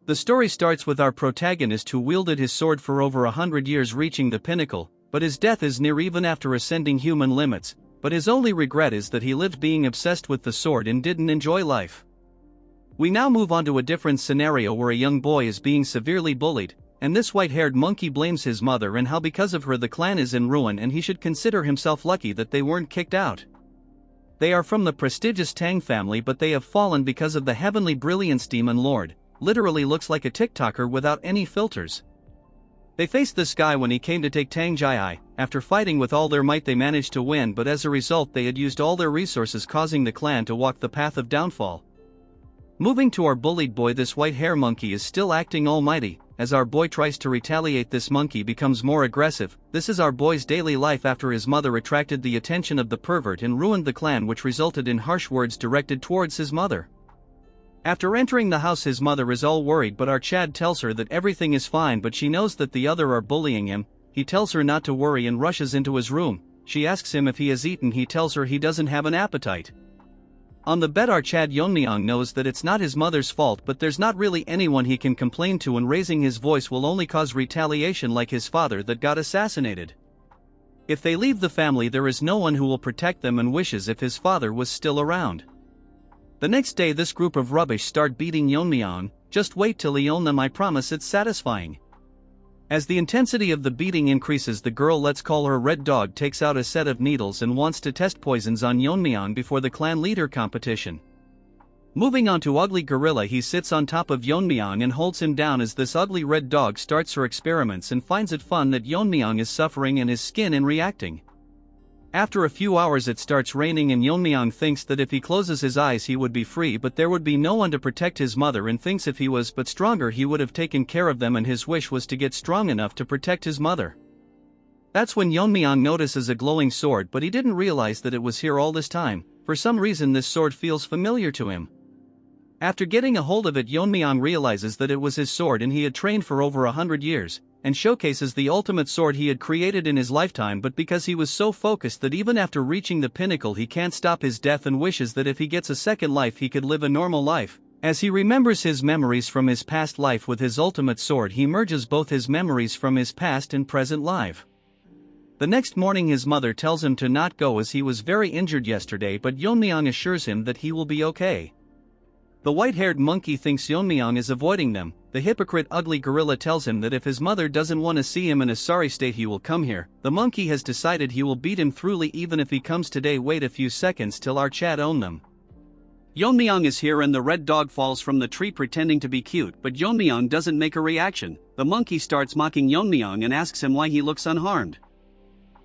The story starts with our protagonist who wielded his sword for over 100 years, reaching the pinnacle, but his death is near even after ascending human limits, but his only regret is that he lived being obsessed with the sword and didn't enjoy life. We now move on to a different scenario where a young boy is being severely bullied, and this white-haired monkey blames his mother and how because of her the clan is in ruin and he should consider himself lucky that they weren't kicked out. They are from the prestigious Tang family, but they have fallen because of the heavenly brilliance demon lord. Literally looks like a TikToker without any filters. They faced this guy when he came to take Tang Jai. After fighting with all their might they managed to win, but as a result they had used all their resources, causing the clan to walk the path of downfall. Moving to our bullied boy, this white hair monkey is still acting almighty. As our boy tries to retaliate, this monkey becomes more aggressive. This is our boy's daily life after his mother attracted the attention of the pervert and ruined the clan, which resulted in harsh words directed towards his mother. After entering the house his mother is all worried, but our Chad tells her that everything is fine, but she knows that the other are bullying him. He tells her not to worry and rushes into his room. She asks him if he has eaten. He tells her he doesn't have an appetite. On the bed our Tang Yeon-myeong knows that it's not his mother's fault, but there's not really anyone he can complain to, and raising his voice will only cause retaliation like his father that got assassinated. If they leave the family there is no one who will protect them, and wishes if his father was still around. The next day this group of rubbish start beating Yeon-myeong. Just wait till he own them, I promise it's satisfying. As the intensity of the beating increases, the girl, let's call her Red Dog, takes out a set of needles and wants to test poisons on Yeon-myeong before the clan leader competition. Moving on to Ugly Gorilla, he sits on top of Yeon-myeong and holds him down as this ugly Red Dog starts her experiments and finds it fun that Yeon-myeong is suffering and his skin and reacting. After a few hours it starts raining and Yeon-myeong thinks that if he closes his eyes he would be free, but there would be no one to protect his mother, and thinks if he was but stronger he would have taken care of them, and his wish was to get strong enough to protect his mother. That's when Yeon-myeong notices a glowing sword, but he didn't realize that it was here all this time. For some reason this sword feels familiar to him. After getting a hold of it Yeon-myeong realizes that it was his sword and he had trained for over 100 years. And showcases the ultimate sword he had created in his lifetime, but because he was so focused that even after reaching the pinnacle he can't stop his death, and wishes that if he gets a second life he could live a normal life. As he remembers his memories from his past life with his ultimate sword, he merges both his memories from his past and present life. The next morning his mother tells him to not go as he was very injured yesterday, but Yeon-myeong assures him that he will be okay. The white-haired monkey thinks Yeon-myeong is avoiding them. The hypocrite Ugly Gorilla tells him that if his mother doesn't want to see him in a sorry state he will come here. The monkey has decided he will beat him thoroughly even if he comes today. Wait a few seconds till our Chad own them. Yeon-myeong is here and the Red Dog falls from the tree pretending to be cute, but Yeon-myeong doesn't make a reaction. The monkey starts mocking Yeon-myeong and asks him why he looks unharmed.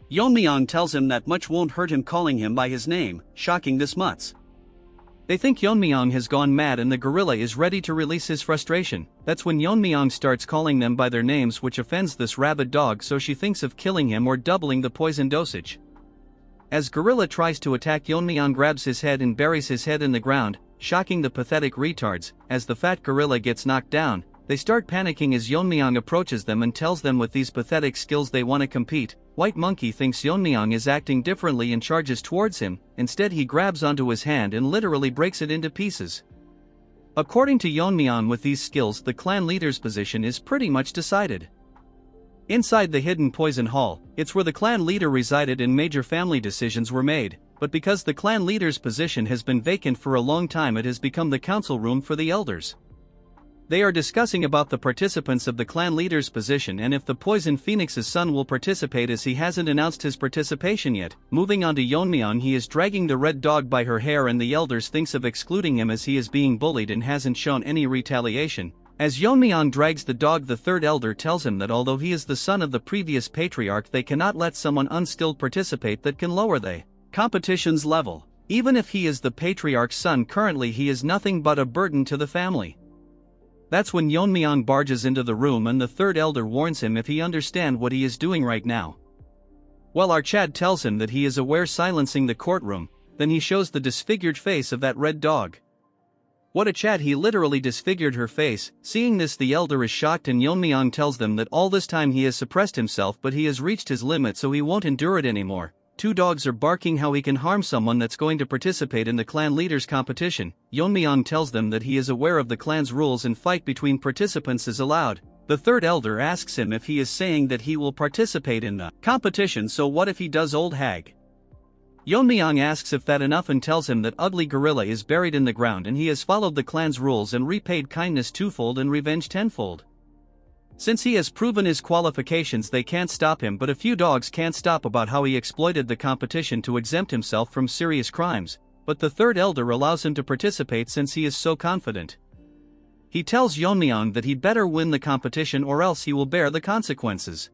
Yeon-myeong tells him that much won't hurt him, calling him by his name, shocking this mutz. They think Yeon-myeong has gone mad and the gorilla is ready to release his frustration. That's when Yeon-myeong starts calling them by their names, which offends this rabid dog, so she thinks of killing him or doubling the poison dosage. As gorilla tries to attack, Yeon-myeong grabs his head and buries his head in the ground, shocking the pathetic retards. As the fat gorilla gets knocked down, they start panicking as Yeon-myeong approaches them and tells them with these pathetic skills they want to compete. White monkey thinks Yeon-myeong is acting differently and charges towards him. Instead he grabs onto his hand and literally breaks it into pieces. According to Yeon-myeong, with these skills the clan leader's position is pretty much decided. Inside the hidden poison hall, it's where the clan leader resided and major family decisions were made, but because the clan leader's position has been vacant for a long time it has become the council room for the elders. They are discussing about the participants of the clan leader's position and if the Poison Phoenix's son will participate, as he hasn't announced his participation yet. Moving on to Yeon-myeong, he is dragging the Red Dog by her hair and the elders thinks of excluding him as he is being bullied and hasn't shown any retaliation. As Yeon-myeong drags the dog, the third elder tells him that although he is the son of the previous patriarch they cannot let someone unskilled participate that can lower the competition's level. Even if he is the patriarch's son currently he is nothing but a burden to the family. That's when Yeon-myeong barges into the room and the third elder warns him if he understands what he is doing right now. Well, our Chad tells him that he is aware, silencing the courtroom. Then he shows the disfigured face of that Red Dog. What a Chad, he literally disfigured her face. Seeing this the elder is shocked and Yeon-myeong tells them that all this time he has suppressed himself but he has reached his limit so he won't endure it anymore. two dogs are barking how he can harm someone that's going to participate in the clan leaders competition. Yeon-myeong tells them that he is aware of the clan's rules and fight between participants is allowed. The third elder asks him if he is saying that he will participate in the competition, so what if he does, old hag? Yeon-myeong asks if that enough and tells him that ugly gorilla is buried in the ground and he has followed the clan's rules and repaid kindness twofold and revenge tenfold. Since he has proven his qualifications, they can't stop him, but a few dogs can't stop about how he exploited the competition to exempt himself from serious crimes, but the third elder allows him to participate since he is so confident. He tells Yeon-myeong that he'd better win the competition or else he will bear the consequences.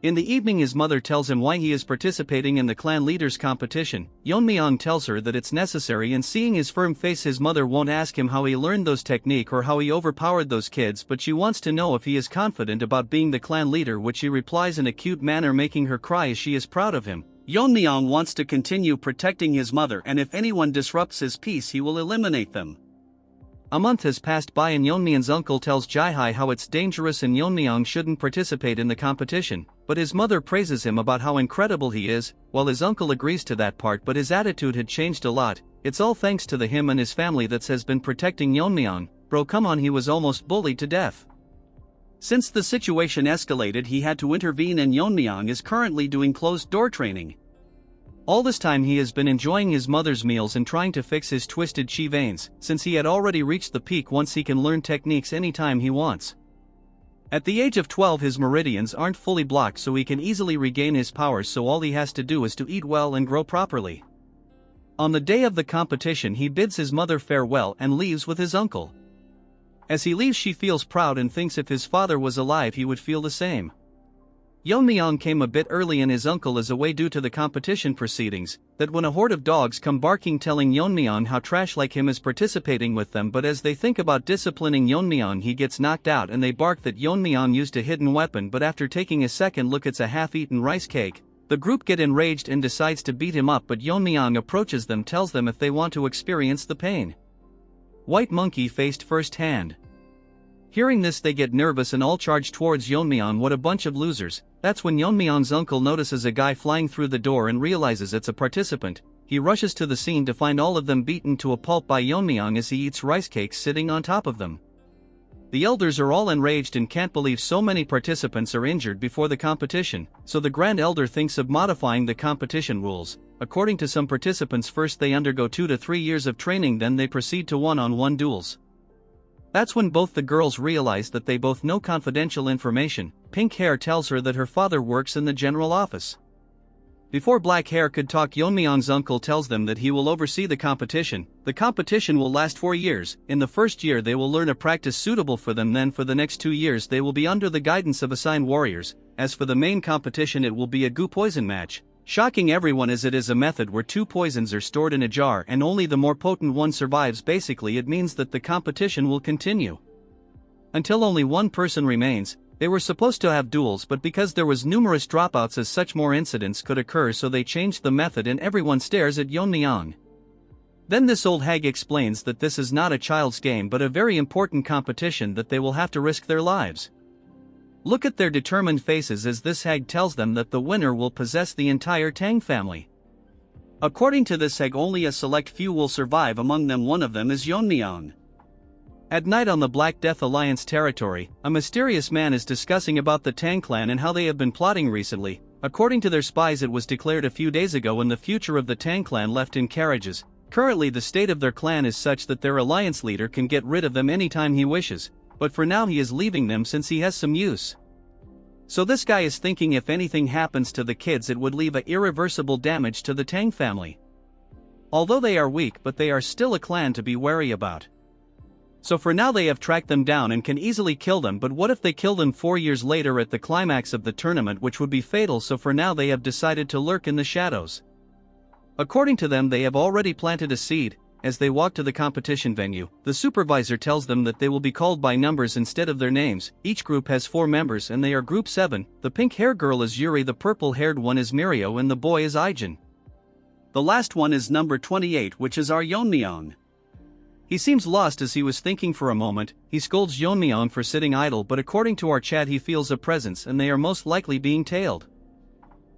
In the evening his mother tells him why he is participating in the clan leaders competition. Yeon-myeong tells her that it's necessary, and seeing his firm face his mother won't ask him how he learned those technique or how he overpowered those kids, but she wants to know if he is confident about being the clan leader, which he replies in a cute manner, making her cry as she is proud of him. Yeon-myeong wants to continue protecting his mother, and if anyone disrupts his peace he will eliminate them. A month has passed by and Yeon-myeong's uncle tells Jae-hae how it's dangerous and Yeon-myeong shouldn't participate in the competition, but his mother praises him about how incredible he is, while his uncle agrees to that part, but his attitude had changed a lot. It's all thanks to him and his family that has been protecting Yeon-myeong. Bro, come on, he was almost bullied to death. Since the situation escalated he had to intervene, and Yeon-myeong is currently doing closed-door training. All this time he has been enjoying his mother's meals and trying to fix his twisted chi veins, since he had already reached the peak once he can learn techniques anytime he wants. At the age of 12 his meridians aren't fully blocked, so he can easily regain his powers, so all he has to do is to eat well and grow properly. On the day of the competition he bids his mother farewell and leaves with his uncle. As he leaves she feels proud and thinks if his father was alive he would feel the same. Yeon-myeong came a bit early and his uncle is away due to the competition proceedings, that when a horde of dogs come barking telling Yeon-myeong how trash like him is participating with them, but as they think about disciplining Yeon-myeong he gets knocked out and they bark that Yeon-myeong used a hidden weapon, but after taking a second look it's a half-eaten rice cake. The group get enraged and decides to beat him up, but Yeon-myeong approaches them, tells them if they want to experience the pain. White Monkey faced firsthand. Hearing this they get nervous and all charge towards Yeon-myeong. What a bunch of losers. That's when Yeon-myeong's uncle notices a guy flying through the door and realizes it's a participant. He rushes to the scene to find all of them beaten to a pulp by Yeon-myeong as he eats rice cakes sitting on top of them. The elders are all enraged and can't believe so many participants are injured before the competition, so the Grand Elder thinks of modifying the competition rules. According to some participants, first they undergo 2 to 3 years of training, then they proceed to one-on-one duels. That's when both the girls realize that they both know confidential information. Pink Hair tells her that her father works in the general office. Before Black Hair could talk, Yeon-myeong's uncle tells them that he will oversee the competition. The competition will last 4 years. In the first year they will learn a practice suitable for them, then for the next 2 years they will be under the guidance of assigned warriors. As for the main competition, it will be a goo poison match. Shocking everyone as it is a method where 2 poisons are stored in a jar and only the more potent one survives. Basically it means that the competition will continue until only one person remains. They were supposed to have duels, but because there was numerous dropouts as such more incidents could occur, so they changed the method and everyone stares at Yeon-myeong. Then this old hag explains that this is not a child's game but a very important competition, that they will have to risk their lives. Look at their determined faces as this hag tells them that the winner will possess the entire Tang family. According to this hag, only a select few will survive, among them one of them is Yeon-myeong. At night on the Black Death Alliance territory, a mysterious man is discussing about the Tang clan and how they have been plotting recently. According to their spies, it was declared a few days ago when the future of the Tang clan left in carriages. Currently the state of their clan is such that their alliance leader can get rid of them anytime he wishes, but for now he is leaving them since he has some use. So this guy is thinking if anything happens to the kids it would leave a irreversible damage to the Tang family. Although they are weak, but they are still a clan to be wary about. So for now they have tracked them down and can easily kill them, but what if they kill them 4 years later at the climax of the tournament, which would be fatal, so for now they have decided to lurk in the shadows. According to them they have already planted a seed. As they walk to the competition venue, the supervisor tells them that they will be called by numbers instead of their names. Each group has 4 members and they are Group 7. The pink-hair girl is Yuri, the purple-haired one is Mirio, and the boy is Aijin. The last one is number 28, which is our Yeon-myeong. He seems lost as he was thinking for a moment. He scolds Yeon-myeong for sitting idle, but according to our chat he feels a presence and they are most likely being tailed.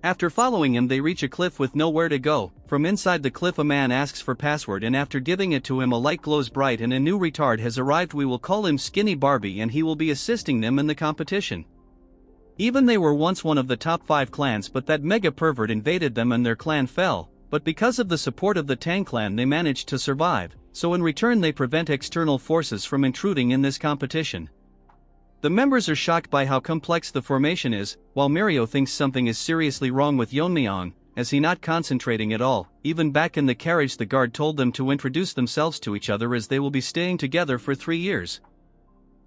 After following him they reach a cliff with nowhere to go. From inside the cliff a man asks for password, and after giving it to him a light glows bright and a new retard has arrived. We will call him Skinny Barbie and he will be assisting them in the competition. Even they were once one of the top 5 clans, but that mega pervert invaded them and their clan fell, but because of the support of the Tang clan they managed to survive, so in return they prevent external forces from intruding in this competition. The members are shocked by how complex the formation is, while Mirio thinks something is seriously wrong with Yeon-myeong, as he not concentrating at all. Even back in the carriage the guard told them to introduce themselves to each other as they will be staying together for 3 years.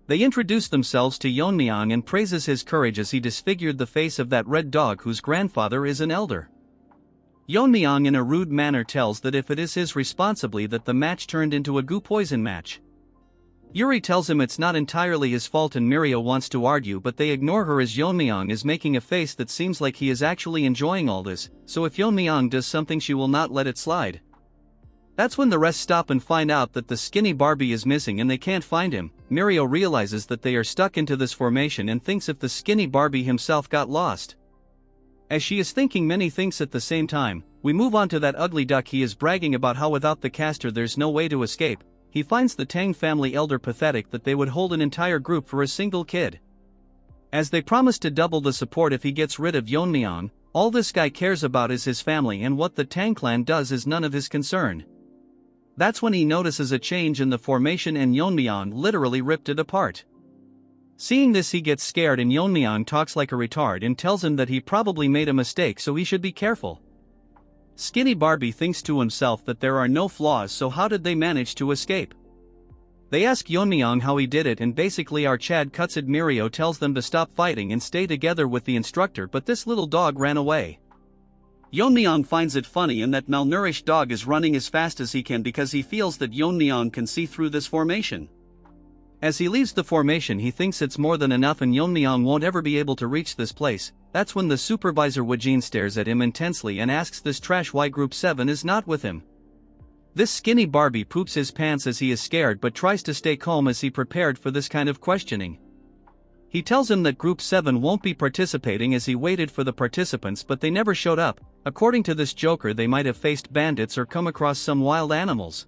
They introduce themselves to Yeon-myeong and praises his courage as he disfigured the face of that red dog whose grandfather is an elder. Yeon-myeong in a rude manner tells that if it is his responsibility that the match turned into a goo poison match. Yuri tells him it's not entirely his fault and Mirio wants to argue, but they ignore her as Yeon-myeong is making a face that seems like he is actually enjoying all this, so if Yeon-myeong does something she will not let it slide. That's when the rest stop and find out that the Skinny Barbie is missing and they can't find him. Mirio realizes that they are stuck into this formation and thinks if the Skinny Barbie himself got lost. As she is thinking many things at the same time, we move on to that ugly duck. He is bragging about how without the caster there's no way to escape. He finds the Tang family elder pathetic that they would hold an entire group for a single kid. As they promise to double the support if he gets rid of Yeon-myeong, all this guy cares about is his family, and what the Tang clan does is none of his concern. That's when he notices a change in the formation and Yeon-myeong literally ripped it apart. Seeing this he gets scared and Yeon-myeong talks like a retard and tells him that he probably made a mistake so he should be careful. Skinny Barbie thinks to himself that there are no flaws, so how did they manage to escape? They ask Yeon-myeong how he did it and basically our Chad cuts it. Mirio tells them to stop fighting and stay together with the instructor, but this little dog ran away. Yeon-myeong finds it funny and that malnourished dog is running as fast as he can because he feels that Yeon-myeong can see through this formation. As he leaves the formation he thinks it's more than enough and Yeon-myeong won't ever be able to reach this place. That's when the supervisor Wojin stares at him intensely and asks this trash why Group 7 is not with him. This Skinny Barbie poops his pants as he is scared but tries to stay calm as he prepared for this kind of questioning. He tells him that Group 7 won't be participating as he waited for the participants but they never showed up. According to this joker they might have faced bandits or come across some wild animals.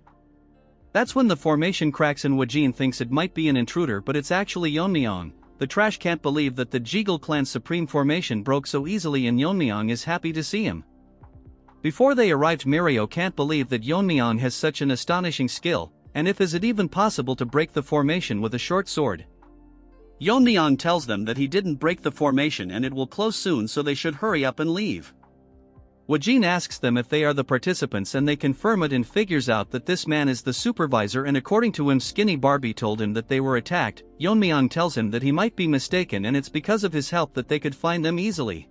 That's when the formation cracks and Wojin thinks it might be an intruder but it's actually Yeon-myeong. The trash can't believe that the Jegal clan's supreme formation broke so easily and Yeon-myeong is happy to see him. Before they arrived Mirio can't believe that Yeon-myeong has such an astonishing skill, and if is it even possible to break the formation with a short sword. Yeon-myeong tells them that he didn't break the formation and it will close soon so they should hurry up and leave. Wojin asks them if they are the participants and they confirm it and figures out that this man is the supervisor and according to him Skinny Barbie told him that they were attacked. Yeon-myeong tells him that he might be mistaken and it's because of his help that they could find them easily.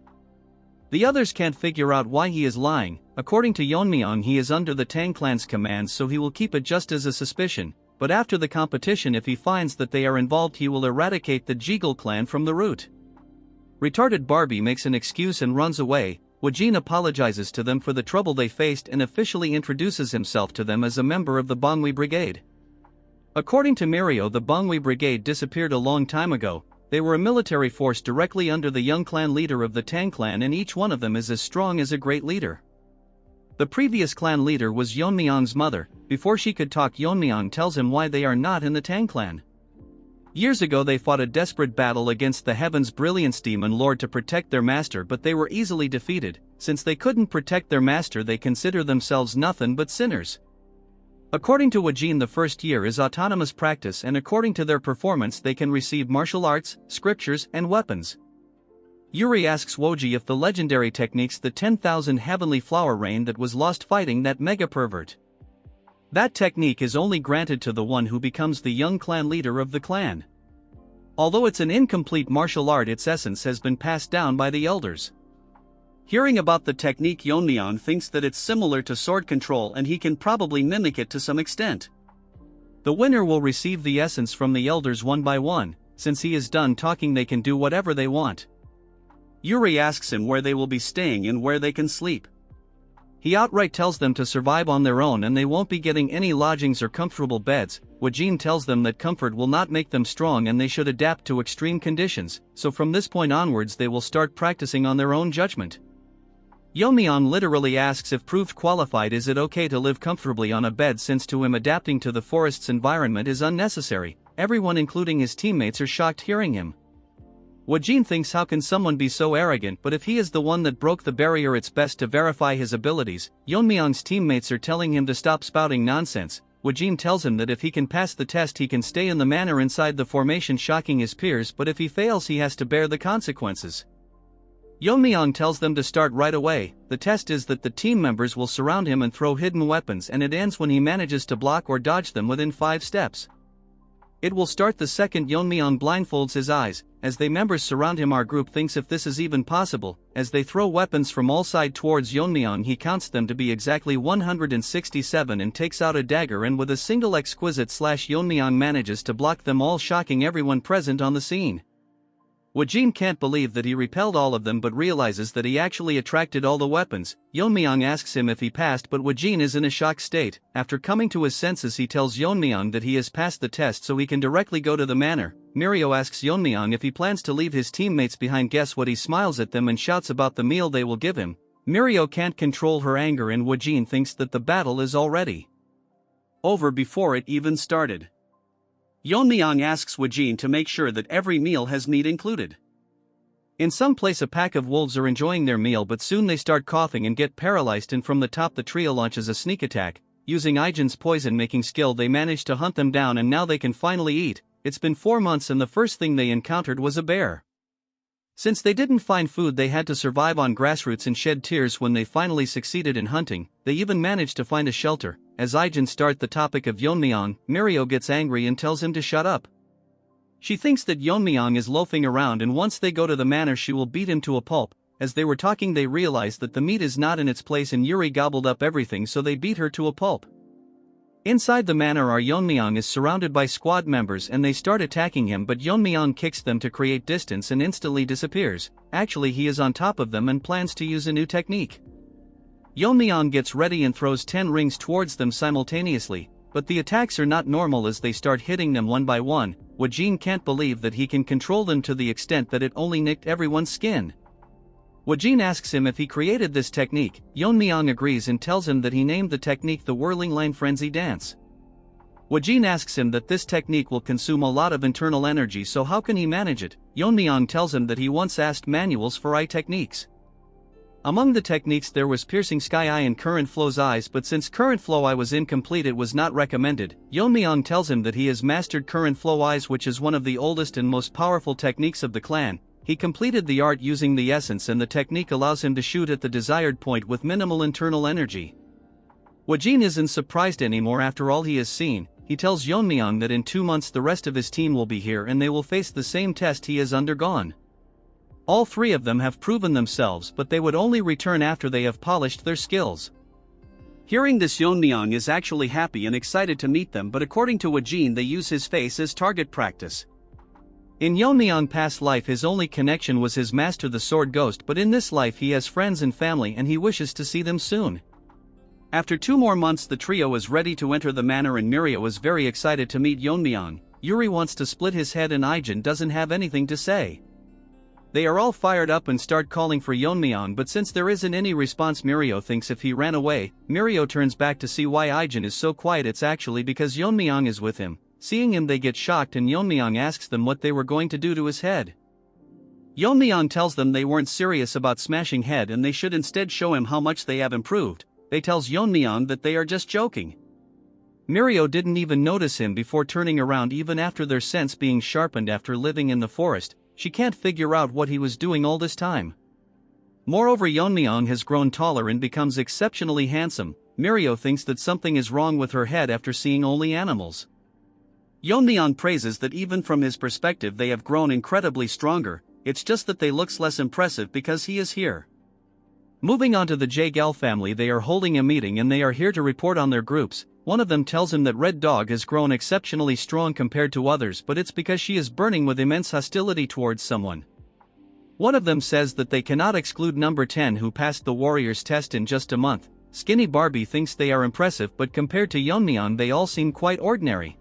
The others can't figure out why he is lying. According to Yeon-myeong he is under the Tang clan's commands so he will keep it just as a suspicion, but after the competition if he finds that they are involved he will eradicate the Jegal clan from the root. Retarded Barbie makes an excuse and runs away. Wojin apologizes to them for the trouble they faced and officially introduces himself to them as a member of the Manhwa Brigade. According to Mirio the Manhwa Brigade disappeared a long time ago. They were a military force directly under the young clan leader of the Tang clan and each one of them is as strong as a great leader. The previous clan leader was Yeon-myeong's mother. Before she could talk Yeon-myeong tells him why they are not in the Tang clan. Years ago they fought a desperate battle against the Heaven's Brilliance Demon Lord to protect their master but they were easily defeated. Since they couldn't protect their master they consider themselves nothing but sinners. According to Wojin the first year is autonomous practice and according to their performance they can receive martial arts, scriptures and weapons. Yuri asks Woji if the legendary techniques the 10,000 heavenly flower rain that was lost fighting that mega pervert. That technique is only granted to the one who becomes the young clan leader of the clan. Although it's an incomplete martial art its essence has been passed down by the elders. Hearing about the technique Yeon-myeong thinks that it's similar to sword control and he can probably mimic it to some extent. The winner will receive the essence from the elders one by one. Since he is done talking they can do whatever they want. Yuri asks him where they will be staying and where they can sleep. He outright tells them to survive on their own and they won't be getting any lodgings or comfortable beds. Wojin tells them that comfort will not make them strong and they should adapt to extreme conditions, so from this point onwards they will start practicing on their own judgment. Yeon-myeong literally asks if proved qualified is it okay to live comfortably on a bed, since to him adapting to the forest's environment is unnecessary. Everyone including his teammates are shocked hearing him. Woo-jin thinks how can someone be so arrogant, but if he is the one that broke the barrier it's best to verify his abilities. Yeon-myeong's teammates are telling him to stop spouting nonsense. Woo-jin tells him that if he can pass the test he can stay in the manor inside the formation, shocking his peers, but if he fails he has to bear the consequences. Yeon-myeong tells them to start right away. The test is that the team members will surround him and throw hidden weapons, and it ends when he manages to block or dodge them within 5 steps. It will start the second Yeon-myeong blindfolds his eyes. As the members surround him, our group thinks if this is even possible. As they throw weapons from all sides towards Yeon-myeong, he counts them to be exactly 167 and takes out a dagger, and with a single exquisite slash Yeon-myeong manages to block them all, shocking everyone present on the scene. Woo-jin can't believe that he repelled all of them but realizes that he actually attracted all the weapons. Yeon-myeong asks him if he passed, but Woo-jin is in a shocked state. After coming to his senses he tells Yeon-myeong that he has passed the test so he can directly go to the manor. Mirio asks Yeon-myeong if he plans to leave his teammates behind. Guess what, he smiles at them and shouts about the meal they will give him. Mirio can't control her anger and Woo-jin thinks that the battle is already over before it even started. Yeon-myeong asks Woo-jin to make sure that every meal has meat included. In some place a pack of wolves are enjoying their meal, but soon they start coughing and get paralyzed, and from the top the trio launches a sneak attack. Using Ijin's poison-making skill they manage to hunt them down, and now they can finally eat. It's been 4 months and the first thing they encountered was a bear. Since they didn't find food they had to survive on grassroots and shed tears when they finally succeeded in hunting. They even managed to find a shelter. As Ijin start the topic of Yeon-myeong, Mirio gets angry and tells him to shut up. She thinks that Yeon-myeong is loafing around, and once they go to the manor she will beat him to a pulp. As they were talking they realize that the meat is not in its place and Yuri gobbled up everything, so they beat her to a pulp. Inside the manor our Yeon-myeong is surrounded by squad members and they start attacking him, but Yeon-myeong kicks them to create distance and instantly disappears. Actually he is on top of them and plans to use a new technique. Yeon-myeong gets ready and throws 10 rings towards them simultaneously, but the attacks are not normal as they start hitting them one by one. Woo-jin can't believe that he can control them to the extent that it only nicked everyone's skin. Woo-jin asks him if he created this technique. Yeon-myeong agrees and tells him that he named the technique the Whirling Line Frenzy Dance. Woo-jin asks him that this technique will consume a lot of internal energy, so how can he manage it? Yeon-myeong tells him that he once asked manuals for eye techniques. Among the techniques there was Piercing Sky Eye and Current Flow's Eyes, but since Current Flow Eye was incomplete it was not recommended. Yeon-myeong tells him that he has mastered Current Flow Eyes, which is one of the oldest and most powerful techniques of the clan. He completed the art using the essence, and the technique allows him to shoot at the desired point with minimal internal energy. Woo-jin isn't surprised anymore after all he has seen. He tells Yeon-myeong that in 2 months the rest of his team will be here and they will face the same test he has undergone. All 3 of them have proven themselves, but they would only return after they have polished their skills. Hearing this, Yeon-myeong is actually happy and excited to meet them, but according to Woo-jin they use his face as target practice. In Yeon-myeong's past life his only connection was his master the Sword Ghost, but in this life he has friends and family and he wishes to see them soon. After 2 more months the trio is ready to enter the manor and Mirio is very excited to meet Yeon-myeong. Yuri wants to split his head and Ijin doesn't have anything to say. They are all fired up and start calling for Yeon-myeong, but since there isn't any response Mirio thinks if he ran away. Mirio turns back to see why Ijin is so quiet. It's actually because Yeon-myeong is with him. Seeing him they get shocked and Yeon-myeong asks them what they were going to do to his head. Yeon-myeong tells them they weren't serious about smashing head and they should instead show him how much they have improved. They tells Yeon-myeong that they are just joking. Mirio didn't even notice him before turning around even after their sense being sharpened after living in the forest. She can't figure out what he was doing all this time. Moreover Yeon-myeong has grown taller and becomes exceptionally handsome. Mirio thinks that something is wrong with her head after seeing only animals. Yeon-myeong praises that even from his perspective they have grown incredibly stronger, it's just that they looks less impressive because he is here. Moving on to the Jaegel family, they are holding a meeting and they are here to report on their groups. One of them tells him that Red Dog has grown exceptionally strong compared to others, but it's because she is burning with immense hostility towards someone. One of them says that they cannot exclude number 10 who passed the warrior's test in just a month. Skinny Barbie thinks they are impressive, but compared to Yeon-myeong they all seem quite ordinary.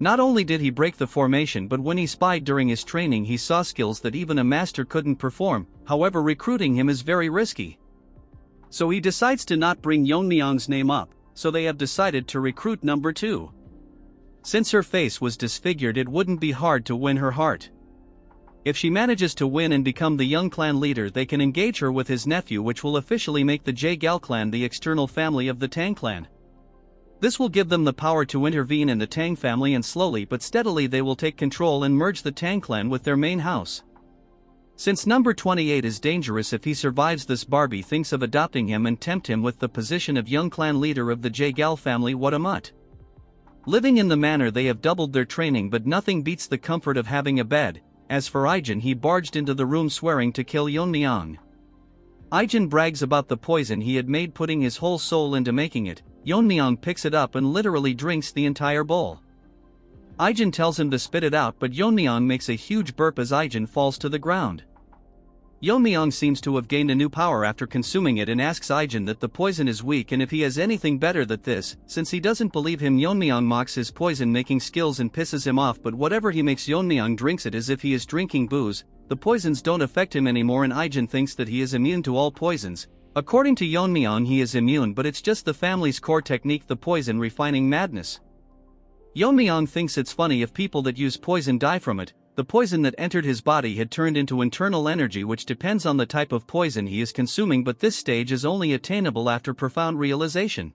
Not only did he break the formation, but when he spied during his training he saw skills that even a master couldn't perform. However, recruiting him is very risky. So he decides to not bring Yeon-myeong's name up, so they have decided to recruit number 2. Since her face was disfigured, it wouldn't be hard to win her heart. If she manages to win and become the young clan leader, they can engage her with his nephew, which will officially make the Jae-gal clan the external family of the Tang clan. This will give them the power to intervene in the Tang family, and slowly but steadily they will take control and merge the Tang clan with their main house. Since number 28 is dangerous if he survives this, Barbie thinks of adopting him and tempt him with the position of young clan leader of the Jae-gal family. What a mutt. Living in the manor, they have doubled their training, but nothing beats the comfort of having a bed. As for Ijin, he barged into the room swearing to kill Yeon-myeong. Ijin brags about the poison he had made, putting his whole soul into making it. Yeon-myeong picks it up and literally drinks the entire bowl. Ijin tells him to spit it out, but Yeon-myeong makes a huge burp as Ijin falls to the ground. Yeon-myeong seems to have gained a new power after consuming it and asks Ijin that the poison is weak and if he has anything better than this. Since he doesn't believe him, Yeon-myeong mocks his poison-making skills and pisses him off, but whatever he makes, Yeon-myeong drinks it as if he is drinking booze. The poisons don't affect him anymore and Ijin thinks that he is immune to all poisons. According to Yeon-myeong, he is immune, but it's just the family's core technique, the poison refining madness. Yeon-myeong thinks it's funny if people that use poison die from it. The poison that entered his body had turned into internal energy, which depends on the type of poison he is consuming, but this stage is only attainable after profound realization.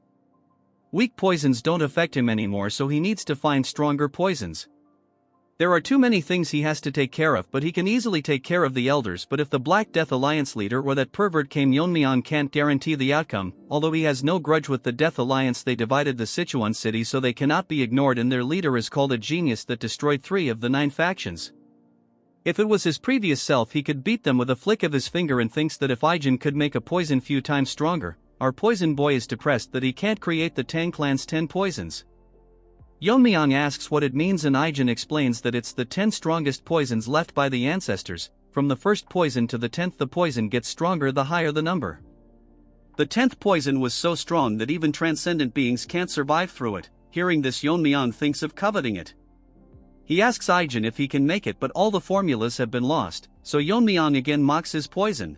Weak poisons don't affect him anymore, so he needs to find stronger poisons. There are too many things he has to take care of, but he can easily take care of the elders. But if the Black Death Alliance leader or that pervert came, Yeon-myeong can't guarantee the outcome. Although he has no grudge with the Death Alliance, they divided the Sichuan city, so they cannot be ignored, and their leader is called a genius that destroyed 3 of the 9 factions. If it was his previous self, he could beat them with a flick of his finger, and thinks that if Ijin could make a poison few times stronger. Our poison boy is depressed that he can't create the Tang clan's 10 poisons. Yeon-myeong asks what it means, and Ijin explains that it's the 10 strongest poisons left by the ancestors. From the first poison to the 10th, the poison gets stronger the higher the number. The 10th poison was so strong that even transcendent beings can't survive through it. Hearing this, Yeon-myeong thinks of coveting it. He asks Ijin if he can make it, but all the formulas have been lost, so Yeon-myeong again mocks his poison.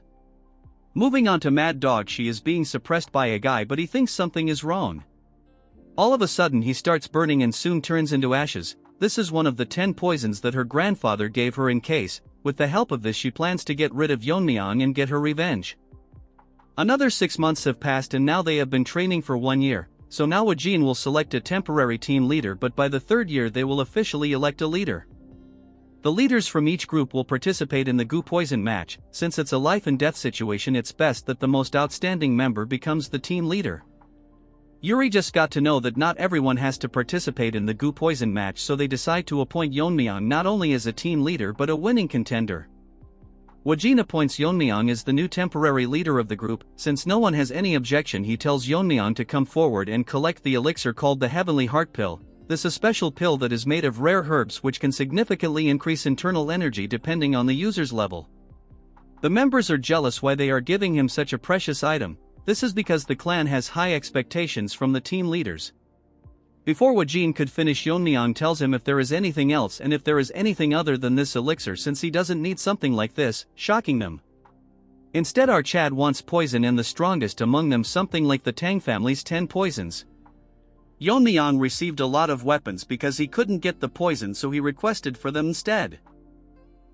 Moving on to Mad Dog, she is being suppressed by a guy, but he thinks something is wrong. All of a sudden he starts burning and soon turns into ashes. This is one of the 10 poisons that her grandfather gave her in case. With the help of this, she plans to get rid of Yeon-myeong and get her revenge. Another 6 months have passed and now they have been training for 1 year. So now Wajin will select a temporary team leader, but by the 3rd year they will officially elect a leader. The leaders from each group will participate in the Gu Poison match. Since it's a life and death situation, it's best that the most outstanding member becomes the team leader. Yuri just got to know that not everyone has to participate in the Gu Poison match, so they decide to appoint Yeon-myeong not only as a team leader but a winning contender. Wajin appoints Yeon-myeong as the new temporary leader of the group. Since no one has any objection, he tells Yeon-myeong to come forward and collect the elixir called the Heavenly Heart Pill. This is a special pill that is made of rare herbs which can significantly increase internal energy depending on the user's level. The members are jealous why they are giving him such a precious item. This is because the clan has high expectations from the team leaders. Before Wajin could finish, Yeon-myeong tells him if there is anything else and if there is anything other than this elixir, since he doesn't need something like this, shocking them. Instead, our Chad wants poison, and the strongest among them something like the Tang family's 10 poisons. Yeon-myeong received a lot of weapons because he couldn't get the poison, so he requested for them instead.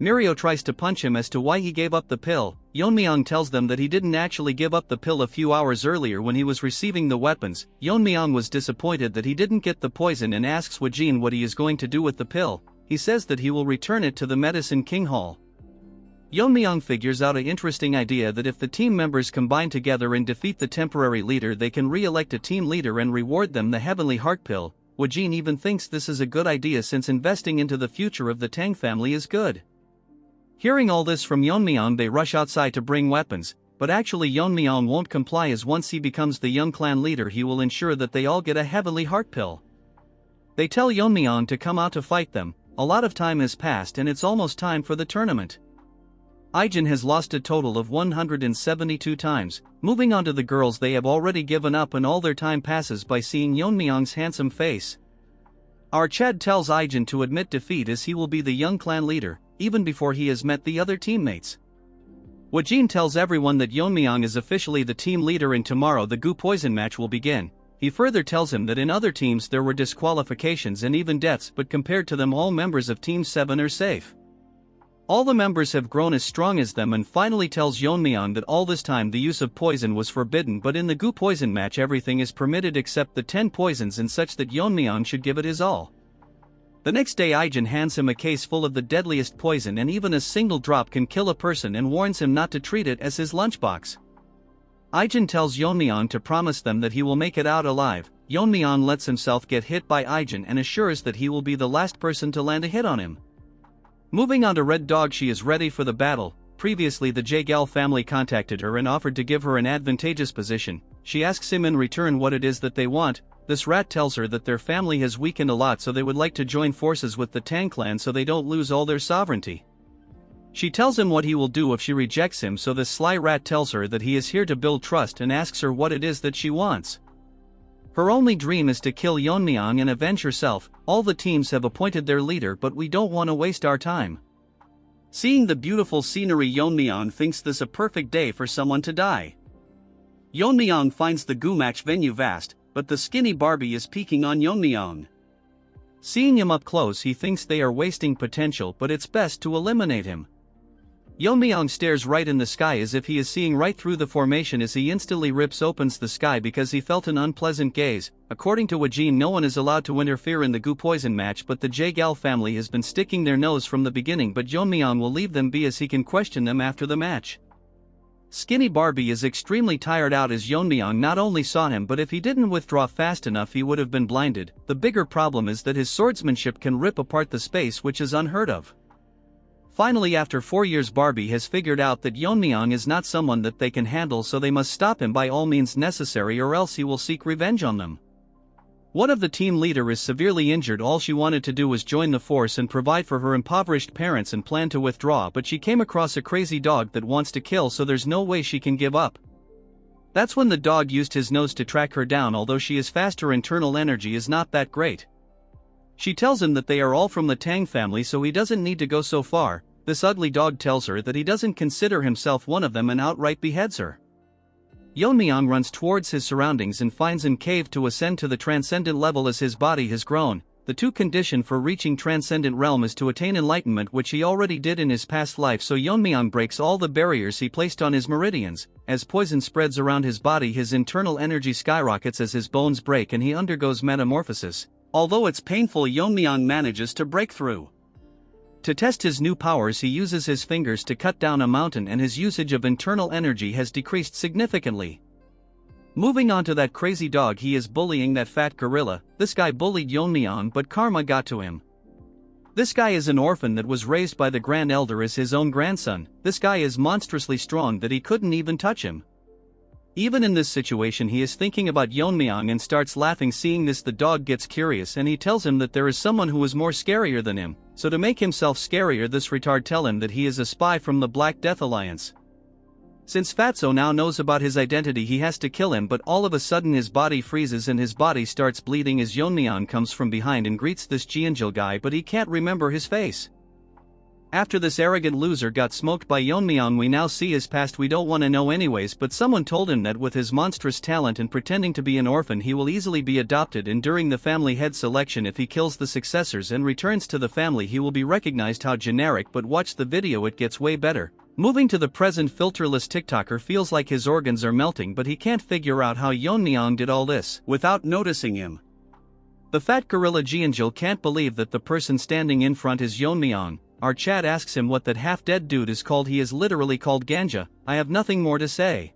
Mirio tries to punch him as to why he gave up the pill. Yeon-myeong tells them that he didn't actually give up the pill a few hours earlier when he was receiving the weapons. Yeon-myeong was disappointed that he didn't get the poison and asks Wajin what he is going to do with the pill. He says that he will return it to the Medicine King Hall. Yeon-myeong figures out an interesting idea that if the team members combine together and defeat the temporary leader, they can re-elect a team leader and reward them the Heavenly Heart Pill. Wajin even thinks this is a good idea since investing into the future of the Tang family is good. Hearing all this from Yeon-myeong, they rush outside to bring weapons, but actually Yeon-myeong won't comply, as once he becomes the young clan leader he will ensure that they all get a Heavenly Heart Pill. They tell Yeon-myeong to come out to fight them. A lot of time has passed and it's almost time for the tournament. Ijin has lost a total of 172 times. Moving on to the girls, they have already given up and all their time passes by seeing Yeon-myeong's handsome face. Our Chad tells Ijin to admit defeat as he will be the young clan leader, even before he has met the other teammates. Yeon tells everyone that Yeon-myeong is officially the team leader and tomorrow the goo poison match will begin. He further tells him that in other teams there were disqualifications and even deaths, but compared to them all members of Team 7 are safe. All the members have grown as strong as them, and finally tells Yeon-myeong that all this time the use of poison was forbidden, but in the goo poison match everything is permitted except the 10 poisons and such that Yeon-myeong should give it his all. The next day Ijin hands him a case full of the deadliest poison, and even a single drop can kill a person, and warns him not to treat it as his lunchbox. Ijin tells Yeon-myeong to promise them that he will make it out alive. Yeon-myeong lets himself get hit by Ijin and assures that he will be the last person to land a hit on him. Moving on to Red Dog, she is ready for the battle. Previously the Jaegal family contacted her and offered to give her an advantageous position. She asks him in return what it is that they want. This rat tells her that their family has weakened a lot, so they would like to join forces with the Tang clan so they don't lose all their sovereignty. She tells him what he will do if she rejects him, so this sly rat tells her that he is here to build trust and asks her what it is that she wants. Her only dream is to kill Yeon-myeong and avenge herself. All the teams have appointed their leader, but we don't want to waste our time. Seeing the beautiful scenery, Yeon-myeong thinks this a perfect day for someone to die. Yeon-myeong finds the goo match venue vast, but the skinny Barbie is peeking on Yeon-myeong. Seeing him up close, he thinks they are wasting potential, but it's best to eliminate him. Yeon-myeong stares right in the sky as if he is seeing right through the formation as he instantly opens the sky because he felt an unpleasant gaze. According to Yeon, no one is allowed to interfere in the goo poison match, but the Jaegal family has been sticking their nose from the beginning, but Yeon-myeong will leave them be as he can question them after the match. Skinny Barbie is extremely tired out as Yeon-myeong not only saw him, but if he didn't withdraw fast enough he would have been blinded. The bigger problem is that his swordsmanship can rip apart the space, which is unheard of. Finally, after 4 years, Barbie has figured out that Yeon-myeong is not someone that they can handle, so they must stop him by all means necessary or else he will seek revenge on them. One of the team leader is severely injured. All she wanted to do was join the force and provide for her impoverished parents and plan to withdraw, but she came across a crazy dog that wants to kill, so there's no way she can give up. That's when the dog used his nose to track her down. Although she is fast, her internal energy is not that great. She tells him that they are all from the Tang family, so he doesn't need to go so far. This ugly dog tells her that he doesn't consider himself one of them and outright beheads her. Yeon-myeong runs towards his surroundings and finds an cave to ascend to the transcendent level as his body has grown. The two condition for reaching transcendent realm is to attain enlightenment, which he already did in his past life, so Yeon-myeong breaks all the barriers he placed on his meridians. As poison spreads around his body, his internal energy skyrockets as his bones break and he undergoes metamorphosis. Although it's painful, Yeon-myeong manages to break through. To test his new powers, he uses his fingers to cut down a mountain, and his usage of internal energy has decreased significantly. Moving on to that crazy dog, he is bullying that fat gorilla. This guy bullied Yeon-myeong, but karma got to him. This guy is an orphan that was raised by the Grand Elder as his own grandson. This guy is monstrously strong that he couldn't even touch him. Even in this situation, he is thinking about Yeon-myeong and starts laughing. Seeing this, the dog gets curious and he tells him that there is someone who is more scarier than him. So to make himself scarier, this retard tell him that he is a spy from the Black Death Alliance. Since Fatso now knows about his identity, he has to kill him, but all of a sudden his body freezes and his body starts bleeding as Yeon-myeong comes from behind and greets this Jeonjil guy, but he can't remember his face. After this arrogant loser got smoked by Yeon-myeong, we now see his past. We don't want to know anyways, but someone told him that with his monstrous talent and pretending to be an orphan, he will easily be adopted, and during the family head selection, if he kills the successors and returns to the family, he will be recognized. How generic, but watch the video, it gets way better. Moving to the present, filterless TikToker feels like his organs are melting, but he can't figure out how Yeon-myeong did all this without noticing him. The fat gorilla Jeonjil can't believe that the person standing in front is Yeon-myeong. Our chat asks him what that half-dead dude is called. He is literally called Ganja. I have nothing more to say.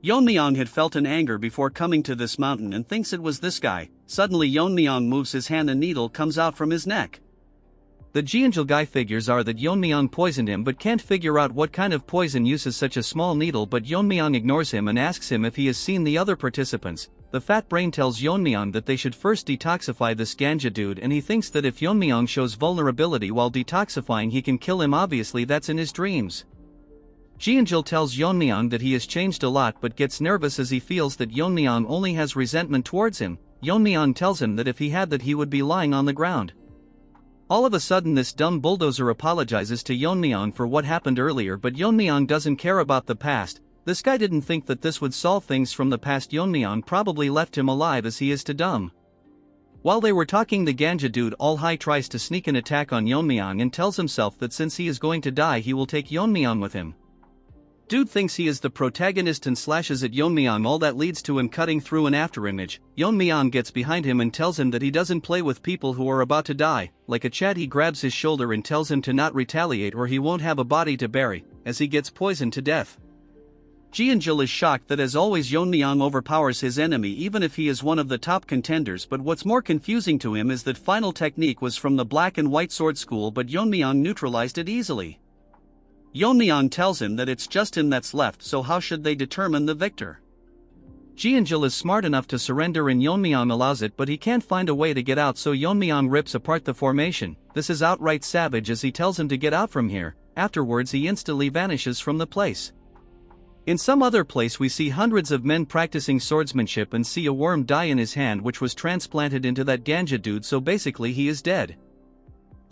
Yeon-myeong had felt an anger before coming to this mountain and thinks it was this guy. Suddenly Yeon-myeong moves his hand, a needle comes out from his neck. The Jeonjil guy figures are that Yeon-myeong poisoned him, but can't figure out what kind of poison uses such a small needle, but Yeon-myeong ignores him and asks him if he has seen the other participants. The fat brain tells Yeon-myeong that they should first detoxify this Ganja dude, and he thinks that if Yeon-myeong shows vulnerability while detoxifying, he can kill him. Obviously that's in his dreams. Jeonjil tells Yeon-myeong that he has changed a lot, but gets nervous as he feels that Yeon-myeong only has resentment towards him. Yeon-myeong tells him that if he had that, he would be lying on the ground. All of a sudden this dumb bulldozer apologizes to Yeon-myeong for what happened earlier, but Yeon-myeong doesn't care about the past. This guy didn't think that this would solve things from the past. Yeon-myeong probably left him alive as he is to dumb. While they were talking, the ganja dude all high tries to sneak an attack on Yeon-myeong and tells himself that since he is going to die he will take Yeon-myeong with him. Dude thinks he is the protagonist and slashes at Yeon-myeong. All that leads to him cutting through an afterimage. Yeon-myeong gets behind him and tells him that he doesn't play with people who are about to die. Like a Chad, he grabs his shoulder and tells him to not retaliate or he won't have a body to bury, as he gets poisoned to death. Ji-eun-jul is shocked that as always Yeon-myeong overpowers his enemy even if he is one of the top contenders, but what's more confusing to him is that final technique was from the black and white sword school, but Yeon-myeong neutralized it easily. Yeon-myeong tells him that it's just him that's left, so how should they determine the victor? Ji-eun-jul is smart enough to surrender and Yeon-myeong allows it, but he can't find a way to get out, so Yeon-myeong rips apart the formation. This is outright savage as he tells him to get out from here. Afterwards he instantly vanishes from the place. In some other place we see hundreds of men practicing swordsmanship and see a worm die in his hand which was transplanted into that ganja dude, so basically he is dead.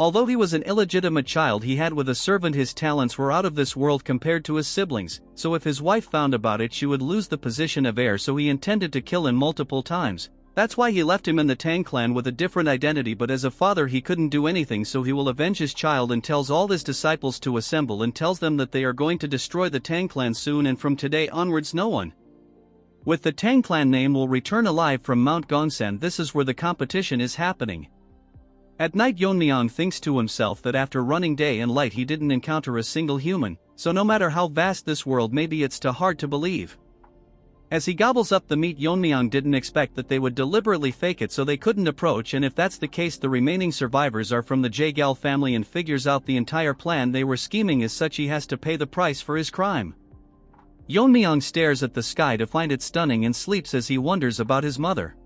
Although he was an illegitimate child he had with a servant, his talents were out of this world compared to his siblings, so if his wife found about it she would lose the position of heir, so he intended to kill him multiple times. That's why he left him in the Tang clan with a different identity, but as a father he couldn't do anything, so he will avenge his child and tells all his disciples to assemble and tells them that they are going to destroy the Tang clan soon, and from today onwards no one with the Tang clan name will return alive from Mount Gongsan. This is where the competition is happening. At night Yeon-myeong thinks to himself that after running day and light he didn't encounter a single human, so no matter how vast this world may be it's too hard to believe. As he gobbles up the meat, Yeon-myeong didn't expect that they would deliberately fake it so they couldn't approach, and if that's the case the remaining survivors are from the Jaegal family and figures out the entire plan they were scheming. As such he has to pay the price for his crime. Yeon-myeong stares at the sky to find it stunning and sleeps as he wonders about his mother.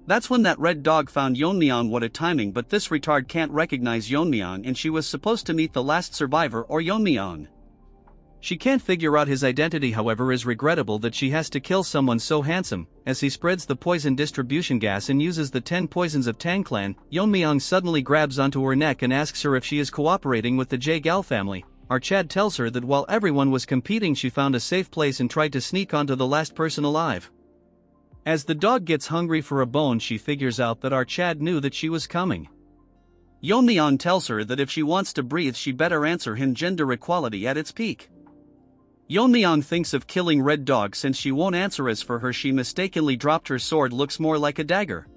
That's when that red dog found Yeon-myeong. What a timing, but this retard can't recognize Yeon-myeong and she was supposed to meet the last survivor or Yeon-myeong. She can't figure out his identity, however is regrettable that she has to kill someone so handsome. As he spreads the poison distribution gas and uses the 10 poisons of Tang clan, Yeon-myeong suddenly grabs onto her neck and asks her if she is cooperating with the Jaegal family. Our Chad tells her that while everyone was competing she found a safe place and tried to sneak onto the last person alive. As the dog gets hungry for a bone she figures out that our Chad knew that she was coming. Yeon-myeong tells her that if she wants to breathe she better answer him, gender equality at its peak. Yeon-myeong thinks of killing Red Dog since she won't answer. As for her, she mistakenly dropped her sword, looks more like a dagger.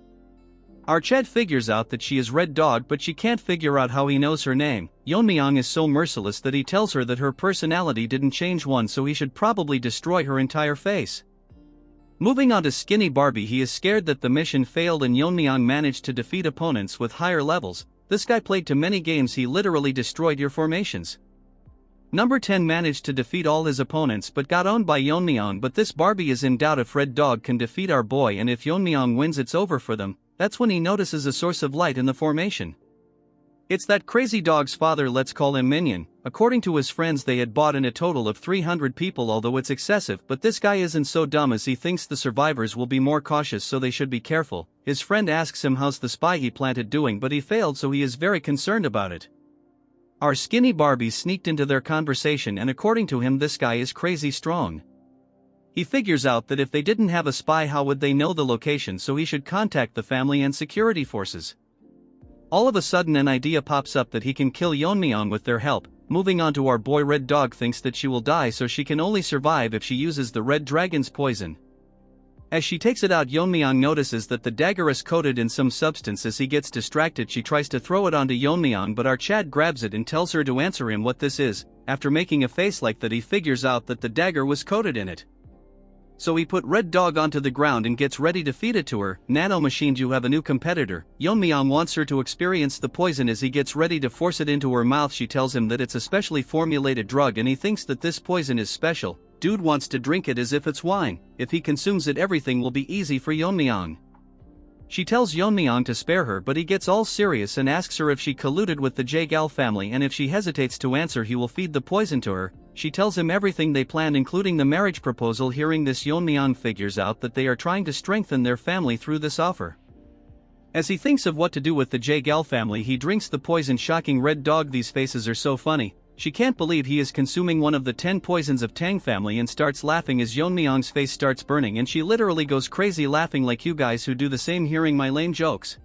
Our Chad figures out that she is Red Dog, but she can't figure out how he knows her name. Yeon-myeong is so merciless that he tells her that her personality didn't change one, so he should probably destroy her entire face. Moving on to Skinny Barbie, he is scared that the mission failed and Yeon-myeong managed to defeat opponents with higher levels. This guy played too many games, he literally destroyed your formations. Number 10 managed to defeat all his opponents but got owned by Yeon-myeong, but this Barbie is in doubt if Red Dog can defeat our boy, and if Yeon-myeong wins it's over for them. That's when he notices a source of light in the formation. It's that crazy dog's father, let's call him Minion. According to his friends they had bought in a total of 300 people, although it's excessive, but this guy isn't so dumb as he thinks the survivors will be more cautious, so they should be careful. His friend asks him how's the spy he planted doing, but he failed, so he is very concerned about it. Our Skinny Barbie sneaked into their conversation and according to him this guy is crazy strong. He figures out that if they didn't have a spy how would they know the location, so he should contact the family and security forces. All of a sudden an idea pops up that he can kill Yeon-myeong with their help. Moving on to our boy, Red Dog thinks that she will die, so she can only survive if she uses the Red Dragon's poison. As she takes it out, Yeon-myeong notices that the dagger is coated in some substance. As he gets distracted she tries to throw it onto Yeon-myeong, but our Chad grabs it and tells her to answer him what this is. After making a face like that he figures out that the dagger was coated in it. So he put Red Dog onto the ground and gets ready to feed it to her. Nanomachines, you have a new competitor. Yeon-myeong wants her to experience the poison. As he gets ready to force it into her mouth she tells him that it's a specially formulated drug and he thinks that this poison is special. Dude wants to drink it as if it's wine. If he consumes it everything will be easy for Yeon-myeong. She tells Yeon-myeong to spare her, but he gets all serious and asks her if she colluded with the Jaegal family, and if she hesitates to answer he will feed the poison to her. She tells him everything they planned including the marriage proposal. Hearing this Yeon-myeong figures out that they are trying to strengthen their family through this offer. As he thinks of what to do with the Jagal family, he drinks the poison. Shocking red dog, these faces are so funny. She can't believe he is consuming one of the 10 poisons of Tang family and starts laughing as Yeon-myeong's face starts burning, and she literally goes crazy laughing like you guys who do the same hearing my lame jokes.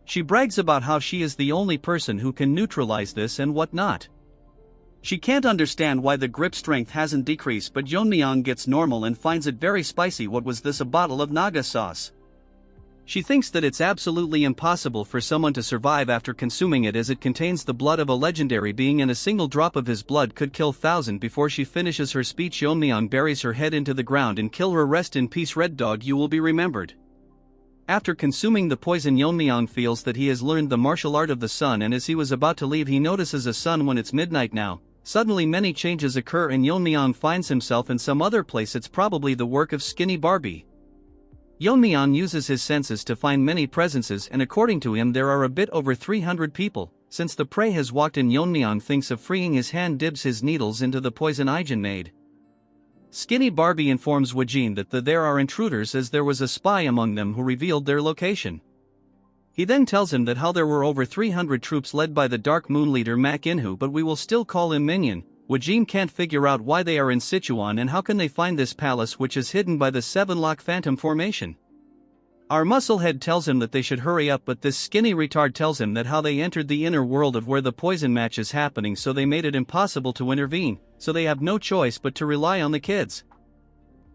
She brags about how she is the only person who can neutralize this and whatnot. She can't understand why the grip strength hasn't decreased, but Yeon-myeong gets normal and finds it very spicy. What was this, a bottle of naga sauce? She thinks that it's absolutely impossible for someone to survive after consuming it, as it contains the blood of a legendary being and a single drop of his blood could kill 1,000. Before she finishes her speech, Yeon-myeong buries her head into the ground and kill her. Rest in peace, red dog, you will be remembered. After consuming the poison, Yeon-myeong feels that he has learned the martial art of the sun, and as he was about to leave he notices a sun when it's midnight now. Suddenly many changes occur and Yeon-myeong finds himself in some other place. It's probably the work of Skinny Barbie. Yeon-myeong uses his senses to find many presences, and according to him there are a bit over 300 people. Since the prey has walked in, Yeon-myeong thinks of freeing his hand, dips his needles into the poison Ijin made. Skinny Barbie informs Wajin that there are intruders, as there was a spy among them who revealed their location. He then tells him that how there were over 300 troops led by the Dark Moon leader Mak Inhu, but we will still call him Minion. Wajin can't figure out why they are in Sichuan and how can they find this palace which is hidden by the 7-lock phantom formation. Our musclehead tells him that they should hurry up, but this skinny retard tells him that how they entered the inner world of where the poison match is happening, so they made it impossible to intervene, so they have no choice but to rely on the kids.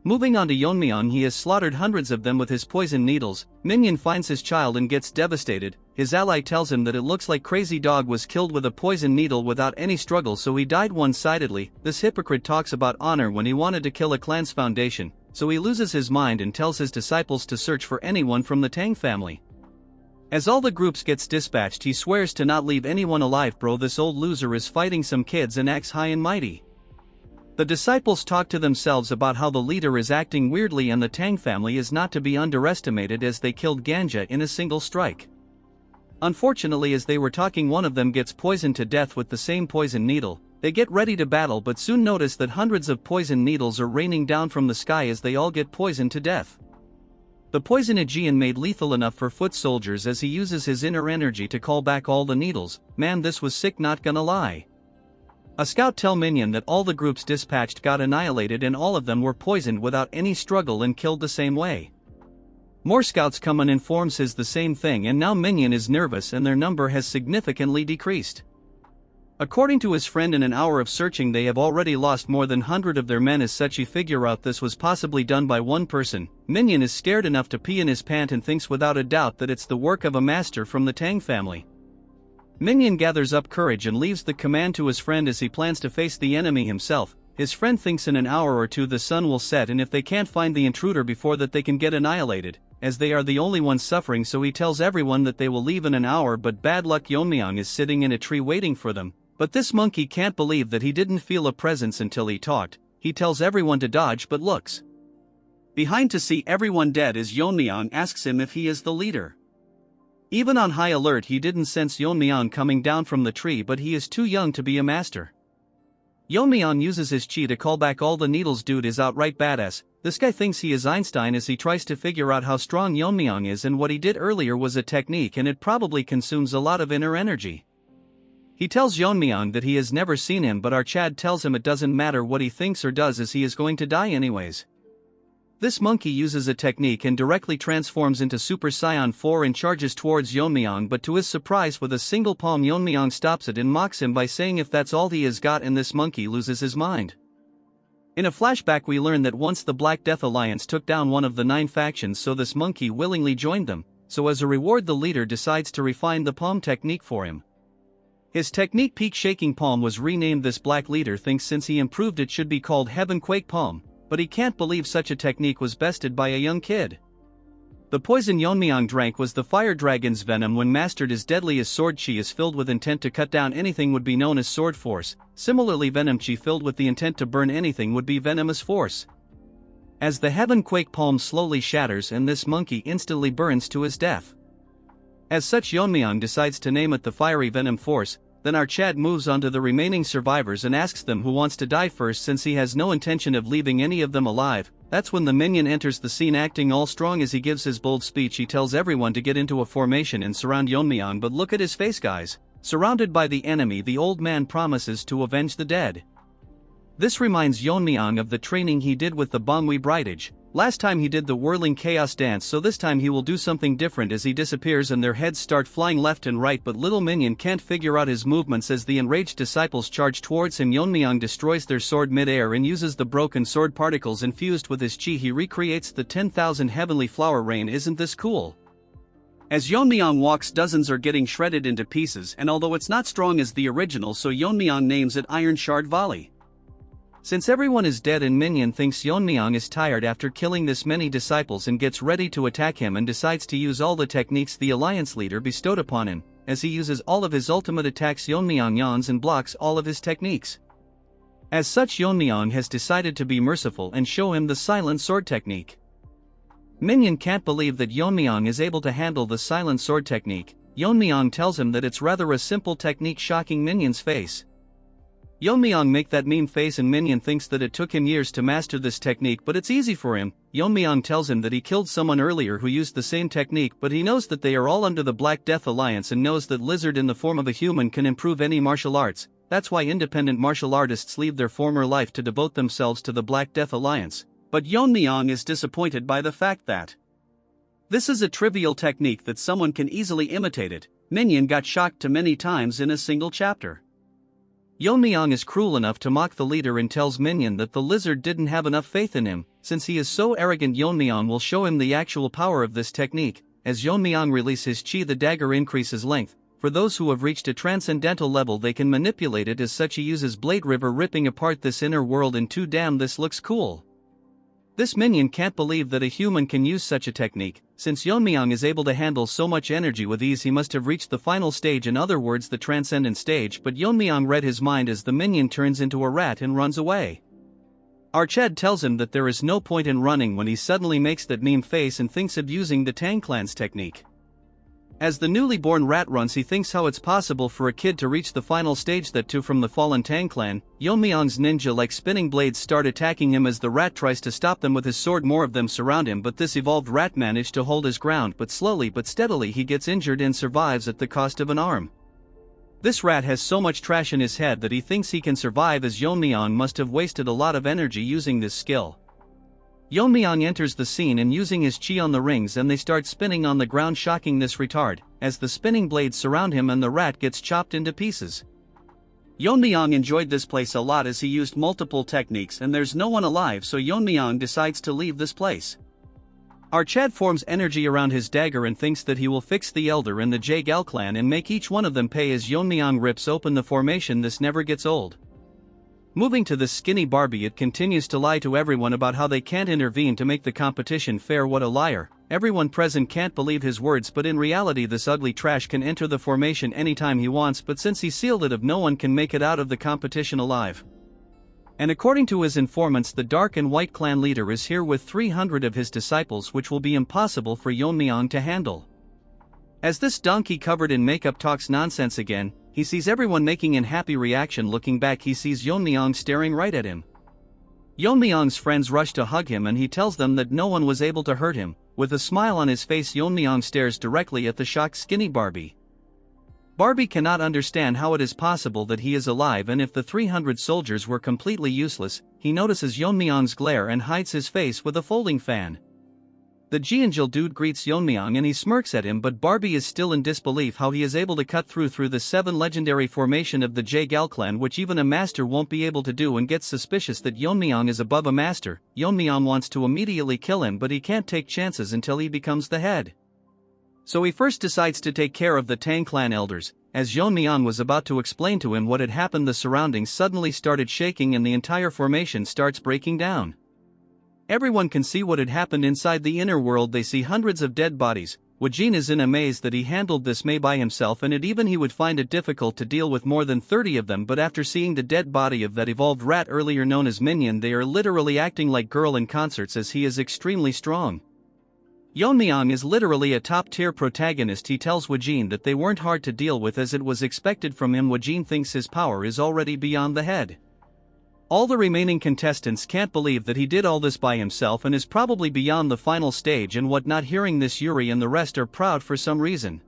Moving on to Yeon-myeong, he has slaughtered hundreds of them with his poison needles. Minion finds his child and gets devastated. His ally tells him that it looks like Crazy Dog was killed with a poison needle without any struggle, so he died one-sidedly. This hypocrite talks about honor when he wanted to kill a clan's foundation, so he loses his mind and tells his disciples to search for anyone from the Tang family. As all the groups gets dispatched, he swears to not leave anyone alive. Bro, this old loser is fighting some kids and acts high and mighty. The disciples talk to themselves about how the leader is acting weirdly and the Tang family is not to be underestimated, as they killed Ganja in a single strike. Unfortunately, as they were talking, one of them gets poisoned to death with the same poison needle. They get ready to battle but soon notice that hundreds of poison needles are raining down from the sky as they all get poisoned to death. The poison Aegean made lethal enough for foot soldiers, as he uses his inner energy to call back all the needles. Man, this was sick, not gonna lie. A scout tell Minion that all the groups dispatched got annihilated and all of them were poisoned without any struggle and killed the same way. More scouts come and informs his the same thing, and now Minion is nervous and their number has significantly decreased. According to his friend, in an hour of searching they have already lost more than 100 of their men. As such, he figure out this was possibly done by one person. Minion is scared enough to pee in his pant and thinks without a doubt that it's the work of a master from the Tang family. Minion gathers up courage and leaves the command to his friend as he plans to face the enemy himself. His friend thinks in an hour or two the sun will set, and if they can't find the intruder before that they can get annihilated, as they are the only ones suffering, so he tells everyone that they will leave in an hour. But bad luck, Yeon-myeong is sitting in a tree waiting for them. But this monkey can't believe that he didn't feel a presence until he talked. He tells everyone to dodge but looks behind to see everyone dead as Yeon-myeong asks him if he is the leader. Even on high alert, he didn't sense Yeon-myeong coming down from the tree, but he is too young to be a master. Yeon-myeong uses his chi to call back all the needles. Dude is outright badass. This guy thinks he is Einstein as he tries to figure out how strong Yeon-myeong is, and what he did earlier was a technique and it probably consumes a lot of inner energy. He tells Yeon-myeong that he has never seen him, but our Chad tells him it doesn't matter what he thinks or does as he is going to die anyways. This monkey uses a technique and directly transforms into Super Saiyan 4 and charges towards Yeon-myeong, but to his surprise with a single palm Yeon-myeong stops it and mocks him by saying if that's all he has got, and this monkey loses his mind. In a flashback we learn that once the Black Death Alliance took down one of the 9 factions, so this monkey willingly joined them, so as a reward the leader decides to refine the palm technique for him. His technique, Peak Shaking Palm, was renamed. This black leader thinks since he improved it should be called Heaven Quake Palm, but he can't believe such a technique was bested by a young kid. The poison Yeon-myeong drank was the fire dragon's venom. When mastered, as deadly as sword chi is filled with intent to cut down anything would be known as sword force. Similarly, venom chi filled with the intent to burn anything would be venomous force. As the Heaven Quake Palm slowly shatters and this monkey instantly burns to his death. As such, Yeon-myeong decides to name it the Fiery Venom Force. Then our Chad moves on to the remaining survivors and asks them who wants to die first, since he has no intention of leaving any of them alive. That's when the minion enters the scene, acting all strong as he gives his bold speech. He tells everyone to get into a formation and surround Yeon-myeong, but look at his face, guys. Surrounded by the enemy, the old man promises to avenge the dead. This reminds Yeon-myeong of the training he did with the Bangui Brightage. Last time he did the whirling chaos dance, so this time he will do something different as he disappears and their heads start flying left and right, but little minion can't figure out his movements as the enraged disciples charge towards him. Yeon-myeong destroys their sword mid-air and uses the broken sword particles infused with his chi. He recreates the 10,000 heavenly flower rain. Isn't this cool? As Yeon-myeong walks, dozens are getting shredded into pieces, and although it's not strong as the original, so Yeon-myeong names it Iron Shard Volley. Since everyone is dead and minion thinks Yeon-myeong is tired after killing this many disciples and gets ready to attack him and decides to use all the techniques the alliance leader bestowed upon him. As he uses all of his ultimate attacks, Yeon-myeong yawns and blocks all of his techniques. As such, Yeon-myeong has decided to be merciful and show him the silent sword technique. Minion can't believe that Yeon-myeong is able to handle the silent sword technique. Yeon-myeong tells him that it's rather a simple technique, shocking Minion's face. Yeon-myeong make that meme face and Minion thinks that it took him years to master this technique, but it's easy for him. Yeon-myeong tells him that he killed someone earlier who used the same technique, but he knows that they are all under the Black Death Alliance and knows that Lizard in the form of a human can improve any martial arts. That's why independent martial artists leave their former life to devote themselves to the Black Death Alliance. But Yeon-myeong is disappointed by the fact that this is a trivial technique that someone can easily imitate it. Minion got shocked too many times in a single chapter. Yeon-myeong is cruel enough to mock the leader and tells Minion that the lizard didn't have enough faith in him. Since he is so arrogant, Yeon-myeong will show him the actual power of this technique. As Yeon-myeong releases his chi, the dagger increases length. For those who have reached a transcendental level, they can manipulate it. As such, he uses Blade River, ripping apart this inner world in two. Damn, this looks cool. This minion can't believe that a human can use such a technique. Since Yeon-myeong is able to handle so much energy with ease, he must have reached the final stage, in other words the transcendent stage, but Yeon-myeong read his mind as the minion turns into a rat and runs away. Arched tells him that there is no point in running when he suddenly makes that meme face and thinks of using the Tang clan's technique. As the newly born rat runs, he thinks how it's possible for a kid to reach the final stage, that too from the fallen Tang clan. Yeon-myeong's ninja-like spinning blades start attacking him as the rat tries to stop them with his sword. More of them surround him, but this evolved rat managed to hold his ground, but slowly but steadily he gets injured and survives at the cost of an arm. This rat has so much trash in his head that he thinks he can survive, as Yeon-myeong must have wasted a lot of energy using this skill. Yeon-myeong enters the scene and using his chi on the rings, and they start spinning on the ground, shocking this retard, as the spinning blades surround him and the rat gets chopped into pieces. Yeon-myeong enjoyed this place a lot as he used multiple techniques and there's no one alive, so Yeon-myeong decides to leave this place. Arched forms energy around his dagger and thinks that he will fix the Elder and the Jae-gal clan and make each one of them pay. As Yeon-myeong rips open the formation, this never gets old. Moving to this skinny Barbie, it continues to lie to everyone about how they can't intervene to make the competition fair. What a liar. Everyone present can't believe his words, but in reality this ugly trash can enter the formation anytime he wants, but since he sealed it, no one can make it out of the competition alive. And according to his informants, the Dark and White clan leader is here with 300 of his disciples, which will be impossible for Yeon-myeong to handle. As this donkey covered in makeup talks nonsense again, he sees everyone making an happy reaction. Looking back, he sees Yeon-myeong staring right at him. Yeon-myeong's friends rush to hug him and he tells them that no one was able to hurt him. With a smile on his face, Yeon-myeong stares directly at the shocked skinny Barbie. Barbie cannot understand how it is possible that he is alive, and if the 300 soldiers were completely useless, he notices Yeon-myeong's glare and hides his face with a folding fan. The Jeonjil dude greets Yeon-myeong and he smirks at him, but Barbie is still in disbelief how he is able to cut through the 7 legendary formation of the Jae-gal clan, which even a master won't be able to do, and gets suspicious that Yeon-myeong is above a master. Yeon-myeong wants to immediately kill him, but he can't take chances until he becomes the head. So he first decides to take care of the Tang clan elders. As Yeon-myeong was about to explain to him what had happened, the surroundings suddenly started shaking and the entire formation starts breaking down. Everyone can see what had happened inside the inner world. They see hundreds of dead bodies. Wajin is in amaze that he handled this May by himself, and he would find it difficult to deal with more than 30 of them, but after seeing the dead body of that evolved rat earlier known as Minion, they are literally acting like girl in concerts as he is extremely strong. Yeon-myeong is literally a top-tier protagonist. He tells Woo-jin that they weren't hard to deal with as it was expected from him. Woo-jin thinks his power is already beyond the head. All the remaining contestants can't believe that he did all this by himself and is probably beyond the final stage and whatnot. Hearing this, Yuri and the rest are proud for some reason.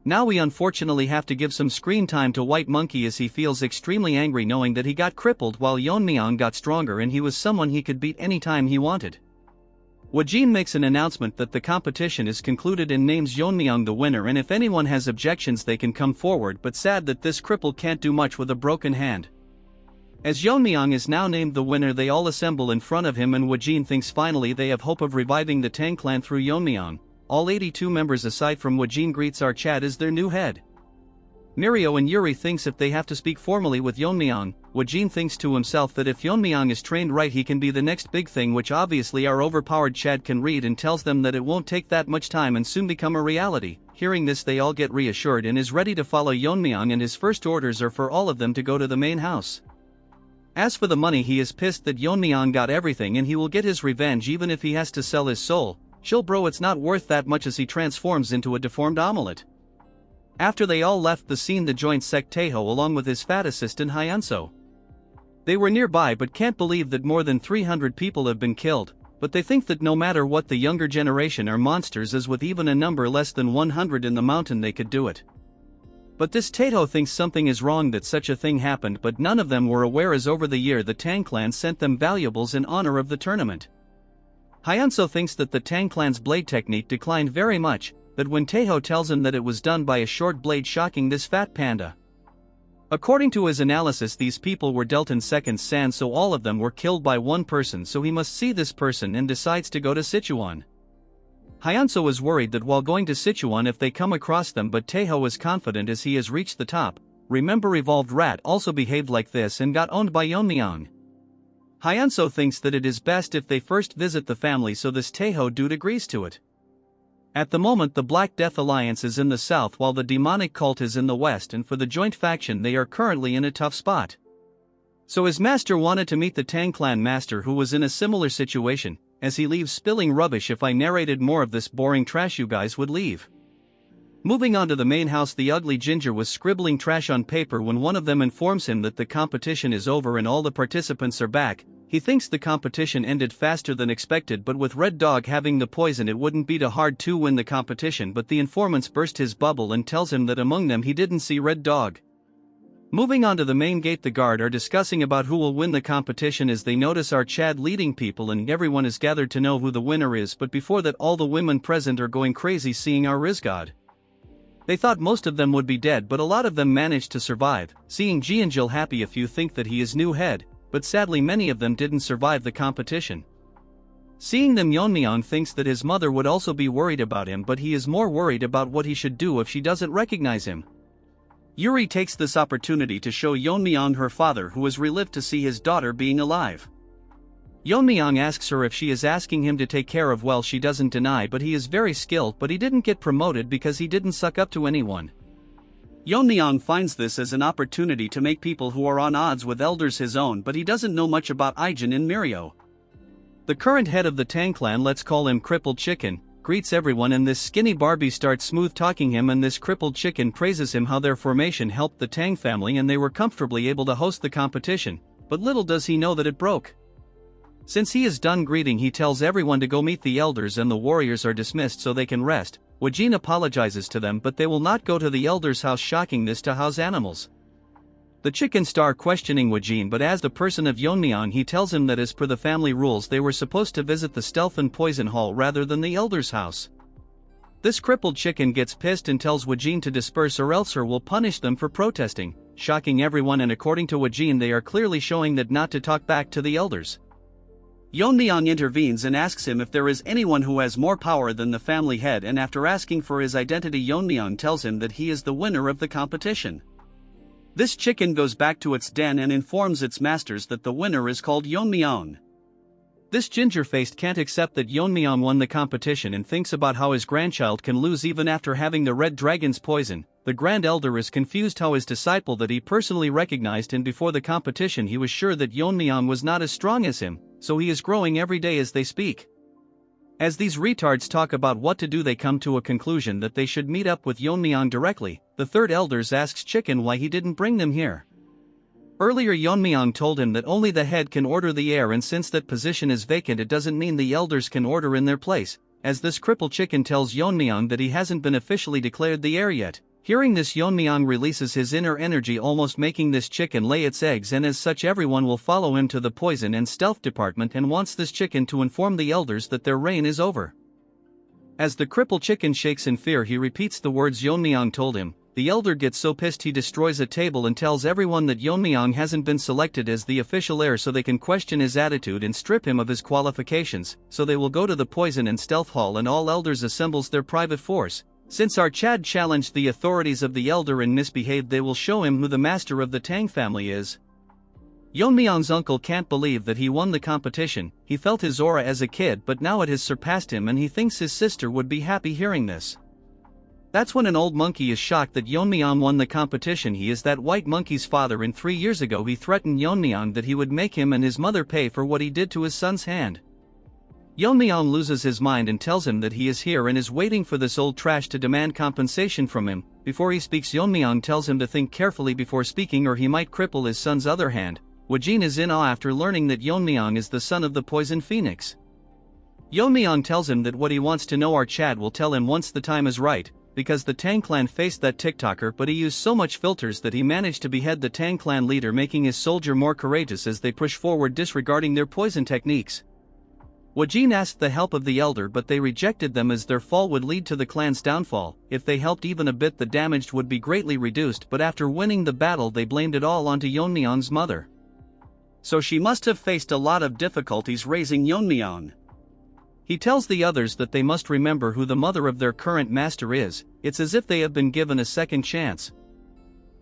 Now we unfortunately have to give some screen time to White Monkey as he feels extremely angry knowing that he got crippled while Yeon-myeong got stronger and he was someone he could beat anytime he wanted. Woo-jin makes an announcement that the competition is concluded and names Yeon-myeong the winner, and if anyone has objections they can come forward, but sad that this cripple can't do much with a broken hand. As Yeon-myeong is now named the winner, they all assemble in front of him and Woo-jin thinks finally they have hope of reviving the Tang clan through Yeon-myeong. All 82 members aside from Woo-jin greets our Chad as their new head. Mirio and Yuri thinks if they have to speak formally with Yeon-myeong, Woo-jin thinks to himself that if Yeon-myeong is trained right he can be the next big thing, which obviously our overpowered Chad can read, and tells them that it won't take that much time and soon become a reality. Hearing this they all get reassured and is ready to follow Yeon-myeong, and his first orders are for all of them to go to the main house. As for the money, he is pissed that Yeon-myeong got everything and he will get his revenge even if he has to sell his soul. Chill bro, it's not worth that much, as he transforms into a deformed omelet. After they all left the scene, the joint sect Taeho along with his fat assistant Hyunso. They were nearby but can't believe that more than 300 people have been killed, but they think that no matter what, the younger generation are monsters, as with even a number less than 100 in the mountain they could do it. But this Taeho thinks something is wrong that such a thing happened, but none of them were aware as over the year the Tang clan sent them valuables in honor of the tournament. Hyunso thinks that the Tang clan's blade technique declined very much, but when Taeho tells him that it was done by a short blade, shocking this fat panda. According to his analysis, these people were dealt in seconds sand, so all of them were killed by one person, so he must see this person and decides to go to Sichuan. Hyunso is worried that while going to Sichuan if they come across them, but Taeho is confident as he has reached the top. Remember, Evolved Rat also behaved like this and got owned by Yeon-myeong. Hyunso thinks that it is best if they first visit the family, so this Taeho dude agrees to it. At the moment the Black Death Alliance is in the south while the demonic cult is in the west, and for the joint faction they are currently in a tough spot. So his master wanted to meet the Tang clan master, who was in a similar situation. As he leaves spilling rubbish, if I narrated more of this boring trash you guys would leave. Moving on to the main house, the ugly ginger was scribbling trash on paper when one of them informs him that the competition is over and all the participants are back. He thinks the competition ended faster than expected, but with Red Dog having the poison it wouldn't be too hard to win the competition, but the informants burst his bubble and tells him that among them he didn't see Red Dog. Moving on to the main gate, the guard are discussing about who will win the competition as they notice our Chad leading people, and everyone is gathered to know who the winner is, but before that all the women present are going crazy seeing our Rizgod. They thought most of them would be dead, but a lot of them managed to survive. Seeing Jeonjil happy, a few think that he is new head, but sadly many of them didn't survive the competition. Seeing them, Yeon-myeong thinks that his mother would also be worried about him, but he is more worried about what he should do if she doesn't recognize him. Yuri takes this opportunity to show Yeon-myeong her father, who is relieved to see his daughter being alive. Yeon-myeong asks her if she is asking him to take care of, well, she doesn't deny, but he is very skilled, but he didn't get promoted because he didn't suck up to anyone. Yeon-myeong finds this as an opportunity to make people who are on odds with elders his own, but he doesn't know much about Aijin and Mirio. The current head of the Tang clan, let's call him Crippled Chicken, greets everyone, and this skinny Barbie starts smooth talking him, and this Crippled Chicken praises him how their formation helped the Tang family and they were comfortably able to host the competition, but little does he know that it broke. Since he is done greeting, he tells everyone to go meet the elders and the warriors are dismissed so they can rest. Woo-jin apologizes to them, but they will not go to the elders' house, shocking this to house animals. The chicken star questioning Woo-jin, but as the person of Yeon-myeong he tells him that as per the family rules they were supposed to visit the stealth and poison hall rather than the elders' house. This crippled chicken gets pissed and tells Woo-jin to disperse or else her will punish them for protesting, shocking everyone, and according to Woo-jin they are clearly showing that not to talk back to the elders. Yeon-myeong intervenes and asks him if there is anyone who has more power than the family head, and after asking for his identity Yeon-myeong tells him that he is the winner of the competition. This chicken goes back to its den and informs its masters that the winner is called Yeon-myeong. This ginger-faced can't accept that Yeon-myeong won the competition and thinks about how his grandchild can lose even after having the red dragon's poison. The Grand Elder is confused how his disciple that he personally recognized and before the competition he was sure that Yeon-myeong was not as strong as him, so he is growing every day as they speak. As these retards talk about what to do, they come to a conclusion that they should meet up with Yeon-myeong directly. The third elders asks Chicken why he didn't bring them here. Earlier Yeon-myeong told him that only the head can order the heir, and since that position is vacant it doesn't mean the elders can order in their place, as this crippled Chicken tells Yeon-myeong that he hasn't been officially declared the heir yet. Hearing this, Yeon-myeong releases his inner energy, almost making this chicken lay its eggs, and as such everyone will follow him to the poison and stealth department and wants this chicken to inform the elders that their reign is over. As the crippled chicken shakes in fear, he repeats the words Yeon-myeong told him. The elder gets so pissed he destroys a table and tells everyone that Yeon-myeong hasn't been selected as the official heir, so they can question his attitude and strip him of his qualifications, so they will go to the poison and stealth hall, and all elders assembles their private force. Since our Chad challenged the authorities of the elder and misbehaved, they will show him who the master of the Tang family is. Yeon-myeong's uncle can't believe that he won the competition. He felt his aura as a kid, but now it has surpassed him, and he thinks his sister would be happy hearing this. That's when an old monkey is shocked that Yeon-myeong won the competition. He is that white monkey's father, and 3 years ago he threatened Yeon-myeong that he would make him and his mother pay for what he did to his son's hand. Yeon-myeong loses his mind and tells him that he is here and is waiting for this old trash to demand compensation from him. Before he speaks, Yeon-myeong tells him to think carefully before speaking or he might cripple his son's other hand. Wajin is in awe after learning that Yeon-myeong is the son of the poison phoenix. Yeon-myeong tells him that what he wants to know our Chad will tell him once the time is right, because the Tang clan faced that TikToker, but he used so much filters that he managed to behead the Tang clan leader, making his soldier more courageous as they push forward disregarding their poison techniques. Wajin asked the help of the elder, but they rejected them as their fall would lead to the clan's downfall. If they helped even a bit, the damage would be greatly reduced, but after winning the battle they blamed it all onto Yeon-myeong's mother. So she must have faced a lot of difficulties raising Yeon-myeong. He tells the others that they must remember who the mother of their current master is. It's as if they have been given a second chance.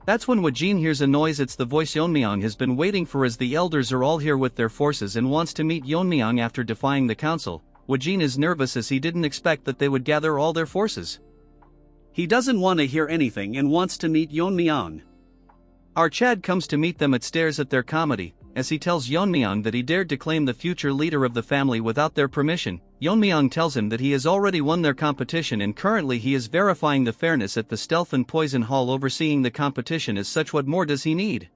That's when Wajin hears a noise. It's the voice Yeon-myeong has been waiting for, as the elders are all here with their forces and wants to meet Yeon-myeong after defying the council. Wajin is nervous as he didn't expect that they would gather all their forces. He doesn't want to hear anything and wants to meet Yeon-myeong. Our Chad comes to meet them at stairs at their comedy, as he tells Yeon-myeong that he dared to claim the future leader of the family without their permission. Yeon-myeong tells him that he has already won their competition and currently he is verifying the fairness at the stealth and poison hall, overseeing the competition. As such, what more does he need?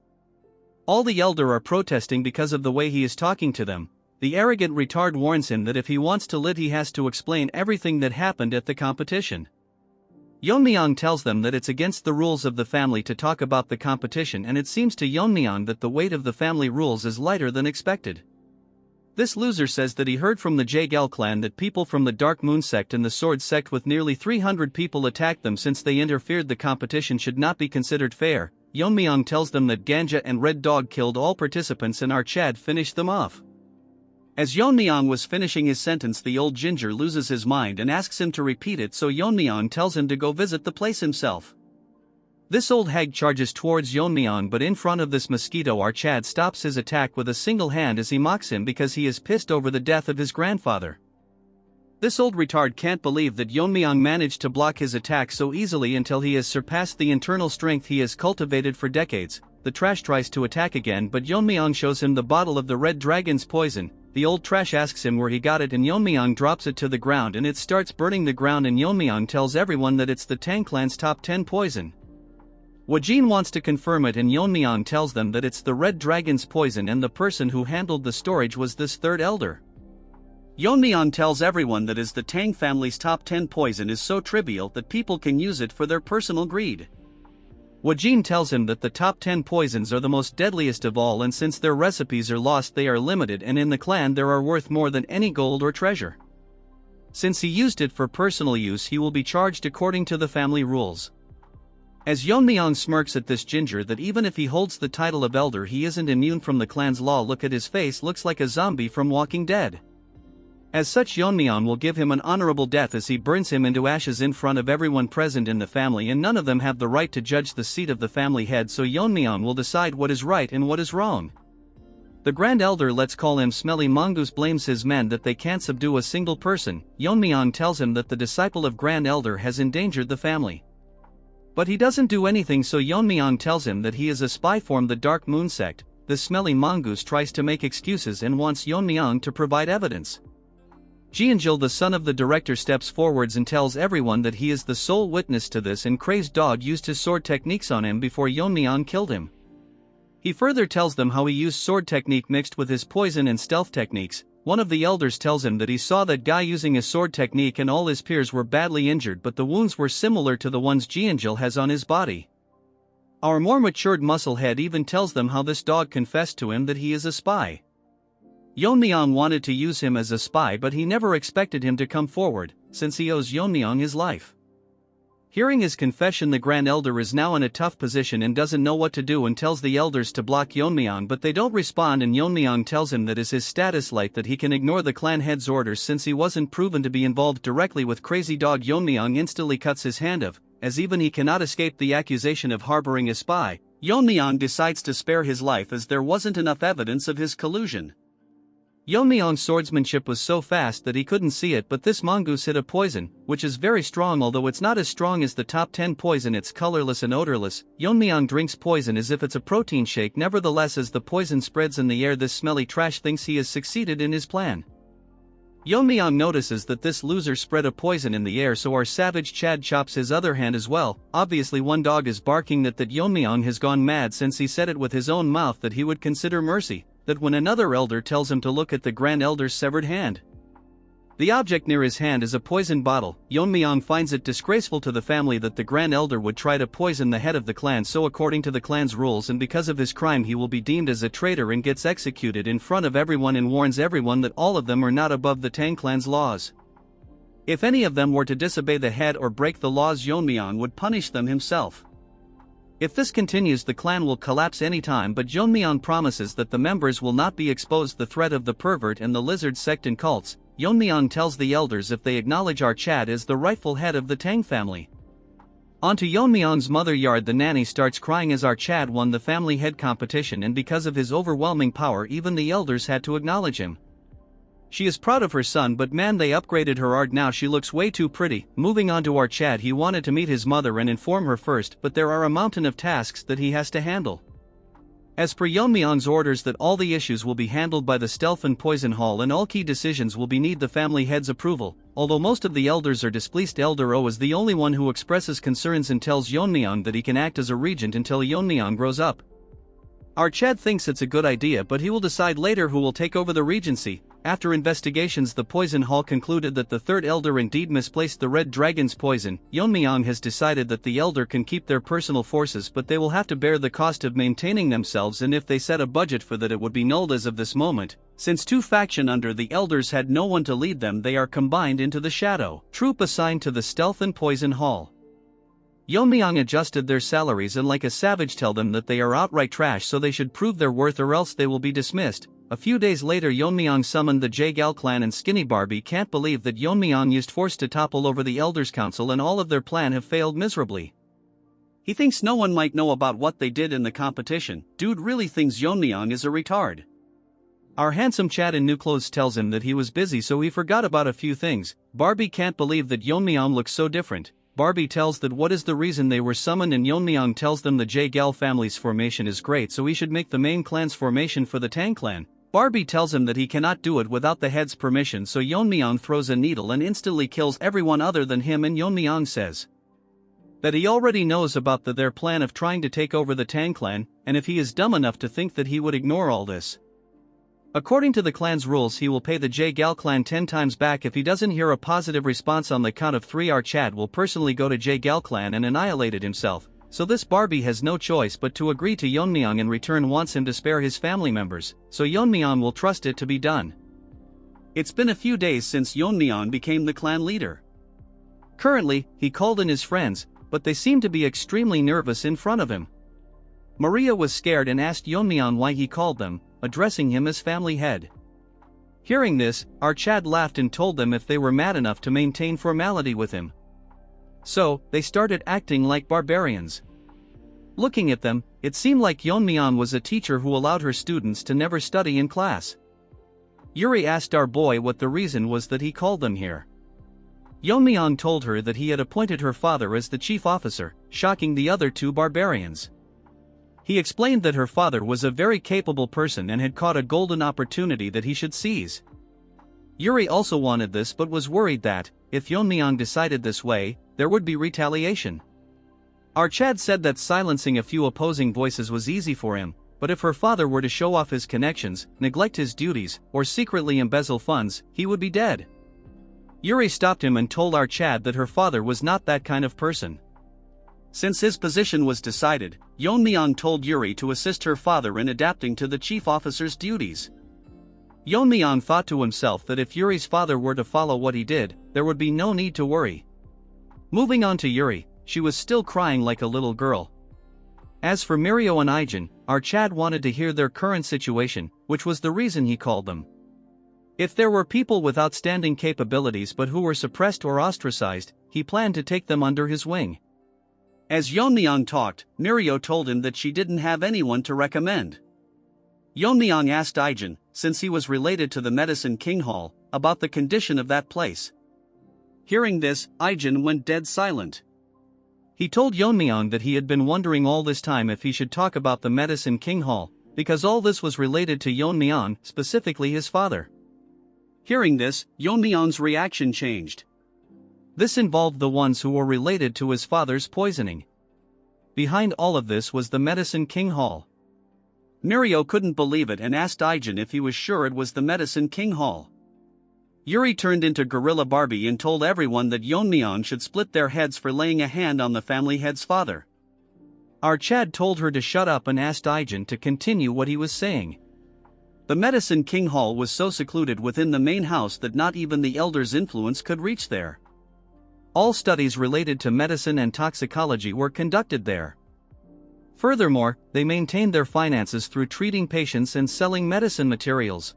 All the elder are protesting because of the way he is talking to them. The arrogant retard warns him that if he wants to lead he has to explain everything that happened at the competition. Yeon-myeong tells them that it's against the rules of the family to talk about the competition, and it seems to Yeon-myeong that the weight of the family rules is lighter than expected. This loser says that he heard from the Jaegel clan that people from the Dark Moon sect and the Sword sect with nearly 300 people attacked them since they interfered. The competition should not be considered fair. Yeon-myeong tells them that Ganja and Red Dog killed all participants and our Chad finished them off. As Yeon-myeong was finishing his sentence, the old ginger loses his mind and asks him to repeat it, so Yeon-myeong tells him to go visit the place himself. This old hag charges towards Yeon-myeong, but in front of this mosquito our Chad stops his attack with a single hand as he mocks him because he is pissed over the death of his grandfather. This old retard can't believe that Yeon-myeong managed to block his attack so easily until he has surpassed the internal strength he has cultivated for decades. The trash tries to attack again, but Yeon-myeong shows him the bottle of the red dragon's poison. The old trash asks him where he got it and Yeon-myeong drops it to the ground and it starts burning the ground, and Yeon-myeong tells everyone that it's the Tang clan's top 10 poison. Wajin wants to confirm it and Yeon-myeong tells them that it's the red dragon's poison and the person who handled the storage was this third elder. Yeon-myeong tells everyone that as the Tang family's top 10 poison is so trivial that people can use it for their personal greed. Wajin tells him that the top 10 poisons are the most deadliest of all, and since their recipes are lost they are limited, and in the clan there are worth more than any gold or treasure. Since he used it for personal use he will be charged according to the family rules. As Yeon-myeong smirks at this ginger that even if he holds the title of elder he isn't immune from the clan's law. Look at his face, looks like a zombie from Walking Dead. As such, Yeon-myeong will give him an honorable death as he burns him into ashes in front of everyone present in the family, and none of them have the right to judge the seat of the family head, so Yeon-myeong will decide what is right and what is wrong. The Grand Elder, let's call him Smelly Mongoose, blames his men that they can't subdue a single person. Yeon-myeong tells him that the disciple of Grand Elder has endangered the family. But he doesn't do anything, so Yeon-myeong tells him that he is a spy from the Dark Moon sect. The Smelly Mongoose tries to make excuses and wants Yeon-myeong to provide evidence. Jianjil, the son of the director, steps forwards and tells everyone that he is the sole witness to this, and crazed dog used his sword techniques on him before Yeon-myeong killed him. He further tells them how he used sword technique mixed with his poison and stealth techniques. One of the elders tells him that he saw that guy using his sword technique and all his peers were badly injured, but the wounds were similar to the ones Jianjil has on his body. Our more matured musclehead even tells them how this dog confessed to him that he is a spy. Yeon-myeong wanted to use him as a spy, but he never expected him to come forward, since he owes Yeon-myeong his life. Hearing his confession, the Grand Elder is now in a tough position and doesn't know what to do, and tells the elders to block Yeon-myeong, but they don't respond, and Yeon-myeong tells him that is his status light, that he can ignore the clan head's orders since he wasn't proven to be involved directly with crazy dog. Yeon-myeong instantly cuts his hand off, as even he cannot escape the accusation of harboring a spy. Yeon-myeong decides to spare his life as there wasn't enough evidence of his collusion. Yeon-myeong's swordsmanship was so fast that he couldn't see it, but this mongoose hit a poison, which is very strong, although it's not as strong as the top 10 poison. It's colorless and odorless. Yeon-myeong drinks poison as if it's a protein shake. Nevertheless, as the poison spreads in the air, this smelly trash thinks he has succeeded in his plan. Yeon-myeong notices that this loser spread a poison in the air, so our savage Chad chops his other hand as well. Obviously one dog is barking that Yeon-myeong has gone mad, since he said it with his own mouth that he would consider mercy. That when another elder tells him to look at the Grand Elder's severed hand. The object near his hand is a poison bottle. Yeon-myeong finds it disgraceful to the family that the Grand Elder would try to poison the head of the clan, so according to the clan's rules and because of his crime he will be deemed as a traitor and gets executed in front of everyone, and warns everyone that all of them are not above the Tang clan's laws. If any of them were to disobey the head or break the laws, Yeon-myeong would punish them himself. If this continues, the clan will collapse anytime, but Yeon-myeong promises that the members will not be exposed to the threat of the pervert and the lizard sect and cults. Yeon-myeong tells the elders if they acknowledge our Chad as the rightful head of the Tang family. Onto Yeon-myeong's mother yard, the nanny starts crying as our Chad won the family head competition, and because of his overwhelming power even the elders had to acknowledge him. She is proud of her son, but man, they upgraded her art, now she looks way too pretty. Moving on to our Chad, he wanted to meet his mother and inform her first, but there are a mountain of tasks that he has to handle. As per Yeon-myeong's orders that all the issues will be handled by the Stealth and Poison Hall, and all key decisions will need the family head's approval. Although most of the elders are displeased, Elder O is the only one who expresses concerns and tells Yeon-myeong that he can act as a regent until Yeon-myeong grows up. Our Chad thinks it's a good idea, but he will decide later who will take over the regency. After investigations, the Poison Hall concluded that the third elder indeed misplaced the Red Dragon's poison. Yeon-myeong has decided that the elder can keep their personal forces, but they will have to bear the cost of maintaining themselves, and if they set a budget for that it would be nulled as of this moment. Since two factions under the elders had no one to lead them, they are combined into the Shadow Troop assigned to the Stealth and Poison Hall. Yeon-myeong adjusted their salaries and like a savage tell them that they are outright trash, so they should prove their worth or else they will be dismissed. A few days later, Yeon-myeong summoned the Jaegal clan, and Skinny Barbie can't believe that Yeon-myeong used force to topple over the Elders' Council and all of their plan have failed miserably. He thinks no one might know about what they did in the competition. Dude really thinks Yeon-myeong is a retard. Our handsome Chad in new clothes tells him that he was busy so he forgot about a few things. Barbie can't believe that Yeon-myeong looks so different. Barbie tells that what is the reason they were summoned, and Yeon-myeong tells them the Jaegal family's formation is great, so he should make the main clan's formation for the Tang clan. Barbie tells him that he cannot do it without the head's permission, so Yeon-myeong throws a needle and instantly kills everyone other than him, and Yeon-myeong says that he already knows about their plan of trying to take over the Tang clan, and if he is dumb enough to think that he would ignore all this. According to the clan's rules, he will pay the Jaegal clan 10 times back if he doesn't hear a positive response on the count of 3. Our Chad will personally go to Jaegal clan and annihilate it himself, so this Barbie has no choice but to agree to Yeon-myeong. In return wants him to spare his family members, so Yeon-myeong will trust it to be done. It's been a few days since Yeon-myeong became the clan leader. Currently, he called in his friends, but they seem to be extremely nervous in front of him. Maria was scared and asked Yeon-myeong why he called them, addressing him as family head. Hearing this, our Chad laughed and told them if they were mad enough to maintain formality with him. So, they started acting like barbarians. Looking at them, it seemed like Yeon-myeong was a teacher who allowed her students to never study in class. Yuri asked our boy what the reason was that he called them here. Yeon-myeong told her that he had appointed her father as the chief officer, shocking the other two barbarians. He explained that her father was a very capable person and had caught a golden opportunity that he should seize. Yuri also wanted this but was worried that, if Yeon-myeong decided this way, there would be retaliation. Archad said that silencing a few opposing voices was easy for him, but if her father were to show off his connections, neglect his duties, or secretly embezzle funds, he would be dead. Yuri stopped him and told Archad that her father was not that kind of person. Since his position was decided, Yeon-myeong told Yuri to assist her father in adapting to the chief officer's duties. Yeon-myeong thought to himself that if Yuri's father were to follow what he did, there would be no need to worry. Moving on to Yuri, she was still crying like a little girl. As for Mirio and Ijin, Archad wanted to hear their current situation, which was the reason he called them. If there were people with outstanding capabilities but who were suppressed or ostracized, he planned to take them under his wing. As Yeon-myeong talked, Mirio told him that she didn't have anyone to recommend. Yeon-myeong asked Ijin, since he was related to the Medicine King Hall, about the condition of that place. Hearing this, Ijin went dead silent. He told Yeon-myeong that he had been wondering all this time if he should talk about the Medicine King Hall, because all this was related to Yeon-myeong, specifically his father. Hearing this, Yeon-myeong's reaction changed. This involved the ones who were related to his father's poisoning. Behind all of this was the Medicine King Hall. Mirio couldn't believe it and asked Ijin if he was sure it was the Medicine King Hall. Yuri turned into Gorilla Barbie and told everyone that Yeon-myeong should split their heads for laying a hand on the family head's father. Archad told her to shut up and asked Ijin to continue what he was saying. The Medicine King Hall was so secluded within the main house that not even the elders' influence could reach there. All studies related to medicine and toxicology were conducted there. Furthermore, they maintained their finances through treating patients and selling medicine materials.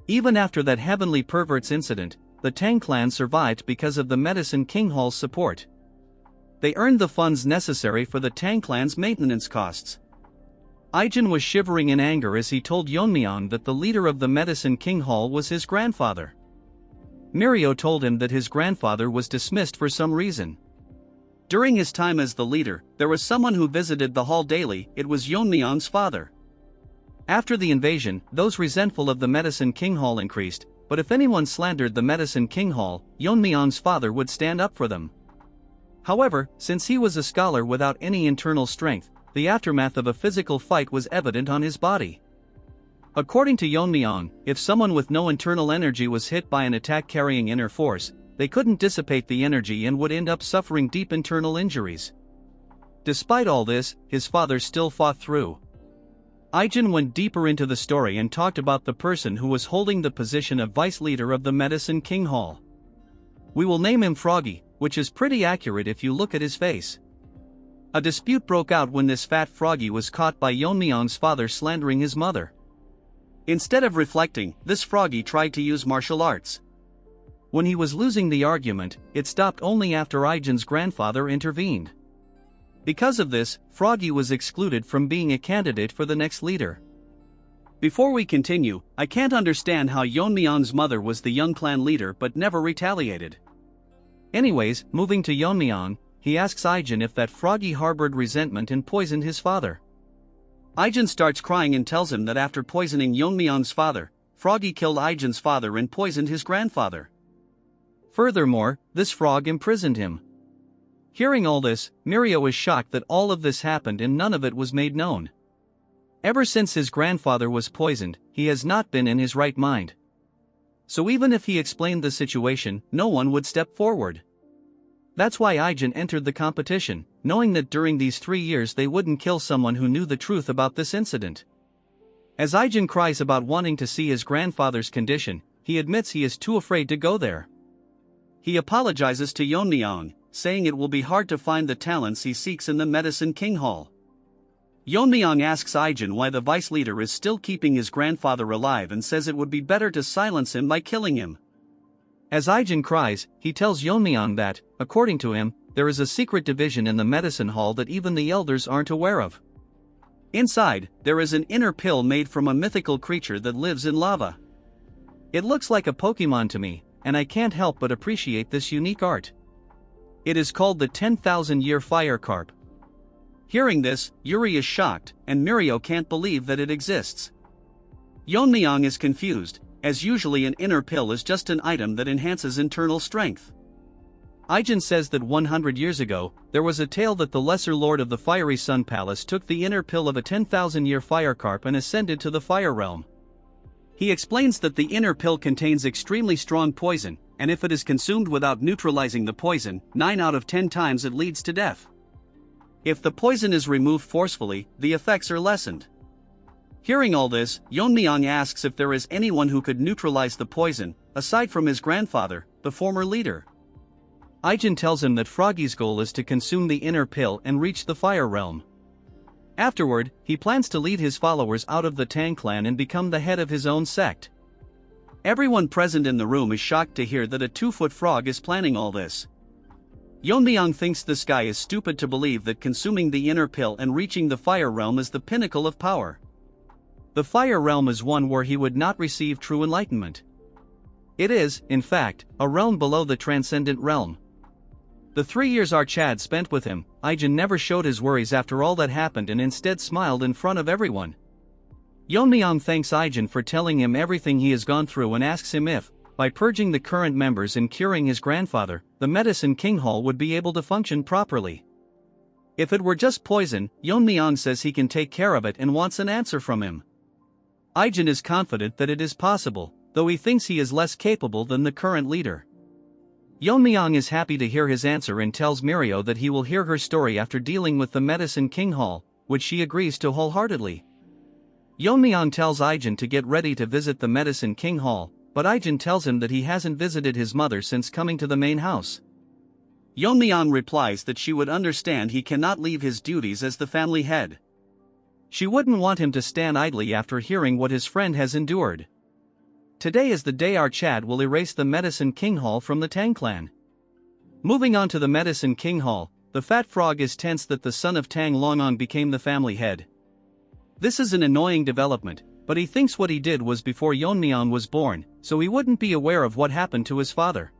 Even after that heavenly perverts incident, the Tang clan survived because of the Medicine King Hall's support. They earned the funds necessary for the Tang clan's maintenance costs. Ijin was shivering in anger as he told Yeon-myeong that the leader of the Medicine King Hall was his grandfather. Mirio told him that his grandfather was dismissed for some reason. During his time as the leader, there was someone who visited the hall daily. It was Yeon-myeong's father. After the invasion, those resentful of the Medicine King Hall increased, but if anyone slandered the Medicine King Hall, Yeon-myeong's father would stand up for them. However, since he was a scholar without any internal strength, the aftermath of a physical fight was evident on his body. According to Yeon-myeong, if someone with no internal energy was hit by an attack carrying inner force, they couldn't dissipate the energy and would end up suffering deep internal injuries. Despite all this, his father still fought through. Ijin went deeper into the story and talked about the person who was holding the position of vice leader of the Medicine King Hall. We will name him Froggy, which is pretty accurate if you look at his face. A dispute broke out when this fat Froggy was caught by Yeon-myeong's father slandering his mother. Instead of reflecting, this Froggy tried to use martial arts. When he was losing the argument, it stopped only after Ijin's grandfather intervened. Because of this, Froggy was excluded from being a candidate for the next leader. Before we continue, I can't understand how Yeon-myeong's mother was the young clan leader but never retaliated. Anyways, moving to Yeon-myeong, he asks Ijin if that Froggy harbored resentment and poisoned his father. Ijin starts crying and tells him that after poisoning Yeon-myeong's father, Froggy killed Ijin's father and poisoned his grandfather. Furthermore, this frog imprisoned him. Hearing all this, Mirio is shocked that all of this happened and none of it was made known. Ever since his grandfather was poisoned, he has not been in his right mind. So even if he explained the situation, no one would step forward. That's why Ijin entered the competition, knowing that during these 3 years they wouldn't kill someone who knew the truth about this incident. As Ijin cries about wanting to see his grandfather's condition, he admits he is too afraid to go there. He apologizes to Yeon-myeong, saying it will be hard to find the talents he seeks in the Medicine King Hall. Yeon-myeong asks Ijin why the vice leader is still keeping his grandfather alive and says it would be better to silence him by killing him. As Ijin cries, he tells Yeon-myeong that, according to him, there is a secret division in the medicine hall that even the elders aren't aware of. Inside, there is an inner pill made from a mythical creature that lives in lava. It looks like a Pokemon to me, and I can't help but appreciate this unique art. It is called the 10,000-year fire carp. Hearing this, Yuri is shocked, and Mirio can't believe that it exists. Yeon-myeong is confused, as usually an inner pill is just an item that enhances internal strength. Aijin says that 100 years ago, there was a tale that the lesser lord of the fiery sun palace took the inner pill of a 10,000-year fire carp and ascended to the fire realm. He explains that the inner pill contains extremely strong poison, and if it is consumed without neutralizing the poison, 9 out of 10 times it leads to death. If the poison is removed forcefully, the effects are lessened. Hearing all this, Yeon-myeong asks if there is anyone who could neutralize the poison, aside from his grandfather, the former leader. Aijin tells him that Froggy's goal is to consume the inner pill and reach the fire realm. Afterward, he plans to lead his followers out of the Tang clan and become the head of his own sect. Everyone present in the room is shocked to hear that a 2-foot frog is planning all this. Yeon-myeong thinks this guy is stupid to believe that consuming the inner pill and reaching the fire realm is the pinnacle of power. The fire realm is one where he would not receive true enlightenment. It is, in fact, a realm below the transcendent realm. The 3 years Archad spent with him, Aijin never showed his worries after all that happened and instead smiled in front of everyone. Yeon-myeong thanks Aijin for telling him everything he has gone through and asks him if, by purging the current members and curing his grandfather, the Medicine King Hall would be able to function properly. If it were just poison, Yeon-myeong says he can take care of it and wants an answer from him. Aijin is confident that it is possible, though he thinks he is less capable than the current leader. Yeon-myeong is happy to hear his answer and tells Mirio that he will hear her story after dealing with the Medicine King Hall, which she agrees to wholeheartedly. Yeon-myeong tells Aijin to get ready to visit the Medicine King Hall, but Aijin tells him that he hasn't visited his mother since coming to the main house. Yeon-myeong replies that she would understand he cannot leave his duties as the family head. She wouldn't want him to stand idly after hearing what his friend has endured. Today is the day Archad will erase the Medicine King Hall from the Tang clan. Moving on to the Medicine King Hall, the fat frog is tense that the son of Tang Yeon-myeong became the family head. This is an annoying development, but he thinks what he did was before Yeon-myeong was born, so he wouldn't be aware of what happened to his father.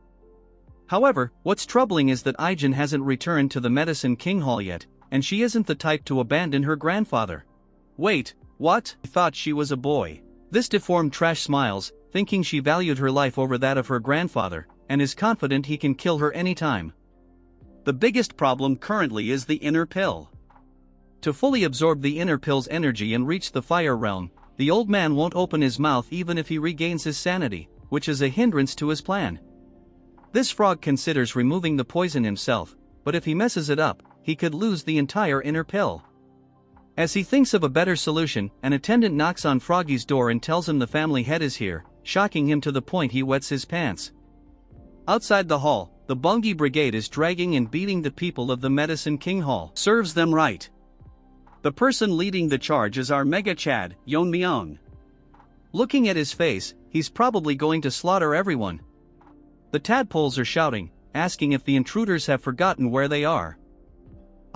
However, what's troubling is that Aijin hasn't returned to the Medicine King Hall yet, and she isn't the type to abandon her grandfather. Wait, what? I thought she was a boy. This deformed trash smiles, thinking she valued her life over that of her grandfather, and is confident he can kill her anytime. The biggest problem currently is the inner pill. To fully absorb the inner pill's energy and reach the fire realm, the old man won't open his mouth even if he regains his sanity, which is a hindrance to his plan. This frog considers removing the poison himself, but if he messes it up, he could lose the entire inner pill. As he thinks of a better solution, an attendant knocks on Froggy's door and tells him the family head is here, shocking him to the point he wets his pants. Outside the hall, the Bungi Brigade is dragging and beating the people of the Medicine King Hall. Serves them right. The person leading the charge is our mega Chad, Yeon-myeong. Looking at his face, he's probably going to slaughter everyone. The tadpoles are shouting, asking if the intruders have forgotten where they are.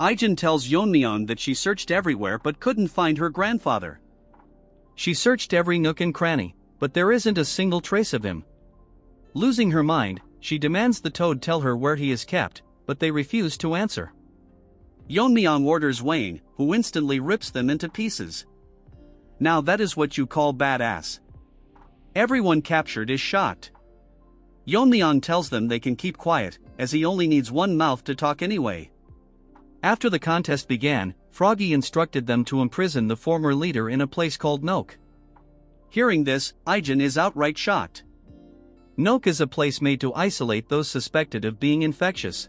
Aijin tells Yeon-myeong that she searched everywhere but couldn't find her grandfather. She searched every nook and cranny, but there isn't a single trace of him. Losing her mind, she demands the toad tell her where he is kept, but they refuse to answer. Yeon-myeong orders Wayne, who instantly rips them into pieces. Now that is what you call badass. Everyone captured is shocked. Yeon-myeong tells them they can keep quiet, as he only needs one mouth to talk anyway. After the contest began, Froggy instructed them to imprison the former leader in a place called Nook. Hearing this, Aijin is outright shocked. Nook is a place made to isolate those suspected of being infectious.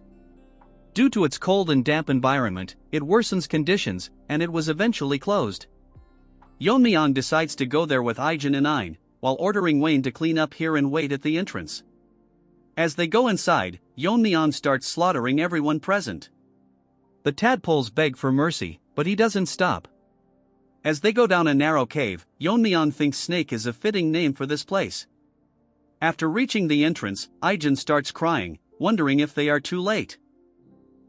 Due to its cold and damp environment, it worsens conditions, and it was eventually closed. Yeon-myeong decides to go there with Aijin and Ain, while ordering Wayne to clean up here and wait at the entrance. As they go inside, Yeon-myeong starts slaughtering everyone present. The tadpoles beg for mercy, but he doesn't stop. As they go down a narrow cave, Yeon-myeong thinks Snake is a fitting name for this place. After reaching the entrance, Aijin starts crying, wondering if they are too late.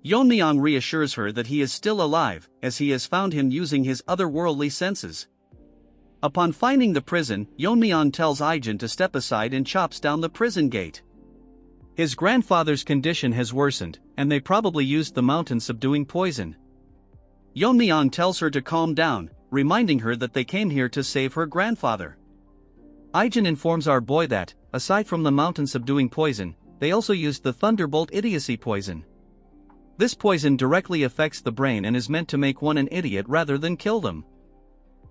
Yeon-myeong reassures her that he is still alive, as he has found him using his otherworldly senses. Upon finding the prison, Yeon-myeong tells Aijin to step aside and chops down the prison gate. His grandfather's condition has worsened, and they probably used the mountain subduing poison. Yeon-myeong tells her to calm down, reminding her that they came here to save her grandfather. Aijin informs our boy that, aside from the mountain subduing poison, they also used the Thunderbolt idiocy poison. This poison directly affects the brain and is meant to make one an idiot rather than kill them.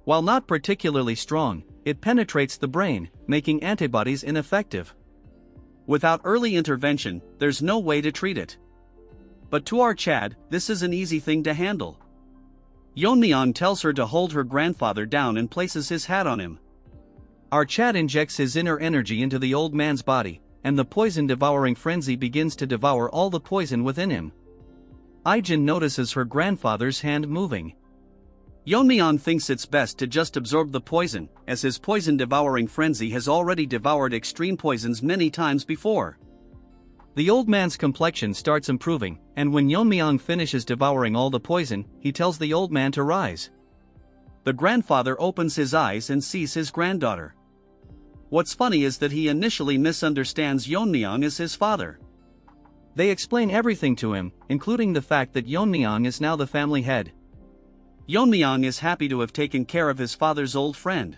While not particularly strong, it penetrates the brain, making antibodies ineffective. Without early intervention, there's no way to treat it. But to our Chad, this is an easy thing to handle. Yeon-myeong tells her to hold her grandfather down and places his hat on him. Our Chad injects his inner energy into the old man's body, and the poison-devouring frenzy begins to devour all the poison within him. Aijin notices her grandfather's hand moving. Yeon-myeong thinks it's best to just absorb the poison, as his poison-devouring frenzy has already devoured extreme poisons many times before. The old man's complexion starts improving, and when Yeon-myeong finishes devouring all the poison, he tells the old man to rise. The grandfather opens his eyes and sees his granddaughter. What's funny is that he initially misunderstands Yeon-myeong as his father. They explain everything to him, including the fact that Yeon-myeong is now the family head. Yeon-myeong is happy to have taken care of his father's old friend.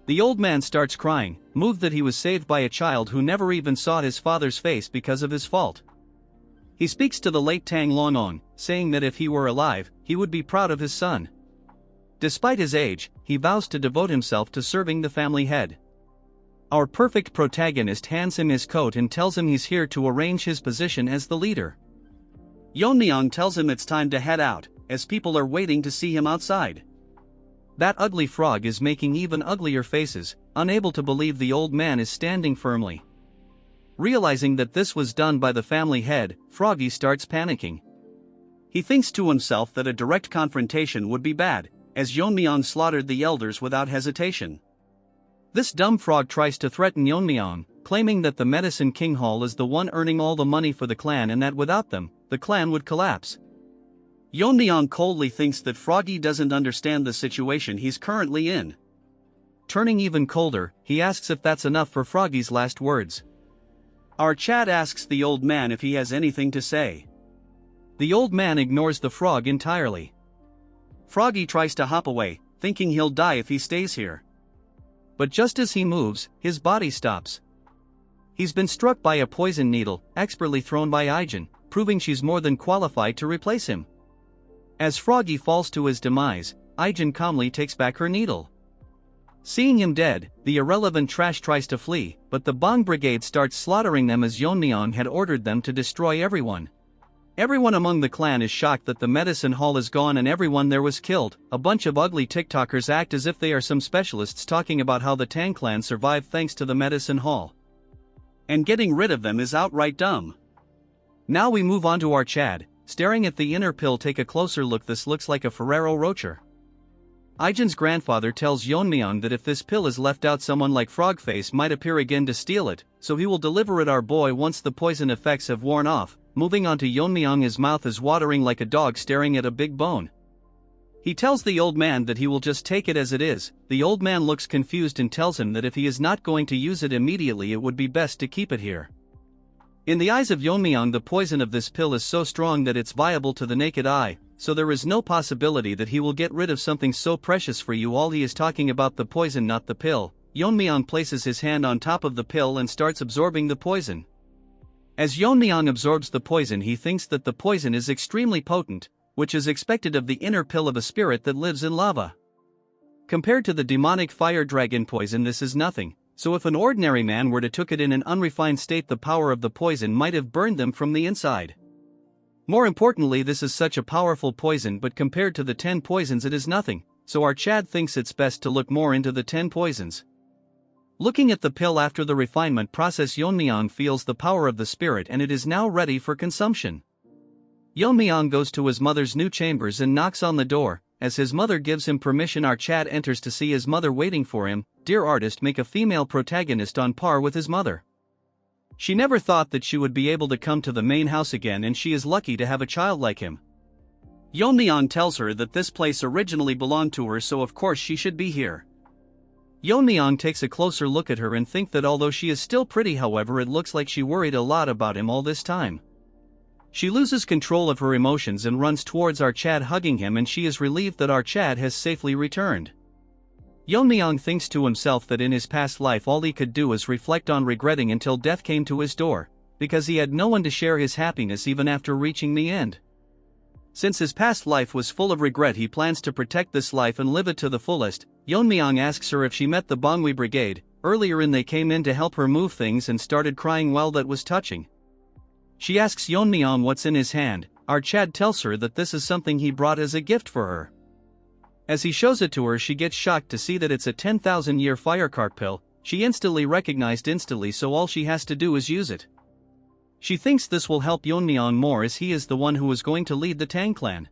The old man starts crying, moved that he was saved by a child who never even saw his father's face because of his fault. He speaks to the late Tang Yeon-myeong, saying that if he were alive, he would be proud of his son. Despite his age, he vows to devote himself to serving the family head. Our perfect protagonist hands him his coat and tells him he's here to arrange his position as the leader. Yeon-myeong tells him it's time to head out, as people are waiting to see him outside. That ugly frog is making even uglier faces, unable to believe the old man is standing firmly. Realizing that this was done by the family head, Froggy starts panicking. He thinks to himself that a direct confrontation would be bad, as Yeon-myeong slaughtered the elders without hesitation. This dumb frog tries to threaten Yeon-myeong, claiming that the Medicine King Hall is the one earning all the money for the clan and that without them, the clan would collapse. Yeon-myeong coldly thinks that Froggy doesn't understand the situation he's currently in. Turning even colder, he asks if that's enough for Froggy's last words. Our Chad asks the old man if he has anything to say. The old man ignores the frog entirely. Froggy tries to hop away, thinking he'll die if he stays here. But just as he moves, his body stops. He's been struck by a poison needle, expertly thrown by Aijin, proving she's more than qualified to replace him. As Froggy falls to his demise, Aijin calmly takes back her needle. Seeing him dead, the irrelevant trash tries to flee, but the Bong Brigade starts slaughtering them as Yeon-myeong had ordered them to destroy everyone. Everyone among the clan is shocked that the medicine hall is gone and everyone there was killed. A bunch of ugly TikTokers act as if they are some specialists talking about how the Tang clan survived thanks to the medicine hall. And getting rid of them is outright dumb. Now we move on to our Chad, staring at the inner pill. Take a closer look. This looks like a Ferrero Rocher. Aijin's grandfather tells Yeon-myeong that if this pill is left out, someone like Frogface might appear again to steal it, so he will deliver it our boy once the poison effects have worn off. Moving on to Yeon-myeong, his mouth is watering like a dog staring at a big bone. He tells the old man that he will just take it as it is. The old man looks confused and tells him that if he is not going to use it immediately, it would be best to keep it here. In the eyes of Yeon-myeong, the poison of this pill is so strong that it's viable to the naked eye, so there is no possibility that he will get rid of something so precious for you all. He is talking about the poison, not the pill. Yeon-myeong places his hand on top of the pill and starts absorbing the poison. As Yeon-myeong absorbs the poison, he thinks that the poison is extremely potent, which is expected of the inner pill of a spirit that lives in lava. Compared to the demonic fire dragon poison, this is nothing, so if an ordinary man were to took it in an unrefined state, the power of the poison might have burned them from the inside. More importantly, this is such a powerful poison, but compared to the 10 poisons it is nothing, so our Chad thinks it's best to look more into the 10 poisons. Looking at the pill after the refinement process, Yeon-myeong feels the power of the spirit and it is now ready for consumption. Yeon-myeong goes to his mother's new chambers and knocks on the door. As his mother gives him permission, our Chad enters to see his mother waiting for him. Dear artist, make a female protagonist on par with his mother. She never thought that she would be able to come to the main house again, and she is lucky to have a child like him. Yeon-myeong tells her that this place originally belonged to her, so of course she should be here. Yeon-myeong takes a closer look at her and thinks that although she is still pretty, however, it looks like she worried a lot about him all this time. She loses control of her emotions and runs towards our Chad, hugging him, and she is relieved that our Chad has safely returned. Yeon-myeong thinks to himself that in his past life all he could do is reflect on regretting until death came to his door, because he had no one to share his happiness even after reaching the end. Since his past life was full of regret, he plans to protect this life and live it to the fullest. Yeon-myeong asks her if she met the Bangwi Brigade. Earlier they came in to help her move things and started crying. Well, that was touching. She asks Yeon-myeong what's in his hand. Our Chad tells her that this is something he brought as a gift for her. As he shows it to her, she gets shocked to see that it's a 10,000-year firecart pill. She instantly recognized so all she has to do is use it. She thinks this will help Yeon-myeong more as he is the one who is going to lead the Tang clan.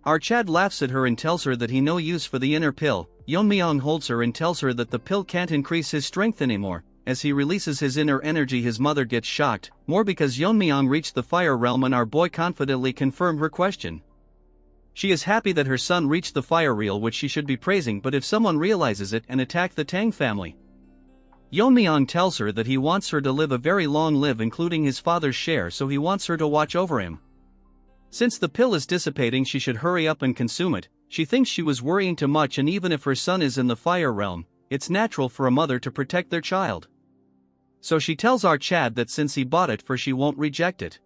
Our Chad laughs at her and tells her that he no use for the inner pill. Yeon-myeong holds her and tells her that the pill can't increase his strength anymore. As he releases his inner energy, his mother gets shocked, more because Yeon-myeong reached the fire realm and our boy confidently confirmed her question. She is happy that her son reached the fire realm, which she should be praising, but if someone realizes it and attack the Tang family. Yeon-myeong tells her that he wants her to live a very long life, including his father's share, so he wants her to watch over him. Since the pill is dissipating, she should hurry up and consume it. She thinks she was worrying too much, and even if her son is in the fire realm, it's natural for a mother to protect their child. So she tells our Chad that since he bought it for, she won't reject it.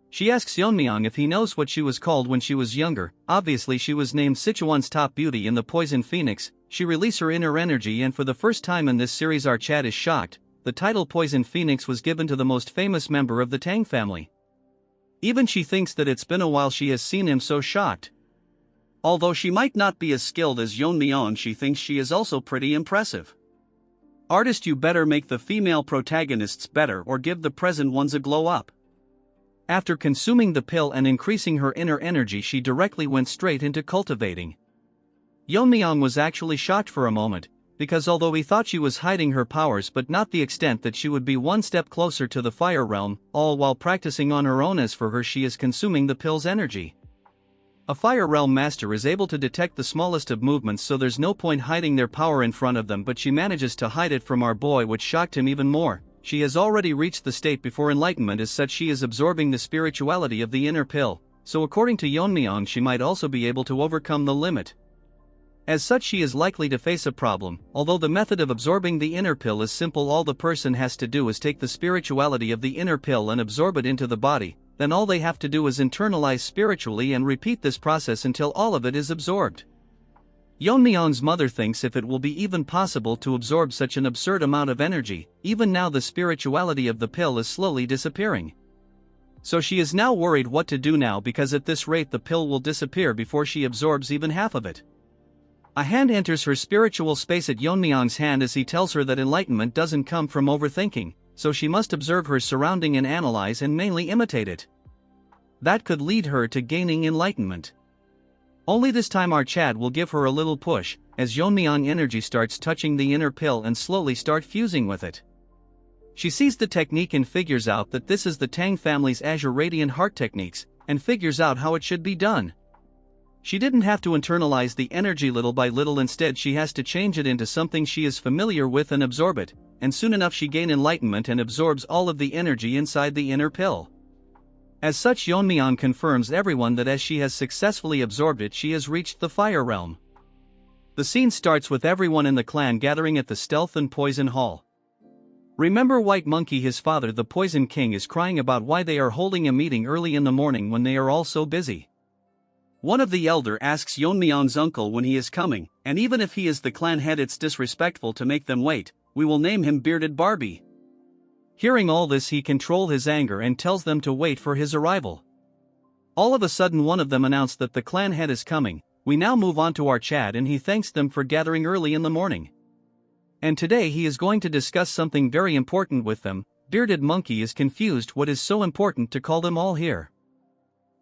She asks Yeon-myeong if he knows what she was called when she was younger. Obviously she was named Sichuan's top beauty in the Poison Phoenix. She released her inner energy, and for the first time in this series our Chad is shocked. The title Poison Phoenix was given to the most famous member of the Tang family. Even she thinks that it's been a while she has seen him, so shocked. Although she might not be as skilled as Yeon-myeong, she thinks she is also pretty impressive. Artist, you better make the female protagonists better or give the present ones a glow up. After consuming the pill and increasing her inner energy, she directly went straight into cultivating. Yeon-myeong was actually shocked for a moment, because although he thought she was hiding her powers, but not the extent that she would be one step closer to the fire realm, all while practicing on her own. As for her, she is consuming the pill's energy. A fire realm master is able to detect the smallest of movements, so there's no point hiding their power in front of them, but she manages to hide it from our boy, which shocked him even more. She has already reached the state before enlightenment, as such she is absorbing the spirituality of the inner pill, so according to Yeon-myeong she might also be able to overcome the limit. As such she is likely to face a problem. Although the method of absorbing the inner pill is simple, all the person has to do is take the spirituality of the inner pill and absorb it into the body, then all they have to do is internalize spiritually and repeat this process until all of it is absorbed. Yeon-myeong's mother thinks if it will be even possible to absorb such an absurd amount of energy. Even now the spirituality of the pill is slowly disappearing. So she is now worried what to do now, because at this rate the pill will disappear before she absorbs even half of it. A hand enters her spiritual space at Yeon-myeong's hand as he tells her that enlightenment doesn't come from overthinking, so she must observe her surrounding and analyze and mainly imitate it. That could lead her to gaining enlightenment. Only this time our Chad will give her a little push, as Yeon-myeong energy starts touching the inner pill and slowly start fusing with it. She sees the technique and figures out that this is the Tang family's Azure Radiant Heart techniques, and figures out how it should be done. She didn't have to internalize the energy little by little, instead she has to change it into something she is familiar with and absorb it, and soon enough she gains enlightenment and absorbs all of the energy inside the inner pill. As such Yeon-myeong confirms everyone that as she has successfully absorbed it, she has reached the fire realm. The scene starts with everyone in the clan gathering at the Stealth and Poison Hall. Remember White Monkey, his father the Poison King, is crying about why they are holding a meeting early in the morning when they are all so busy. One of the elder asks Yeon-myeong's uncle when he is coming, and even if he is the clan head it's disrespectful to make them wait. We will name him Bearded Barbie. Hearing all this he controls his anger and tells them to wait for his arrival. All of a sudden one of them announced that the clan head is coming. We now move on to our Chad and he thanks them for gathering early in the morning. And today he is going to discuss something very important with them. Bearded Monkey is confused what is so important to call them all here.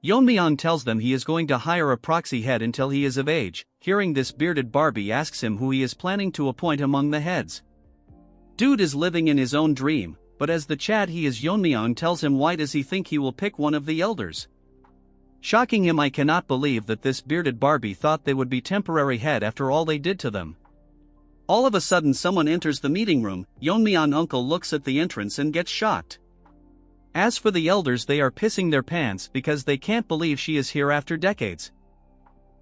Yeon-myeong tells them he is going to hire a proxy head until he is of age. Hearing this, Bearded Barbie asks him who he is planning to appoint among the heads. Dude is living in his own dream, but as the Chad he is, Yeon-myeong tells him why does he think he will pick one of the elders. Shocking him, I cannot believe that this Bearded Barbie thought they would be temporary head after all they did to them. All of a sudden someone enters the meeting room. Yeon-myeong uncle looks at the entrance and gets shocked. As for the elders, they are pissing their pants because they can't believe she is here after decades.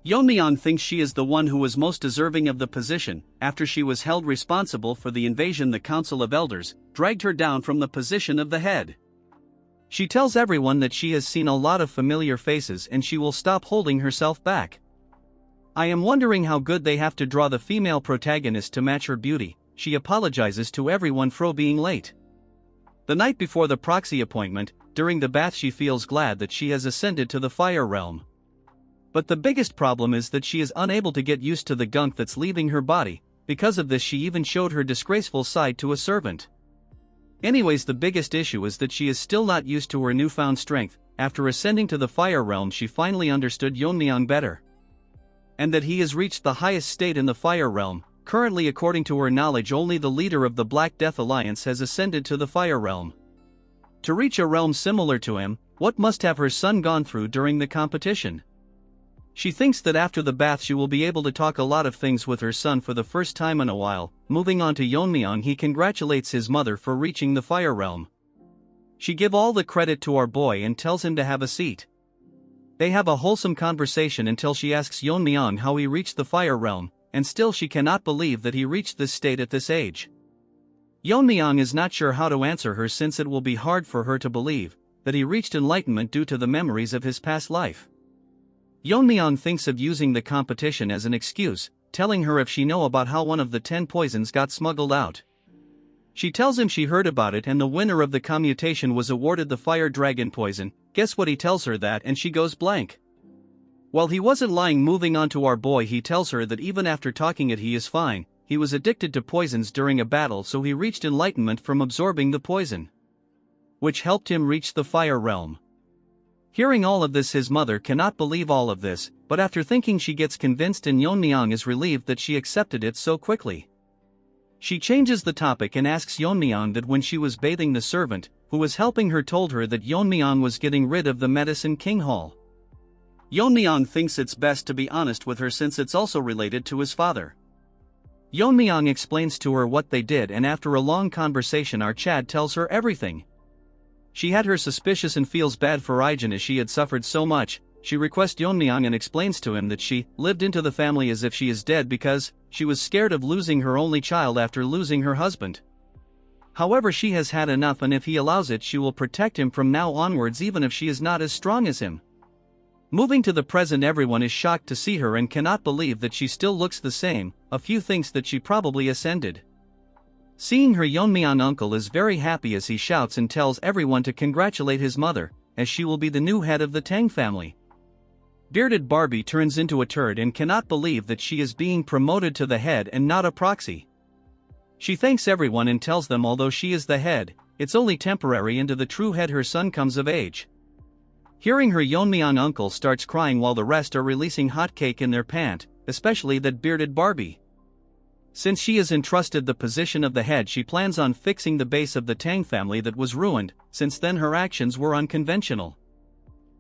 Yeon-myeong thinks she is the one who was most deserving of the position. After she was held responsible for the invasion, the Council of Elders dragged her down from the position of the head. She tells everyone that she has seen a lot of familiar faces and she will stop holding herself back. I am wondering how good they have to draw the female protagonist to match her beauty. She apologizes to everyone for being late. The night before the proxy appointment, during the bath, she feels glad that she has ascended to the fire realm. But the biggest problem is that she is unable to get used to the gunk that's leaving her body. Because of this, she even showed her disgraceful side to a servant. Anyways, the biggest issue is that she is still not used to her newfound strength. After ascending to the fire realm, she finally understood Yeon-myeong better, and that he has reached the highest state in the fire realm. Currently, according to her knowledge, only the leader of the Black Death Alliance has ascended to the fire realm. To reach a realm similar to him, what must have her son gone through during the competition? She thinks that after the bath she will be able to talk a lot of things with her son for the first time in a while. Moving on to Yeon-myeong, he congratulates his mother for reaching the fire realm. She gives all the credit to our boy and tells him to have a seat. They have a wholesome conversation until she asks Yeon-myeong how he reached the fire realm, and still she cannot believe that he reached this state at this age. Yeon-myeong is not sure how to answer her, since it will be hard for her to believe that he reached enlightenment due to the memories of his past life. Yeon-myeong thinks of using the competition as an excuse, telling her if she know about how one of the 10 poisons got smuggled out. She tells him she heard about it and the winner of the commutation was awarded the fire dragon poison. Guess what, he tells her that and she goes blank. While he wasn't lying. Moving on to our boy, he tells her that even after talking it he is fine. He was addicted to poisons during a battle, so he reached enlightenment from absorbing the poison, which helped him reach the fire realm. Hearing all of this, his mother cannot believe all of this, but after thinking she gets convinced, and Yeon-myeong is relieved that she accepted it so quickly. She changes the topic and asks Yeon-myeong that when she was bathing, the servant who was helping her told her that Yeon-myeong was getting rid of the Medicine King Hall. Yeon-myeong thinks it's best to be honest with her since it's also related to his father. Yeon-myeong explains to her what they did, and after a long conversation our Chad tells her everything. She had her suspicious and feels bad for Ijin as she had suffered so much. She requests Yeon-myeong and explains to him that she lived into the family as if she is dead because she was scared of losing her only child after losing her husband. However, she has had enough, and if he allows it she will protect him from now onwards, even if she is not as strong as him. Moving to the present, everyone is shocked to see her and cannot believe that she still looks the same. A few thinks that she probably ascended. Seeing her, Yeon-myeong uncle is very happy as he shouts and tells everyone to congratulate his mother, as she will be the new head of the Tang family. Bearded Barbie turns into a turd and cannot believe that she is being promoted to the head and not a proxy. She thanks everyone and tells them although she is the head, it's only temporary until the true head, her son, comes of age. Hearing her, Yeon-myeong uncle starts crying while the rest are releasing hot cake in their pant, especially that bearded Barbie. Since she is entrusted the position of the head, she plans on fixing the base of the Tang family that was ruined. Since then her actions were unconventional.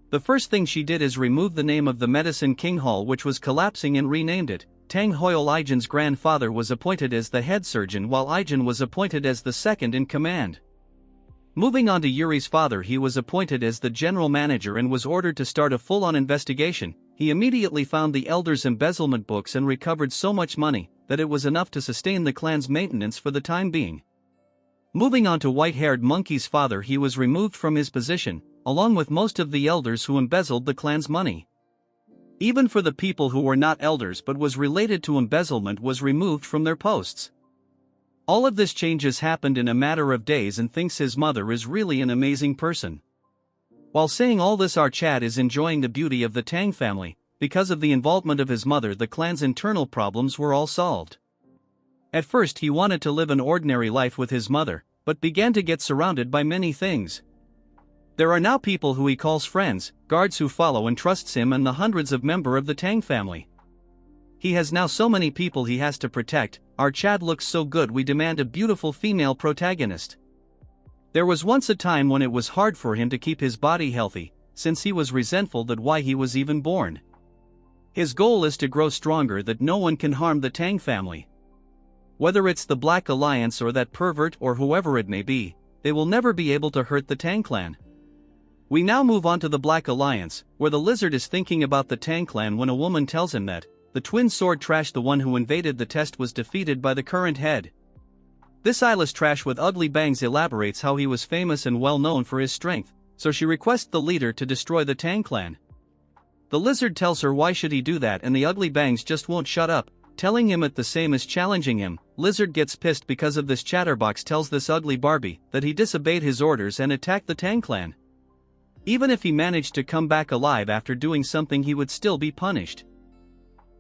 The first thing she did is remove the name of the Medicine King Hall, which was collapsing, and renamed it. Tang Hoil, Ijin's grandfather, was appointed as the head surgeon while Ijin was appointed as the second in command. Moving on to Yuri's father, he was appointed as the general manager and was ordered to start a full-on investigation. He immediately found the elders' embezzlement books and recovered so much money that it was enough to sustain the clan's maintenance for the time being. Moving on to white-haired Monkey's father, he was removed from his position, along with most of the elders who embezzled the clan's money. Even for the people who were not elders but was related to embezzlement was removed from their posts. All of this changes happened in a matter of days, and thinks his mother is really an amazing person. While saying all this, our Chad is enjoying the beauty of the Tang family. Because of the involvement of his mother, the clan's internal problems were all solved. At first he wanted to live an ordinary life with his mother, but began to get surrounded by many things. There are now people who he calls friends, guards who follow and trusts him, and the hundreds of members of the Tang family. He has now so many people he has to protect. Our Chad looks so good, we demand a beautiful female protagonist. There was once a time when it was hard for him to keep his body healthy, since he was resentful that why he was even born. His goal is to grow stronger, that no one can harm the Tang family. Whether it's the Black Alliance or that pervert or whoever it may be, they will never be able to hurt the Tang clan. We now move on to the Black Alliance, where the lizard is thinking about the Tang clan when a woman tells him that the twin sword trash, the one who invaded the test, was defeated by the current head. This eyeless trash with ugly bangs elaborates how he was famous and well known for his strength, so she requests the leader to destroy the Tang clan. The lizard tells her why should he do that, and the ugly bangs just won't shut up, telling him it the same as challenging him. Lizard gets pissed because of this. Chatterbox tells this ugly Barbie that he disobeyed his orders and attacked the Tang clan. Even if he managed to come back alive after doing something, he would still be punished.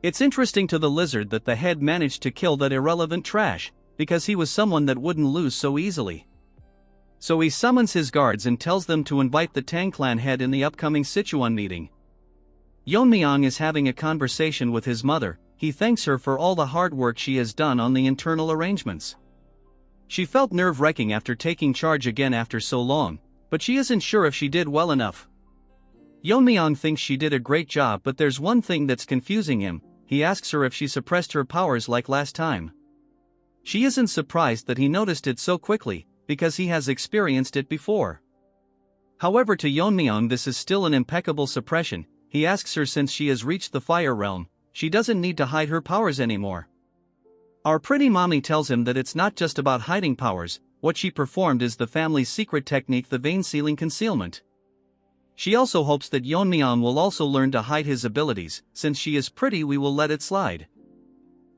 It's interesting to the lizard that the head managed to kill that irrelevant trash, because he was someone that wouldn't lose so easily. So he summons his guards and tells them to invite the Tang clan head in the upcoming Sichuan meeting. Yeon-myeong is having a conversation with his mother. He thanks her for all the hard work she has done on the internal arrangements. She felt nerve-wracking after taking charge again after so long, but she isn't sure if she did well enough. Yeon-myeong thinks she did a great job, but there's one thing that's confusing him. He asks her if she suppressed her powers like last time. She isn't surprised that he noticed it so quickly, because he has experienced it before. However, to Yeon-myeong this is still an impeccable suppression. He asks her, since she has reached the fire realm, she doesn't need to hide her powers anymore. Our pretty mommy tells him that it's not just about hiding powers. What she performed is the family's secret technique, the vein sealing concealment. She also hopes that Yeon-myeong will also learn to hide his abilities. Since she is pretty, we will let it slide.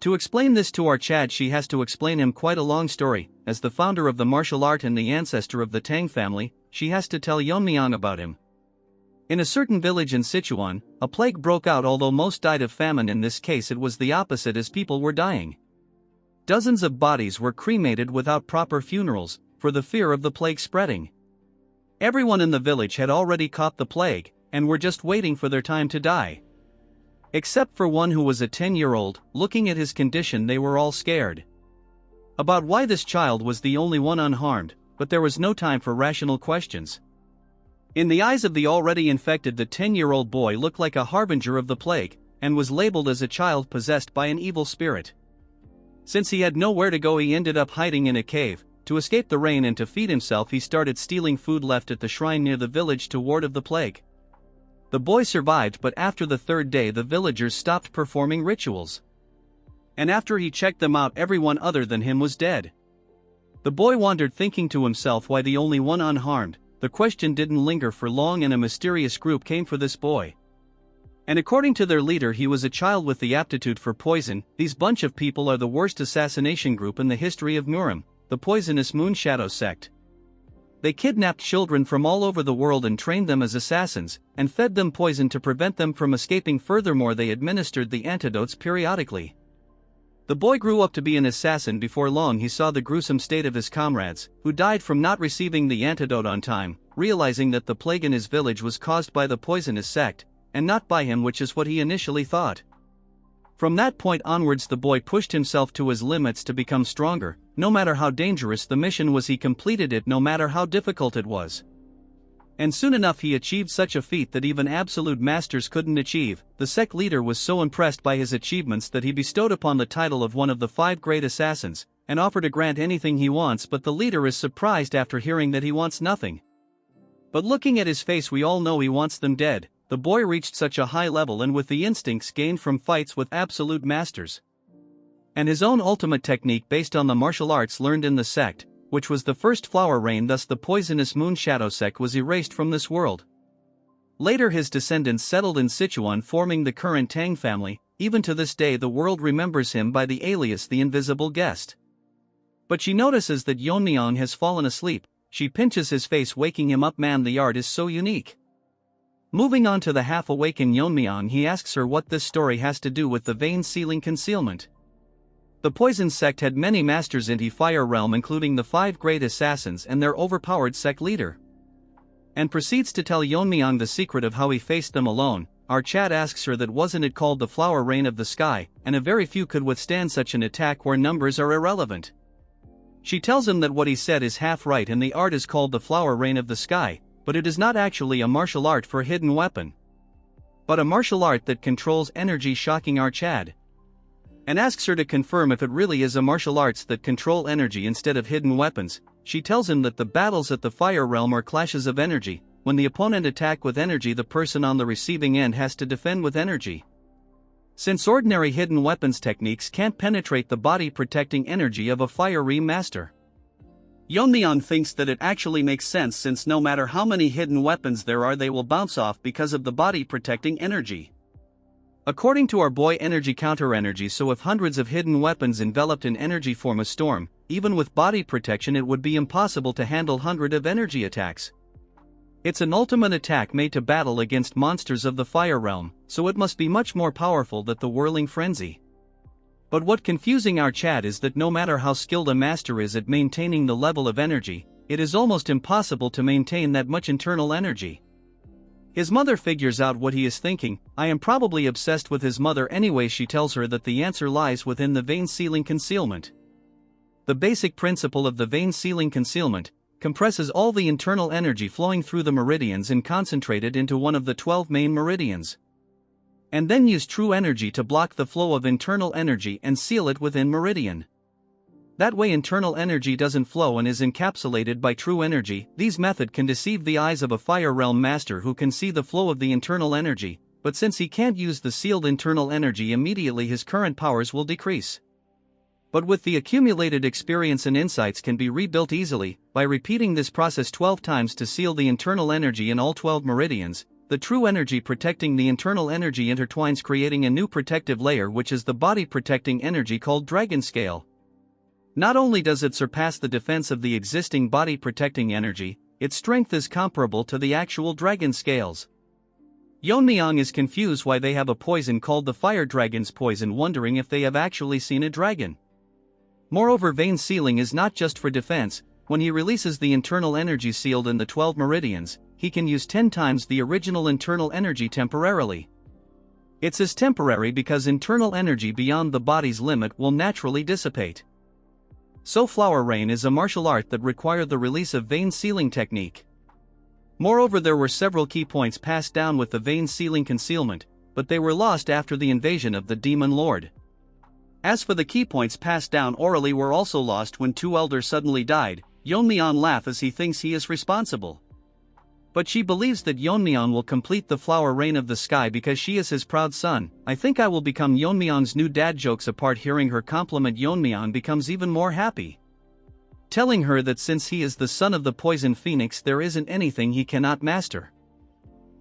To explain this to our Chad, she has to explain him quite a long story. As the founder of the martial art and the ancestor of the Tang family, she has to tell Yeon-myeong about him. In a certain village in Sichuan, a plague broke out. Although most died of famine, in this case it was the opposite, as people were dying. Dozens of bodies were cremated without proper funerals, for the fear of the plague spreading. Everyone in the village had already caught the plague, and were just waiting for their time to die. Except for one who was a 10-year-old. Looking at his condition, they were all scared about why this child was the only one unharmed, but there was no time for rational questions. In the eyes of the already infected, the 10-year-old boy looked like a harbinger of the plague, and was labeled as a child possessed by an evil spirit. Since he had nowhere to go, he ended up hiding in a cave. To escape the rain and to feed himself, he started stealing food left at the shrine near the village to ward off the plague. The boy survived, but after the third day the villagers stopped performing rituals. And after he checked them out, everyone other than him was dead. The boy wandered, thinking to himself why the only one unharmed. The question didn't linger for long, and a mysterious group came for this boy. And according to their leader, he was a child with the aptitude for poison. These bunch of people are the worst assassination group in the history of Murim, the poisonous Moon Shadow sect. They kidnapped children from all over the world and trained them as assassins, and fed them poison to prevent them from escaping. Furthermore, they administered the antidotes periodically. The boy grew up to be an assassin. Before long he saw the gruesome state of his comrades, who died from not receiving the antidote on time. Realizing that the plague in his village was caused by the poisonous sect, and not by him, which is what he initially thought. From that point onwards the boy pushed himself to his limits to become stronger. No matter how dangerous the mission was, he completed it no matter how difficult it was. And soon enough he achieved such a feat that even absolute masters couldn't achieve. The sect leader was so impressed by his achievements that he bestowed upon the title of one of the 5 great assassins, and offered to grant anything he wants. But the leader is surprised after hearing that he wants nothing. But looking at his face, we all know he wants them dead. The boy reached such a high level, and with the instincts gained from fights with absolute masters, and his own ultimate technique based on the martial arts learned in the sect, which was the first flower rain. Thus the poisonous Moon Shadow sect was erased from this world. Later his descendants settled in Sichuan, forming the current Tang family. Even to this day the world remembers him by the alias the Invisible Guest. But she notices that Yeon-myeong has fallen asleep. She pinches his face, waking him up. Man, the art is so unique. Moving on to the half-awakened Yeon-myeong, he asks her what this story has to do with the vein sealing concealment. The poison sect had many masters in the fire realm, including the 5 great assassins and their overpowered sect leader, and proceeds to tell Yeon-myeong the secret of how he faced them alone. Our Chad asks her that wasn't it called the flower rain of the sky, and a very few could withstand such an attack where numbers are irrelevant. She tells him that what he said is half right, and the art is called the flower rain of the sky, but it is not actually a martial art for a hidden weapon, but a martial art that controls energy, shocking our Chad, and asks her to confirm if it really is a martial arts that control energy instead of hidden weapons. She tells him that the battles at the fire realm are clashes of energy, when the opponent attacks with energy, the person on the receiving end has to defend with energy. Since ordinary hidden weapons techniques can't penetrate the body protecting energy of a fiery master, Yeon-myeong thinks that it actually makes sense, since no matter how many hidden weapons there are, they will bounce off because of the body protecting energy. According to our boy, energy counter energy, so if hundreds of hidden weapons enveloped in energy form a storm, even with body protection it would be impossible to handle hundreds of energy attacks. It's an ultimate attack made to battle against monsters of the fire realm, so it must be much more powerful than the whirling frenzy. But what confusing our Chad is that no matter how skilled a master is at maintaining the level of energy, it is almost impossible to maintain that much internal energy. His mother figures out what he is thinking. I am probably obsessed with his mother anyway. She tells her that the answer lies within the vein sealing concealment. The basic principle of the vein sealing concealment compresses all the internal energy flowing through the meridians and concentrated into one of the 12 main meridians, and then use true energy to block the flow of internal energy and seal it within meridian. That way internal energy doesn't flow and is encapsulated by true energy. These method can deceive the eyes of a fire realm master who can see the flow of the internal energy, but since he can't use the sealed internal energy immediately, his current powers will decrease. But with the accumulated experience and insights can be rebuilt easily. By repeating this process 12 times to seal the internal energy in all 12 meridians, the true energy protecting the internal energy intertwines, creating a new protective layer, which is the body protecting energy called Dragon Scale. Not only does it surpass the defense of the existing body protecting energy, its strength is comparable to the actual dragon scales. Yeon-myeong is confused why they have a poison called the fire dragon's poison, wondering if they have actually seen a dragon. Moreover, vein sealing is not just for defense. When he releases the internal energy sealed in the 12 meridians, he can use 10 times the original internal energy temporarily. It's as temporary because internal energy beyond the body's limit will naturally dissipate. So flower rain is a martial art that requires the release of vein sealing technique. Moreover, there were several key points passed down with the vein sealing concealment, but they were lost after the invasion of the Demon Lord. As for the key points passed down orally, were also lost when two elders suddenly died. Yeon-myeong laughs as he thinks he is responsible. But she believes that Yeon-myeong will complete the flower rain of the sky because she is his proud son. I think I will become Yeon-myeong's new dad. Jokes apart, hearing her compliment, Yeon-myeong becomes even more happy, telling her that since he is the son of the poison phoenix, there isn't anything he cannot master.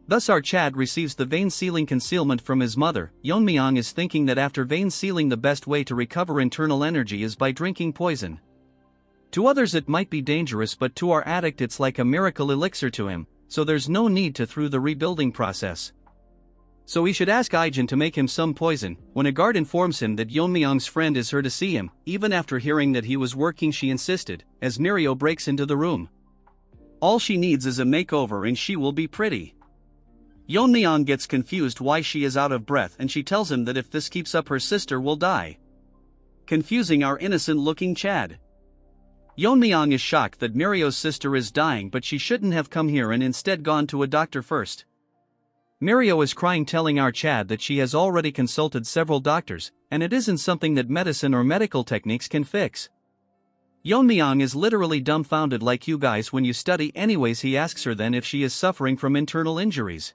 Thus our Chad receives the vein sealing concealment from his mother. Yeon-myeong is thinking that after vein sealing, the best way to recover internal energy is by drinking poison. To others it might be dangerous, but to our addict it's like a miracle elixir to him, so there's no need to through the rebuilding process. So he should ask Ijin to make him some poison. When a guard informs him that Yeon-myeong's friend is here to see him, even after hearing that he was working, she insisted, as Mirio breaks into the room. All she needs is a makeover and she will be pretty. Yeon-myeong gets confused why she is out of breath, and she tells him that if this keeps up her sister will die, confusing our innocent-looking Chad. Yeon-myeong is shocked that Mirio's sister is dying, but she shouldn't have come here and instead gone to a doctor first. Mirio is crying, telling our Chad that she has already consulted several doctors, and it isn't something that medicine or medical techniques can fix. Yeon-myeong is literally dumbfounded, like you guys when you study. Anyways, he asks her then if she is suffering from internal injuries.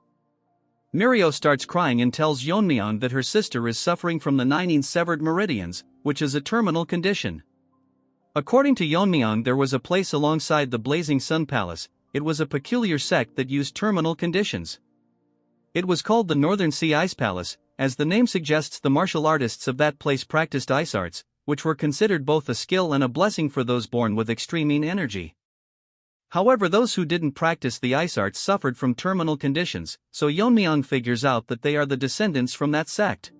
Mirio starts crying and tells Yeon-myeong that her sister is suffering from the 9 severed meridians, which is a terminal condition. According to Yeon-myeong, there was a place alongside the Blazing Sun Palace. It was a peculiar sect that used terminal conditions. It was called the Northern Sea Ice Palace. As the name suggests, the martial artists of that place practiced ice arts, which were considered both a skill and a blessing for those born with extreme energy. However, those who didn't practice the ice arts suffered from terminal conditions, so Yeon-myeong figures out that they are the descendants from that sect.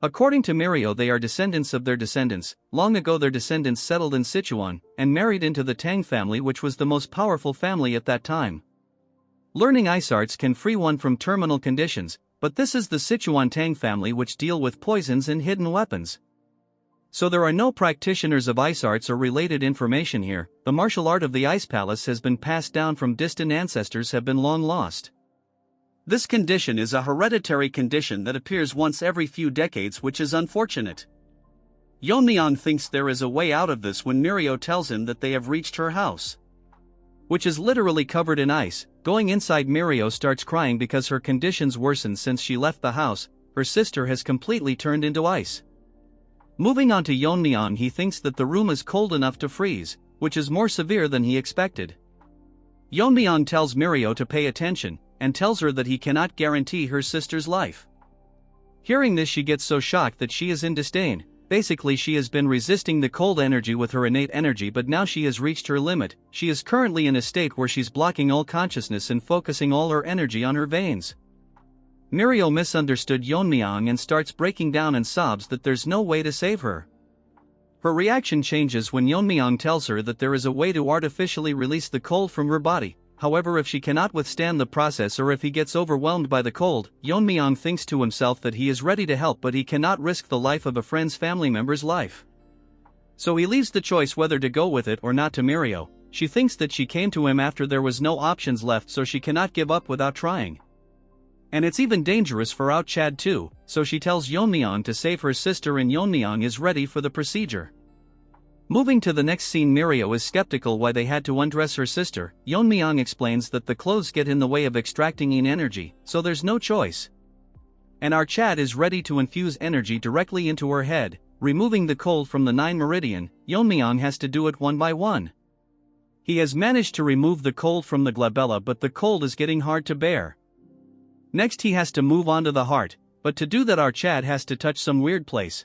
According to Mirio, they are descendants of their descendants. Long ago their descendants settled in Sichuan, and married into the Tang family, which was the most powerful family at that time. Learning ice arts can free one from terminal conditions, but this is the Sichuan Tang family, which deal with poisons and hidden weapons. So there are no practitioners of ice arts or related information here. The martial art of the Ice Palace has been passed down from distant ancestors, have been long lost. This condition is a hereditary condition that appears once every few decades, which is unfortunate. Yeon-myeong thinks there is a way out of this when Mirio tells him that they have reached her house, which is literally covered in ice. Going inside, Mirio starts crying because her conditions worsened since she left the house. Her sister has completely turned into ice. Moving on to Yeon-myeong, he thinks that the room is cold enough to freeze, which is more severe than he expected. Yeon-myeong tells Mirio to pay attention, and tells her that he cannot guarantee her sister's life. Hearing this, she gets so shocked that she is in disdain. Basically, she has been resisting the cold energy with her innate energy, but now she has reached her limit. She is currently in a state where she's blocking all consciousness and focusing all her energy on her veins. Mirio misunderstood Yeon-myeong and starts breaking down and sobs that there's no way to save her. Her reaction changes when Yeon-myeong tells her that there is a way to artificially release the cold from her body. However, if she cannot withstand the process or if he gets overwhelmed by the cold, Yeon-myeong thinks to himself that he is ready to help, but he cannot risk the life of a friend's family member's life. So he leaves the choice whether to go with it or not to Mirio. She thinks that she came to him after there was no options left, so she cannot give up without trying. And it's even dangerous for out Chad too, so she tells Yeon-myeong to save her sister, and Yeon-myeong is ready for the procedure. Moving to the next scene, Mirio is skeptical why they had to undress her sister. Yeon-myeong explains that the clothes get in the way of extracting yin energy, so there's no choice. And our Chad is ready to infuse energy directly into her head, removing the cold from the 9 meridian. Yeon-myeong has to do it one by one. He has managed to remove the cold from the glabella, but the cold is getting hard to bear. Next he has to move on to the heart, but to do that our Chad has to touch some weird place.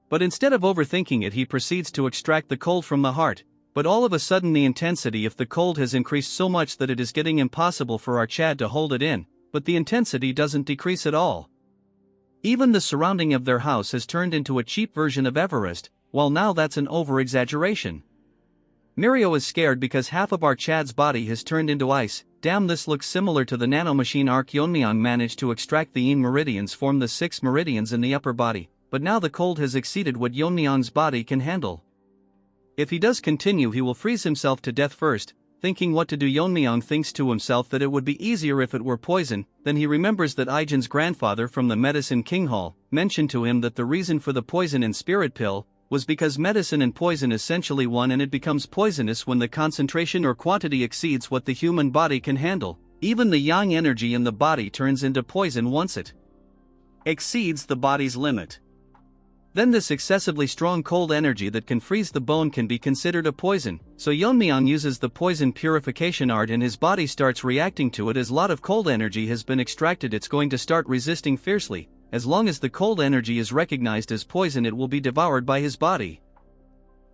But instead of overthinking it, he proceeds to extract the cold from the heart, but all of a sudden the intensity of the cold has increased so much that it is getting impossible for our Chad to hold it in, but the intensity doesn't decrease at all. Even the surrounding of their house has turned into a cheap version of Everest, while now that's an over-exaggeration. Mirio is scared because half of our Chad's body has turned into ice. Damn, this looks similar to the nanomachine arc. Yeon-myeong managed to extract the yin meridians, form the 6 meridians in the upper body. But now the cold has exceeded what Yeon-myeong's body can handle. If he does continue, he will freeze himself to death first. Thinking what to do, Yeon-myeong thinks to himself that it would be easier if it were poison. Then he remembers that Ijin's grandfather from the Medicine King Hall mentioned to him that the reason for the poison in spirit pill was because medicine and poison essentially one, and it becomes poisonous when the concentration or quantity exceeds what the human body can handle. Even the yang energy in the body turns into poison once it exceeds the body's limit. Then this excessively strong cold energy that can freeze the bone can be considered a poison, so Yeon-myeong uses the poison purification art and his body starts reacting to it. As a lot of cold energy has been extracted, it's going to start resisting fiercely. As long as the cold energy is recognized as poison, it will be devoured by his body.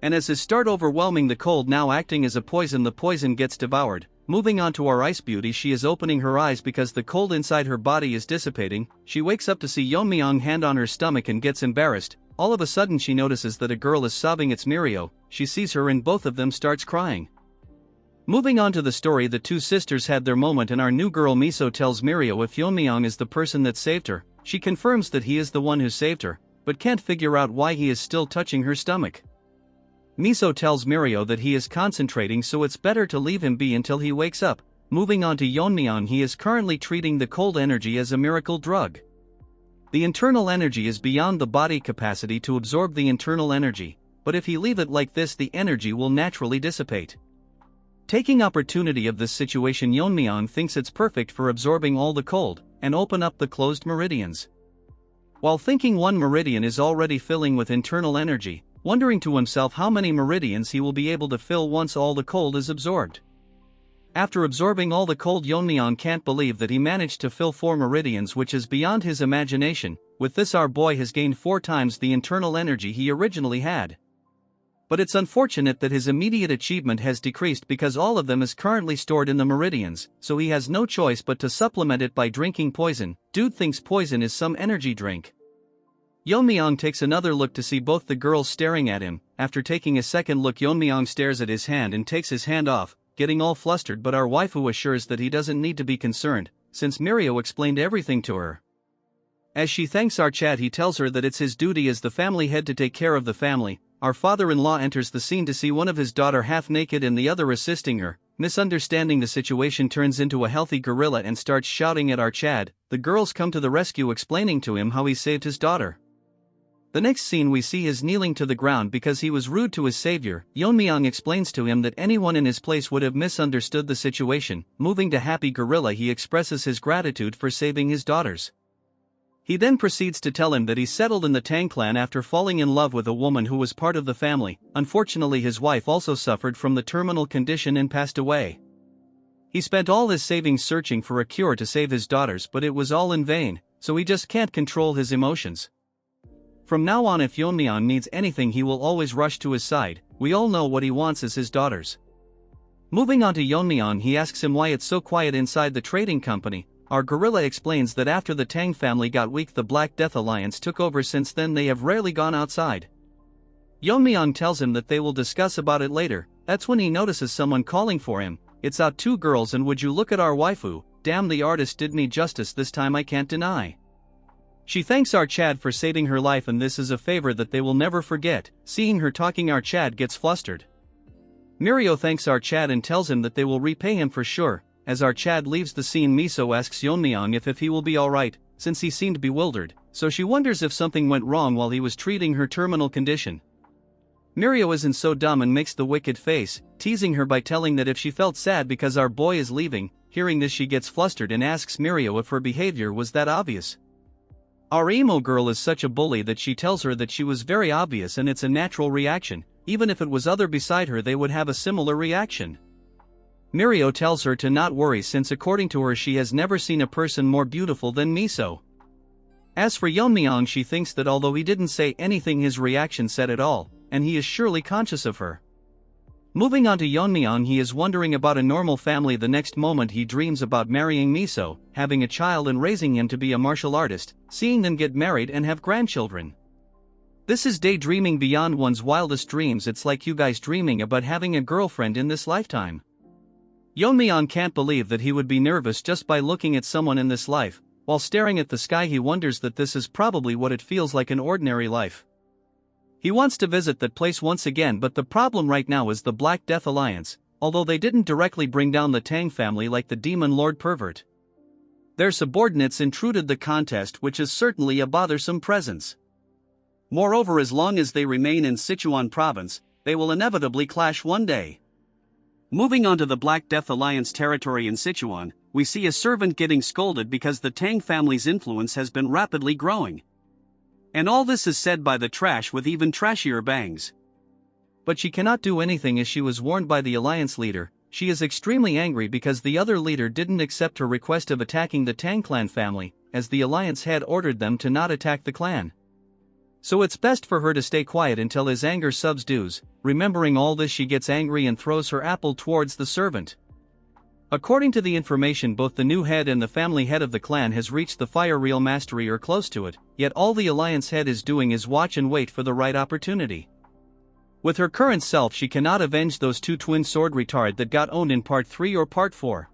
And as it start overwhelming the cold, now acting as a poison, the poison gets devoured. Moving on to our ice beauty, she is opening her eyes because the cold inside her body is dissipating. She wakes up to see Yeon-myeong hand on her stomach and gets embarrassed. All of a sudden she notices that a girl is sobbing. It's Mirio. She sees her and both of them starts crying. Moving on to the story, the two sisters had their moment and our new girl Miso tells Mirio if Yeon-myeong is the person that saved her. She confirms that he is the one who saved her, but can't figure out why he is still touching her stomach. Miso tells Mirio that he is concentrating, so it's better to leave him be until he wakes up. Moving on to Yeon-myeong, he is currently treating the cold energy as a miracle drug. The internal energy is beyond the body capacity to absorb the internal energy, but if he leave it like this, the energy will naturally dissipate. Taking opportunity of this situation, Yeon-myeong thinks it's perfect for absorbing all the cold, and open up the closed meridians. While thinking one meridian is already filling with internal energy, wondering to himself how many meridians he will be able to fill once all the cold is absorbed. After absorbing all the cold, Yeon-myeong can't believe that he managed to fill 4 meridians, which is beyond his imagination. With this, our boy has gained 4 times the internal energy he originally had. But it's unfortunate that his immediate achievement has decreased because all of them is currently stored in the meridians, so he has no choice but to supplement it by drinking poison. Dude thinks poison is some energy drink. Yeon-myeong takes another look to see both the girls staring at him. After taking a second look, Yeon-myeong stares at his hand and takes his hand off, getting all flustered, but our waifu assures that he doesn't need to be concerned, since Mirio explained everything to her. As she thanks our Chad, he tells her that it's his duty as the family head to take care of the family. Our father-in-law enters the scene to see one of his daughter half naked and the other assisting her. Misunderstanding the situation, turns into a healthy gorilla and starts shouting at our Chad. The girls come to the rescue, explaining to him how he saved his daughter. The next scene we see is kneeling to the ground because he was rude to his savior. Yeon-myeong explains to him that anyone in his place would have misunderstood the situation. Moving to Happy Gorilla, he expresses his gratitude for saving his daughters. He then proceeds to tell him that he settled in the Tang clan after falling in love with a woman who was part of the family. Unfortunately, his wife also suffered from the terminal condition and passed away. He spent all his savings searching for a cure to save his daughters, but it was all in vain, so he just can't control his emotions. From now on, if Yeon-myeong needs anything, he will always rush to his side. We all know what he wants is his daughters. Moving on to Yeon-myeong, he asks him why it's so quiet inside the trading company. Our gorilla explains that after the Tang family got weak, the Black Death Alliance took over. Since then they have rarely gone outside. Yeon-myeong tells him that they will discuss about it later. That's when he notices someone calling for him. It's out, two girls, and would you look at our waifu. Damn, the artist did me justice this time, I can't deny. She thanks our Chad for saving her life, and this is a favor that they will never forget. Seeing her talking, our Chad gets flustered. Mirio thanks our Chad and tells him that they will repay him for sure. As our Chad leaves the scene, Miso asks Yeon-myeong if he will be alright, since he seemed bewildered, so she wonders if something went wrong while he was treating her terminal condition. Mirio isn't so dumb and makes the wicked face, teasing her by telling that if she felt sad because our boy is leaving. Hearing this, she gets flustered and asks Mirio if her behavior was that obvious. Our emo girl is such a bully that she tells her that she was very obvious and it's a natural reaction. Even if it was other beside her, they would have a similar reaction. Mirio tells her to not worry, since according to her she has never seen a person more beautiful than Miso. As for Yeon-myeong, she thinks that although he didn't say anything, his reaction said it all, and he is surely conscious of her. Moving on to Yeon-myeong, he is wondering about a normal family. The next moment he dreams about marrying Miso, having a child and raising him to be a martial artist, seeing them get married and have grandchildren. This is daydreaming beyond one's wildest dreams. It's like you guys dreaming about having a girlfriend in this lifetime. Yeon-myeong can't believe that he would be nervous just by looking at someone in this life. While staring at the sky, he wonders that this is probably what it feels like in ordinary life. He wants to visit that place once again, but the problem right now is the Black Death Alliance, although they didn't directly bring down the Tang family like the Demon Lord pervert. Their subordinates intruded the contest, which is certainly a bothersome presence. Moreover, as long as they remain in Sichuan province, they will inevitably clash one day. Moving on to the Black Death Alliance territory in Sichuan, we see a servant getting scolded because the Tang family's influence has been rapidly growing. And all this is said by the trash with even trashier bangs. But she cannot do anything, as she was warned by the alliance leader. She is extremely angry because the other leader didn't accept her request of attacking the Tang clan family, as the alliance had ordered them to not attack the clan. So it's best for her to stay quiet until his anger subsides. Remembering all this, she gets angry and throws her apple towards the servant. According to the information, both the new head and the family head of the clan has reached the fire real mastery or close to it, yet all the alliance head is doing is watch and wait for the right opportunity. With her current self, she cannot avenge those two twin sword retard that got owned in part 3 or part 4.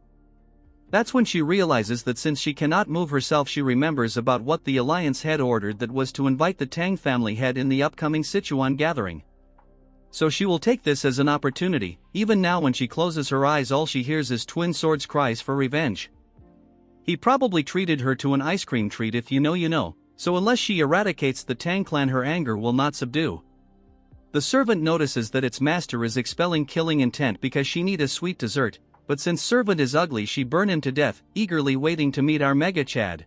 That's when she realizes that since she cannot move herself, she remembers about what the alliance head ordered, that was to invite the Tang family head in the upcoming Sichuan gathering. So she will take this as an opportunity. Even now, when she closes her eyes, all she hears is Twin Sword's cries for revenge. He probably treated her to an ice cream treat, if you know, so unless she eradicates the Tang clan, her anger will not subdue. The servant notices that its master is expelling killing intent because she need a sweet dessert, but since servant is ugly, she burn him to death, eagerly waiting to meet our Mega Chad.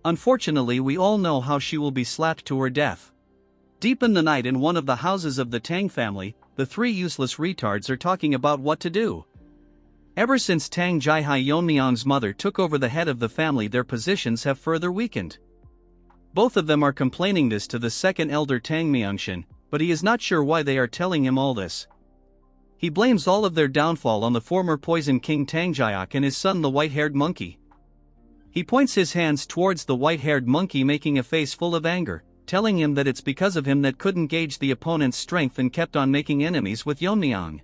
Unfortunately, we all know how she will be slapped to her death. Deep in the night, in one of the houses of the Tang family, the three useless retards are talking about what to do. Ever since Tang Jihai, Yeon-myeong's mother, took over the head of the family, their positions have further weakened. Both of them are complaining this to the second elder Tang Myeongshin, but he is not sure why they are telling him all this. He blames all of their downfall on the former Poison King Tang Jiak and his son, the white-haired monkey. He points his hands towards the white-haired monkey, making a face full of anger, telling him that it's because of him that couldn't gauge the opponent's strength and kept on making enemies with Yeon-myeong.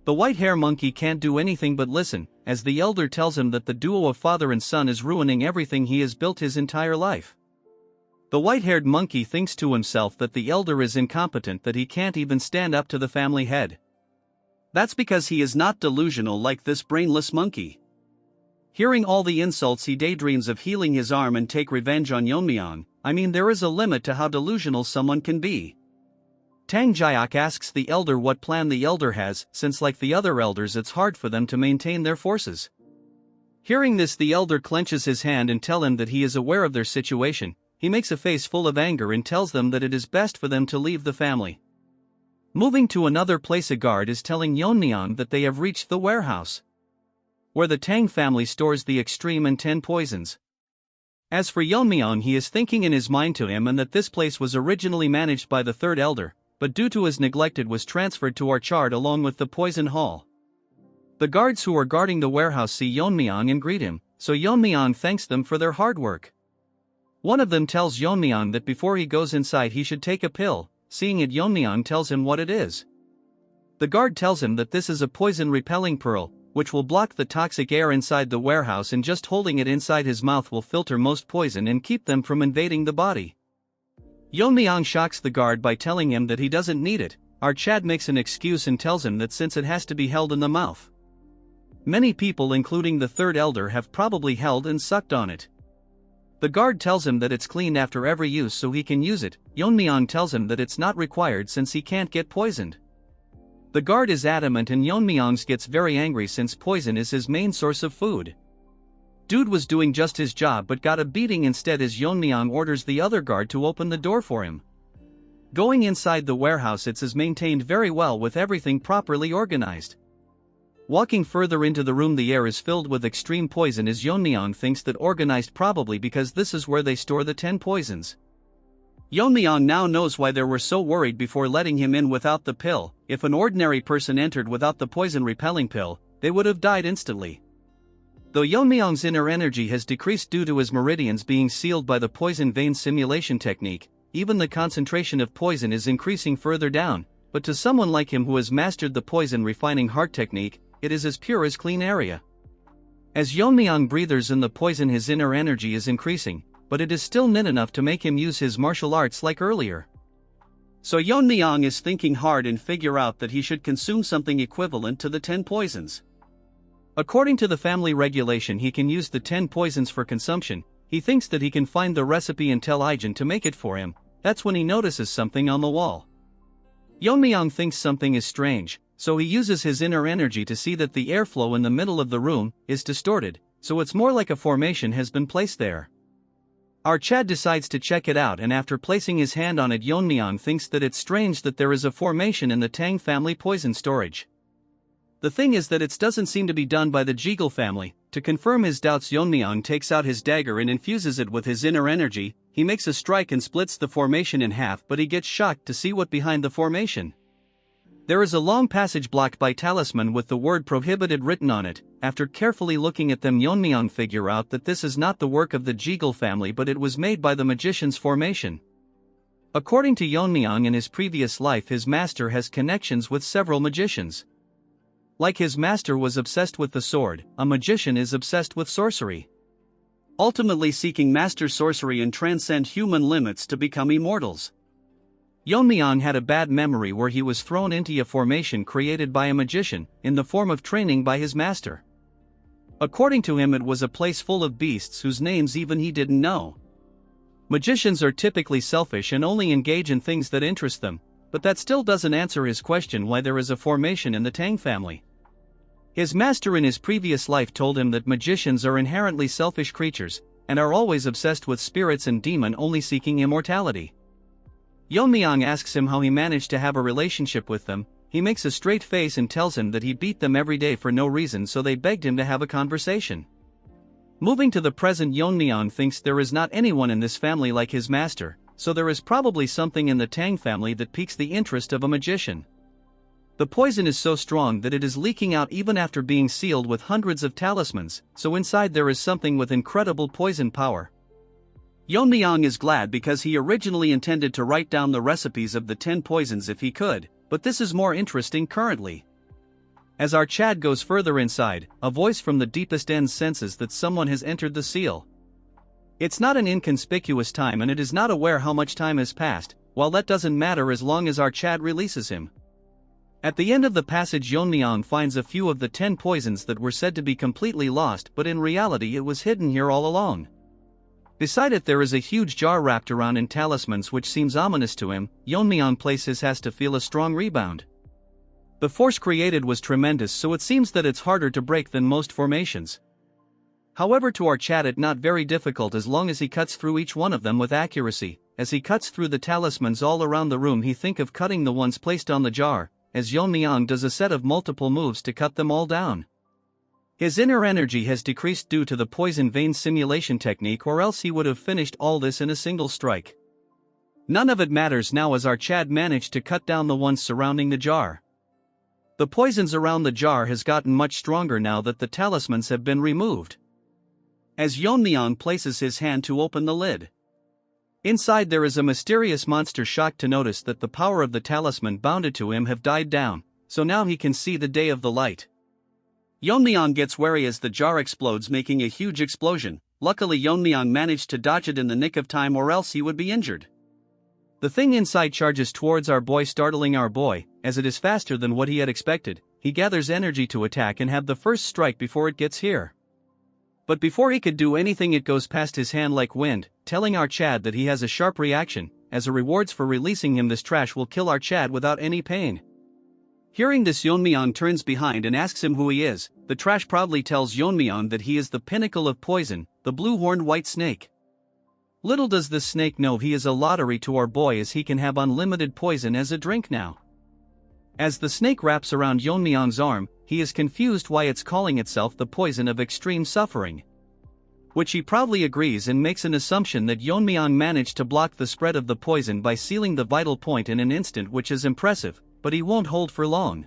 The white-hair monkey can't do anything but listen, as the elder tells him that the duo of father and son is ruining everything he has built his entire life. The white-haired monkey thinks to himself that the elder is incompetent, that he can't even stand up to the family head. That's because he is not delusional like this brainless monkey. Hearing all the insults, he daydreams of healing his arm and take revenge on Yeon-myeong. I mean, there is a limit to how delusional someone can be. Tang Jiak asks the elder what plan the elder has, since like the other elders it's hard for them to maintain their forces. Hearing this, the elder clenches his hand and tells him that he is aware of their situation. He makes a face full of anger and tells them that it is best for them to leave the family. Moving to another place, a guard is telling Yeon-myeong that they have reached the warehouse where the Tang family stores the extreme and 10 poisons. As for Yeon-myeong, he is thinking in his mind to him and that this place was originally managed by the third elder, but due to his neglected was transferred to Orchard along with the poison hall. The guards who are guarding the warehouse see Yeon-myeong and greet him, so Yeon-myeong thanks them for their hard work. One of them tells Yeon-myeong that before he goes inside he should take a pill. Seeing it, Yeon-myeong tells him what it is. The guard tells him that this is a poison-repelling pearl, which will block the toxic air inside the warehouse, and just holding it inside his mouth will filter most poison and keep them from invading the body. Yeon-myeong shocks the guard by telling him that he doesn't need it. Our Chad makes an excuse and tells him that since it has to be held in the mouth, many people including the third elder have probably held and sucked on it. The guard tells him that it's cleaned after every use so he can use it. Yeon-myeong tells him that it's not required since he can't get poisoned. The guard is adamant and Yeon-myeong gets very angry since poison is his main source of food. Dude was doing just his job but got a beating instead as Yeon-myeong orders the other guard to open the door for him. Going inside the warehouse, it is maintained very well with everything properly organized. Walking further into the room, the air is filled with extreme poison as Yeon-myeong thinks that organized, probably because this is where they store the 10 poisons. Yeon-myeong now knows why they were so worried before letting him in without the pill. If an ordinary person entered without the poison-repelling pill, they would have died instantly. Though Yeon-myeong's inner energy has decreased due to his meridians being sealed by the poison vein simulation technique, even the concentration of poison is increasing further down, but to someone like him who has mastered the poison refining heart technique, it is as pure as clean area. As Yeon-myeong breathes in the poison, his inner energy is increasing, but it is still not enough to make him use his martial arts like earlier. So Yeon-myeong is thinking hard and figure out that he should consume something equivalent to the 10 poisons. According to the family regulation, he can use the 10 poisons for consumption. He thinks that he can find the recipe and tell Ijin to make it for him. That's when he notices something on the wall. Yeon-myeong thinks something is strange, so he uses his inner energy to see that the airflow in the middle of the room is distorted, so it's more like a formation has been placed there. Our Chad decides to check it out, and after placing his hand on it, Yeon-myeong thinks that it's strange that there is a formation in the Tang family poison storage. The thing is that it doesn't seem to be done by the Jeagle family. To confirm his doubts, Yeon-myeong takes out his dagger and infuses it with his inner energy. He makes a strike and splits the formation in half, but he gets shocked to see what behind the formation. There is a long passage blocked by talisman with the word prohibited written on it. After carefully looking at them, Yeon-myeong figure out that this is not the work of the Jeagle family, but it was made by the magician's formation. According to Yeon-myeong, in his previous life his master has connections with several magicians. Like his master was obsessed with the sword, a magician is obsessed with sorcery, ultimately seeking master sorcery and transcend human limits to become immortals. Yeon-myeong had a bad memory where he was thrown into a formation created by a magician, in the form of training by his master. According to him, it was a place full of beasts whose names even he didn't know. Magicians are typically selfish and only engage in things that interest them, but that still doesn't answer his question why there is a formation in the Tang family. His master in his previous life told him that magicians are inherently selfish creatures, and are always obsessed with spirits and demon, only seeking immortality. Yeon-myeong asks him how he managed to have a relationship with them. He makes a straight face and tells him that he beat them every day for no reason, so they begged him to have a conversation. Moving to the present, Yeon-myeong thinks there is not anyone in this family like his master, so there is probably something in the Tang family that piques the interest of a magician. The poison is so strong that it is leaking out even after being sealed with hundreds of talismans, so inside there is something with incredible poison power. Yeon-myeong is glad because he originally intended to write down the recipes of the 10 poisons if he could, but this is more interesting currently. As our Chad goes further inside, a voice from the deepest end senses that someone has entered the seal. It's not an inconspicuous time and it is not aware how much time has passed, while that doesn't matter as long as our Chad releases him. At the end of the passage, Yeon-myeong finds a few of the 10 poisons that were said to be completely lost, but in reality it was hidden here all along. Beside it there is a huge jar wrapped around in talismans which seems ominous to him. Yeon-myeong places has to feel a strong rebound. The force created was tremendous, so it seems that it's harder to break than most formations. However, to our Chad it not very difficult as long as he cuts through each one of them with accuracy. As he cuts through the talismans all around the room, he think of cutting the ones placed on the jar, as Yeon-myeong does a set of multiple moves to cut them all down. His inner energy has decreased due to the poison vein simulation technique, or else he would have finished all this in a single strike. None of it matters now as our Chad managed to cut down the ones surrounding the jar. The poisons around the jar has gotten much stronger now that the talismans have been removed. As Yeon-myeong places his hand to open the lid, inside there is a mysterious monster, shocked to notice that the power of the talisman bounded to him have died down, so now he can see the day of the light. Yeon-myeong gets wary as the jar explodes, making a huge explosion. Luckily Yeon-myeong managed to dodge it in the nick of time, or else he would be injured. The thing inside charges towards our boy, startling our boy, as it is faster than what he had expected. He gathers energy to attack and have the first strike before it gets here. But before he could do anything, it goes past his hand like wind, telling our Chad that he has a sharp reaction. As a rewards for releasing him, this trash will kill our Chad without any pain. Hearing this, Yeon-myeong turns behind and asks him who he is. The trash proudly tells Yeon-myeong that he is the pinnacle of poison, the blue-horned white snake. Little does this snake know he is a lottery to our boy, as he can have unlimited poison as a drink now. As the snake wraps around Yeon-myeong's arm, he is confused why it's calling itself the poison of extreme suffering, which he proudly agrees and makes an assumption that Yeon-myeong managed to block the spread of the poison by sealing the vital point in an instant, which is impressive, but he won't hold for long.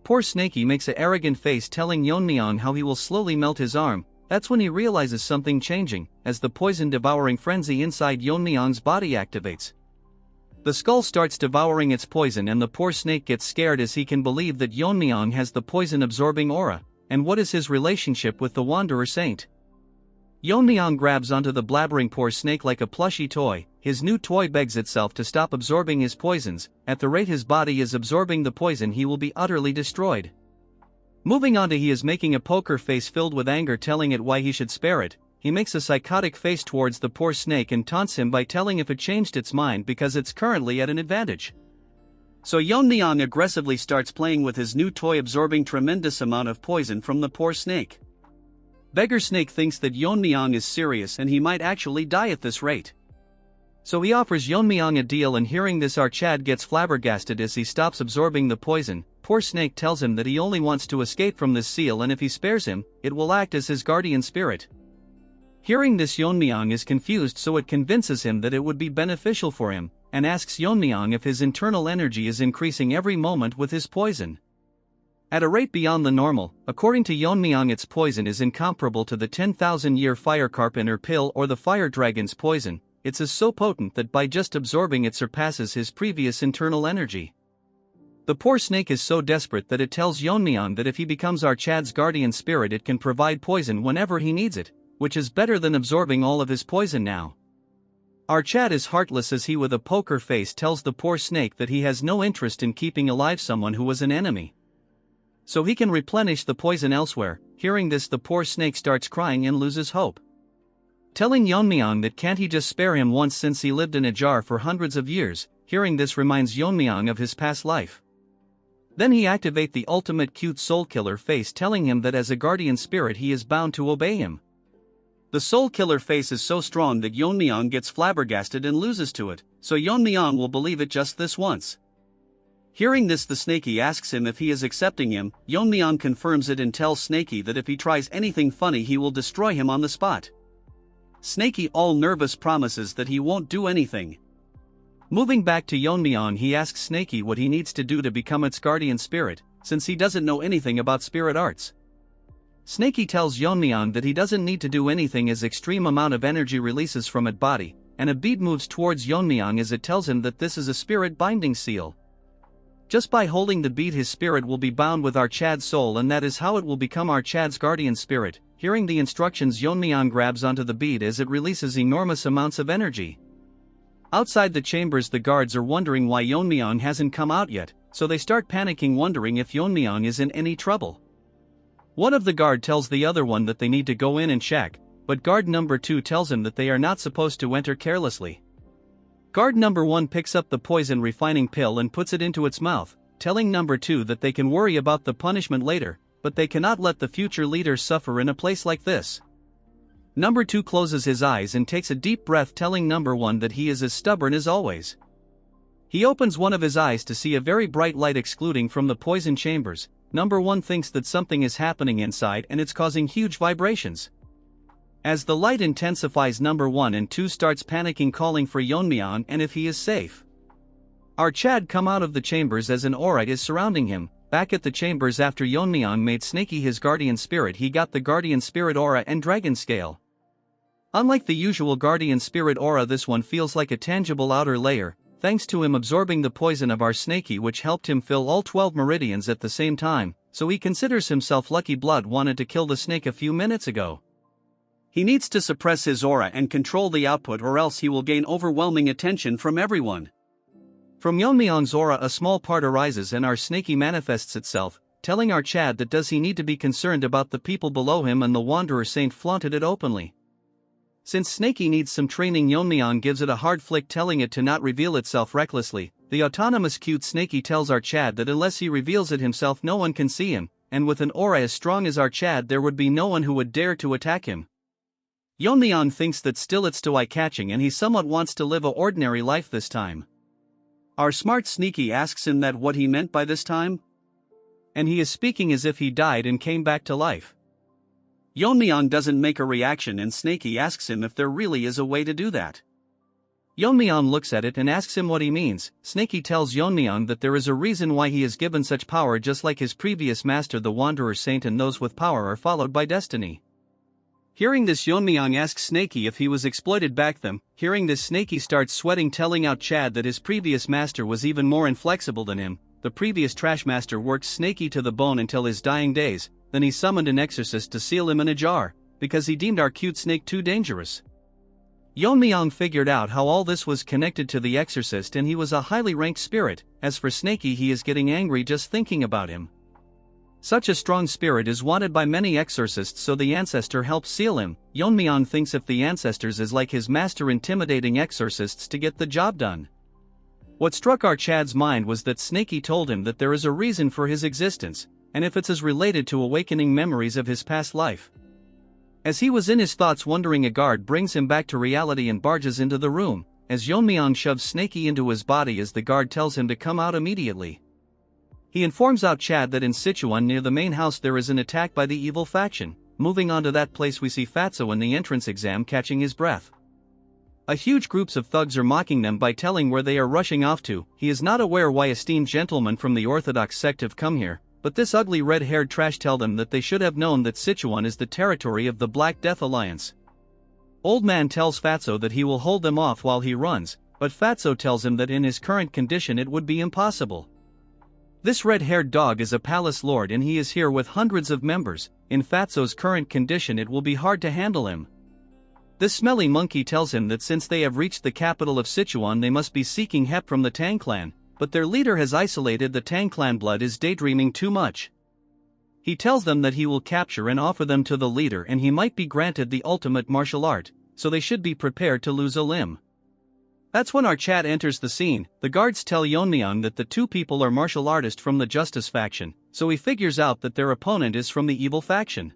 Poor Snakey makes a arrogant face, telling Yeon-myeong how he will slowly melt his arm. That's when he realizes something changing, as the poison-devouring frenzy inside Yeon-myeong's body activates. The skull starts devouring its poison, and the poor snake gets scared as he can believe that Yeon-myeong has the poison-absorbing aura. And what is his relationship with the Wanderer Saint? Yeon-myeong grabs onto the blabbering poor snake like a plushy toy. His new toy begs itself to stop absorbing his poisons. At the rate his body is absorbing the poison, he will be utterly destroyed. Moving on to, he is making a poker face filled with anger, telling it why he should spare it. He makes a psychotic face towards the poor snake and taunts him by telling if it changed its mind because it's currently at an advantage. So Yeon-myeong aggressively starts playing with his new toy, absorbing tremendous amount of poison from the poor snake. Beggar Snake thinks that Yeon-myeong is serious and he might actually die at this rate. So he offers Yeon-myeong a deal, and hearing this, our Chad gets flabbergasted as he stops absorbing the poison. Poor Snake tells him that he only wants to escape from this seal, and if he spares him, it will act as his guardian spirit. Hearing this, Yeon-myeong is confused, so it convinces him that it would be beneficial for him, and asks Yeon-myeong if his internal energy is increasing every moment with his poison. At a rate beyond the normal. According to Yeon-myeong, its poison is incomparable to the 10,000-year fire carpenter pill or the fire dragon's poison. It is so potent that by just absorbing it surpasses his previous internal energy. The poor snake is so desperate that it tells Yeon-myeong that if he becomes our Chad's guardian spirit, it can provide poison whenever he needs it, which is better than absorbing all of his poison now. Our Chad is heartless as he, with a poker face, tells the poor snake that he has no interest in keeping alive someone who was an enemy, so he can replenish the poison elsewhere. Hearing this, the poor snake starts crying and loses hope, telling Yeon-myeong that can't he just spare him once, since he lived in a jar for hundreds of years. Hearing this reminds Yeon-myeong of his past life. Then he activates the ultimate cute soul killer face, telling him that as a guardian spirit he is bound to obey him. The soul killer face is so strong that Yeon-myeong gets flabbergasted and loses to it, so Yeon-myeong will believe it just this once. Hearing this, the Snakey asks him if he is accepting him. Yeon-myeong confirms it and tells Snakey that if he tries anything funny he will destroy him on the spot. Snakey, all nervous, promises that he won't do anything. Moving back to Yeon-myeong, he asks Snakey what he needs to do to become its guardian spirit, since he doesn't know anything about spirit arts. Snakey tells Yeon-myeong that he doesn't need to do anything as extreme amount of energy releases from its body, and a bead moves towards Yeon-myeong as it tells him that this is a spirit binding seal. Just by holding the bead, his spirit will be bound with our Chad's soul, and that is how it will become our Chad's guardian spirit. Hearing the instructions, Yeon-myeong grabs onto the bead as it releases enormous amounts of energy. Outside the chambers, the guards are wondering why Yeon-myeong hasn't come out yet, so they start panicking, wondering if Yeon-myeong is in any trouble. One of the guard tells the other one that they need to go in and check, but guard number 2 tells him that they are not supposed to enter carelessly. Guard number 1 picks up the poison refining pill and puts it into its mouth, telling number 2 that they can worry about the punishment later, but they cannot let the future leaders suffer in a place like this. Number 2 closes his eyes and takes a deep breath, telling number 1 that he is as stubborn as always. He opens one of his eyes to see a very bright light exuding from the poison chambers. Number 1 thinks that something is happening inside and it's causing huge vibrations. As the light intensifies, number 1 and 2 starts panicking, calling for Yeon-myeong and if he is safe. Our Chad come out of the chambers as an aura is surrounding him. Back at the chambers, after Yeon-myeong made Snaky his guardian spirit, he got the guardian spirit aura and dragon scale. Unlike the usual guardian spirit aura, this one feels like a tangible outer layer, thanks to him absorbing the poison of our Snaky, which helped him fill all 12 meridians at the same time, so he considers himself lucky. Blood wanted to kill the snake a few minutes ago. He needs to suppress his aura and control the output, or else he will gain overwhelming attention from everyone. From Yeon-myeong's aura a small part arises and our Snaky manifests itself, telling our Chad that does he need to be concerned about the people below him, and the Wanderer Saint flaunted it openly. Since Snaky needs some training, Yeon-myeong gives it a hard flick, telling it to not reveal itself recklessly. The autonomous cute Snaky tells our Chad that unless he reveals it himself, no one can see him, and with an aura as strong as our Chad, there would be no one who would dare to attack him. Yeon-myeong thinks that still it's too eye-catching and he somewhat wants to live a ordinary life this time. Our smart Sneaky asks him that what he meant by this time? And he is speaking as if he died and came back to life. Yeon-myeong doesn't make a reaction and Snaky asks him if there really is a way to do that. Yeon-myeong looks at it and asks him what he means. Snaky tells Yeon-myeong that there is a reason why he is given such power, just like his previous master the Wanderer Saint, and those with power are followed by destiny. Hearing this, Yeon-myeong asks Snaky if he was exploited back then. Hearing this, Snaky starts sweating, telling out Chad that his previous master was even more inflexible than him. The previous trash master worked Snaky to the bone until his dying days, then he summoned an exorcist to seal him in a jar, because he deemed our cute snake too dangerous. Yeon-myeong figured out how all this was connected to the exorcist, and he was a highly ranked spirit. As for Snaky, he is getting angry just thinking about him. Such a strong spirit is wanted by many exorcists, so the ancestor helps seal him. Yeon-myeong thinks if the ancestors is like his master, intimidating exorcists to get the job done. What struck our Chad's mind was that Snaky told him that there is a reason for his existence, and if it's as related to awakening memories of his past life. As he was in his thoughts wondering, a guard brings him back to reality and barges into the room, as Yeon-myeong shoves Snaky into his body as the guard tells him to come out immediately. He informs out Chad that in Sichuan near the main house there is an attack by the evil faction. Moving on to that place, we see Fatso in the entrance exam catching his breath. A huge groups of thugs are mocking them by telling where they are rushing off to. He is not aware why esteemed gentlemen from the Orthodox sect have come here, but this ugly red-haired trash tell them that they should have known that Sichuan is the territory of the Black Death Alliance. Old man tells Fatso that he will hold them off while he runs, but Fatso tells him that in his current condition it would be impossible. This red-haired dog is a palace lord and he is here with hundreds of members. In Fatso's current condition it will be hard to handle him. This smelly monkey tells him that since they have reached the capital of Sichuan they must be seeking help from the Tang clan, but their leader has isolated the Tang clan. Blood is daydreaming too much. He tells them that he will capture and offer them to the leader and he might be granted the ultimate martial art, so they should be prepared to lose a limb. That's when our Chad enters the scene. The guards tell Yeon-myeong that the two people are martial artists from the Justice faction, so he figures out that their opponent is from the evil faction.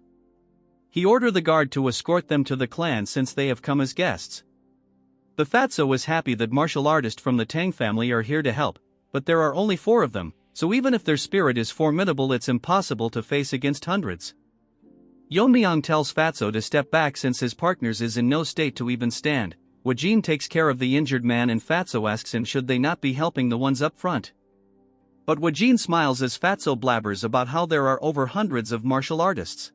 He orders the guard to escort them to the clan since they have come as guests. The Fatso is happy that martial artists from the Tang family are here to help, but there are only 4 of them, so even if their spirit is formidable it's impossible to face against hundreds. Yeon-myeong tells Fatso to step back since his partners is in no state to even stand. Wajin takes care of the injured man and Fatso asks him should they not be helping the ones up front. But Wajin smiles as Fatso blabbers about how there are over hundreds of martial artists.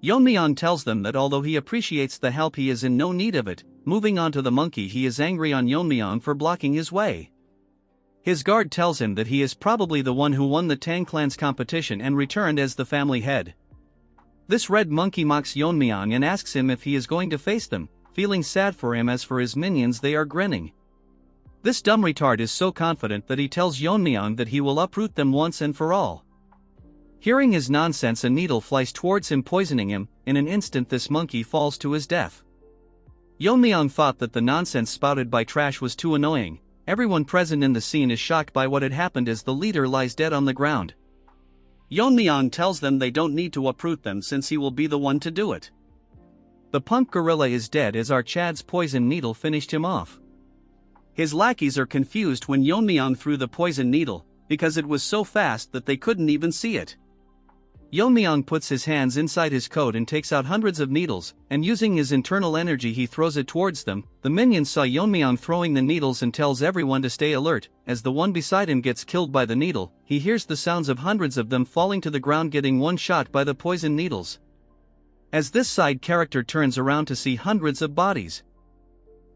Yeon-myeong tells them that although he appreciates the help he is in no need of it. Moving on to the monkey, he is angry on Yeon-myeong for blocking his way. His guard tells him that he is probably the one who won the Tang clan's competition and returned as the family head. This red monkey mocks Yeon-myeong and asks him if he is going to face them. Feeling sad for him. As for his minions, they are grinning. This dumb retard is so confident that he tells Yeon-myeong that he will uproot them once and for all. Hearing his nonsense, a needle flies towards him, poisoning him. In an instant this monkey falls to his death. Yeon-myeong thought that the nonsense spouted by Trash was too annoying. Everyone present in the scene is shocked by what had happened as the leader lies dead on the ground. Yeon-myeong tells them they don't need to uproot them since he will be the one to do it. The punk gorilla is dead as our Chad's poison needle finished him off. His lackeys are confused when Yeon-myeong threw the poison needle, because it was so fast that they couldn't even see it. Yeon-myeong puts his hands inside his coat and takes out hundreds of needles, and using his internal energy he throws it towards them. The minions saw Yeon-myeong throwing the needles and tells everyone to stay alert. As the one beside him gets killed by the needle, he hears the sounds of hundreds of them falling to the ground, getting one shot by the poison needles. As this side character turns around to see hundreds of bodies.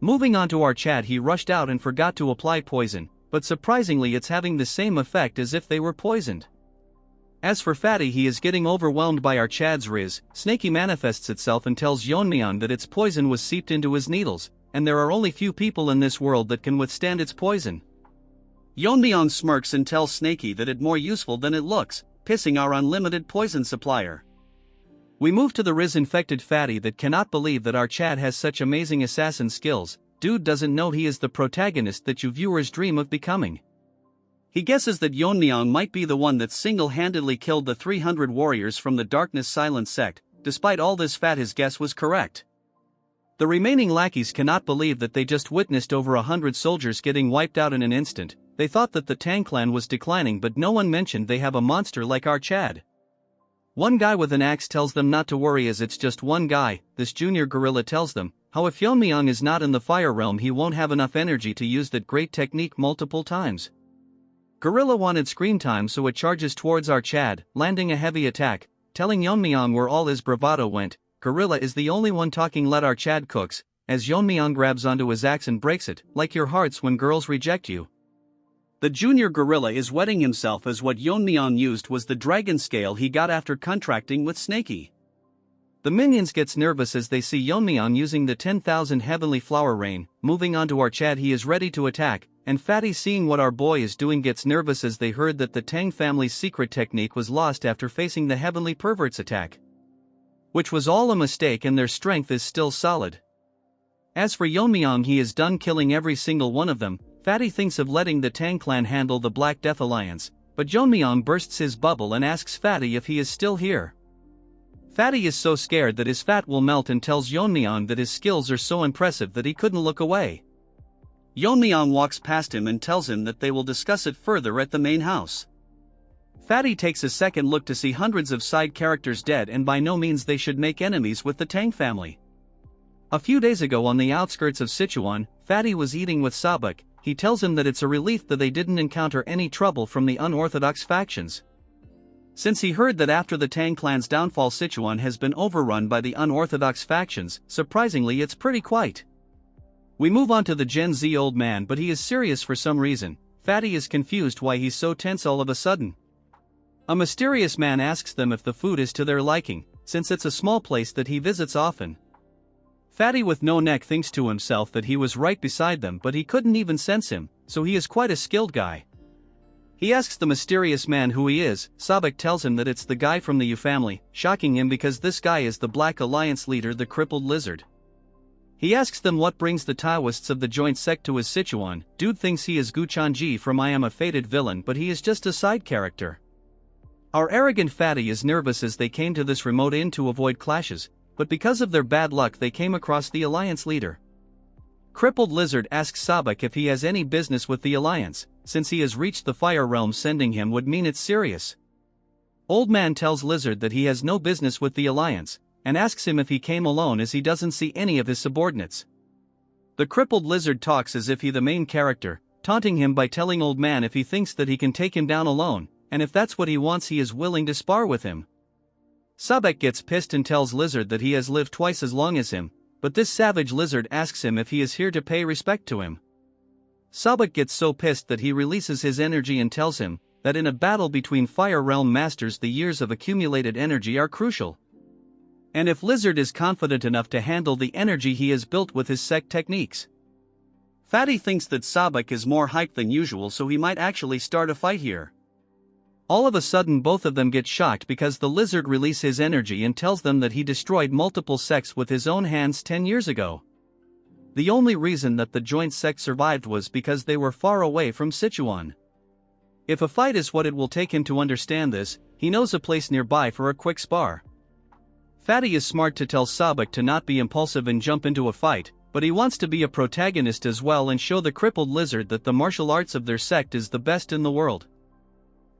Moving on to our Chad, he rushed out and forgot to apply poison, but surprisingly it's having the same effect as if they were poisoned. As for Fatty, he is getting overwhelmed by our Chad's riz. Snaky manifests itself and tells Yeon-myeong that its poison was seeped into his needles, and there are only few people in this world that can withstand its poison. Yeon-myeong smirks and tells Snaky that it's more useful than it looks, pissing our unlimited poison supplier. We move to the riz-infected Fatty that cannot believe that our Chad has such amazing assassin skills. Dude doesn't know he is the protagonist that you viewers dream of becoming. He guesses that Yeon-myeong might be the one that single-handedly killed the 300 warriors from the Darkness Silent sect. Despite all this fat, his guess was correct. The remaining lackeys cannot believe that they just witnessed over 100 soldiers getting wiped out in an instant. They thought that the Tang clan was declining, but no one mentioned they have a monster like our Chad. One guy with an axe tells them not to worry as it's just one guy. This junior gorilla tells them how if Yeon-myeong is not in the fire realm he won't have enough energy to use that great technique multiple times. Gorilla wanted screen time, so it charges towards our Chad, landing a heavy attack, telling Yeon-myeong where all his bravado went. Gorilla is the only one talking. Let our Chad cooks, as Yeon-myeong grabs onto his axe and breaks it, like your hearts when girls reject you. The junior gorilla is wetting himself as what Yeon-myeong used was the dragon scale he got after contracting with Snaky. The minions gets nervous as they see Yeon-myeong using the 10,000 heavenly flower rain. Moving on to our Chad, he is ready to attack, and Fatty, seeing what our boy is doing, gets nervous as they heard that the Tang family's secret technique was lost after facing the heavenly pervert's attack, which was all a mistake, and their strength is still solid. As for Yeon-myeong, he is done killing every single one of them. Fatty thinks of letting the Tang clan handle the Black Death Alliance, but Yeon-myeong bursts his bubble and asks Fatty if he is still here. Fatty is so scared that his fat will melt and tells Yeon-myeong that his skills are so impressive that he couldn't look away. Yeon-myeong walks past him and tells him that they will discuss it further at the main house. Fatty takes a second look to see hundreds of side characters dead, and by no means they should make enemies with the Tang family. A few days ago on the outskirts of Sichuan, Fatty was eating with Sabak. He tells him that it's a relief that they didn't encounter any trouble from the unorthodox factions, since he heard that after the Tang clan's downfall Sichuan has been overrun by the unorthodox factions. Surprisingly, it's pretty quiet. We move on to the Gen Z old man, but he is serious for some reason. Fatty is confused why he's so tense all of a sudden. A mysterious man asks them if the food is to their liking, since it's a small place that he visits often. Fatty with no neck thinks to himself that he was right beside them, but he couldn't even sense him, so he is quite a skilled guy. He asks the mysterious man who he is. Sabak tells him that it's the guy from the Yu family, shocking him because this guy is the Black Alliance leader, the crippled lizard. He asks them what brings the Taoists of the joint sect to his Sichuan. Dude thinks he is Gu Chanji from I Am a Fated Villain, but he is just a side character. Our arrogant Fatty is nervous as they came to this remote inn to avoid clashes, but because of their bad luck they came across the Alliance leader. Crippled Lizard asks Sabak if he has any business with the Alliance, since he has reached the Fire Realm. Sending him would mean it's serious. Old man tells Lizard that he has no business with the Alliance, and asks him if he came alone as he doesn't see any of his subordinates. The crippled Lizard talks as if he the main character, taunting him by telling old man if he thinks that he can take him down alone, and if that's what he wants he is willing to spar with him. Sabak gets pissed and tells Lizard that he has lived twice as long as him, but this savage Lizard asks him if he is here to pay respect to him. Sabak gets so pissed that he releases his energy and tells him that in a battle between Fire Realm Masters the years of accumulated energy are crucial. And if Lizard is confident enough to handle the energy he has built with his sect techniques, Fatty thinks that Sabak is more hyped than usual, so he might actually start a fight here. All of a sudden both of them get shocked because the lizard releases his energy and tells them that he destroyed multiple sects with his own hands 10 years ago. The only reason that the joint sect survived was because they were far away from Sichuan. If a fight is what it will take him to understand this, he knows a place nearby for a quick spar. Fatty is smart to tell Sabak to not be impulsive and jump into a fight, but he wants to be a protagonist as well and show the crippled lizard that the martial arts of their sect is the best in the world.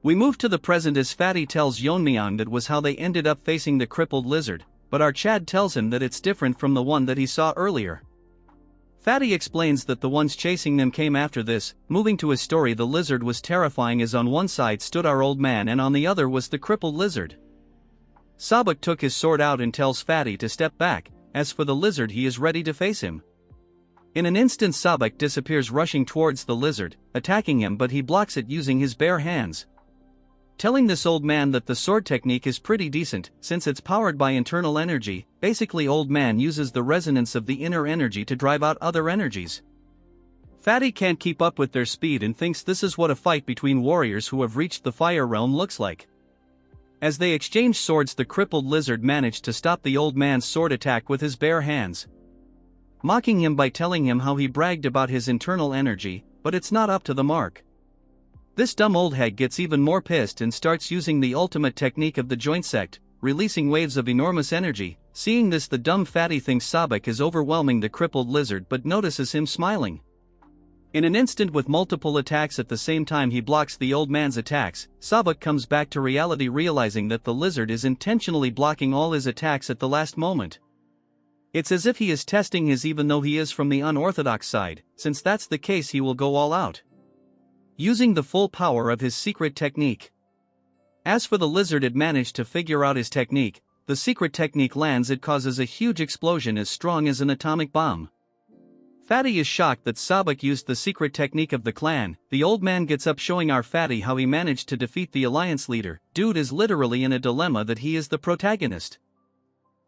We move to the present as Fatty tells Yeon-myeong that was how they ended up facing the crippled lizard, but our Chad tells him that it's different from the one that he saw earlier. Fatty explains that the ones chasing them came after this. Moving to his story, the lizard was terrifying as on one side stood our old man and on the other was the crippled lizard. Sabak took his sword out and tells Fatty to step back. As for the lizard, he is ready to face him. In an instant Sabak disappears rushing towards the lizard, attacking him, but he blocks it using his bare hands. Telling this old man that the sword technique is pretty decent, since it's powered by internal energy. Basically old man uses the resonance of the inner energy to drive out other energies. Fatty can't keep up with their speed and thinks this is what a fight between warriors who have reached the fire realm looks like. As they exchange swords, the crippled lizard managed to stop the old man's sword attack with his bare hands, mocking him by telling him how he bragged about his internal energy, but it's not up to the mark. This dumb old hag gets even more pissed and starts using the ultimate technique of the joint sect, releasing waves of enormous energy. Seeing this, the dumb Fatty thinks Sabak is overwhelming the crippled lizard but notices him smiling. In an instant, with multiple attacks at the same time, he blocks the old man's attacks. Sabak comes back to reality, realizing that the lizard is intentionally blocking all his attacks at the last moment. It's as if he is testing his, even though he is from the unorthodox side. Since that's the case, he will go all out, using the full power of his secret technique. As for the lizard, it managed to figure out his technique. The secret technique lands, it causes a huge explosion as strong as an atomic bomb. Fatty is shocked that Sabak used the secret technique of the clan. The old man gets up, showing our Fatty how he managed to defeat the alliance leader. Dude is literally in a dilemma that he is the protagonist.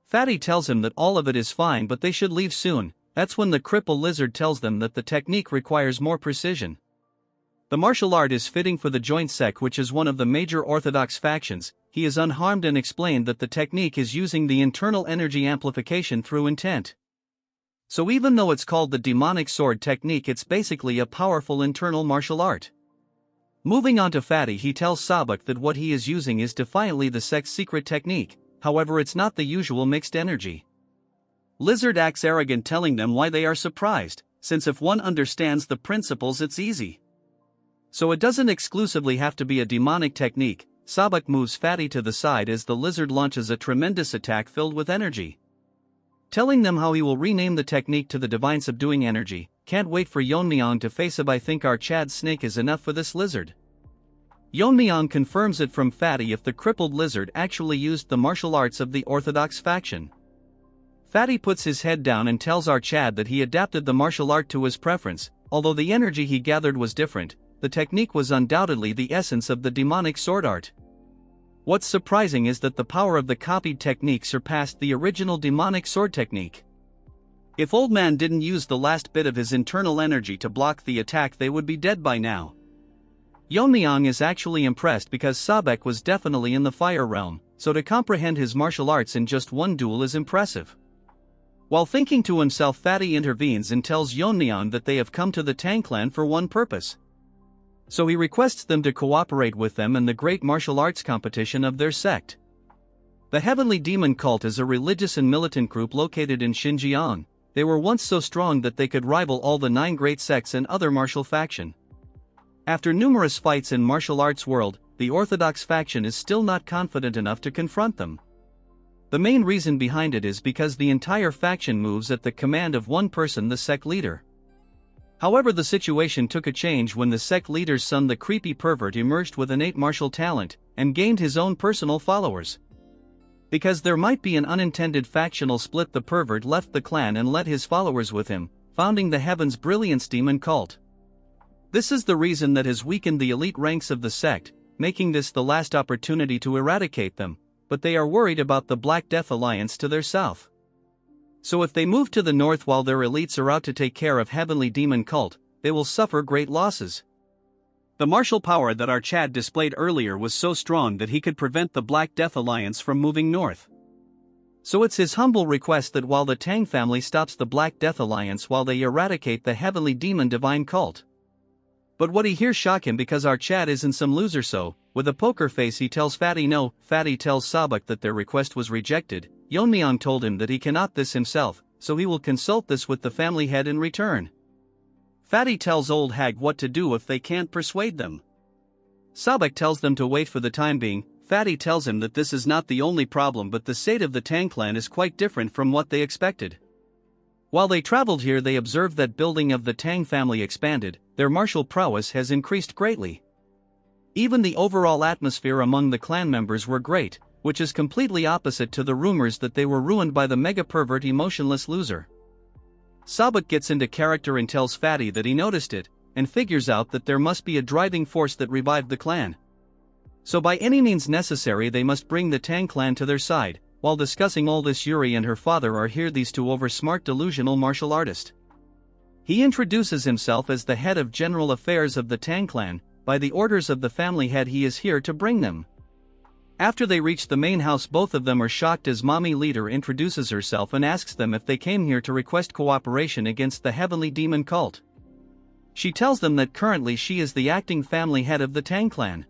Fatty tells him that all of it is fine but they should leave soon. That's when the crippled lizard tells them that the technique requires more precision. The martial art is fitting for the joint sect, which is one of the major orthodox factions. He is unharmed and explained that the technique is using the internal energy amplification through intent. So even though it's called the demonic sword technique, it's basically a powerful internal martial art. Moving on to Fatty, he tells Sabak that what he is using is defiantly the sect's secret technique, however it's not the usual mixed energy. Lizard acts arrogant, telling them why they are surprised, since if one understands the principles it's easy. So it doesn't exclusively have to be a demonic technique. Sabak moves Fatty to the side as the lizard launches a tremendous attack filled with energy, telling them how he will rename the technique to the divine subduing energy. Can't wait for Yeon-myeong to face him. I think our Chad snake is enough for this lizard. Yeon-myeong confirms it from Fatty if the crippled lizard actually used the martial arts of the orthodox faction. Fatty puts his head down and tells our Chad that he adapted the martial art to his preference. Although the energy he gathered was different, the technique was undoubtedly the essence of the demonic sword art. What's surprising is that the power of the copied technique surpassed the original demonic sword technique. If old man didn't use the last bit of his internal energy to block the attack, they would be dead by now. Yeon-myeong is actually impressed because Sabak was definitely in the fire realm, so to comprehend his martial arts in just one duel is impressive. While thinking to himself, Fatty intervenes and tells Yeon-myeong that they have come to the Tang clan for one purpose. So he requests them to cooperate with them in the great martial arts competition of their sect. The Heavenly Demon Cult is a religious and militant group located in Xinjiang. They were once so strong that they could rival all the 9 great sects and other martial faction. After numerous fights in martial arts world, the orthodox faction is still not confident enough to confront them. The main reason behind it is because the entire faction moves at the command of one person, the sect leader. However, the situation took a change when the sect leader's son, the creepy pervert, emerged with innate martial talent and gained his own personal followers. Because there might be an unintended factional split, the pervert left the clan and led his followers with him, founding the Heaven's Brilliance Demon Cult. This is the reason that has weakened the elite ranks of the sect, making this the last opportunity to eradicate them, but they are worried about the Black Death Alliance to their south. So if they move to the north while their elites are out to take care of heavenly demon cult, they will suffer great losses. The martial power that our Chad displayed earlier was so strong that he could prevent the Black Death Alliance from moving north. So it's his humble request that while the Tang family stops the Black Death Alliance while they eradicate the heavenly demon divine cult. But what he hears shock him because our Chad isn't some loser, so, with a poker face he tells Fatty no. Fatty tells Sabak that their request was rejected. Yeon-myeong told him that he cannot this himself, so he will consult this with the family head in return. Fatty tells Old Hag what to do if they can't persuade them. Sabak tells them to wait for the time being. Fatty tells him that this is not the only problem, but the state of the Tang clan is quite different from what they expected. While they traveled here, they observed that building of the Tang family expanded, their martial prowess has increased greatly. Even the overall atmosphere among the clan members were great, which is completely opposite to the rumors that they were ruined by the mega-pervert emotionless loser. Sabak gets into character and tells Fatty that he noticed it, and figures out that there must be a driving force that revived the clan. So by any means necessary they must bring the Tang clan to their side. While discussing all this, Yuri and her father are here, these two over-smart delusional martial artist. He introduces himself as the head of general affairs of the Tang clan. By the orders of the family head he is here to bring them. After they reach the main house, both of them are shocked as mommy leader introduces herself and asks them if they came here to request cooperation against the heavenly demon cult. She tells them that currently she is the acting family head of the Tang clan.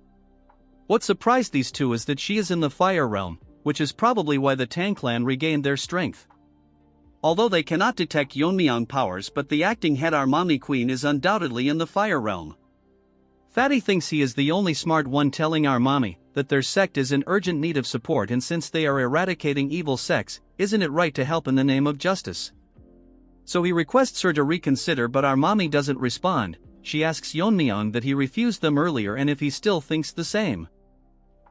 What surprised these two is that she is in the fire realm, which is probably why the Tang clan regained their strength. Although they cannot detect Yeon-myeong powers, but the acting head, our mommy queen, is undoubtedly in the fire realm. Fatty thinks he is the only smart one, telling our mommy that their sect is in urgent need of support, and since they are eradicating evil sects, isn't it right to help in the name of justice? So he requests her to reconsider, but our mommy doesn't respond. She asks Yeon-myeong that he refused them earlier and if he still thinks the same.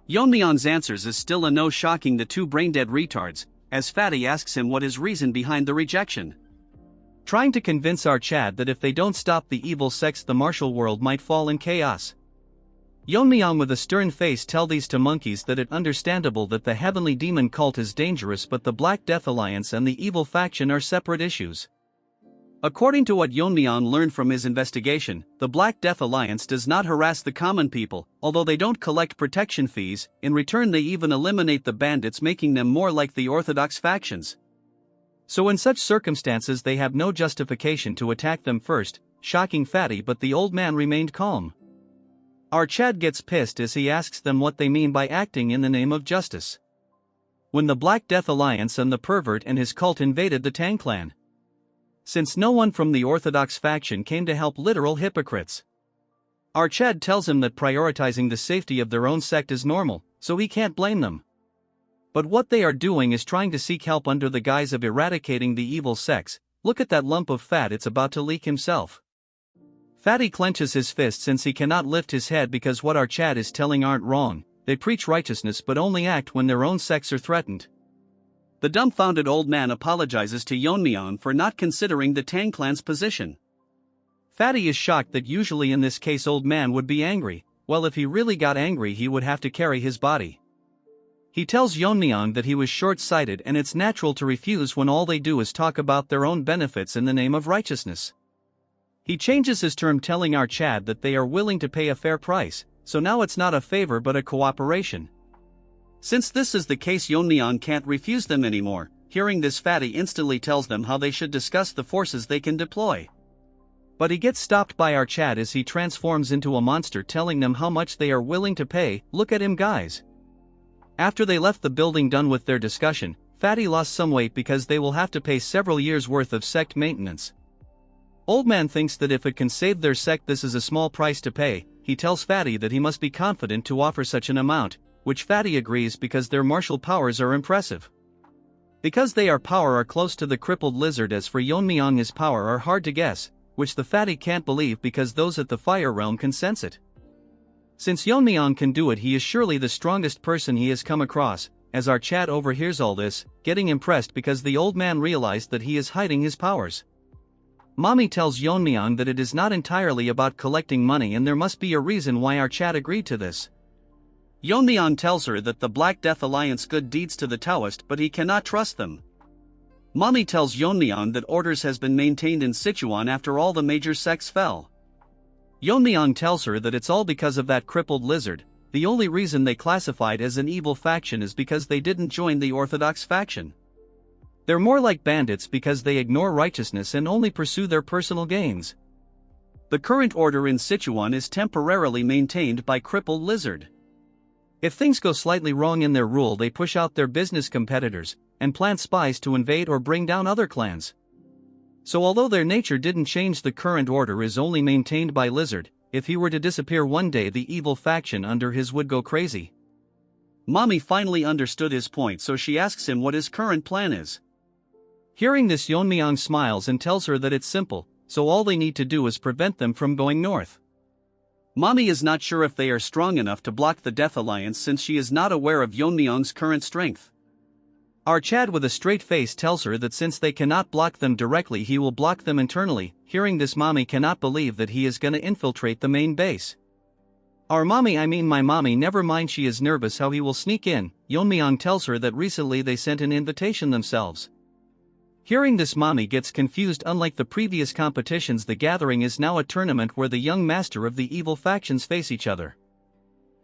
Yeon-myeong's answers is still a no, shocking the two brain-dead retards, as Fatty asks him what his reason behind the rejection. Trying to convince our Chad that if they don't stop the evil sects the martial world might fall in chaos. Yeon-myeong with a stern face tell these two monkeys that it's understandable that the heavenly demon cult is dangerous, but the Black Death Alliance and the evil faction are separate issues. According to what Yeon-myeong learned from his investigation, the Black Death Alliance does not harass the common people, although they don't collect protection fees. In return they even eliminate the bandits, making them more like the orthodox factions. So in such circumstances they have no justification to attack them first, shocking Fatty, but the old man remained calm. Our Chad gets pissed as he asks them what they mean by acting in the name of justice. When the Black Death Alliance and the pervert and his cult invaded the Tang clan. Since no one from the orthodox faction came to help, literal hypocrites. Our Chad tells him that prioritizing the safety of their own sect is normal, so he can't blame them. But what they are doing is trying to seek help under the guise of eradicating the evil sects. Look at that lump of fat, it's about to leak himself. Fatty clenches his fist since he cannot lift his head because what our Chad is telling aren't wrong. They preach righteousness but only act when their own sects are threatened. The dumbfounded old man apologizes to Yeon-myeong for not considering the Tang clan's position. Fatty is shocked that usually in this case old man would be angry. Well, if he really got angry he would have to carry his body. He tells Yeon-myeong that he was short-sighted and it's natural to refuse when all they do is talk about their own benefits in the name of righteousness. He changes his term, telling our Chad that they are willing to pay a fair price, so now it's not a favor but a cooperation. Since this is the case, Yeon-myeong can't refuse them anymore. Hearing this, Fatty instantly tells them how they should discuss the forces they can deploy. But he gets stopped by our Chad as he transforms into a monster, telling them how much they are willing to pay. Look at him, guys. After they left the building done with their discussion, Fatty lost some weight because they will have to pay several years worth of sect maintenance. Old man thinks that if it can save their sect this is a small price to pay. He tells Fatty that he must be confident to offer such an amount, which Fatty agrees because their martial powers are impressive. Because they are close to the crippled lizard. As for Yeon-myeong, his power are hard to guess, which the Fatty can't believe because those at the fire realm can sense it. Since Yeon-myeong can do it, he is surely the strongest person he has come across. As our Chad overhears all this, getting impressed because the old man realized that he is hiding his powers. Mommy tells Yeon-myeong that it is not entirely about collecting money and there must be a reason why our Chad agreed to this. Yeon-myeong tells her that the Black Death Alliance good deeds to the Taoist, but he cannot trust them. Mommy tells Yeon-myeong that orders has been maintained in Sichuan after all the major sects fell. Yeon-myeong tells her that it's all because of that crippled lizard. The only reason they classified as an evil faction is because they didn't join the orthodox faction. They're more like bandits because they ignore righteousness and only pursue their personal gains. The current order in Sichuan is temporarily maintained by crippled lizard. If things go slightly wrong in their rule, they push out their business competitors and plant spies to invade or bring down other clans. So although their nature didn't change, the current order is only maintained by lizard. If he were to disappear one day, the evil faction under his would go crazy. Mommy finally understood his point, so she asks him what his current plan is. Hearing this, Yeon-myeong smiles and tells her that it's simple, so all they need to do is prevent them from going north. Mommy is not sure if they are strong enough to block the Death Alliance since she is not aware of Yeon-myeong's current strength. Our Chad with a straight face tells her that since they cannot block them directly, he will block them internally. Hearing this, Mommy cannot believe that he is gonna infiltrate the main base. Our mommy, I mean my mommy, never mind, she is nervous how he will sneak in. Yeon-myeong tells her that recently they sent an invitation themselves. Hearing this, Mommy gets confused. Unlike the previous competitions, the gathering is now a tournament where the young master of the evil factions face each other.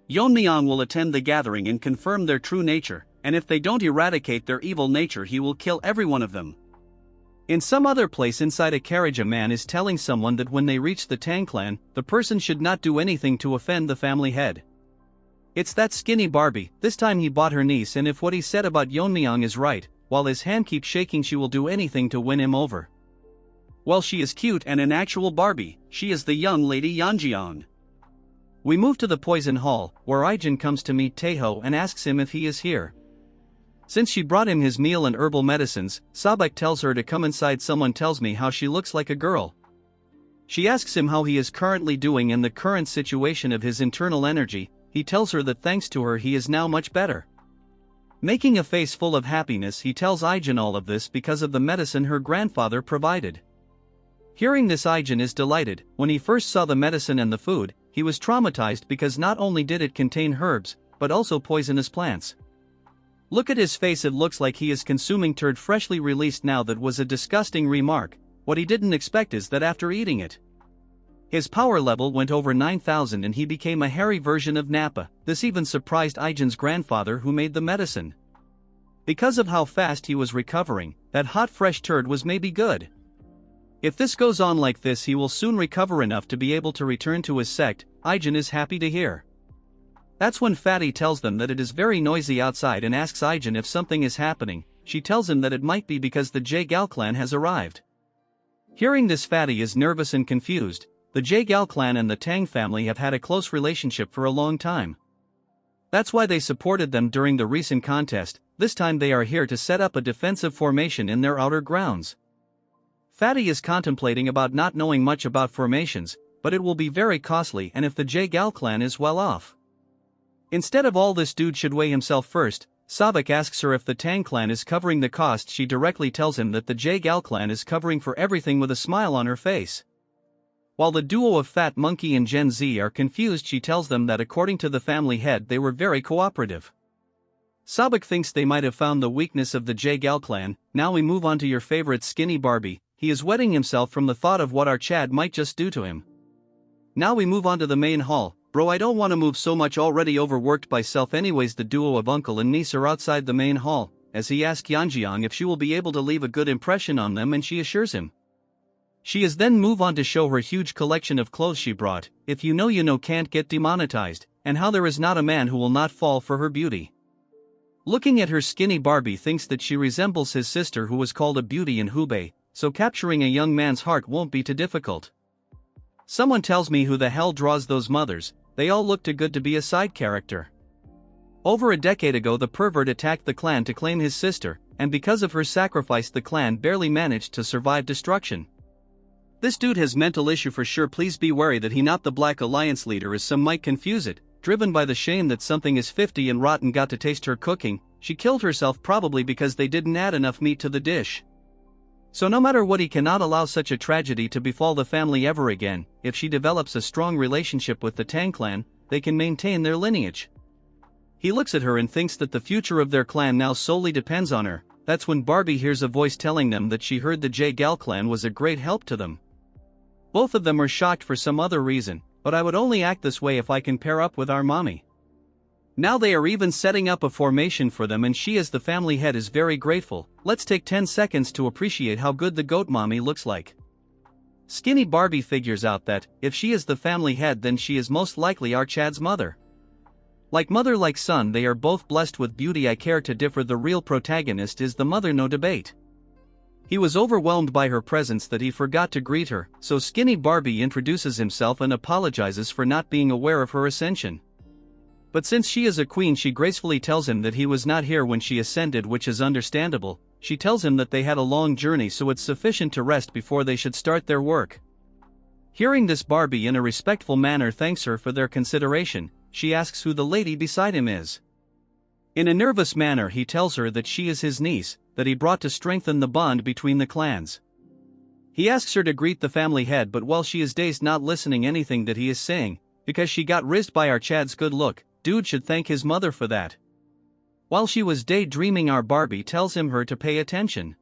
Yeon-myeong will attend the gathering and confirm their true nature, and if they don't eradicate their evil nature, he will kill every one of them. In some other place inside a carriage, a man is telling someone that when they reach the Tang clan, the person should not do anything to offend the family head. It's that skinny Barbie. This time he bought her niece, and if what he said about Yeon-myeong is right, while his hand keeps shaking, she will do anything to win him over. Well, she is cute and an actual Barbie. She is the young lady Yeon-myeong. We move to the poison hall, where Ijin comes to meet Taeho and asks him if he is here. Since she brought him his meal and herbal medicines, Sabek tells her to come inside. Someone tells me how she looks like a girl. She asks him how he is currently doing and the current situation of his internal energy. He tells her that thanks to her he is now much better. Making a face full of happiness, he tells Ijin all of this because of the medicine her grandfather provided. Hearing this, Ijin is delighted. When he first saw the medicine and the food, he was traumatized because not only did it contain herbs, but also poisonous plants. Look at his face, it looks like he is consuming turd freshly released. Now that was a disgusting remark. What he didn't expect is that after eating it, his power level went over 9,000 and he became a hairy version of Nappa. This even surprised Ijin's grandfather who made the medicine. Because of how fast he was recovering, that hot fresh turd was maybe good. If this goes on like this, he will soon recover enough to be able to return to his sect. Ijin is happy to hear. That's when Fatty tells them that it is very noisy outside and asks Ijin if something is happening. She tells him that it might be because the Jae-gal clan has arrived. Hearing this, Fatty is nervous and confused. The Jae-gal clan and the Tang family have had a close relationship for a long time. That's why they supported them during the recent contest. This time they are here to set up a defensive formation in their outer grounds. Fatty is contemplating about not knowing much about formations, but it will be very costly, and if the Jae-gal clan is well off. Instead of all this, dude should weigh himself first. Sabek asks her if the Tang clan is covering the cost. She directly tells him that the Jae-gal clan is covering for everything with a smile on her face. While the duo of Fat Monkey and Gen Z are confused, she tells them that according to the family head they were very cooperative. Sabek thinks they might have found the weakness of the Jae-gal clan. Now we move on to your favorite skinny Barbie. He is wetting himself from the thought of what our Chad might just do to him. Now we move on to the main hall. Bro, I don't want to move so much, already overworked by self. Anyways, the duo of uncle and niece are outside the main hall, as he asks Yeon-myeong if she will be able to leave a good impression on them, and she assures him. She is then move on to show her huge collection of clothes she brought. If you know can't get demonetized, and how there is not a man who will not fall for her beauty. Looking at her skinny, Barbie thinks that she resembles his sister who was called a beauty in Hubei, so capturing a young man's heart won't be too difficult. Someone tells me who the hell draws those mothers. They all look too good to be a side character. Over a decade ago, the pervert attacked the clan to claim his sister, and because of her sacrifice the clan barely managed to survive destruction. This dude has mental issue for sure. Please be wary that he not the Black Alliance leader, as some might confuse it. Driven by the shame that something is 50 and rotten got to taste her cooking, she killed herself probably because they didn't add enough meat to the dish. So no matter what, he cannot allow such a tragedy to befall the family ever again. If she develops a strong relationship with the Tang clan, they can maintain their lineage. He looks at her and thinks that the future of their clan now solely depends on her. That's when Barbie hears a voice telling them that she heard the J-Gal clan was a great help to them. Both of them are shocked for some other reason, but I would only act this way if I can pair up with our mommy. Now they are even setting up a formation for them, and she as the family head is very grateful. Let's take 10 seconds to appreciate how good the goat mommy looks like. Skinny Barbie figures out that, if she is the family head, then she is most likely our Chad's mother. Like mother like son, they are both blessed with beauty. I care to differ. The real protagonist is the mother, no debate. He was overwhelmed by her presence that he forgot to greet her, so Skinny Barbie introduces himself and apologizes for not being aware of her ascension. But since she is a queen, she gracefully tells him that he was not here when she ascended, which is understandable. She tells him that they had a long journey, so it's sufficient to rest before they should start their work. Hearing this, Barbie in a respectful manner thanks her for their consideration. She asks who the lady beside him is. In a nervous manner he tells her that she is his niece, that he brought to strengthen the bond between the clans. He asks her to greet the family head, but while she is dazed, not listening anything that he is saying, because she got rizzed by our Chad's good look. Dude should thank his mother for that. While she was daydreaming, our Barbie tells him her to pay attention.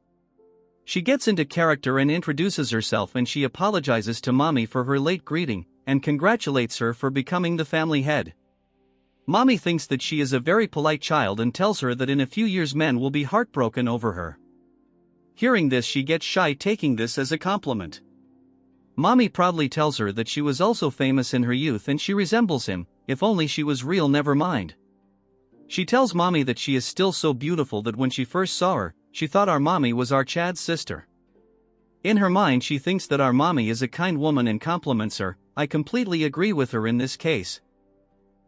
She gets into character and introduces herself, and she apologizes to Mommy for her late greeting, and congratulates her for becoming the family head. Mommy thinks that she is a very polite child and tells her that in a few years men will be heartbroken over her. Hearing this, she gets shy, taking this as a compliment. Mommy proudly tells her that she was also famous in her youth and she resembles him. If only she was real, never mind. She tells Mommy that she is still so beautiful that when she first saw her, she thought our Mommy was our Chad's sister. In her mind she thinks that our Mommy is a kind woman and compliments her. I completely agree with her in this case.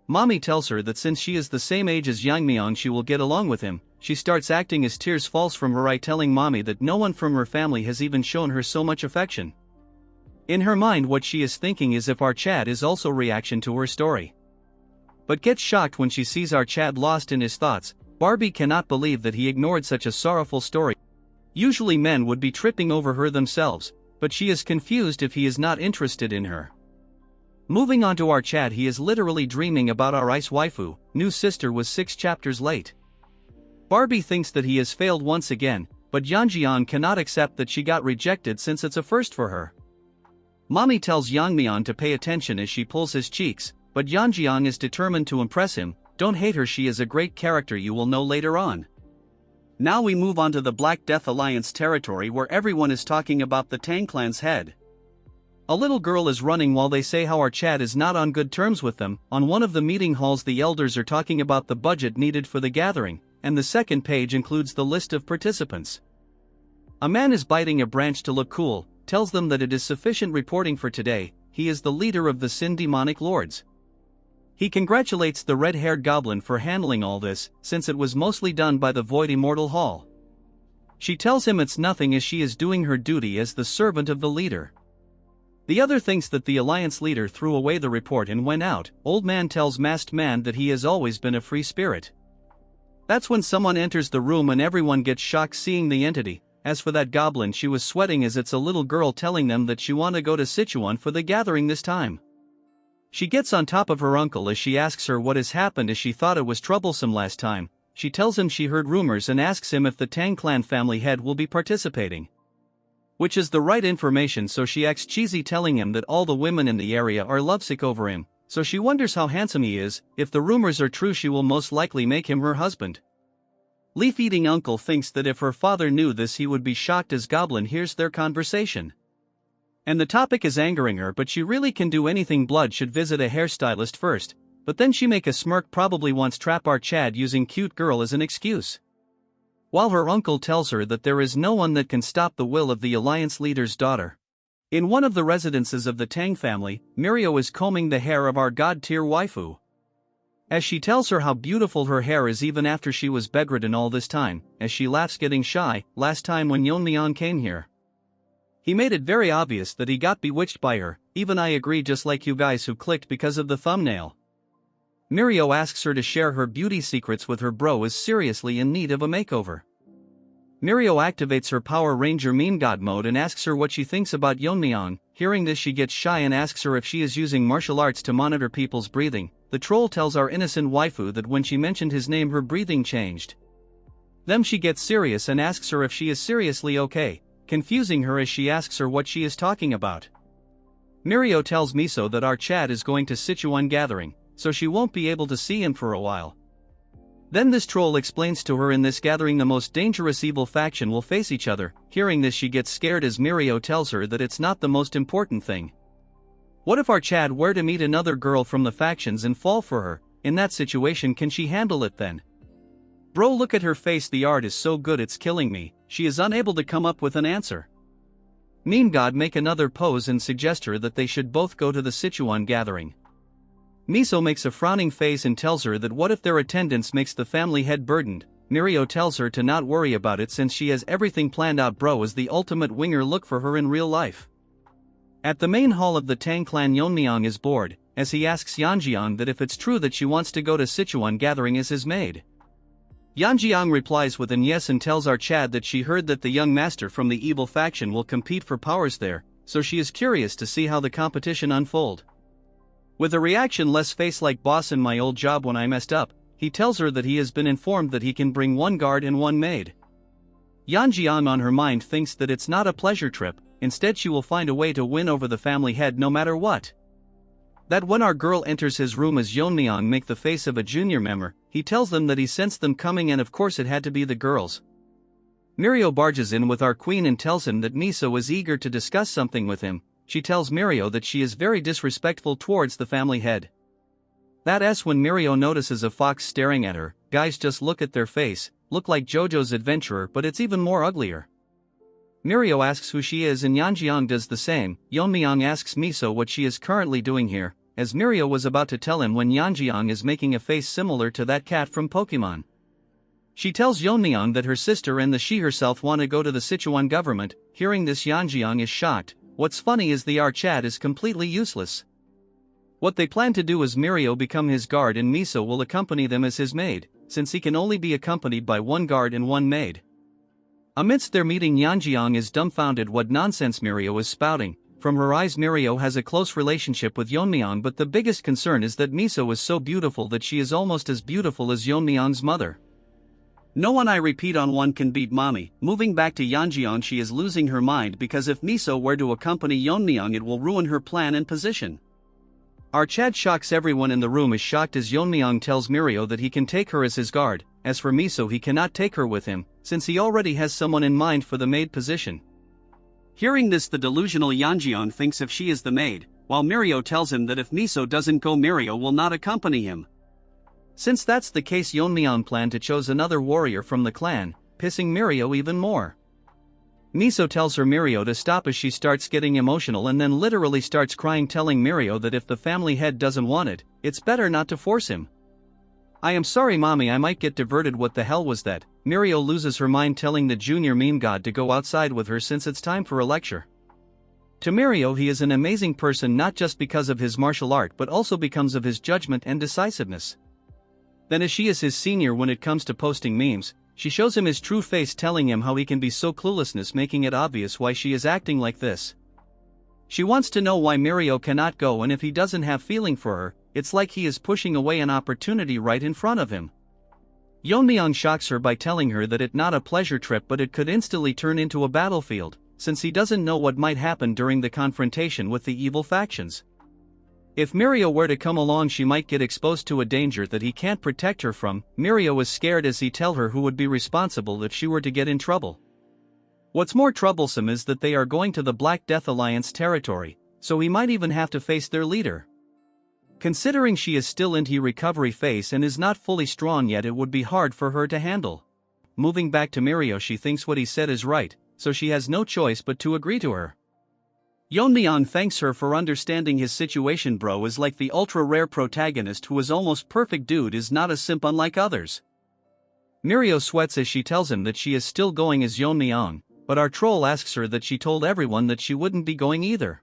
Mommy tells her that since she is the same age as Yeon-myeong, she will get along with him. She starts acting as tears falls from her eye, telling Mommy that no one from her family has even shown her so much affection. In her mind, what she is thinking is if our Chad is also reaction to her story. But gets shocked when she sees our Chad lost in his thoughts. Barbie cannot believe that he ignored such a sorrowful story. Usually men would be tripping over her themselves, but she is confused if he is not interested in her. Moving on to our Chad, he is literally dreaming about our ice waifu. New sister was 6 chapters late. Barbie thinks that he has failed once again, but Yeon-myeong cannot accept that she got rejected since it's a first for her. Mommy tells Yeon-myeong to pay attention as she pulls his cheeks, but Yeon-myeong is determined to impress him. Don't hate her, she is a great character, you will know later on. Now we move on to the Black Death Alliance territory, where everyone is talking about the Tang clan's head. A little girl is running while they say how our Chad is not on good terms with them. On one of the meeting halls, the elders are talking about the budget needed for the gathering, and the second page includes the list of participants. A man is biting a branch to look cool, tells them that it is sufficient reporting for today. He is the leader of the Sin demonic lords. He congratulates the red-haired goblin for handling all this, since it was mostly done by the Void Immortal Hall. She tells him it's nothing, as she is doing her duty as the servant of the leader. The other thinks that the alliance leader threw away the report and went out. Old man tells Masked Man that he has always been a free spirit. That's when someone enters the room and everyone gets shocked seeing the entity. As for that goblin, she was sweating as it's a little girl telling them that she want to go to Sichuan for the gathering this time. She gets on top of her uncle as she asks her what has happened, as she thought it was troublesome last time. She tells him she heard rumors and asks him if the Tang clan family head will be participating. Which is the right information, so she acts cheesy, telling him that all the women in the area are lovesick over him, so she wonders how handsome he is. If the rumors are true, she will most likely make him her husband. Leaf-eating uncle thinks that if her father knew this he would be shocked, as goblin hears their conversation. And the topic is angering her, but she really can do anything. Blood should visit a hairstylist first, but then she make a smirk, probably wants trap our Chad using cute girl as an excuse. While her uncle tells her that there is no one that can stop the will of the alliance leader's daughter. In one of the residences of the Tang family, Mirio is combing the hair of our god-tier waifu. As she tells her how beautiful her hair is even after she was bedridden all this time, as she laughs, getting shy. Last time when Yeon-myeong came here, he made it very obvious that he got bewitched by her. Even I agree, just like you guys who clicked because of the thumbnail. Mirio asks her to share her beauty secrets with her bro, is seriously in need of a makeover. Mirio activates her Power Ranger meme god mode and asks her what she thinks about Yeon-myeong. Hearing this, she gets shy and asks her if she is using martial arts to monitor people's breathing. The troll tells our innocent waifu that when she mentioned his name her breathing changed. Then she gets serious and asks her if she is seriously okay, confusing her as she asks her what she is talking about. Mirio tells Miso that our Chad is going to Sichuan gathering, so she won't be able to see him for a while. Then this troll explains to her in this gathering the most dangerous evil faction will face each other. Hearing this she gets scared as Mirio tells her that it's not the most important thing. What if our Chad were to meet another girl from the factions and fall for her? In that situation, can she handle it then? Bro, look at her face, the art is so good it's killing me. She is unable to come up with an answer. Meme God make another pose and suggest her that they should both go to the Sichuan gathering. Miso makes a frowning face and tells her that what if their attendance makes the family head burdened. Mirio tells her to not worry about it since she has everything planned out. Bro is the ultimate winger, look for her in real life. At the main hall of the Tang clan, Yeon-myeong is bored, as he asks Yeon-myeong that if it's true that she wants to go to Sichuan gathering as his maid. Yeon-myeong replies with an yes and tells our Chad that she heard that the young master from the evil faction will compete for powers there, so she is curious to see how the competition unfold. With a reaction-less face like boss in my old job when I messed up, he tells her that he has been informed that he can bring one guard and one maid. Yeon-myeong on her mind thinks that it's not a pleasure trip, instead she will find a way to win over the family head no matter what. That when our girl enters his room as Yeon-myeong make the face of a junior member, he tells them that he sensed them coming and of course it had to be the girls. Mirio barges in with our queen and tells him that Miso is eager to discuss something with him. She tells Mirio that she is very disrespectful towards the family head. That's when Mirio notices a fox staring at her. Guys, just look at their face, look like JoJo's Adventurer, but it's even more uglier. Mirio asks who she is and Yeon-myeong does the same. Yeon-myeong asks Miso what she is currently doing here, as Mirio was about to tell him when Yeon-myeong is making a face similar to that cat from Pokemon. She tells Yeon-myeong that her sister and she herself want to go to the Sichuan government. Hearing this, Yeon-myeong is shocked. What's funny is the Chad is completely useless. What they plan to do is Mirio become his guard and Miso will accompany them as his maid, since he can only be accompanied by one guard and one maid. Amidst their meeting, Yeon-myeong is dumbfounded what nonsense Mirio is spouting. From her eyes, Mirio has a close relationship with Yeon-myeong, but the biggest concern is that Miso is so beautiful that she is almost as beautiful as Yeon-myeong's mother. No one, I repeat, on one can beat mommy. Moving back to Yeon-myeong, she is losing her mind because if Miso were to accompany Yeon-myeong it will ruin her plan and position. Our Chad shocks everyone in the room, is shocked as Yeon-myeong tells Mirio that he can take her as his guard. As for Miso, he cannot take her with him, since he already has someone in mind for the maid position. Hearing this, the delusional Yeon-myeong thinks if she is the maid, while Mirio tells him that if Miso doesn't go, Mirio will not accompany him. Since that's the case, Yeon-myeong planned to choose another warrior from the clan, pissing Mirio even more. Miso tells her Mirio to stop as she starts getting emotional and then literally starts crying, telling Mirio that if the family head doesn't want it, it's better not to force him. I am sorry mommy, I might get diverted. What the hell was that? Mirio loses her mind, telling the junior meme god to go outside with her since it's time for a lecture. To Mirio, he is an amazing person not just because of his martial art but also because of his judgment and decisiveness. Then as she is his senior when it comes to posting memes, she shows him his true face, telling him how he can be so cluelessness, making it obvious why she is acting like this. She wants to know why Mirio cannot go, and if he doesn't have feeling for her, it's like he is pushing away an opportunity right in front of him. Yeon-myeong shocks her by telling her that it's not a pleasure trip but it could instantly turn into a battlefield, since he doesn't know what might happen during the confrontation with the evil factions. If Mirio were to come along, she might get exposed to a danger that he can't protect her from. Mirio is scared as he tells her who would be responsible if she were to get in trouble. What's more troublesome is that they are going to the Black Death Alliance territory, so he might even have to face their leader. Considering she is still in her recovery phase and is not fully strong yet, it would be hard for her to handle. Moving back to Mirio, she thinks what he said is right, so she has no choice but to agree to her. Yeon-myeong thanks her for understanding his situation. Bro is like the ultra-rare protagonist who is almost perfect. Dude is not a simp unlike others. Mirio sweats as she tells him that she is still going as Yeon-myeong, but our troll asks her that she told everyone that she wouldn't be going either.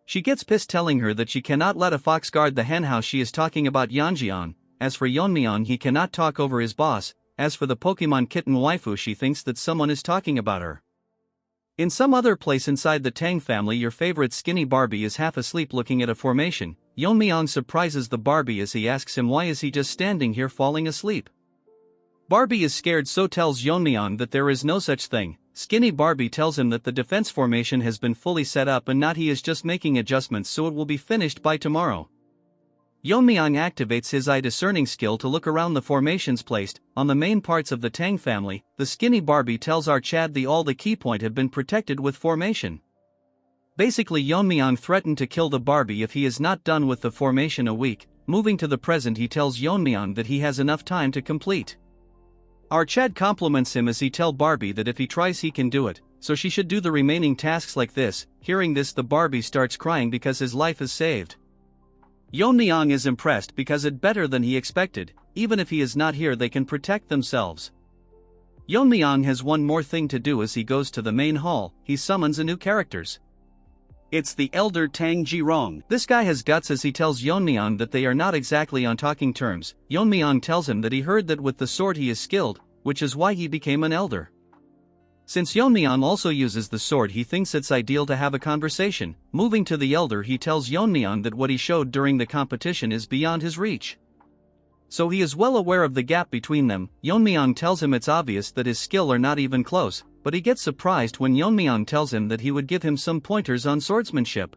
She gets pissed, telling her that she cannot let a fox guard the hen house. She is talking about Yeon-myeong. As for Yeon-myeong, he cannot talk over his boss. As for the Pokemon kitten waifu, she thinks that someone is talking about her. In some other place inside the Tang family, your favorite skinny Barbie is half asleep looking at a formation. Yeon-myeong surprises the Barbie as he asks him why is he just standing here falling asleep. Barbie is scared, so tells Yeon-myeong that there is no such thing. Skinny Barbie tells him that the defense formation has been fully set up and not he is just making adjustments so it will be finished by tomorrow. Yeon-myeong activates his eye discerning skill to look around the formations placed on the main parts of the Tang family. The skinny Barbie tells our Chad all the key point have been protected with formation. Basically, Yeon-myeong threatened to kill the Barbie if he is not done with the formation a week. Moving to the present, he tells Yeon-myeong that he has enough time to complete. Our Chad compliments him as he tells Barbie that if he tries he can do it, so she should do the remaining tasks like this. Hearing this, the Barbie starts crying because his life is saved. Yeon-myeong is impressed because it's better than he expected. Even if he is not here, they can protect themselves. Yeon-myeong has one more thing to do as he goes to the main hall. He summons a new characters. It's the elder Tang Yeon-myeong. This guy has guts as he tells Yeon-myeong that they are not exactly on talking terms. Yeon-myeong tells him that he heard that with the sword he is skilled, which is why he became an elder. Since Yeon-myeong also uses the sword, he thinks it's ideal to have a conversation. Moving to the elder, he tells Yeon-myeong that what he showed during the competition is beyond his reach. So he is well aware of the gap between them. Yeon-myeong tells him it's obvious that his skill are not even close, but he gets surprised when Yeon-myeong tells him that he would give him some pointers on swordsmanship.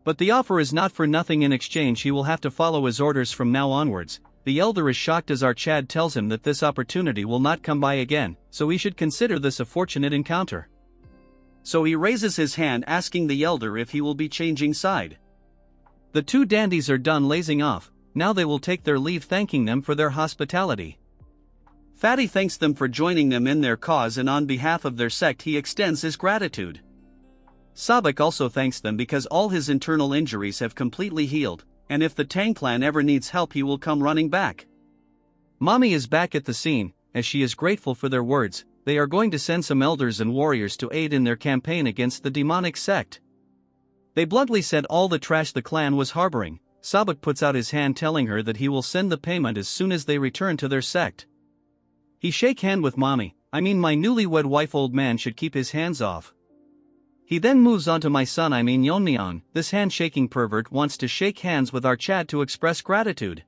But the offer is not for nothing. In exchange, he will have to follow his orders from now onwards. The elder is shocked as our Chad tells him that this opportunity will not come by again, so he should consider this a fortunate encounter. So he raises his hand asking the elder if he will be changing side. The two dandies are done lazing off. Now they will take their leave, thanking them for their hospitality. Fatty thanks them for joining them in their cause, and on behalf of their sect he extends his gratitude. Sabak also thanks them because all his internal injuries have completely healed, and if the Tang clan ever needs help he will come running back. Mommy is back at the scene, as she is grateful for their words. They are going to send some elders and warriors to aid in their campaign against the demonic sect. They bluntly said all the trash the clan was harboring. Sabak puts out his hand telling her that he will send the payment as soon as they return to their sect. He shake hand with mommy. I mean my newlywed wife. Old man should keep his hands off. He then moves on to my son, I mean Yeon-myeong. This hand-shaking pervert wants to shake hands with our Chad to express gratitude.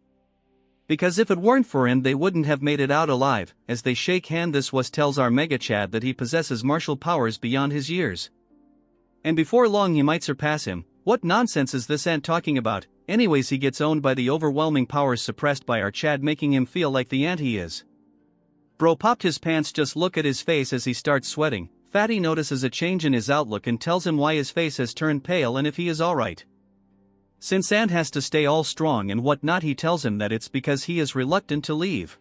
Because if it weren't for him they wouldn't have made it out alive. As they shake hand, this was tells our Mega Chad that he possesses martial powers beyond his years. And before long he might surpass him. What nonsense is this ant talking about? Anyways, he gets owned by the overwhelming powers suppressed by our Chad, making him feel like the ant he is. Bro popped his pants. Just look at his face as he starts sweating. Fatty notices a change in his outlook and tells him why his face has turned pale and if he is alright. Since Ant has to stay all strong and whatnot, he tells him that it's because he is reluctant to leave.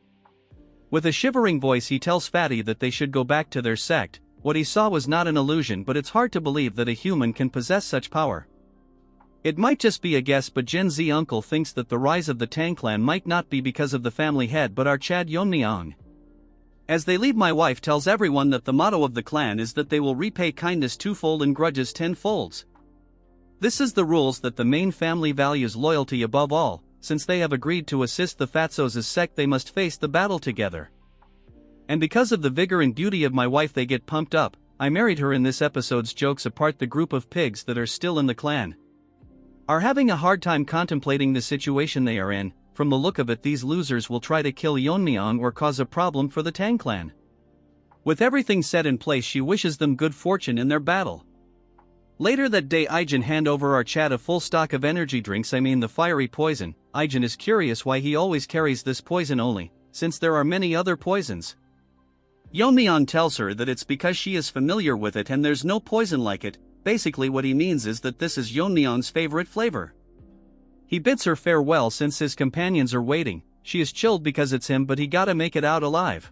With a shivering voice he tells Fatty that they should go back to their sect. What he saw was not an illusion, but it's hard to believe that a human can possess such power. It might just be a guess, but Gen Z uncle thinks that the rise of the Tang clan might not be because of the family head but our Chad Yeon-myeong. As they leave, my wife tells everyone that the motto of the clan is that they will repay kindness twofold and grudges tenfold. This is the rules that the main family values loyalty above all. Since they have agreed to assist the Fatsos' sect, they must face the battle together. And because of the vigor and beauty of my wife they get pumped up. I married her. In this episode's jokes apart, the group of pigs that are still in the clan are having a hard time contemplating the situation they are in. From the look of it, these losers will try to kill Yeon-myeong or cause a problem for the Tang clan. With everything set in place, she wishes them good fortune in their battle. Later that day, Ijin hand over our Chad a full stock of energy drinks, I mean the fiery poison. Ijin is curious why he always carries this poison only, since there are many other poisons. Yeon-myeong tells her that it's because she is familiar with it and there's no poison like it. Basically what he means is that this is Yeon-myeong's favorite flavor. He bids her farewell since his companions are waiting. She is chilled because it's him, but he gotta make it out alive.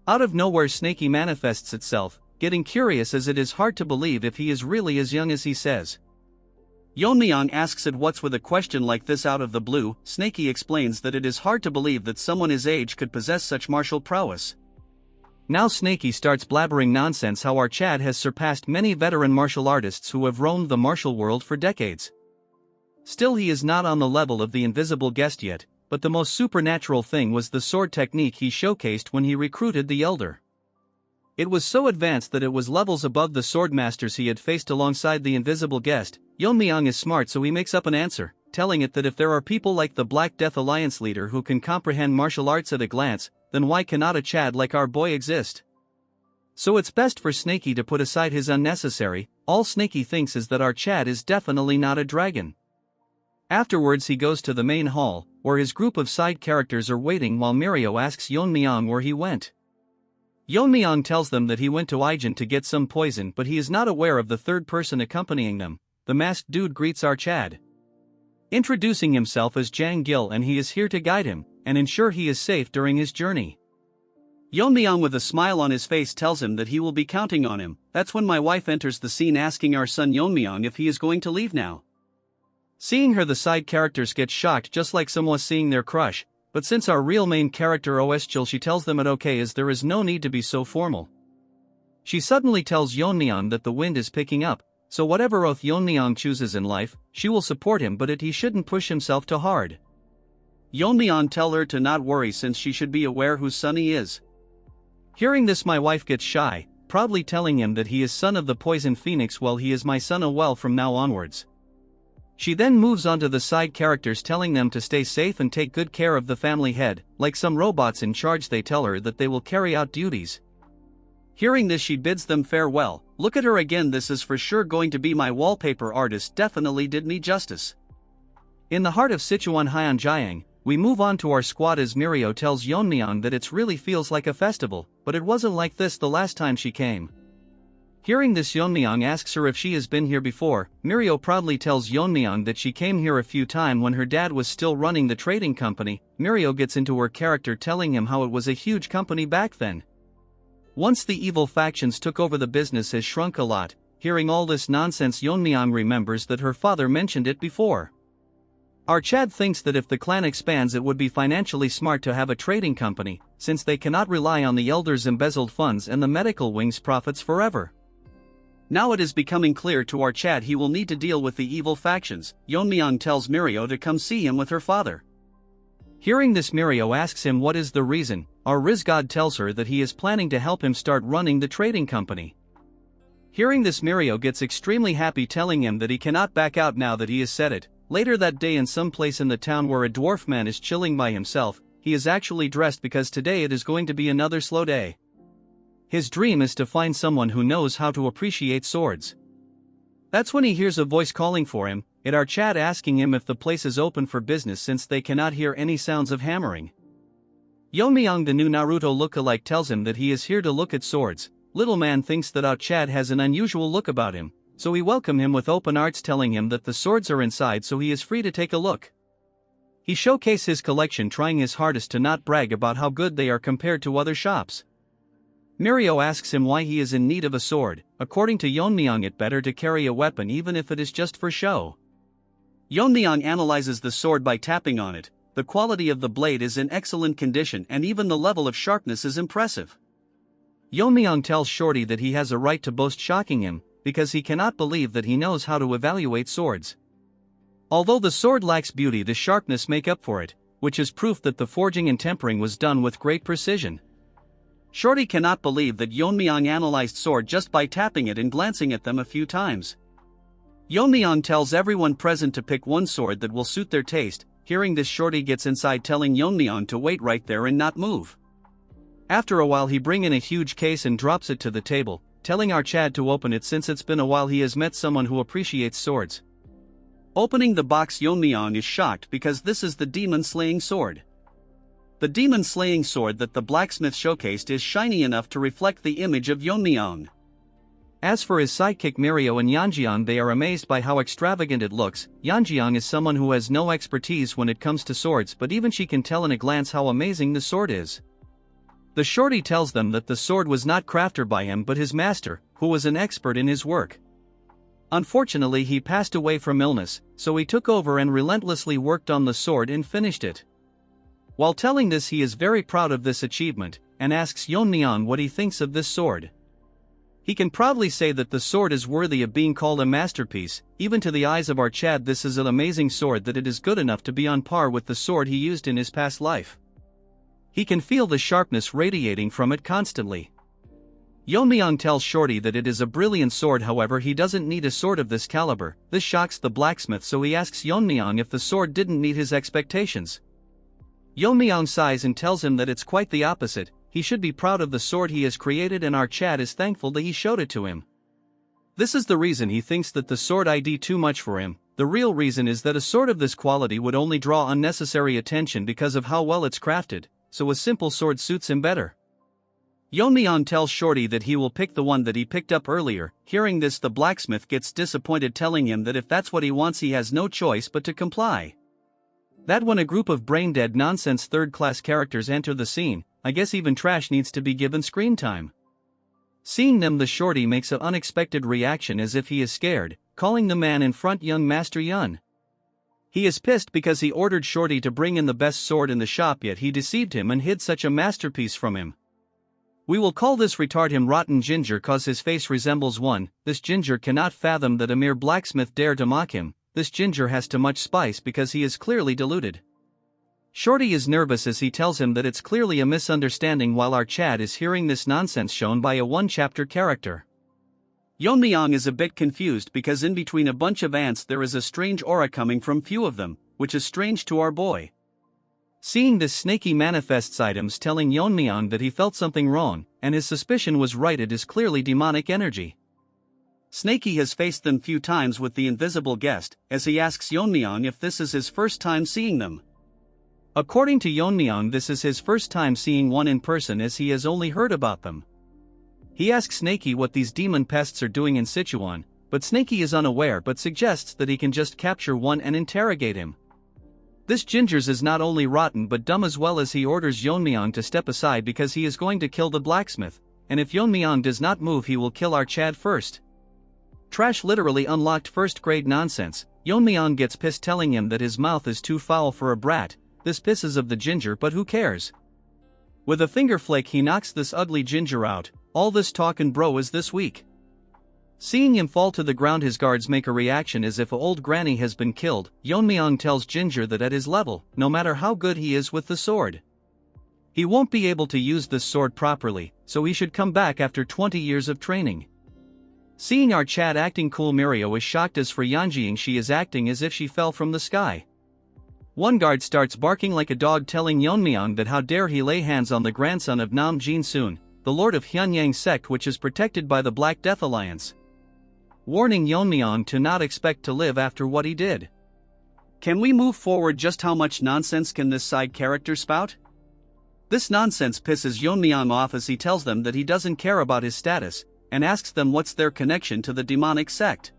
Out of nowhere, Snaky manifests itself, getting curious as it is hard to believe if he is really as young as he says. Yeon-myeong asks it what's with a question like this out of the blue. Snaky explains that it is hard to believe that someone his age could possess such martial prowess. Now Snaky starts blabbering nonsense how our Chad has surpassed many veteran martial artists who have roamed the martial world for decades. Still, he is not on the level of the invisible guest yet, but the most supernatural thing was the sword technique he showcased when he recruited the elder. It was so advanced that it was levels above the swordmasters he had faced alongside the invisible guest. Yeon-myeong is smart, so he makes up an answer, telling it that if there are people like the Black Death Alliance leader who can comprehend martial arts at a glance, then why cannot a Chad like our boy exist? So it's best for Snaky to put aside his unnecessary. All Snaky thinks is that our Chad is definitely not a dragon. Afterwards he goes to the main hall, where his group of side characters are waiting while Mirio asks Yeon-myeong where he went. Yeon-myeong tells them that he went to Ijen to get some poison, but he is not aware of the third person accompanying them. The masked dude greets our Chad, introducing himself as Jang Gil, and he is here to guide him and ensure he is safe during his journey. Yeon-myeong with a smile on his face tells him that he will be counting on him. That's when my wife enters the scene asking our son Yeon-myeong if he is going to leave now. Seeing her, the side characters get shocked just like Manhwa seeing their crush, but since our real main character OS chill, she tells them it okay as there is no need to be so formal. She suddenly tells Yeon-myeong that the wind is picking up, so whatever oath Yeon-myeong chooses in life, she will support him, but he shouldn't push himself too hard. Yeon-myeong tell her to not worry since she should be aware whose son he is. Hearing this, my wife gets shy, proudly telling him that he is son of the Poison Phoenix. Well, he is my son from now onwards. She then moves on to the side characters telling them to stay safe and take good care of the family head. Like some robots in charge, they tell her that they will carry out duties. Hearing this, she bids them farewell. Look at her again, this is for sure going to be my wallpaper artist, definitely did me justice. In the heart of Sichuan Tang, we move on to our squad as Mirio tells Yeon-myeong that it really feels like a festival, but it wasn't like this the last time she came. Hearing this, Yeon-myeong asks her if she has been here before. Mirio proudly tells Yeon-myeong that she came here a few times when her dad was still running the trading company. Mirio gets into her character telling him how it was a huge company back then. Once the evil factions took over, the business has shrunk a lot. Hearing all this nonsense, Yeon-myeong remembers that her father mentioned it before. Our Chad thinks that if the clan expands, it would be financially smart to have a trading company, since they cannot rely on the elders' embezzled funds and the medical wing's profits forever. Now it is becoming clear to our Chad he will need to deal with the evil factions. Yeon-myeong tells Mirio to come see him with her father. Hearing this, Mirio asks him what is the reason. Our Rizgod tells her that he is planning to help him start running the trading company. Hearing this, Mirio gets extremely happy, telling him that he cannot back out now that he has said it. Later that day, in some place in the town where a dwarf man is chilling by himself, he is actually dressed because today it is going to be another slow day. His dream is to find someone who knows how to appreciate swords. That's when he hears a voice calling for him, our Chad asking him if the place is open for business since they cannot hear any sounds of hammering. Yeon-myeong, the new Naruto lookalike, tells him that he is here to look at swords. Little man thinks that our Chad has an unusual look about him, so he welcomes him with open arms, telling him that the swords are inside so he is free to take a look. He showcases his collection, trying his hardest to not brag about how good they are compared to other shops. Mirio asks him why he is in need of a sword. According to Yeon-myeong, it better to carry a weapon even if it is just for show. Yeon-myeong analyzes the sword by tapping on it. The quality of the blade is in excellent condition and even the level of sharpness is impressive. Yeon-myeong tells Shorty that he has a right to boast, shocking him, because he cannot believe that he knows how to evaluate swords. Although the sword lacks beauty, the sharpness make up for it, which is proof that the forging and tempering was done with great precision. Shorty cannot believe that Yeon-myeong analyzed sword just by tapping it and glancing at them a few times. Yeon-myeong tells everyone present to pick one sword that will suit their taste. Hearing this, Shorty gets inside, telling Yeon-myeong to wait right there and not move. After a while, he brings in a huge case and drops it to the table, telling our Chad to open it since it's been a while he has met someone who appreciates swords. Opening the box, Yeon-myeong is shocked because this is the demon-slaying sword. The demon-slaying sword that the blacksmith showcased is shiny enough to reflect the image of Yeon-myeong. As for his sidekick Mirio and Yeonjiang, they are amazed by how extravagant it looks. Yeonjiang is someone who has no expertise when it comes to swords, but even she can tell in a glance how amazing the sword is. The Shorty tells them that the sword was not crafted by him but his master, who was an expert in his work. Unfortunately, he passed away from illness, so he took over and relentlessly worked on the sword and finished it. While telling this, he is very proud of this achievement, and asks Yeon-myeong what he thinks of this sword. He can proudly say that the sword is worthy of being called a masterpiece. Even to the eyes of our Chad, this is an amazing sword that it is good enough to be on par with the sword he used in his past life. He can feel the sharpness radiating from it constantly. Yeon-myeong tells Shorty that it is a brilliant sword, however he doesn't need a sword of this caliber. This shocks the blacksmith, so he asks Yeon-myeong if the sword didn't meet his expectations. Yeon-myeong sighs and tells him that it's quite the opposite. He should be proud of the sword he has created, and our Chad is thankful that he showed it to him. This is the reason he thinks that the sword ID too much for him. The real reason is that a sword of this quality would only draw unnecessary attention because of how well it's crafted, so a simple sword suits him better. Yeon-myeong tells Shorty that he will pick the one that he picked up earlier. Hearing this, the blacksmith gets disappointed, telling him that if that's what he wants he has no choice but to comply. That when a group of brain-dead nonsense third-class characters enter the scene, I guess even trash needs to be given screen time. Seeing them, the Shorty makes an unexpected reaction as if he is scared, calling the man in front young Master Yun. He is pissed because he ordered Shorty to bring in the best sword in the shop, yet he deceived him and hid such a masterpiece from him. We will call this retard him Rotten Ginger cause his face resembles one. This ginger cannot fathom that a mere blacksmith dare to mock him. This ginger has too much spice because he is clearly deluded. Shorty is nervous as he tells him that it's clearly a misunderstanding, while our Chad is hearing this nonsense shown by a one-chapter character. Yeon-myeong is a bit confused because in between a bunch of ants there is a strange aura coming from few of them, which is strange to our boy. Seeing this, Snaky manifests items telling Yeon-myeong that he felt something wrong, and his suspicion was right, it is clearly demonic energy. Snaky has faced them few times with the invisible guest, as he asks Yeon-myeong if this is his first time seeing them. According to Yeon-myeong, this is his first time seeing one in person, as he has only heard about them. He asks Snaky what these demon pests are doing in Sichuan, but Snaky is unaware but suggests that he can just capture one and interrogate him. This gingers is not only rotten but dumb as well, as he orders Yeon-myeong to step aside because he is going to kill the blacksmith, and if Yeon-myeong does not move he will kill our Chad first. Trash literally unlocked first-grade nonsense. Yeon-myeong gets pissed, telling him that his mouth is too foul for a brat. This pisses of the ginger, but who cares? With a finger flake he knocks this ugly ginger out. All this talk and bro is this week. Seeing him fall to the ground, his guards make a reaction as if an old granny has been killed. Yeon-myeong tells Ginger that at his level, no matter how good he is with the sword, he won't be able to use this sword properly, so he should come back after 20 years of training. Seeing our Chad acting cool, Mirio is shocked, as for Yeonjing she is acting as if she fell from the sky. One guard starts barking like a dog, telling Yeon-myeong that how dare he lay hands on the grandson of Nam Jin-soon, the lord of Hyunyang sect, which is protected by the Black Death Alliance, warning Yeon-myeong to not expect to live after what he did. Can we move forward? Just how much nonsense can this side character spout? This nonsense pisses Yeon-myeong off as he tells them that he doesn't care about his status, and asks them what's their connection to the demonic sect.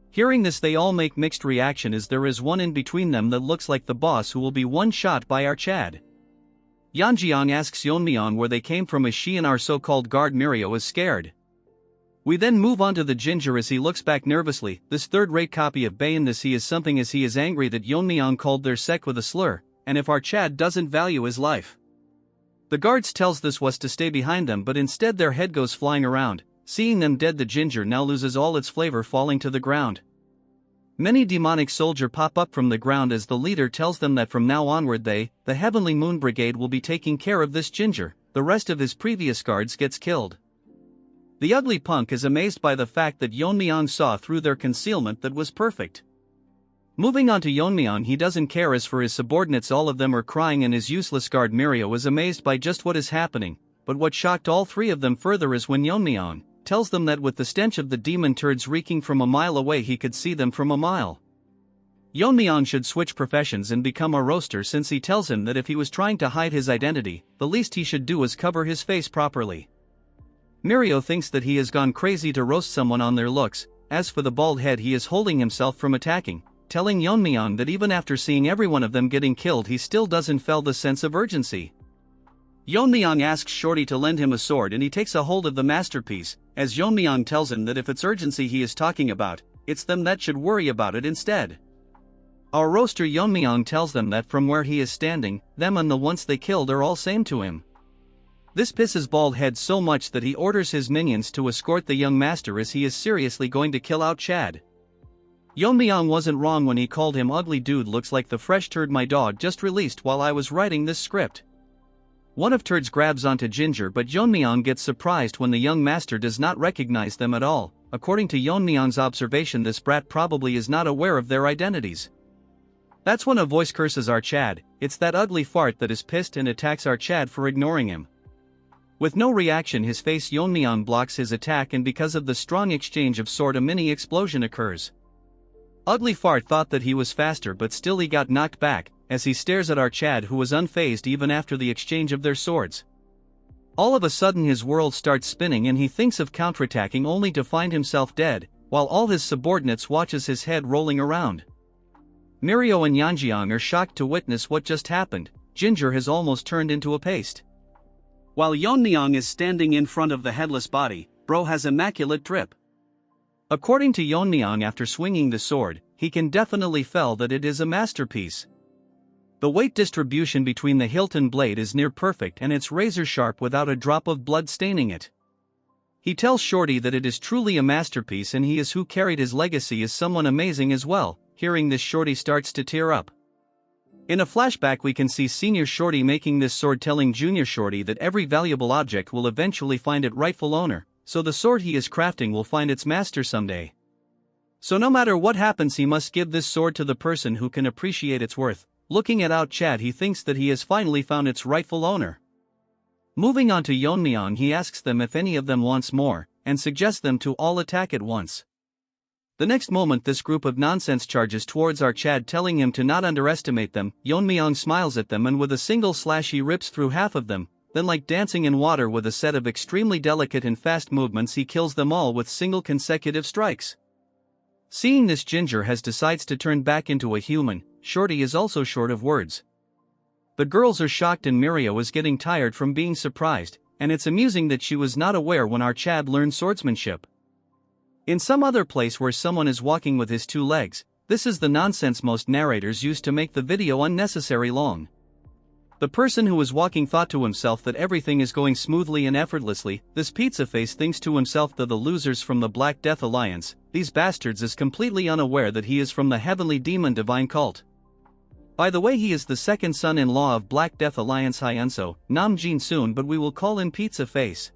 Hearing this, they all make mixed reaction, as there is one in between them that looks like the boss who will be one shot by our Chad. Yeonjing asks Yeon-myeong where they came from, as she and our so-called guard Mirio is scared. We then move on to the ginger as he looks back nervously. This third-rate copy of Bayan this he is something, as he is angry that Yeon-myeong called their sect with a slur, and if our Chad doesn't value his life. The guards tells this was to stay behind them, but instead their head goes flying around. Seeing them dead, the ginger now loses all its flavor, falling to the ground. Many demonic soldiers pop up from the ground as the leader tells them that from now onward they, the Heavenly Moon Brigade, will be taking care of this ginger. The rest of his previous guards gets killed. The ugly punk is amazed by the fact that Yeon-myeong saw through their concealment that was perfect. Moving on to Yeon-myeong, he doesn't care, as for his subordinates all of them are crying, and his useless guard Mirio is amazed by just what is happening, but what shocked all three of them further is when Yeon-myeong tells them that with the stench of the demon turds reeking from a mile away he could see them from a mile. Yeon-myeong should switch professions and become a roaster, since he tells him that if he was trying to hide his identity, the least he should do is cover his face properly. Mirio thinks that he has gone crazy to roast someone on their looks. As for the bald head, he is holding himself from attacking, telling Yeon-myeong that even after seeing every one of them getting killed he still doesn't feel the sense of urgency. Yeon-myeong asks Shorty to lend him a sword, and he takes a hold of the masterpiece, as Yeon-myeong tells him that if it's urgency he is talking about, it's them that should worry about it instead. Our roaster Yeon-myeong tells them that from where he is standing, them and the ones they killed are all same to him. This pisses Bald Head so much that he orders his minions to escort the young master, as he is seriously going to kill out Chad. Yeon-myeong wasn't wrong when he called him ugly dude. Looks like the fresh turd my dog just released while I was writing this script. One of turds grabs onto Ginger, but Yeon-myeong gets surprised when the young master does not recognize them at all. According to Yeon-myeong's observation, this brat probably is not aware of their identities. That's when a voice curses our Chad. It's that ugly fart that is pissed and attacks our Chad for ignoring him. With no reaction, his face Yeon-myeong blocks his attack, and because of the strong exchange of sword a mini explosion occurs. Ugly fart thought that he was faster, but still he got knocked back, as he stares at our Chad, who was unfazed even after the exchange of their swords. All of a sudden his world starts spinning and he thinks of counterattacking, only to find himself dead, while all his subordinates watches his head rolling around. Mirio and Yeonjeong are shocked to witness what just happened. Ginger has almost turned into a paste. While Yeon-myeong is standing in front of the headless body, bro has immaculate drip. According to Yeon-myeong, after swinging the sword, he can definitely feel that it is a masterpiece. The weight distribution between the hilt and blade is near perfect, and it's razor sharp without a drop of blood staining it. He tells Shorty that it is truly a masterpiece, and he is who carried his legacy as someone amazing as well. Hearing this, Shorty starts to tear up. In a flashback we can see Senior Shorty making this sword, telling Junior Shorty that every valuable object will eventually find its rightful owner, so the sword he is crafting will find its master someday. So no matter what happens, he must give this sword to the person who can appreciate its worth. Looking at out Chad, he thinks that he has finally found its rightful owner. Moving on to Yeon-myeong, he asks them if any of them wants more, and suggests them to all attack at once. The next moment this group of nonsense charges towards our Chad, telling him to not underestimate them. Yeon-myeong smiles at them and with a single slash he rips through half of them, then like dancing in water with a set of extremely delicate and fast movements he kills them all with single consecutive strikes. Seeing this, Ginger has decides to turn back into a human. Shorty is also short of words. The girls are shocked and Mirio is getting tired from being surprised, and it's amusing that she was not aware when our Chad learned swordsmanship. In some other place where someone is walking with his two legs, this is the nonsense most narrators use to make the video unnecessary long. The person who is walking thought to himself that everything is going smoothly and effortlessly. This pizza face thinks to himself that the losers from the Black Death Alliance, these bastards, is completely unaware that he is from the heavenly demon divine cult. By the way, he is the second son-in-law of Black Death Alliance Hyunso, Nam Jin Soon, but we will call him Pizza Face.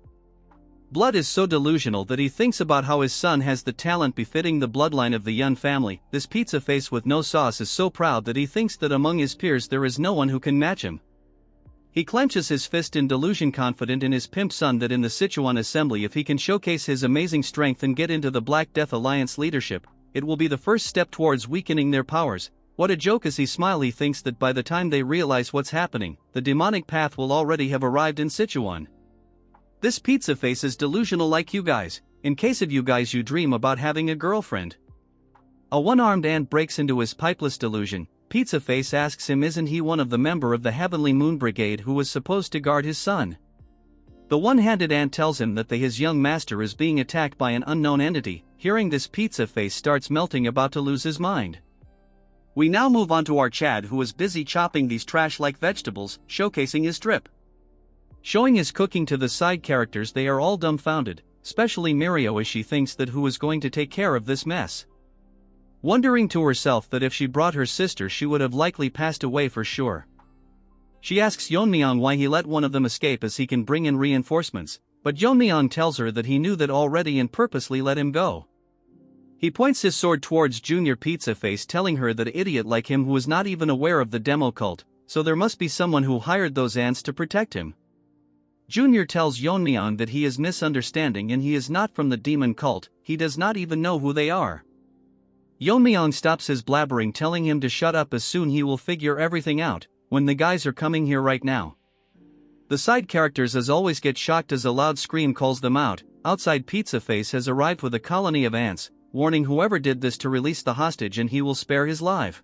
Blood is so delusional that he thinks about how his son has the talent befitting the bloodline of the Yun family. This Pizza Face with no sauce is so proud that he thinks that among his peers there is no one who can match him. He clenches his fist in delusion, confident in his pimp son that in the Sichuan assembly, if he can showcase his amazing strength and get into the Black Death Alliance leadership, it will be the first step towards weakening their powers. What a joke! As he smiles, he thinks that by the time they realize what's happening, the demonic path will already have arrived in Sichuan. This Pizza Face is delusional like you guys. In case of you guys you dream about having a girlfriend. A one-armed ant breaks into his pipeless delusion. Pizza Face asks him isn't he one of the member of the Heavenly Moon Brigade who was supposed to guard his son. The one-handed ant tells him that his young master is being attacked by an unknown entity. Hearing this, Pizza Face starts melting, about to lose his mind. We now move on to our Chad, who is busy chopping these trash-like vegetables, showcasing his drip. Showing his cooking to the side characters, they are all dumbfounded, especially Mirio, as she thinks that who is going to take care of this mess. Wondering to herself that if she brought her sister she would have likely passed away for sure. She asks Yeon-myeong why he let one of them escape as he can bring in reinforcements, but Yeon-myeong tells her that he knew that already and purposely let him go. He points his sword towards Junior Pizza Face, telling her that an idiot like him who was not even aware of the demo cult, so there must be someone who hired those ants to protect him. Junior tells Yeon-myeong that he is misunderstanding and he is not from the demon cult, he does not even know who they are. Yeon-myeong stops his blabbering, telling him to shut up as soon he will figure everything out, when the guys are coming here right now. The side characters as always get shocked as a loud scream calls them out. Outside, Pizza Face has arrived with a colony of ants, warning whoever did this to release the hostage and he will spare his life.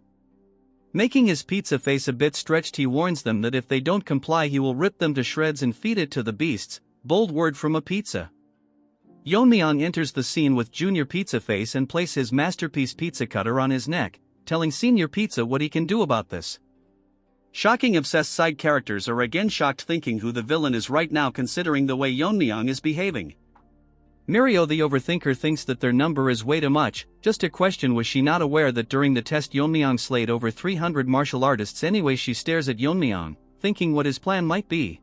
Making his Pizza Face a bit stretched, he warns them that if they don't comply he will rip them to shreds and feed it to the beasts. Bold word from a pizza. Yeon-myeong enters the scene with Junior Pizza Face and places his masterpiece pizza cutter on his neck, telling Senior Pizza what he can do about this. Shocking obsessed side characters are again shocked, thinking who the villain is right now, considering the way Yeon-myeong is behaving. Mirio the overthinker thinks that their number is way too much. Just a question, was she not aware that during the test Yeon-myeong slayed over 300 martial artists? Anyway, she stares at Yeon-myeong, thinking what his plan might be.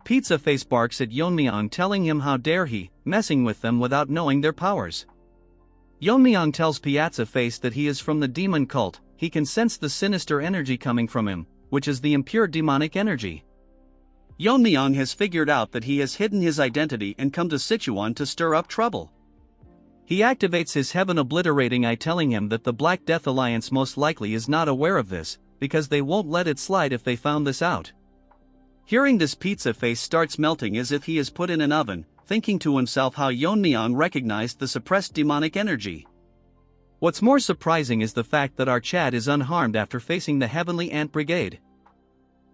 Pizza Face barks at Yeon-myeong, telling him how dare he, messing with them without knowing their powers. Yeon-myeong tells Pizza Face that he is from the demon cult, he can sense the sinister energy coming from him, which is the impure demonic energy. Yeon-myeong has figured out that he has hidden his identity and come to Sichuan to stir up trouble. He activates his heaven-obliterating eye, telling him that the Black Death Alliance most likely is not aware of this, because they won't let it slide if they found this out. Hearing this, Pizza Face starts melting as if he is put in an oven, thinking to himself how Yeon-myeong recognized the suppressed demonic energy. What's more surprising is the fact that our Chad is unharmed after facing the Heavenly Ant Brigade.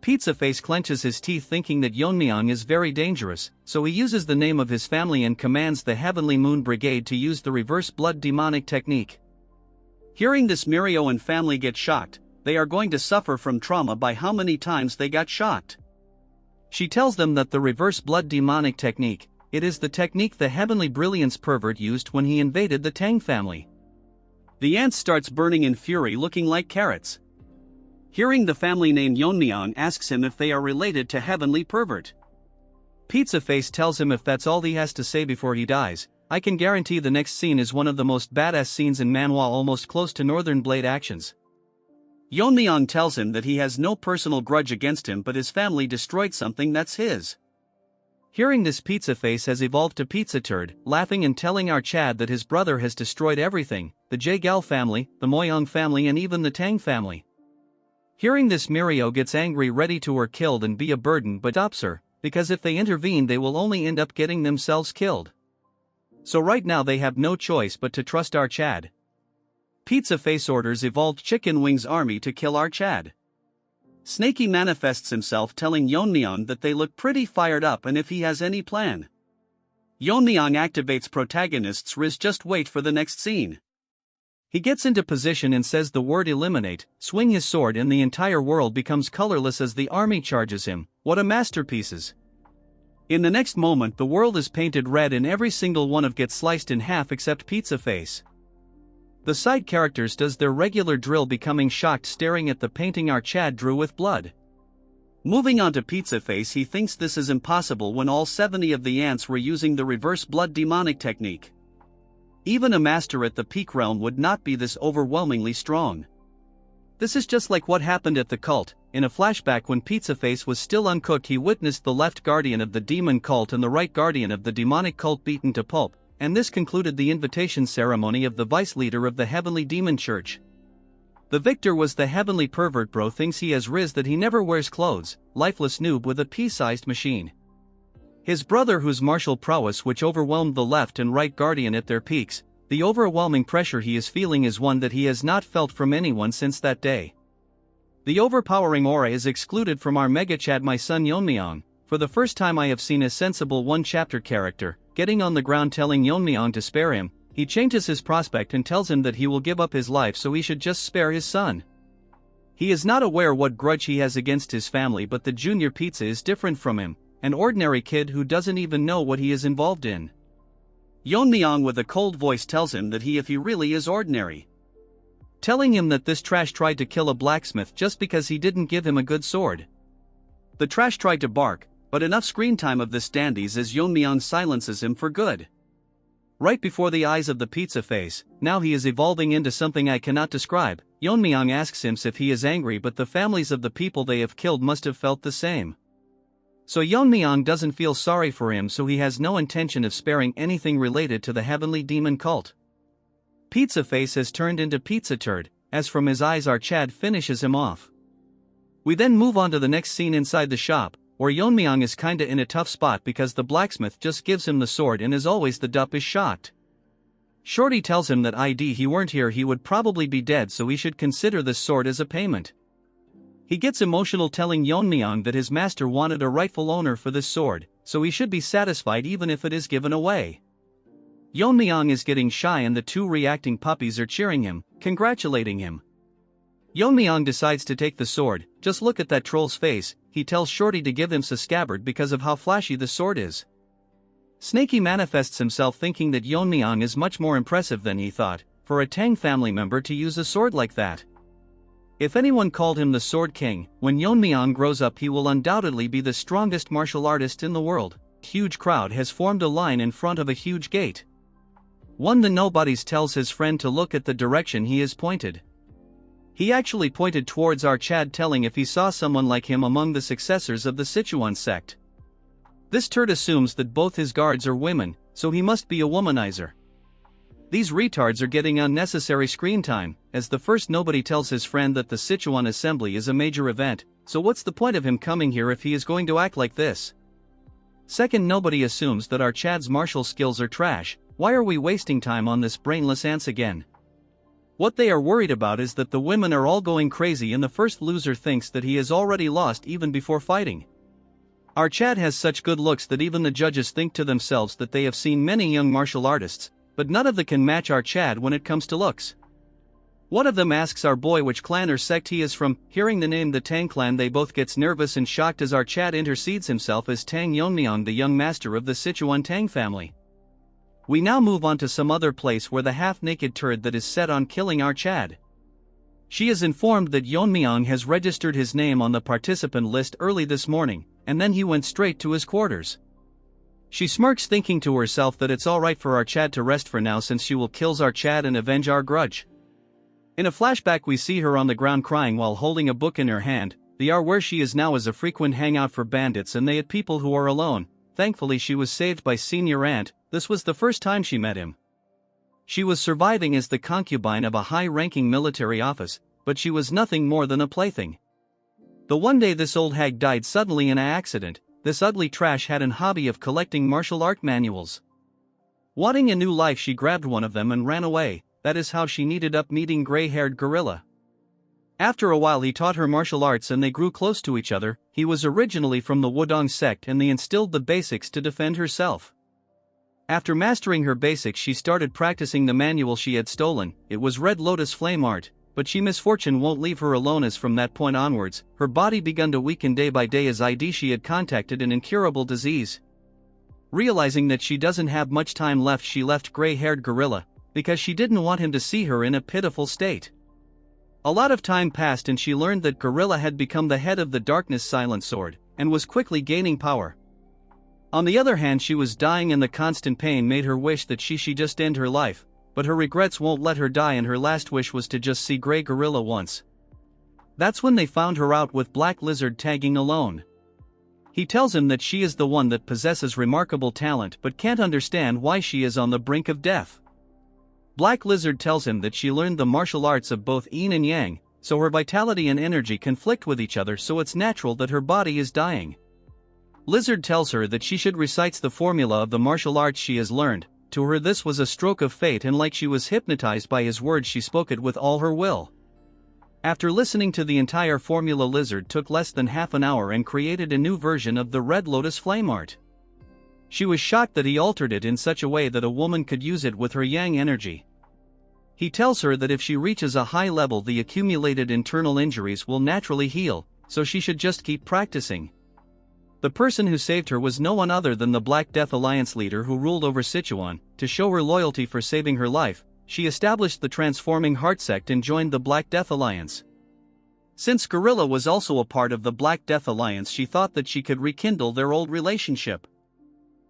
Pizza Face clenches his teeth, thinking that Yeon-myeong is very dangerous, so he uses the name of his family and commands the Heavenly Moon Brigade to use the reverse blood demonic technique. Hearing this, Mirio and family get shocked. They are going to suffer from trauma by how many times they got shocked. She tells them that the reverse blood demonic technique, it is the technique the Heavenly Brilliance pervert used when he invaded the Tang family. The ant starts burning in fury, looking like carrots. Hearing the family name, Yeon-myeong asks him if they are related to Heavenly Pervert. Pizza Face tells him if that's all he has to say before he dies, I can guarantee the next scene is one of the most badass scenes in Manhwa, almost close to Northern Blade actions. Yeon-myeong tells him that he has no personal grudge against him, but his family destroyed something that's his. Hearing this, Pizza Face has evolved to Pizza Turd, laughing and telling our Chad that his brother has destroyed everything, the Jae-gal family, the Myeong family and even the Tang family. Hearing this, Mirio gets angry, ready to her killed and be a burden, but stops her, because if they intervene they will only end up getting themselves killed. So right now they have no choice but to trust our Chad. Pizza Face orders evolved Chicken Wings army to kill our Chad. Snaky manifests himself, telling Yeon-myeong that they look pretty fired up and if he has any plan. Yeon-myeong activates protagonist's Riz. Just wait for the next scene. He gets into position and says the word eliminate, swing his sword and the entire world becomes colorless as the army charges him. What a masterpieces. In the next moment the world is painted red and every single one of gets sliced in half except Pizza Face. The side characters does their regular drill, becoming shocked, staring at the painting our Chad drew with blood. Moving on to Pizza Face, he thinks this is impossible when all 70 of the ants were using the reverse blood demonic technique. Even a master at the peak realm would not be this overwhelmingly strong. This is just like what happened at the cult. In a flashback, when Pizza Face was still uncooked, he witnessed the left guardian of the demon cult and the right guardian of the demonic cult beaten to pulp, and this concluded the invitation ceremony of the vice leader of the Heavenly Demon Church. The victor was the Heavenly Pervert. Bro thinks he has Riz that he never wears clothes, lifeless noob with a pea-sized machine. His brother, whose martial prowess which overwhelmed the left and right guardian at their peaks, the overwhelming pressure he is feeling is one that he has not felt from anyone since that day. The overpowering aura is excluded from our Mega Chad, my son Yeon-myeong. For the first time I have seen a sensible one-chapter character, getting on the ground telling Yeon-myeong to spare him. He changes his prospect and tells him that he will give up his life so he should just spare his son. He is not aware what grudge he has against his family, but the junior Pizza is different from him, an ordinary kid who doesn't even know what he is involved in. Yeon-myeong with a cold voice tells him that if he really is ordinary. Telling him that this trash tried to kill a blacksmith just because he didn't give him a good sword. The trash tried to bark, but enough screen time of this dandies as Yeon-myeong silences him for good. Right before the eyes of the Pizza Face, now he is evolving into something I cannot describe. Yeon-myeong asks him if he is angry, but the families of the people they have killed must have felt the same. So Yeon-myeong doesn't feel sorry for him, so he has no intention of sparing anything related to the Heavenly Demon Cult. Pizza Face has turned into Pizza Turd, as from his eyes our Chad finishes him off. We then move on to the next scene inside the shop, where Yeon-myeong is kinda in a tough spot because the blacksmith just gives him the sword, and as always the dup is shocked. Shorty tells him that he weren't here, he would probably be dead, so he should consider this sword as a payment. He gets emotional, telling Yeon-myeong that his master wanted a rightful owner for this sword, so he should be satisfied even if it is given away. Yeon-myeong is getting shy and the two reacting puppies are cheering him, congratulating him. Yeon-myeong decides to take the sword. Just look at that troll's face, he tells Shorty to give him a scabbard because of how flashy the sword is. Snaky manifests himself, thinking that Yeon-myeong is much more impressive than he thought, for a Tang family member to use a sword like that. If anyone called him the Sword King, when Yeon-myeong grows up he will undoubtedly be the strongest martial artist in the world. Huge crowd has formed a line in front of a huge gate. One the nobodies tells his friend to look at the direction he is pointed. He actually pointed towards our Chad, telling if he saw someone like him among the successors of the Sichuan sect. This turd assumes that both his guards are women, so he must be a womanizer. These retards are getting unnecessary screen time, as the first nobody tells his friend that the Sichuan assembly is a major event, so what's the point of him coming here if he is going to act like this? Second, nobody assumes that our Chad's martial skills are trash. Why are we wasting time on this brainless ants again? What they are worried about is that the women are all going crazy and the first loser thinks that he has already lost even before fighting. Our Chad has such good looks that even the judges think to themselves that they have seen many young martial artists, but none of them can match our Chad when it comes to looks. One of them asks our boy which clan or sect he is from. Hearing the name the Tang clan, they both gets nervous and shocked as our Chad intercedes himself as Tang Yeon-myeong, the young master of the Sichuan Tang family. We now move on to some other place where the half-naked turd that is set on killing our Chad. She is informed that Yeon-myeong has registered his name on the participant list early this morning, and then he went straight to his quarters. She smirks, thinking to herself that it's alright for our Chad to rest for now since she will kill our Chad and avenge our grudge. In a flashback we see her on the ground crying while holding a book in her hand. Where she is now is a frequent hangout for bandits and they at people who are alone. Thankfully she was saved by senior aunt. This was the first time she met him. She was surviving as the concubine of a high-ranking military office, but she was nothing more than a plaything. The one day this old hag died suddenly in an accident, this ugly trash had an hobby of collecting martial art manuals. Wanting a new life, she grabbed one of them and ran away. That is how she ended up meeting gray-haired gorilla. After a while he taught her martial arts and they grew close to each other. He was originally from the Wudong sect and they instilled the basics to defend herself. After mastering her basics she started practicing the manual she had stolen. It was Red Lotus Flame Art, but misfortune won't leave her alone as from that point onwards, her body began to weaken day by day as she had contacted an incurable disease. Realizing that she doesn't have much time left, she left gray-haired gorilla, because she didn't want him to see her in a pitiful state. A lot of time passed and she learned that gorilla had become the head of the Darkness Silent Sword, and was quickly gaining power. On the other hand, she was dying and the constant pain made her wish that she just end her life, but her regrets won't let her die and her last wish was to just see Grey Gorilla once. That's when they found her out with Black Lizard tagging alone. He tells him that she is the one that possesses remarkable talent but can't understand why she is on the brink of death. Black Lizard tells him that she learned the martial arts of both yin and yang, so her vitality and energy conflict with each other, so it's natural that her body is dying. Lizard tells her that she should recite the formula of the martial arts she has learned. To her this was a stroke of fate, and like she was hypnotized by his words she spoke it with all her will. After listening to the entire formula, Lizard took less than half an hour and created a new version of the Red Lotus Flame Art. She was shocked that he altered it in such a way that a woman could use it with her yang energy. He tells her that if she reaches a high level the accumulated internal injuries will naturally heal, so she should just keep practicing. The person who saved her was no one other than the Black Death Alliance leader who ruled over Sichuan. To show her loyalty for saving her life, she established the Transforming Heart sect and joined the Black Death Alliance. Since Gorilla was also a part of the Black Death Alliance, she thought that she could rekindle their old relationship.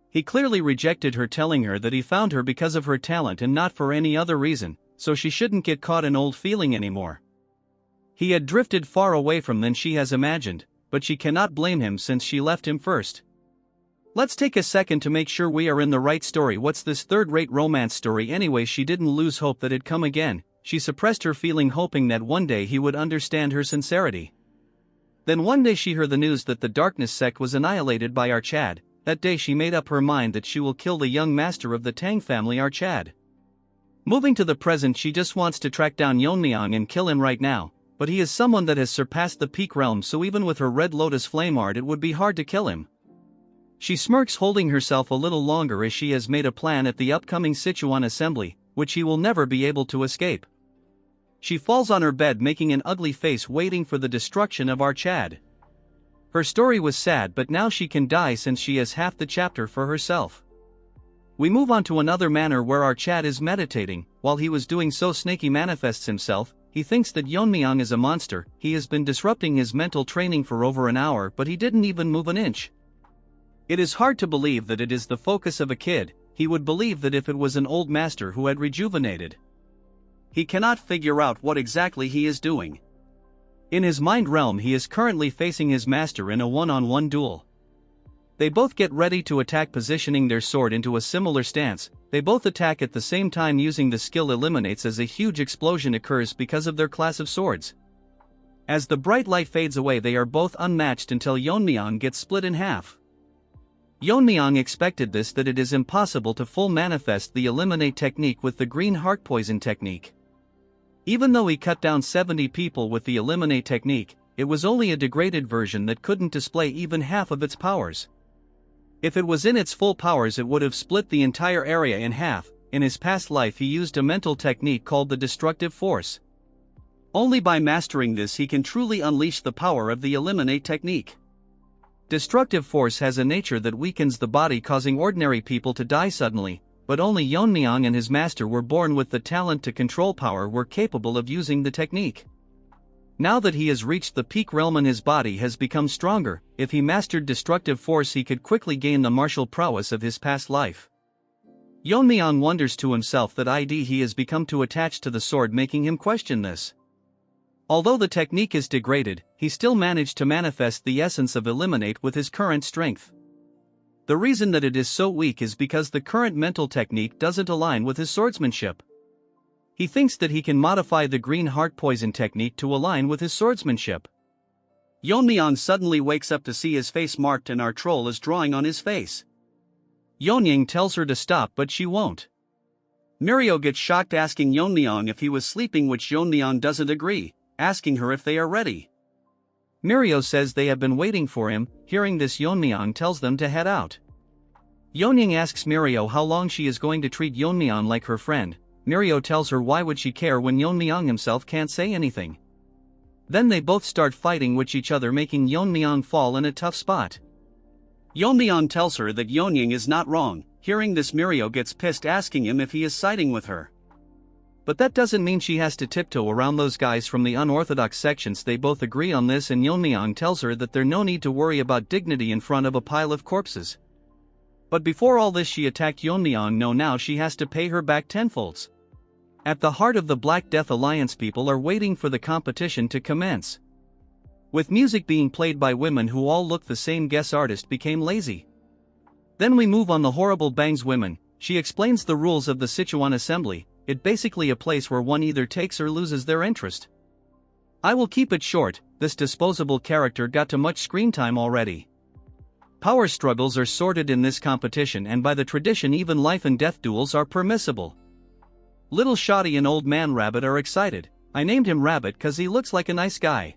He clearly rejected her, telling her that he found her because of her talent and not for any other reason, so she shouldn't get caught in old feeling anymore. He had drifted far away from than she has imagined, but she cannot blame him since she left him first. Let's take a second to make sure we are in the right story. What's this third-rate romance story anyway? She didn't lose hope that it'd come again. She suppressed her feeling, hoping that one day he would understand her sincerity. Then one day she heard the news that the Darkness sect was annihilated by our Chad. That day she made up her mind that she will kill the young master of the Tang family, our Chad. Moving to the present, she just wants to track down Yeon-myeong and kill him right now, but he is someone that has surpassed the peak realm, so even with her Red Lotus Flame Art it would be hard to kill him. She smirks, holding herself a little longer as she has made a plan at the upcoming Sichuan assembly, which he will never be able to escape. She falls on her bed making an ugly face, waiting for the destruction of our Chad. Her story was sad, but now she can die since she has half the chapter for herself. We move on to another manner where our Chad is meditating. While he was doing so, Snaky manifests himself. He thinks that Yeon-myeong is a monster. He has been disrupting his mental training for over an hour, but he didn't even move an inch. It is hard to believe that it is the focus of a kid. He would believe that if it was an old master who had rejuvenated. he cannot figure out what exactly he is doing. In his mind realm he is currently facing his master in a one-on-one duel. They both get ready to attack, positioning their sword into a similar stance. They both attack at the same time using the skill eliminates as a huge explosion occurs because of their class of swords. As the bright light fades away they are both unmatched until Yeon-myeong gets split in half. Yeon-myeong expected this, that it is impossible to full manifest the eliminate technique with the green heart poison technique. Even though he cut down 70 people with the eliminate technique, it was only a degraded version that couldn't display even half of its powers. If it was in its full powers it would have split the entire area in half. In his past life he used a mental technique called the destructive force. Only by mastering this he can truly unleash the power of the eliminate technique. Destructive force has a nature that weakens the body, causing ordinary people to die suddenly, but only Yeon-myeong and his master were born with the talent to control power, were capable of using the technique. Now that he has reached the peak realm and his body has become stronger, if he mastered destructive force he could quickly gain the martial prowess of his past life. Yeon-myeong wonders to himself that he has become too attached to the sword, making him question this. Although the technique is degraded, he still managed to manifest the essence of eliminate with his current strength. The reason that it is so weak is because the current mental technique doesn't align with his swordsmanship. He thinks that he can modify the green heart poison technique to align with his swordsmanship. Yeon-myeong suddenly wakes up to see his face marked and our troll is drawing on his face. Yeon-myeong tells her to stop but she won't. Mirio gets shocked, asking Yeon-myeong if he was sleeping, which Yeon-myeong doesn't agree, asking her if they are ready. Mirio says they have been waiting for him. Hearing this, Yeon-myeong tells them to head out. Yeon-myeong asks Mirio how long she is going to treat Yeon-myeong like her friend. Mirio tells her why would she care when Yeon-myeong himself can't say anything. Then they both start fighting with each other, making Yeon-myeong fall in a tough spot. Yeon-myeong tells her that Yeon-myeong is not wrong. Hearing this, Mirio gets pissed, asking him if he is siding with her. But that doesn't mean she has to tiptoe around those guys from the unorthodox sections. They both agree on this and Yeon-myeong tells her that there's no need to worry about dignity in front of a pile of corpses. But before all this she attacked Yeon-myeong. No, now she has to pay her back tenfolds. At the heart of the Black Death Alliance, people are waiting for the competition to commence. With music being played by women who all look the same, guest artist became lazy. Then we move on the horrible bangs women. She explains the rules of the Sichuan assembly. It's basically a place where one either takes or loses their interest. I will keep it short. This disposable character got too much screen time already. Power struggles are sorted in this competition, and by the tradition even life and death duels are permissible. Little Shoddy and Old Man Rabbit are excited. I named him Rabbit cause he looks like a nice guy.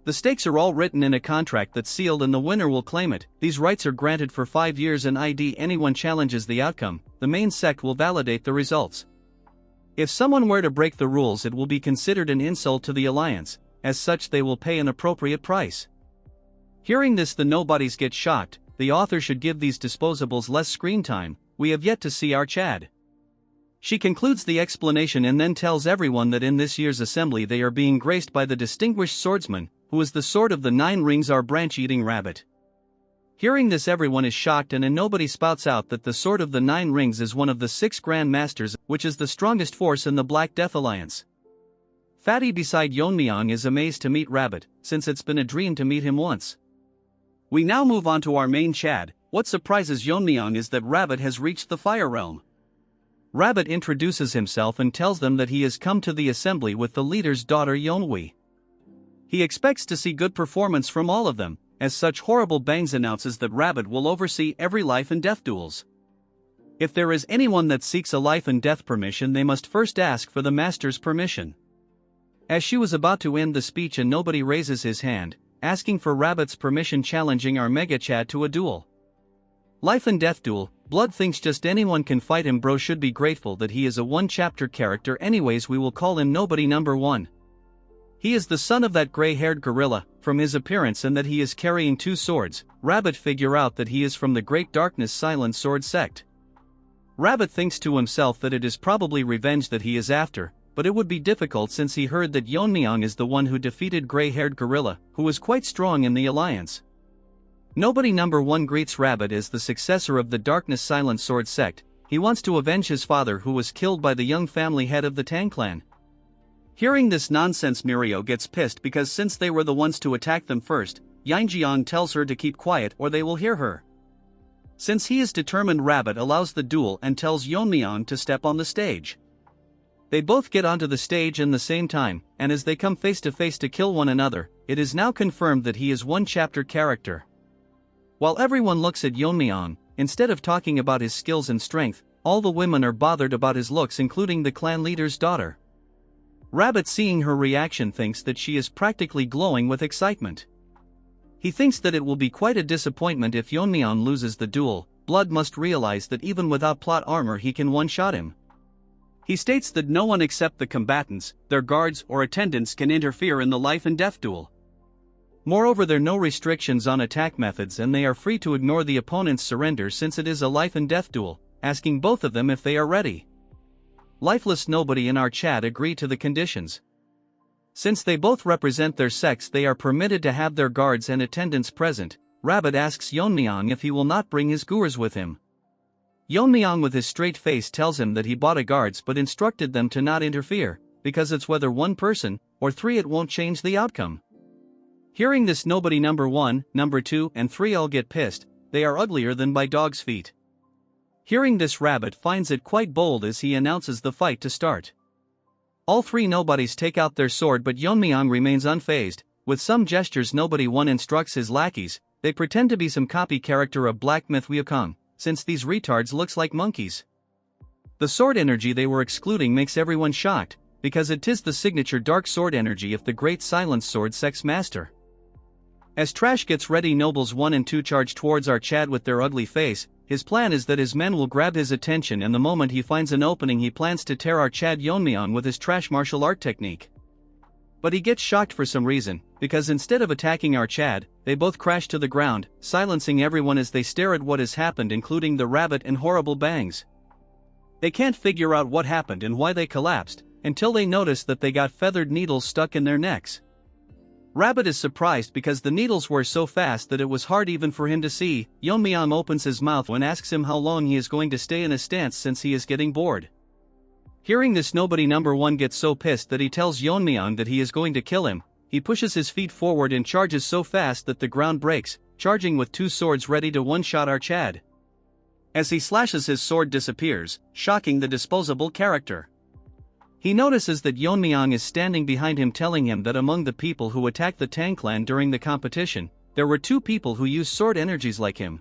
The stakes are all written in a contract that's sealed and the winner will claim it. These rights are granted for 5 years and anyone challenges the outcome, the main sect will validate the results. If someone were to break the rules it will be considered an insult to the alliance, as such they will pay an appropriate price. Hearing this, the nobodies get shocked. The author should give these disposables less screen time. We have yet to see our Chad. She concludes the explanation and then tells everyone that in this year's assembly they are being graced by the distinguished swordsman, who is the sword of the 9 rings, our branch-eating rabbit. Hearing this, everyone is shocked and nobody spouts out that the sword of the 9 rings is one of the 6 Grand Masters, which is the strongest force in the Black Death Alliance. Fatty beside Yeon-myeong is amazed to meet Rabbit, since it's been a dream to meet him once. We now move on to our main Chad. What surprises Yeon-myeong is that Rabbit has reached the Fire Realm. Rabbit introduces himself and tells them that he has come to the assembly with the leader's daughter Yeon-hui. He expects to see good performance from all of them. As such, Horrible Bangs announces that Rabbit will oversee every life and death duels. If there is anyone that seeks a life and death permission, they must first ask for the master's permission. As she was about to end the speech and nobody raises his hand, asking for Rabbit's permission, challenging our Mega Chad to a duel. Life and death duel. Blood thinks just anyone can fight him. Bro should be grateful that he is a one-chapter character. Anyways, we will call him Nobody Number 1. He is the son of that gray-haired gorilla. From his appearance and that he is carrying 2 swords, Rabbit figure out that he is from the Great Darkness Silent Sword sect. Rabbit thinks to himself that it is probably revenge that he is after, but it would be difficult since he heard that Yeon-myeong is the one who defeated gray-haired gorilla, who was quite strong in the alliance. Nobody Number 1 greets Rabbit as the successor of the Darkness Silent Sword sect. he wants to avenge his father who was killed by the young family head of the Tang clan. Hearing this nonsense, Mirio gets pissed because since they were the ones to attack them first, Yanjiang tells her to keep quiet or they will hear her. Since he is determined, Rabbit allows the duel and tells Yeon-myeong to step on the stage. They both get onto the stage in the same time, and as they come face to face to kill one another, it is now confirmed that he is one chapter character. While everyone looks at Yeon-myeong, instead of talking about his skills and strength, all the women are bothered about his looks, including the clan leader's daughter. Rabbit, seeing her reaction, thinks that she is practically glowing with excitement. He thinks that it will be quite a disappointment if Yeon-myeong loses the duel. Blood must realize that even without plot armor he can one-shot him. He states that no one except the combatants, their guards or attendants, can interfere in the life and death duel. Moreover, there are no restrictions on attack methods and they are free to ignore the opponent's surrender since it is a life and death duel, asking both of them if they are ready. Lifeless nobody in our chat agree to the conditions. Since they both represent their sex, they are permitted to have their guards and attendants present. Rabbit asks Yeon-myeong if he will not bring his guards with him. Yeon-myeong with his straight face tells him that he bought a guards but instructed them to not interfere, because it's whether one person or three, it won't change the outcome. Hearing this, nobody number 1, number 2 and 3 all get pissed. They are uglier than by dog's feet. Hearing this, Rabbit finds it quite bold as he announces the fight to start. All three nobodies take out their sword but Yeon-myeong remains unfazed. With some gestures, nobody 1 instructs his lackeys. They pretend to be some copy character of Black Myth Wukong, since these retards looks like monkeys. The sword energy they were excluding makes everyone shocked, because it is the signature dark sword energy of the great silence sword sex master. As Trash gets ready, nobles 1 and 2 charge towards our Chad with their ugly face. His plan is that his men will grab his attention, and the moment he finds an opening he plans to tear our Chad Yeon-myeong with his trash martial art technique. But he gets shocked for some reason, because instead of attacking our Chad, they both crash to the ground, silencing everyone as they stare at what has happened, including the Rabbit and horrible bangs. They can't figure out what happened and why they collapsed, until they notice that they got feathered needles stuck in their necks. Rabbit is surprised because the needles were so fast that it was hard even for him to see. Yeon-myeong opens his mouth and asks him how long he is going to stay in a stance since he is getting bored. Hearing this, nobody number 1 gets so pissed that he tells Yeon-myeong that he is going to kill him. He pushes his feet forward and charges so fast that the ground breaks, charging with 2 swords ready to one-shot our Chad. As he slashes, his sword disappears, shocking the disposable character. He notices that Yeon-myeong is standing behind him, telling him that among the people who attacked the Tang clan during the competition, there were 2 people who used sword energies like him.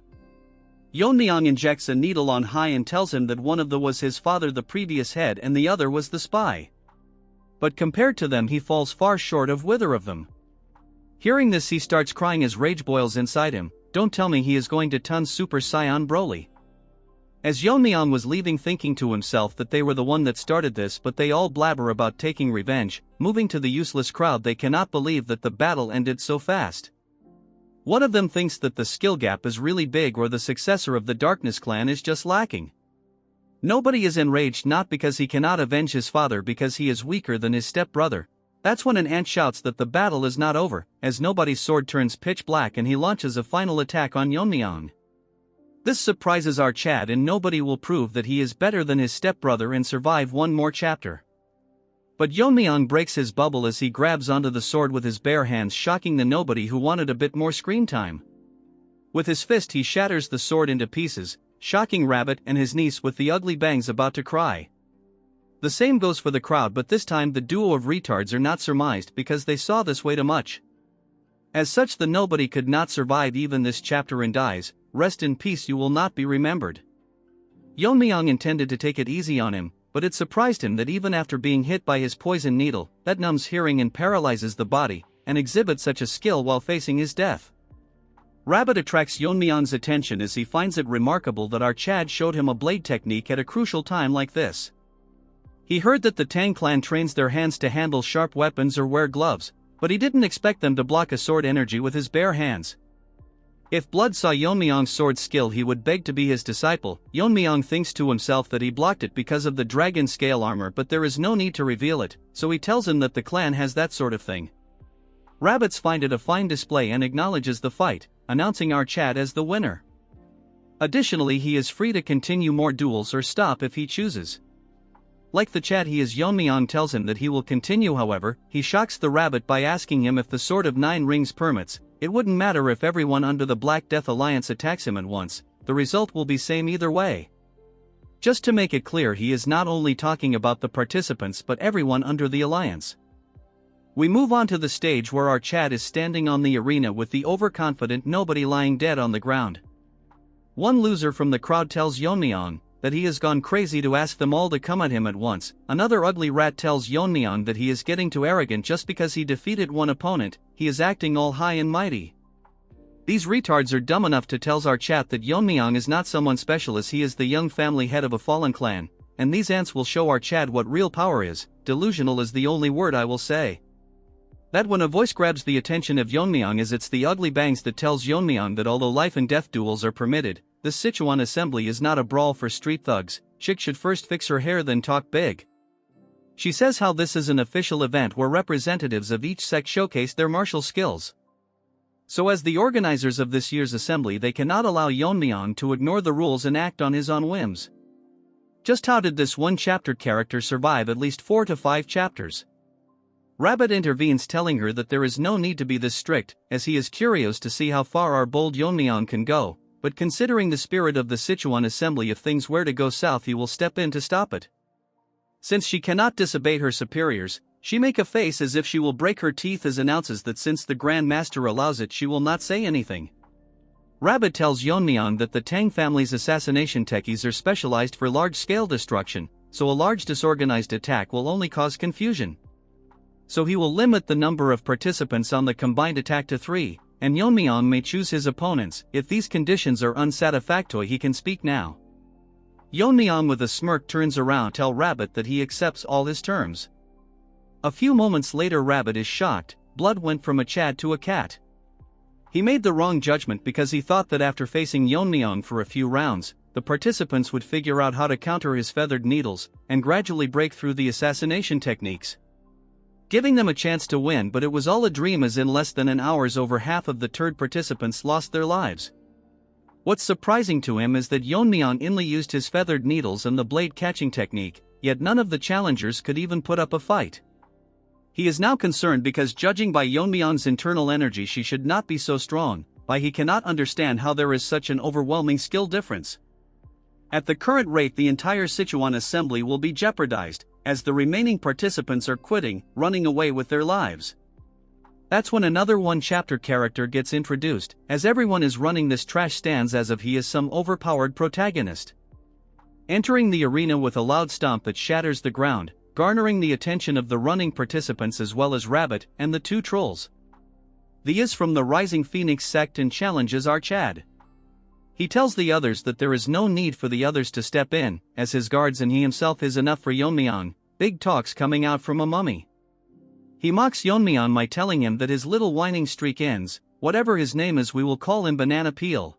Yeon-myeong injects a needle on high and tells him that one of them was his father, the previous head, and the other was the spy. But compared to them, he falls far short of either of them. Hearing this, he starts crying as rage boils inside him. Don't tell me he is going to turn Super Saiyan Broly. As Yeon-myeong was leaving, thinking to himself that they were the one that started this, but they all blabber about taking revenge. Moving to the useless crowd, they cannot believe that the battle ended so fast. One of them thinks that the skill gap is really big, or the successor of the Darkness clan is just lacking. Nobody is enraged, not because he cannot avenge his father, because he is weaker than his stepbrother. That's when an ant shouts that the battle is not over, as nobody's sword turns pitch black and he launches a final attack on Yeon-myeong. This surprises our Chad, and nobody will prove that he is better than his stepbrother and survive one more chapter. But Yeon-myeong breaks his bubble as he grabs onto the sword with his bare hands, shocking the nobody who wanted a bit more screen time. With his fist he shatters the sword into pieces, shocking Rabbit and his niece with the ugly bangs about to cry. The same goes for the crowd, but this time the duo of retards are not surmised because they saw this way too much. As such, the nobody could not survive even this chapter and dies. Rest in peace, you will not be remembered. Yeon-myeong intended to take it easy on him, but it surprised him that even after being hit by his poison needle, that numbs hearing and paralyzes the body, and exhibits such a skill while facing his death. Rabbit attracts Yeon-myeong's attention as he finds it remarkable that our Chad showed him a blade technique at a crucial time like this. He heard that the Tang clan trains their hands to handle sharp weapons or wear gloves, but he didn't expect them to block a sword energy with his bare hands. If Blood saw Yeon-myeong's sword skill, he would beg to be his disciple. Yeon-myeong thinks to himself that he blocked it because of the dragon scale armor, but there is no need to reveal it, so he tells him that the clan has that sort of thing. Rabbits find it a fine display and acknowledges the fight, announcing our Chad as the winner. Additionally, he is free to continue more duels or stop if he chooses. Like the chat, Yeon-myeong tells him that he will continue. However, he shocks the rabbit by asking him if the Sword of Nine Rings permits. It wouldn't matter if everyone under the Black Death Alliance attacks him at once, the result will be same either way. Just to make it clear, he is not only talking about the participants but everyone under the alliance. We move on to the stage where our Chad is standing on the arena with the overconfident nobody lying dead on the ground. One loser from the crowd tells Yeon-myeong that he has gone crazy to ask them all to come at him at once. Another ugly rat tells Yeon-myeong that he is getting too arrogant just because he defeated one opponent, he is acting all high and mighty. These retards are dumb enough to tell our chat that Yeon-myeong is not someone special, as he is the young family head of a fallen clan, and these ants will show our Chad what real power is. Delusional is the only word I will say. That when a voice grabs the attention of Yeon-myeong, as it's the ugly bangs that tells Yeon-myeong that although life and death duels are permitted, the Sichuan assembly is not a brawl for street thugs. Chick should first fix her hair then talk big. She says how this is an official event where representatives of each sect showcase their martial skills. So as the organizers of this year's assembly, they cannot allow Yeon-myeong to ignore the rules and act on his own whims. Just how did this one chapter character survive at least 4 to 5 chapters? Rabbit intervenes, telling her that there is no need to be this strict, as he is curious to see how far our bold Yeon-myeong can go, but considering the spirit of the Sichuan assembly, if things were to go south he will step in to stop it. Since she cannot disobey her superiors, she make a face as if she will break her teeth, as announces that since the Grand Master allows it she will not say anything. Rabbit tells Yeon-myeong that the Tang family's assassination techies are specialized for large-scale destruction, so a large disorganized attack will only cause confusion. So he will limit the number of participants on the combined attack to 3, and Yeon-myeong may choose his opponents. If these conditions are unsatisfactory he can speak now. Yeon-myeong with a smirk turns around to tell Rabbit that he accepts all his terms. A few moments later Rabbit is shocked, blood went from a Chad to a cat. He made the wrong judgment because he thought that after facing Yeon-myeong for a few rounds, the participants would figure out how to counter his feathered needles, and gradually break through the assassination techniques, giving them a chance to win. But it was all a dream, as in less than an hour over half of the third participants lost their lives. What's surprising to him is that Yeon-myeong only used his feathered needles and the blade catching technique, yet none of the challengers could even put up a fight. He is now concerned because, judging by Yeon-myeong's internal energy, she should not be so strong, but he cannot understand how there is such an overwhelming skill difference. At the current rate the entire Sichuan assembly will be jeopardized, as the remaining participants are quitting, running away with their lives. That's when another one-chapter character gets introduced, as everyone is running this trash stands as if he is some overpowered protagonist. Entering the arena with a loud stomp that shatters the ground, garnering the attention of the running participants as well as Rabbit and the 2 trolls. The is from the Rising Phoenix sect and challenges our Chad. He tells the others that there is no need for the others to step in, as his guards and he himself is enough for Yeon-myeong. Big talks coming out from a mummy. He mocks Yeon-myeong by telling him that his little whining streak ends. Whatever his name is, we will call him Banana Peel.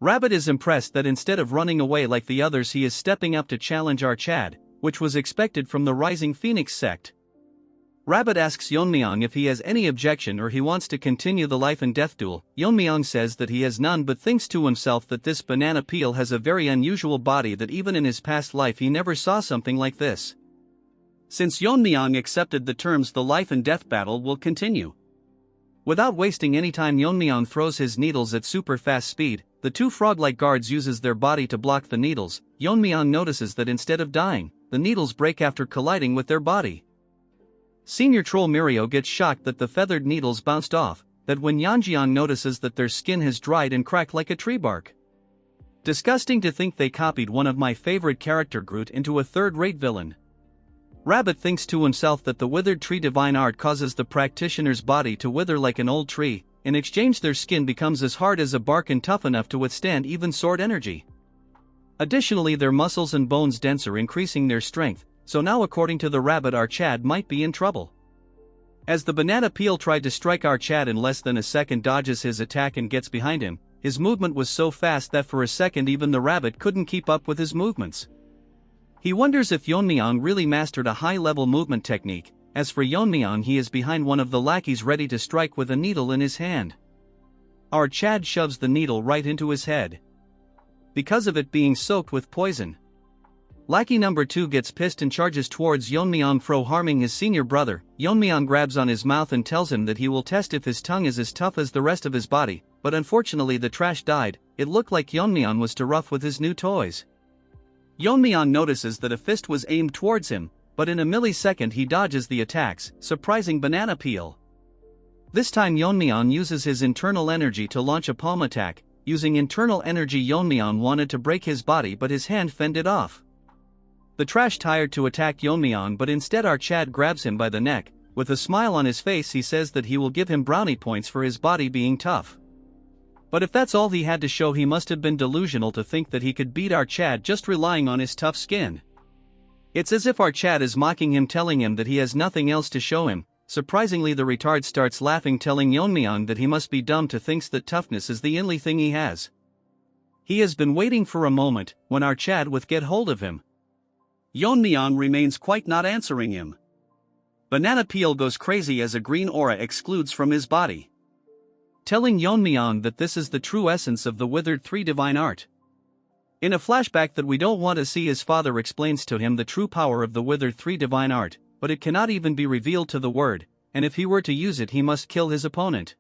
Rabbit is impressed that instead of running away like the others he is stepping up to challenge our Chad, which was expected from the Rising Phoenix sect. Rabbit asks Yeon-myeong if he has any objection or he wants to continue the life and death duel. Yeon-myeong says that he has none, but thinks to himself that this Banana Peel has a very unusual body, that even in his past life he never saw something like this. Since Yeon-myeong accepted the terms, the life and death battle will continue. Without wasting any time, Yeon-myeong throws his needles at super fast speed. The 2 frog-like guards uses their body to block the needles. Yeon-myeong notices that instead of dying, the needles break after colliding with their body. Senior troll Mirio gets shocked that the feathered needles bounced off, that when Yeon-myeong notices that their skin has dried and cracked like a tree bark. Disgusting to think they copied one of my favorite character Groot into a third-rate villain. Rabbit thinks to himself that the withered tree divine art causes the practitioner's body to wither like an old tree. In exchange their skin becomes as hard as a bark and tough enough to withstand even sword energy. Additionally, their muscles and bones denser, increasing their strength. So now, according to the Rabbit, our Chad might be in trouble. As the Banana Peel tried to strike our Chad, in less than a second dodges his attack and gets behind him. His movement was so fast that for a second even the Rabbit couldn't keep up with his movements. He wonders if Yeon-myeong really mastered a high-level movement technique. As for Yeon-myeong, he is behind one of the lackeys ready to strike with a needle in his hand. Our Chad shoves the needle right into his head. because of it being soaked with poison. Lackey number 2 gets pissed and charges towards Yeon-myeong for harming his senior brother. Yeon-myeong grabs on his mouth and tells him that he will test if his tongue is as tough as the rest of his body, but unfortunately the trash died. It looked like Yeon-myeong was too rough with his new toys. Yeon-myeong notices that a fist was aimed towards him, but in a millisecond he dodges the attacks, surprising Banana Peel. This time Yeon-myeong uses his internal energy to launch a palm attack. Using internal energy, Yeon-myeong wanted to break his body but his hand fended off. The trash tired to attack Yeon-myeong, but instead our Chad grabs him by the neck. With a smile on his face he says that he will give him brownie points for his body being tough. But if that's all he had to show, he must have been delusional to think that he could beat our Chad just relying on his tough skin. It's as if our Chad is mocking him, telling him that he has nothing else to show him. Surprisingly the retard starts laughing, telling Yeon-myeong that he must be dumb to think that toughness is the only thing he has. He has been waiting for a moment, when our Chad would get hold of him. Yeon-myeong remains quiet, not answering him. Banana Peel goes crazy as a green aura excludes from his body, telling Yeon-myeong that this is the true essence of the Withered 3 divine art. In a flashback that we don't want to see, his father explains to him the true power of the Withered 3 divine art, but it cannot even be revealed to the word, and if he were to use it he must kill his opponent.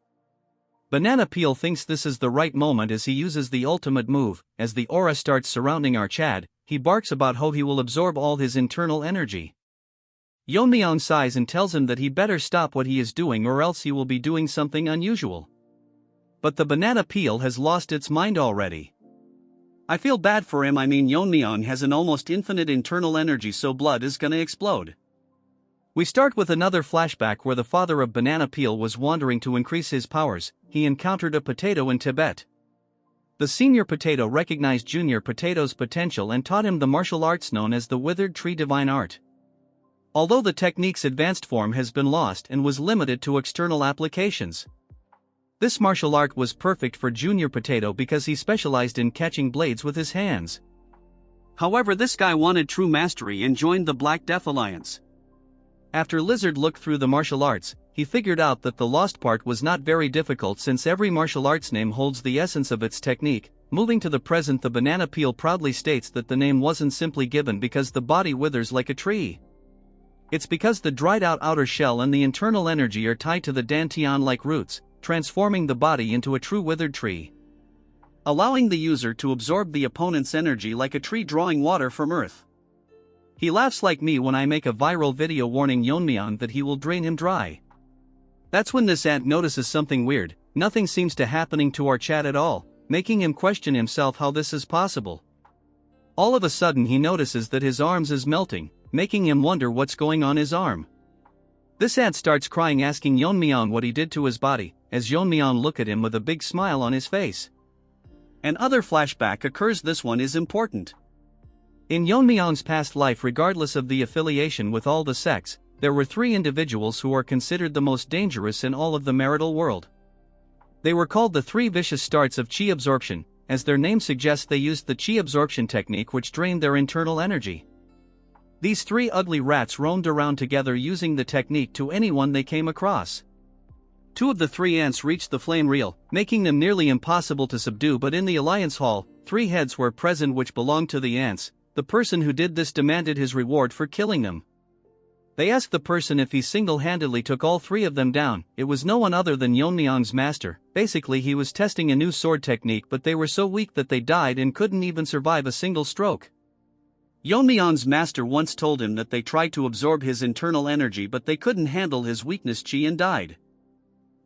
Banana Peel thinks this is the right moment as he uses the ultimate move. As the aura starts surrounding our Chad, he barks about how he will absorb all his internal energy. Yeon-myeong sighs and tells him that he better stop what he is doing or else he will be doing something unusual. But the Banana Peel has lost its mind already. I feel bad for him. I mean, Yeon-myeong has an almost infinite internal energy, so blood is gonna explode. We start with another flashback where the father of Banana Peel was wandering to increase his powers. He encountered a potato in Tibet. The senior potato recognized junior potato's potential and taught him the martial arts known as the Withered Tree Divine Art. Although the technique's advanced form has been lost and was limited to external applications, this martial art was perfect for junior potato because he specialized in catching blades with his hands. However, this guy wanted true mastery and joined the Black Death Alliance. After Lizard looked through the martial arts, he figured out that the lost part was not very difficult since every martial arts name holds the essence of its technique. Moving to the present, the Banana Peel proudly states that the name wasn't simply given because the body withers like a tree. It's because the dried out outer shell and the internal energy are tied to the dantian-like roots, transforming the body into a true withered tree, allowing the user to absorb the opponent's energy like a tree drawing water from earth. He laughs like me when I make a viral video warning Yeon-myeong that he will drain him dry. That's when this ant notices something weird. Nothing seems to happening to our Chad at all, making him question himself how this is possible. All of a sudden he notices that his arms is melting, making him wonder what's going on his arm. This ant starts crying, asking Yeon-myeong what he did to his body, as Yeon-myeong look at him with a big smile on his face. Another flashback occurs. This one is important. In Yeon-myeong's past life, regardless of the affiliation with all the sects, there were 3 individuals who are considered the most dangerous in all of the marital world. They were called the 3 vicious starts of chi absorption. As their name suggests, they used the chi absorption technique which drained their internal energy. These 3 ugly rats roamed around together using the technique to anyone they came across. 2 of the 3 ants reached the flame reel, making them nearly impossible to subdue, but in the Alliance Hall, 3 heads were present which belonged to the ants. The person who did this demanded his reward for killing them. They asked the person if he single-handedly took all 3 of them down. It was no one other than Yeon-myeong's master. Basically, he was testing a new sword technique, but they were so weak that they died and couldn't even survive a single stroke. Yeon-myeong's master once told him that they tried to absorb his internal energy but they couldn't handle his weakness chi and died.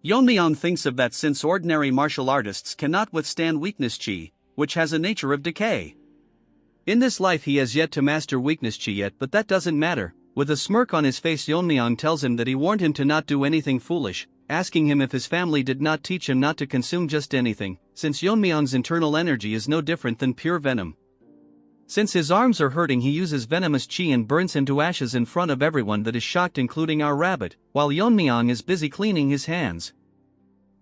Yeon-myeong thinks of that since ordinary martial artists cannot withstand weakness chi, which has a nature of decay. In this life he has yet to master weakness chi yet, but that doesn't matter. With a smirk on his face, Yeon-myeong tells him that he warned him to not do anything foolish, asking him if his family did not teach him not to consume just anything, since Yeon-myeong's internal energy is no different than pure venom. Since his arms are hurting, he uses venomous chi and burns him to ashes in front of everyone that is shocked, including our rabbit, while Yeon-myeong is busy cleaning his hands.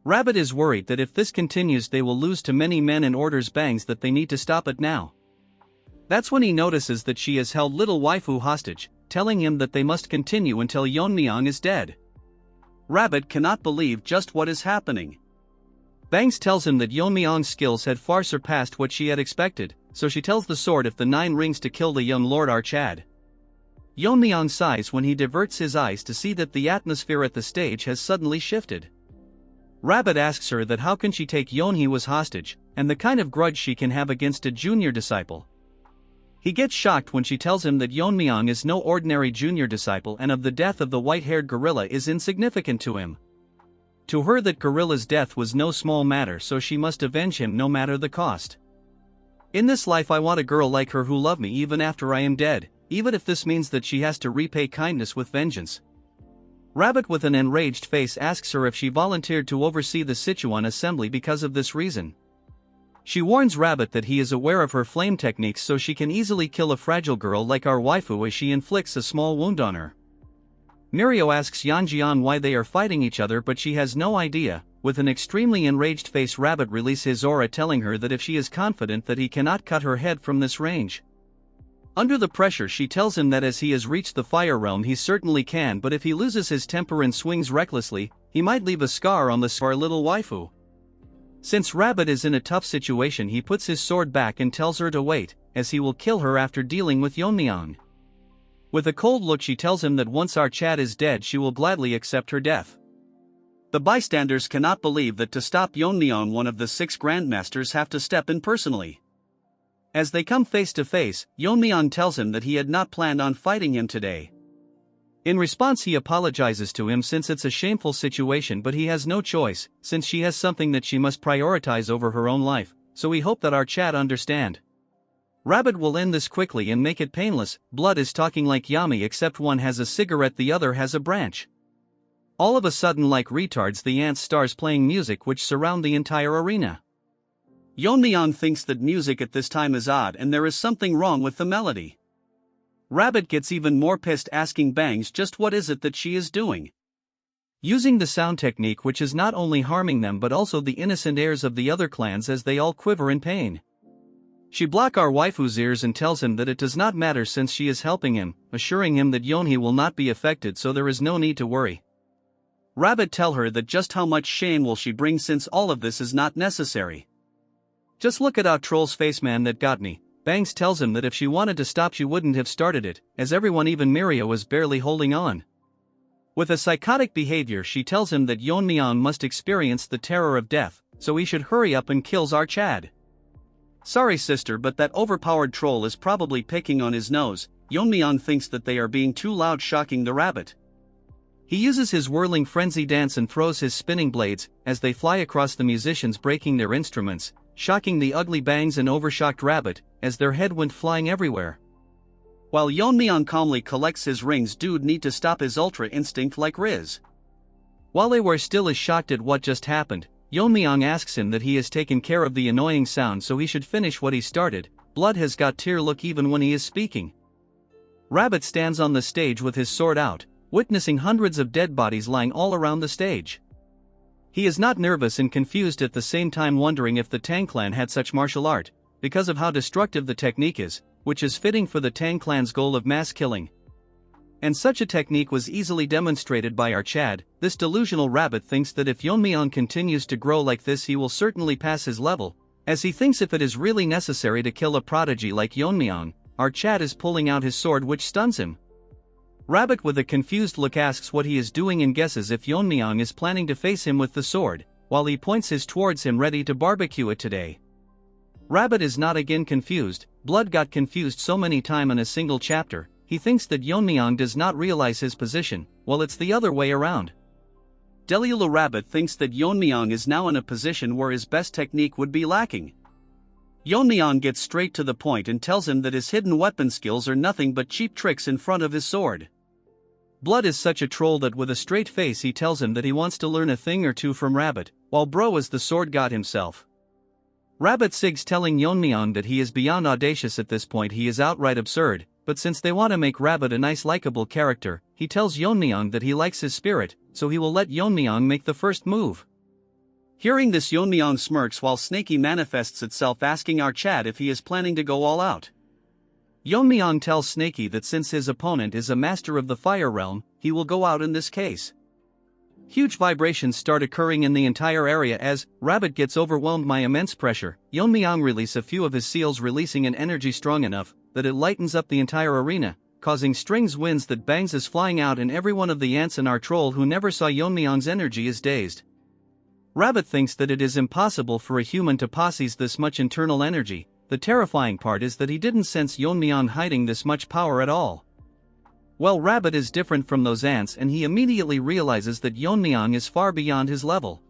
Rabbit is worried that if this continues they will lose to many men and orders Bangs that they need to stop it now. That's when he notices that she has held little waifu hostage, telling him that they must continue until Yeon-myeong is dead. Rabbit cannot believe just what is happening. Bangs tells him that Yeon-myeong's skills had far surpassed what she had expected. so she tells the sword if the 9 rings to kill the young Lord Archad. Yeon-myeong sighs when he diverts his eyes to see that the atmosphere at the stage has suddenly shifted. Rabbit asks her that how can she take Yeon-hee as hostage, and the kind of grudge she can have against a junior disciple. He gets shocked when she tells him that Yeon-myeong is no ordinary junior disciple and of the death of the white-haired gorilla is insignificant to him. To her that gorilla's death was no small matter, so she must avenge him no matter the cost. In this life I want a girl like her who love me even after I am dead, even if this means that she has to repay kindness with vengeance. Rabbit with an enraged face asks her if she volunteered to oversee the Sichuan assembly because of this reason. She warns Rabbit that he is aware of her flame techniques so she can easily kill a fragile girl like our waifu as she inflicts a small wound on her. Mirio asks Yeonjian why they are fighting each other but she has no idea. With an extremely enraged face Rabbit releases his aura telling her that if she is confident that he cannot cut her head from this range. Under the pressure she tells him that as he has reached the fire realm he certainly can, but if he loses his temper and swings recklessly, he might leave a scar on the our little waifu. Since Rabbit is in a tough situation he puts his sword back and tells her to wait, as he will kill her after dealing with Yeon-myeong. With a cold look she tells him that once Archad is dead she will gladly accept her death. The bystanders cannot believe that to stop Yeon-myeong one of the 6 grandmasters have to step in personally. As they come face to face, Yeon-myeong tells him that he had not planned on fighting him today. In response he apologizes to him since it's a shameful situation, but he has no choice, since she has something that she must prioritize over her own life, so we hope that Archad understand. Rabbit will end this quickly and make it painless. Blood is talking like Yami except one has a cigarette, the other has a branch. All of a sudden like retards the ants stars playing music which surround the entire arena. Yeon-myeong thinks that music at this time is odd and there is something wrong with the melody. Rabbit gets even more pissed asking Bangs just what is it that she is doing. Using the sound technique which is not only harming them but also the innocent heirs of the other clans as they all quiver in pain. She blocks our waifu's ears and tells him that it does not matter since she is helping him, assuring him that Yeon-hee will not be affected so there is no need to worry. Rabbit tell her that just how much shame will she bring since all of this is not necessary. Just look at our troll's face, man, that got me. Bangs tells him that if she wanted to stop she wouldn't have started it, as everyone even Mirio was barely holding on. With a psychotic behavior she tells him that Yeon-myeong must experience the terror of death, so he should hurry up and kills Archad. Sorry sister, but that overpowered troll is probably picking on his nose. Yeon-myeong thinks that they are being too loud, shocking the rabbit. He uses his whirling frenzy dance and throws his spinning blades, as they fly across the musicians breaking their instruments, shocking the ugly Bangs and overshocked Rabbit, as their head went flying everywhere. While Yeon-myeong calmly collects his rings, dude need to stop his ultra instinct like Riz. While they were still as shocked at what just happened, Yeon-myeong asks him that he has taken care of the annoying sound so he should finish what he started. Blood has got tear look even when he is speaking. Rabbit stands on the stage with his sword out, witnessing hundreds of dead bodies lying all around the stage. He is not nervous and confused at the same time, wondering if the Tang clan had such martial art, because of how destructive the technique is, which is fitting for the Tang clan's goal of mass killing. And such a technique was easily demonstrated by Archad. This delusional Rabbit thinks that if Yeon-myeong continues to grow like this he will certainly pass his level, as he thinks if it is really necessary to kill a prodigy like Yeon-myeong, Archad is pulling out his sword which stuns him. Rabbit with a confused look asks what he is doing and guesses if Yeon-myeong is planning to face him with the sword, while he points his towards him ready to barbecue it today. Rabbit is not again confused. Blood got confused so many times in a single chapter, he thinks that Yeon-myeong does not realize his position, while it's the other way around. Delulu Rabbit thinks that Yeon-myeong is now in a position where his best technique would be lacking. Yeon-myeong gets straight to the point and tells him that his hidden weapon skills are nothing but cheap tricks in front of his sword. Blood is such a troll that with a straight face he tells him that he wants to learn a thing or two from Rabbit, while bro is the sword god himself. Rabbit sigs telling Yeon-myeong that he is beyond audacious at this point, he is outright absurd, but since they want to make Rabbit a nice likable character, he tells Yeon-myeong that he likes his spirit, so he will let Yeon-myeong make the first move. Hearing this, Yeon-myeong smirks while Snaky manifests itself asking Archad if he is planning to go all out. Yeon-myeong tells Snaky that since his opponent is a master of the fire realm, he will go out in this case. Huge vibrations start occurring in the entire area as Rabbit gets overwhelmed by immense pressure. Yeon-myeong release a few of his seals, releasing an energy strong enough that it lightens up the entire arena, causing strings winds that bangs is flying out, and every one of the ants and our troll who never saw Yeon-myeong's energy is dazed. Rabbit thinks that it is impossible for a human to possess this much internal energy. The terrifying part is that he didn't sense Yeon-myeong hiding this much power at all. Well, Rabbit is different from those ants, and he immediately realizes that Yeon-myeong is far beyond his level.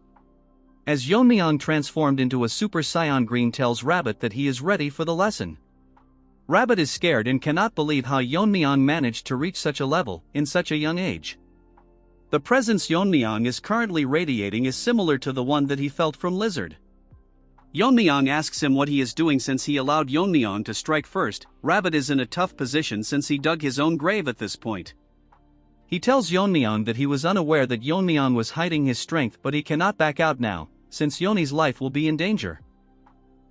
As Yeon-myeong transformed into a Super Saiyan Green tells Rabbit that he is ready for the lesson. Rabbit is scared and cannot believe how Yeon-myeong managed to reach such a level in such a young age. The presence Yeon-myeong is currently radiating is similar to the one that he felt from Lizard. Yeon-myeong asks him what he is doing since he allowed Yeon-myeong to strike first. Rabbit is in a tough position since he dug his own grave at this point. He tells Yeon-myeong that he was unaware that Yeon-myeong was hiding his strength, but he cannot back out now, since Yeoni's life will be in danger.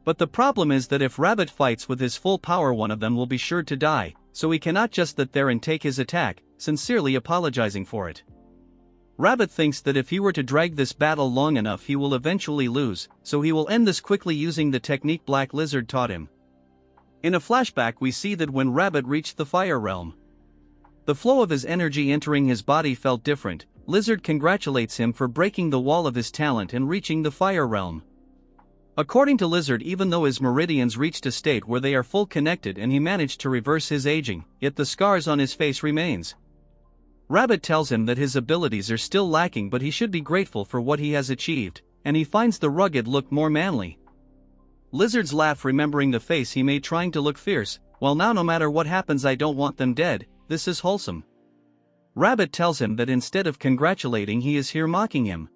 But the problem is that if Rabbit fights with his full power, one of them will be sure to die, so he cannot just sit there and take his attack, sincerely apologizing for it. Rabbit thinks that if he were to drag this battle long enough he will eventually lose, so he will end this quickly using the technique Black Lizard taught him. In a flashback we see that when Rabbit reached the Fire Realm, the flow of his energy entering his body felt different. Lizard congratulates him for breaking the wall of his talent and reaching the Fire Realm. According to Lizard, even though his meridians reached a state where they are full connected and he managed to reverse his aging, yet the scars on his face remains. Rabbit tells him that his abilities are still lacking, but he should be grateful for what he has achieved, and he finds the rugged look more manly. Lizard's laugh, remembering the face he made trying to look fierce. Well, now no matter what happens I don't want them dead, this is wholesome. Rabbit tells him that instead of congratulating he is here mocking him.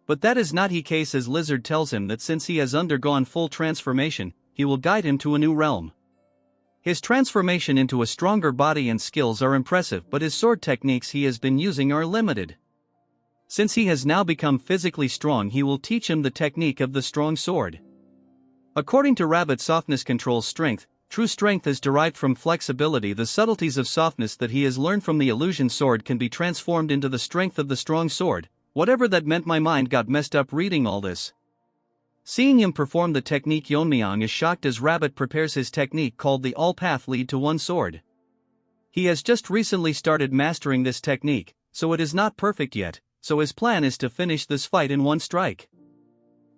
But that is not the case, as Lizard tells him that since he has undergone full transformation, he will guide him to a new realm. His transformation into a stronger body and skills are impressive, but his sword techniques he has been using are limited. Since he has now become physically strong, he will teach him the technique of the strong sword. According to Rabbit, softness controls strength. True strength is derived from flexibility. The subtleties of softness that he has learned from the illusion sword can be transformed into the strength of the strong sword. Whatever that meant, my mind got messed up reading all this. Seeing him perform the technique, Yeon-myeong is shocked as Rabbit prepares his technique called the All Path Lead to One Sword. He has just recently started mastering this technique, so it is not perfect yet, so his plan is to finish this fight in one strike.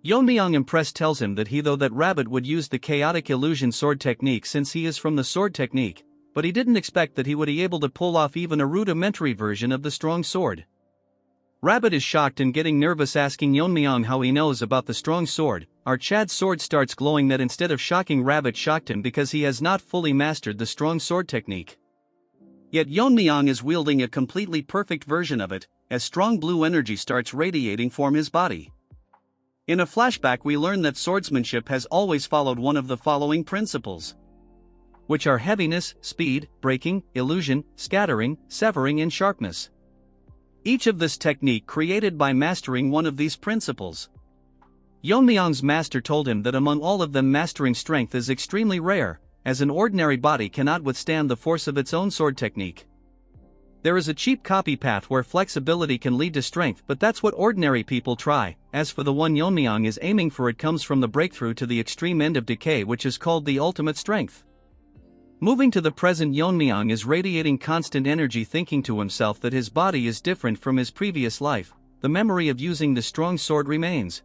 Yeon-myeong, impressed, tells him that that Rabbit would use the chaotic illusion sword technique since he is from the sword technique, but he didn't expect that he would be able to pull off even a rudimentary version of the strong sword. Rabbit is shocked and getting nervous, asking Yeon-myeong how he knows about the strong sword. Our Chad's sword starts glowing. That instead of shocking Rabbit, shocked him because he has not fully mastered the strong sword technique. Yet Yeon-myeong is wielding a completely perfect version of it, as strong blue energy starts radiating from his body. In a flashback we learn that swordsmanship has always followed one of the following principles, which are heaviness, speed, breaking, illusion, scattering, severing and sharpness. Each of this technique created by mastering one of these principles. Yeon-myeong's master told him that among all of them mastering strength is extremely rare, as an ordinary body cannot withstand the force of its own sword technique. There is a cheap copy path where flexibility can lead to strength, but that's what ordinary people try. As for the one Yeon-myeong is aiming for, it comes from the breakthrough to the extreme end of decay, which is called the ultimate strength. Moving to the present, Yeon-myeong is radiating constant energy, thinking to himself that his body is different from his previous life. The memory of using the strong sword remains.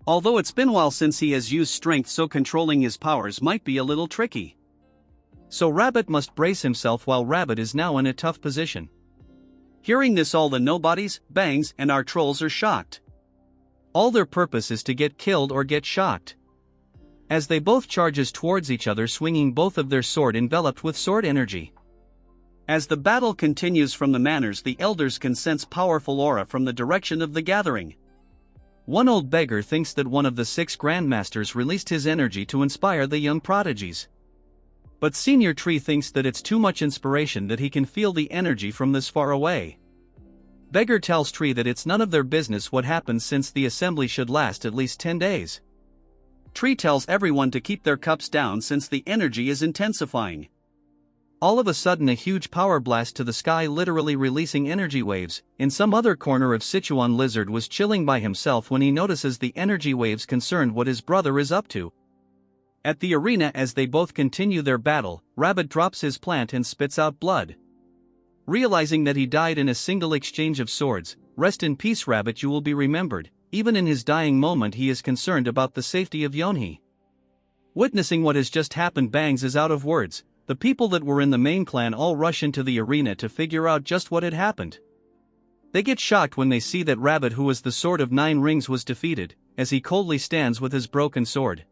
Although it's been a while since he has used strength, so controlling his powers might be a little tricky. So Rabbit must brace himself, while Rabbit is now in a tough position. Hearing this, all the nobodies, bangs, and our trolls are shocked. All their purpose is to get killed or get shocked. As they both charges towards each other, swinging both of their sword enveloped with sword energy. As the battle continues from the manors, the elders can sense powerful aura from the direction of the gathering. One old beggar thinks that one of the 6 grandmasters released his energy to inspire the young prodigies. But Senior Tree thinks that it's too much inspiration, that he can feel the energy from this far away. Beggar tells Tree that it's none of their business what happens, since the assembly should last at least 10 days. Tree tells everyone to keep their cups down since the energy is intensifying. All of a sudden a huge power blast to the sky, literally releasing energy waves. In some other corner of Sichuan Lizard was chilling by himself when he notices the energy waves concerned what his brother is up to. At the arena, as they both continue their battle, Rabbit drops his plant and spits out blood. Realizing that he died in a single exchange of swords, rest in peace Rabbit, you will be remembered. Even in his dying moment he is concerned about the safety of Yeon-hee. Witnessing what has just happened, Bangs is out of words. The people that were in the main clan all rush into the arena to figure out just what had happened. They get shocked when they see that Rabbit, who was the Sword of 9 Rings, was defeated, as he coldly stands with his broken sword.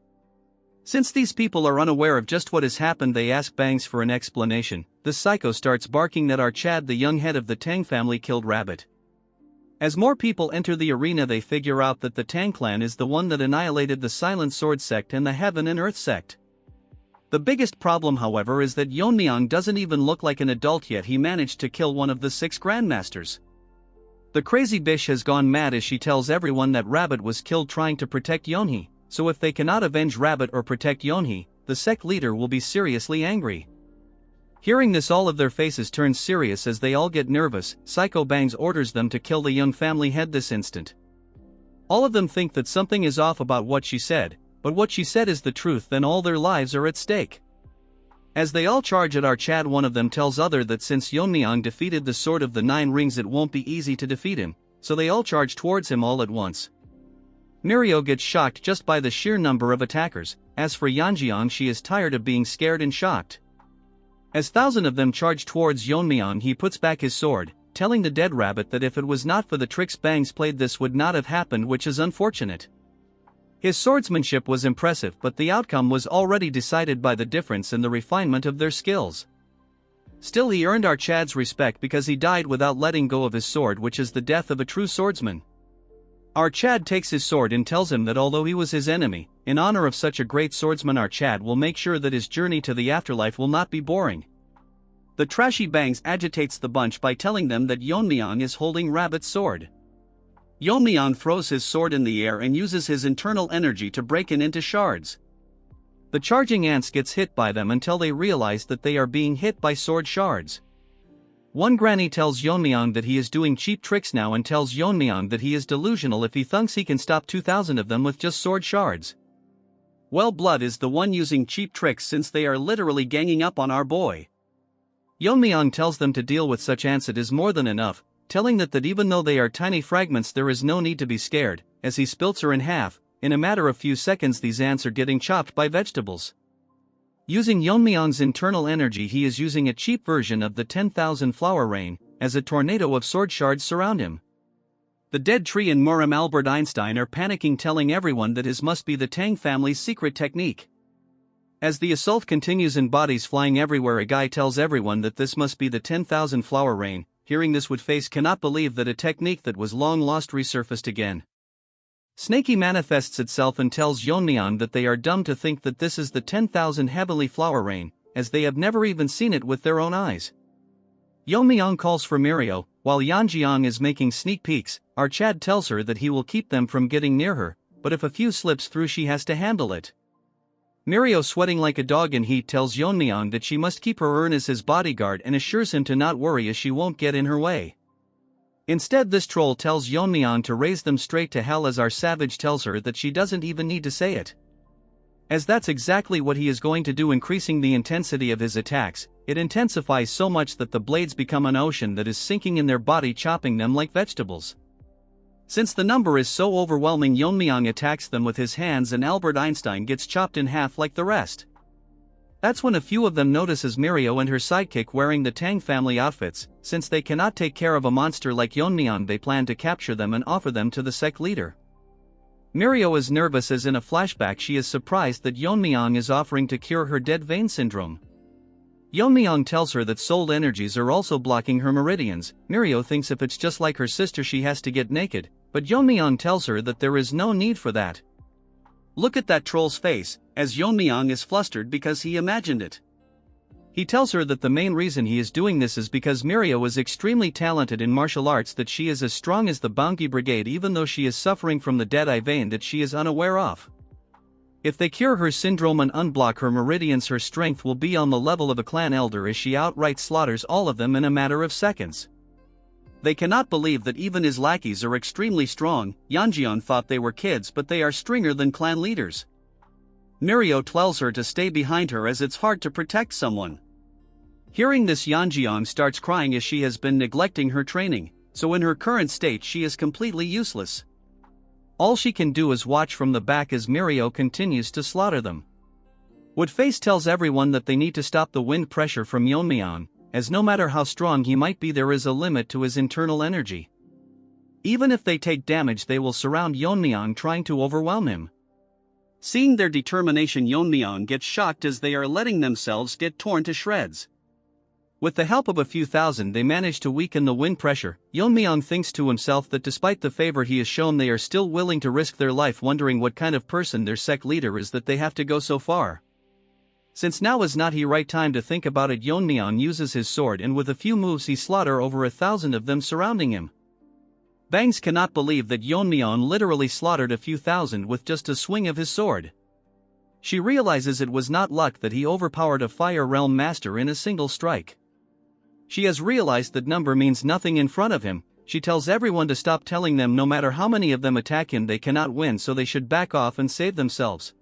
Since these people are unaware of just what has happened, they ask Bangs for an explanation. The psycho starts barking that our Chad, the young head of the Tang family, killed Rabbit. As more people enter the arena, they figure out that the Tang clan is the one that annihilated the Silent Sword sect and the Heaven and Earth sect. The biggest problem, however, is that Yeon-myeong doesn't even look like an adult yet. He managed to kill one of the 6 grandmasters. The crazy bitch has gone mad as she tells everyone that Rabbit was killed trying to protect Yeon-hee, so if they cannot avenge Rabbit or protect Yeon-hee, the sect leader will be seriously angry. Hearing this, all of their faces turn serious as they all get nervous. Psycho Bangs orders them to kill the young family head this instant. All of them think that something is off about what she said, but what she said is the truth, then all their lives are at stake. As they all charge at our Chad, one of them tells other that since Yeon-myeong defeated the Sword of the 9 Rings, it won't be easy to defeat him, so they all charge towards him all at once. Mirio gets shocked just by the sheer number of attackers. As for Yeon-myeong, she is tired of being scared and shocked. As thousands of them charge towards Yeon-myeong, he puts back his sword, telling the dead Rabbit that if it was not for the tricks Bangs played, this would not have happened, which is unfortunate. His swordsmanship was impressive, but the outcome was already decided by the difference in the refinement of their skills. Still, he earned our Chad's respect because he died without letting go of his sword, which is the death of a true swordsman. Our Chad takes his sword and tells him that although he was his enemy, in honor of such a great swordsman, our Chad will make sure that his journey to the afterlife will not be boring. The trashy Bangs agitates the bunch by telling them that Yeon-myeong is holding Rabbit's sword. Yeon-myeong throws his sword in the air and uses his internal energy to break it into shards. The charging ants gets hit by them until they realize that they are being hit by sword shards. One granny tells Yeon-myeong that he is doing cheap tricks now and tells Yeon-myeong that he is delusional if he thinks he can stop 2,000 of them with just sword shards. Well, Blood is the one using cheap tricks since they are literally ganging up on our boy. Yeon-myeong tells them to deal with such ants, it is more than enough, telling that even though they are tiny fragments there is no need to be scared. As he splits her in half, in a matter of few seconds these ants are getting chopped by vegetables. Using Yeon-myeong's internal energy, he is using a cheap version of the 10,000 flower rain, as a tornado of sword shards surround him. The dead tree and Murram Albert Einstein are panicking, telling everyone that his must be the Tang family's secret technique. As the assault continues and bodies flying everywhere, a guy tells everyone that this must be the 10,000 flower rain. Hearing this, Woodface cannot believe that a technique that was long lost resurfaced again. Snakey manifests itself and tells Yeon-myeong that they are dumb to think that this is the 10,000 heavenly flower rain, as they have never even seen it with their own eyes. Yeon-myeong calls for Mirio, while Yeon-myeong is making sneak peeks. Our Chad tells her that he will keep them from getting near her, but if a few slips through she has to handle it. Mirio, sweating like a dog in heat, tells Yeon-myeong that she must keep her urn as his bodyguard and assures him to not worry as she won't get in her way. Instead, this troll tells Yeon-myeong to raise them straight to hell, as our savage tells her that she doesn't even need to say it, as that's exactly what he is going to do, increasing the intensity of his attacks. It intensifies so much that the blades become an ocean that is sinking in their body, chopping them like vegetables. Since the number is so overwhelming, Yeon-myeong attacks them with his hands and Albert Einstein gets chopped in half like the rest. That's when a few of them notices Mirio and her sidekick wearing the Tang family outfits. Since they cannot take care of a monster like Yeon-myeong, they plan to capture them and offer them to the sect leader. Mirio is nervous as in a flashback she is surprised that Yeon-myeong is offering to cure her dead vein syndrome. Yeon-myeong tells her that soul energies are also blocking her meridians. Mirio thinks if it's just like her sister she has to get naked, but Yeon-myeong tells her that there is no need for that. Look at that troll's face, as Yeon-myeong is flustered because he imagined it. He tells her that the main reason he is doing this is because Mirio is extremely talented in martial arts, that she is as strong as the Baungi Brigade even though she is suffering from the dead-eye vein that she is unaware of. If they cure her syndrome and unblock her meridians, her strength will be on the level of a clan elder, as she outright slaughters all of them in a matter of seconds. They cannot believe that even his lackeys are extremely strong. Yeon-myeong thought they were kids, but they are stronger than clan leaders. Mirio tells her to stay behind her as it's hard to protect someone. Hearing this, Yeon-myeong starts crying as she has been neglecting her training, so in her current state she is completely useless. All she can do is watch from the back as Mirio continues to slaughter them. Woodface tells everyone that they need to stop the wind pressure from Yeon-myeong, as no matter how strong he might be, there is a limit to his internal energy. Even if they take damage, they will surround Yeon-myeong, trying to overwhelm him. Seeing their determination, Yeon-myeong gets shocked as they are letting themselves get torn to shreds. With the help of a few thousand, they manage to weaken the wind pressure. Yeon-myeong thinks to himself that despite the favor he has shown, they are still willing to risk their life, wondering what kind of person their sect leader is that they have to go so far. Since now is not the right time to think about it, Yeon-myeong uses his sword, and with a few moves he slaughter over 1,000 of them surrounding him. Bangs cannot believe that Yeon-myeong literally slaughtered a few thousand with just a swing of his sword. She realizes it was not luck that he overpowered a Fire Realm Master in a single strike. She has realized that number means nothing in front of him. She tells everyone to stop telling them no matter how many of them attack him they cannot win, so they should back off and save themselves.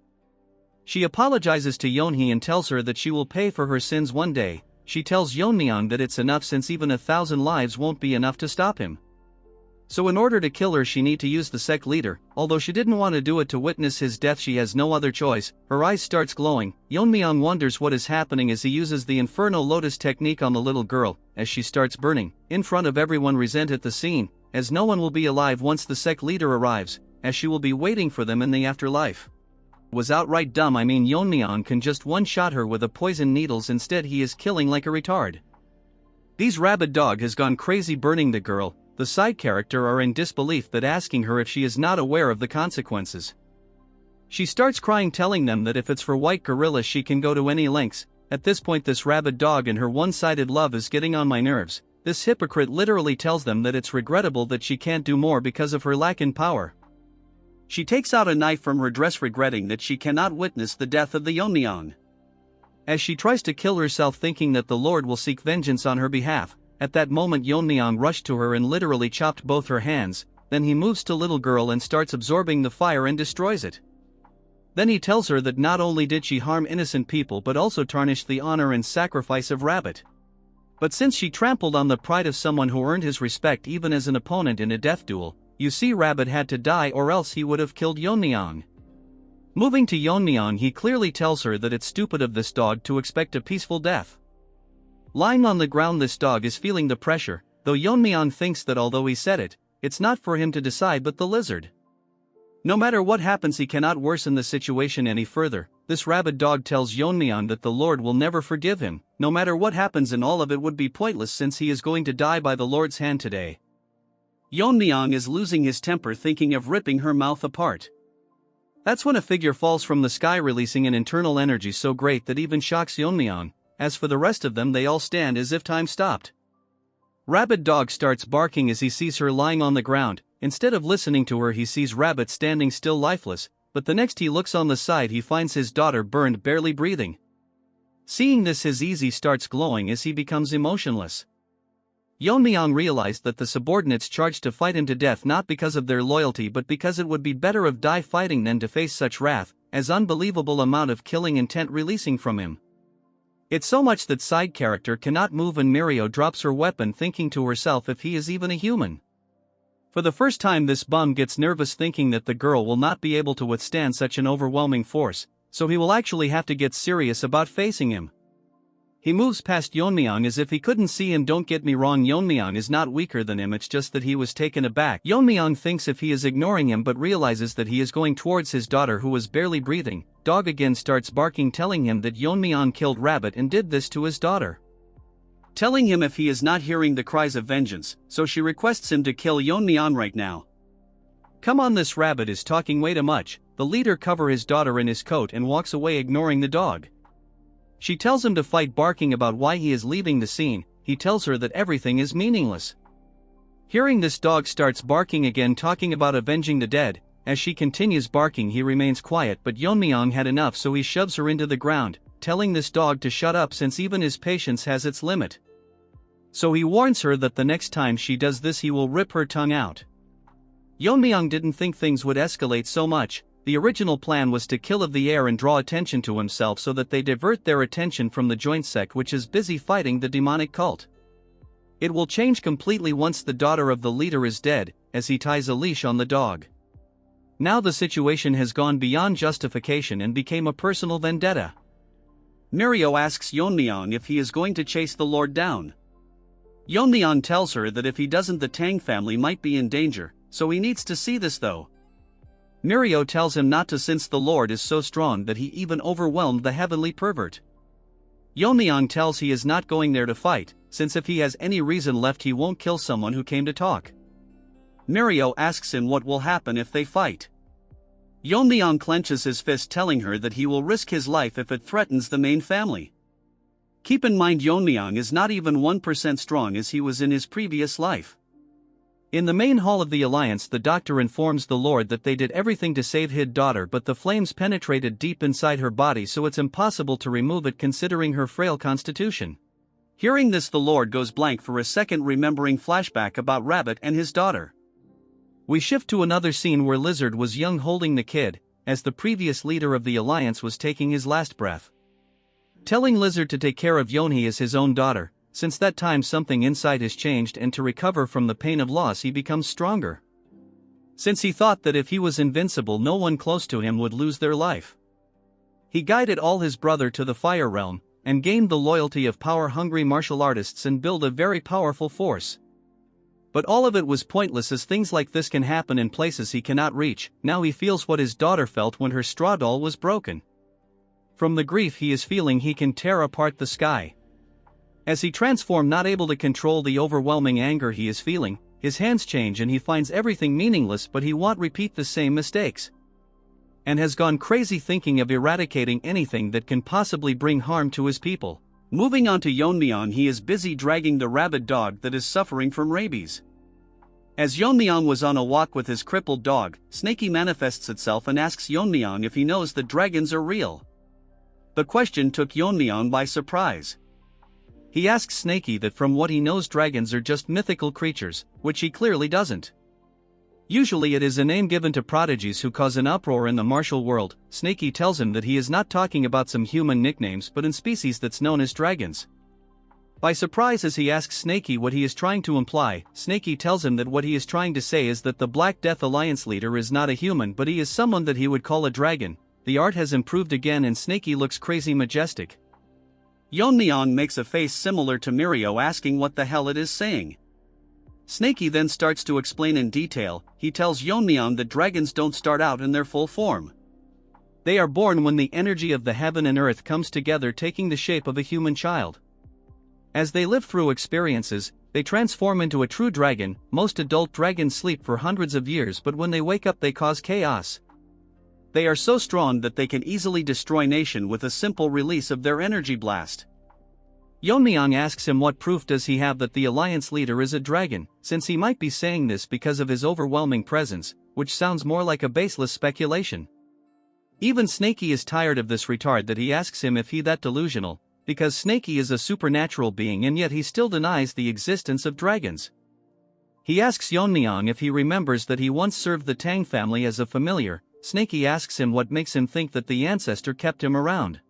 She apologizes to Yeonhee and tells her that she will pay for her sins one day. She tells Yeon-myeong that it's enough since even 1,000 lives won't be enough to stop him. So in order to kill her she need to use the sect leader. Although she didn't want to do it to witness his death, she has no other choice. Her eyes starts glowing. Yeon-myeong wonders what is happening as he uses the Inferno Lotus technique on the little girl, as she starts burning. In front of everyone resent at the scene, as no one will be alive once the sect leader arrives, as she will be waiting for them in the afterlife. Was outright dumb. I mean, Yeon-myeong can just one-shot her with a poison needles, instead he is killing like a retard. These rabid dog has gone crazy burning the girl. The side character are in disbelief but asking her if she is not aware of the consequences. She starts crying, telling them that if it's for white gorilla she can go to any lengths. At this point this rabid dog and her one-sided love is getting on my nerves. This hypocrite literally tells them that it's regrettable that she can't do more because of her lack in power. She takes out a knife from her dress, regretting that she cannot witness the death of the Yeon-myeong. As she tries to kill herself, thinking that the Lord will seek vengeance on her behalf. At that moment Yeon-myeong rushed to her and literally chopped both her hands. Then he moves to little girl and starts absorbing the fire and destroys it. Then he tells her that not only did she harm innocent people but also tarnish the honor and sacrifice of Rabbit. But since she trampled on the pride of someone who earned his respect even as an opponent in a death duel, you see, Rabbit had to die or else he would have killed Yeon-myeong. Moving to Yeon-myeong, he clearly tells her that it's stupid of this dog to expect a peaceful death. Lying on the ground, this dog is feeling the pressure, though Yeon-myeong thinks that although he said it, it's not for him to decide but the lizard. No matter what happens he cannot worsen the situation any further. This rabid dog tells Yeon-myeong that the Lord will never forgive him. No matter what happens, and all of it would be pointless since he is going to die by the Lord's hand today. Yeon-myeong is losing his temper, thinking of ripping her mouth apart. That's when a figure falls from the sky, releasing an internal energy so great that even shocks Yeon-myeong. As for the rest of them, they all stand as if time stopped. Rabid dog starts barking as he sees her lying on the ground. Instead of listening to her, he sees Rabbit standing still lifeless, but the next he looks on the side he finds his daughter burned, barely breathing. Seeing this, his easy starts glowing as he becomes emotionless. Yeon-myeong realized that the subordinates charged to fight him to death not because of their loyalty but because it would be better of die fighting than to face such wrath, as unbelievable amount of killing intent releasing from him. It's so much that side character cannot move and Mirio drops her weapon, thinking to herself if he is even a human. For the first time this bum gets nervous, thinking that the girl will not be able to withstand such an overwhelming force, so he will actually have to get serious about facing him. He moves past Yeon-myeong as if he couldn't see him. Don't get me wrong, Yeon-myeong is not weaker than him, it's just that he was taken aback. Yeon-myeong thinks if he is ignoring him but realizes that he is going towards his daughter who was barely breathing. Dog again starts barking, telling him that Yeon-myeong killed Rabbit and did this to his daughter. Telling him if he is not hearing the cries of vengeance, so she requests him to kill Yeon-myeong right now. Come on, this Rabbit is talking way too much. The leader covers his daughter in his coat and walks away, ignoring the dog. She tells him to fight, barking about why he is leaving the scene. He tells her that everything is meaningless. Hearing this, dog starts barking again, talking about avenging the dead, As she continues barking, he remains quiet, but Yeon-myeong had enough, so he shoves her into the ground, telling this dog to shut up since even his patience has its limit. So he warns her that the next time she does this he will rip her tongue out. Yeon-myeong didn't think things would escalate so much. The original plan was to kill of the air and draw attention to himself so that they divert their attention from the joint sect, which is busy fighting the demonic cult. It will change completely once the daughter of the leader is dead, as he ties a leash on the dog. Now the situation has gone beyond justification and became a personal vendetta. Mirio asks Yeon-myeong if he is going to chase the Lord down. Yeon-myeong tells her that if he doesn't, the Tang family might be in danger, so he needs to see this though. Mirio tells him not to since the Lord is so strong that he even overwhelmed the heavenly pervert. Yeon-myeong tells he is not going there to fight, since if he has any reason left he won't kill someone who came to talk. Mirio asks him what will happen if they fight. Yeon-myeong clenches his fist, telling her that he will risk his life if it threatens the main family. Keep in mind, Yeon-myeong is not even 1% strong as he was in his previous life. In the main hall of the Alliance, the doctor informs the Lord that they did everything to save his daughter, but the flames penetrated deep inside her body, so it's impossible to remove it considering her frail constitution. Hearing this, the Lord goes blank for a second, remembering flashback about Rabbit and his daughter. We shift to another scene where Lizard was young, holding the kid, as the previous leader of the Alliance was taking his last breath. Telling Lizard to take care of Yeonhee as his own daughter. Since that time something inside has changed, and to recover from the pain of loss he becomes stronger. Since he thought that if he was invincible no one close to him would lose their life. He guided all his brother to the fire realm, and gained the loyalty of power-hungry martial artists and build a very powerful force. But all of it was pointless, as things like this can happen in places he cannot reach. Now he feels what his daughter felt when her straw doll was broken. From the grief he is feeling he can tear apart the sky. As he transforms, not able to control the overwhelming anger he is feeling, his hands change and he finds everything meaningless, but he won't repeat the same mistakes. And has gone crazy thinking of eradicating anything that can possibly bring harm to his people. Moving on to Yeon-myeong, he is busy dragging the rabid dog that is suffering from rabies. As Yeon-myeong was on a walk with his crippled dog, Snakey manifests itself and asks Yeon-myeong if he knows that dragons are real. The question took Yeon-myeong by surprise. He asks Snakey that from what he knows dragons are just mythical creatures, which he clearly doesn't. Usually it is a name given to prodigies who cause an uproar in the martial world. Snakey tells him that he is not talking about some human nicknames but in species that's known as dragons. By surprise, as he asks Snakey what he is trying to imply, Snakey tells him that what he is trying to say is that the Black Death Alliance leader is not a human but he is someone that he would call a dragon. The art has improved again and Snakey looks crazy majestic. Yeon-myeong makes a face similar to Mirio, asking what the hell it is saying. Snakey then starts to explain in detail. He tells Yeon-myeong that dragons don't start out in their full form. They are born when the energy of the heaven and earth comes together, taking the shape of a human child. As they live through experiences, they transform into a true dragon. Most adult dragons sleep for hundreds of years, but when they wake up they cause chaos. They are so strong that they can easily destroy nation with a simple release of their energy blast. Yeon-myeong asks him what proof does he have that the Alliance leader is a dragon, since he might be saying this because of his overwhelming presence, which sounds more like a baseless speculation. Even Snakey is tired of this retard that he asks him if he that delusional, because Snakey is a supernatural being and yet he still denies the existence of dragons. He asks Yeon-myeong if he remembers that he once served the Tang family as a familiar. Snakey asks him what makes him think that the ancestor kept him around.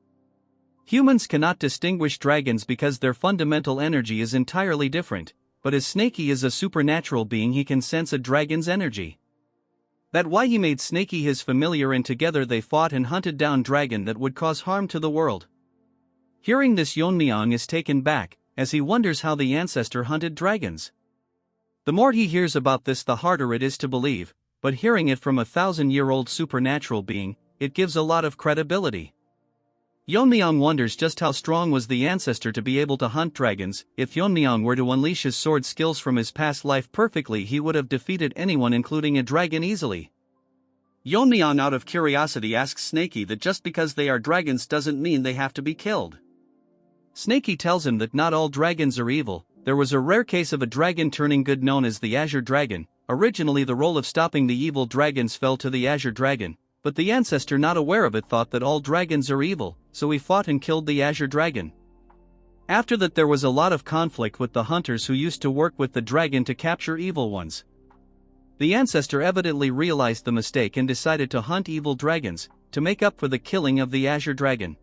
Humans cannot distinguish dragons because their fundamental energy is entirely different, but as Snakey is a supernatural being he can sense a dragon's energy. That's why he made Snakey his familiar and together they fought and hunted down dragon that would cause harm to the world. Hearing this, Yeon-myeong is taken back, as he wonders how the ancestor hunted dragons. The more he hears about this the harder it is to believe, but hearing it from a 1,000-year-old supernatural being, it gives a lot of credibility. Yeon-myeong wonders just how strong was the ancestor to be able to hunt dragons. If Yeon-myeong were to unleash his sword skills from his past life perfectly, he would have defeated anyone including a dragon easily. Yeon-myeong out of curiosity asks Snakey that just because they are dragons doesn't mean they have to be killed. Snakey tells him that not all dragons are evil. There was a rare case of a dragon turning good known as the Azure Dragon, Originally the role of stopping the evil dragons fell to the Azure Dragon, but the ancestor not aware of it thought that all dragons are evil, so he fought and killed the Azure Dragon. After that there was a lot of conflict with the hunters who used to work with the dragon to capture evil ones. The ancestor evidently realized the mistake and decided to hunt evil dragons, to make up for the killing of the Azure Dragon.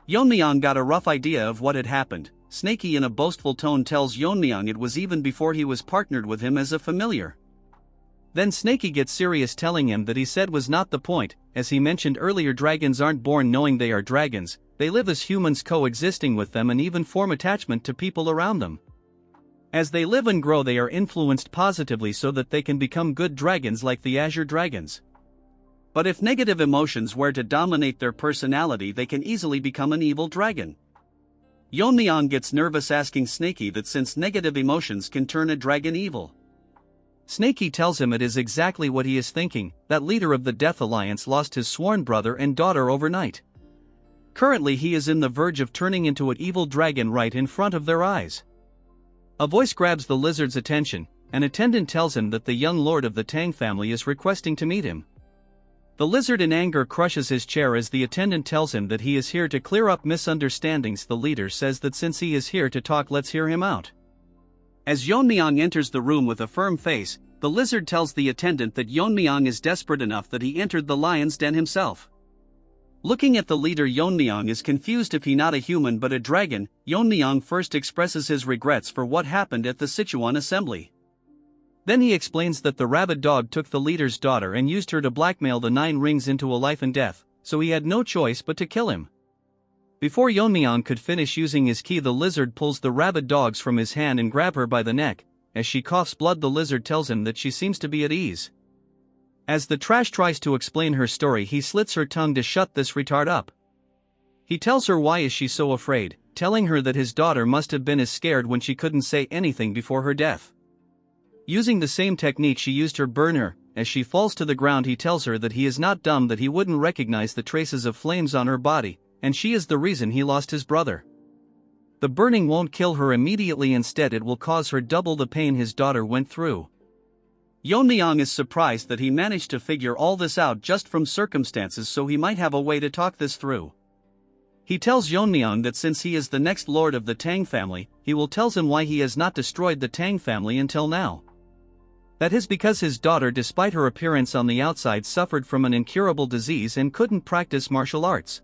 Yeon-myeong got a rough idea of what had happened. Snaky in a boastful tone tells Yeon-myeong it was even before he was partnered with him as a familiar. Then Snaky gets serious, telling him that he said was not the point. As he mentioned earlier, dragons aren't born knowing they are dragons, they live as humans coexisting with them and even form attachment to people around them. As they live and grow they are influenced positively so that they can become good dragons like the Azure Dragons. But if negative emotions were to dominate their personality they can easily become an evil dragon. Yeon-myeong gets nervous, asking Snaky that since negative emotions can turn a dragon evil. Snaky tells him it is exactly what he is thinking, that leader of the Death Alliance lost his sworn brother and daughter overnight. Currently he is in the verge of turning into an evil dragon right in front of their eyes. A voice grabs the lizard's attention, an attendant tells him that the young lord of the Tang family is requesting to meet him. The lizard in anger crushes his chair as the attendant tells him that he is here to clear up misunderstandings. The leader says that since he is here to talk, let's hear him out. As Yeon-myeong enters the room with a firm face, the lizard tells the attendant that Yeon-myeong is desperate enough that he entered the lion's den himself. Looking at the leader, Yeon-myeong is confused if he not a human but a dragon. Yeon-myeong first expresses his regrets for what happened at the Sichuan assembly. Then he explains that the rabid dog took the leader's daughter and used her to blackmail the 9 rings into a life and death, so he had no choice but to kill him. Before Yeon-myeong could finish using his ki, the lizard pulls the rabid dogs from his hand and grab her by the neck. As she coughs blood, the lizard tells him that she seems to be at ease. As the trash tries to explain her story, he slits her tongue to shut this retard up. He tells her why is she so afraid, telling her that his daughter must have been as scared when she couldn't say anything before her death. Using the same technique she used her burn her. As she falls to the ground, he tells her that he is not dumb, that he wouldn't recognize the traces of flames on her body, and she is the reason he lost his brother. The burning won't kill her immediately, instead it will cause her double the pain his daughter went through. Yeon-myeong is surprised that he managed to figure all this out just from circumstances, so he might have a way to talk this through. He tells Yeon-myeong that since he is the next lord of the Tang family, he will tell him why he has not destroyed the Tang family until now. That is because his daughter, despite her appearance on the outside, suffered from an incurable disease and couldn't practice martial arts.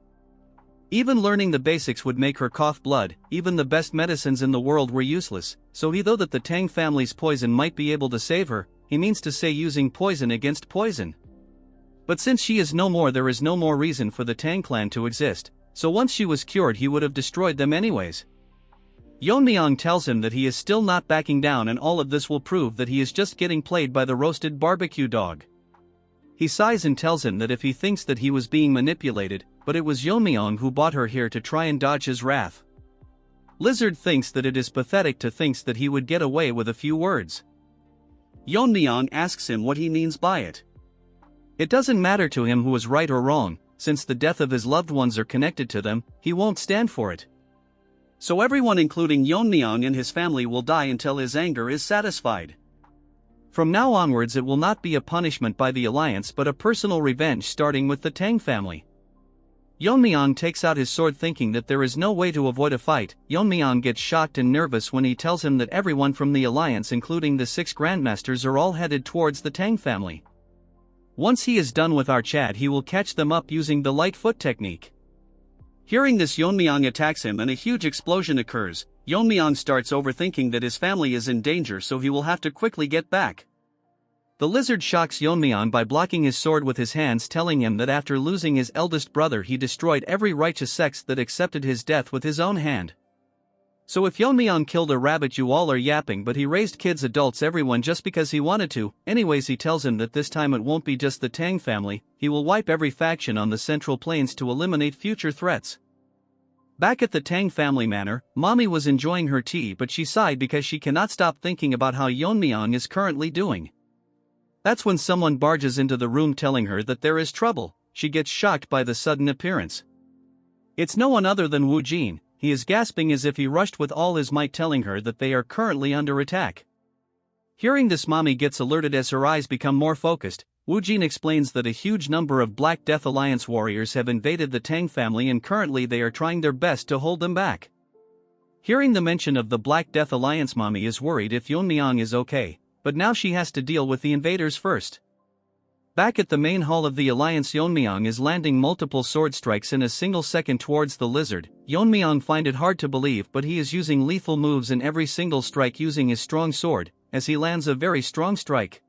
Even learning the basics would make her cough blood. Even the best medicines in the world were useless, so he, though that the Tang family's poison might be able to save her, he means to say using poison against poison. But since she is no more, there is no more reason for the Tang clan to exist, so once she was cured he would have destroyed them anyways. Yeon-myeong tells him that he is still not backing down, and all of this will prove that he is just getting played by the roasted barbecue dog. He sighs and tells him that if he thinks that he was being manipulated, but it was Yeon-myeong who brought her here to try and dodge his wrath. Lizard thinks that it is pathetic to think that he would get away with a few words. Yeon-myeong asks him what he means by it. It doesn't matter to him who is right or wrong, since the death of his loved ones are connected to them, he won't stand for it. So everyone including Yeon-myeong and his family will die until his anger is satisfied. From now onwards it will not be a punishment by the alliance but a personal revenge, starting with the Tang family. Yeon-myeong takes out his sword thinking that there is no way to avoid a fight. Yeon-myeong gets shocked and nervous when he tells him that everyone from the alliance, including the 6 grandmasters, are all headed towards the Tang family. Once he is done with our chat he will catch them up using the light foot technique. Hearing this, Yeon-myeong attacks him and a huge explosion occurs. Yeon-myeong starts overthinking that his family is in danger, so he will have to quickly get back. The lizard shocks Yeon-myeong by blocking his sword with his hands, telling him that after losing his eldest brother he destroyed every righteous sect that accepted his death with his own hand. So if Yeon-myeong killed a rabbit, you all are yapping, but he raised kids, adults, everyone just because he wanted to. Anyways, he tells him that this time it won't be just the Tang family, he will wipe every faction on the Central Plains to eliminate future threats. Back at the Tang family manor, Mommy was enjoying her tea, but she sighed because she cannot stop thinking about how Yeon-myeong is currently doing. That's when someone barges into the room telling her that there is trouble. She gets shocked by the sudden appearance. It's no one other than Woo Jin. He is gasping as if he rushed with all his might, telling her that they are currently under attack. Hearing this, Mommy gets alerted as her eyes become more focused. Wu Jin explains that a huge number of Black Death Alliance warriors have invaded the Tang family and currently they are trying their best to hold them back. Hearing the mention of the Black Death Alliance, Mommy is worried if Yeon-myeong is okay, but now she has to deal with the invaders first. Back at the main hall of the Alliance, Yeon-myeong is landing multiple sword strikes in a single second towards the lizard. Yeon-myeong finds it hard to believe, but he is using lethal moves in every single strike using his strong sword, as he lands a very strong strike.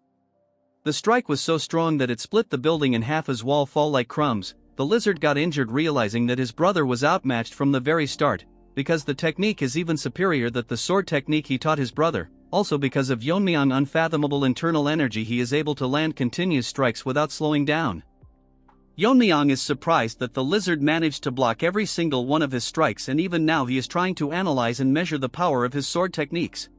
The strike was so strong that it split the building in half as wall fall like crumbs. The lizard got injured realizing that his brother was outmatched from the very start, because the technique is even superior than the sword technique he taught his brother. Also because of Yeon-myeong's unfathomable internal energy, he is able to land continuous strikes without slowing down. Yeon-myeong is surprised that the lizard managed to block every single one of his strikes, and even now he is trying to analyze and measure the power of his sword techniques.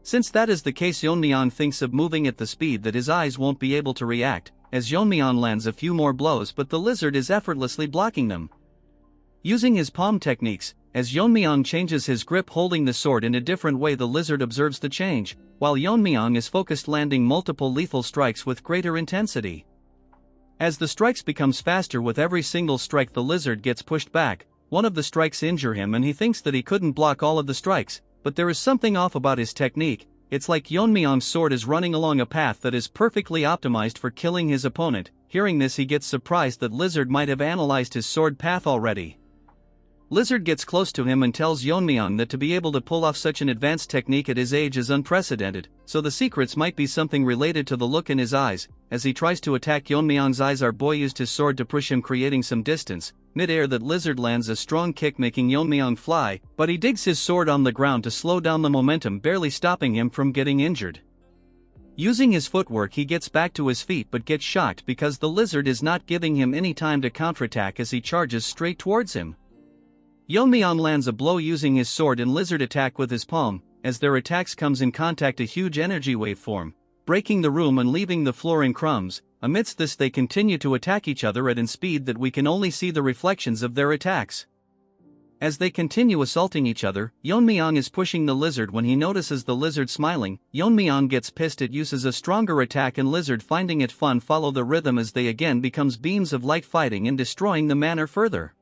Since that is the case, Yeon-myeong thinks of moving at the speed that his eyes won't be able to react, as Yeon-myeong lands a few more blows, but the lizard is effortlessly blocking them. Using his palm techniques, as Yeon-myeong changes his grip holding the sword in a different way, the lizard observes the change, while Yeon-myeong is focused landing multiple lethal strikes with greater intensity. As the strikes becomes faster with every single strike, the lizard gets pushed back. One of the strikes injure him and he thinks that he couldn't block all of the strikes, but there is something off about his technique. It's like Yeon-myeong's sword is running along a path that is perfectly optimized for killing his opponent. Hearing this, he gets surprised that lizard might have analyzed his sword path already. Lizard gets close to him and tells Yeon-myeong that to be able to pull off such an advanced technique at his age is unprecedented, so the secrets might be something related to the look in his eyes. As he tries to attack Yeon-myeong's eyes, our boy used his sword to push him, creating some distance. Mid-air, that lizard lands a strong kick making Yeon-myeong fly, but he digs his sword on the ground to slow down the momentum, barely stopping him from getting injured. Using his footwork, he gets back to his feet but gets shocked because the lizard is not giving him any time to counterattack as he charges straight towards him. Yeon-myeong lands a blow using his sword and lizard attack with his palm. As their attacks comes in contact, a huge energy wave form, breaking the room and leaving the floor in crumbs. Amidst this, they continue to attack each other at a speed that we can only see the reflections of their attacks. As they continue assaulting each other, Yeon-myeong is pushing the lizard. When he notices the lizard smiling, Yeon-myeong gets pissed. It uses a stronger attack and lizard, finding it fun, follow the rhythm as they again becomes beams of light fighting and destroying the manor further.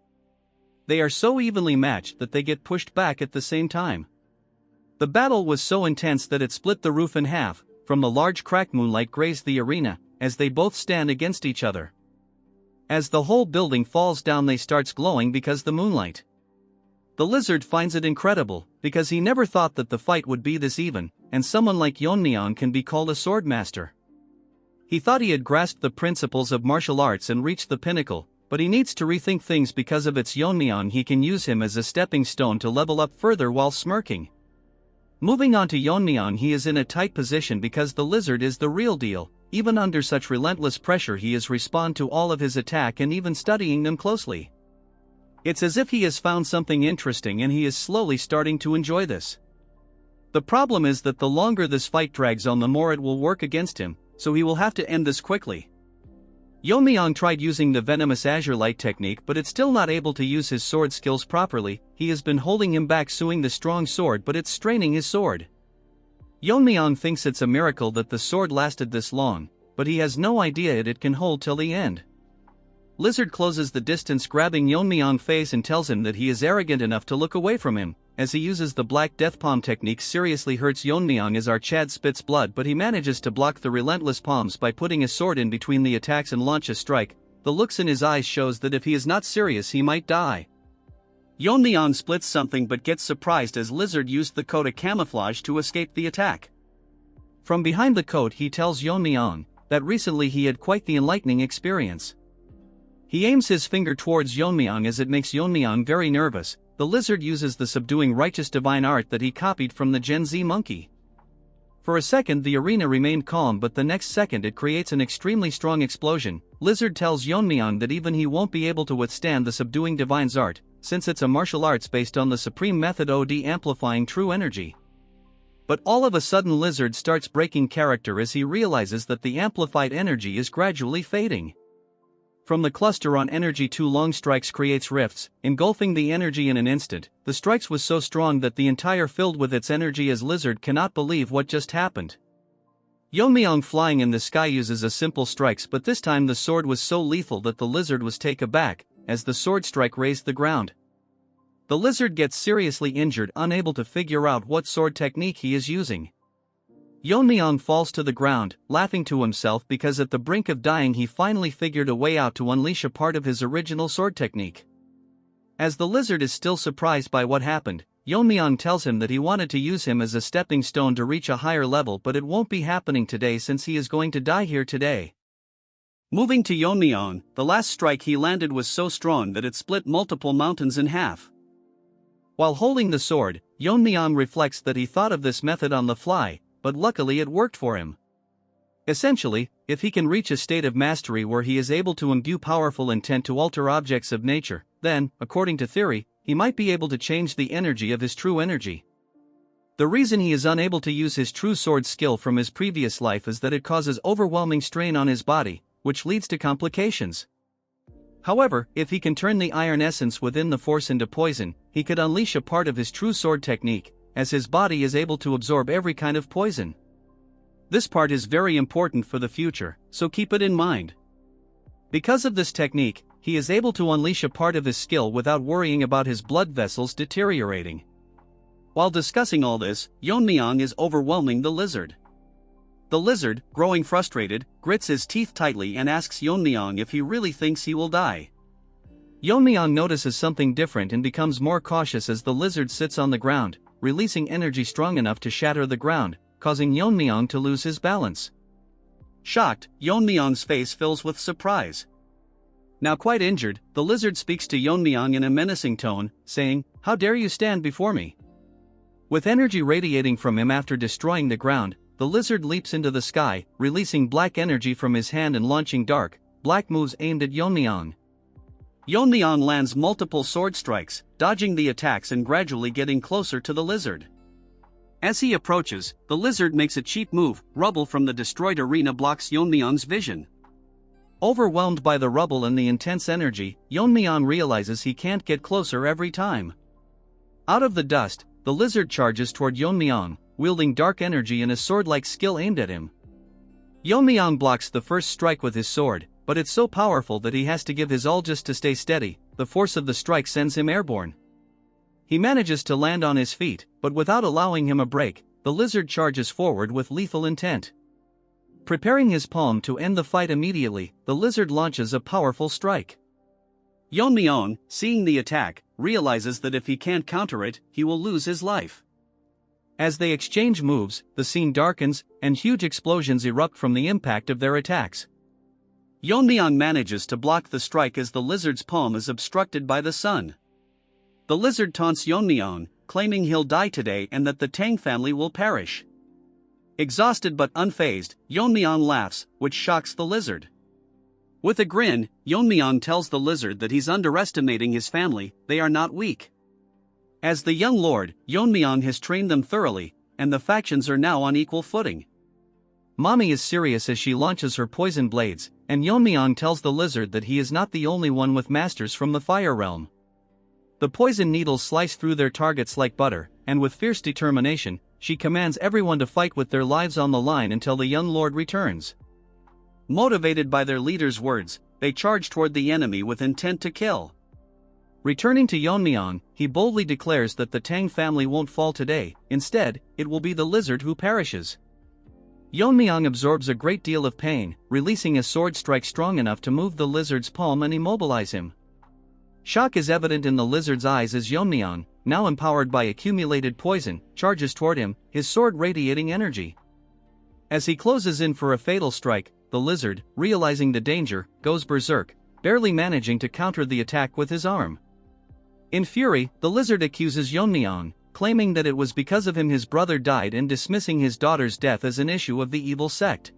They are so evenly matched that they get pushed back at the same time. The battle was so intense that it split the roof in half. From the large crack, moonlight grazed the arena, as they both stand against each other. As the whole building falls down, they starts glowing because the moonlight. The lizard finds it incredible, because he never thought that the fight would be this even, and someone like Yeon-myeong can be called a swordmaster. He thought he had grasped the principles of martial arts and reached the pinnacle, but he needs to rethink things because of its Yeon-myeong. He can use him as a stepping stone to level up further while smirking. Moving on to Yeon-myeong, he is in a tight position because the lizard is the real deal. Even under such relentless pressure, he is respond to all of his attack and even studying them closely. It's as if he has found something interesting and he is slowly starting to enjoy this. The problem is that the longer this fight drags on, the more it will work against him, so he will have to end this quickly. Yeon-myeong tried using the venomous azure light technique, but it's still not able to use his sword skills properly. He has been holding him back, suing the strong sword, but it's straining his sword. Yeon-myeong thinks it's a miracle that the sword lasted this long, but he has no idea it can hold till the end. Lizard closes the distance, grabbing Yeon-myeong's face and tells him that he is arrogant enough to look away from him. As he uses the Black Death Palm technique, seriously hurts Yeon-myeong as our Chad spits blood, but he manages to block the relentless palms by putting his sword in between the attacks and launch a strike. The looks in his eyes shows that if he is not serious, he might die. Yeon-myeong splits something but gets surprised as Lizard used the coat of camouflage to escape the attack. From behind the coat, he tells Yeon-myeong that recently he had quite the enlightening experience. He aims his finger towards Yeon-myeong as it makes Yeon-myeong very nervous. The lizard uses the subduing righteous divine art that he copied from the Gen Z monkey. For a second the arena remained calm, but the next second it creates an extremely strong explosion. Lizard tells Yeon-myeong that even he won't be able to withstand the subduing divine's art, since it's a martial arts based on the supreme method of amplifying true energy. But all of a sudden Lizard starts breaking character as he realizes that the amplified energy is gradually fading. From the cluster on energy, 2 long strikes creates rifts, engulfing the energy in an instant. The strikes was so strong that the entire filled with its energy as Lizard cannot believe what just happened. Yeon-myeong flying in the sky uses a simple strikes, but this time the sword was so lethal that the lizard was taken aback as the sword strike razed the ground. The lizard gets seriously injured, unable to figure out what sword technique he is using. Yeon-myeong falls to the ground, laughing to himself because at the brink of dying he finally figured a way out to unleash a part of his original sword technique. As the lizard is still surprised by what happened, Yeon-myeong tells him that he wanted to use him as a stepping stone to reach a higher level, but it won't be happening today since he is going to die here today. Moving to Yeon-myeong, the last strike he landed was so strong that it split multiple mountains in half. While holding the sword, Yeon-myeong reflects that he thought of this method on the fly, but luckily it worked for him. Essentially, if he can reach a state of mastery where he is able to imbue powerful intent to alter objects of nature, then, according to theory, he might be able to change the energy of his true energy. The reason he is unable to use his true sword skill from his previous life is that it causes overwhelming strain on his body, which leads to complications. However, if he can turn the iron essence within the force into poison, he could unleash a part of his true sword technique, as his body is able to absorb every kind of poison. This part is very important for the future, so keep it in mind. Because of this technique, he is able to unleash a part of his skill without worrying about his blood vessels deteriorating. While discussing all this, Yeon-myeong is overwhelming the lizard. The lizard, growing frustrated, grits his teeth tightly and asks Yeon-myeong if he really thinks he will die. Yeon-myeong notices something different and becomes more cautious as the lizard sits on the ground, releasing energy strong enough to shatter the ground, causing Yeon-myeong to lose his balance. Shocked, Yeon-myeong's face fills with surprise. Now quite injured, the lizard speaks to Yeon-myeong in a menacing tone, saying, "How dare you stand before me?" With energy radiating from him after destroying the ground, the lizard leaps into the sky, releasing black energy from his hand and launching dark, black moves aimed at Yeon-myeong. Yeon-myeong lands multiple sword strikes, dodging the attacks and gradually getting closer to the lizard. As he approaches, the lizard makes a cheap move. Rubble from the destroyed arena blocks Yeon-myeong's vision. Overwhelmed by the rubble and the intense energy, Yeon-myeong realizes he can't get closer every time. Out of the dust, the lizard charges toward Yeon-myeong, wielding dark energy and a sword-like skill aimed at him. Yeon-myeong blocks the first strike with his sword, but it's so powerful that he has to give his all just to stay steady. The force of the strike sends him airborne. He manages to land on his feet, but without allowing him a break, the lizard charges forward with lethal intent. Preparing his palm to end the fight immediately, the lizard launches a powerful strike. Yeon-myeong, seeing the attack, realizes that if he can't counter it, he will lose his life. As they exchange moves, the scene darkens, and huge explosions erupt from the impact of their attacks. Yeon-myeong manages to block the strike as the lizard's palm is obstructed by the sun. The lizard taunts Yeon-myeong, claiming he'll die today and that the Tang family will perish. Exhausted but unfazed, Yeon-myeong laughs, which shocks the lizard. With a grin, Yeon-myeong tells the lizard that he's underestimating his family. They are not weak. As the young lord, Yeon-myeong has trained them thoroughly, and the factions are now on equal footing. Mommy is serious as she launches her poison blades, and Yeon-myeong tells the lizard that he is not the only one with masters from the fire realm. The poison needles slice through their targets like butter, and with fierce determination, she commands everyone to fight with their lives on the line until the young lord returns. Motivated by their leader's words, they charge toward the enemy with intent to kill. Returning to Yeon-myeong, he boldly declares that the Tang family won't fall today. Instead, it will be the lizard who perishes. Yeon-myeong absorbs a great deal of pain, releasing a sword strike strong enough to move the lizard's palm and immobilize him. Shock is evident in the lizard's eyes as Yeon-myeong, now empowered by accumulated poison, charges toward him, his sword radiating energy. As he closes in for a fatal strike, the lizard, realizing the danger, goes berserk, barely managing to counter the attack with his arm. In fury, the lizard accuses Yeon-myeong, claiming that it was because of him his brother died and dismissing his daughter's death as an issue of the evil sect.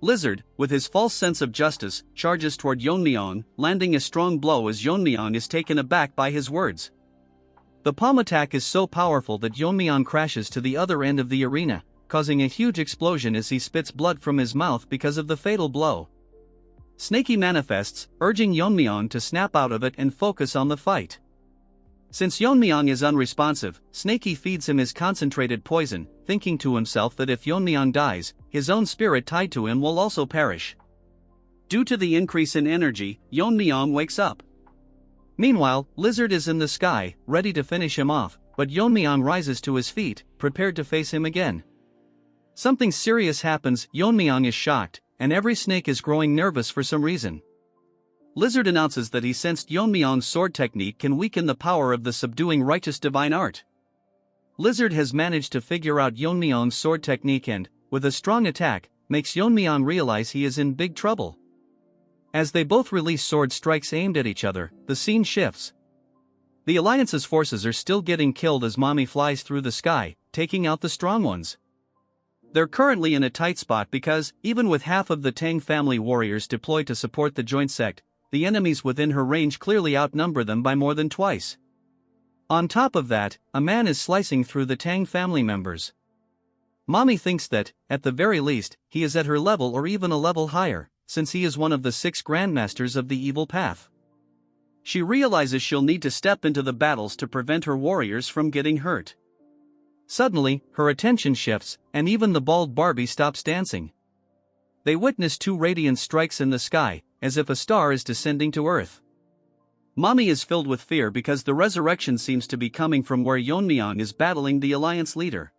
Lizard, with his false sense of justice, charges toward Yeon-myeong, landing a strong blow as Yeon-myeong is taken aback by his words. The palm attack is so powerful that Yeon-myeong crashes to the other end of the arena, causing a huge explosion as he spits blood from his mouth because of the fatal blow. Snaky manifests, urging Yeon-myeong to snap out of it and focus on the fight. Since Yeon-myeong is unresponsive, Snakey feeds him his concentrated poison, thinking to himself that if Yeon-myeong dies, his own spirit tied to him will also perish. Due to the increase in energy, Yeon-myeong wakes up. Meanwhile, Lizard is in the sky, ready to finish him off, but Yeon-myeong rises to his feet, prepared to face him again. Something serious happens. Yeon-myeong is shocked, and every snake is growing nervous for some reason. Lizard announces that he sensed Yeon-myeong's sword technique can weaken the power of the subduing righteous divine art. Lizard has managed to figure out Yeon-myeong's sword technique and, with a strong attack, makes Yeon-myeong realize he is in big trouble. As they both release sword strikes aimed at each other, the scene shifts. The Alliance's forces are still getting killed as Mommy flies through the sky, taking out the strong ones. They're currently in a tight spot because, even with half of the Tang family warriors deployed to support the joint sect, the enemies within her range clearly outnumber them by more than twice. On top of that, a man is slicing through the Tang family members. Mommy thinks that, at the very least, he is at her level or even a level higher, since he is one of the 6 grandmasters of the evil path. She realizes she'll need to step into the battles to prevent her warriors from getting hurt. Suddenly, her attention shifts, and even the bald Barbie stops dancing. They witness 2 radiant strikes in the sky, as if a star is descending to Earth. Mommy is filled with fear because the resurrection seems to be coming from where Yeon-myeong is battling the Alliance leader.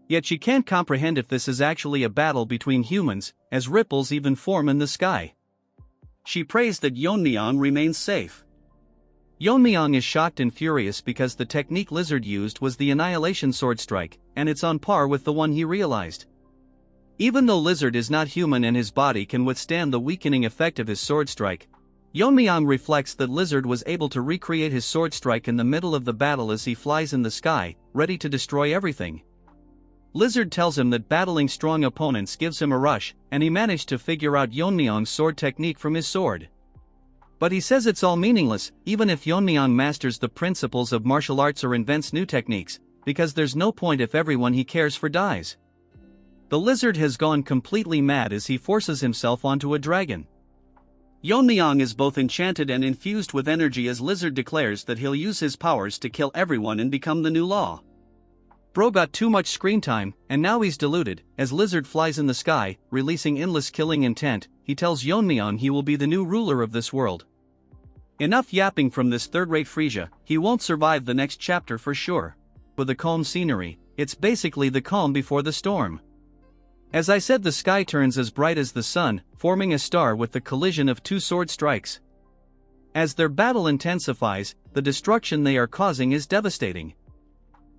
Yet she can't comprehend if this is actually a battle between humans, as ripples even form in the sky. She prays that Yeon-myeong remains safe. Yeon-myeong is shocked and furious because the technique Lizard used was the Annihilation Sword Strike, and it's on par with the one he realized. Even though Lizard is not human and his body can withstand the weakening effect of his sword strike, Yeon-myeong reflects that Lizard was able to recreate his sword strike in the middle of the battle as he flies in the sky, ready to destroy everything. Lizard tells him that battling strong opponents gives him a rush, and he managed to figure out Yeon-myeong's sword technique from his sword. But he says it's all meaningless, even if Yeon-myeong masters the principles of martial arts or invents new techniques, because there's no point if everyone he cares for dies. The Lizard has gone completely mad as he forces himself onto a dragon. Yeon-myeong is both enchanted and infused with energy as Lizard declares that he'll use his powers to kill everyone and become the new law. Bro got too much screen time, and now he's deluded. As Lizard flies in the sky, releasing endless killing intent, he tells Yeon-myeong he will be the new ruler of this world. Enough yapping from this third-rate Frisia, he won't survive the next chapter for sure. With the calm scenery, it's basically the calm before the storm. As I said, the sky turns as bright as the sun, forming a star with the collision of 2 sword strikes. As their battle intensifies, the destruction they are causing is devastating.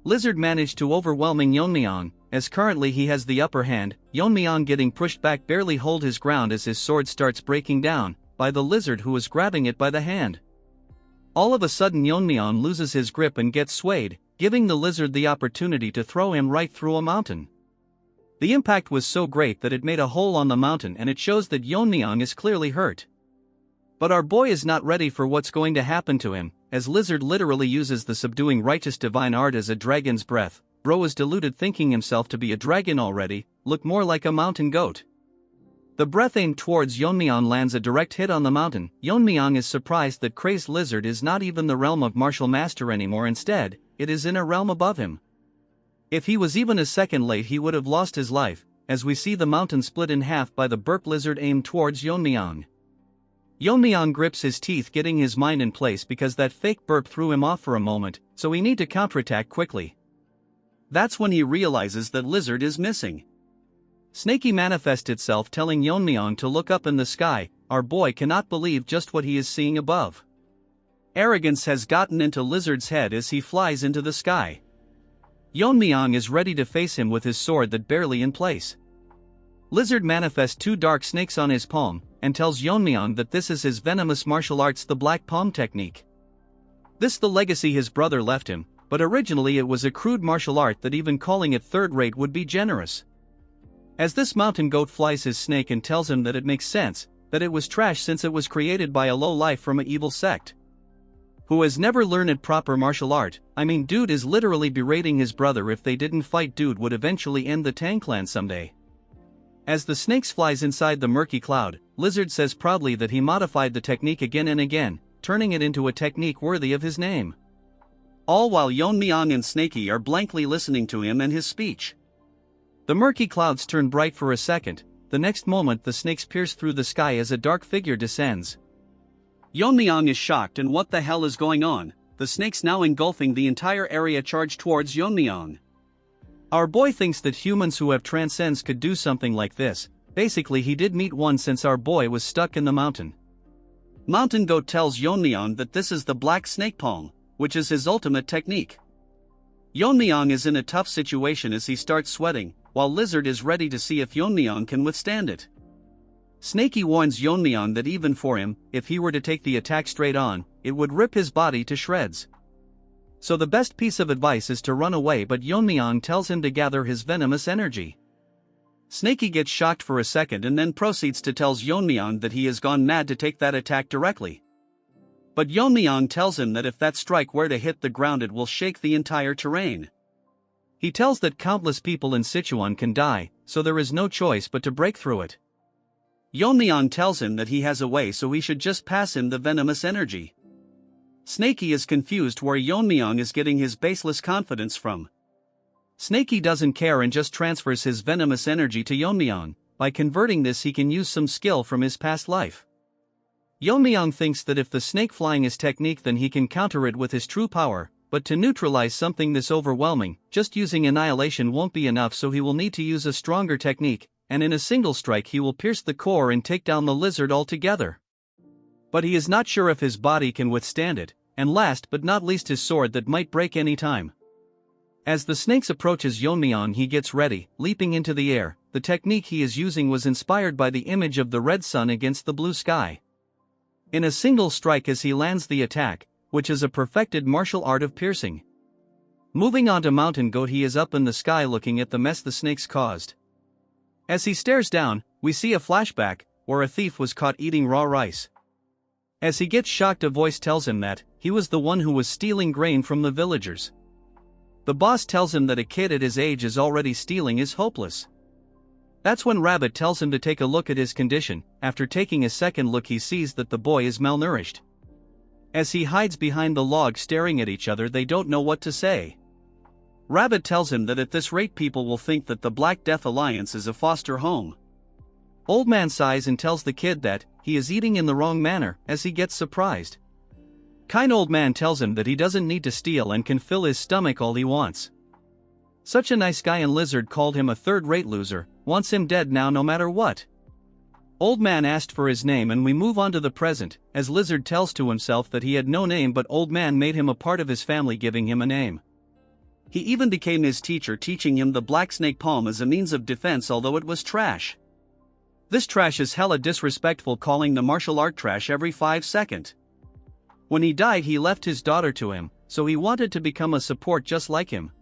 Lizard managed to overwhelming Yeon-myeong, as currently he has the upper hand. Yeon-myeong getting pushed back barely hold his ground as his sword starts breaking down, by the Lizard who is grabbing it by the hand. All of a sudden Yeon-myeong loses his grip and gets swayed, giving the Lizard the opportunity to throw him right through a mountain. The impact was so great that it made a hole on the mountain, and it shows that Yeon-myeong is clearly hurt. But our boy is not ready for what's going to happen to him, as Lizard literally uses the subduing righteous divine art as a dragon's breath. Bro is deluded thinking himself to be a dragon already, look more like a mountain goat. The breath aimed towards Yeon-myeong lands a direct hit on the mountain. Yeon-myeong is surprised that crazed Lizard is not even the realm of martial master anymore, instead, it is in a realm above him. If he was even a second late he would have lost his life, as we see the mountain split in half by the burp Lizard aimed towards Yeon-myeong. Yeon-myeong grips his teeth, getting his mind in place because that fake burp threw him off for a moment, so he need to counterattack quickly. That's when he realizes that Lizard is missing. Snakey manifests itself telling Yeon-myeong to look up in the sky. Our boy cannot believe just what he is seeing above. Arrogance has gotten into Lizard's head as he flies into the sky. Yeon-myeong is ready to face him with his sword that barely in place. Lizard manifests 2 dark snakes on his palm, and tells Yeon-myeong that this is his venomous martial arts, the Black Palm technique. This the legacy his brother left him, but originally it was a crude martial art that even calling it third-rate would be generous. As this mountain goat flies his snake and tells him that it makes sense, that it was trash since it was created by a low life from an evil sect. Who has never learned proper martial art. I mean, dude is literally berating his brother. If they didn't fight, dude would eventually end the Tang clan someday. As the snakes flies inside the murky cloud, Lizard says proudly that he modified the technique again and again, turning it into a technique worthy of his name. all while Yeon-myeong and Snakey are blankly listening to him and his speech. The murky clouds turn bright for a second, the next moment the snakes pierce through the sky as a dark figure descends. Yeon-myeong is shocked and what the hell is going on, the snakes now engulfing the entire area charge towards Yeon-myeong. Our boy thinks that humans who have transcends could do something like this. Basically he did meet one since our boy was stuck in the mountain. Mountain Goat tells Yeon-myeong that this is the Black Snake Palm, which is his ultimate technique. Yeon-myeong is in a tough situation as he starts sweating, while Lizard is ready to see if Yeon-myeong can withstand it. Snakey warns Yeon-myeong that even for him, if he were to take the attack straight on, it would rip his body to shreds. So the best piece of advice is to run away, but Yeon-myeong tells him to gather his venomous energy. Snakey gets shocked for a second and then proceeds to tell Yeon-myeong that he has gone mad to take that attack directly. But Yeon-myeong tells him that if that strike were to hit the ground it will shake the entire terrain. He tells that countless people in Sichuan can die, so there is no choice but to break through it. Yeon-myeong tells him that he has a way, so he should just pass him the venomous energy. Snakey is confused where Yeon-myeong is getting his baseless confidence from. Snakey doesn't care and just transfers his venomous energy to Yeon-myeong. By converting this he can use some skill from his past life. Yeon-myeong thinks that if the snake flying is technique then he can counter it with his true power, but to neutralize something this overwhelming, just using annihilation won't be enough, so he will need to use a stronger technique, and in a single strike he will pierce the core and take down the lizard altogether. But he is not sure if his body can withstand it, and last but not least his sword that might break any time. As the snakes approaches Yeon-myeong he gets ready, leaping into the air. The technique he is using was inspired by the image of the red sun against the blue sky. In a single strike as he lands the attack, which is a perfected martial art of piercing. Moving on to Mountain Goat, he is up in the sky looking at the mess the snakes caused. As he stares down, we see a flashback, where a thief was caught eating raw rice. As he gets shocked a voice tells him that he was the one who was stealing grain from the villagers. The boss tells him that a kid at his age is already stealing is hopeless. That's when Rabbit tells him to take a look at his condition. After taking a second look he sees that the boy is malnourished. As he hides behind the log staring at each other they don't know what to say. Rabbit tells him that at this rate people will think that the Black Death Alliance is a foster home. Old Man sighs and tells the kid that he is eating in the wrong manner as he gets surprised. Kind Old Man tells him that he doesn't need to steal and can fill his stomach all he wants. Such a nice guy, and Lizard called him a third-rate loser, wants him dead now no matter what. Old Man asked for his name and we move on to the present, as Lizard tells to himself that he had no name, but Old Man made him a part of his family, giving him a name. He even became his teacher, teaching him the Black Snake Palm as a means of defense, although it was trash. This trash is hella disrespectful, calling the martial art trash every 5 seconds. When he died he left his daughter to him, so he wanted to become a support just like him.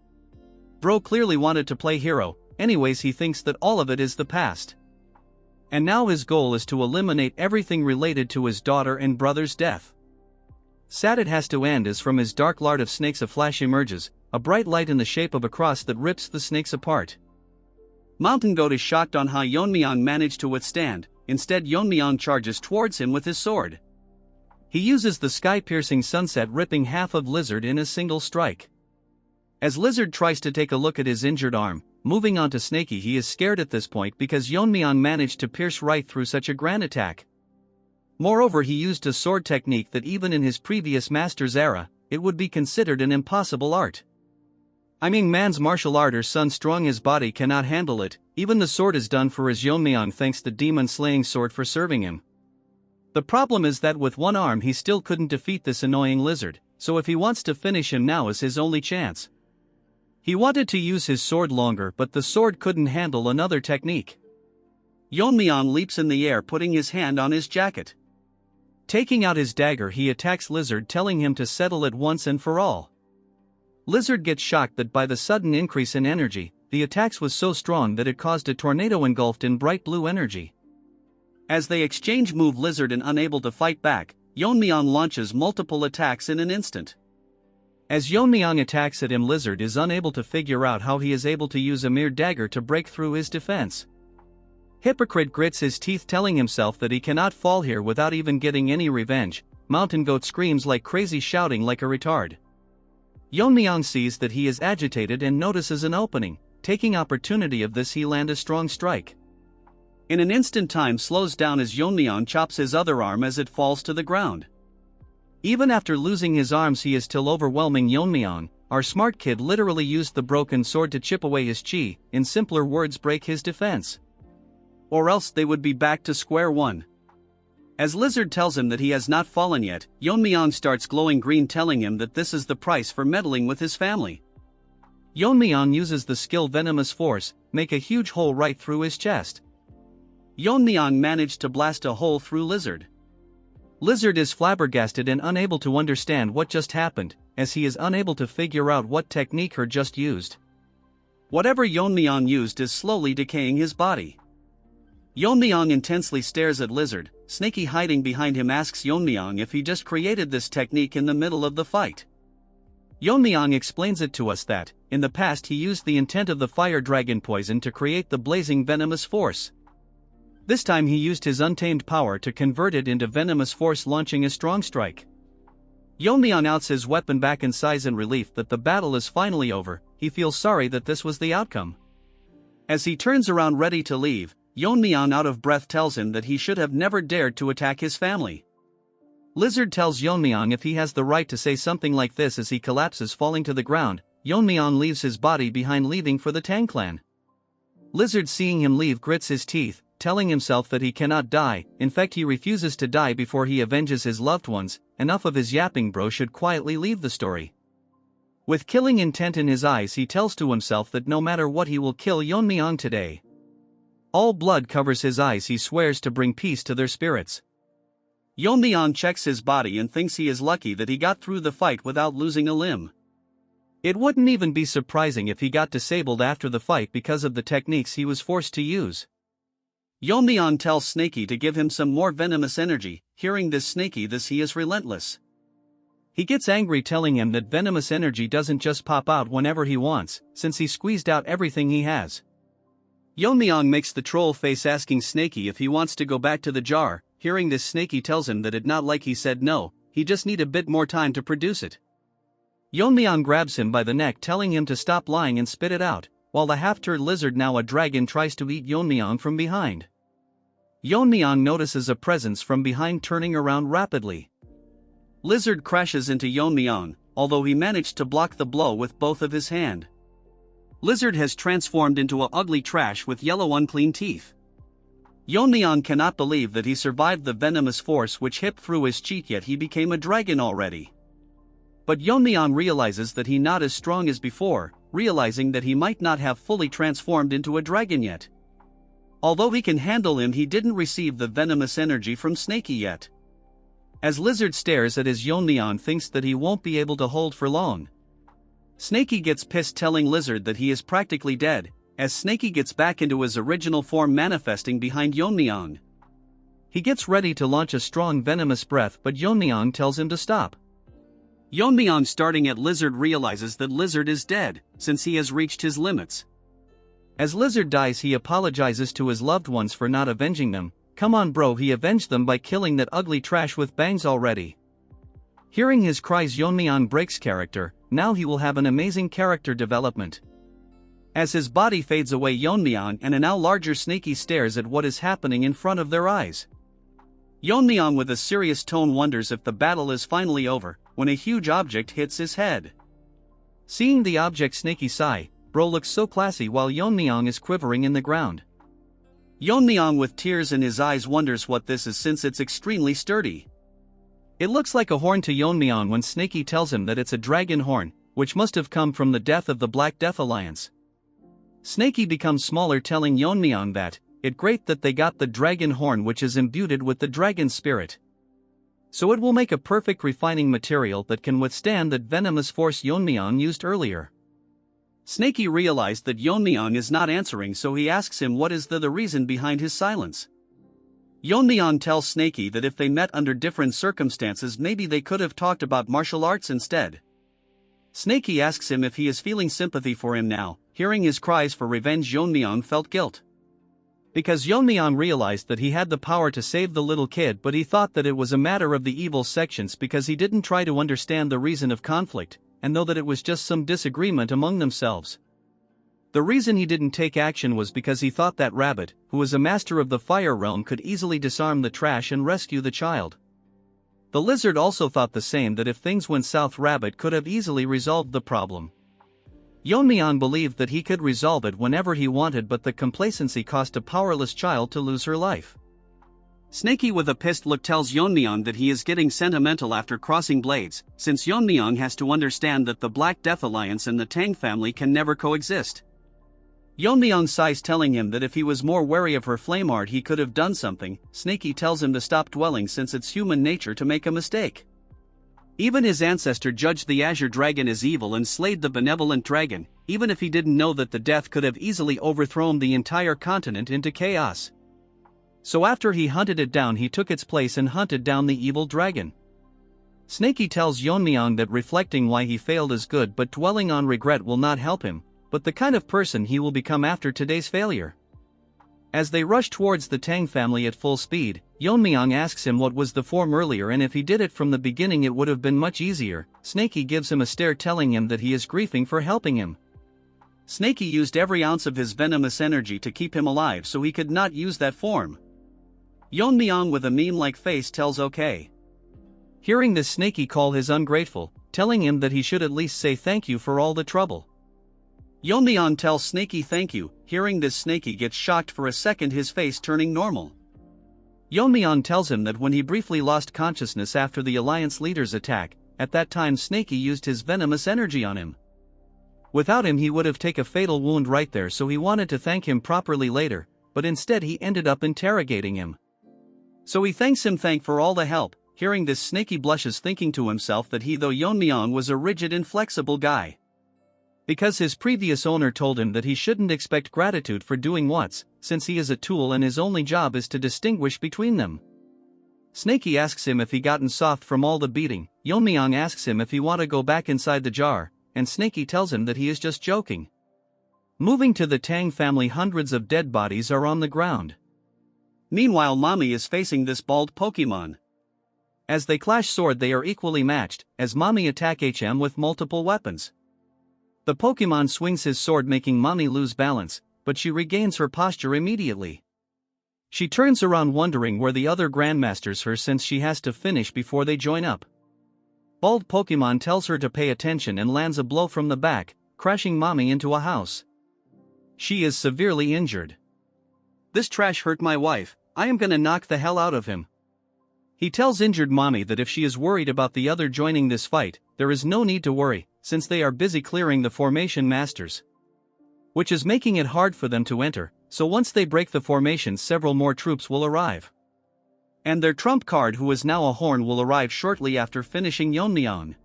Bro clearly wanted to play hero, anyways he thinks that all of it is the past. And now his goal is to eliminate everything related to his daughter and brother's death. Sad it has to end as from his dark lard of snakes a flash emerges, a bright light in the shape of a cross that rips the snakes apart. Mountain Goat is shocked on how Yeon-myeong managed to withstand. Instead Yeon-myeong charges towards him with his sword. He uses the sky-piercing sunset, ripping half of Lizard in a single strike. As Lizard tries to take a look at his injured arm, moving on to Snakey, he is scared at this point because Yeon-myeong managed to pierce right through such a grand attack. Moreover, he used a sword technique that even in his previous master's era, it would be considered an impossible art. I mean, man's martial art or son strong, his body cannot handle it. Even the sword is done for his Yeon-myeong thanks the demon slaying sword for serving him. The problem is that with one arm he still couldn't defeat this annoying Lizard, so if he wants to finish him, now is his only chance. He wanted to use his sword longer, but the sword couldn't handle another technique. Yeon-myeong leaps in the air, putting his hand on his jacket. Taking out his dagger he attacks Lizard, telling him to settle it once and for all. Lizard gets shocked that by the sudden increase in energy, the attacks was so strong that it caused a tornado engulfed in bright blue energy. As they exchange move, Lizard and unable to fight back, Yeon-myeong launches multiple attacks in an instant. As Yeon-myeong attacks at him, Lizard is unable to figure out how he is able to use a mere dagger to break through his defense. Hypocrite grits his teeth, telling himself that he cannot fall here without even getting any revenge. Mountain Goat screams like crazy, shouting like a retard. Yeon-myeong sees that he is agitated and notices an opening. Taking opportunity of this, he lands a strong strike. In an instant, time slows down as Yeon-myeong chops his other arm as it falls to the ground. Even after losing his arms, he is still overwhelming Yeon-myeong. Our smart kid literally used the broken sword to chip away his chi, in simpler words, break his defense. Or else they would be back to square one. As Lizard tells him that he has not fallen yet, Yeon-myeong starts glowing green, telling him that this is the price for meddling with his family. Yeon-myeong uses the skill Venomous Force, make a huge hole right through his chest. Yeon-myeong managed to blast a hole through Lizard. Lizard is flabbergasted and unable to understand what just happened, as he is unable to figure out what technique her just used. Whatever Yeon-myeong used is slowly decaying his body. Yeon-myeong intensely stares at Lizard. Snaky, hiding behind him, asks Yeon-myeong if he just created this technique in the middle of the fight. Yeon-myeong explains it to us that, in the past, he used the intent of the fire dragon poison to create the blazing Venomous Force. This time he used his untamed power to convert it into Venomous Force, launching a strong strike. Yeon-myeong outs his weapon back in sighs in relief that the battle is finally over. He feels sorry that this was the outcome. As he turns around ready to leave, Yeon-myeong, out of breath, tells him that he should have never dared to attack his family. Lizard tells Yeon-myeong if he has the right to say something like this as he collapses, falling to the ground. Yeon-myeong leaves his body behind, leaving for the Tang clan. Lizard, seeing him leave, grits his teeth, telling himself that he cannot die. In fact, he refuses to die before he avenges his loved ones. Enough of his yapping, bro should quietly leave the story. With killing intent in his eyes, he tells to himself that no matter what, he will kill Yeon-myeong today. All blood covers his eyes. He swears to bring peace to their spirits. Yeon-myeong checks his body and thinks he is lucky that he got through the fight without losing a limb. It wouldn't even be surprising if he got disabled after the fight because of the techniques he was forced to use. Yeon-myeong tells Snaky to give him some more venomous energy. Hearing this, Snaky this he is relentless. He gets angry, telling him that venomous energy doesn't just pop out whenever he wants, since he squeezed out everything he has. Yeon-myeong makes the troll face, asking Snaky if he wants to go back to the jar. Hearing this, Snaky tells him that it not like he said no, he just need a bit more time to produce it. Yeon-myeong grabs him by the neck, telling him to stop lying and spit it out, while the half-turd lizard, now a dragon, tries to eat Yeon-myeong from behind. Yeon-myeong notices a presence from behind, turning around rapidly. Lizard crashes into Yeon-myeong, although he managed to block the blow with both of his hand. Lizard has transformed into a ugly trash with yellow unclean teeth. Yeon-myeong cannot believe that he survived the venomous force which hit through his cheek, yet he became a dragon already. But Yeon-myeong realizes that he not as strong as before, realizing that he might not have fully transformed into a dragon yet. Although he can handle him, he didn't receive the venomous energy from Snaky yet. As Lizard stares at his, Yeon-myeong thinks that he won't be able to hold for long. Snaky gets pissed, telling Lizard that he is practically dead, as Snaky gets back into his original form, manifesting behind Yeon-myeong. He gets ready to launch a strong venomous breath, but Yeon-myeong tells him to stop. Yeon-myeong, starting at Lizard, realizes that Lizard is dead, since he has reached his limits. As Lizard dies, he apologizes to his loved ones for not avenging them. Come on bro, he avenged them by killing that ugly trash with bangs already. Hearing his cries, Yeon-myeong breaks character. Now he will have an amazing character development. As his body fades away, Yeon-myeong and a now larger Snaky stares at what is happening in front of their eyes. Yeon-myeong, with a serious tone, wonders if the battle is finally over, when a huge object hits his head. Seeing the object, Snaky sigh. Bro looks so classy while Yeon-myeong is quivering in the ground. Yeon-myeong, with tears in his eyes, wonders what this is, since it's extremely sturdy. It looks like a horn to Yeon-myeong when Snaky tells him that it's a dragon horn, which must have come from the death of the Black Death Alliance. Snaky becomes smaller, telling Yeon-myeong that it's great that they got the dragon horn, which is imbued with the dragon spirit. So it will make a perfect refining material that can withstand that venomous force Yeon-myeong used earlier. Snaky realized that Yeon-myeong is not answering, so he asks him what is the reason behind his silence. Yeon-myeong tells Snaky that if they met under different circumstances, maybe they could have talked about martial arts instead. Snaky asks him if he is feeling sympathy for him now. Hearing his cries for revenge, Yeon-myeong felt guilt. Because Yeon-myeong realized that he had the power to save the little kid, but he thought that it was a matter of the evil sections because he didn't try to understand the reason of conflict, and know that it was just some disagreement among themselves. The reason he didn't take action was because he thought that Rabbit, who was a master of the fire realm, could easily disarm the trash and rescue the child. The lizard also thought the same, that if things went south, Rabbit could have easily resolved the problem. Yeon-myeong believed that he could resolve it whenever he wanted, but the complacency caused a powerless child to lose her life. Snaky with a pissed look tells Yeon-myeong that he is getting sentimental after crossing blades, since Yeon-myeong has to understand that the Black Death Alliance and the Tang family can never coexist. Yeon-myeong sighs, telling him that if he was more wary of her flame art he could have done something. Snaky tells him to stop dwelling, since it's human nature to make a mistake. Even his ancestor judged the Azure Dragon as evil and slayed the benevolent dragon, even if he didn't know that the death could have easily overthrown the entire continent into chaos. So after he hunted it down, he took its place and hunted down the evil dragon. Snaky tells Yeon-myeong that reflecting why he failed is good, but dwelling on regret will not help him, but the kind of person he will become after today's failure. As they rush towards the Tang family at full speed, Yeon-myeong asks him what was the form earlier, and if he did it from the beginning it would have been much easier. Snaky gives him a stare, telling him that he is grieving for helping him. Snaky used every ounce of his venomous energy to keep him alive, so he could not use that form. Yeon-myeong with a meme-like face tells okay. Hearing this, Snaky call his ungrateful, telling him that he should at least say thank you for all the trouble. Yeon-myeong tells Snaky thank you. Hearing this, Snaky gets shocked for a second, his face turning normal. Yeon-myeong tells him that when he briefly lost consciousness after the Alliance leader's attack, at that time Snaky used his venomous energy on him. Without him he would have taken a fatal wound right there, so he wanted to thank him properly later, but instead he ended up interrogating him. So he thanks him for all the help. Hearing this, Snaky blushes, thinking to himself that though Yeon-myeong was a rigid, inflexible guy, because his previous owner told him that he shouldn't expect gratitude for doing what's, since he is a tool and his only job is to distinguish between them. Snaky asks him if he gotten soft from all the beating. Yeon-myeong asks him if he want to go back inside the jar, and Snaky tells him that he is just joking. Moving to the Tang family, hundreds of dead bodies are on the ground. Meanwhile, Mommy is facing this bald Pokemon. As they clash sword, they are equally matched, as Mommy attack HM with multiple weapons. The Pokemon swings his sword, making Mommy lose balance, but she regains her posture immediately. She turns around wondering where the other Grandmasters are, since she has to finish before they join up. Bald Pokemon tells her to pay attention and lands a blow from the back, crashing Mommy into a house. She is severely injured. "This trash hurt my wife, I am gonna knock the hell out of him." He tells injured Mommy that if she is worried about the other joining this fight, there is no need to worry, since they are busy clearing the formation masters, which is making it hard for them to enter, so once they break the formation several more troops will arrive. And their trump card, who is now a horn, will arrive shortly after finishing Yeon-myeong.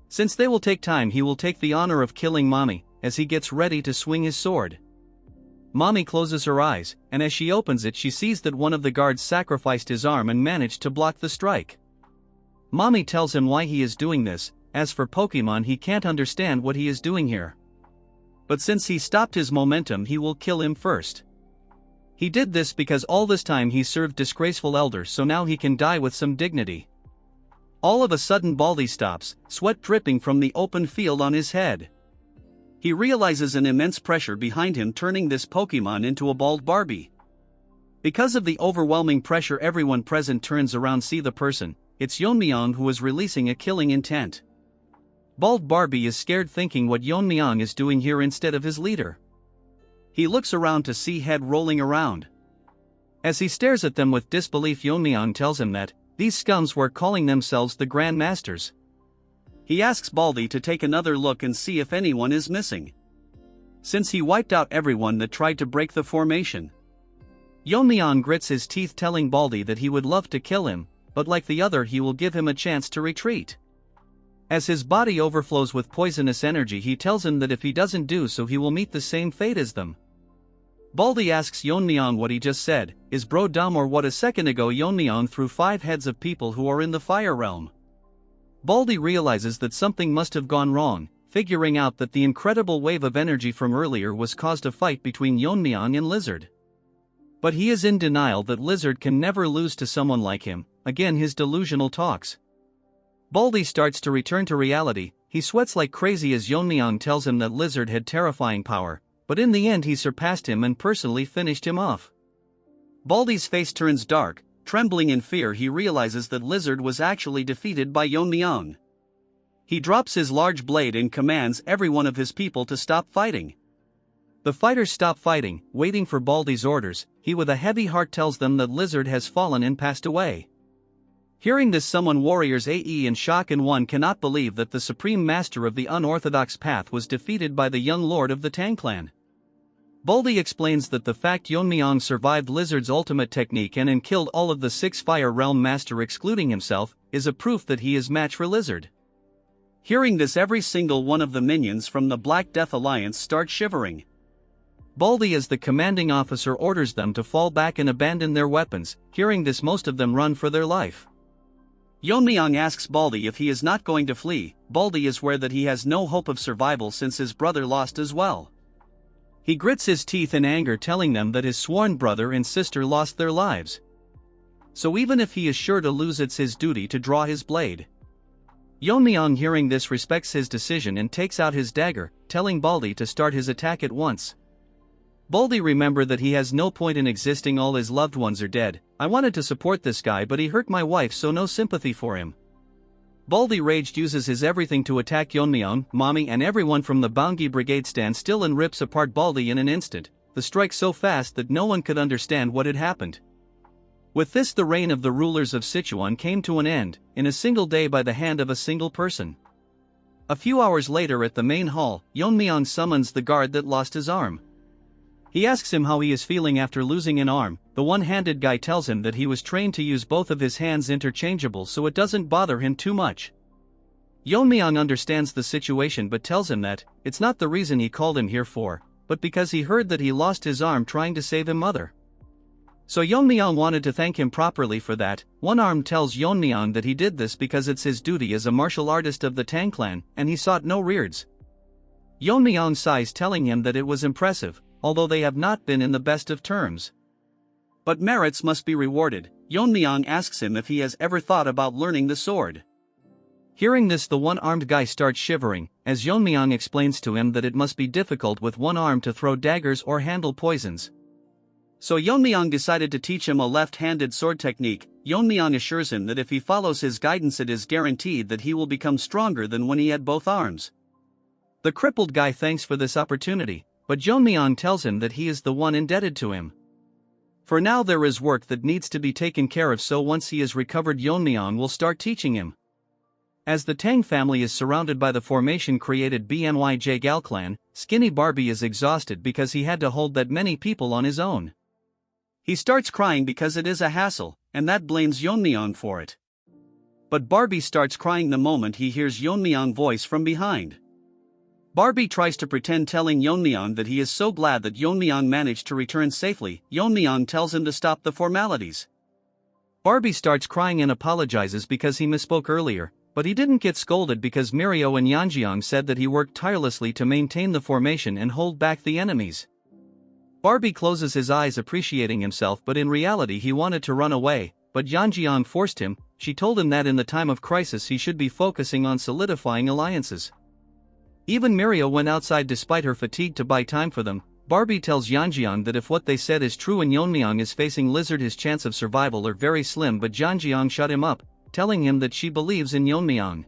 Since they will take time, he will take the honor of killing Mommy, as he gets ready to swing his sword. Mommy closes her eyes, and as she opens it she sees that one of the guards sacrificed his arm and managed to block the strike. Mommy tells him why he is doing this. As for Pokemon, he can't understand what he is doing here. But since he stopped his momentum, he will kill him first. He did this because all this time he served disgraceful elders, so now he can die with some dignity. All of a sudden Baldy stops, sweat dripping from the open field on his head. He realizes an immense pressure behind him, turning this Pokemon into a bald Barbie. Because of the overwhelming pressure, everyone present turns around, see the person. It's Yeon-myeong, who is releasing a killing intent. Bald Barbie is scared, thinking what Yeon-myeong is doing here instead of his leader. He looks around to see head rolling around. As he stares at them with disbelief, Yeon-myeong tells him that these scums were calling themselves the Grand Masters. He asks Baldy to take another look and see if anyone is missing, since he wiped out everyone that tried to break the formation. Yeon-myeong grits his teeth, telling Baldy that he would love to kill him, but like the other he will give him a chance to retreat. As his body overflows with poisonous energy, he tells him that if he doesn't do so he will meet the same fate as them. Baldy asks Yeon-myeong what he just said, is bro dumb or what? A second ago Yeon-myeong threw 5 heads of people who are in the fire realm. Baldy realizes that something must have gone wrong, figuring out that the incredible wave of energy from earlier was caused a fight between Yeon-myeong and Lizard. But he is in denial that Lizard can never lose to someone like him. Again his delusional talks. Baldy starts to return to reality. He sweats like crazy as Yeon-myeong tells him that Lizard had terrifying power, but in the end he surpassed him and personally finished him off. Baldy's face turns dark. Trembling in fear, he realizes that Lizard was actually defeated by Yeon-myeong. He drops his large blade and commands every one of his people to stop fighting. The fighters stop fighting, waiting for Baldy's orders. He with a heavy heart tells them that Lizard has fallen and passed away. Hearing this, summon warriors AE in shock, and one cannot believe that the supreme master of the unorthodox path was defeated by the young lord of the Tang clan. Baldy explains that the fact Yeon-myeong survived Lizard's ultimate technique and killed all of the 6 Fire Realm Master excluding himself, is a proof that he is match for Lizard. Hearing this, every single one of the minions from the Black Death Alliance start shivering. Baldy as the commanding officer orders them to fall back and abandon their weapons. Hearing this, most of them run for their life. Yeon-myeong asks Baldy if he is not going to flee. Baldy is aware that he has no hope of survival since his brother lost as well. He grits his teeth in anger, telling them that his sworn brother and sister lost their lives. So even if he is sure to lose, it's his duty to draw his blade. Yeon-myeong hearing this respects his decision and takes out his dagger, telling Baldy to start his attack at once. Baldy remember that he has no point in existing, all his loved ones are dead. I wanted to support this guy but he hurt my wife, so no sympathy for him. Baldy raged uses his everything to attack Yeon-myeong, Mommy and everyone from the Baungi brigade stand still and rips apart Baldy in an instant, the strike so fast that no one could understand what had happened. With this, the reign of the rulers of Sichuan came to an end, in a single day by the hand of a single person. A few hours later at the main hall, Yeon-myeong summons the guard that lost his arm. He asks him how he is feeling after losing an arm. The one-handed guy tells him that he was trained to use both of his hands interchangeable, so it doesn't bother him too much. Yeon-myeong understands the situation but tells him that it's not the reason he called him here for, but because he heard that he lost his arm trying to save his mother. So Yeon-myeong wanted to thank him properly for that. One arm tells Yeon-myeong that he did this because it's his duty as a martial artist of the Tang clan, and he sought no rewards. Yeon-myeong sighs, telling him that it was impressive, although they have not been in the best of terms. But merits must be rewarded. Yeon-myeong asks him if he has ever thought about learning the sword. Hearing this, the one-armed guy starts shivering, as Yeon-myeong explains to him that it must be difficult with one arm to throw daggers or handle poisons. So Yeon-myeong decided to teach him a left-handed sword technique. Yeon-myeong assures him that if he follows his guidance, it is guaranteed that he will become stronger than when he had both arms. The crippled guy thanks for this opportunity, but Yeon-myeong tells him that he is the one indebted to him. For now there is work that needs to be taken care of, so once he is recovered Yeon-myeong will start teaching him. As the Tang family is surrounded by the formation created Manhwa Gal clan, Skinny Barbie is exhausted because he had to hold that many people on his own. He starts crying because it is a hassle, and that blames Yeon-myeong for it. But Barbie starts crying the moment he hears Yeon-myeong's voice from behind. Barbie tries to pretend, telling Yeon-myeong that he is so glad that Yeon-myeong managed to return safely. Yeon-myeong tells him to stop the formalities. Barbie starts crying and apologizes because he misspoke earlier, but he didn't get scolded because Mirio and Yeonjeong said that he worked tirelessly to maintain the formation and hold back the enemies. Barbie closes his eyes appreciating himself, but in reality he wanted to run away, but Yeonjeong forced him. She told him that in the time of crisis he should be focusing on solidifying alliances. Even Mirio went outside despite her fatigue to buy time for them. Barbie tells Yeonjeong that if what they said is true and Yeon-myeong is facing Lizard, his chance of survival are very slim, but Yeonjeong shut him up, telling him that she believes in Yeon-myeong.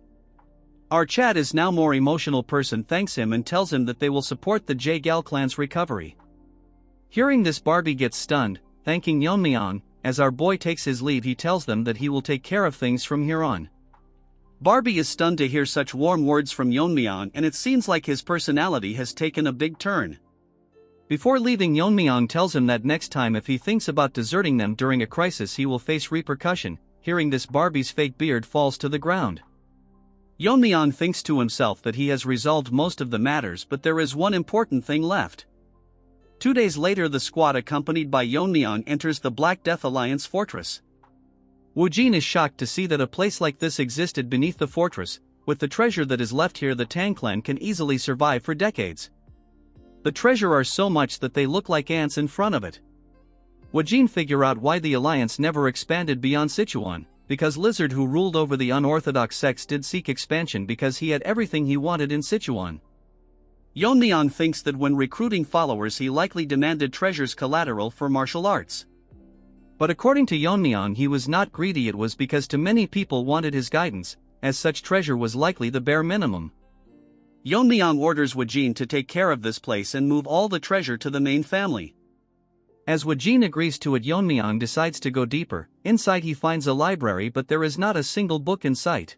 Our Chad is now more emotional person thanks him and tells him that they will support the Gal clan's recovery. Hearing this, Barbie gets stunned, thanking Yeon-myeong. As our boy takes his leave, he tells them that he will take care of things from here on. Barbie is stunned to hear such warm words from Yeon-myeong, and it seems like his personality has taken a big turn. Before leaving, Yeon-myeong tells him that next time if he thinks about deserting them during a crisis he will face repercussion. Hearing this, Barbie's fake beard falls to the ground. Yeon-myeong thinks to himself that he has resolved most of the matters, but there is one important thing left. 2 days later, the squad accompanied by Yeon-myeong enters the Black Death Alliance fortress. Woojin is shocked to see that a place like this existed beneath the fortress. With the treasure that is left here, the Tang clan can easily survive for decades. The treasure are so much that they look like ants in front of it. Woojin figure out why the alliance never expanded beyond Sichuan. because Lizard, who ruled over the unorthodox sects, did seek expansion because he had everything he wanted in Sichuan. Yeon-myeong thinks that when recruiting followers he likely demanded treasures collateral for martial arts. But according to Yeon-myeong, he was not greedy. It was because too many people wanted his guidance, as such treasure was likely the bare minimum. Yeon-myeong orders Wajin to take care of this place and move all the treasure to the main family. As Wajin agrees to it, Yeon-myeong decides to go deeper. Inside he finds a library, but there is not a single book in sight.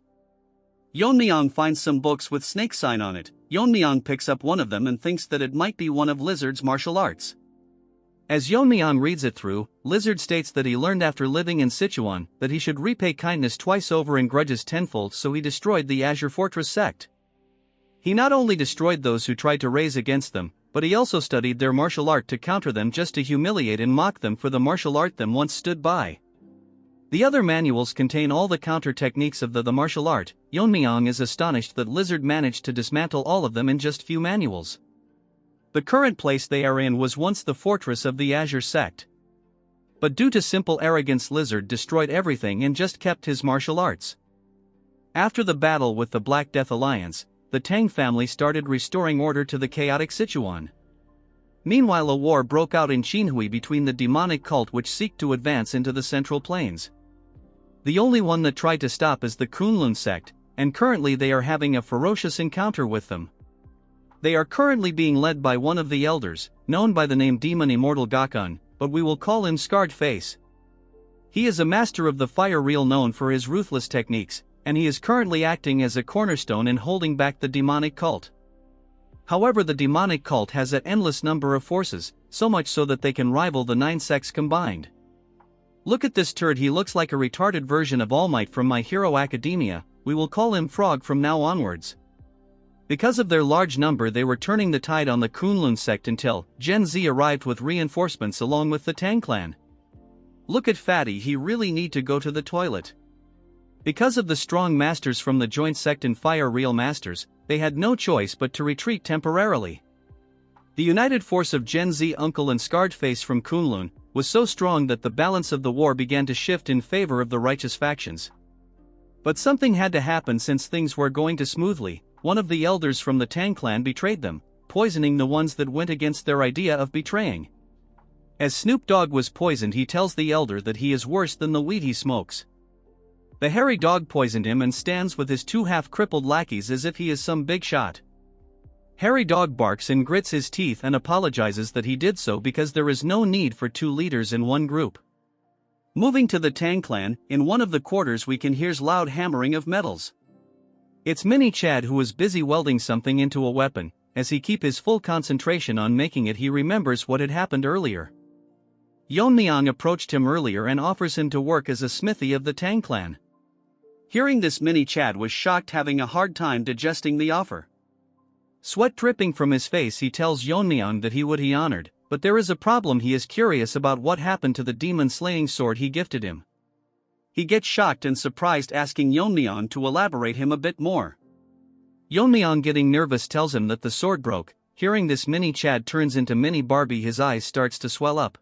Yeon-myeong finds some books with snake sign on it. Yeon-myeong picks up one of them and thinks that it might be one of Lizard's martial arts. As Yeon-myeong reads it through, Lizard states that he learned after living in Sichuan that he should repay kindness twice over and grudges tenfold, so he destroyed the Azure Fortress sect. He not only destroyed those who tried to raise against them, but he also studied their martial art to counter them, just to humiliate and mock them for the martial art them once stood by. The other manuals contain all the counter techniques of the martial art. Yeon-myeong is astonished that Lizard managed to dismantle all of them in just few manuals. The current place they are in was once the fortress of the Azure sect. But due to simple arrogance, Lizard destroyed everything and just kept his martial arts. After the battle with the Black Death Alliance, the Tang family started restoring order to the chaotic Sichuan. Meanwhile, a war broke out in Qinhui between the demonic cult which seek to advance into the Central Plains. The only one that tried to stop is the Kunlun sect, and currently they are having a ferocious encounter with them. They are currently being led by one of the elders, known by the name Demon Immortal Gakun, but we will call him Scarred Face. He is a master of the fire reel, known for his ruthless techniques, and he is currently acting as a cornerstone in holding back the demonic cult. However, the demonic cult has an endless number of forces, so much so that they can rival the 9 sects combined. Look at this turd, he looks like a retarded version of All Might from My Hero Academia. We will call him Frog from now onwards. Because of their large number, they were turning the tide on the Kunlun sect until Gen Z arrived with reinforcements along with the Tang clan. Look at Fatty, he really need to go to the toilet. Because of the strong masters from the joint sect and fire reel masters, they had no choice but to retreat temporarily. The united force of Gen Z, Uncle and Scarred Face from Kunlun was so strong that the balance of the war began to shift in favor of the righteous factions. But something had to happen. Since things were going too smoothly, one of the elders from the Tang clan betrayed them, poisoning the ones that went against their idea of betraying. As Snoop Dogg was poisoned, he tells the elder that he is worse than the weed he smokes. The hairy dog poisoned him and stands with his 2 half-crippled lackeys as if he is some big shot. Hairy Dog barks and grits his teeth and apologizes that he did so because there is no need for 2 leaders in one group. Moving to the Tang clan, in one of the quarters we can hear loud hammering of metals. It's Mini Chad, who is busy welding something into a weapon. As he keeps his full concentration on making it, he remembers what had happened earlier. Yeon-myeong approached him earlier and offers him to work as a smithy of the Tang clan. Hearing this, Mini Chad was shocked, having a hard time digesting the offer. Sweat dripping from his face, he tells Yeon-myeong that he would be honored, but there is a problem. He is curious about what happened to the demon-slaying sword he gifted him. He gets shocked and surprised, asking Yeon-myeong to elaborate him a bit more. Yeon-myeong, getting nervous, tells him that the sword broke. Hearing this, Mini Chad turns into Mini Barbie. His eyes starts to swell up.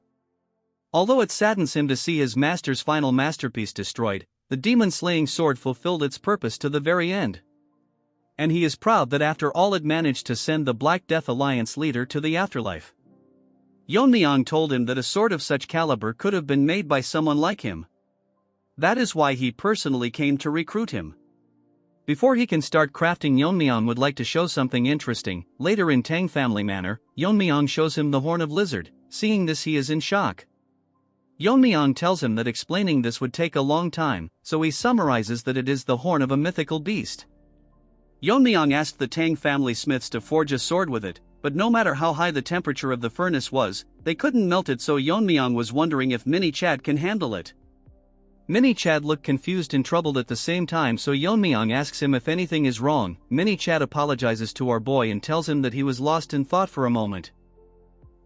Although it saddens him to see his master's final masterpiece destroyed, the demon-slaying sword fulfilled its purpose to the very end. And he is proud that after all it managed to send the Black Death Alliance leader to the afterlife. Yeon-myeong told him that a sword of such caliber could have been made by someone like him. That is why he personally came to recruit him. Before he can start crafting, Yeon-myeong would like to show something interesting. Later, in Tang family manner, Yeon-myeong shows him the horn of Lizard. Seeing this, he is in shock. Yeon-myeong tells him that explaining this would take a long time, so he summarizes that it is the horn of a mythical beast. Yeon-myeong asked the Tang family smiths to forge a sword with it, but no matter how high the temperature of the furnace was, they couldn't melt it, so Yeon-myeong was wondering if Mini Chad can handle it. Mini Chad looked confused and troubled at the same time, so Yeon-myeong asks him if anything is wrong. Mini Chad apologizes to our boy and tells him that he was lost in thought for a moment.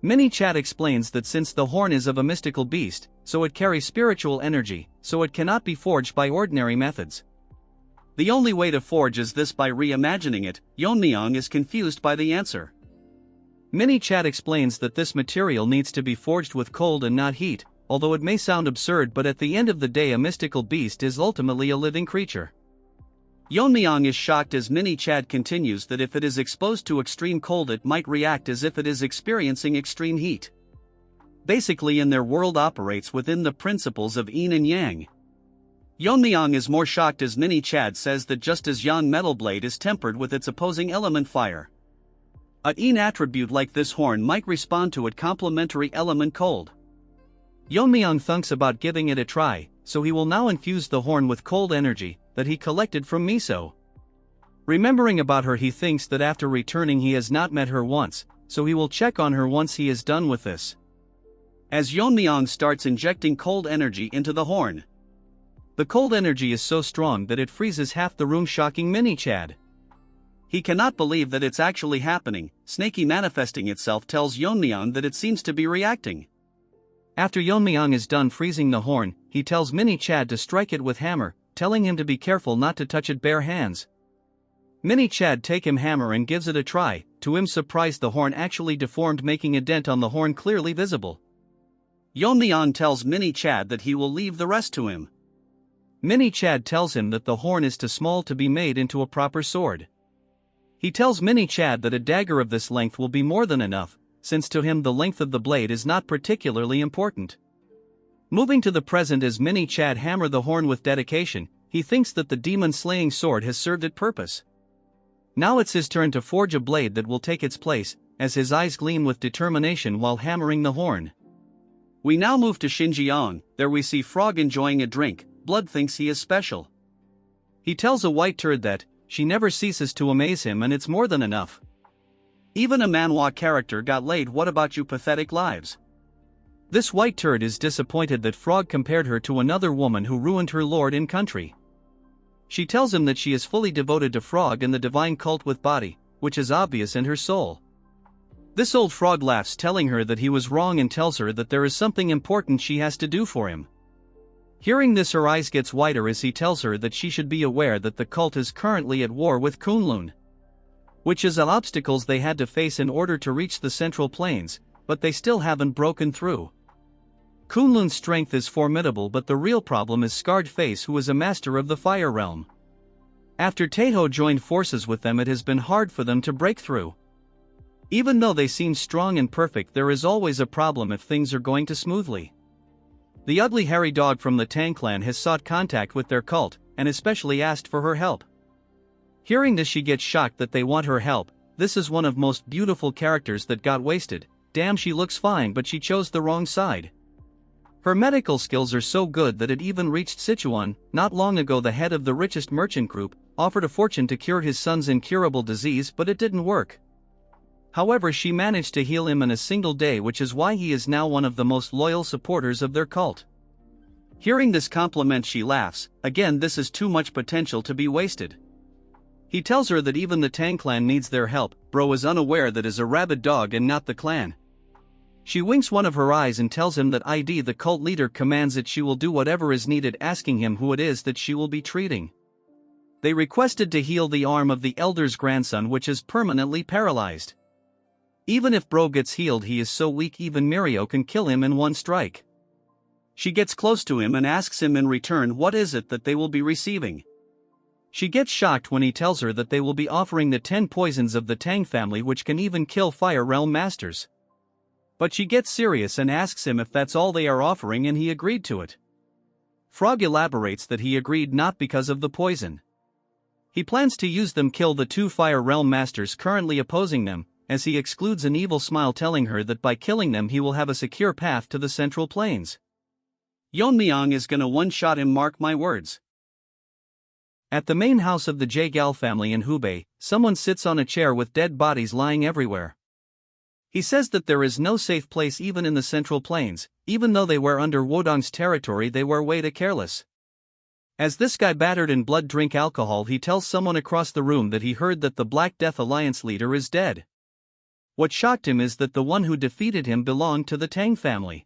Mini Chad explains that since the horn is of a mystical beast, so it carries spiritual energy, so it cannot be forged by ordinary methods. The only way to forge is this, by reimagining it. Yeon-myeong is confused by the answer. Mini Chad explains that this material needs to be forged with cold and not heat, although it may sound absurd, but at the end of the day a mystical beast is ultimately a living creature. Yeon-myeong is shocked as Mini Chad continues that if it is exposed to extreme cold it might react as if it is experiencing extreme heat. Basically in their world operates within the principles of yin and yang. Yeon-myeong is more shocked as Mini Chad says that just as Yan Metal Blade is tempered with its opposing element fire, a yin attribute like this horn might respond to its complementary element cold. Yeon-myeong thinks about giving it a try, so he will now infuse the horn with cold energy that he collected from Miso. Remembering about her, he thinks that after returning he has not met her once, so he will check on her once he is done with this. As Yeon-myeong starts injecting cold energy into the horn, the cold energy is so strong that it freezes half the room, shocking Mini Chad. He cannot believe that it's actually happening. Snaky manifesting itself tells Yeon-myeong that it seems to be reacting. After Yeon-myeong is done freezing the horn, he tells Mini Chad to strike it with hammer, telling him to be careful not to touch it bare hands. Mini Chad take him hammer and gives it a try. To him surprise, the horn actually deformed, making a dent on the horn clearly visible. Yeon-myeong tells Mini Chad that he will leave the rest to him. Mini Chad tells him that the horn is too small to be made into a proper sword. He tells Mini Chad that a dagger of this length will be more than enough, since to him the length of the blade is not particularly important. Moving to the present as Mini Chad hammer the horn with dedication, he thinks that the demon-slaying sword has served its purpose. Now it's his turn to forge a blade that will take its place, as his eyes gleam with determination while hammering the horn. We now move to Xinjiang. There we see Frog enjoying a drink. Blood thinks he is special. He tells a white turd that she never ceases to amaze him and it's more than enough. Even a Manhwa character got laid. What about you pathetic lives? This white turd is disappointed that Frog compared her to another woman who ruined her lord and country. She tells him that she is fully devoted to Frog and the divine cult with body, which is obvious in her soul. This old frog laughs, telling her that he was wrong and tells her that there is something important she has to do for him. Hearing this, her eyes gets wider as he tells her that she should be aware that the cult is currently at war with Kunlun, which is the obstacles they had to face in order to reach the Central Plains, but they still haven't broken through. Kunlun's strength is formidable, but the real problem is Scarred Face, who is a master of the Fire Realm. After Taeho joined forces with them, it has been hard for them to break through. Even though they seem strong and perfect, there is always a problem if things are going too smoothly. The ugly hairy dog from the Tang clan has sought contact with their cult, and especially asked for her help. Hearing this, she gets shocked that they want her help. This is one of most beautiful characters that got wasted. Damn, she looks fine, but she chose the wrong side. Her medical skills are so good that it even reached Sichuan. Not long ago, the head of the richest merchant group offered a fortune to cure his son's incurable disease, but it didn't work. However, she managed to heal him in a single day, which is why he is now one of the most loyal supporters of their cult. Hearing this compliment, she laughs. Again, this is too much potential to be wasted. He tells her that even the Tang clan needs their help. Bro is unaware that is a rabid dog and not the clan. She winks one of her eyes and tells him that the cult leader commands that she will do whatever is needed, asking him who it is that she will be treating. They requested to heal the arm of the elder's grandson, which is permanently paralyzed. Even if Bro gets healed, he is so weak even Mirio can kill him in one strike. She gets close to him and asks him in return what is it that they will be receiving. She gets shocked when he tells her that they will be offering the 10 poisons of the Tang family, which can even kill Fire Realm masters. But she gets serious and asks him if that's all they are offering, and he agreed to it. Frog elaborates that he agreed not because of the poison. He plans to use them kill the 2 Fire Realm masters currently opposing them, as he excludes an evil smile, telling her that by killing them he will have a secure path to the Central Plains. Yeon-myeong is gonna one-shot him, mark my words. At the main house of the Jaegal family in Hubei, someone sits on a chair with dead bodies lying everywhere. He says that there is no safe place even in the Central Plains. Even though they were under Wodong's territory, they were way too careless. As this guy battered in blood drink alcohol, he tells someone across the room that he heard that the Black Death Alliance leader is dead. What shocked him is that the one who defeated him belonged to the Tang family.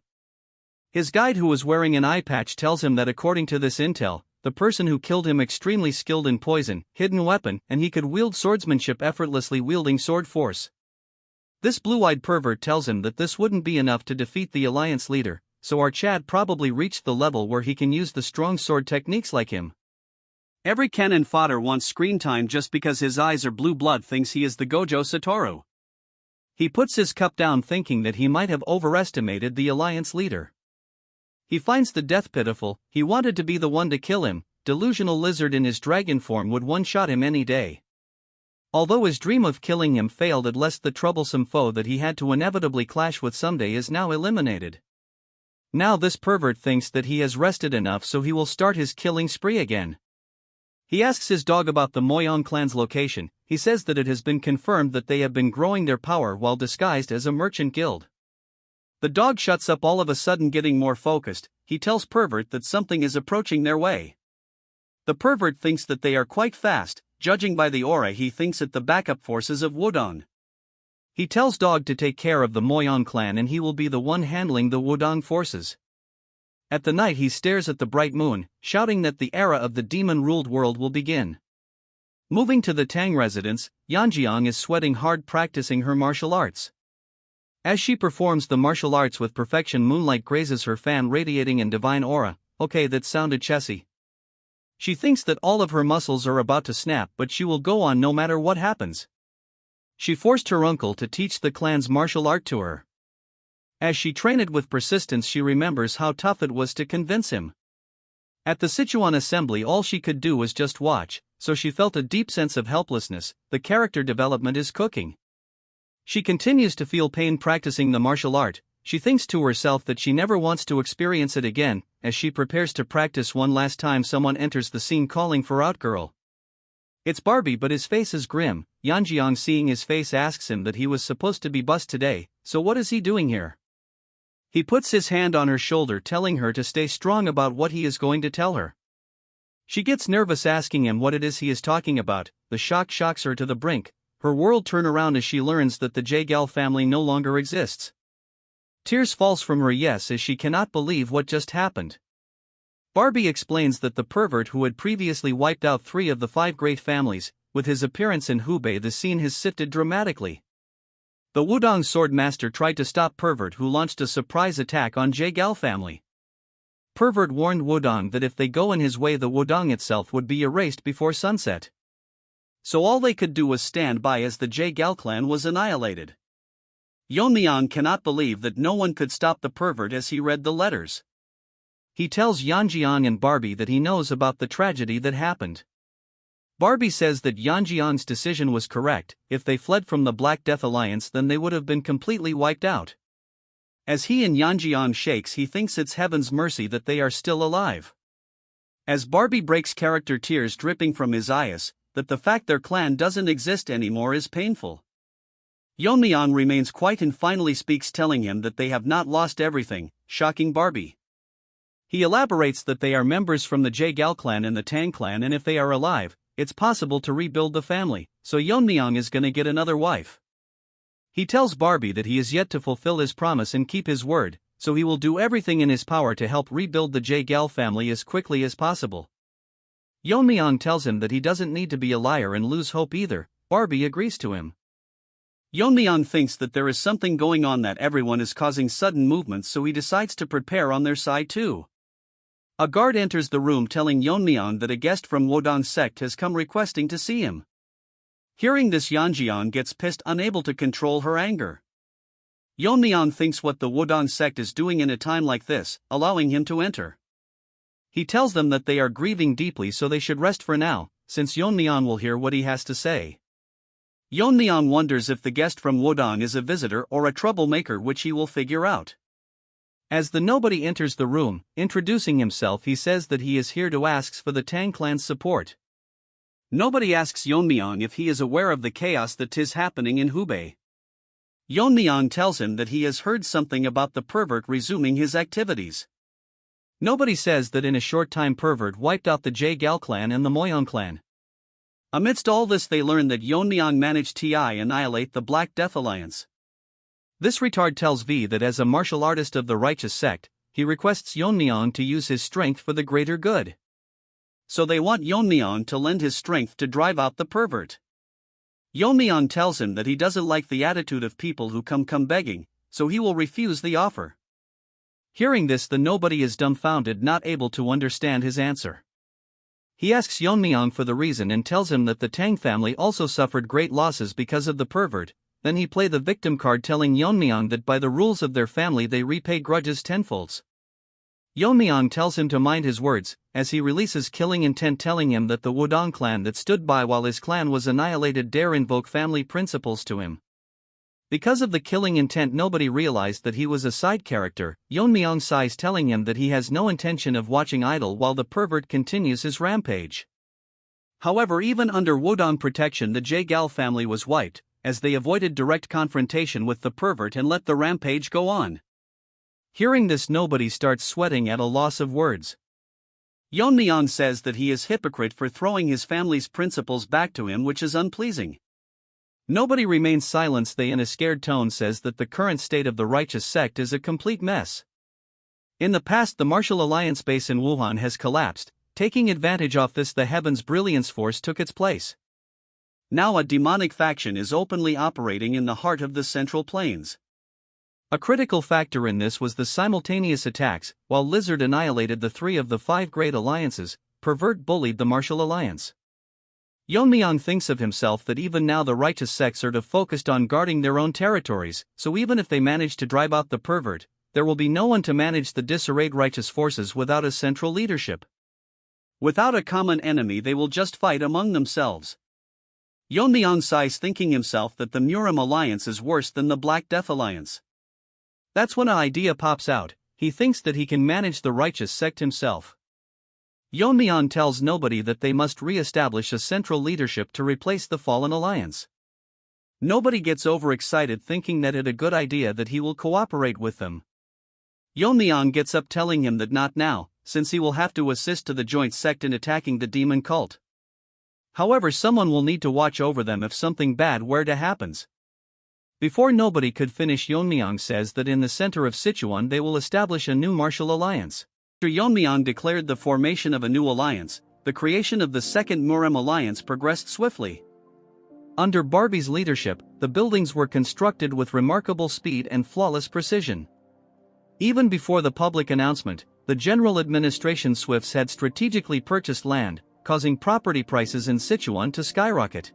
His guide, who was wearing an eye patch, tells him that according to this intel, the person who killed him extremely skilled in poison, hidden weapon, and he could wield swordsmanship effortlessly, wielding sword force. This blue-eyed pervert tells him that this wouldn't be enough to defeat the alliance leader, so our Chad probably reached the level where he can use the strong sword techniques like him. Every cannon fodder wants screen time just because his eyes are blue blood thinks he is the Gojo Satoru. He puts his cup down thinking that he might have overestimated the alliance leader. He finds the death pitiful, he wanted to be the one to kill him, delusional lizard in his dragon form would one-shot him any day. Although his dream of killing him failed, at least the troublesome foe that he had to inevitably clash with someday is now eliminated. Now this pervert thinks that he has rested enough, so he will start his killing spree again. He asks his dog about the Myeong clan's location. He says that it has been confirmed that they have been growing their power while disguised as a merchant guild. The dog shuts up all of a sudden, getting more focused. He tells Pervert that something is approaching their way. The pervert thinks that they are quite fast. Judging by the aura, he thinks it the backup forces of Wudong. He tells Dog to take care of the Myeong clan and he will be the one handling the Wudong forces. At the night he stares at the bright moon, shouting that the era of the demon-ruled world will begin. Moving to the Tang residence, Yeon-myeong is sweating hard practicing her martial arts. As she performs the martial arts with perfection, moonlight grazes her fan, radiating in divine aura. Okay, that sounded chessy. She thinks that all of her muscles are about to snap, but she will go on no matter what happens. She forced her uncle to teach the clan's martial art to her. As she trained it with persistence, she remembers how tough it was to convince him. At the Sichuan assembly, all she could do was just watch, so she felt a deep sense of helplessness. The character development is cooking. She continues to feel pain practicing the martial art. She thinks to herself that she never wants to experience it again. As she prepares to practice one last time, someone enters the scene calling for Outgirl. It's Barbie, but his face is grim. Yeon-myeong, seeing his face, asks him that he was supposed to be bussed today, so what is he doing here? He puts his hand on her shoulder, telling her to stay strong about what he is going to tell her. She gets nervous, asking him what it is he is talking about. The shock shocks her to the brink. Her world turns around as she learns that the Jaegal family no longer exists. Tears falls from her eyes as she cannot believe what just happened. Barbie explains that the pervert who had previously wiped out 3 of the 5 great families, with his appearance in Hubei, the scene has shifted dramatically. The Wudong Swordmaster tried to stop Pervert, who launched a surprise attack on Jaegal family. Pervert warned Wudong that if they go in his way, the Wudong itself would be erased before sunset. So all they could do was stand by as the Jaegal clan was annihilated. Yeon-myeong cannot believe that no one could stop the pervert as he read the letters. He tells Yeon-myeong and Barbie that he knows about the tragedy that happened. Barbie says that Yeon-myeong's decision was correct. If they fled from the Black Death Alliance, then they would have been completely wiped out. As he and Yeon-myeong shakes, he thinks it's heaven's mercy that they are still alive. As Barbie breaks character, tears dripping from his eyes, that the fact their clan doesn't exist anymore is painful. Yeon-myeong remains quiet and finally speaks, telling him that they have not lost everything, shocking Barbie. He elaborates that they are members from the Jaegal clan and the Tang clan, and if they are alive, it's possible to rebuild the family, so Yeon-myeong is gonna get another wife. He tells Barbie that he is yet to fulfill his promise and keep his word, so he will do everything in his power to help rebuild the Jaegal family as quickly as possible. Yeon-myeong tells him that he doesn't need to be a liar and lose hope either. Barbie agrees to him. Yeon-myeong thinks that there is something going on, that everyone is causing sudden movements, so he decides to prepare on their side too. A guard enters the room, telling Yeon-myeong that a guest from Wudong sect has come requesting to see him. Hearing this, Yeon-myeong gets pissed, unable to control her anger. Yeon-myeong thinks what the Wudong sect is doing in a time like this, allowing him to enter. He tells them that they are grieving deeply, so they should rest for now, since Yeon-myeong will hear what he has to say. Yeon-myeong wonders if the guest from Wudong is a visitor or a troublemaker, which he will figure out. As the nobody enters the room, introducing himself, he says that he is here to ask for the Tang clan's support. Nobody asks Yeon-myeong if he is aware of the chaos that is happening in Hubei. Yeon-myeong tells him that he has heard something about the pervert resuming his activities. Nobody says that in a short time pervert wiped out the Jaegal clan and the Myeong clan. Amidst all this, they learn that Yeon-myeong managed to annihilate the Black Death Alliance. This retard tells V that as a martial artist of the righteous sect, he requests Yeon-myeong to use his strength for the greater good. So they want Yeon-myeong to lend his strength to drive out the pervert. Yeon-myeong tells him that he doesn't like the attitude of people who come begging, so he will refuse the offer. Hearing this, the nobody is dumbfounded, not able to understand his answer. He asks Yeon-myeong for the reason and tells him that the Tang family also suffered great losses because of the pervert. Then he play the victim card, telling Yeon-myeong that by the rules of their family they repay grudges tenfolds. Yeon-myeong tells him to mind his words, as he releases killing intent, telling him that the Wudong clan that stood by while his clan was annihilated dare invoke family principles to him. Because of the killing intent, nobody realized that he was a side character. Yeon-myeong sighs, telling him that he has no intention of watching idle while the pervert continues his rampage. However, even under Wudong protection, the Jae-gal family was wiped, as they avoided direct confrontation with the pervert and let the rampage go on. Hearing this, nobody starts sweating at a loss of words. Yeon-myeong says that he is hypocrite for throwing his family's principles back to him, which is unpleasing. Nobody remains silent. They, in a scared tone, says that the current state of the righteous sect is a complete mess. In the past, the martial alliance base in Wuhan has collapsed. Taking advantage of this, the Heaven's Brilliance Force took its place. Now a demonic faction is openly operating in the heart of the Central Plains. A critical factor in this was the simultaneous attacks. While Lizard annihilated the 3 of the 5 great alliances, Pervert bullied the Martial Alliance. Yeon-myeong thinks of himself that even now the righteous sects are focused on guarding their own territories, so even if they manage to drive out the pervert, there will be no one to manage the disarrayed righteous forces without a central leadership. Without a common enemy, they will just fight among themselves. Yeon-myeong sighs, thinking himself that the Murim Alliance is worse than the Black Death Alliance. That's when an idea pops out. He thinks that he can manage the righteous sect himself. Yeon-myeong tells nobody that they must re-establish a central leadership to replace the fallen alliance. Nobody gets overexcited, thinking that it's a good idea that he will cooperate with them. Yeon-myeong gets up, telling him that not now, since he will have to assist to the joint sect in attacking the demon cult. However, someone will need to watch over them if something bad were to happen. Before nobody could finish, Yeon-myeong says that in the center of Sichuan they will establish a new martial alliance. After Yeon-myeong declared the formation of a new alliance, the creation of the second Murim alliance progressed swiftly. Under Barbie's leadership, the buildings were constructed with remarkable speed and flawless precision. Even before the public announcement, the general administration Swifts had strategically purchased land, causing property prices in Sichuan to skyrocket.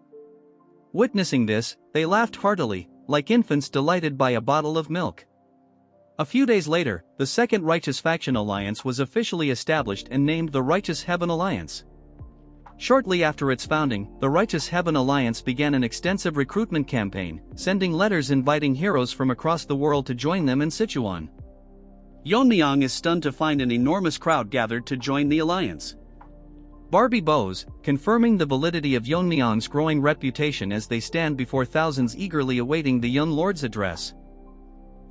Witnessing this, they laughed heartily, like infants delighted by a bottle of milk. A few days later, the Second Righteous Faction Alliance was officially established and named the Righteous Heaven Alliance. Shortly after its founding, the Righteous Heaven Alliance began an extensive recruitment campaign, sending letters inviting heroes from across the world to join them in Sichuan. Yeon-myeong is stunned to find an enormous crowd gathered to join the alliance. Barbie bows, confirming the validity of Yeon-myeong's growing reputation as they stand before thousands eagerly awaiting the young lord's address.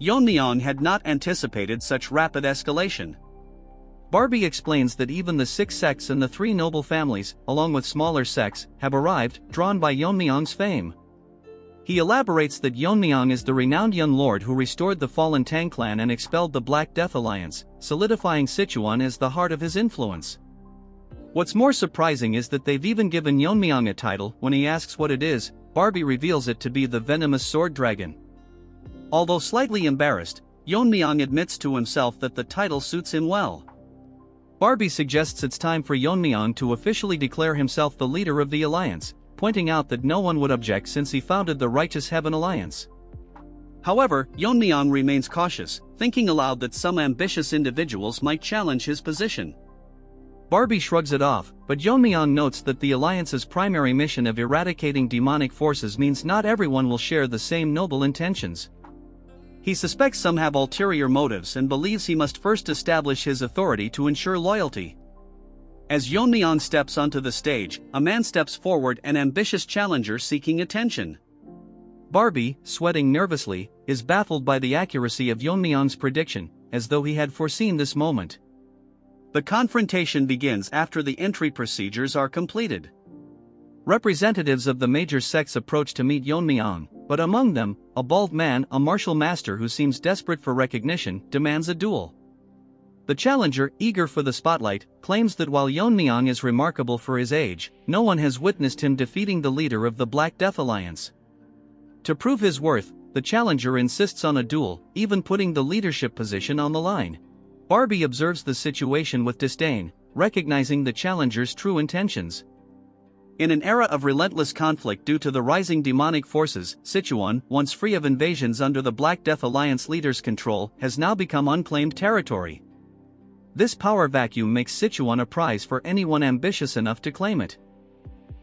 Yeon-myeong had not anticipated such rapid escalation. Barbie explains that even the 6 sects and the 3 noble families, along with smaller sects, have arrived, drawn by Yeon-myeong's fame. He elaborates that Yeon-myeong is the renowned young lord who restored the fallen Tang clan and expelled the Black Death Alliance, solidifying Sichuan as the heart of his influence. What's more surprising is that they've even given Yeon-myeong a title. When he asks what it is, Barbie reveals it to be the Venomous Sword Dragon. Although slightly embarrassed, Yeon-myeong admits to himself that the title suits him well. Barbie suggests it's time for Yeon-myeong to officially declare himself the leader of the alliance, pointing out that no one would object since he founded the Righteous Heaven Alliance. However, Yeon-myeong remains cautious, thinking aloud that some ambitious individuals might challenge his position. Barbie shrugs it off, but Yeon-myeong notes that the alliance's primary mission of eradicating demonic forces means not everyone will share the same noble intentions. He suspects some have ulterior motives and believes he must first establish his authority to ensure loyalty. As Yeon-myeong steps onto the stage, a man steps forward, an ambitious challenger seeking attention. Barbie, sweating nervously, is baffled by the accuracy of Yeon-myeong's prediction, as though he had foreseen this moment. The confrontation begins after the entry procedures are completed. Representatives of the major sects approach to meet Yeon-myeong, but among them, a bald man, a martial master who seems desperate for recognition, demands a duel. The challenger, eager for the spotlight, claims that while Yeon-myeong is remarkable for his age, no one has witnessed him defeating the leader of the Black Death Alliance. To prove his worth, the challenger insists on a duel, even putting the leadership position on the line. Barbie observes the situation with disdain, recognizing the challenger's true intentions. In an era of relentless conflict due to the rising demonic forces, Sichuan, once free of invasions under the Black Death Alliance leader's control, has now become unclaimed territory. This power vacuum makes Sichuan a prize for anyone ambitious enough to claim it.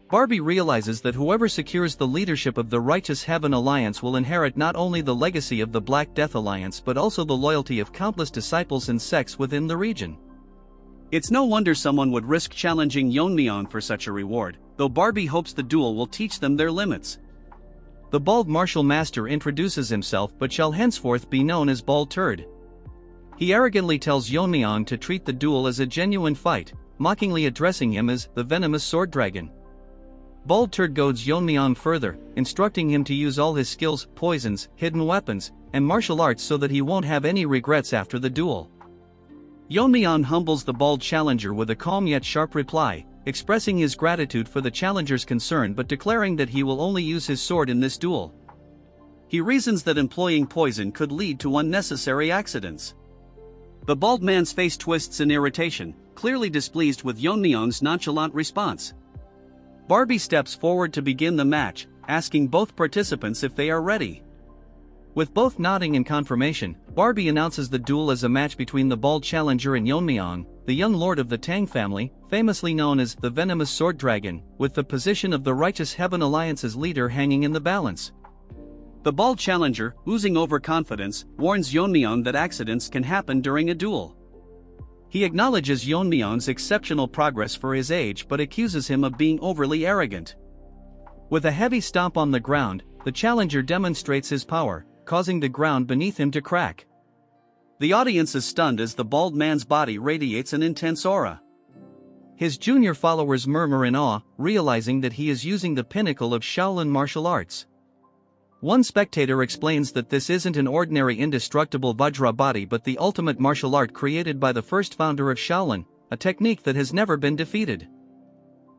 Barbie realizes that whoever secures the leadership of the Righteous Heaven Alliance will inherit not only the legacy of the Black Death Alliance but also the loyalty of countless disciples and sects within the region. It's no wonder someone would risk challenging Yeon-myeong for such a reward, though Barbie hopes the duel will teach them their limits. The bald martial master introduces himself but shall henceforth be known as Bald Turd. He arrogantly tells Yeon-myeong to treat the duel as a genuine fight, mockingly addressing him as the venomous sword dragon. Bald Turd goads Yeon-myeong further, instructing him to use all his skills, poisons, hidden weapons, and martial arts so that he won't have any regrets after the duel. Yeon-myeong humbles the bald challenger with a calm yet sharp reply, expressing his gratitude for the challenger's concern but declaring that he will only use his sword in this duel. He reasons that employing poison could lead to unnecessary accidents. The bald man's face twists in irritation, clearly displeased with Yeon-myeong's nonchalant response. Barbie steps forward to begin the match, asking both participants if they are ready. With both nodding in confirmation, Barbie announces the duel as a match between the bald challenger and Yeon-myeong, the young lord of the Tang family, famously known as the venomous sword dragon, with the position of the Righteous Heaven Alliance's leader hanging in the balance. The bald challenger, oozing overconfidence, warns Yeon-myeong that accidents can happen during a duel. He acknowledges Yeon-myeong's exceptional progress for his age but accuses him of being overly arrogant. With a heavy stomp on the ground, the challenger demonstrates his power, causing the ground beneath him to crack. The audience is stunned as the bald man's body radiates an intense aura. His junior followers murmur in awe, realizing that he is using the pinnacle of Shaolin martial arts. One spectator explains that this isn't an ordinary indestructible Vajra body but the ultimate martial art created by the first founder of Shaolin, a technique that has never been defeated.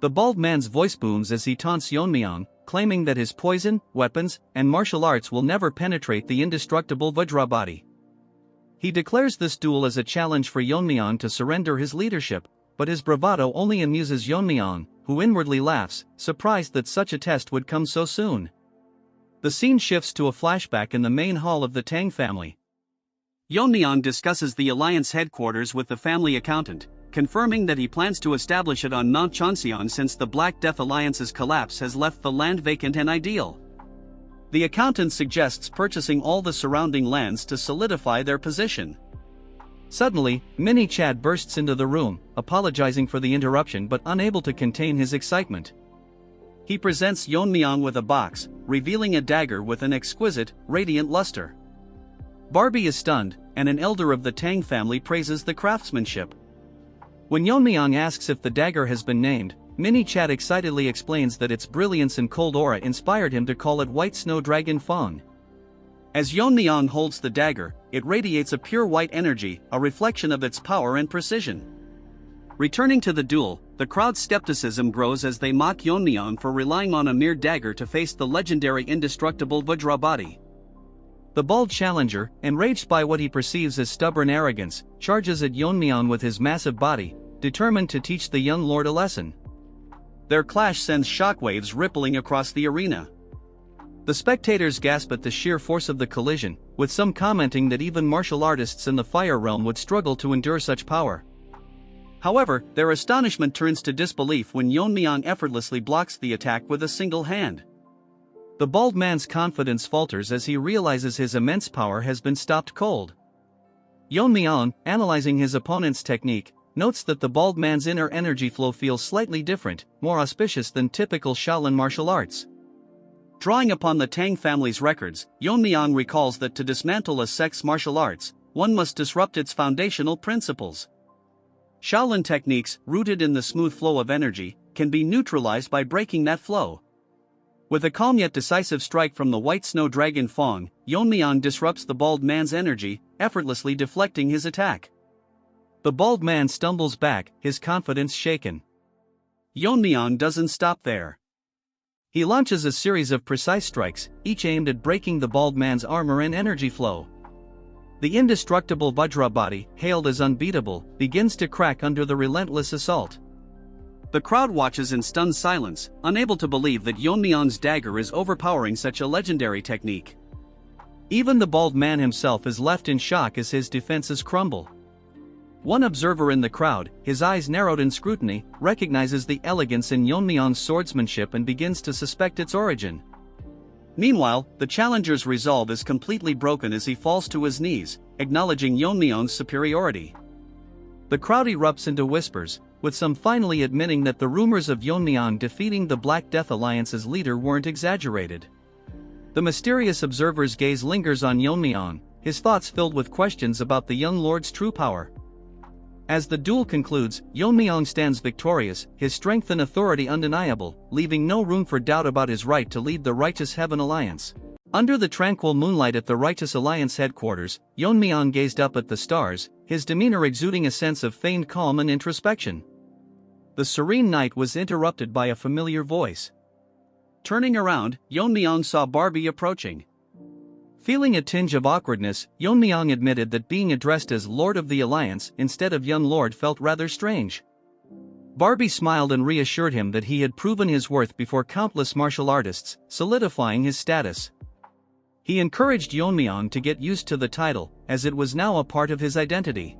The bald man's voice booms as he taunts Yeon-myeong, claiming that his poison, weapons, and martial arts will never penetrate the indestructible Vajra body. He declares this duel as a challenge for Yeon-myeong to surrender his leadership, but his bravado only amuses Yeon-myeong, who inwardly laughs, surprised that such a test would come so soon. The scene shifts to a flashback in the main hall of the Tang family. Yeon-myeong discusses the alliance headquarters with the family accountant, confirming that he plans to establish it on Mount Chonseon since the Black Death Alliance's collapse has left the land vacant and ideal. The accountant suggests purchasing all the surrounding lands to solidify their position. Suddenly, Mini Chad bursts into the room, apologizing for the interruption but unable to contain his excitement. He presents Yeon-myeong with a box, revealing a dagger with an exquisite, radiant luster. Barbie is stunned, and an elder of the Tang family praises the craftsmanship. When Yeon-myeong asks if the dagger has been named, Mini Chad excitedly explains that its brilliance and cold aura inspired him to call it White Snow Dragon Fong. As Yeon-myeong holds the dagger, it radiates a pure white energy, a reflection of its power and precision. Returning to the duel, the crowd's skepticism grows as they mock Yeon-myeong for relying on a mere dagger to face the legendary indestructible Vajra body. The bald challenger, enraged by what he perceives as stubborn arrogance, charges at Yeon-myeong with his massive body, determined to teach the young lord a lesson. Their clash sends shockwaves rippling across the arena. The spectators gasp at the sheer force of the collision, with some commenting that even martial artists in the fire realm would struggle to endure such power. However, their astonishment turns to disbelief when Yeon-myeong effortlessly blocks the attack with a single hand. The bald man's confidence falters as he realizes his immense power has been stopped cold. Yeon-myeong, analyzing his opponent's technique, notes that the bald man's inner energy flow feels slightly different, more auspicious than typical Shaolin martial arts. Drawing upon the Tang family's records, Yeon-myeong recalls that to dismantle a sect's martial arts, one must disrupt its foundational principles. Shaolin techniques, rooted in the smooth flow of energy, can be neutralized by breaking that flow. With a calm yet decisive strike from the White Snow Dragon Fong, Yeon-myeong disrupts the bald man's energy, effortlessly deflecting his attack. The bald man stumbles back, his confidence shaken. Yeon-myeong doesn't stop there. He launches a series of precise strikes, each aimed at breaking the bald man's armor and energy flow. The indestructible Vajra body, hailed as unbeatable, begins to crack under the relentless assault. The crowd watches in stunned silence, unable to believe that Yeon-myeong's dagger is overpowering such a legendary technique. Even the bald man himself is left in shock as his defenses crumble. One observer in the crowd, his eyes narrowed in scrutiny, recognizes the elegance in Yeon-myeong's swordsmanship and begins to suspect its origin. Meanwhile, the challenger's resolve is completely broken as he falls to his knees, acknowledging Yeon-myeong's superiority. The crowd erupts into whispers, with some finally admitting that the rumors of Yeon-myeong defeating the Black Death Alliance's leader weren't exaggerated. The mysterious observer's gaze lingers on Yeon-myeong, his thoughts filled with questions about the young lord's true power. As the duel concludes, Yeon-myeong stands victorious, his strength and authority undeniable, leaving no room for doubt about his right to lead the Righteous Heaven Alliance. Under the tranquil moonlight at the Righteous Alliance headquarters, Yeon-myeong gazed up at the stars, his demeanor exuding a sense of feigned calm and introspection. The serene night was interrupted by a familiar voice. Turning around, Yeon-myeong saw Barbie approaching. Feeling a tinge of awkwardness, Yeon-myeong admitted that being addressed as Lord of the Alliance instead of Young Lord felt rather strange. Barbie smiled and reassured him that he had proven his worth before countless martial artists, solidifying his status. He encouraged Yeon-myeong to get used to the title, as it was now a part of his identity.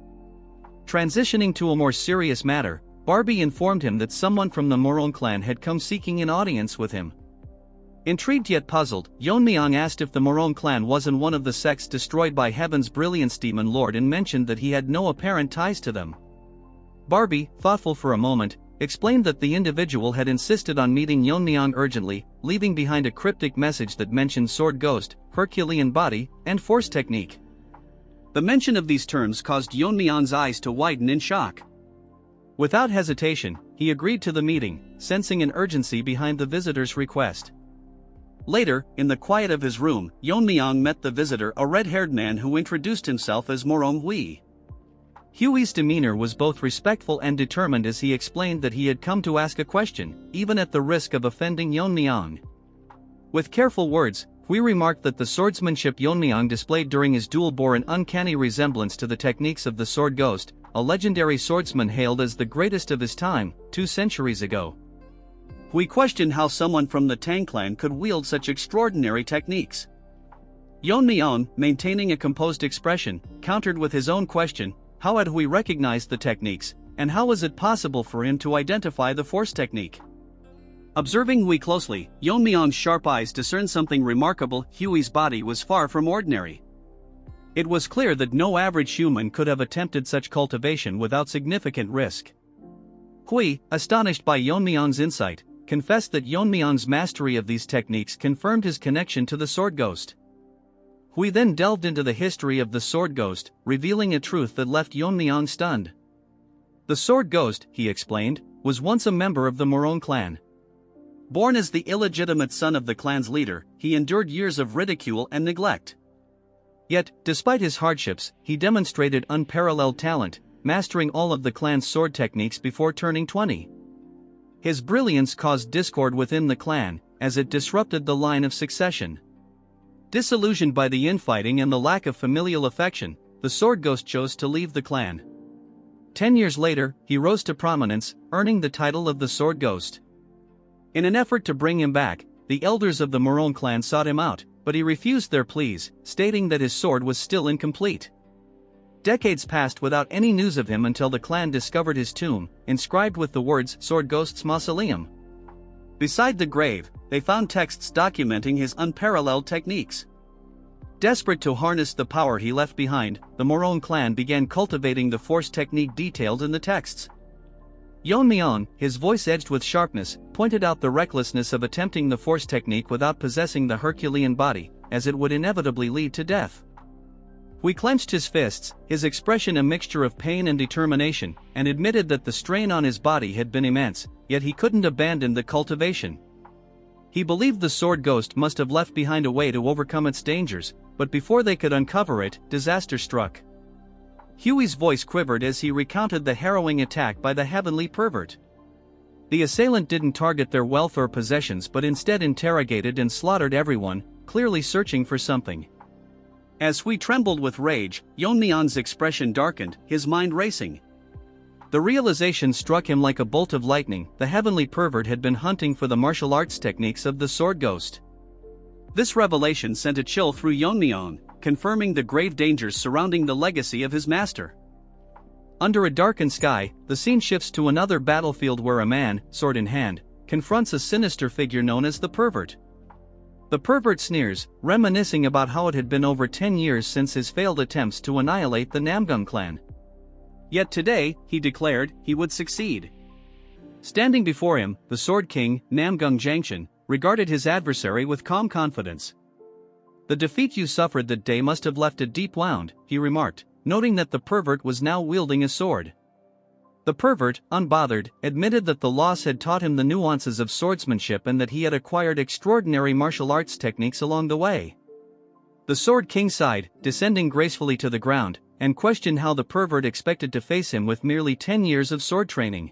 Transitioning to a more serious matter, Barbie informed him that someone from the Morong clan had come seeking an audience with him. Intrigued yet puzzled, Yeon-myeong asked if the Morong clan wasn't one of the sects destroyed by Heaven's Brilliance Demon Lord and mentioned that he had no apparent ties to them. Barbie, thoughtful for a moment, explained that the individual had insisted on meeting Yeon-myeong urgently, leaving behind a cryptic message that mentioned sword ghost, Herculean body, and force technique. The mention of these terms caused Yeon-myeong's eyes to widen in shock. Without hesitation, he agreed to the meeting, sensing an urgency behind the visitor's request. Later, in the quiet of his room, Yeon-myeong met the visitor, a red-haired man who introduced himself as Morong Hui. Hui's demeanor was both respectful and determined as he explained that he had come to ask a question, even at the risk of offending Yeon-myeong. With careful words, Hui remarked that the swordsmanship Yeon-myeong displayed during his duel bore an uncanny resemblance to the techniques of the sword ghost, a legendary swordsman hailed as the greatest of his time, 2 centuries ago. We questioned how someone from the Tang clan could wield such extraordinary techniques. Yeon-myeong, maintaining a composed expression, countered with his own question: how had Hui recognized the techniques, and how was it possible for him to identify the force technique? Observing Hui closely, Yeon-myeong's sharp eyes discerned something remarkable. Hui's body was far from ordinary. It was clear that no average human could have attempted such cultivation without significant risk. Hui, astonished by Yeon-myeong's insight, confessed that Yeon-myeong's mastery of these techniques confirmed his connection to the sword ghost. Hui then delved into the history of the sword ghost, revealing a truth that left Yeon-myeong stunned. The sword ghost, he explained, was once a member of the Morong clan. Born as the illegitimate son of the clan's leader, he endured years of ridicule and neglect. Yet, despite his hardships, he demonstrated unparalleled talent, mastering all of the clan's sword techniques before turning 20. His brilliance caused discord within the clan, as it disrupted the line of succession. Disillusioned by the infighting and the lack of familial affection, the sword ghost chose to leave the clan. 10 years later, he rose to prominence, earning the title of the sword ghost. In an effort to bring him back, the elders of the Morong clan sought him out, but he refused their pleas, stating that his sword was still incomplete. Decades passed without any news of him until the clan discovered his tomb, inscribed with the words "Sword Ghost's Mausoleum." Beside the grave, they found texts documenting his unparalleled techniques. Desperate to harness the power he left behind, the Morong clan began cultivating the force technique detailed in the texts. Yeon-myeong, his voice edged with sharpness, pointed out the recklessness of attempting the force technique without possessing the Herculean body, as it would inevitably lead to death. Hui clenched his fists, his expression a mixture of pain and determination, and admitted that the strain on his body had been immense, yet he couldn't abandon the cultivation. He believed the sword ghost must have left behind a way to overcome its dangers, but before they could uncover it, disaster struck. Hui's voice quivered as he recounted the harrowing attack by the heavenly pervert. The assailant didn't target their wealth or possessions but instead interrogated and slaughtered everyone, clearly searching for something. As Hui trembled with rage, Yeon-myeong's expression darkened, his mind racing. The realization struck him like a bolt of lightning: the heavenly pervert had been hunting for the martial arts techniques of the sword ghost. This revelation sent a chill through Yeon-myeong, confirming the grave dangers surrounding the legacy of his master. Under a darkened sky, the scene shifts to another battlefield where a man, sword in hand, confronts a sinister figure known as the pervert. The pervert sneers, reminiscing about how it had been over 10 years since his failed attempts to annihilate the Namgung clan. Yet today, he declared, he would succeed. Standing before him, the Sword King, Namgung Jangshan, regarded his adversary with calm confidence. "The defeat you suffered that day must have left a deep wound," he remarked, noting that the pervert was now wielding a sword. The pervert, unbothered, admitted that the loss had taught him the nuances of swordsmanship and that he had acquired extraordinary martial arts techniques along the way. The Sword King sighed, descending gracefully to the ground, and questioned how the pervert expected to face him with merely 10 years of sword training.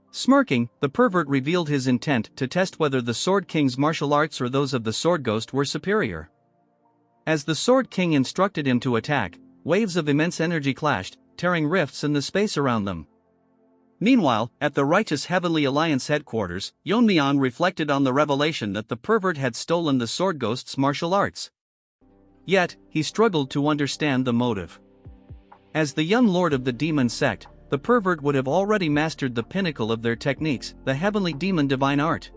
Smirking, the pervert revealed his intent to test whether the Sword King's martial arts or those of the Sword Ghost were superior. As the Sword King instructed him to attack, waves of immense energy clashed, tearing rifts in the space around them. Meanwhile, at the Righteous Heavenly Alliance headquarters, Yeon-myeong reflected on the revelation that the pervert had stolen the Sword Ghost's martial arts. Yet, he struggled to understand the motive. As the young lord of the demon sect, the pervert would have already mastered the pinnacle of their techniques, the heavenly demon divine art.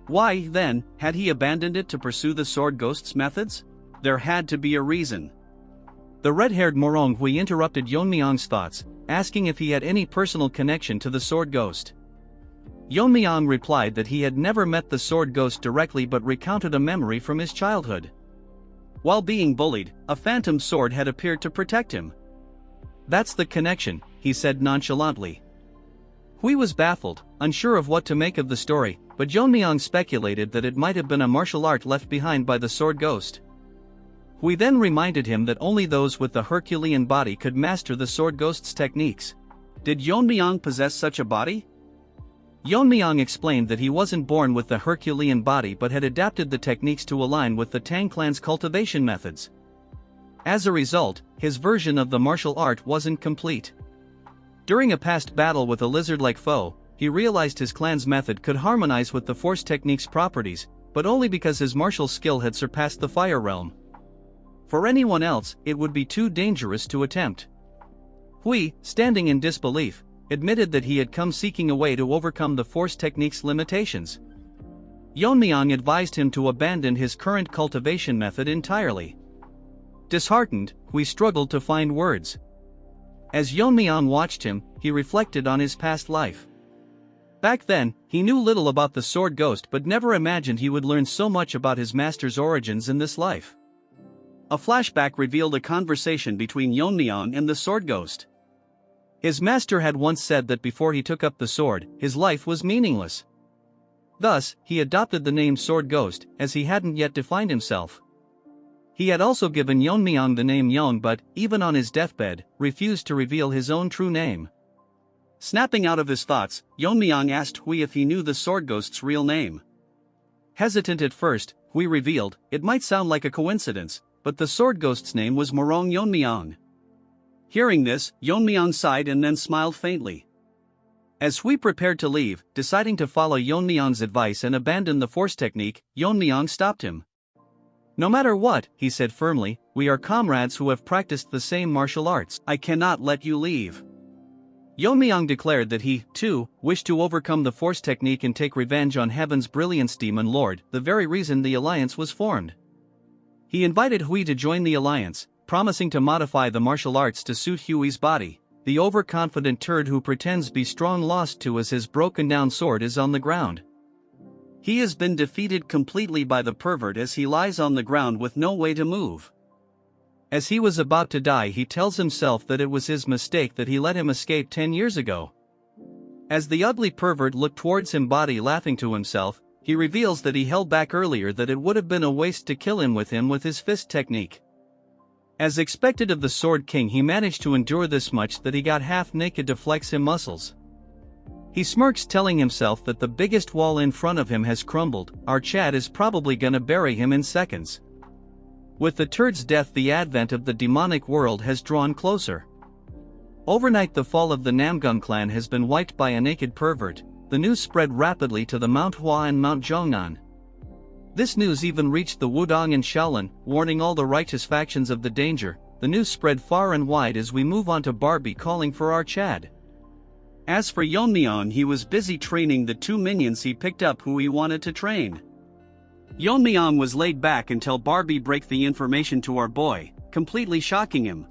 Why, then, had he abandoned it to pursue the Sword Ghost's methods? There had to be a reason. The red-haired Morong Hui interrupted Yeon-myeong's thoughts, asking if he had any personal connection to the Sword Ghost. Yeon-myeong replied that he had never met the Sword Ghost directly but recounted a memory from his childhood. While being bullied, a phantom sword had appeared to protect him. "That's the connection," he said nonchalantly. Hui was baffled, unsure of what to make of the story, but Yeon-myeong speculated that it might have been a martial art left behind by the Sword Ghost. Hui then reminded him that only those with the Herculean body could master the Sword Ghost's techniques. Did Yeon-myeong possess such a body? Yeon-myeong explained that he wasn't born with the Herculean body but had adapted the techniques to align with the Tang clan's cultivation methods. As a result, his version of the martial art wasn't complete. During a past battle with a lizard-like foe, he realized his clan's method could harmonize with the Force technique's properties, but only because his martial skill had surpassed the Fire realm. For anyone else, it would be too dangerous to attempt. Hui, standing in disbelief, admitted that he had come seeking a way to overcome the Force technique's limitations. Yeon-myeong advised him to abandon his current cultivation method entirely. Disheartened, Hui struggled to find words. As Yeon-myeong watched him, he reflected on his past life. Back then, he knew little about the Sword Ghost but never imagined he would learn so much about his master's origins in this life. A flashback revealed a conversation between Yeon-myeong and the Sword Ghost. His master had once said that before he took up the sword, his life was meaningless. Thus, he adopted the name Sword Ghost, as he hadn't yet defined himself. He had also given Yeon-myeong the name Yeong but, even on his deathbed, refused to reveal his own true name. Snapping out of his thoughts, Yeon-myeong asked Hui if he knew the Sword Ghost's real name. Hesitant at first, Hui revealed, it might sound like a coincidence, but the Sword Ghost's name was Morong Yeon-myeong. Hearing this, Yeon-myeong sighed and then smiled faintly. As Hui prepared to leave, deciding to follow Yeon-myeong's advice and abandon the Force technique, Yeon-myeong stopped him. "No matter what," he said firmly, "we are comrades who have practiced the same martial arts. I cannot let you leave." Yeon-myeong declared that he, too, wished to overcome the Force technique and take revenge on Heaven's Brilliance Demon Lord, the very reason the alliance was formed. He invited Hui to join the alliance, promising to modify the martial arts to suit Hui's body. The overconfident turd who pretends be strong lost to as his broken-down sword is on the ground. He has been defeated completely by the pervert as he lies on the ground with no way to move. As he was about to die, he tells himself that it was his mistake that he let him escape 10 years ago. As the ugly pervert looked towards him, body laughing to himself, he reveals that he held back earlier, that it would have been a waste to kill him with his fist technique. As expected of the Sword King, he managed to endure this much that he got half naked to flex his muscles. He smirks, telling himself that the biggest wall in front of him has crumbled. Our Chad is probably gonna bury him in seconds. With the turd's death, the advent of the demonic world has drawn closer. Overnight, the fall of the Namgung clan has been wiped by a naked pervert. The news spread rapidly to the Manhwa and Mount Zhongnan. This news even reached the Wudong and Shaolin, warning all the righteous factions of the danger. The news spread far and wide as we move on to Barbie calling for our Chad. As for Yeon-myeong, he was busy training the 2 minions he picked up who he wanted to train. Yeon-myeong was laid back until Barbie break the information to our boy, completely shocking him.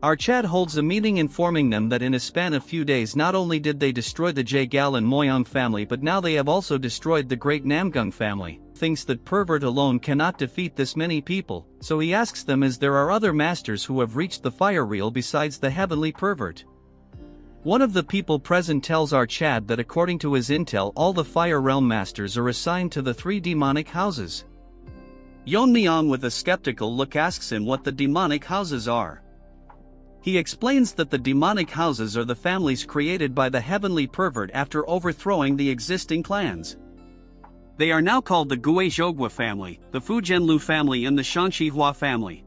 Our Chad holds a meeting informing them that in a span of few days not only did they destroy the Jae-gal-myeong family, but now they have also destroyed the great Namgung family. Thinks that pervert alone cannot defeat this many people, so he asks them as there are other masters who have reached the fire reel besides the heavenly pervert. One of the people present tells our Chad that according to his intel, all the Fire Realm Masters are assigned to the 3 demonic houses. Yeon-myeong with a skeptical look asks him what the demonic houses are. He explains that the demonic houses are the families created by the heavenly pervert after overthrowing the existing clans. They are now called the Guizhogwa family, the Fujianlu family and the Shanxihua family.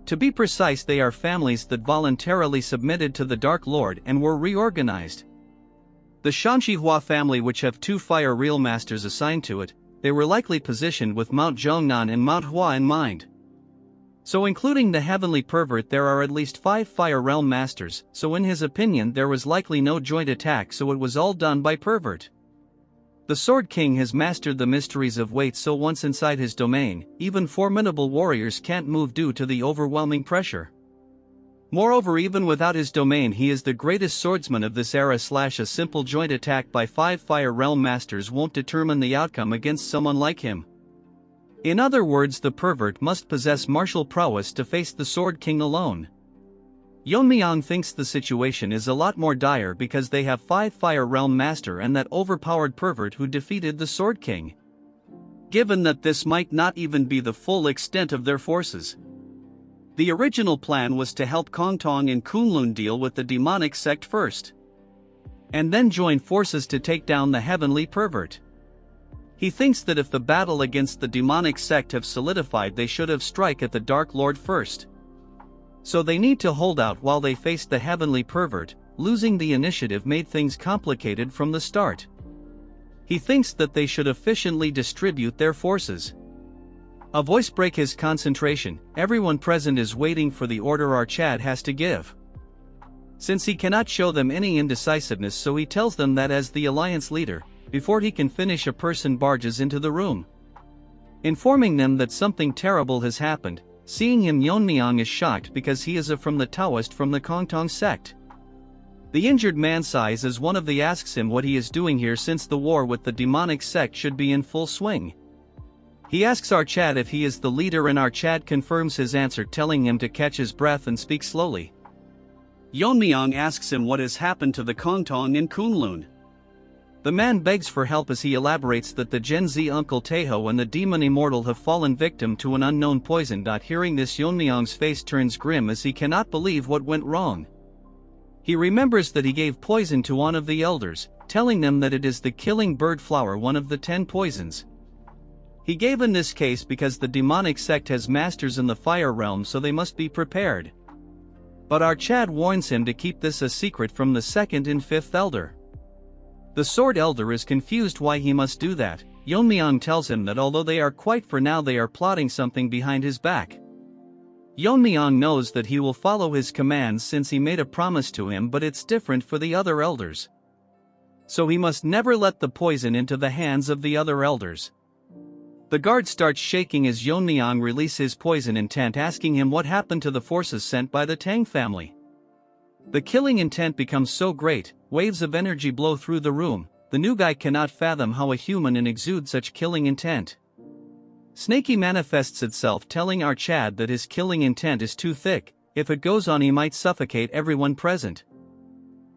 To be precise, they are families that voluntarily submitted to the Dark Lord and were reorganized. The Shanxihua family, which have 2 Fire Real Masters assigned to it, they were likely positioned with Mount Zhongnan and Manhwa in mind. So including the heavenly pervert, there are at least 5 Fire Realm Masters, so in his opinion there was likely no joint attack, so it was all done by pervert. The Sword King has mastered the mysteries of weight, so once inside his domain, even formidable warriors can't move due to the overwhelming pressure. Moreover, even without his domain, he is the greatest swordsman of this era. A simple joint attack by 5 Fire Realm Masters won't determine the outcome against someone like him. In other words, the pervert must possess martial prowess to face the Sword King alone. Yeon-myeong thinks the situation is a lot more dire because they have 5 Fire Realm Master and that overpowered pervert who defeated the Sword King. Given that this might not even be the full extent of their forces. The original plan was to help Kongtong and Kunlun deal with the demonic sect first, and then join forces to take down the heavenly pervert. He thinks that if the battle against the demonic sect have solidified, they should have strike at the Dark Lord first. So they need to hold out while they faced the heavenly pervert. Losing the initiative made things complicated from the start. He thinks that they should efficiently distribute their forces. A voice breaks his concentration. Everyone present is waiting for the order our Chad has to give. Since he cannot show them any indecisiveness, so he tells them that as the alliance leader, before he can finish, a person barges into the room, informing them that something terrible has happened. Seeing him, Yeon-myeong is shocked because he is from the Taoist from the Kongtong sect. The injured man sighs as one of the asks him what he is doing here since the war with the demonic sect should be in full swing. He asks our Chad if he is the leader, and our Chad confirms his answer, telling him to catch his breath and speak slowly. Yeon-myeong asks him what has happened to the Kongtong and Kunlun. The man begs for help as he elaborates that the Gen Z Uncle Taeho and the demon immortal have fallen victim to an unknown poison. Hearing this, Yeon-myeong's face turns grim as he cannot believe what went wrong. He remembers that he gave poison to one of the elders, telling them that it is the killing bird flower, one of the 10 poisons. He gave in this case because the demonic sect has masters in the fire realm, so they must be prepared. But our Chad warns him to keep this a secret from the 2nd and 5th elder. The Sword Elder is confused why he must do that. Yeon-myeong tells him that although they are quiet for now, they are plotting something behind his back. Yeon-myeong knows that he will follow his commands since he made a promise to him, but it's different for the other elders. So he must never let the poison into the hands of the other elders. The guard starts shaking as Yeon-myeong releases his poison intent, asking him what happened to the forces sent by the Tang family. The killing intent becomes so great, waves of energy blow through the room. The new guy cannot fathom how a human can exude such killing intent. Snaky manifests itself, telling our Chad that his killing intent is too thick. If it goes on, he might suffocate everyone present.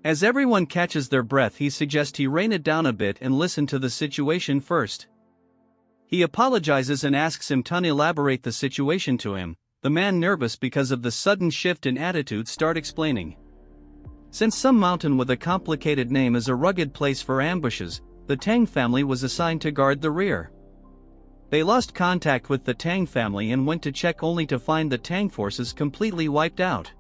As everyone catches their breath, he suggests he rein it down a bit and listen to the situation first. He apologizes and asks him to elaborate the situation to him. The man, nervous because of the sudden shift in attitude, starts explaining. Since some mountain with a complicated name is a rugged place for ambushes, the Tang family was assigned to guard the rear. They lost contact with the Tang family and went to check only to find the Tang forces completely wiped out.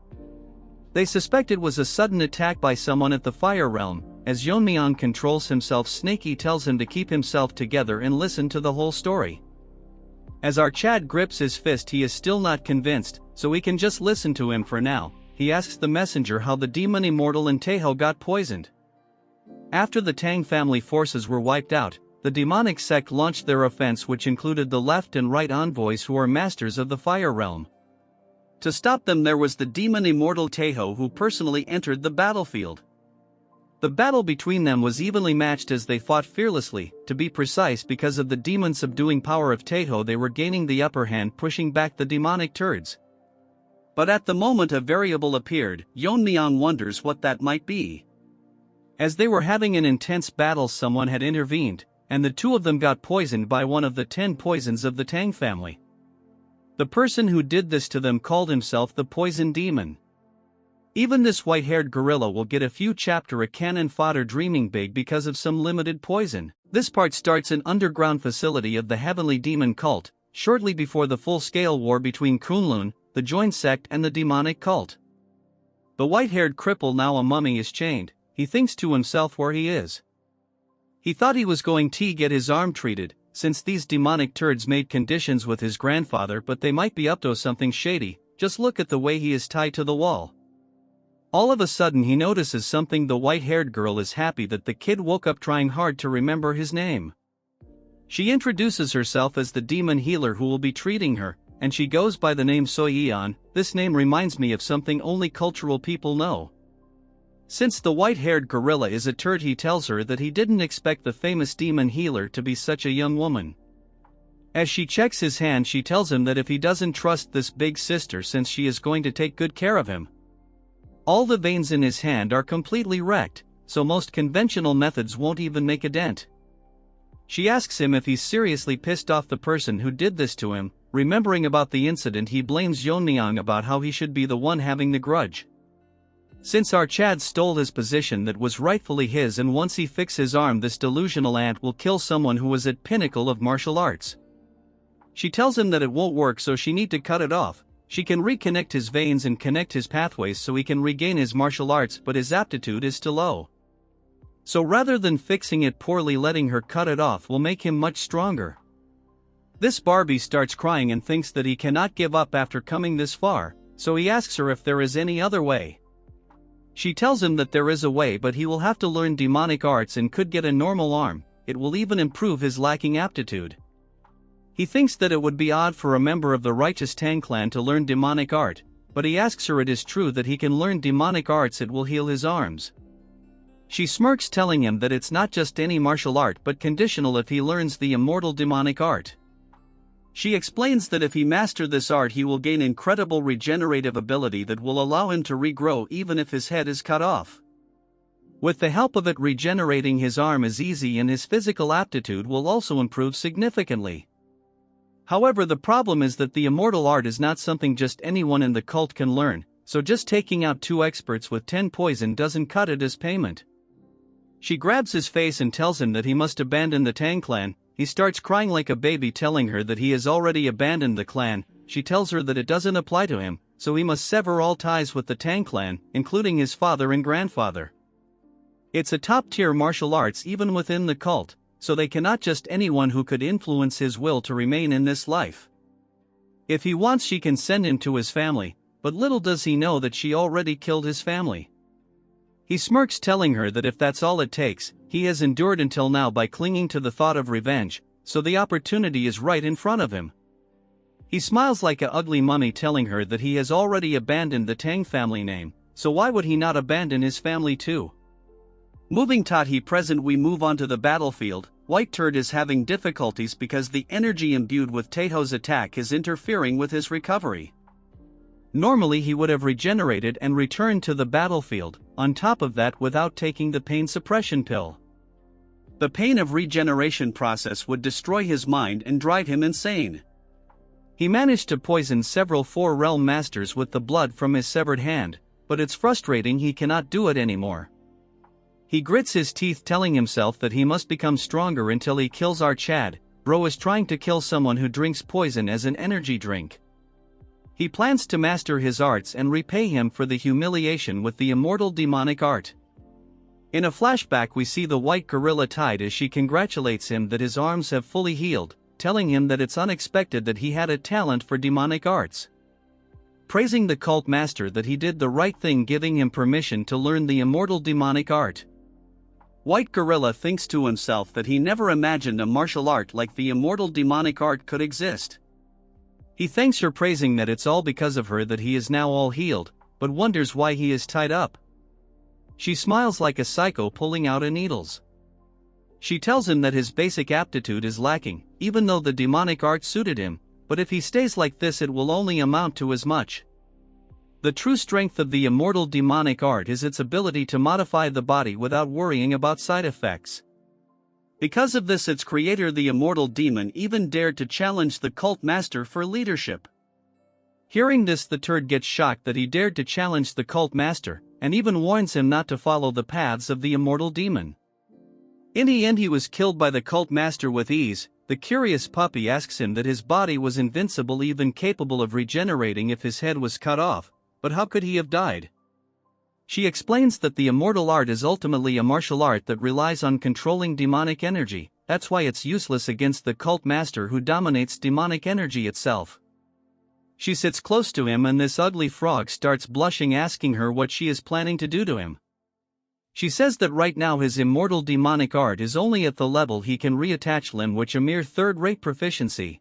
They suspect it was a sudden attack by someone at the Fire Realm. As Yeon-myeong controls himself, Snaky tells him to keep himself together and listen to the whole story. As our Chad grips his fist, he is still not convinced, so we can just listen to him for now. He asks the messenger how the demon immortal and Taeho got poisoned. After the Tang family forces were wiped out, the demonic sect launched their offense, which included the left and right envoys who are masters of the Fire Realm. To stop them, there was the demon immortal Taeho, who personally entered the battlefield. The battle between them was evenly matched as they fought fearlessly. To be precise, because of the demon subduing power of Taeho, they were gaining the upper hand, pushing back the demonic turds. But at the moment a variable appeared. Yeon-myeong wonders what that might be. As they were having an intense battle, someone had intervened, and the two of them got poisoned by one of the 10 poisons of the Tang family. The person who did this to them called himself the Poison Demon. Even this white-haired gorilla will get a few chapter a cannon fodder dreaming big because of some limited poison. This part starts an underground facility of the Heavenly Demon cult, shortly before the full-scale war between Kunlun, the joined sect, and the demonic cult. The white-haired cripple, now a mummy, is chained. He thinks to himself where he is. He thought he was going to get his arm treated, since these demonic turds made conditions with his grandfather, but they might be up to something shady. Just look at the way he is tied to the wall. All of a sudden he notices something. The white-haired girl is happy that the kid woke up, trying hard to remember his name. She introduces herself as the demon healer who will be treating her, and she goes by the name Soyeon. This name reminds me of something only cultural people know. Since the white-haired gorilla is a turd, he tells her that he didn't expect the famous demon healer to be such a young woman. As she checks his hand, she tells him that if he doesn't trust this big sister, since she is going to take good care of him. All the veins in his hand are completely wrecked, so most conventional methods won't even make a dent. She asks him if he's seriously pissed off the person who did this to him. Remembering about the incident, he blames Yeon-myeong about how he should be the one having the grudge. Since our Chad stole his position that was rightfully his, and once he fixes his arm, this delusional ant will kill someone who was at pinnacle of martial arts. She tells him that it won't work, so she need to cut it off. She can reconnect his veins and connect his pathways so he can regain his martial arts, but his aptitude is too low. So rather than fixing it poorly, letting her cut it off will make him much stronger. This Barbie starts crying and thinks that he cannot give up after coming this far, so he asks her if there is any other way. She tells him that there is a way, but he will have to learn demonic arts and could get a normal arm. It will even improve his lacking aptitude. He thinks that it would be odd for a member of the righteous Tang clan to learn demonic art, but he asks her it is true that he can learn demonic arts, it will heal his arms. She smirks, telling him that it's not just any martial art but conditional if he learns the immortal demonic art. She explains that if he masters this art, he will gain incredible regenerative ability that will allow him to regrow even if his head is cut off. With the help of it, regenerating his arm is easy, and his physical aptitude will also improve significantly. However, the problem is that the immortal art is not something just anyone in the cult can learn, so just taking out 2 experts with 10 poison doesn't cut it as payment. She grabs his face and tells him that he must abandon the Tang clan. He starts crying like a baby, telling her that he has already abandoned the clan. She tells her that it doesn't apply to him, so he must sever all ties with the Tang clan, including his father and grandfather. It's a top-tier martial arts even within the cult, so they cannot just anyone who could influence his will to remain in this life. If he wants, she can send him to his family, but little does he know that she already killed his family. He smirks, telling her that if that's all it takes, he has endured until now by clinging to the thought of revenge, so the opportunity is right in front of him. He smiles like a ugly mummy, telling her that he has already abandoned the Tang family name, so why would he not abandon his family too? Moving he present, we move on to the battlefield. White Turd is having difficulties because the energy imbued with Taeho's attack is interfering with his recovery. Normally he would have regenerated and returned to the battlefield, on top of that without taking the pain suppression pill. The pain of regeneration process would destroy his mind and drive him insane. He managed to poison several 4 realm masters with the blood from his severed hand, but it's frustrating he cannot do it anymore. He grits his teeth, telling himself that he must become stronger until he kills our Chad, bro is trying to kill someone who drinks poison as an energy drink. He plans to master his arts and repay him for the humiliation with the immortal demonic art. In a flashback we see the white gorilla tied as she congratulates him that his arms have fully healed, telling him that it's unexpected that he had a talent for demonic arts. Praising the cult master that he did the right thing giving him permission to learn the immortal demonic art. White gorilla thinks to himself that he never imagined a martial art like the immortal demonic art could exist. He thanks her praising that it's all because of her that he is now all healed, but wonders why he is tied up. She smiles like a psycho pulling out her needles. She tells him that his basic aptitude is lacking, even though the demonic art suited him, but if he stays like this it will only amount to as much. The true strength of the immortal demonic art is its ability to modify the body without worrying about side effects. Because of this its creator the immortal demon even dared to challenge the cult master for leadership. Hearing this the turd gets shocked that he dared to challenge the cult master, and even warns him not to follow the paths of the immortal demon. In the end he was killed by the cult master with ease. The curious puppy asks him that his body was invincible even capable of regenerating if his head was cut off. But how could he have died? She explains that the immortal art is ultimately a martial art that relies on controlling demonic energy, that's why it's useless against the cult master who dominates demonic energy itself. She sits close to him and this ugly frog starts blushing asking her what she is planning to do to him. She says that right now his immortal demonic art is only at the level he can reattach limb which a mere third-rate proficiency.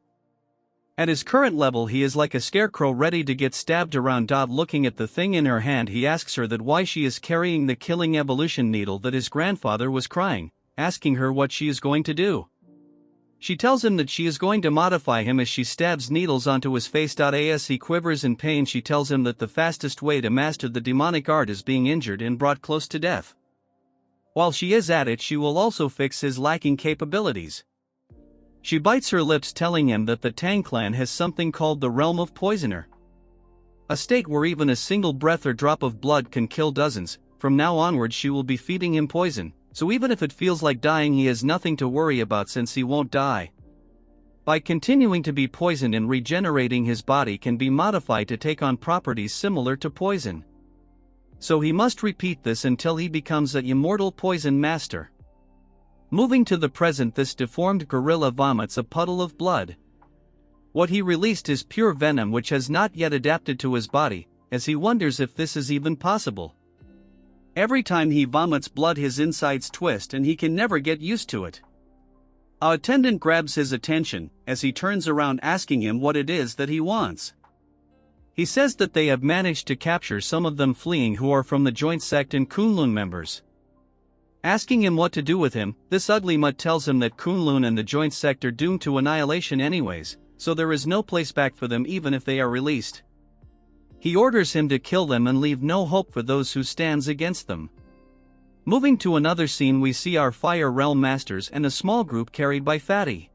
At his current level he is like a scarecrow ready to get stabbed around. Looking at the thing in her hand he asks her that why she is carrying the killing evolution needle that his grandfather was crying, asking her what she is going to do. She tells him that she is going to modify him as she stabs needles onto his face. As he quivers in pain she tells him that the fastest way to master the demonic art is being injured and brought close to death. While she is at it she will also fix his lacking capabilities. She bites her lips telling him that the Tang clan has something called the Realm of Poisoner. A state where even a single breath or drop of blood can kill dozens. From now onward she will be feeding him poison, so even if it feels like dying he has nothing to worry about since he won't die. By continuing to be poisoned and regenerating his body can be modified to take on properties similar to poison. So he must repeat this until he becomes an immortal poison master. Moving to the present this deformed gorilla vomits a puddle of blood. What he released is pure venom which has not yet adapted to his body, as he wonders if this is even possible. Every time he vomits blood his insides twist and he can never get used to it. A attendant grabs his attention, as he turns around asking him what it is that he wants. He says that they have managed to capture some of them fleeing who are from the joint sect and Kunlun members. Asking him what to do with him, this ugly mutt tells him that Kunlun and the joint sect are doomed to annihilation anyways, so there is no place back for them even if they are released. He orders him to kill them and leave no hope for those who stands against them. Moving to another scene we see our Fire Realm Masters and a small group carried by Fatty.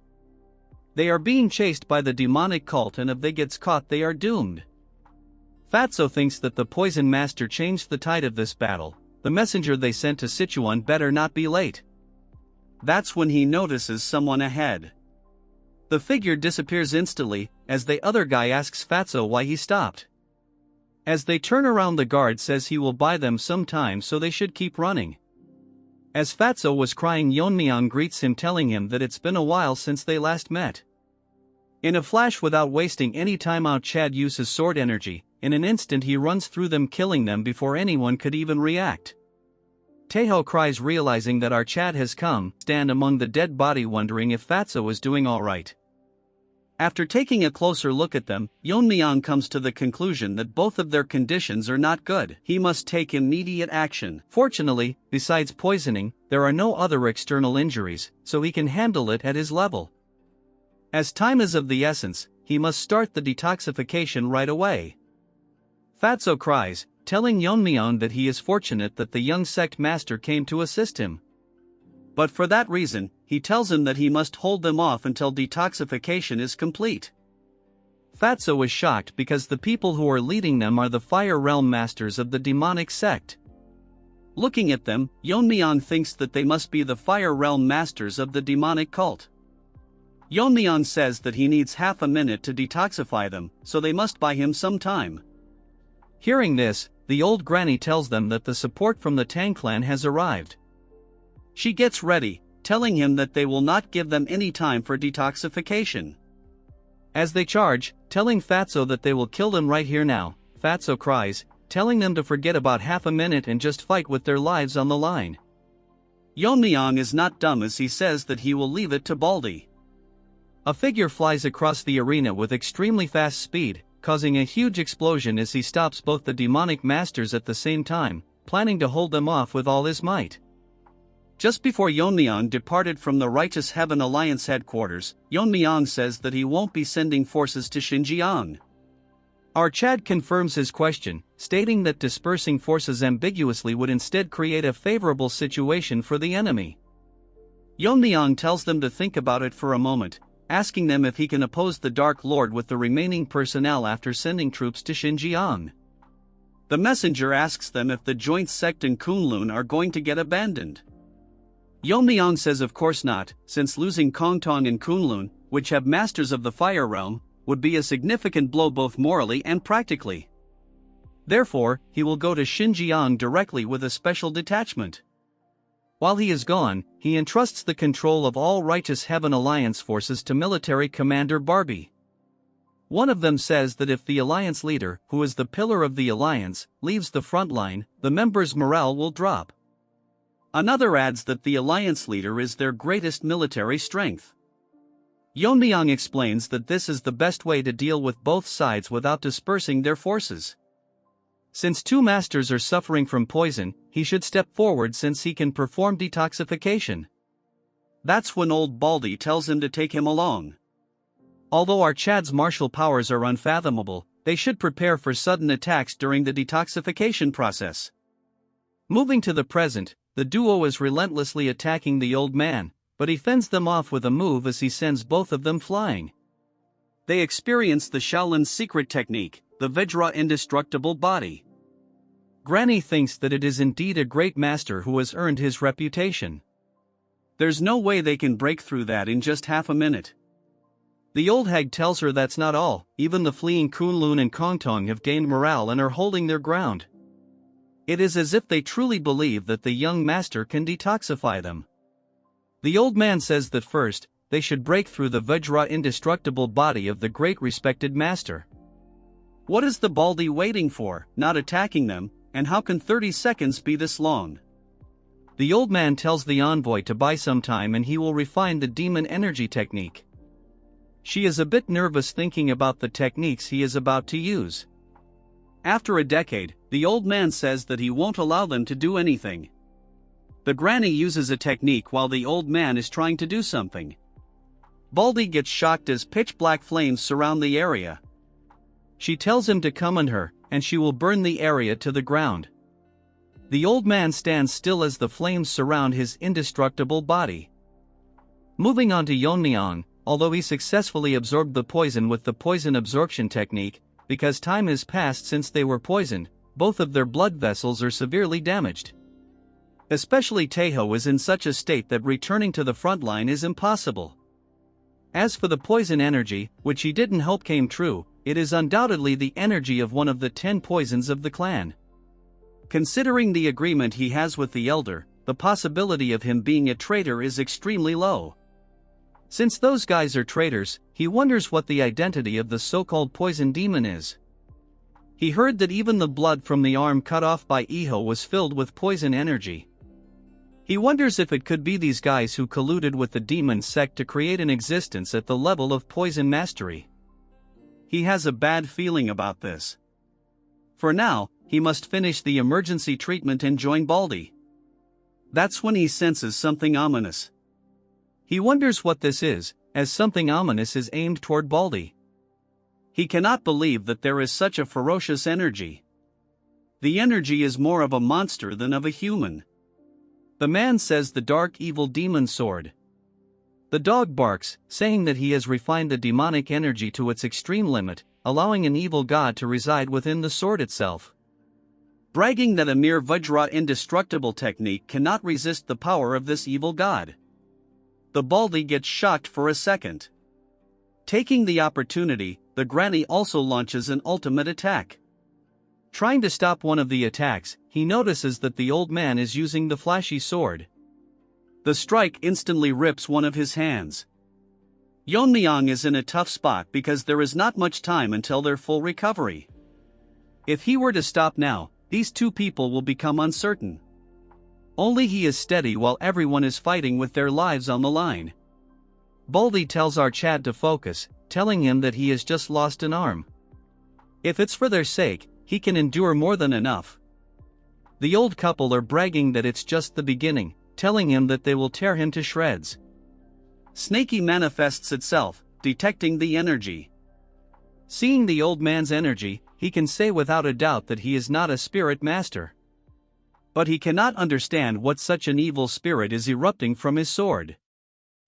They are being chased by the demonic cult and if they gets caught they are doomed. Fatso thinks that the Poison Master changed the tide of this battle. The messenger they sent to Sichuan better not be late. That's when he notices someone ahead. The figure disappears instantly, as the other guy asks Fatso why he stopped. As they turn around the guard says he will buy them some time so they should keep running. As Fatso was crying Yeon-myeong greets him telling him that it's been a while since they last met. In a flash without wasting any time out Chad uses sword energy. In an instant he runs through them killing them before anyone could even react. Taeho cries realizing that our Chad has come, stand among the dead body wondering if Fatso is doing alright. After taking a closer look at them, Yeon-myeong comes to the conclusion that both of their conditions are not good. He must take immediate action. Fortunately, besides poisoning, there are no other external injuries, so he can handle it at his level. As time is of the essence, he must start the detoxification right away. Fatso cries, telling Yeon-myeong that he is fortunate that the young sect master came to assist him. But for that reason, he tells him that he must hold them off until detoxification is complete. Fatso is shocked because the people who are leading them are the Fire Realm Masters of the demonic sect. Looking at them, Yeon-myeong thinks that they must be the Fire Realm Masters of the demonic cult. Yeon-myeong says that he needs half a minute to detoxify them, so they must buy him some time. Hearing this, the old granny tells them that the support from the Tang clan has arrived. She gets ready, telling him that they will not give them any time for detoxification. As they charge, telling Fatso that they will kill them right here now, Fatso cries, telling them to forget about half a minute and just fight with their lives on the line. Yeon-myeong is not dumb as he says that he will leave it to Baldy. A figure flies across the arena with extremely fast speed, causing a huge explosion as he stops both the demonic masters at the same time, planning to hold them off with all his might. Just before Yeon-myeong departed from the Righteous Heaven Alliance headquarters, Yeon-myeong says that he won't be sending forces to Xinjiang. Our Chad confirms his question, stating that dispersing forces ambiguously would instead create a favorable situation for the enemy. Yeon-myeong tells them to think about it for a moment, asking them if he can oppose the Dark Lord with the remaining personnel after sending troops to Xinjiang. The messenger asks them if the joint sect and Kunlun are going to get abandoned. Yeon-myeong says of course not, since losing Kongtong and Kunlun, which have masters of the Fire Realm, would be a significant blow both morally and practically. Therefore, he will go to Xinjiang directly with a special detachment. While he is gone, he entrusts the control of all Righteous Heaven Alliance forces to military commander Barbie. One of them says that if the Alliance leader, who is the pillar of the Alliance, leaves the front line, the members' morale will drop. Another adds that the Alliance leader is their greatest military strength. Yeon-myeong explains that this is the best way to deal with both sides without dispersing their forces. Since two masters are suffering from poison, he should step forward since he can perform detoxification. That's when old Baldy tells him to take him along. Although our Chad's martial powers are unfathomable, they should prepare for sudden attacks during the detoxification process. Moving to the present, the duo is relentlessly attacking the old man, but he fends them off with a move as he sends both of them flying. They experience the Shaolin's secret technique, the Vajra indestructible body. Granny thinks that it is indeed a great master who has earned his reputation. There's no way they can break through that in just half a minute. The old hag tells her that's not all, even the fleeing Kunlun and Kongtong have gained morale and are holding their ground. It is as if they truly believe that the young master can detoxify them. The old man says that first, they should break through the Vajra indestructible body of the great respected master. What is the Baldy waiting for, not attacking them, and how can 30 seconds be this long? The old man tells the envoy to buy some time and he will refine the demon energy technique. She is a bit nervous thinking about the techniques he is about to use. After a decade, the old man says that he won't allow them to do anything. The granny uses a technique while the old man is trying to do something. Baldy gets shocked as pitch-black flames surround the area. She tells him to come on her, and she will burn the area to the ground. The old man stands still as the flames surround his indestructible body. Moving on to Yeon-myeong, although he successfully absorbed the poison with the poison absorption technique, because time has passed since they were poisoned, both of their blood vessels are severely damaged. Especially Taeho is in such a state that returning to the front line is impossible. As for the poison energy, which he didn't hope came true, it is undoubtedly the energy of one of the 10 poisons of the clan. Considering the agreement he has with the elder, the possibility of him being a traitor is extremely low. Since those guys are traitors, he wonders what the identity of the so-called poison demon is. He heard that even the blood from the arm cut off by Iho was filled with poison energy. He wonders if it could be these guys who colluded with the demon sect to create an existence at the level of poison mastery. He has a bad feeling about this. For now, he must finish the emergency treatment and join Baldy. That's when he senses something ominous. He wonders what this is, as something ominous is aimed toward Baldy. He cannot believe that there is such a ferocious energy. The energy is more of a monster than of a human. The man says the dark evil demon sword. The dog barks, saying that he has refined the demonic energy to its extreme limit, allowing an evil god to reside within the sword itself. Bragging that a mere Vajra indestructible technique cannot resist the power of this evil god. The Baldy gets shocked for a second. Taking the opportunity, the granny also launches an ultimate attack. Trying to stop one of the attacks, he notices that the old man is using the flashy sword. The strike instantly rips one of his hands. Yeon-myeong is in a tough spot because there is not much time until their full recovery. If he were to stop now, these two people will become uncertain. Only he is steady while everyone is fighting with their lives on the line. Baldy tells our Chad to focus, telling him that he has just lost an arm. If it's for their sake, he can endure more than enough. The old couple are bragging that it's just the beginning, telling him that they will tear him to shreds. Snaky manifests itself, detecting the energy. Seeing the old man's energy, he can say without a doubt that he is not a spirit master. But he cannot understand what such an evil spirit is erupting from his sword.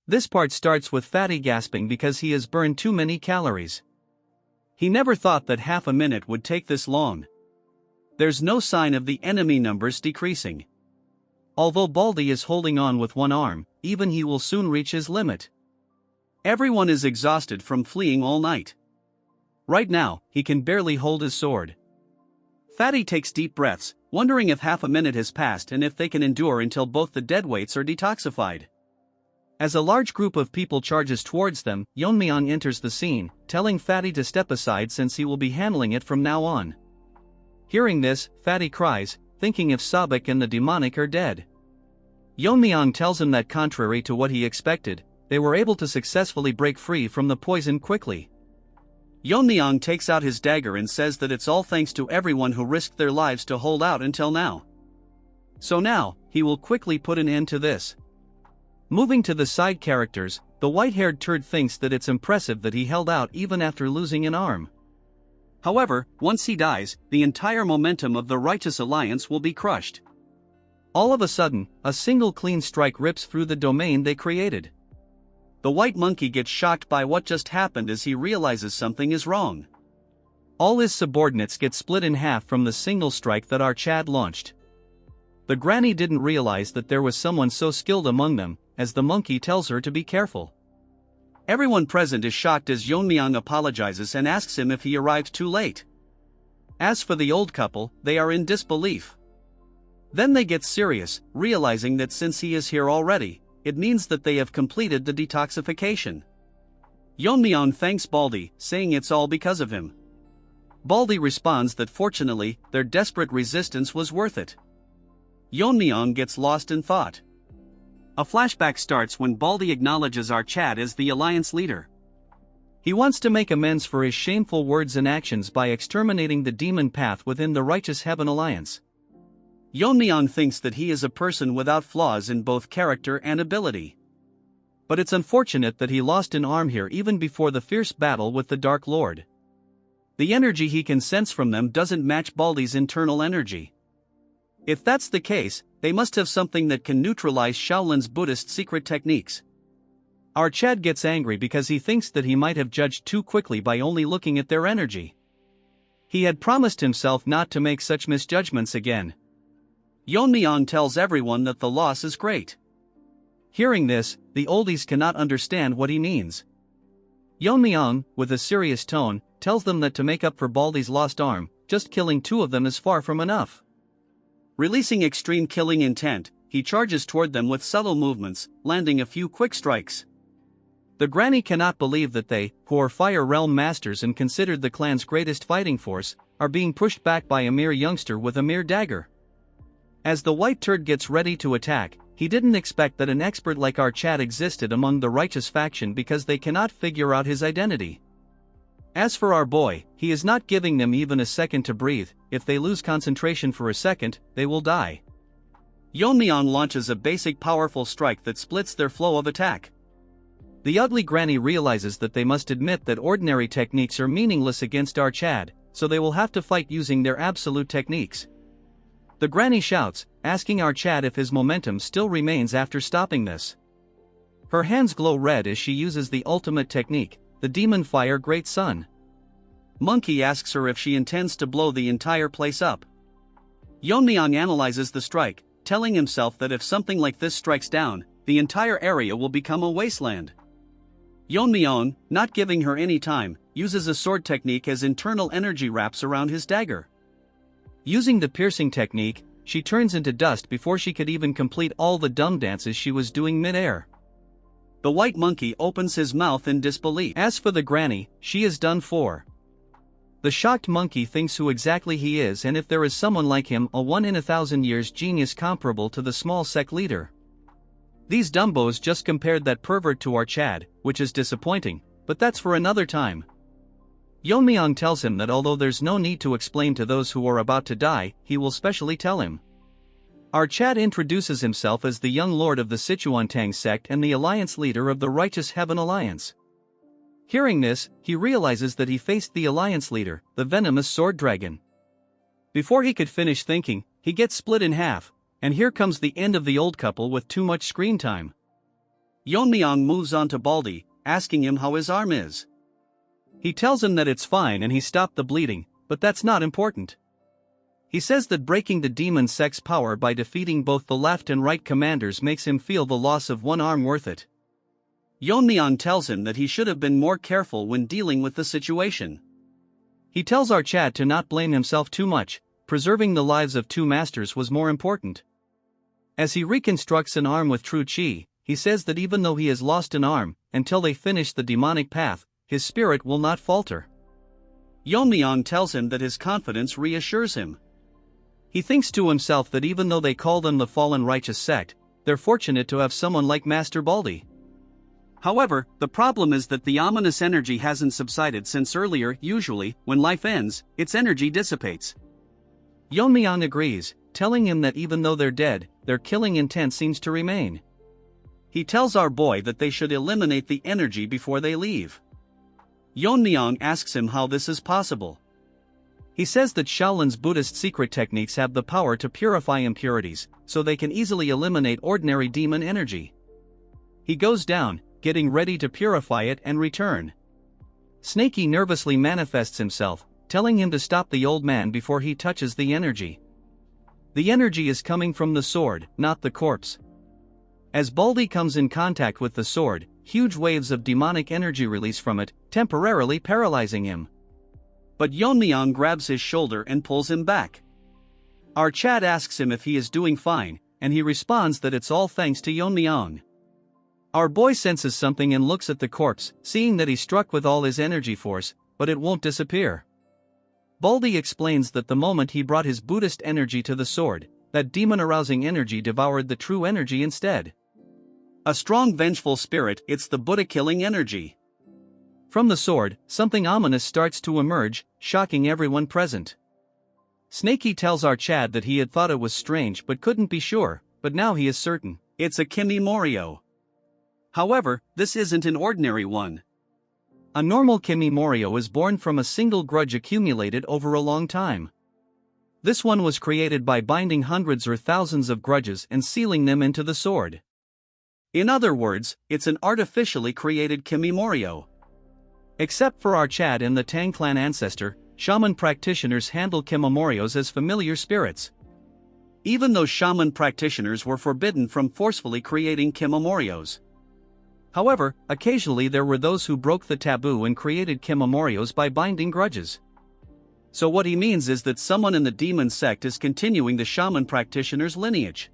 This part starts with Fatty gasping because he has burned too many calories. He never thought that half a minute would take this long. There's no sign of the enemy numbers decreasing. Although Baldy is holding on with one arm, even he will soon reach his limit. Everyone is exhausted from fleeing all night. Right now, he can barely hold his sword. Fatty takes deep breaths, wondering if half a minute has passed and if they can endure until both the deadweights are detoxified. As a large group of people charges towards them, Yeon-myeong enters the scene, telling Fatty to step aside since he will be handling it from now on. Hearing this, Fatty cries, thinking if Sabak and the demonic are dead. Yeon-myeong tells him that contrary to what he expected, they were able to successfully break free from the poison quickly. Yeon-myeong takes out his dagger and says that it's all thanks to everyone who risked their lives to hold out until now. So now, he will quickly put an end to this. Moving to the side characters, the white-haired turd thinks that it's impressive that he held out even after losing an arm. However, once he dies, the entire momentum of the Righteous Alliance will be crushed. All of a sudden, a single clean strike rips through the domain they created. The white monkey gets shocked by what just happened as he realizes something is wrong. All his subordinates get split in half from the single strike that our Chad launched. The granny didn't realize that there was someone so skilled among them, as the monkey tells her to be careful. Everyone present is shocked as Yeon-myeong apologizes and asks him if he arrived too late. As for the old couple, they are in disbelief. Then they get serious, realizing that since he is here already, it means that they have completed the detoxification. Yeon-myeong thanks Baldy, saying it's all because of him. Baldy responds that fortunately, their desperate resistance was worth it. Yeon-myeong gets lost in thought. A flashback starts when Baldy acknowledges our Chad as the alliance leader. He wants to make amends for his shameful words and actions by exterminating the demon path within the Righteous Heaven Alliance. Yeon-myeong thinks that he is a person without flaws in both character and ability. But it's unfortunate that he lost an arm here even before the fierce battle with the Dark Lord. The energy he can sense from them doesn't match Baldy's internal energy. If that's the case, they must have something that can neutralize Shaolin's Buddhist secret techniques. Our Chad gets angry because he thinks that he might have judged too quickly by only looking at their energy. He had promised himself not to make such misjudgments again. Yeon-myeong tells everyone that the loss is great. Hearing this, the oldies cannot understand what he means. Yeon-myeong, with a serious tone, tells them that to make up for Baldy's lost arm, just killing two of them is far from enough. Releasing extreme killing intent, he charges toward them with subtle movements, landing a few quick strikes. The granny cannot believe that they, who are Fire Realm masters and considered the clan's greatest fighting force, are being pushed back by a mere youngster with a mere dagger. As the white turd gets ready to attack, he didn't expect that an expert like our Chad existed among the righteous faction because they cannot figure out his identity. As for our boy, he is not giving them even a second to breathe. If they lose concentration for a second, they will die. Yeon-myeong launches a basic powerful strike that splits their flow of attack. The ugly granny realizes that they must admit that ordinary techniques are meaningless against our Chad, so they will have to fight using their absolute techniques. The granny shouts, asking our Chad if his momentum still remains after stopping this. Her hands glow red as she uses the ultimate technique, the Demon Fire Great Sun. Monkey asks her if she intends to blow the entire place up. Yeon-myeong analyzes the strike, telling himself that if something like this strikes down, the entire area will become a wasteland. Yeon-myeong, not giving her any time, uses a sword technique as internal energy wraps around his dagger. Using the piercing technique, she turns into dust before she could even complete all the dumb dances she was doing mid-air. The white monkey opens his mouth in disbelief. As for the granny, she is done for. The shocked monkey thinks who exactly he is and if there is someone like him, a 1 in 1,000 years genius comparable to the small sect leader. These dumbos just compared that pervert to our Chad, which is disappointing, but that's for another time. Yeon-myeong tells him that although there's no need to explain to those who are about to die, he will specially tell him. Our Chad introduces himself as the young lord of the Sichuan Tang sect and the alliance leader of the Righteous Heaven Alliance. Hearing this, he realizes that he faced the alliance leader, the venomous sword dragon. Before he could finish thinking, he gets split in half, and here comes the end of the old couple with too much screen time. Yeon-myeong moves on to Baldy, asking him how his arm is. He tells him that it's fine and he stopped the bleeding, but that's not important. He says that breaking the demon sect's power by defeating both the left and right commanders makes him feel the loss of one arm worth it. Yeon-myeong tells him that he should have been more careful when dealing with the situation. He tells our Chad to not blame himself too much, preserving the lives of two masters was more important. As he reconstructs an arm with true chi, he says that even though he has lost an arm, until they finish the demonic path, his spirit will not falter. Yeon-myeong tells him that his confidence reassures him. He thinks to himself that even though they call them the fallen righteous sect, they're fortunate to have someone like Master Baldy. However, the problem is that the ominous energy hasn't subsided since earlier. Usually, when life ends, its energy dissipates. Yeon-myeong agrees, telling him that even though they're dead, their killing intent seems to remain. He tells our boy that they should eliminate the energy before they leave. Yeon-myeong asks him how this is possible. He says that Shaolin's Buddhist secret techniques have the power to purify impurities, so they can easily eliminate ordinary demon energy. He goes down, getting ready to purify it and return. Snakey nervously manifests himself, telling him to stop the old man before he touches the energy. The energy is coming from the sword, not the corpse. As Baldy comes in contact with the sword, huge waves of demonic energy release from it, temporarily paralyzing him. But Yeon-myeong grabs his shoulder and pulls him back. Our Chad asks him if he is doing fine, and he responds that it's all thanks to Yeon-myeong. Our boy senses something and looks at the corpse, seeing that he's struck with all his energy force, but it won't disappear. Baldy explains that the moment he brought his Buddhist energy to the sword, that demon-arousing energy devoured the true energy instead. A strong vengeful spirit, it's the Buddha-killing energy. From the sword, something ominous starts to emerge, shocking everyone present. Snakey tells our Chad that he had thought it was strange but couldn't be sure, but now he is certain. It's a Kimimoryo. However, this isn't an ordinary one. A normal Kimimoryo is born from a single grudge accumulated over a long time. This one was created by binding hundreds or thousands of grudges and sealing them into the sword. In other words, it's an artificially created Kimimoryo. Except for our Chad and the Tang clan ancestor, shaman practitioners handle Kimimoryos as familiar spirits. Even though shaman practitioners were forbidden from forcefully creating Kimimoryos. However, occasionally there were those who broke the taboo and created Kimimoryos by binding grudges. So what he means is that someone in the demon sect is continuing the shaman practitioner's lineage.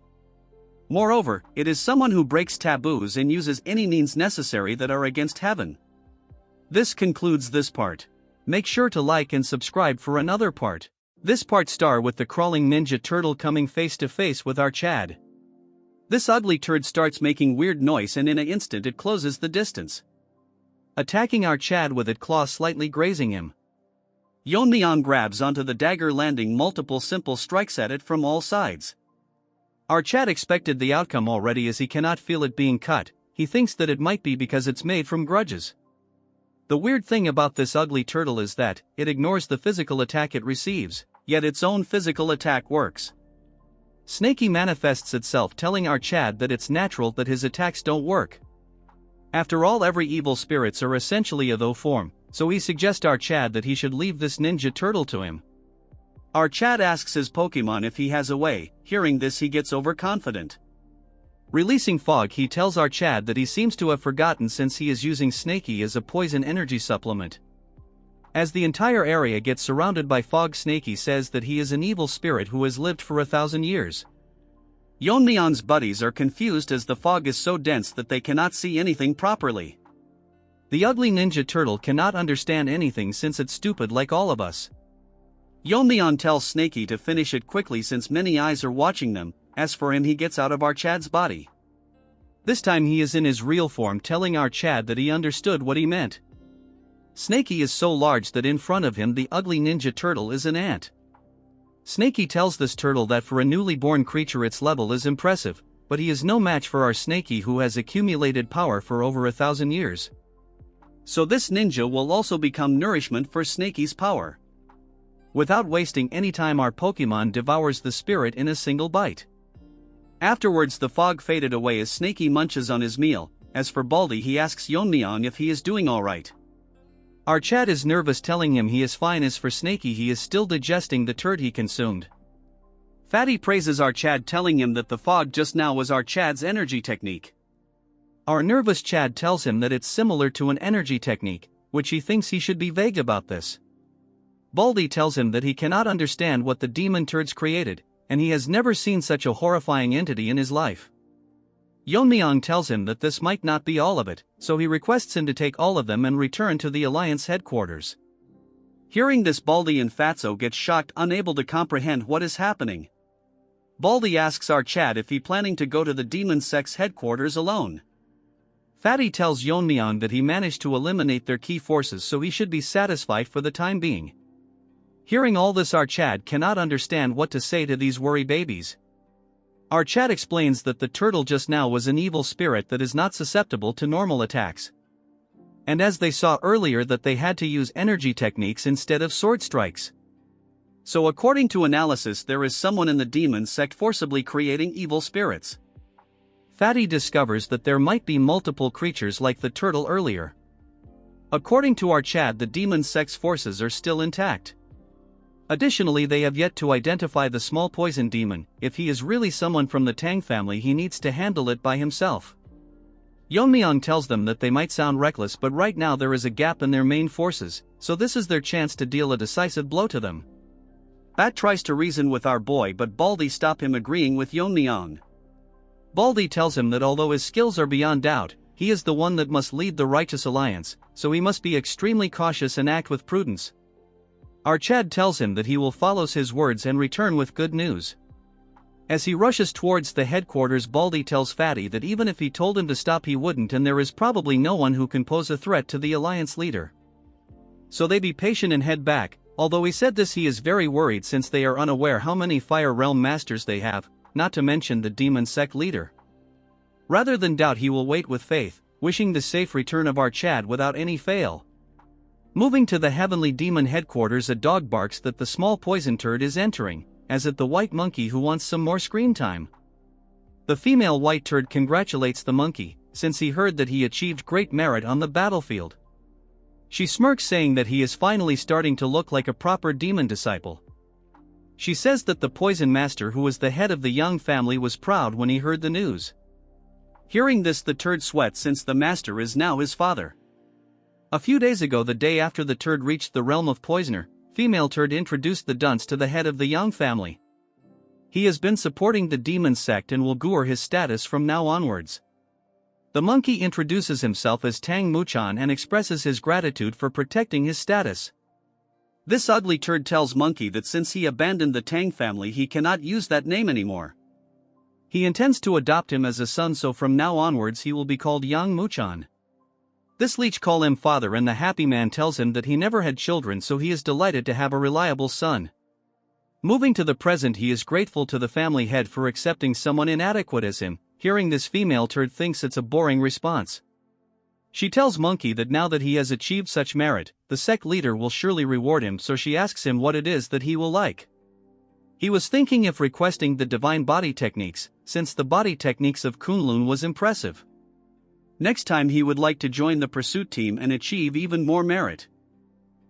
Moreover, it is someone who breaks taboos and uses any means necessary that are against heaven. This concludes this part. Make sure to like and subscribe for another part. This part starts with the crawling ninja turtle coming face to face with our Chad. This ugly turd starts making weird noise and in an instant it closes the distance, attacking our Chad with its claws slightly grazing him. Yeon-myeong grabs onto the dagger, landing multiple simple strikes at it from all sides. Our Chad expected the outcome already as he cannot feel it being cut. He thinks that it might be because it's made from grudges. The weird thing about this ugly turtle is that it ignores the physical attack it receives, yet its own physical attack works. Snakey manifests itself, telling our Chad that it's natural that his attacks don't work. After all, every evil spirits are essentially a though form, so he suggests our Chad that he should leave this ninja turtle to him. Our Chad asks his Pokemon if he has a way. Hearing this, he gets overconfident. Releasing fog, he tells our Chad that he seems to have forgotten since he is using Snakey as a poison energy supplement. As the entire area gets surrounded by fog, Snakey says that he is an evil spirit who has lived for 1,000 years. Yeon-myeong's buddies are confused as the fog is so dense that they cannot see anything properly. The ugly ninja turtle cannot understand anything since it's stupid like all of us. Yeon-myeong tells Snakey to finish it quickly since many eyes are watching them. As for him, he gets out of our Chad's body. This time he is in his real form, telling our Chad that he understood what he meant. Snakey is so large that in front of him the ugly ninja turtle is an ant. Snakey tells this turtle that for a newly born creature its level is impressive, but he is no match for our Snakey who has accumulated power for over 1,000 years. So this ninja will also become nourishment for Snakey's power. Without wasting any time, our Pokemon devours the spirit in a single bite. Afterwards the fog faded away as Snakey munches on his meal. As for Baldy, he asks Yeon-myeong if he is doing alright. Our Chad is nervous, telling him he is fine. As for Snakey, he is still digesting the turd he consumed. Fatty praises our Chad, telling him that the fog just now was our Chad's energy technique. Our nervous Chad tells him that it's similar to an energy technique, which he thinks he should be vague about this. Baldy tells him that he cannot understand what the demon turds created, and he has never seen such a horrifying entity in his life. Yeon-myeong tells him that this might not be all of it, so he requests him to take all of them and return to the Alliance headquarters. Hearing this, Baldy and Fatso get shocked, unable to comprehend what is happening. Baldy asks our Chad if he planning to go to the demon sect's headquarters alone. Fatty tells Yeon-myeong that he managed to eliminate their key forces, so he should be satisfied for the time being. Hearing all this, our Chad cannot understand what to say to these worry babies. Our Chad explains that the turtle just now was an evil spirit that is not susceptible to normal attacks. And as they saw earlier, that they had to use energy techniques instead of sword strikes. So according to analysis, there is someone in the demon sect forcibly creating evil spirits. Fatty discovers that there might be multiple creatures like the turtle earlier. According to our Chad, the demon sect's forces are still intact. Additionally, they have yet to identify the small poison demon. If he is really someone from the Tang family, he needs to handle it by himself. Yeon-myeong tells them that they might sound reckless, but right now there is a gap in their main forces, so this is their chance to deal a decisive blow to them. Bat tries to reason with our boy, but Baldy stops him, agreeing with Yeon-myeong. Baldy tells him that although his skills are beyond doubt, he is the one that must lead the righteous alliance, so he must be extremely cautious and act with prudence. Our Chad tells him that he will follow his words and return with good news. As he rushes towards the headquarters, Baldy tells Fatty that even if he told him to stop, he wouldn't, and there is probably no one who can pose a threat to the alliance leader. So they be patient and head back. Although he said this, he is very worried since they are unaware how many Fire Realm Masters they have, not to mention the demon sect leader. Rather than doubt, he will wait with faith, wishing the safe return of our Chad without any fail. Moving to the heavenly demon headquarters, a dog barks that the small poison turd is entering, as at the white monkey who wants some more screen time. The female white turd congratulates the monkey, since he heard that he achieved great merit on the battlefield. She smirks, saying that he is finally starting to look like a proper demon disciple. She says that the poison master, who was the head of the Young family, was proud when he heard the news. Hearing this, the turd sweats since the master is now his father. A few days ago, the day after the turd reached the realm of Poisoner, female turd introduced the dunce to the head of the Young family. He has been supporting the demon sect and will goor his status from now onwards. The monkey introduces himself as Tang Muchan and expresses his gratitude for protecting his status. This ugly turd tells monkey that since he abandoned the Tang family, he cannot use that name anymore. He intends to adopt him as a son, so from now onwards he will be called Yang Muchan. This leech call him father, and the happy man tells him that he never had children, so he is delighted to have a reliable son. Moving to the present, he is grateful to the family head for accepting someone inadequate as him. Hearing this, female turd thinks it's a boring response. She tells monkey that now that he has achieved such merit, the sect leader will surely reward him, so she asks him what it is that he will like. He was thinking of requesting the divine body techniques, since the body techniques of Kunlun was impressive. Next time he would like to join the pursuit team and achieve even more merit.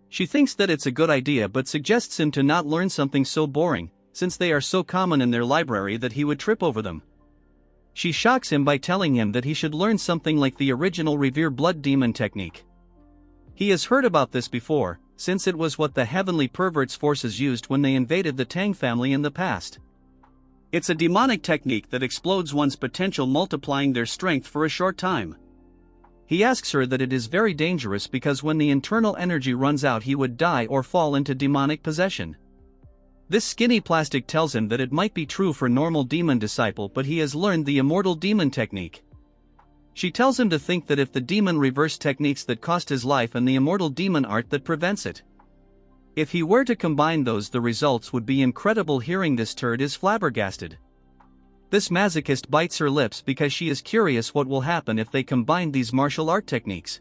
She thinks that it's a good idea, but suggests him to not learn something so boring, since they are so common in their library that he would trip over them. She shocks him by telling him that he should learn something like the original Revere Blood Demon technique. He has heard about this before, since it was what the Heavenly Perverts forces used when they invaded the Tang family in the past. It's a demonic technique that explodes one's potential, multiplying their strength for a short time. He asks her that it is very dangerous because when the internal energy runs out he would die or fall into demonic possession. This skinny plastic tells him that it might be true for normal demon disciple, but he has learned the immortal demon technique. She tells him to think that if the demon reverse techniques that cost his life and the immortal demon art that prevents it. If he were to combine those, the results would be incredible. Hearing this, Turd is flabbergasted. This masochist bites her lips because she is curious what will happen if they combine these martial art techniques.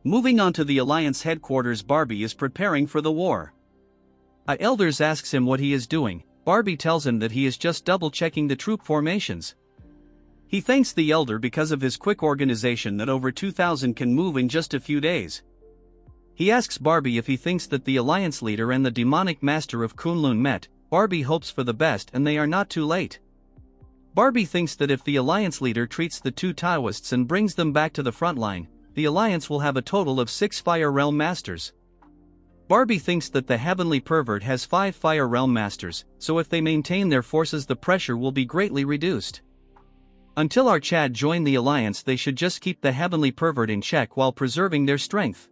Moving on to the Alliance headquarters, Barbie is preparing for the war. A elders asks him what he is doing. Barbie tells him that he is just double-checking the troop formations. He thanks the elder because of his quick organization that over 2,000 can move in just a few days. He asks Barbie if he thinks that the Alliance leader and the demonic master of Kunlun met. Barbie hopes for the best and they are not too late. Barbie thinks that if the Alliance leader treats the two Taoists and brings them back to the front line, the Alliance will have a total of 6 Fire Realm Masters. Barbie thinks that the Heavenly Pervert has 5 Fire Realm Masters, so if they maintain their forces the pressure will be greatly reduced. Until our Chad join the Alliance, they should just keep the Heavenly Pervert in check while preserving their strength.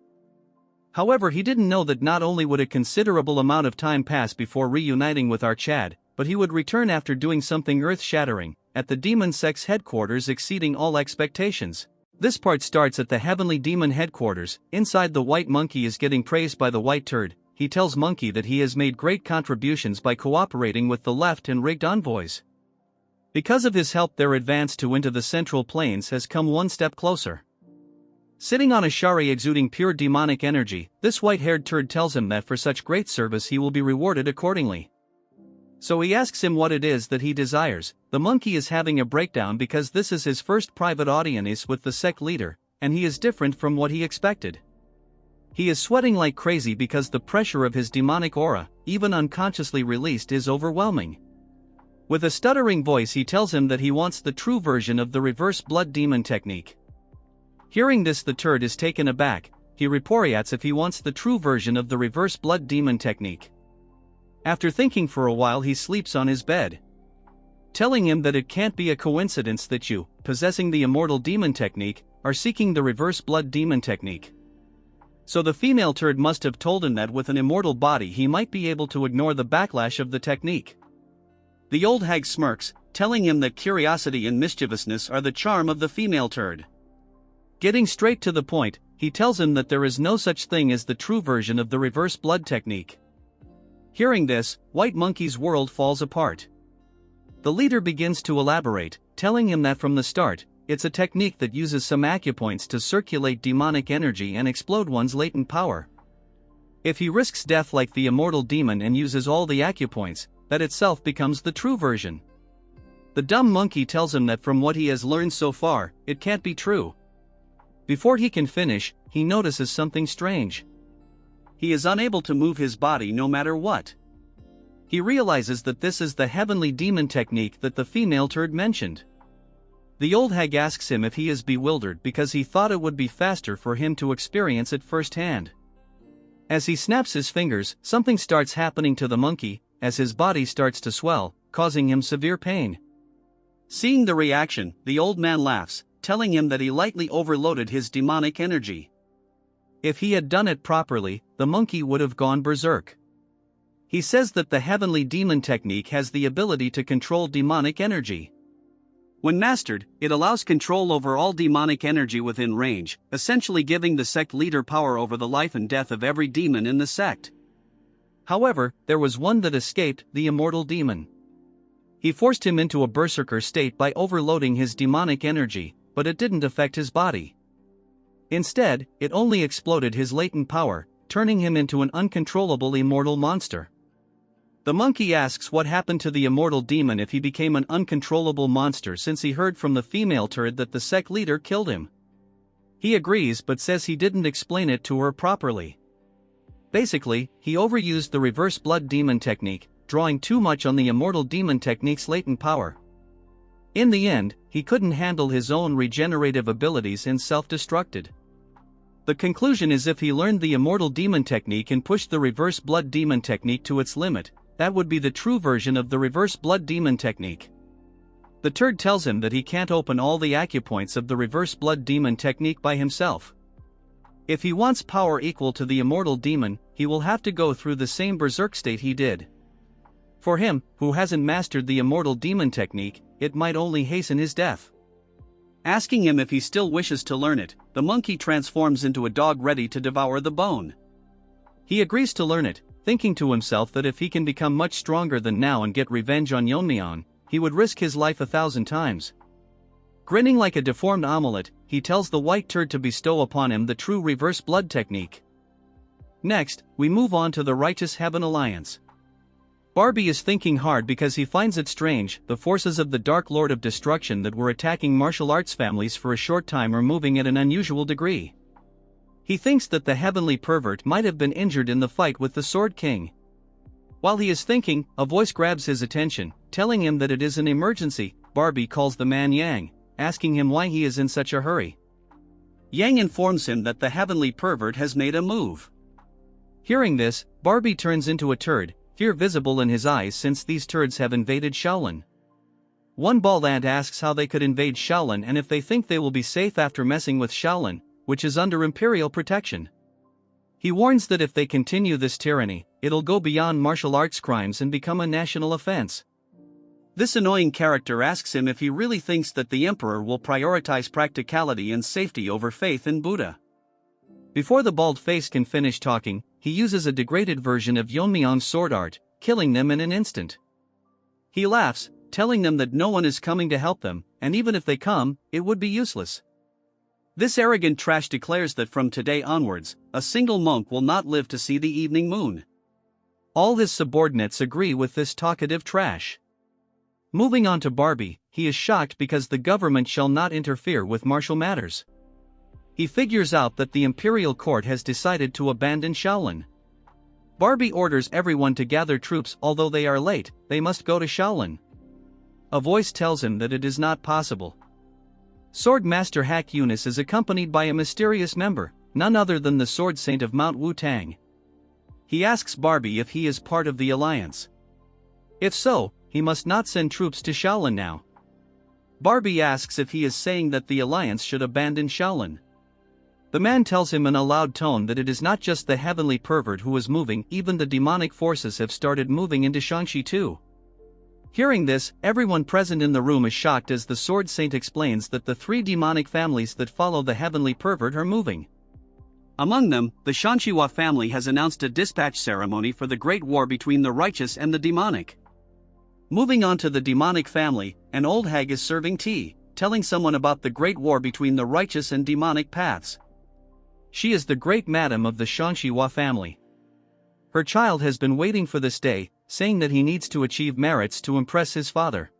However, he didn't know that not only would a considerable amount of time pass before reuniting with our Chad, but he would return after doing something earth-shattering, at the Demon Sect's headquarters, exceeding all expectations. This part starts at the Heavenly Demon headquarters. Inside, the White Monkey is getting praised by the White Turd. He tells Monkey that he has made great contributions by cooperating with the left and rigged envoys. Because of his help, their advance into the Central Plains has come one step closer. Sitting on a shari exuding pure demonic energy, this white-haired turd tells him that for such great service he will be rewarded accordingly. So he asks him what it is that he desires. The monkey is having a breakdown because this is his first private audience with the sect leader, and he is different from what he expected. He is sweating like crazy because the pressure of his demonic aura, even unconsciously released, is overwhelming. With a stuttering voice he tells him that he wants the true version of the reverse blood demon technique. Hearing this, the turd is taken aback. He reports if he wants the true version of the reverse blood demon technique. After thinking for a while, he sleeps on his bed, telling him that it can't be a coincidence that you, possessing the immortal demon technique, are seeking the reverse blood demon technique. So the female turd must have told him that with an immortal body he might be able to ignore the backlash of the technique. The old hag smirks, telling him that curiosity and mischievousness are the charm of the female turd. Getting straight to the point, he tells him that there is no such thing as the true version of the reverse blood technique. Hearing this, White Monkey's world falls apart. The leader begins to elaborate, telling him that from the start, it's a technique that uses some acupoints to circulate demonic energy and explode one's latent power. If he risks death like the immortal demon and uses all the acupoints, that itself becomes the true version. The dumb monkey tells him that from what he has learned so far, it can't be true. Before he can finish, he notices something strange. He is unable to move his body no matter what. He realizes that this is the heavenly demon technique that the female turd mentioned. The old hag asks him if he is bewildered because he thought it would be faster for him to experience it firsthand. As he snaps his fingers, something starts happening to the monkey, as his body starts to swell, causing him severe pain. Seeing the reaction, the old man laughs, telling him that he lightly overloaded his demonic energy. If he had done it properly, the monkey would have gone berserk. He says that the heavenly demon technique has the ability to control demonic energy. When mastered, it allows control over all demonic energy within range, essentially giving the sect leader power over the life and death of every demon in the sect. However, there was one that escaped, the immortal demon. He forced him into a berserker state by overloading his demonic energy, but it didn't affect his body. Instead, it only exploded his latent power, turning him into an uncontrollable immortal monster. The monkey asks what happened to the immortal demon if he became an uncontrollable monster, since he heard from the female turd that the sect leader killed him. He agrees but says he didn't explain it to her properly. Basically, he overused the reverse blood demon technique, drawing too much on the immortal demon technique's latent power. In the end, he couldn't handle his own regenerative abilities and self-destructed. The conclusion is if he learned the immortal demon technique and pushed the reverse blood demon technique to its limit, that would be the true version of the reverse blood demon technique. The turd tells him that he can't open all the acupoints of the reverse blood demon technique by himself. If he wants power equal to the immortal demon, he will have to go through the same berserk state he did. For him, who hasn't mastered the immortal demon technique, it might only hasten his death. Asking him if he still wishes to learn it, the monkey transforms into a dog ready to devour the bone. He agrees to learn it, thinking to himself that if he can become much stronger than now and get revenge on Yeon-myeong, he would risk his life 1,000 times. Grinning like a deformed omelet, he tells the white turd to bestow upon him the true reverse blood technique. Next, we move on to the Righteous Heaven Alliance. Barbie is thinking hard because he finds it strange, the forces of the Dark Lord of Destruction that were attacking martial arts families for a short time are moving at an unusual degree. He thinks that the heavenly pervert might have been injured in the fight with the Sword King. While he is thinking, a voice grabs his attention, telling him that it is an emergency. Barbie calls the man Yang, asking him why he is in such a hurry. Yang informs him that the heavenly pervert has made a move. Hearing this, Barbie turns into a turd, fear visible in his eyes since these turds have invaded Shaolin. One bald ant asks how they could invade Shaolin and if they think they will be safe after messing with Shaolin, which is under imperial protection. He warns that if they continue this tyranny, it'll go beyond martial arts crimes and become a national offense. This annoying character asks him if he really thinks that the emperor will prioritize practicality and safety over faith in Buddha. Before the bald face can finish talking, he uses a degraded version of Yeon-myeong's sword art, killing them in an instant. He laughs, telling them that no one is coming to help them, and even if they come, it would be useless. This arrogant trash declares that from today onwards, a single monk will not live to see the evening moon. All his subordinates agree with this talkative trash. Moving on to Barbie, he is shocked because the government shall not interfere with martial matters. He figures out that the imperial court has decided to abandon Shaolin. Barbie orders everyone to gather troops. Although they are late, they must go to Shaolin. A voice tells him that it is not possible. Swordmaster Hak Eunice is accompanied by a mysterious member, none other than the Sword Saint of Mount Wu-Tang. He asks Barbie if he is part of the alliance. If so, he must not send troops to Shaolin now. Barbie asks if he is saying that the alliance should abandon Shaolin. The man tells him in a loud tone that it is not just the heavenly pervert who is moving, even the demonic forces have started moving into Shaanxi too. Hearing this, everyone present in the room is shocked as the Sword Saint explains that the 3 demonic families that follow the heavenly pervert are moving. Among them, the Manhwa family has announced a dispatch ceremony for the great war between the righteous and the demonic. Moving on to the demonic family, an old hag is serving tea, telling someone about the great war between the righteous and demonic paths. She is the great madam of the Manhwa family. Her child has been waiting for this day, saying that he needs to achieve merits to impress his father.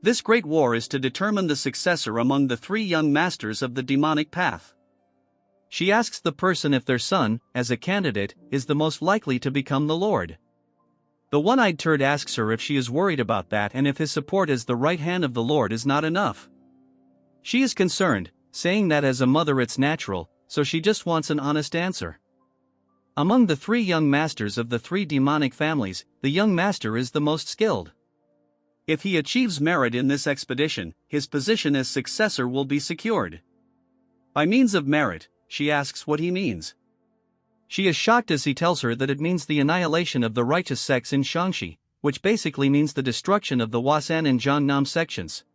This great war is to determine the successor among the 3 young masters of the demonic path. She asks the person if their son, as a candidate, is the most likely to become the Lord. The one-eyed turd asks her if she is worried about that and if his support as the right hand of the Lord is not enough. She is concerned, saying that as a mother it's natural, so she just wants an honest answer. Among the 3 young masters of the 3 demonic families, the young master is the most skilled. If he achieves merit in this expedition, his position as successor will be secured. By means of merit, she asks what he means. She is shocked as he tells her that it means the annihilation of the righteous sects in Shaanxi, which basically means the destruction of the Wasan and Jiangnam sections.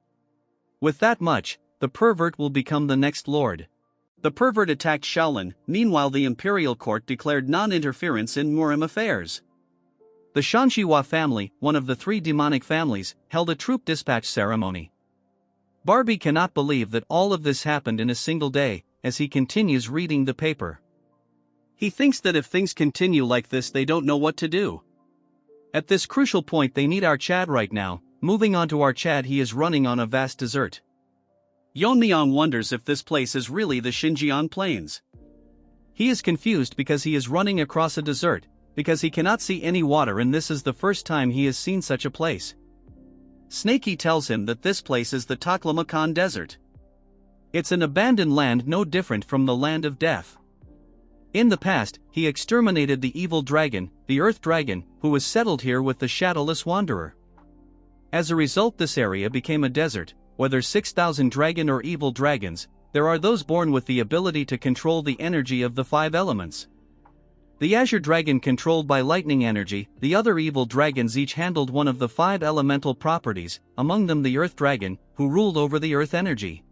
With that much, the pervert will become the next lord. The pervert attacked Shaolin. Meanwhile, the imperial court declared non-interference in Murim affairs. The Manhwa family, one of the 3 demonic families, held a troop dispatch ceremony. Barbie cannot believe that all of this happened in a single day, as he continues reading the paper. He thinks that if things continue like this they don't know what to do. At this crucial point they need our Chad right now. Moving on to our Chad, he is running on a vast desert. Yeon-myeong wonders if this place is really the Xinjiang Plains. He is confused because he is running across a desert, because he cannot see any water and this is the first time he has seen such a place. Snakey tells him that this place is the Taklamakan Desert. It's an abandoned land no different from the land of death. In the past, he exterminated the evil dragon, the Earth Dragon, who was settled here with the shadowless wanderer. As a result, this area became a desert. Whether 6,000 dragon or evil dragons, there are those born with the ability to control the energy of the 5 elements. The Azure Dragon controlled by lightning energy, the other evil dragons each handled one of the 5 elemental properties, among them the Earth Dragon, who ruled over the earth energy.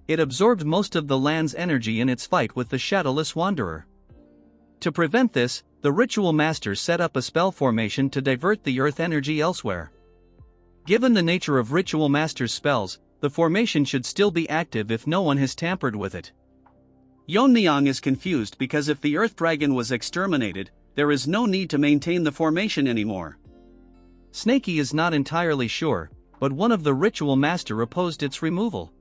It absorbed most of the land's energy in its fight with the shadowless wanderer. To prevent this, the ritual master set up a spell formation to divert the earth energy elsewhere. Given the nature of ritual master's spells, the formation should still be active if no one has tampered with it. Yeon-myeong is confused because if the Earth Dragon was exterminated, there is no need to maintain the formation anymore. Snakey is not entirely sure, but one of the ritual master opposed its removal.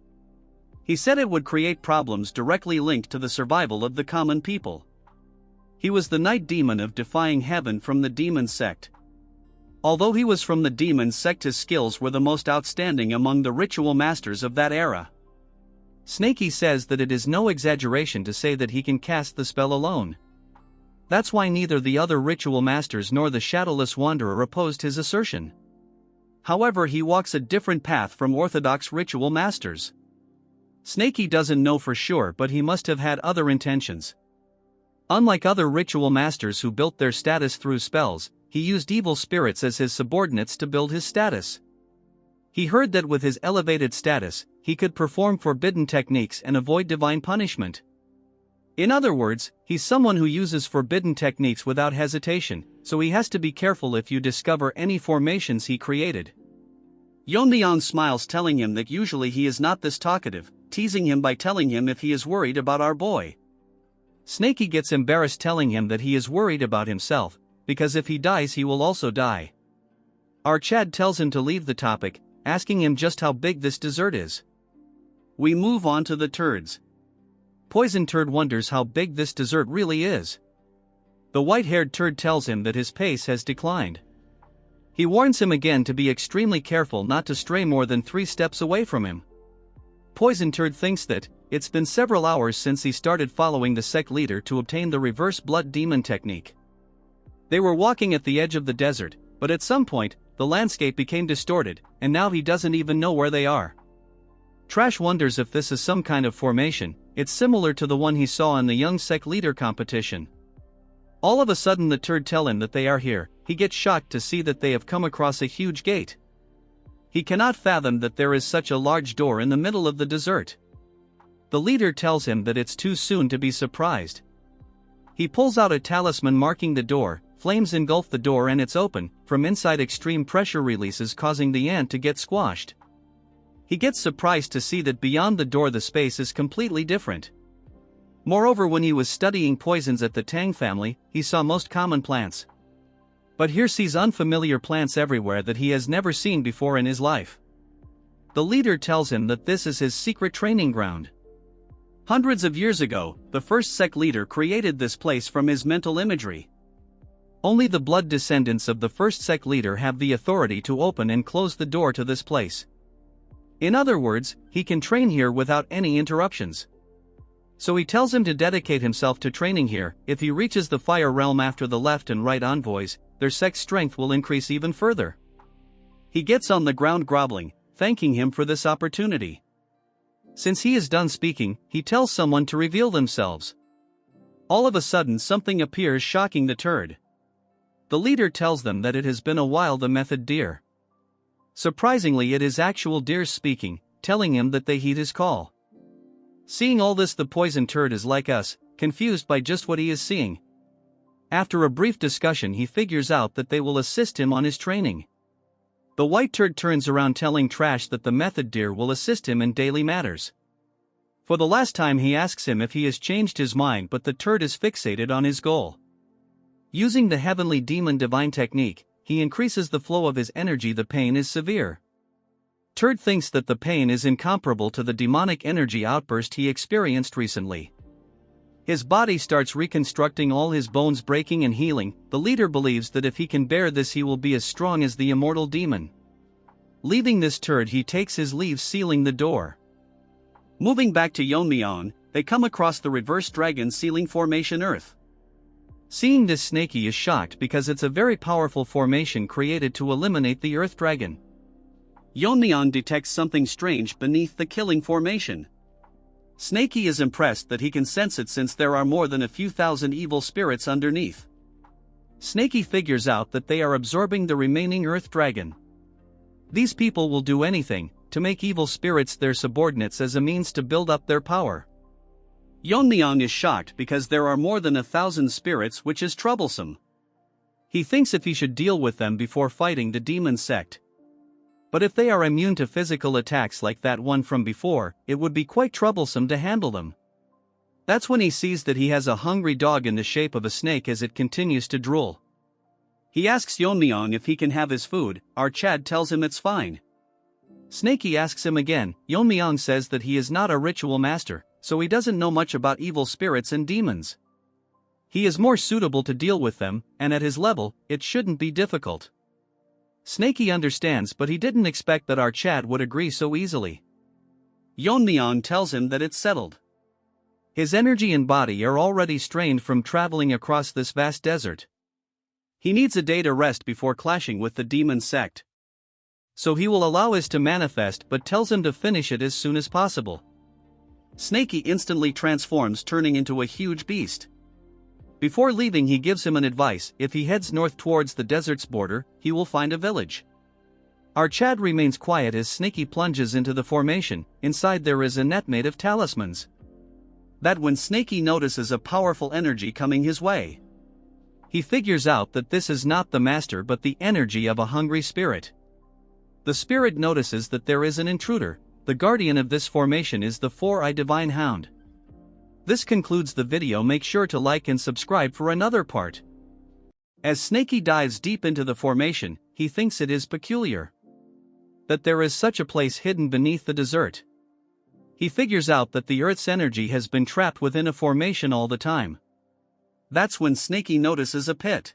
He said it would create problems directly linked to the survival of the common people. He was the night demon of defying heaven from the demon sect. Although he was from the demon sect, his skills were the most outstanding among the ritual masters of that era. Snakey says that it is no exaggeration to say that he can cast the spell alone. That's why neither the other ritual masters nor the shadowless wanderer opposed his assertion. However, he walks a different path from orthodox ritual masters. Snakey doesn't know for sure, but he must have had other intentions. Unlike other ritual masters who built their status through spells, he used evil spirits as his subordinates to build his status. He heard that with his elevated status, he could perform forbidden techniques and avoid divine punishment. In other words, he's someone who uses forbidden techniques without hesitation, so he has to be careful if you discover any formations he created. Yeon-myeong smiles, telling him that usually he is not this talkative, teasing him by telling him if he is worried about our boy. Snakey gets embarrassed, telling him that he is worried about himself, because if he dies he will also die. Our Chad tells him to leave the topic, asking him just how big this dessert is. We move on to the turds. Poison Turd wonders how big this dessert really is. The white-haired turd tells him that his pace has declined. He warns him again to be extremely careful not to stray more than 3 steps away from him. Poison Turd thinks that it's been several hours since he started following the sect leader to obtain the reverse blood demon technique. They were walking at the edge of the desert, but at some point, the landscape became distorted, and now he doesn't even know where they are. Trash wonders if this is some kind of formation. It's similar to the one he saw in the young sect leader competition. All of a sudden the turd tell him that they are here. He gets shocked to see that they have come across a huge gate. He cannot fathom that there is such a large door in the middle of the desert. The leader tells him that it's too soon to be surprised. He pulls out a talisman marking the door, flames engulf the door and it's open. From inside, extreme pressure releases, causing the ant to get squashed. He gets surprised to see that beyond the door the space is completely different. Moreover, when he was studying poisons at the Tang family, he saw most common plants. But here sees unfamiliar plants everywhere that he has never seen before in his life. The leader tells him that this is his secret training ground. Hundreds of years ago, the first sect leader created this place from his mental imagery. Only the blood descendants of the first sect leader have the authority to open and close the door to this place. In other words, he can train here without any interruptions. So he tells him to dedicate himself to training here. If he reaches the fire realm after the left and right envoys, their sect's strength will increase even further. He gets on the ground groveling, thanking him for this opportunity. Since he is done speaking, he tells someone to reveal themselves. All of a sudden something appears, shocking the turd. The leader tells them that it has been a while. The method deer. Surprisingly, it is actual deers speaking, telling him that they heed his call. Seeing all this, the poison turd is like us, confused by just what he is seeing. After a brief discussion, he figures out that they will assist him on his training. The white turd turns around, telling Trash that the method deer will assist him in daily matters. For the last time he asks him if he has changed his mind, but the turd is fixated on his goal. Using the heavenly demon divine technique, he increases the flow of his energy. The pain is severe. Turd thinks that the pain is incomparable to the demonic energy outburst he experienced recently. His body starts reconstructing, all his bones breaking and healing. The leader believes that if he can bear this, he will be as strong as the immortal demon. Leaving this turd, he takes his leave, sealing the door. Moving back to Yeon-myeong, they come across the reverse dragon sealing formation Earth. Seeing this, Snakey is shocked because it's a very powerful formation created to eliminate the Earth Dragon. Yeon-myeong detects something strange beneath the killing formation. Snakey is impressed that he can sense it since there are more than a few thousand evil spirits underneath. Snakey figures out that they are absorbing the remaining Earth Dragon. These people will do anything to make evil spirits their subordinates as a means to build up their power. Yeon-myeong is shocked because there are more than 1,000 spirits, which is troublesome. He thinks if he should deal with them before fighting the demon sect. But if they are immune to physical attacks like that one from before, it would be quite troublesome to handle them. That's when he sees that he has a hungry dog in the shape of a snake as it continues to drool. He asks Yeon-myeong if he can have his food. Chad tells him it's fine. Snakey asks him again. Yeon-myeong says that he is not a ritual master, so he doesn't know much about evil spirits and demons. He is more suitable to deal with them, and at his level, it shouldn't be difficult. Snakey understands, but he didn't expect that Chad would agree so easily. Yeon-myeong tells him that it's settled. His energy and body are already strained from traveling across this vast desert. He needs a day to rest before clashing with the demon sect. So he will allow his to manifest, but tells him to finish it as soon as possible. Snakey instantly transforms, turning into a huge beast. Before leaving, he gives him an advice: if he heads north towards the desert's border, he will find a village. Chad remains quiet as Snakey plunges into the formation. Inside there is a net made of talismans. That when Snakey notices a powerful energy coming his way. He figures out that this is not the master but the energy of a hungry spirit. The spirit notices that there is an intruder. The guardian of this formation is the four-eyed divine hound. This concludes the video. Make sure to like and subscribe for another part. As Snakey dives deep into the formation, he thinks it is peculiar that there is such a place hidden beneath the desert. He figures out that the Earth's energy has been trapped within a formation all the time. That's when Snakey notices a pit.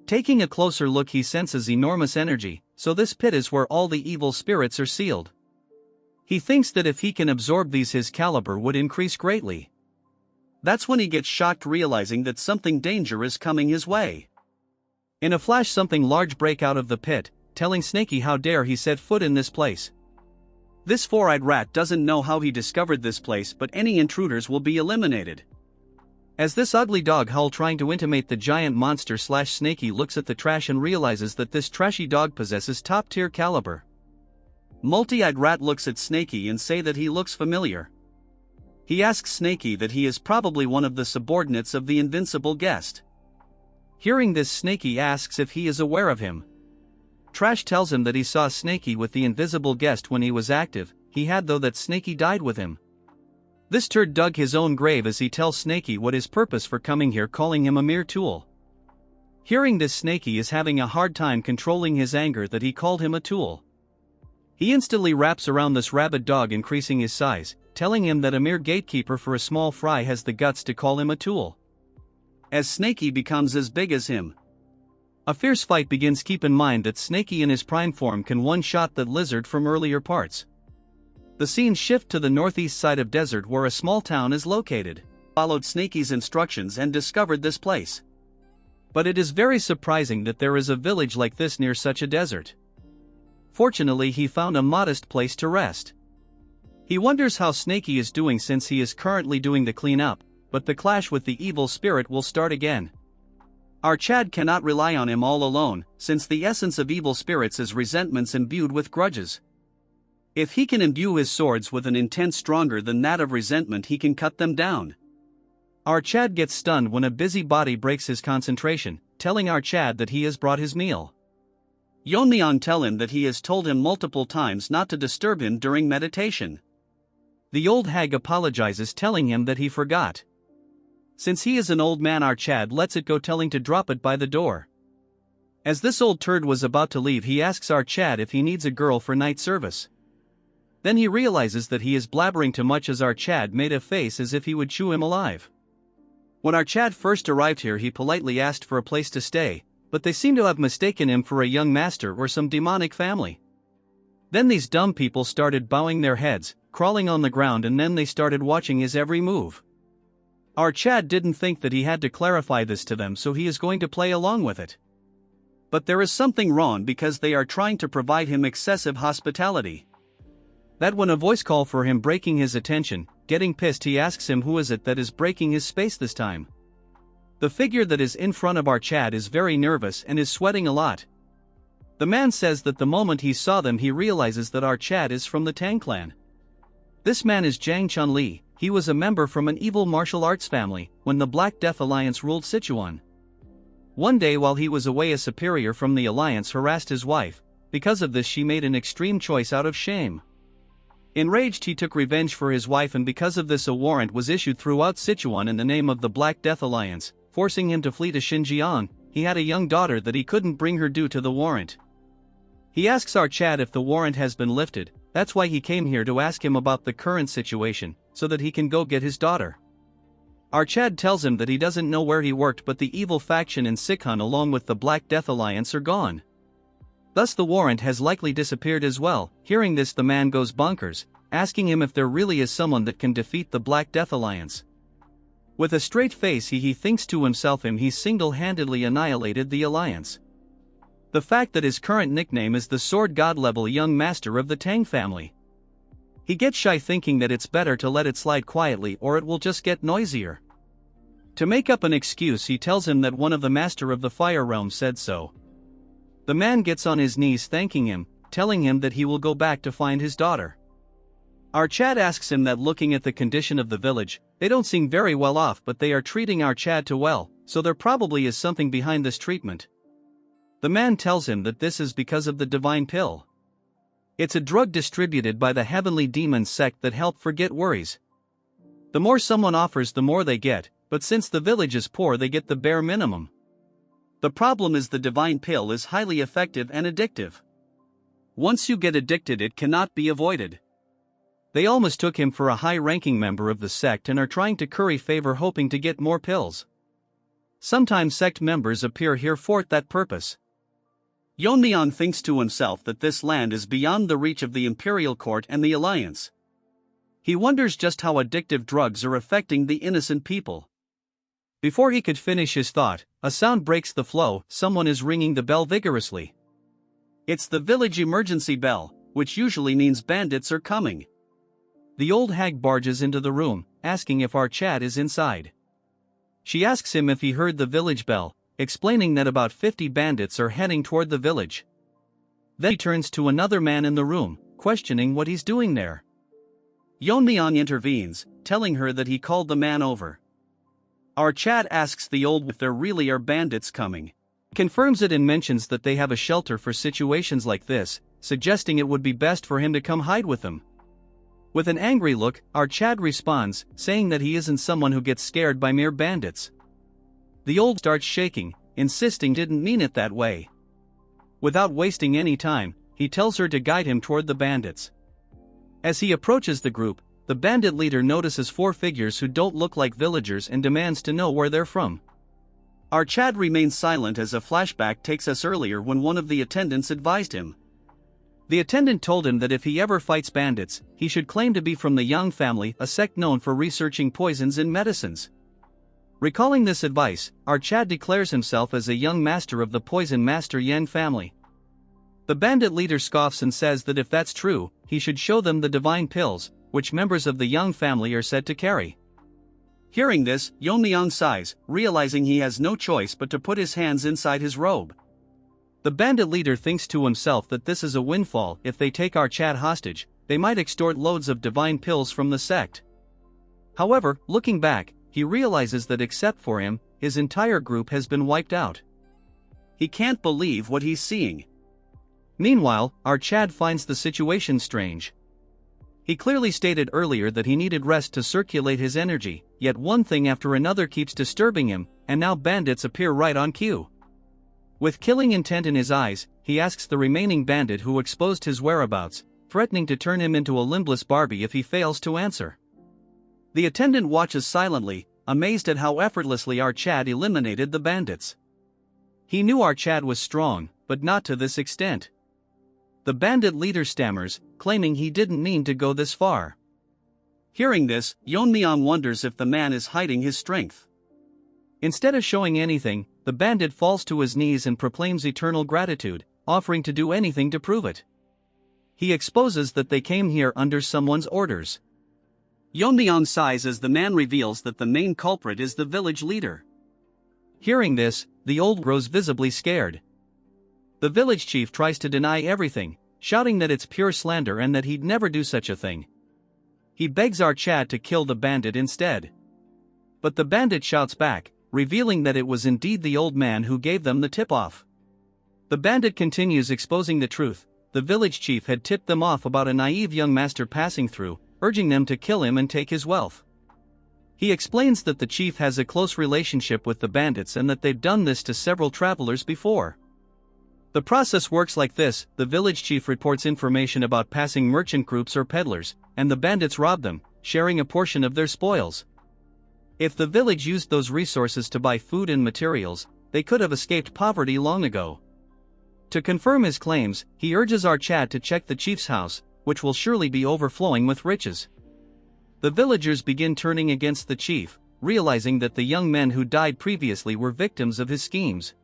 Taking a closer look, he senses enormous energy, so this pit is where all the evil spirits are sealed. He thinks that if he can absorb these, his caliber would increase greatly. That's when he gets shocked, realizing that something dangerous is coming his way. In a flash, something large break out of the pit, telling Snakey how dare he set foot in this place. This four-eyed rat doesn't know how he discovered this place, but any intruders will be eliminated. As this ugly dog howl trying to intimate the giant monster, Snakey looks at the trash and realizes that this trashy dog possesses top-tier caliber. Multi-eyed rat looks at Snakey and say that he looks familiar. He asks Snakey that he is probably one of the subordinates of the invincible guest. Hearing this, Snakey asks if he is aware of him. Trash tells him that he saw Snakey with the invisible guest when he was active. He had, though, that Snakey died with him. This turd dug his own grave as he tells Snakey what his purpose for coming here, calling him a mere tool. Hearing this, Snakey is having a hard time controlling his anger that he called him a tool. He instantly wraps around this rabid dog, increasing his size, telling him that a mere gatekeeper for a small fry has the guts to call him a tool. As Snakey becomes as big as him, a fierce fight begins. Keep in mind that Snakey in his prime form can one-shot that lizard from earlier parts. The scene shift to the northeast side of desert where a small town is located. Followed Snakey's instructions and discovered this place. But it is very surprising that there is a village like this near such a desert. Fortunately, he found a modest place to rest. He wonders how Snakey is doing since he is currently doing the cleanup, but the clash with the evil spirit will start again. Chad cannot rely on him all alone, since the essence of evil spirits is resentments imbued with grudges. If he can imbue his swords with an intent stronger than that of resentment, he can cut them down. Chad gets stunned when a busybody breaks his concentration, telling Chad that he has brought his meal. Yeon-myeong tell him that he has told him multiple times not to disturb him during meditation. The old hag apologizes, telling him that he forgot. Since he is an old man, Chad lets it go, telling to drop it by the door. As this old turd was about to leave, he asks Chad if he needs a girl for night service. Then he realizes that he is blabbering too much as Chad made a face as if he would chew him alive. When Chad first arrived here, he politely asked for a place to stay, but they seem to have mistaken him for a young master or some demonic family. Then these dumb people started bowing their heads, crawling on the ground, and then they started watching his every move. Our Chad didn't think that he had to clarify this to them, so he is going to play along with it. But there is something wrong because they are trying to provide him excessive hospitality. That when a voice call for him breaking his attention, getting pissed, he asks him who is it that is breaking his space this time. The figure that is in front of our Chad is very nervous and is sweating a lot. The man says that the moment he saw them he realizes that our Chad is from the Tang clan. This man is Jiang Chunli. He was a member from an evil martial arts family when the Black Death Alliance ruled Sichuan. One day while he was away, a superior from the alliance harassed his wife. Because of this she made an extreme choice out of shame. Enraged, he took revenge for his wife, and because of this a warrant was issued throughout Sichuan in the name of the Black Death Alliance, forcing him to flee to Xinjiang. He had a young daughter that he couldn't bring her due to the warrant. He asks our Chad if the warrant has been lifted. That's why he came here, to ask him about the current situation, so that he can go get his daughter. Our Chad tells him that he doesn't know where he worked, but the evil faction in Sichuan along with the Black Death Alliance are gone. Thus the warrant has likely disappeared as well. Hearing this, the man goes bonkers, asking him if there really is someone that can defeat the Black Death Alliance. With a straight face he thinks to himself he single-handedly annihilated the alliance. The fact that his current nickname is the Sword God level young master of the Tang family. He gets shy, thinking that it's better to let it slide quietly or it will just get noisier. To make up an excuse, he tells him that one of the master of the fire realm said so. The man gets on his knees thanking him, telling him that he will go back to find his daughter. Our Chad asks him that looking at the condition of the village, they don't seem very well off, but they are treating our Chad too well, so there probably is something behind this treatment. The man tells him that this is because of the divine pill. It's a drug distributed by the heavenly demon sect that help forget worries. The more someone offers, the more they get, but since the village is poor they get the bare minimum. The problem is the divine pill is highly effective and addictive. Once you get addicted it cannot be avoided. They all mistook him for a high-ranking member of the sect and are trying to curry favor, hoping to get more pills. Sometimes sect members appear here for that purpose. Yeon-myeong thinks to himself that this land is beyond the reach of the Imperial Court and the Alliance. He wonders just how addictive drugs are affecting the innocent people. Before he could finish his thought, a sound breaks the flow. Someone is ringing the bell vigorously. It's the village emergency bell, which usually means bandits are coming. The old hag barges into the room, asking if our Chad is inside. She asks him if he heard the village bell, explaining that about 50 bandits are heading toward the village. Then he turns to another man in the room, questioning what he's doing there. Yeon-myeong intervenes, telling her that he called the man over. Our Chad asks the old if there really are bandits coming. He confirms it and mentions that they have a shelter for situations like this, suggesting it would be best for him to come hide with them. With an angry look, our Chad responds, saying that he isn't someone who gets scared by mere bandits. The old starts shaking, insisting didn't mean it that way. Without wasting any time, he tells her to guide him toward the bandits. As he approaches the group, the bandit leader notices 4 figures who don't look like villagers and demands to know where they're from. Our Chad remains silent as a flashback takes us earlier when one of the attendants advised him. The attendant told him that if he ever fights bandits, he should claim to be from the Yang family, a sect known for researching poisons in medicines. Recalling this advice, our Chad declares himself as a young master of the poison master Yang family. The bandit leader scoffs and says that if that's true, he should show them the divine pills, which members of the Yang family are said to carry. Hearing this, Yeon-myeong sighs, realizing he has no choice but to put his hands inside his robe. The bandit leader thinks to himself that this is a windfall. If they take our Chad hostage, they might extort loads of divine pills from the sect. However, looking back, he realizes that except for him, his entire group has been wiped out. He can't believe what he's seeing. Meanwhile, our Chad finds the situation strange. He clearly stated earlier that he needed rest to circulate his energy, yet one thing after another keeps disturbing him, and now bandits appear right on cue. With killing intent in his eyes, he asks the remaining bandit who exposed his whereabouts, threatening to turn him into a limbless Barbie if he fails to answer. The attendant watches silently, amazed at how effortlessly our Chad eliminated the bandits. He knew our Chad was strong, but not to this extent. The bandit leader stammers, claiming he didn't mean to go this far. Hearing this, Yeon-myeong wonders if the man is hiding his strength. Instead of showing anything, the bandit falls to his knees and proclaims eternal gratitude, offering to do anything to prove it. He exposes that they came here under someone's orders. Yeon-myeong sighs as the man reveals that the main culprit is the village leader. Hearing this, the old grows visibly scared. The village chief tries to deny everything, shouting that it's pure slander and that he'd never do such a thing. He begs our Chad to kill the bandit instead. But the bandit shouts back, revealing that it was indeed the old man who gave them the tip-off. The bandit continues exposing the truth. The village chief had tipped them off about a naive young master passing through, urging them to kill him and take his wealth. He explains that the chief has a close relationship with the bandits and that they've done this to several travelers before. The process works like this: the village chief reports information about passing merchant groups or peddlers, and the bandits rob them, sharing a portion of their spoils. If the village used those resources to buy food and materials, they could have escaped poverty long ago. To confirm his claims, he urges our Chad to check the chief's house, which will surely be overflowing with riches. The villagers begin turning against the chief, realizing that the young men who died previously were victims of his schemes.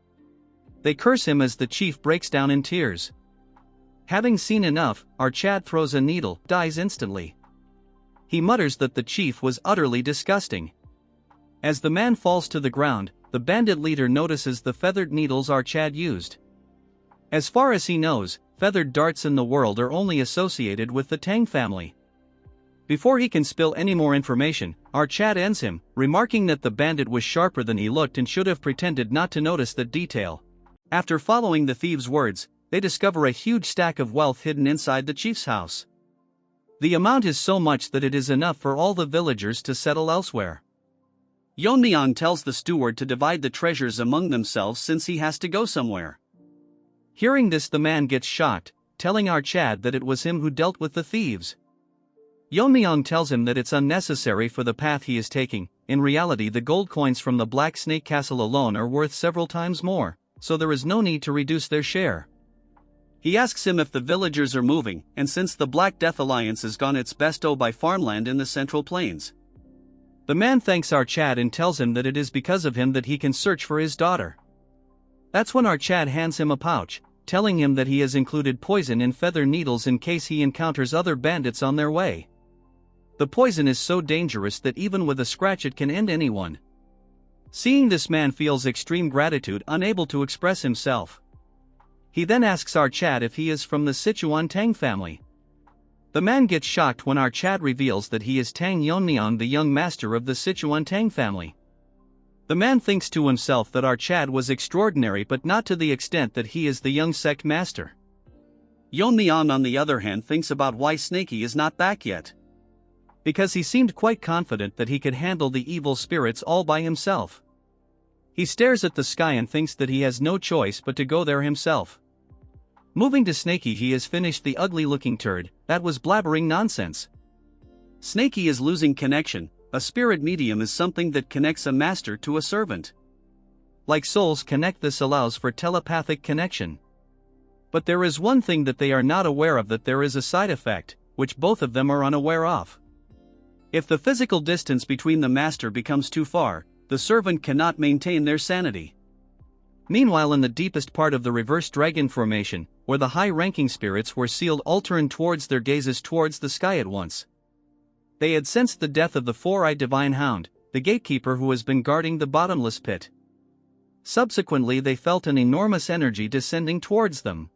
They curse him as the chief breaks down in tears. Having seen enough, our Chad throws a needle, dies instantly. He mutters that the chief was utterly disgusting. As the man falls to the ground, the bandit leader notices the feathered needles our Chad used. As far as he knows, feathered darts in the world are only associated with the Tang family. Before he can spill any more information, our Chad ends him, remarking that the bandit was sharper than he looked and should have pretended not to notice that detail. After following the thieves' words, they discover a huge stack of wealth hidden inside the chief's house. The amount is so much that it is enough for all the villagers to settle elsewhere. Yeon-myeong tells the steward to divide the treasures among themselves since he has to go somewhere. Hearing this, the man gets shocked, telling our Chad that it was him who dealt with the thieves. Yeon-myeong tells him that it's unnecessary for the path he is taking. In reality, the gold coins from the Black Snake Castle alone are worth several times more, so there is no need to reduce their share. He asks him if the villagers are moving, and since the Black Death Alliance has gone its best to buy farmland in the Central Plains. The man thanks our Chad and tells him that it is because of him that he can search for his daughter. That's when our Chad hands him a pouch, telling him that he has included poison in feather needles in case he encounters other bandits on their way. The poison is so dangerous that even with a scratch it can end anyone. Seeing this, man feels extreme gratitude, unable to express himself. He then asks our Chad if he is from the Sichuan Tang Family. The man gets shocked when our Chad reveals that he is Tang Yeon-myeong, the young master of the Sichuan Tang Family. The man thinks to himself that our Chad was extraordinary, but not to the extent that he is the young sect master. Yeon-myeong, on the other hand, thinks about why Snakey is not back yet. Because he seemed quite confident that he could handle the evil spirits all by himself. He stares at the sky and thinks that he has no choice but to go there himself. Moving to Snakey, he has finished the ugly-looking turd that was blabbering nonsense. Snakey is losing connection. A spirit medium is something that connects a master to a servant. Like souls connect, this allows for telepathic connection. But there is one thing that they are not aware of, that there is a side effect, which both of them are unaware of. If the physical distance between the master becomes too far, the servant cannot maintain their sanity. Meanwhile, in the deepest part of the reverse dragon formation, where the high-ranking spirits were sealed, all turned towards their gazes towards the sky at once. They had sensed the death of the four-eyed divine hound, the gatekeeper who has been guarding the bottomless pit. Subsequently, they felt an enormous energy descending towards them.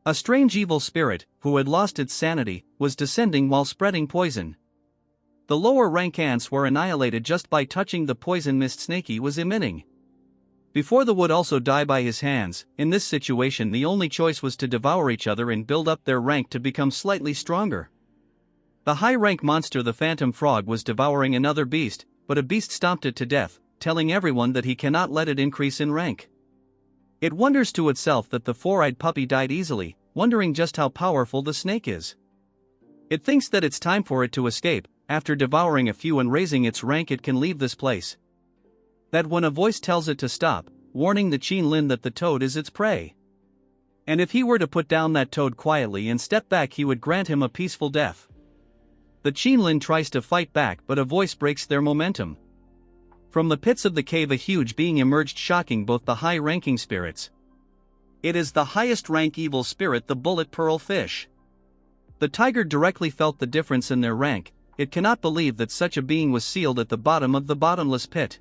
A strange evil spirit, who had lost its sanity, was descending while spreading poison. The lower rank ants were annihilated just by touching the poison mist Snakey was emitting. Before the would also die by his hands. In this situation, the only choice was to devour each other and build up their rank to become slightly stronger. The high-rank monster, the phantom frog, was devouring another beast, but a beast stomped it to death, telling everyone that he cannot let it increase in rank. It wonders to itself that the four-eyed puppy died easily, wondering just how powerful the snake is. It thinks that it's time for it to escape. After devouring a few and raising its rank, it can leave this place. That when a voice tells it to stop, warning the Qin Lin that the toad is its prey. And if he were to put down that toad quietly and step back, he would grant him a peaceful death. The Qinlin tries to fight back, but a voice breaks their momentum. From the pits of the cave a huge being emerged, shocking both the high-ranking spirits. It is the highest rank evil spirit, the bullet pearl fish. The tiger directly felt the difference in their rank. It cannot believe that such a being was sealed at the bottom of the bottomless pit.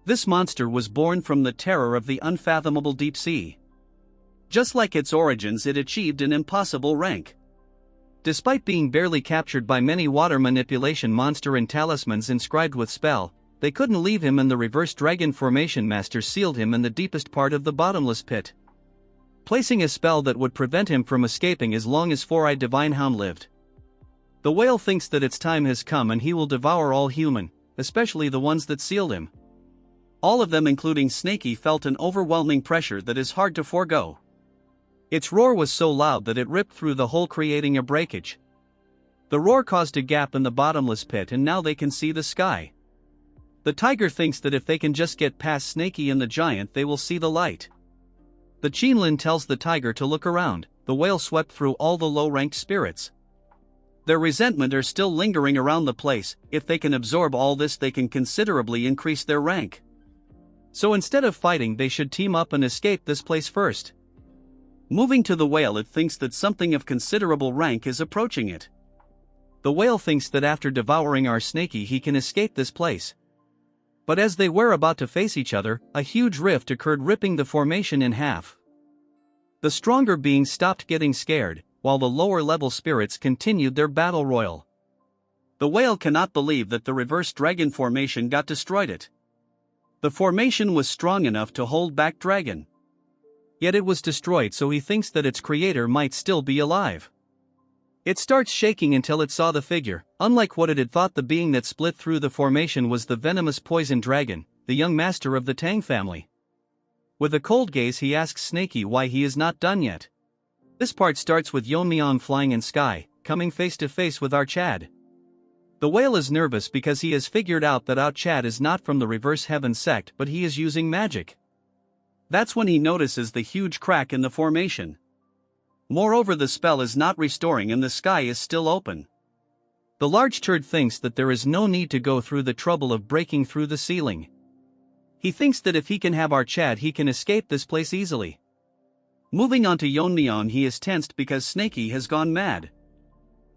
This monster was born from the terror of the unfathomable deep sea. Just like its origins, it achieved an impossible rank. Despite being barely captured by many water manipulation monster and talismans inscribed with spell, they couldn't leave him, and the reverse dragon formation master sealed him in the deepest part of the bottomless pit, placing a spell that would prevent him from escaping as long as Four-Eyed Divine Hound lived. The whale thinks that its time has come and he will devour all human, especially the ones that sealed him. All of them, including Snaky, felt an overwhelming pressure that is hard to forego. Its roar was so loud that it ripped through the hole, creating a breakage. The roar caused a gap in the bottomless pit, and now they can see the sky. The tiger thinks that if they can just get past Snaky and the giant, they will see the light. The Qinlin tells the tiger to look around. The whale swept through all the low-ranked spirits. Their resentment are still lingering around the place. If they can absorb all this, they can considerably increase their rank. So instead of fighting, they should team up and escape this place first. Moving to the whale, it thinks that something of considerable rank is approaching it. The whale thinks that after devouring our Snaky, he can escape this place. But as they were about to face each other, a huge rift occurred, ripping the formation in half. The stronger beings stopped getting scared, while the lower-level spirits continued their battle royal. The whale cannot believe that the reverse dragon formation got destroyed. The formation was strong enough to hold back dragon. Yet it was destroyed, so he thinks that its creator might still be alive. It starts shaking until it saw the figure. Unlike what it had thought, the being that split through the formation was the venomous poison dragon, the young master of the Tang family. With a cold gaze, he asks Snaky why he is not done yet. This part starts with Yeon-myeong flying in sky, coming face to face with our Chad. The whale is nervous because he has figured out that our Chad is not from the reverse heaven sect, but he is using magic. That's when he notices the huge crack in the formation. Moreover, the spell is not restoring and the sky is still open. The large turd thinks that there is no need to go through the trouble of breaking through the ceiling. He thinks that if he can have our Chad, he can escape this place easily. Moving on to Yeon-myeong, he is tensed because Snaky has gone mad.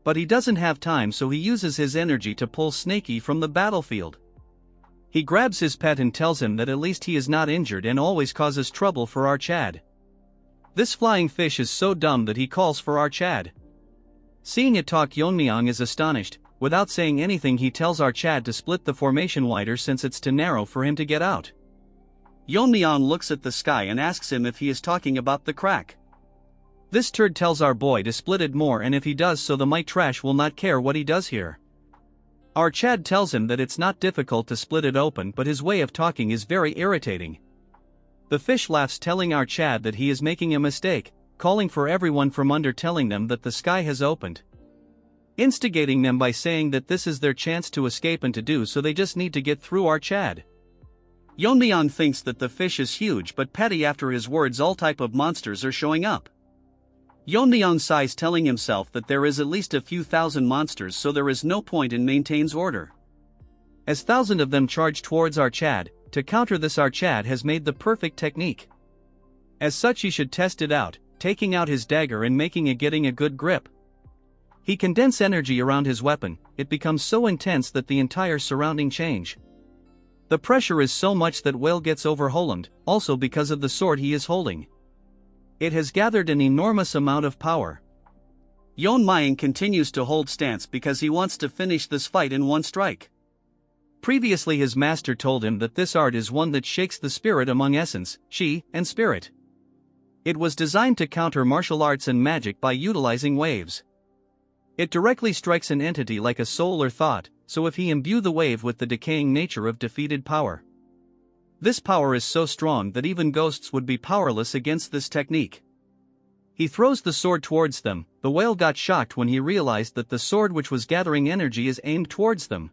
But he doesn't have time, so he uses his energy to pull Snaky from the battlefield. He grabs his pet and tells him that at least he is not injured and always causes trouble for our Chad. This flying fish is so dumb that he calls for our Chad. Seeing it talk, Yeon-myeong is astonished. Without saying anything, he tells our Chad to split the formation wider since it's too narrow for him to get out. Yeon-myeong looks at the sky and asks him if he is talking about the crack. This turd tells our boy to split it more, and if he does so, the might trash will not care what he does here. Our Chad tells him that it's not difficult to split it open, but his way of talking is very irritating. The fish laughs, telling our Chad that he is making a mistake, calling for everyone from under, telling them that the sky has opened, instigating them by saying that this is their chance to escape, and to do so they just need to get through our Chad. Yeon-myeong thinks that the fish is huge but petty. After his words, all type of monsters are showing up. Yeon-myeong sighs, telling himself that there is at least a few thousand monsters, so there is no point in maintains order. As thousands of them charge towards our Chad, to counter this, our Chad has made the perfect technique. As such, he should test it out, taking out his dagger and making it, getting a good grip. He condenses energy around his weapon. It becomes so intense that the entire surrounding change. The pressure is so much that whale gets overwhelmed, also because of the sword he is holding. It has gathered an enormous amount of power. Yeon-myeong continues to hold stance because he wants to finish this fight in one strike. Previously, his master told him that this art is one that shakes the spirit among essence, chi, and spirit. It was designed to counter martial arts and magic by utilizing waves. It directly strikes an entity like a soul or thought, so if he imbue the wave with the decaying nature of defeated power, this power is so strong that even ghosts would be powerless against this technique. He throws the sword towards them. The whale got shocked when he realized that the sword, which was gathering energy, is aimed towards them.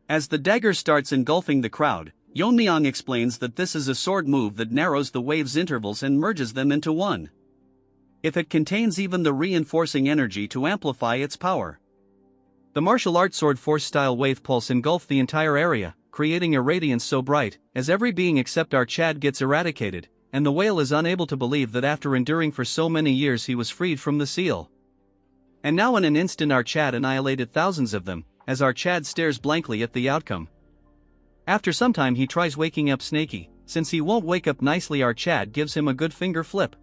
As the dagger starts engulfing the crowd, Yeon-myeong explains that this is a sword move that narrows the wave's intervals and merges them into one. if it contains even the reinforcing energy to amplify its power. The martial art sword force-style wave pulse engulfed the entire area, creating a radiance so bright, as every being except our Chad gets eradicated, and the whale is unable to believe that after enduring for so many years he was freed from the seal. And now in an instant our Chad annihilated thousands of them, as our Chad stares blankly at the outcome. After some time he tries waking up Snaky. Since he won't wake up nicely, our Chad gives him a good finger flip,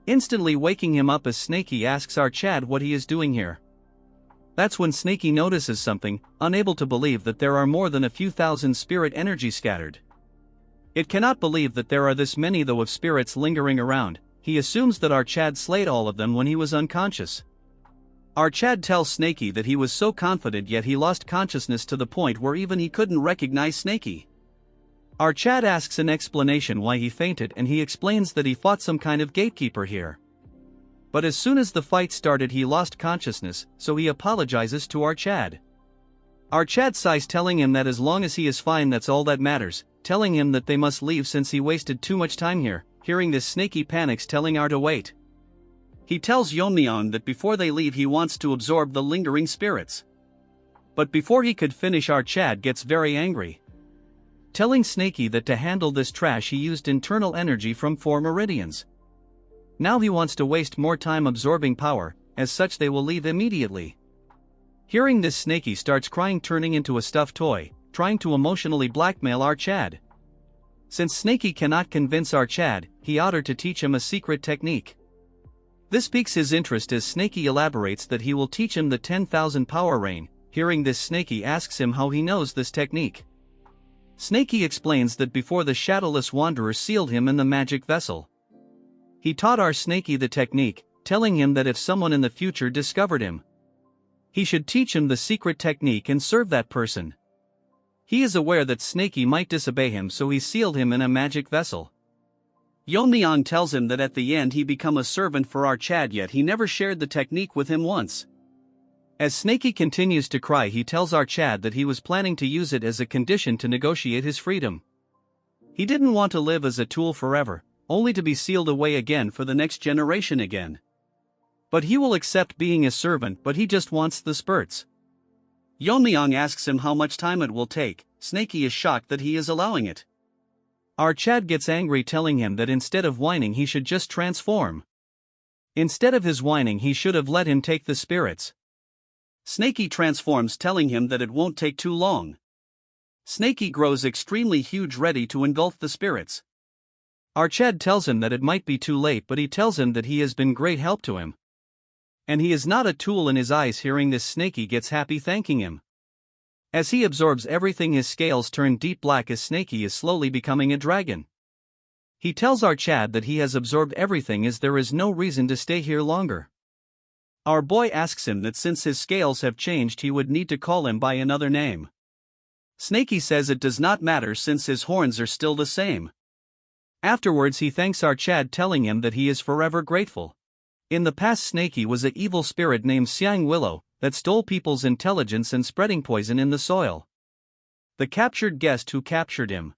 instantly waking him up as Snaky asks our Chad what he is doing here. That's when Snaky notices something, unable to believe that there are more than a few thousand spirit energy scattered. It cannot believe that there are this many though of spirits lingering around. He assumes that our Chad slayed all of them when he was unconscious. Our Chad tells Snaky that he was so confident yet he lost consciousness to the point where even he couldn't recognize Snaky. Our Chad asks an explanation why he fainted and he explains that he fought some kind of gatekeeper here. But as soon as the fight started he lost consciousness, so he apologizes to our Chad. Our Chad sighs, telling him that as long as he is fine that's all that matters, telling him that they must leave since he wasted too much time here. Hearing this, Snaky panics, telling our to wait. He tells Yeon-myeong that before they leave he wants to absorb the lingering spirits. But before he could finish our Chad gets very angry, telling Snaky that to handle this trash he used internal energy from 4 meridians. Now he wants to waste more time absorbing power, as such they will leave immediately. Hearing this, Snaky starts crying, turning into a stuffed toy, trying to emotionally blackmail our Chad. Since Snaky cannot convince our Chad, he ordered to teach him a secret technique. This piques his interest as Snaky elaborates that he will teach him the 10,000 power rain. Hearing this, Snaky asks him how he knows this technique. Snaky explains that before the shadowless wanderer sealed him in the magic vessel, he taught our Snaky the technique, telling him that if someone in the future discovered him, he should teach him the secret technique and serve that person. He is aware that Snaky might disobey him, so he sealed him in a magic vessel. Yeon-myeong tells him that at the end he become a servant for our Chad, yet he never shared the technique with him once. As Snaky continues to cry, he tells our Chad that he was planning to use it as a condition to negotiate his freedom. He didn't want to live as a tool forever, only to be sealed away again for the next generation again. But he will accept being a servant, but he just wants the spurts. Yeon-myeong asks him how much time it will take. Snaky is shocked that he is allowing it. Our Chad gets angry, telling him that instead of whining he should just transform. Instead of his whining he should have let him take the spirits. Snaky transforms, telling him that it won't take too long. Snaky grows extremely huge, ready to engulf the spirits. Our Chad tells him that it might be too late, but he tells him that he has been great help to him, and he is not a tool in his eyes. Hearing this, Snaky gets happy, thanking him. As he absorbs everything his scales turn deep black as Snaky is slowly becoming a dragon. He tells our Chad that he has absorbed everything as there is no reason to stay here longer. Our boy asks him that since his scales have changed he would need to call him by another name. Snaky says it does not matter since his horns are still the same. Afterwards he thanks our Chad, telling him that he is forever grateful. In the past, Snaky was an evil spirit named Siang Willow that stole people's intelligence and spreading poison in the soil. The captured guest who captured him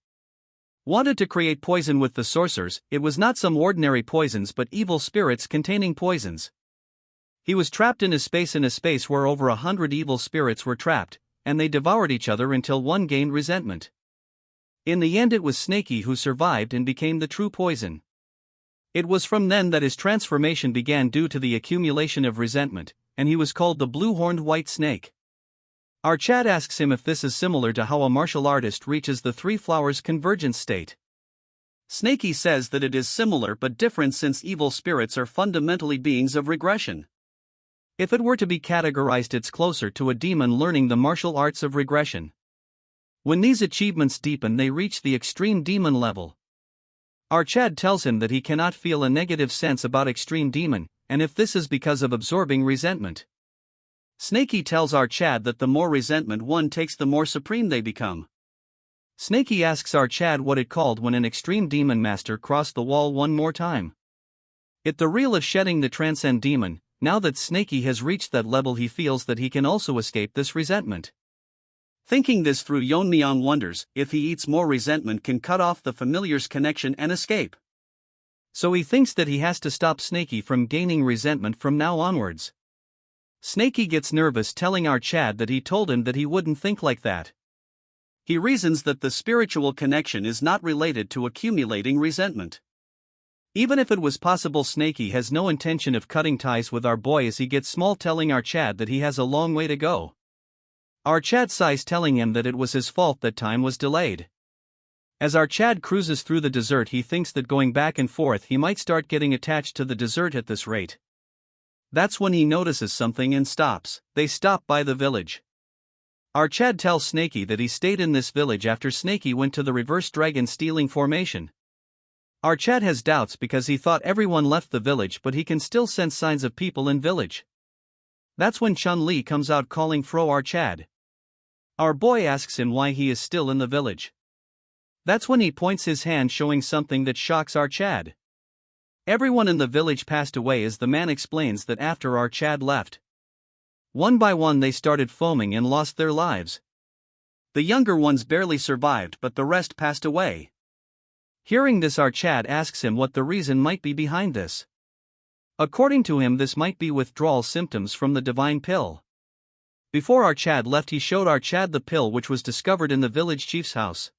wanted to create poison with the sorcerers. It was not some ordinary poisons but evil spirits containing poisons. He was trapped in a space where over 100 evil spirits were trapped, and they devoured each other until one gained resentment. In the end it was Snaky who survived and became the true poison. It was from then that his transformation began due to the accumulation of resentment, and he was called the blue-horned white snake. Our Chad asks him if this is similar to how a martial artist reaches the 3 flowers convergence state. Snaky says that it is similar but different since evil spirits are fundamentally beings of regression. If it were to be categorized, it's closer to a demon learning the martial arts of regression. When these achievements deepen they reach the extreme demon level. Our Chad tells him that he cannot feel a negative sense about extreme demon, and if this is because of absorbing resentment. Snaky tells our Chad that the more resentment one takes the more supreme they become. Snaky asks our Chad what it called when an extreme demon master crossed the wall one more time. It the real of shedding the transcend demon. Now that Snaky has reached that level he feels that he can also escape this resentment. Thinking this through, Yeon-myeong wonders if he eats more resentment can cut off the familiar's connection and escape. So he thinks that he has to stop Snaky from gaining resentment from now onwards. Snaky gets nervous, telling our Chad that he told him that he wouldn't think like that. He reasons that the spiritual connection is not related to accumulating resentment. Even if it was possible, Snaky has no intention of cutting ties with our boy as he gets small, telling our Chad that he has a long way to go. Our Chad sighs, telling him that it was his fault that time was delayed. As our Chad cruises through the desert, he thinks that going back and forth he might start getting attached to the desert at this rate. That's when he notices something and stops. They stop by the village. Our Chad tells Snaky that he stayed in this village after Snaky went to the reverse dragon stealing formation. Our Chad has doubts because he thought everyone left the village, but he can still sense signs of people in village. That's when Chun-Li comes out calling Fro our Chad. Our boy asks him why he is still in the village. That's when he points his hand, showing something that shocks our Chad. Everyone in the village passed away, as the man explains that after our Chad left. One by one they started foaming and lost their lives. The younger ones barely survived, but the rest passed away. Hearing this, our Chad asks him what the reason might be behind this. According to him, this might be withdrawal symptoms from the divine pill. Before our Chad left, he showed our Chad the pill, which was discovered in the village chief's house.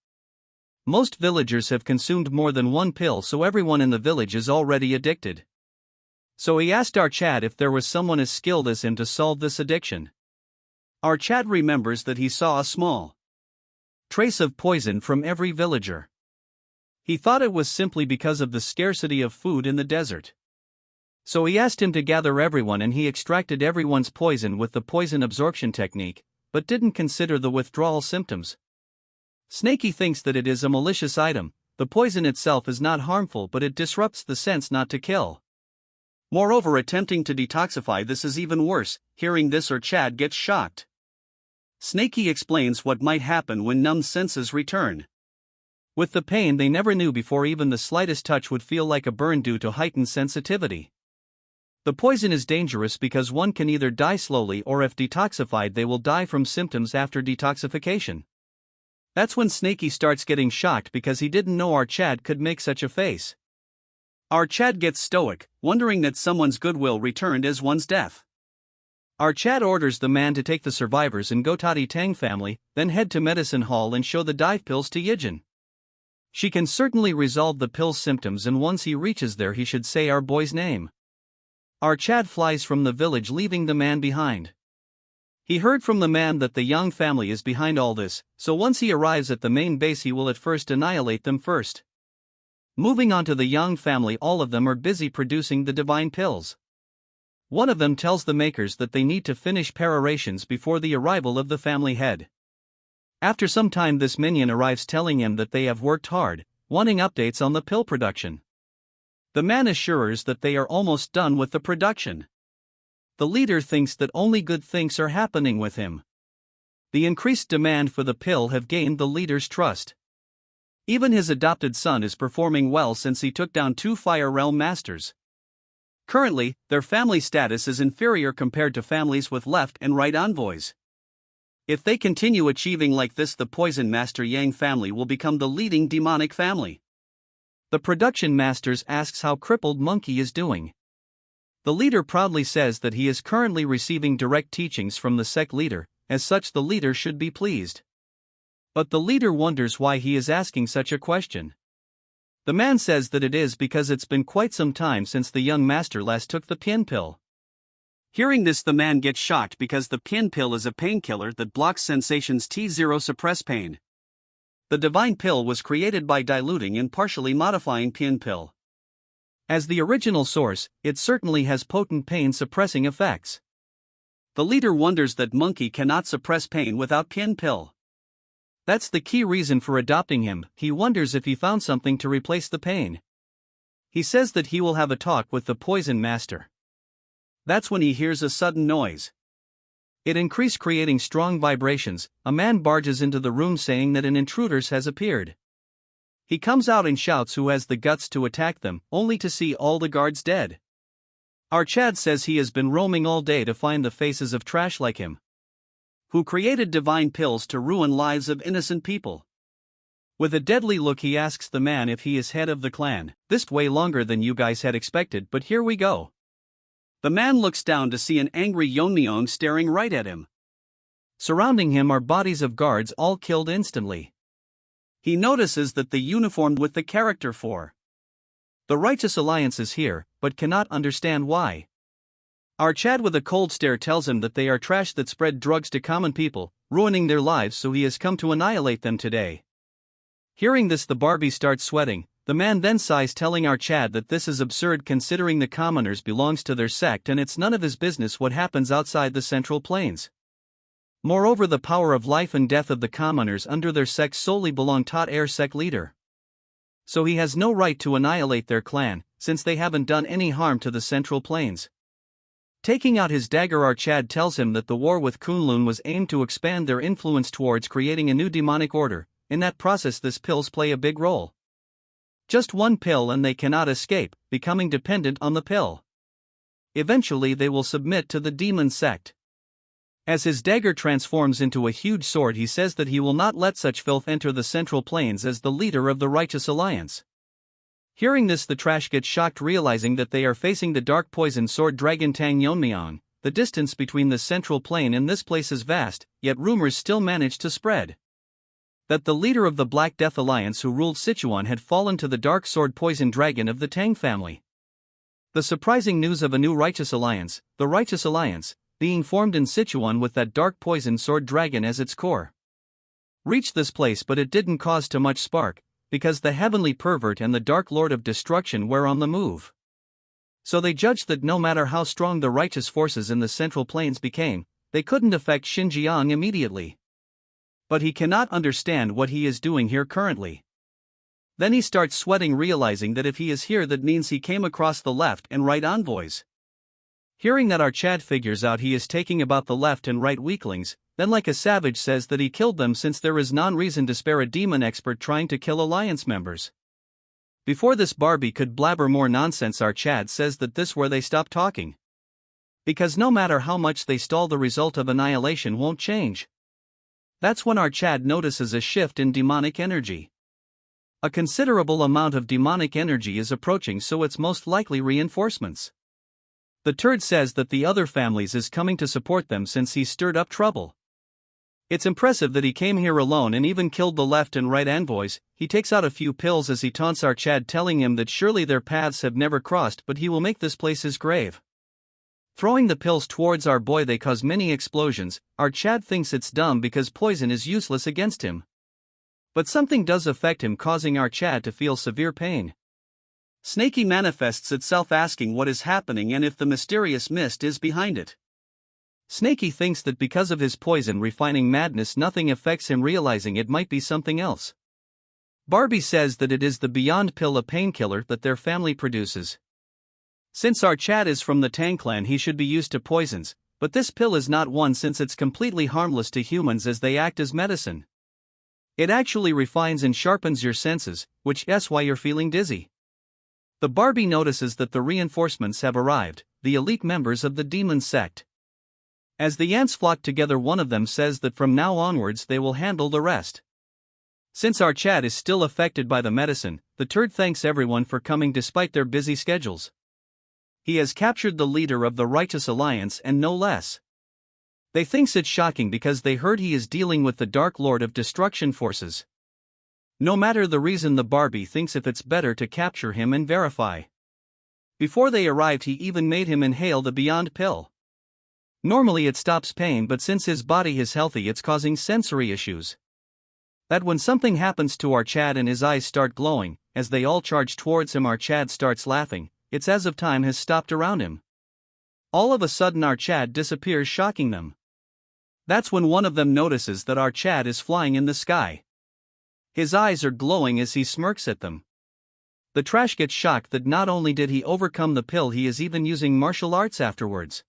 Most villagers have consumed more than one pill, so everyone in the village is already addicted. So he asked our Chad if there was someone as skilled as him to solve this addiction. Our Chad remembers that he saw a small trace of poison from every villager. He thought it was simply because of the scarcity of food in the desert. So he asked him to gather everyone, and he extracted everyone's poison with the poison absorption technique, but didn't consider the withdrawal symptoms. Snaky thinks that it is a malicious item. The poison itself is not harmful, but it disrupts the sense not to kill. Moreover, attempting to detoxify this is even worse. Hearing this, our Chad gets shocked. Snaky explains what might happen when numb senses return. With the pain they never knew before, even the slightest touch would feel like a burn due to heightened sensitivity. The poison is dangerous because one can either die slowly, or if detoxified they will die from symptoms after detoxification. That's when Snaky starts getting shocked because he didn't know our Chad could make such a face. Our Chad gets stoic, wondering that someone's goodwill returned as one's death. Our Chad orders the man to take the survivors and go to the Tang family, then head to medicine hall and show the dive pills to Yijin. She can certainly resolve the pill's symptoms, and once he reaches there he should say our boy's name. Our Chad flies from the village, leaving the man behind. He heard from the man that the Yang family is behind all this, so once he arrives at the main base he will at first annihilate them first. Moving on to the Yang family, all of them are busy producing the divine pills. One of them tells the makers that they need to finish preparations before the arrival of the family head. After some time this minion arrives, telling him that they have worked hard, wanting updates on the pill production. The man assures that they are almost done with the production. The leader thinks that only good things are happening with him. The increased demand for the pill have gained the leader's trust. Even his adopted son is performing well since he took down 2 Fire Realm Masters. Currently, their family status is inferior compared to families with left and right envoys. If they continue achieving like this, the Poison Master Yang family will become the leading demonic family. The production masters asks how crippled Monkey is doing. The leader proudly says that he is currently receiving direct teachings from the sect leader, as such the leader should be pleased. But the leader wonders why he is asking such a question. The man says that it is because it's been quite some time since the young master last took the Pian pill. Hearing this, the man gets shocked because the Pian pill is a painkiller that blocks sensations T0 suppress pain. The divine pill was created by diluting and partially modifying Pian pill. As the original source, it certainly has potent pain-suppressing effects. The leader wonders that Monkey cannot suppress pain without Pian pill. That's the key reason for adopting him. He wonders if he found something to replace the pain. He says that he will have a talk with the Poison Master. That's when he hears a sudden noise. It increased, creating strong vibrations. A man barges into the room saying that an intruder has appeared. He comes out and shouts who has the guts to attack them, only to see all the guards dead. Our Chad says he has been roaming all day to find the faces of trash like him, who created divine pills to ruin lives of innocent people. With a deadly look he asks the man if he is head of the clan. This way longer than you guys had expected, but here we go. The man looks down to see an angry Yeon-myeong staring right at him. Surrounding him are bodies of guards all killed instantly. He notices that the uniform with the character for the Righteous Alliance is here, but cannot understand why. Our Chad with a cold stare tells him that they are trash that spread drugs to common people, ruining their lives, so he has come to annihilate them today. Hearing this, the Barbie starts sweating. The man then sighs, telling our Chad that this is absurd considering the commoners belongs to their sect and it's none of his business what happens outside the Central Plains. Moreover, the power of life and death of the commoners under their sect solely belong to their sect leader. So he has no right to annihilate their clan, since they haven't done any harm to the Central Plains. Taking out his dagger, our Chad tells him that the war with Kunlun was aimed to expand their influence towards creating a new demonic order. In that process these pills play a big role. Just one pill and they cannot escape, becoming dependent on the pill. Eventually they will submit to the demon sect. As his dagger transforms into a huge sword, he says that he will not let such filth enter the Central Plains as the leader of the Righteous Alliance. Hearing this, the trash gets shocked, realizing that they are facing the dark poison sword dragon Tang Yeon-myeong. The distance between the Central Plain and this place is vast, yet rumors still manage to spread that the leader of the Black Death Alliance who ruled Sichuan had fallen to the dark sword poison dragon of the Tang family. The surprising news of a new Righteous Alliance, the Righteous Alliance, being formed in Sichuan with that dark poison sword dragon as its core, reached this place, but it didn't cause too much spark, because the heavenly pervert and the dark lord of destruction were on the move. So they judged that no matter how strong the righteous forces in the Central Plains became, they couldn't affect Xinjiang immediately. But he cannot understand what he is doing here currently. Then he starts sweating, realizing that if he is here, that means he came across the left and right envoys. Hearing that, our Chad figures out he is taking about the left and right weaklings, then like a savage says that he killed them since there is none reason to spare a demon expert trying to kill alliance members. Before this Barbie could blabber more nonsense, our Chad says that this where they stop talking. Because no matter how much they stall, the result of annihilation won't change. That's when our Chad notices a shift in demonic energy. A considerable amount of demonic energy is approaching, so it's most likely reinforcements. The turd says that the other families is coming to support them since he stirred up trouble. It's impressive that he came here alone and even killed the left and right envoys. He takes out a few pills as he taunts our Chad, telling him that surely their paths have never crossed, but he will make this place his grave. Throwing the pills towards our boy, they cause many explosions. Our Chad thinks it's dumb because poison is useless against him. But something does affect him, causing our Chad to feel severe pain. Snaky manifests itself, asking what is happening and if the mysterious mist is behind it. Snaky thinks that because of his poison refining madness nothing affects him, realizing it might be something else. Barbie says that it is the Beyond Pill, a painkiller that their family produces. Since our Chad is from the Tang clan, he should be used to poisons, but this pill is not one, since it's completely harmless to humans as they act as medicine. It actually refines and sharpens your senses, which is why you're feeling dizzy. The Barbie notices that the reinforcements have arrived, the elite members of the demon sect. As the ants flock together, one of them says that from now onwards they will handle the rest. Since our Chad is still affected by the medicine, the turd thanks everyone for coming despite their busy schedules. He has captured the leader of the Righteous Alliance and no less. They thinks it shocking because they heard he is dealing with the Dark Lord of Destruction forces. No matter the reason, the Barbie thinks if it's better to capture him and verify. Before they arrived, he even made him inhale the Beyond Pill. Normally it stops pain, but since his body is healthy it's causing sensory issues. That when something happens to our Chad and his eyes start glowing, as they all charge towards him, our Chad starts laughing. It's as if time has stopped around him. All of a sudden our Chad disappears, shocking them. That's when one of them notices that our Chad is flying in the sky. His eyes are glowing as he smirks at them. The trash gets shocked that not only did he overcome the pill, he is even using martial arts afterwards.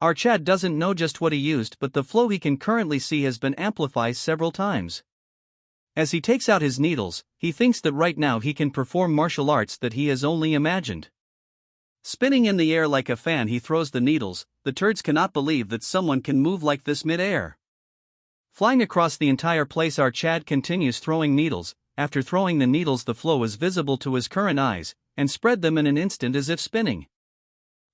Our Chad doesn't know just what he used, but the flow he can currently see has been amplified several times. As he takes out his needles, he thinks that right now he can perform martial arts that he has only imagined. Spinning in the air like a fan, he throws the needles. The turds cannot believe that someone can move like this mid-air. Flying across the entire place, our Chad continues throwing needles. After throwing the needles, the flow is visible to his current eyes, and spread them in an instant as if spinning.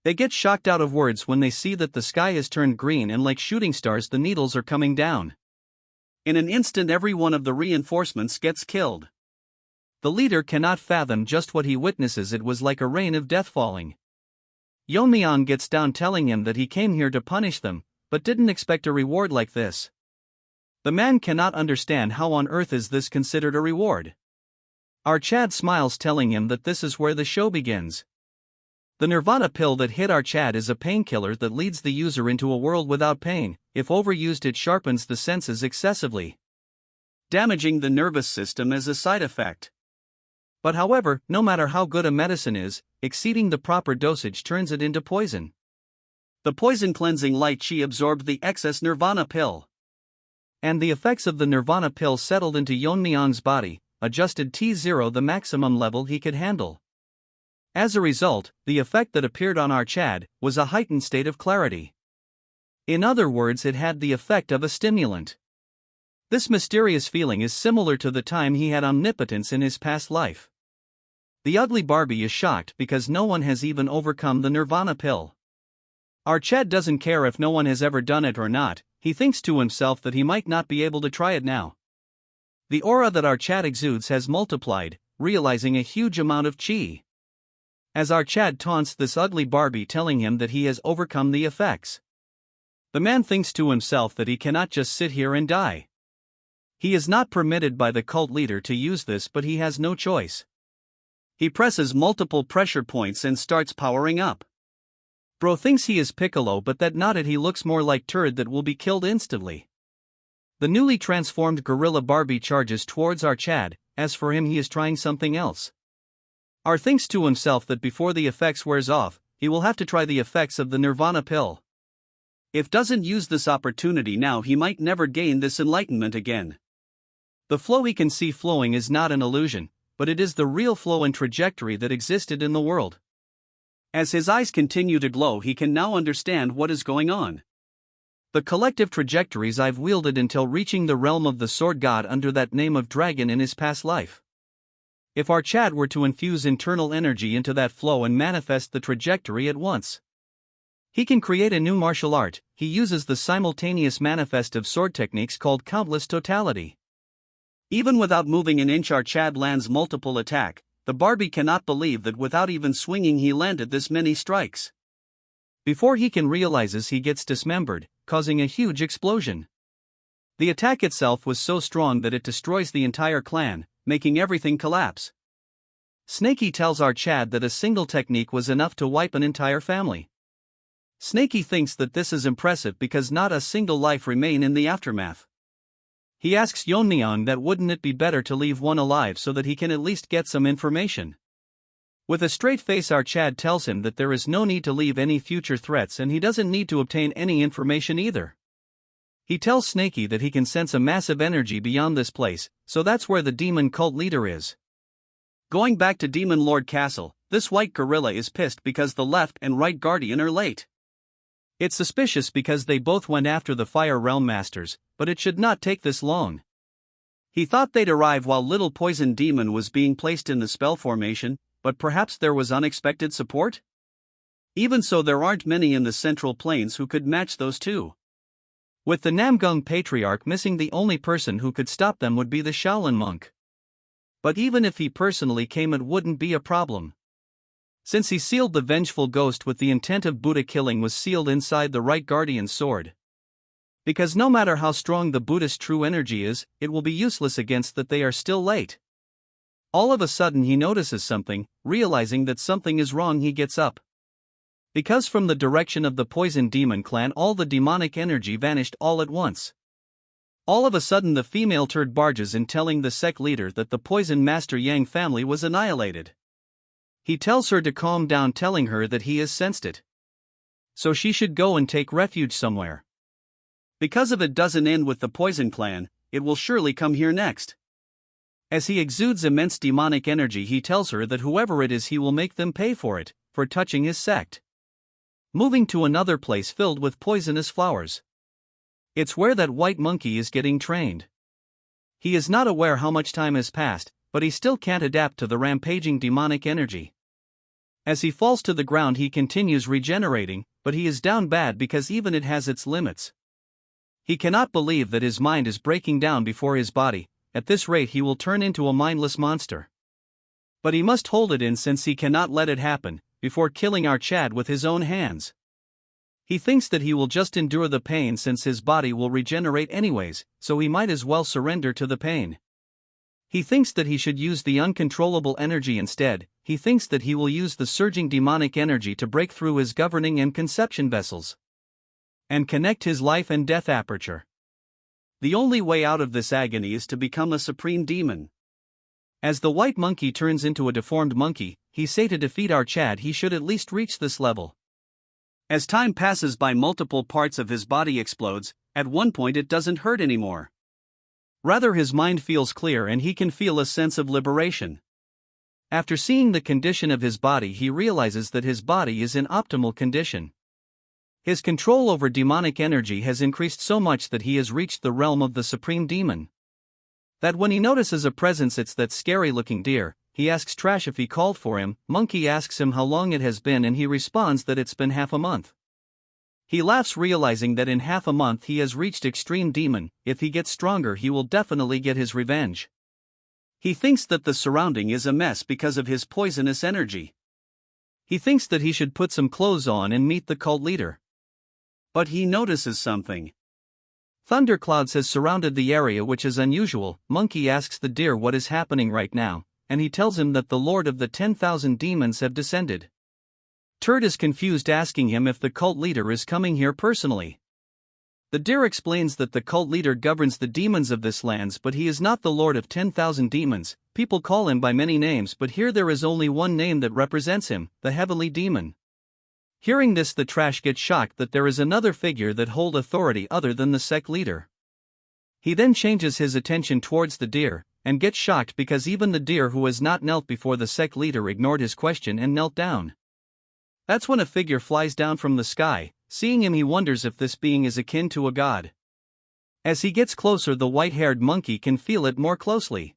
They get shocked out of words when they see that the sky has turned green and like shooting stars the needles are coming down. In an instant every one of the reinforcements gets killed. The leader cannot fathom just what he witnesses. It was like a rain of death falling. Yeon-myeong gets down telling him that he came here to punish them, but didn't expect a reward like this. The man cannot understand how on earth is this considered a reward. Our Chad smiles telling him that this is where the show begins. The Nirvana pill that hit our Chad is a painkiller that leads the user into a world without pain. If overused it sharpens the senses excessively, damaging the nervous system as a side effect. But however, no matter how good a medicine is, exceeding the proper dosage turns it into poison. The poison cleansing light chi absorbed the excess Nirvana pill, and the effects of the Nirvana pill settled into Yeon-myeong's body, adjusted T0 the maximum level he could handle. As a result, the effect that appeared on our Chad was a heightened state of clarity. In other words, it had the effect of a stimulant. This mysterious feeling is similar to the time he had omnipotence in his past life. The ugly Barbie is shocked because no one has even overcome the Nirvana pill. Our Chad doesn't care if no one has ever done it or not. He thinks to himself that he might not be able to try it now. The aura that our Chad exudes has multiplied, realizing a huge amount of chi. As our Chad taunts this ugly Barbie telling him that he has overcome the effects, the man thinks to himself that he cannot just sit here and die. He is not permitted by the cult leader to use this, but he has no choice. He presses multiple pressure points and starts powering up. Bro thinks he is Piccolo, but that not it, he looks more like turd that will be killed instantly. The newly transformed gorilla Barbie charges towards our Chad. As for him, he is trying something else. R thinks to himself that before the effects wears off, he will have to try the effects of the Nirvana pill. If doesn't use this opportunity now, he might never gain this enlightenment again. The flow he can see flowing is not an illusion, but it is the real flow and trajectory that existed in the world. As his eyes continue to glow, he can now understand what is going on. The collective trajectories I've wielded until reaching the realm of the sword god under that name of dragon in his past life. If our Chad were to infuse internal energy into that flow and manifest the trajectory at once, he can create a new martial art. He uses the simultaneous manifest of sword techniques called countless totality. Even without moving an inch, our Chad lands multiple attack. The Barbie cannot believe that without even swinging he landed this many strikes. Before he can realizes, he gets dismembered, causing a huge explosion. The attack itself was so strong that it destroys the entire clan, making everything collapse. Snakey tells our Chad that a single technique was enough to wipe an entire family. Snakey thinks that this is impressive because not a single life remained in the aftermath. He asks Yeon-myeong that wouldn't it be better to leave one alive so that he can at least get some information. With a straight face, our Chad tells him that there is no need to leave any future threats and he doesn't need to obtain any information either. He tells Snakey that he can sense a massive energy beyond this place, so that's where the demon cult leader is. Going back to Demon Lord Castle, this white gorilla is pissed because the left and right guardian are late. It's suspicious because they both went after the Fire Realm Masters, but it should not take this long. He thought they'd arrive while Little Poison Demon was being placed in the spell formation, but perhaps there was unexpected support? Even so, there aren't many in the Central Plains who could match those two. With the Namgung Patriarch missing, the only person who could stop them would be the Shaolin monk. But even if he personally came, it wouldn't be a problem. Since he sealed the vengeful ghost with the intent of Buddha killing was sealed inside the right guardian's sword. Because no matter how strong the Buddhist true energy is, it will be useless against that. They are still late. All of a sudden he notices something. Realizing that something is wrong, he gets up. Because from the direction of the Poison Demon clan all the demonic energy vanished all at once. All of a sudden the female turd barges in, telling the sect leader that the Poison Master Yang family was annihilated. He tells her to calm down, telling her that he has sensed it, so she should go and take refuge somewhere. Because if it doesn't end with the Poison Clan, it will surely come here next. As he exudes immense demonic energy, he tells her that whoever it is, he will make them pay for it, for touching his sect. Moving to another place filled with poisonous flowers. It's where that white monkey is getting trained. He is not aware how much time has passed, but he still can't adapt to the rampaging demonic energy. As he falls to the ground, he continues regenerating, but he is down bad because even it has its limits. He cannot believe that his mind is breaking down before his body. At this rate he will turn into a mindless monster. But he must hold it in since he cannot let it happen, before killing our Chad with his own hands. He thinks that he will just endure the pain since his body will regenerate anyways, so he might as well surrender to the pain. He thinks that he should use the uncontrollable energy instead. He thinks that he will use the surging demonic energy to break through his governing and conception vessels and connect his life and death aperture. The only way out of this agony is to become a supreme demon. As the white monkey turns into a deformed monkey, he say to defeat our Chad he should at least reach this level. As time passes by, multiple parts of his body explodes. At one point it doesn't hurt anymore. Rather, his mind feels clear and he can feel a sense of liberation. After seeing the condition of his body, he realizes that his body is in optimal condition. His control over demonic energy has increased so much that he has reached the realm of the supreme demon. That when he notices a presence, it's that scary-looking deer, he asks Trash if he called for him. Monkey asks him how long it has been and he responds that it's been half a month. He laughs, realizing that in half a month he has reached extreme demon. If he gets stronger he will definitely get his revenge. He thinks that the surrounding is a mess because of his poisonous energy. He thinks that he should put some clothes on and meet the cult leader. But he notices something. Thunderclouds has surrounded the area, which is unusual. Monkey asks the deer what is happening right now, and he tells him that the Lord of the 10,000 demons have descended. Turd is confused, asking him if the cult leader is coming here personally. The deer explains that the cult leader governs the demons of this lands, but he is not the Lord of 10,000 demons. People call him by many names, but here there is only one name that represents him, the Heavenly Demon. Hearing this, the Trash gets shocked that there is another figure that hold authority other than the sect leader. He then changes his attention towards the deer, and gets shocked because even the deer who has not knelt before the sect leader ignored his question and knelt down. That's when a figure flies down from the sky. Seeing him, he wonders if this being is akin to a god. As he gets closer, the white-haired monkey can feel it more closely.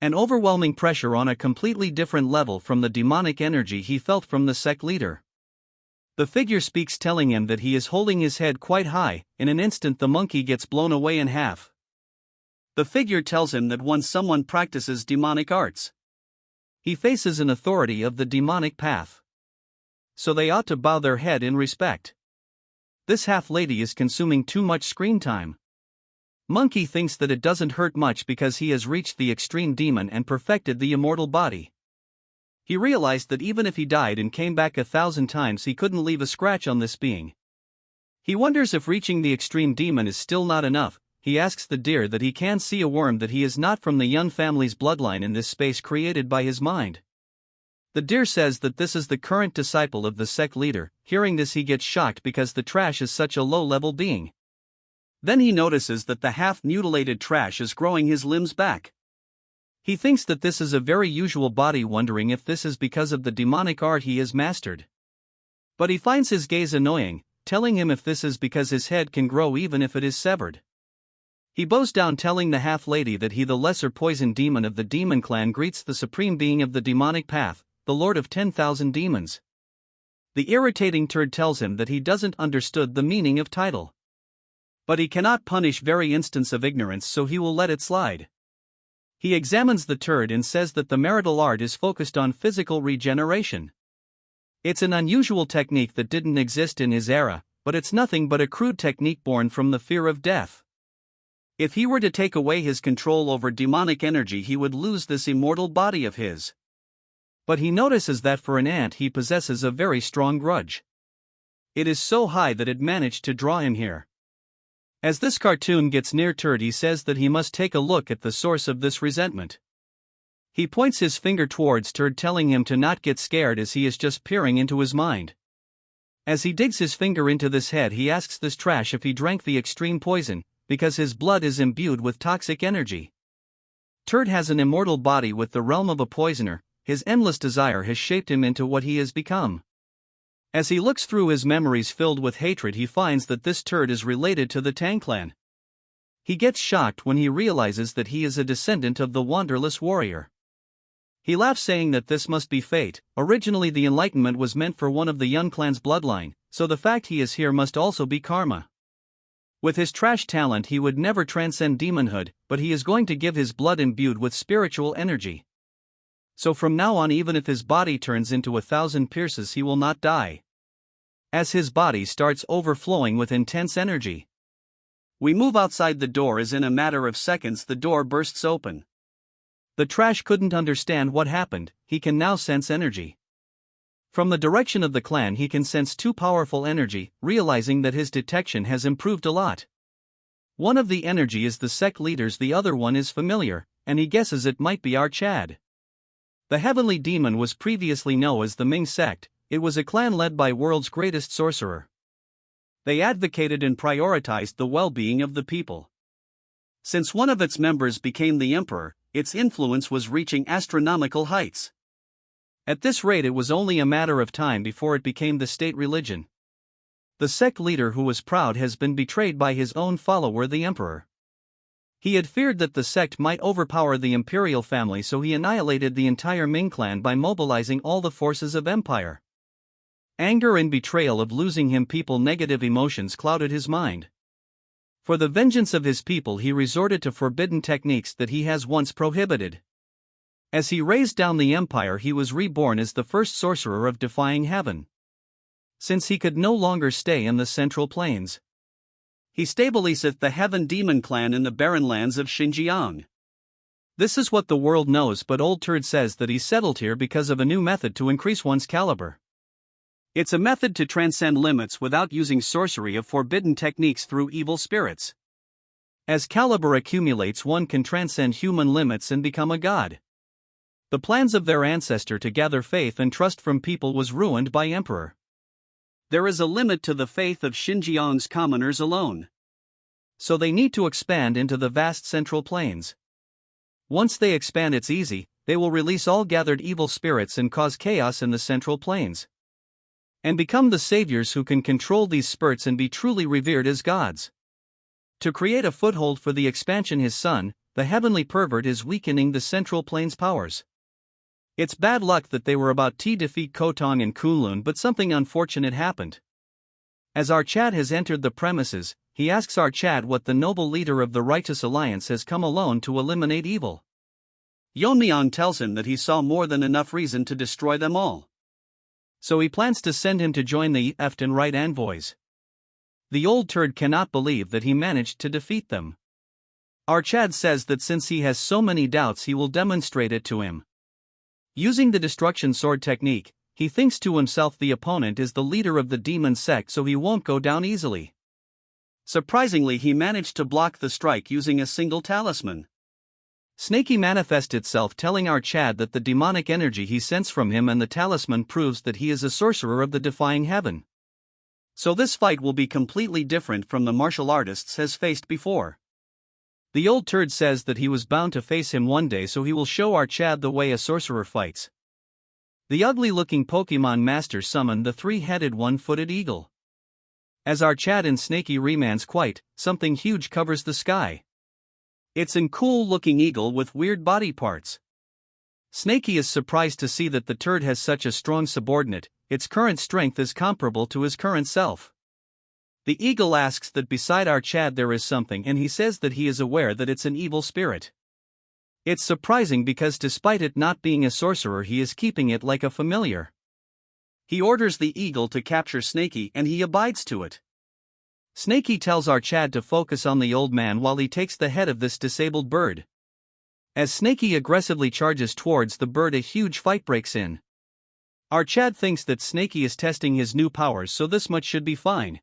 An overwhelming pressure on a completely different level from the demonic energy he felt from the sect leader. The figure speaks, telling him that he is holding his head quite high. In an instant the monkey gets blown away in half. The figure tells him that once someone practices demonic arts, he faces an authority of the demonic path, so they ought to bow their head in respect. This half-lady is consuming too much screen time. Monkey thinks that it doesn't hurt much because he has reached the extreme demon and perfected the immortal body. He realized that even if he died and came back 1,000 times, he couldn't leave a scratch on this being. He wonders if reaching the extreme demon is still not enough. He asks the deer that he can see a worm, that he is not from the Yun family's bloodline in this space created by his mind. The deer says that this is the current disciple of the sect leader. Hearing this, he gets shocked because the Trash is such a low-level being. Then he notices that the half-mutilated Trash is growing his limbs back. He thinks that this is a very usual body, wondering if this is because of the demonic art he has mastered. But he finds his gaze annoying, telling him if this is because his head can grow even if it is severed. He bows down, telling the half-lady that he, the lesser poison demon of the demon clan, greets the supreme being of the demonic path, the Lord of 10,000 demons. The irritating Turd tells him that he doesn't understood the meaning of title. But he cannot punish very instance of ignorance, so he will let it slide. He examines the Turd and says that the marital art is focused on physical regeneration. It's an unusual technique that didn't exist in his era, but it's nothing but a crude technique born from the fear of death. If he were to take away his control over demonic energy, he would lose this immortal body of his. But he notices that for an ant he possesses a very strong grudge. It is so high that it managed to draw him here. As this cartoon gets near Turd, he says that he must take a look at the source of this resentment. He points his finger towards Turd, telling him to not get scared as he is just peering into his mind. As he digs his finger into this head, he asks this Trash if he drank the extreme poison, because his blood is imbued with toxic energy. Turd has an immortal body with the realm of a poisoner. His endless desire has shaped him into what he has become. As he looks through his memories filled with hatred, he finds that this turd is related to the Tang clan. He gets shocked when he realizes that he is a descendant of the wanderless warrior. He laughs, saying that this must be fate. Originally the enlightenment was meant for one of the Yun clan's bloodline, so the fact he is here must also be karma. With his trash talent he would never transcend demonhood, but he is going to give his blood imbued with spiritual energy. So from now on, even if his body turns into 1,000 pierces, he will not die. As his body starts overflowing with intense energy, we move outside the door as in a matter of seconds the door bursts open. The trash couldn't understand what happened, he can now sense energy. From the direction of the clan he can sense too powerful energy, realizing that his detection has improved a lot. One of the energy is the sect leader's, the other one is familiar, and he guesses it might be our Chad. The heavenly demon was previously known as the Ming sect. It was a clan led by world's greatest sorcerer. They advocated and prioritized the well-being of the people. Since one of its members became the emperor, its influence was reaching astronomical heights. At this rate it was only a matter of time before it became the state religion. The sect leader, who was proud, has been betrayed by his own follower, the emperor. He had feared that the sect might overpower the imperial family, so he annihilated the entire Ming clan by mobilizing all the forces of empire. Anger and betrayal of losing him people, negative emotions clouded his mind. For the vengeance of his people he resorted to forbidden techniques that he has once prohibited. As he raised down the empire he was reborn as the first sorcerer of defying heaven. Since he could no longer stay in the central plains, he stabilized the Heaven Demon clan in the barren lands of Xinjiang. This is what the world knows, but Old Turd says that he settled here because of a new method to increase one's caliber. It's a method to transcend limits without using sorcery of forbidden techniques through evil spirits. As caliber accumulates, one can transcend human limits and become a god. The plans of their ancestor to gather faith and trust from people was ruined by emperor. There is a limit to the faith of Xinjiang's commoners alone. So they need to expand into the vast central plains. Once they expand, it's easy, they will release all gathered evil spirits and cause chaos in the central plains. And become the saviors who can control these spirits and be truly revered as gods. To create a foothold for the expansion, his son, the heavenly pervert, is weakening the central plains powers. It's bad luck that they were about to defeat Kotong and Kunlun, but something unfortunate happened. As our Chad has entered the premises, he asks our Chad what the noble leader of the Righteous Alliance has come alone to eliminate evil. Yeon-myeong tells him that he saw more than enough reason to destroy them all. So he plans to send him to join the left and right envoys. The Old Turd cannot believe that he managed to defeat them. Our Chad says that since he has so many doubts he will demonstrate it to him. Using the destruction sword technique, he thinks to himself the opponent is the leader of the demon sect, so he won't go down easily. Surprisingly, he managed to block the strike using a single talisman. Snaky manifests itself, telling our Chad that the demonic energy he sensed from him and the talisman proves that he is a sorcerer of the defying heaven. So this fight will be completely different from the martial artists has faced before. The Old Turd says that he was bound to face him one day, so he will show our Chad the way a sorcerer fights. The ugly-looking Pokemon Master summoned the three-headed one-footed eagle. As our Chad and Snaky remands quite, something huge covers the sky. It's an cool-looking eagle with weird body parts. Snaky is surprised to see that the Turd has such a strong subordinate. Its current strength is comparable to his current self. The eagle asks that beside our Chad there is something, and he says that he is aware that it's an evil spirit. It's surprising because despite it not being a sorcerer, he is keeping it like a familiar. He orders the eagle to capture Snaky and he abides to it. Snaky tells our Chad to focus on the old man while he takes the head of this disabled bird. As Snaky aggressively charges towards the bird, a huge fight breaks in. Our Chad thinks that Snaky is testing his new powers, so this much should be fine.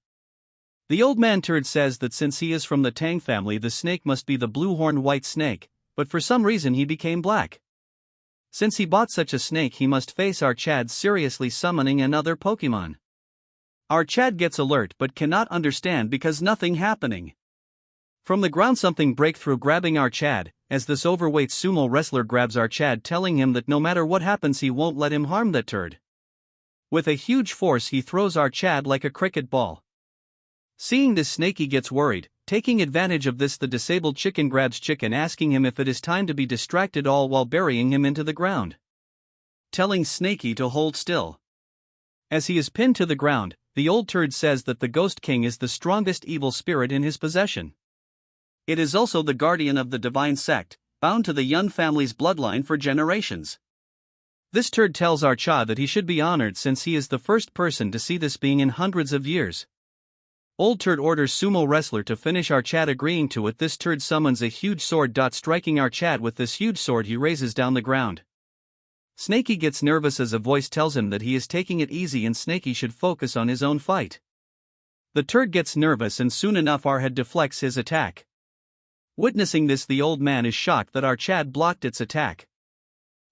The old man Turd says that since he is from the Tang family, the snake must be the blue-horned white snake, but for some reason he became black. Since he bought such a snake, he must face our Chad seriously summoning another Pokemon. Our Chad gets alert but cannot understand because nothing happening. From the ground something break through, grabbing our Chad, as this overweight sumo wrestler grabs our Chad, telling him that no matter what happens he won't let him harm that Turd. With a huge force he throws our Chad like a cricket ball. Seeing this, Snaky gets worried. Taking advantage of this, the disabled chicken grabs Chicken, asking him if it is time to be distracted, all while burying him into the ground, telling Snaky to hold still. As he is pinned to the ground, the old turd says that the Ghost King is the strongest evil spirit in his possession. It is also the guardian of the divine sect, bound to the Yun family's bloodline for generations. This turd tells our Cha that he should be honored since he is the first person to see this being in hundreds of years. Old turd orders sumo wrestler to finish our Chad, agreeing to it. This turd summons a huge sword, striking our Chad with this huge sword he raises down the ground. Snaky gets nervous as a voice tells him that he is taking it easy and Snaky should focus on his own fight. The turd gets nervous and soon enough our head deflects his attack. Witnessing this, the old man is shocked that our Chad blocked its attack.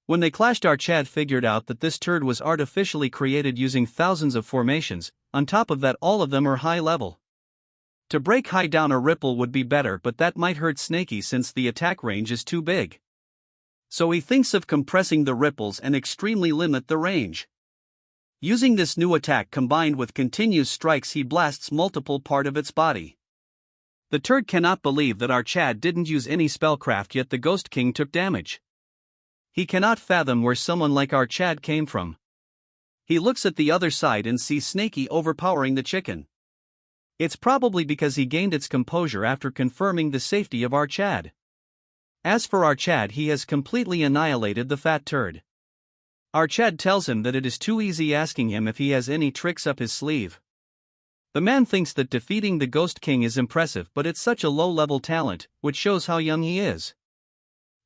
When they clashed, our Chad figured out that this turd was artificially created using thousands of formations. On top of that, all of them are high level. To break high down a ripple would be better, but that might hurt Snaky since the attack range is too big. So he thinks of compressing the ripples and extremely limit the range. Using this new attack combined with continuous strikes, he blasts multiple part of its body. The turd cannot believe that our Chad didn't use any spellcraft, yet the Ghost King took damage. He cannot fathom where someone like our Chad came from. He looks at the other side and sees Snaky overpowering the chicken. It's probably because he gained its composure after confirming the safety of our Chad. As for our Chad, he has completely annihilated the fat turd. Our Chad tells him that it is too easy, asking him if he has any tricks up his sleeve. The man thinks that defeating the Ghost King is impressive, but it's such a low-level talent, which shows how young he is.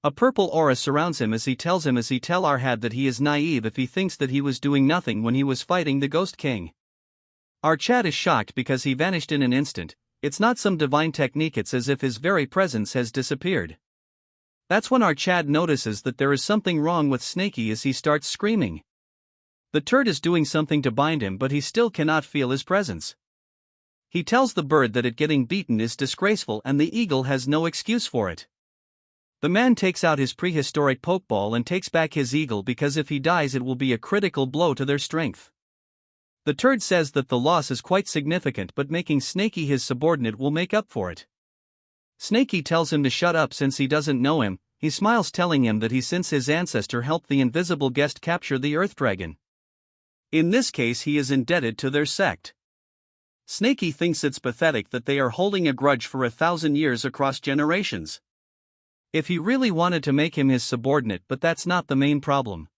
A purple aura surrounds him as he tell our Had that he is naive if he thinks that he was doing nothing when he was fighting the Ghost King. Our Chad is shocked because he vanished in an instant. It's not some divine technique, it's as if his very presence has disappeared. That's when our Chad notices that there is something wrong with Snaky as he starts screaming. The turd is doing something to bind him, but he still cannot feel his presence. He tells the bird that it getting beaten is disgraceful and the eagle has no excuse for it. The man takes out his prehistoric pokeball and takes back his eagle because if he dies it will be a critical blow to their strength. The turd says that the loss is quite significant, but making Snaky his subordinate will make up for it. Snaky tells him to shut up since he doesn't know him. He smiles, telling him that since his ancestor helped the invisible guest capture the Earth Dragon. In this case he is indebted to their sect. Snaky thinks it's pathetic that they are holding a grudge for 1,000 years across generations. If he really wanted to make him his subordinate, but that's not the main problem.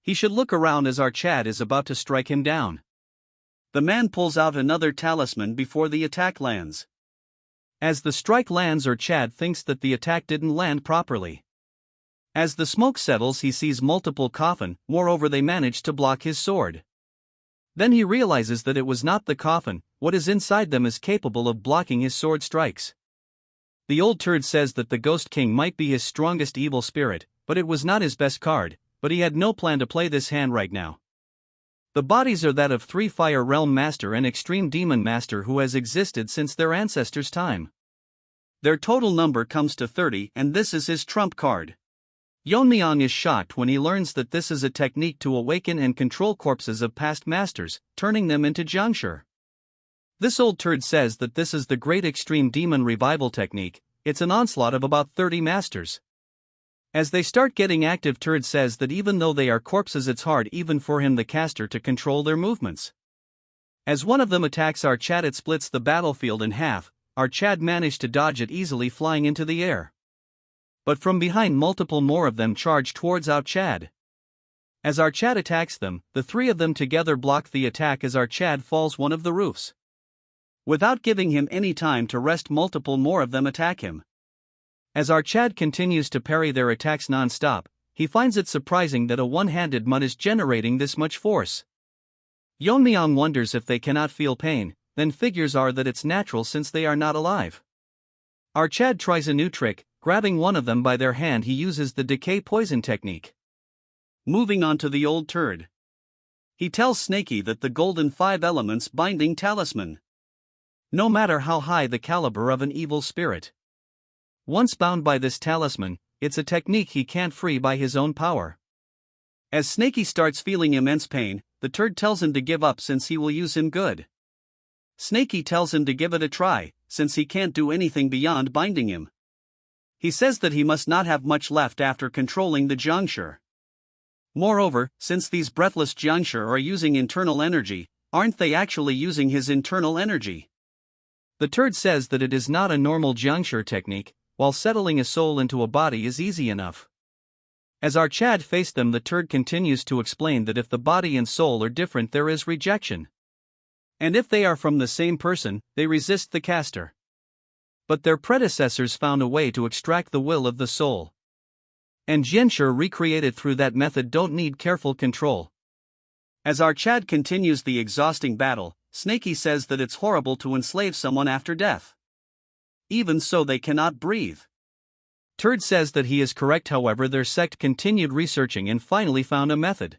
He should look around as our Chad is about to strike him down. The man pulls out another talisman before the attack lands. As the strike lands, our Chad thinks that the attack didn't land properly. As the smoke settles, he sees multiple coffin, moreover they managed to block his sword. Then he realizes that it was not the coffin, what is inside them is capable of blocking his sword strikes. The old turd says that the Ghost King might be his strongest evil spirit, but it was not his best card, but he had no plan to play this hand right now. The bodies are that of 3 Fire Realm Master and Extreme Demon Master who has existed since their ancestors' time. Their total number comes to 30 and this is his trump card. Yeon-myeong is shocked when he learns that this is a technique to awaken and control corpses of past masters, turning them into Jiangshi. This old turd says that this is the Great Extreme Demon Revival technique. It's an onslaught of about 30 masters. As they start getting active, turd says that even though they are corpses it's hard even for him the caster to control their movements. As one of them attacks our Chad it splits the battlefield in half. Our Chad managed to dodge it easily, flying into the air. But from behind multiple more of them charge towards our Chad. As our Chad attacks them, the 3 of them together block the attack as our Chad falls one of the roofs. Without giving him any time to rest, multiple more of them attack him. As our Chad continues to parry their attacks non-stop, he finds it surprising that a one-handed mud is generating this much force. Yeon-myeong wonders if they cannot feel pain, then figures are that it's natural since they are not alive. Our Chad tries a new trick, grabbing one of them by their hand he uses the decay poison technique. Moving on to the old turd. He tells Snaky that the golden 5 elements binding talisman. No matter how high the caliber of an evil spirit, once bound by this talisman, it's a technique he can't free by his own power. As Snaky starts feeling immense pain, the turd tells him to give up since he will use him good. Snaky tells him to give it a try, since he can't do anything beyond binding him. He says that he must not have much left after controlling the jiangshi. Moreover, since these breathless jiangshi are using internal energy, aren't they actually using his internal energy? The turd says that it is not a normal jiangshi technique, while settling a soul into a body is easy enough. As our Chad faced them, the turd continues to explain that if the body and soul are different, there is rejection. And if they are from the same person, they resist the caster. But their predecessors found a way to extract the will of the soul. And jianshi recreated through that method don't need careful control. As our Chad continues the exhausting battle, Snaky says that it's horrible to enslave someone after death. Even so, they cannot breathe. Turd says that he is correct, however, their sect continued researching and finally found a method.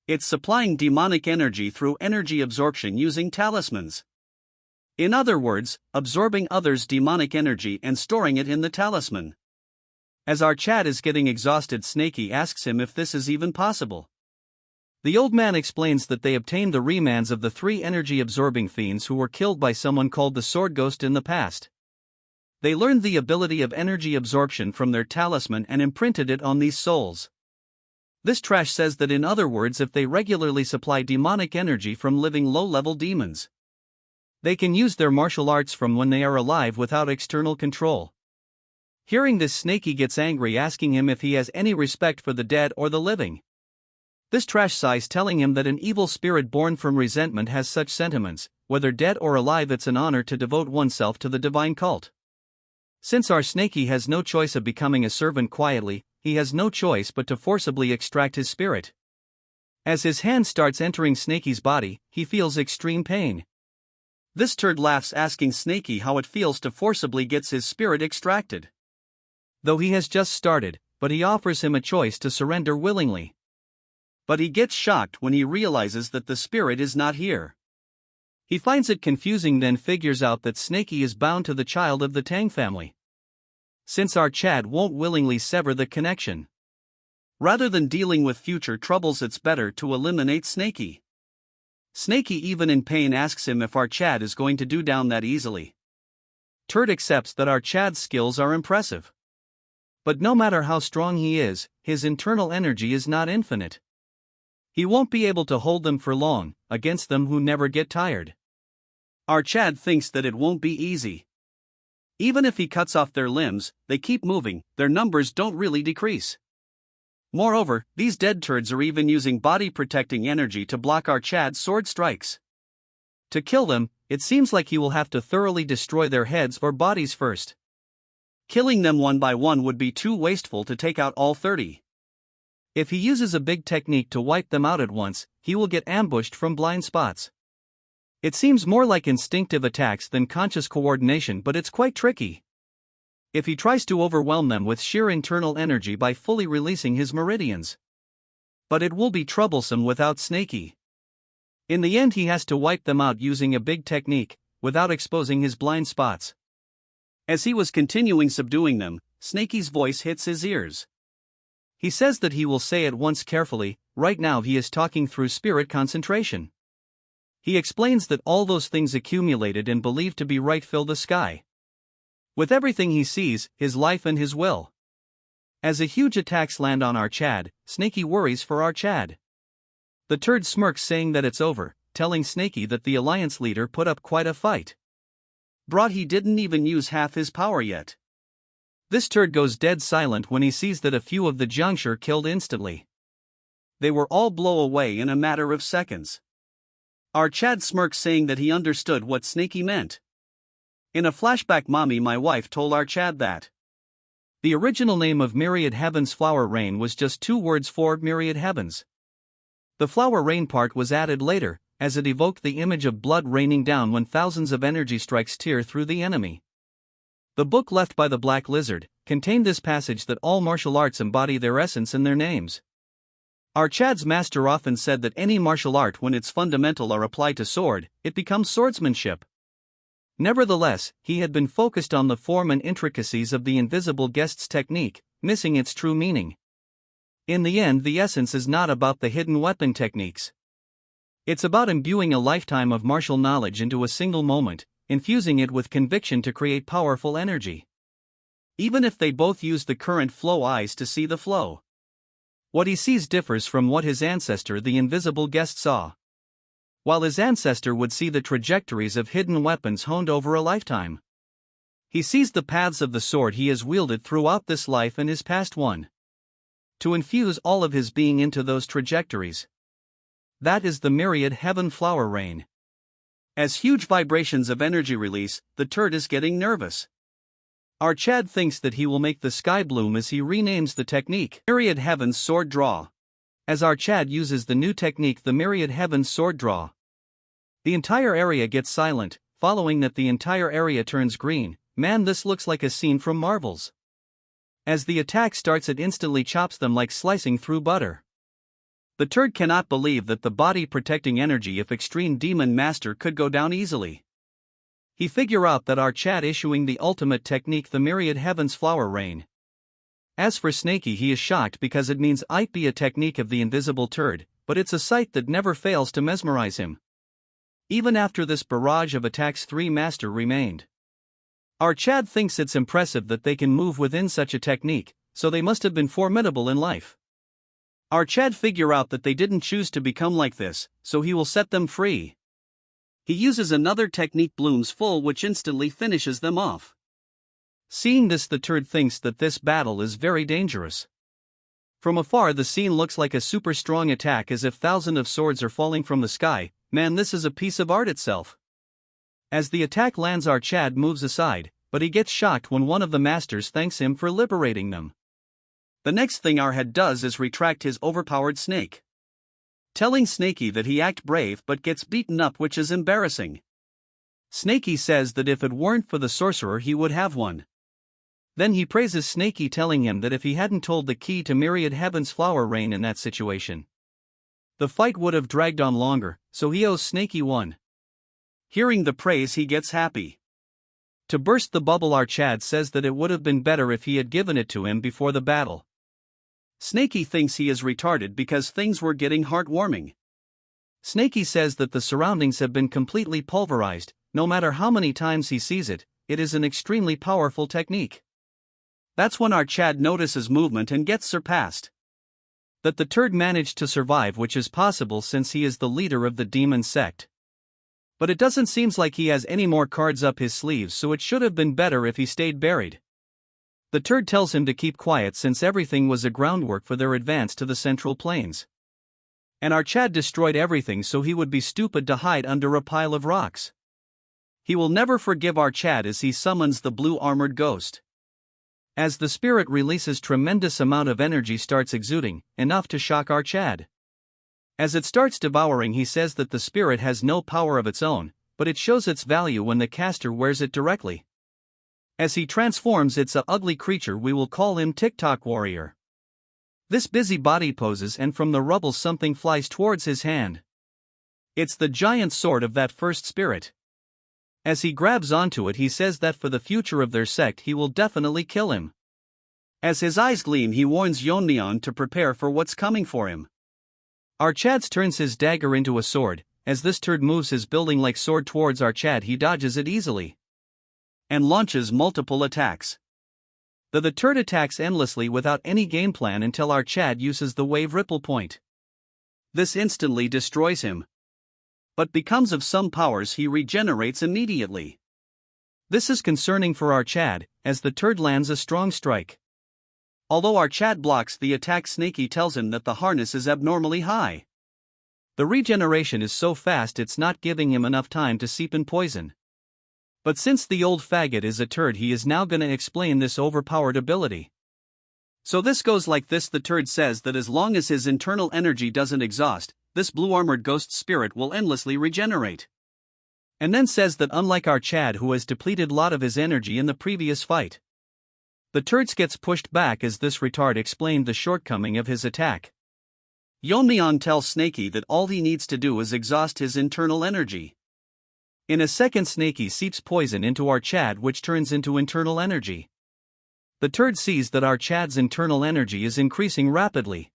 It's supplying demonic energy through energy absorption using talismans. In other words, absorbing others' demonic energy and storing it in the talisman. As our Chad is getting exhausted, Snaky asks him if this is even possible. The old man explains that they obtained the remans of the 3 energy-absorbing fiends who were killed by someone called the Sword Ghost in the past. They learned the ability of energy absorption from their talisman and imprinted it on these souls. This trash says that, in other words, if they regularly supply demonic energy from living low-level demons, they can use their martial arts from when they are alive without external control. Hearing this, Snaky gets angry, asking him if he has any respect for the dead or the living. This trash sighs, telling him that an evil spirit born from resentment has such sentiments. Whether dead or alive, it's an honor to devote oneself to the divine cult. Since our Snaky has no choice of becoming a servant quietly, he has no choice but to forcibly extract his spirit. As his hand starts entering Snaky's body, he feels extreme pain. This turd laughs, asking Snaky how it feels to forcibly get his spirit extracted. Though he has just started, but he offers him a choice to surrender willingly. But he gets shocked when he realizes that the spirit is not here. He finds it confusing, then figures out that Snaky is bound to the child of the Tang family. Since our Chad won't willingly sever the connection. Rather than dealing with future troubles, it's better to eliminate Snaky. Snaky, even in pain, asks him if our Chad is going to do down that easily. Turd accepts that our Chad's skills are impressive. But no matter how strong he is, his internal energy is not infinite. He won't be able to hold them for long, against them who never get tired. Our Chad thinks that it won't be easy. Even if he cuts off their limbs, they keep moving, their numbers don't really decrease. Moreover, these dead turds are even using body-protecting energy to block our Chad's sword strikes. To kill them, it seems like he will have to thoroughly destroy their heads or bodies first. Killing them one by one would be too wasteful to take out all 30. If he uses a big technique to wipe them out at once, he will get ambushed from blind spots. It seems more like instinctive attacks than conscious coordination, but it's quite tricky. If he tries to overwhelm them with sheer internal energy by fully releasing his meridians. But it will be troublesome without Snaky. In the end, he has to wipe them out using a big technique, without exposing his blind spots. As he was continuing subduing them, Snaky's voice hits his ears. He says that he will say it once carefully. Right now he is talking through spirit concentration. He explains that all those things accumulated and believed to be right fill the sky. With everything he sees, his life and his will. As a huge attacks land on our Chad, Snaky worries for our Chad. The turd smirks, saying that it's over, telling Snaky that the alliance leader put up quite a fight. Brought, he didn't even use half his power yet. This turd goes dead silent when he sees that a few of the jiangshi killed instantly. They were all blow away in a matter of seconds. Our Chad smirks, saying that he understood what Snaky meant. In a flashback, Mommy, my wife, told our Chad that the original name of Myriad Heavens Flower Rain was just 2 words for Myriad Heavens. The flower rain part was added later, as it evoked the image of blood raining down when thousands of energy strikes tear through the enemy. The book left by the Black Lizard contained this passage that all martial arts embody their essence in their names. Our Chad's master often said that any martial art, when its fundamental are applied to sword, it becomes swordsmanship. Nevertheless, he had been focused on the form and intricacies of the invisible guest's technique, missing its true meaning. In the end, the essence is not about the hidden weapon techniques. It's about imbuing a lifetime of martial knowledge into a single moment, infusing it with conviction to create powerful energy. Even if they both use the current flow eyes to see the flow. What he sees differs from what his ancestor, the invisible guest, saw. While his ancestor would see the trajectories of hidden weapons honed over a lifetime, he sees the paths of the sword he has wielded throughout this life and his past one. To infuse all of his being into those trajectories. That is the myriad heaven flower rain. As huge vibrations of energy release, the turd is getting nervous. Our Chad thinks that he will make the sky bloom as he renames the technique Myriad Heaven's Sword Draw. As our Chad uses the new technique, the Myriad Heaven's Sword Draw, the entire area gets silent. Following that, the entire area turns green. Man, this looks like a scene from Marvel's. As the attack starts, it instantly chops them like slicing through butter. The turd cannot believe that the body protecting energy of Extreme Demon Master could go down easily. He figure out that our Chad issuing the ultimate technique, the Myriad Heaven's Flower Rain. As for Snaky, he is shocked because it means it be a technique of the invisible turd, but it's a sight that never fails to mesmerize him. Even after this barrage of attacks, 3 master remained. Our Chad thinks it's impressive that they can move within such a technique, so they must have been formidable in life. Our Chad figure out that they didn't choose to become like this, so he will set them free. He uses another technique, Bloom's Full, which instantly finishes them off. Seeing this, the turd thinks that this battle is very dangerous. From afar, the scene looks like a super strong attack, as if thousands of swords are falling from the sky. Man, this is a piece of art itself. As the attack lands, our Chad moves aside, but he gets shocked when one of the masters thanks him for liberating them. The next thing our head does is retract his overpowered snake, telling Snaky that he act brave but gets beaten up, which is embarrassing. Snaky says that if it weren't for the sorcerer he would have won. Then he praises Snaky, telling him that if he hadn't told the key to Myriad Heaven's Flower Rain in that situation, the fight would have dragged on longer, so he owes Snaky one. Hearing the praise, he gets happy. To burst the bubble, our Chad says that it would have been better if he had given it to him before the battle. Snaky thinks he is retarded because things were getting heartwarming. Snaky says that the surroundings have been completely pulverized. No matter how many times he sees it, it is an extremely powerful technique. That's when our Chad notices movement and gets surpassed. That the turd managed to survive, which is possible since he is the leader of the demon sect. But it doesn't seem like he has any more cards up his sleeves, so it should have been better if he stayed buried. The turd tells him to keep quiet since everything was a groundwork for their advance to the Central Plains. And our Chad destroyed everything, so he would be stupid to hide under a pile of rocks. He will never forgive our Chad as he summons the blue armored ghost. As the spirit releases, tremendous amount of energy starts exuding, enough to shock our Chad. As it starts devouring, he says that the spirit has no power of its own, but it shows its value when the caster wears it directly. As he transforms, it's a ugly creature. We will call him TikTok Warrior. This busy body poses, and from the rubble something flies towards his hand. It's the giant sword of that first spirit. As he grabs onto it, he says that for the future of their sect he will definitely kill him. As his eyes gleam, he warns Yeon-myeong to prepare for what's coming for him. Our Chad turns his dagger into a sword. As this turd moves his building-like sword towards our Chad, he dodges it easily and launches multiple attacks. The turd attacks endlessly without any game plan until our Chad uses the wave ripple point. This instantly destroys him. But because of some powers, he regenerates immediately. This is concerning for our Chad, as the turd lands a strong strike. Although our Chad blocks the attack, Snaky tells him that the harness is abnormally high. The regeneration is so fast it's not giving him enough time to seep in poison. But since the old faggot is a turd, he is now gonna explain this overpowered ability. So this goes like this: the turd says that as long as his internal energy doesn't exhaust, this blue armored ghost spirit will endlessly regenerate. And then says that unlike our Chad, who has depleted a lot of his energy in the previous fight, the turd gets pushed back as this retard explained the shortcoming of his attack. Yeon-myeong tells Snaky that all he needs to do is exhaust his internal energy. In a second, Snaky seeps poison into our Chad, which turns into internal energy. The turd sees that our Chad's internal energy is increasing rapidly.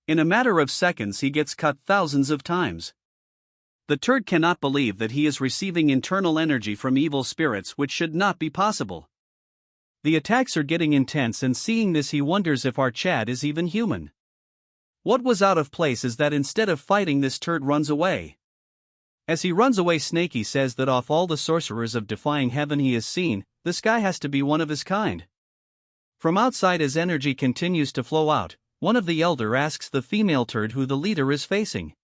In a matter of seconds, he gets cut thousands of times. The turd cannot believe that he is receiving internal energy from evil spirits, which should not be possible. The attacks are getting intense, and seeing this he wonders if our Chad is even human. What was out of place is that instead of fighting, this turd runs away. As he runs away, Snaky says that of all the sorcerers of defying heaven he has seen, this guy has to be one of his kind. From outside, as energy continues to flow out, one of the elder asks the female turd who the leader is facing.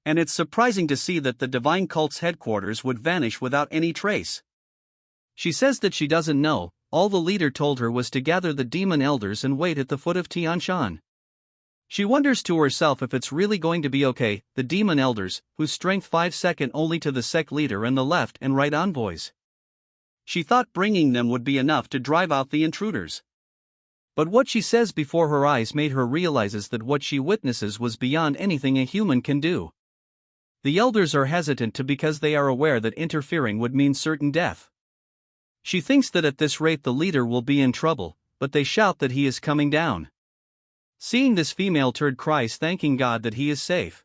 And it's surprising to see that the divine cult's headquarters would vanish without any trace. She says that she doesn't know, all the leader told her was to gather the demon elders and wait at the foot of Tian Shan. She wonders to herself if it's really going to be okay, the demon elders, whose strength 5 second only to the sect leader and the left and right envoys. She thought bringing them would be enough to drive out the intruders. But what she says before her eyes made her realizes that what she witnesses was beyond anything a human can do. The elders are hesitant because they are aware that interfering would mean certain death. She thinks that at this rate the leader will be in trouble, but they shout that he is coming down. Seeing this, female turd cries, thanking God that he is safe.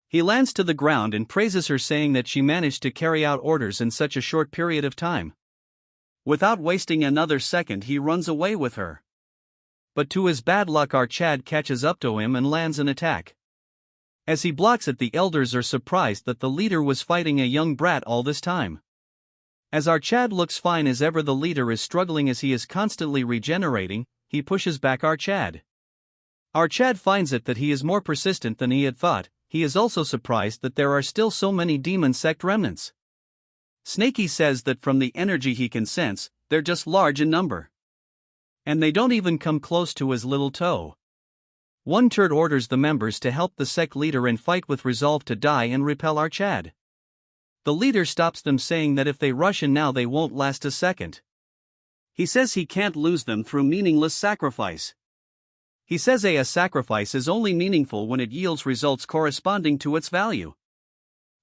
He lands to the ground and praises her, saying that she managed to carry out orders in such a short period of time. Without wasting another second, he runs away with her. But to his bad luck, our Chad catches up to him and lands an attack. As he blocks it, the elders are surprised that the leader was fighting a young brat all this time. As our Chad looks fine as ever, the leader is struggling as he is constantly regenerating. He pushes back our Chad. Our Chad finds it that he is more persistent than he had thought. He is also surprised that there are still so many demon sect remnants. Snaky says that from the energy he can sense, they're just large in number. And they don't even come close to his little toe. One turd orders the members to help the sect leader and fight with resolve to die and repel our Chad. The leader stops them, saying that if they rush in now they won't last a second. He says he can't lose them through meaningless sacrifice. He says a sacrifice is only meaningful when it yields results corresponding to its value.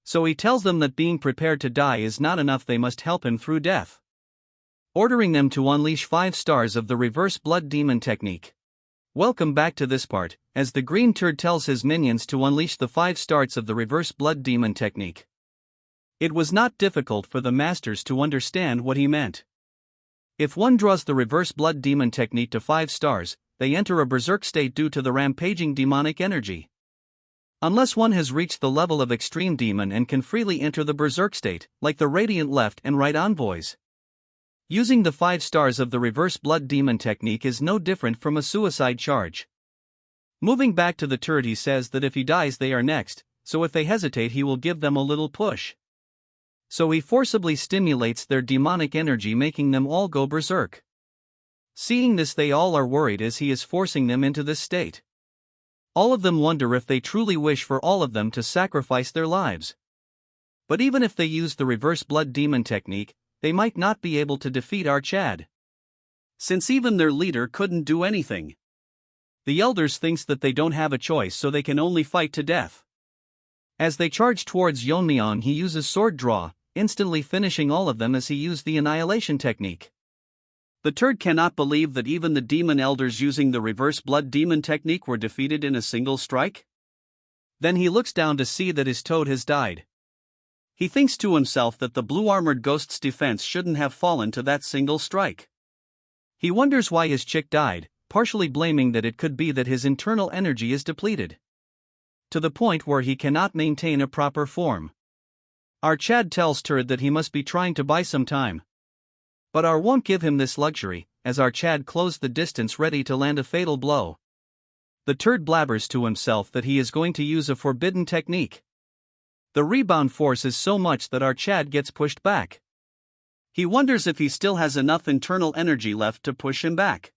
So he tells them that being prepared to die is not enough, they must help him through death. Ordering them to unleash 5 stars of the reverse blood demon technique. Welcome back to this part, as the green turd tells his minions to unleash the 5 stars of the reverse blood demon technique. It was not difficult for the masters to understand what he meant. If one draws the reverse blood demon technique to 5 stars, they enter a berserk state due to the rampaging demonic energy. Unless one has reached the level of extreme demon and can freely enter the berserk state, like the radiant left and right envoys. Using the 5 stars of the reverse blood demon technique is no different from a suicide charge. Moving back to the turd, he says that if he dies they are next, so if they hesitate he will give them a little push. So he forcibly stimulates their demonic energy, making them all go berserk. Seeing this, they all are worried as he is forcing them into this state. All of them wonder if they truly wish for all of them to sacrifice their lives. But even if they use the reverse blood demon technique, they might not be able to defeat our Chad, since even their leader couldn't do anything. The elders thinks that they don't have a choice, so they can only fight to death. As they charge towards Yeon-myeong, he uses sword draw, instantly finishing all of them as he used the annihilation technique. The turd cannot believe that even the demon elders using the reverse blood demon technique were defeated in a single strike. Then he looks down to see that his toad has died. He thinks to himself that the blue-armored ghost's defense shouldn't have fallen to that single strike. He wonders why his chick died, partially blaming that it could be that his internal energy is depleted, to the point where he cannot maintain a proper form. Our Chad tells Turd that he must be trying to buy some time. But our won't give him this luxury, as our Chad closed the distance ready to land a fatal blow. The Turd blabbers to himself that he is going to use a forbidden technique. The rebound force is so much that our Chad gets pushed back. He wonders if he still has enough internal energy left to push him back.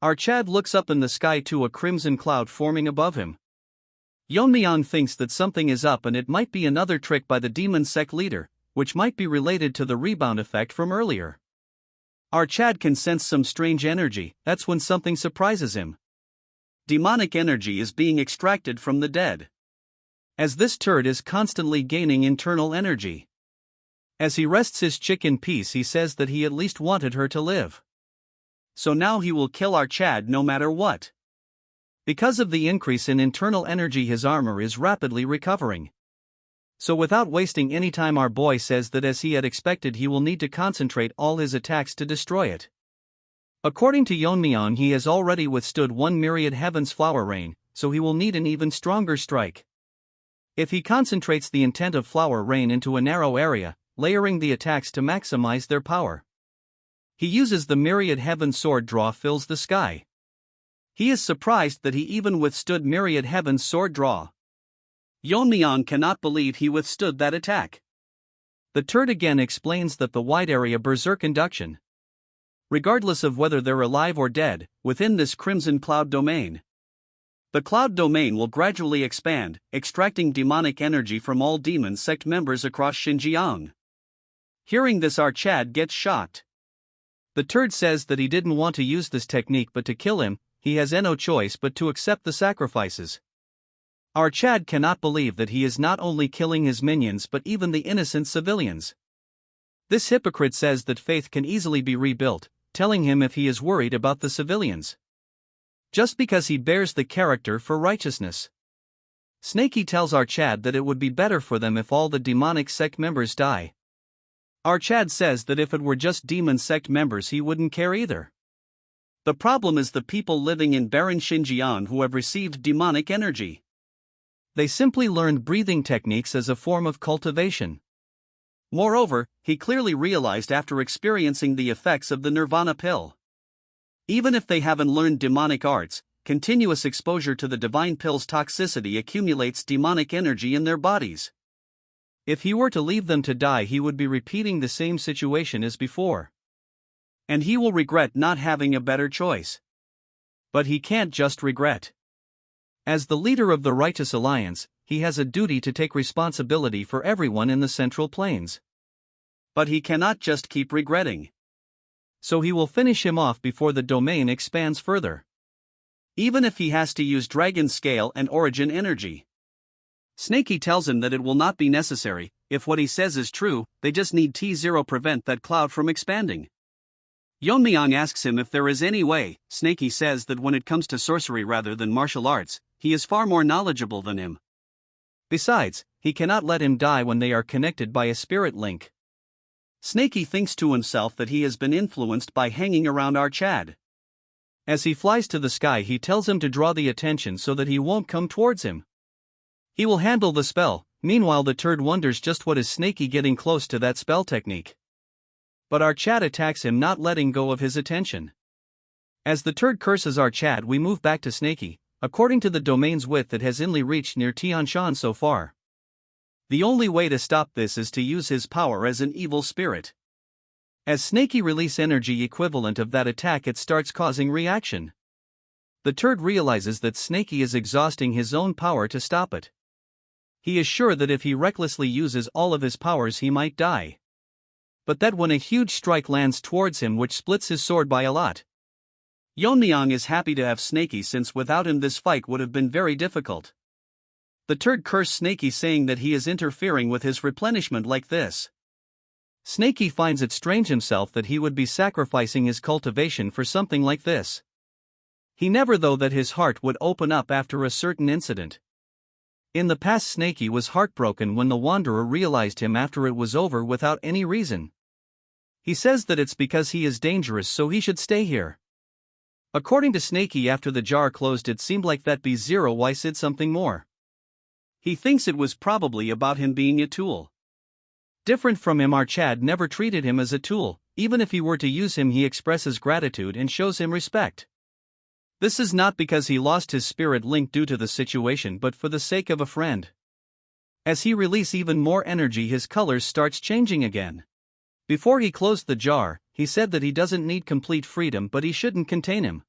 Our Chad looks up in the sky to a crimson cloud forming above him. Yeon-myeong thinks that something is up and it might be another trick by the demon sect leader, which might be related to the rebound effect from earlier. Our Chad can sense some strange energy. That's when something surprises him. Demonic energy is being extracted from the dead, as this turd is constantly gaining internal energy. As he rests his chick in peace, he says that he at least wanted her to live. So now he will kill our Chad no matter what. Because of the increase in internal energy, his armor is rapidly recovering. So without wasting any time, our boy says that as he had expected, he will need to concentrate all his attacks to destroy it. According to Yeon-myeong, he has already withstood 1 myriad heaven's flower rain, so he will need an even stronger strike. If he concentrates the intent of flower rain into a narrow area, layering the attacks to maximize their power. He uses the myriad heaven sword draw fills the sky. He is surprised that he even withstood myriad heaven's sword draw. Yeon-myeong cannot believe he withstood that attack. The turd again explains that the wide area berserk induction. Regardless of whether they're alive or dead, within this crimson cloud domain, the cloud domain will gradually expand, extracting demonic energy from all demon sect members across Xinjiang. Hearing this, our Chad gets shocked. The turd says that he didn't want to use this technique but to kill him, he has no choice but to accept the sacrifices. Our Chad cannot believe that he is not only killing his minions but even the innocent civilians. This hypocrite says that faith can easily be rebuilt, telling him if he is worried about the civilians, just because he bears the character for righteousness. Snakey tells our Chad that it would be better for them if all the demonic sect members die. Our Chad says that if it were just demon sect members he wouldn't care either. The problem is the people living in barren Xinjiang who have received demonic energy. They simply learned breathing techniques as a form of cultivation. Moreover, he clearly realized after experiencing the effects of the Nirvana pill. Even if they haven't learned demonic arts, continuous exposure to the divine pill's toxicity accumulates demonic energy in their bodies. If he were to leave them to die, he would be repeating the same situation as before. And he will regret not having a better choice. But he can't just regret. As the leader of the Righteous Alliance, he has a duty to take responsibility for everyone in the Central Plains. But he cannot just keep regretting. So he will finish him off before the domain expands further. Even if he has to use dragon scale and origin energy. Snakey tells him that it will not be necessary. If what he says is true, they just need T0 prevent that cloud from expanding. Yeon-myeong asks him if there is any way. Snakey says that when it comes to sorcery rather than martial arts, he is far more knowledgeable than him. Besides, he cannot let him die when they are connected by a spirit link. Snakey thinks to himself that he has been influenced by hanging around our Chad. As he flies to the sky, he tells him to draw the attention so that he won't come towards him. He will handle the spell. Meanwhile, the turd wonders just what is Snakey getting close to that spell technique. But our Chad attacks him, not letting go of his attention. As the turd curses our Chad, we move back to Snakey. According to the domain's width, it has only reached near Tianshan so far. The only way to stop this is to use his power as an evil spirit. As Snakey release energy equivalent of that attack, it starts causing reaction. The turd realizes that Snakey is exhausting his own power to stop it. He is sure that if he recklessly uses all of his powers he might die. But that when a huge strike lands towards him which splits his sword by a lot. Yeon-myeong is happy to have Snakey, since without him this fight would have been very difficult. The turd cursed Snakey, saying that he is interfering with his replenishment like this. Snakey finds it strange himself that he would be sacrificing his cultivation for something like this. He never thought that his heart would open up after a certain incident. In the past, Snakey was heartbroken when the Wanderer realized him after it was over without any reason. He says that it's because he is dangerous, so he should stay here. According to Snakey, after the jar closed, it seemed like that B0Y said something more. He thinks it was probably about him being a tool. Different from him, our Chad never treated him as a tool. Even if he were to use him, he expresses gratitude and shows him respect. This is not because he lost his spirit link due to the situation, but for the sake of a friend. As he releases even more energy, his colors starts changing again. Before he closed the jar, he said that he doesn't need complete freedom, but he shouldn't contain him.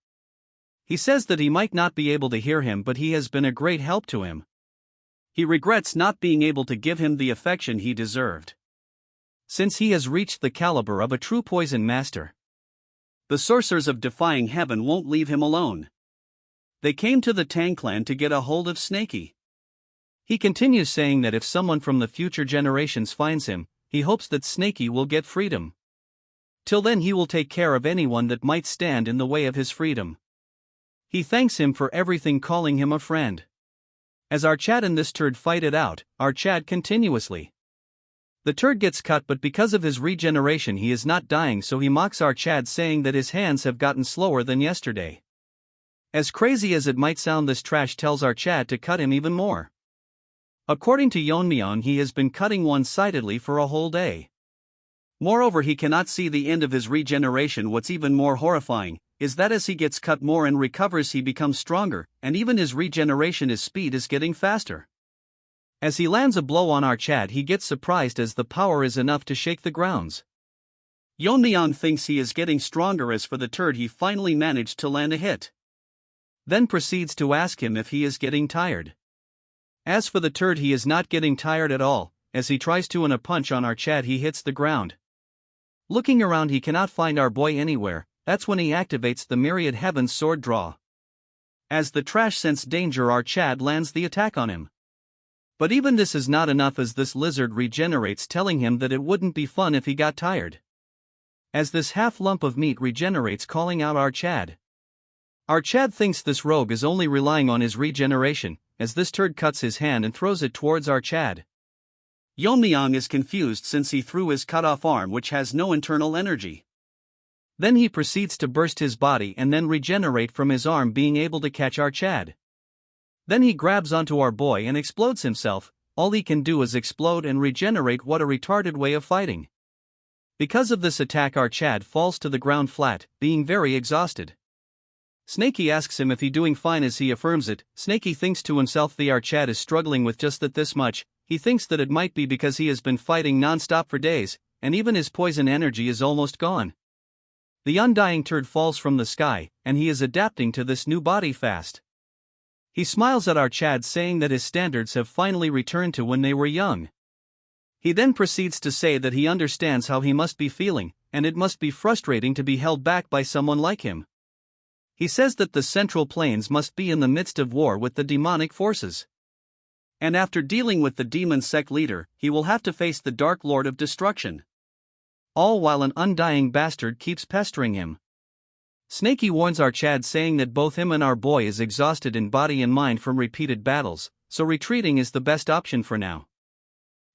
He says that he might not be able to hear him, but he has been a great help to him. He regrets not being able to give him the affection he deserved, since he has reached the caliber of a true poison master. The sorcerers of Defying Heaven won't leave him alone. They came to the Tang clan to get a hold of Snakey. He continues saying that if someone from the future generations finds him, he hopes that Snakey will get freedom. Till then, he will take care of anyone that might stand in the way of his freedom. He thanks him for everything, calling him a friend. As our Chad and this turd fight it out, our Chad continuously. The turd gets cut, but because of his regeneration he is not dying, so he mocks our Chad, saying that his hands have gotten slower than yesterday. As crazy as it might sound, this trash tells our Chad to cut him even more. According to Yeon-myeong, he has been cutting one-sidedly for a whole day. Moreover, he cannot see the end of his regeneration. What's even more horrifying is that as he gets cut more and recovers, he becomes stronger, and even his regeneration, his speed is getting faster. As he lands a blow on our Chad, he gets surprised as the power is enough to shake the grounds. Yeon-myeong thinks he is getting stronger. As for the turd, he finally managed to land a hit. Then proceeds to ask him if he is getting tired. As for the turd, he is not getting tired at all. As he tries to a punch on our Chad, he hits the ground. Looking around, he cannot find our boy anywhere. That's when he activates the Myriad Heaven's sword draw. As the trash sense danger, our Chad lands the attack on him. But even this is not enough, as this lizard regenerates, telling him that it wouldn't be fun if he got tired. As this half lump of meat regenerates, calling out our Chad. Our Chad thinks this rogue is only relying on his regeneration, as this turd cuts his hand and throws it towards our Chad. Yeon-myeong is confused since he threw his cut-off arm, which has no internal energy. Then he proceeds to burst his body and then regenerate from his arm, being able to catch our Chad. Then he grabs onto our boy and explodes himself. All he can do is explode and regenerate. What a retarded way of fighting. Because of this attack, our Chad falls to the ground flat, being very exhausted. Snakey asks him if he doing fine, as he affirms it. Snakey thinks to himself the our Chad is struggling with just this much. He thinks that it might be because he has been fighting non-stop for days, and even his poison energy is almost gone. The undying turd falls from the sky, and he is adapting to this new body fast. He smiles at our Chad, saying that his standards have finally returned to when they were young. He then proceeds to say that he understands how he must be feeling, and it must be frustrating to be held back by someone like him. He says that the Central Plains must be in the midst of war with the demonic forces. And after dealing with the demon sect leader, he will have to face the Dark Lord of Destruction. All while an undying bastard keeps pestering him. Snakey warns our Chad, saying that both him and our boy is exhausted in body and mind from repeated battles, so retreating is the best option for now.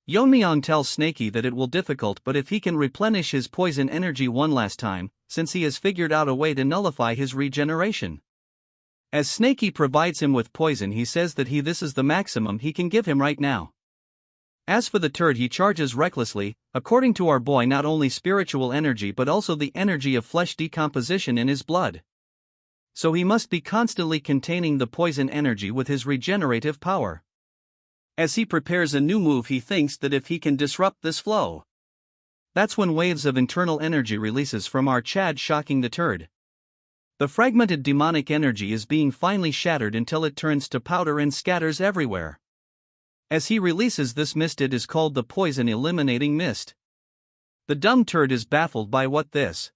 Yeon-myeong tells Snakey that it will be difficult, but if he can replenish his poison energy one last time, since he has figured out a way to nullify his regeneration. As Snakey provides him with poison, he says that this is the maximum he can give him right now. As for the turd, he charges recklessly. According to our boy, not only spiritual energy but also the energy of flesh decomposition in his blood. So he must be constantly containing the poison energy with his regenerative power. As he prepares a new move, he thinks that if he can disrupt this flow, that's when waves of internal energy releases from our Chad, shocking the turd. The fragmented demonic energy is being finally shattered until it turns to powder and scatters everywhere. As he releases this mist, it is called the poison eliminating mist. The dumb turd is baffled by what this.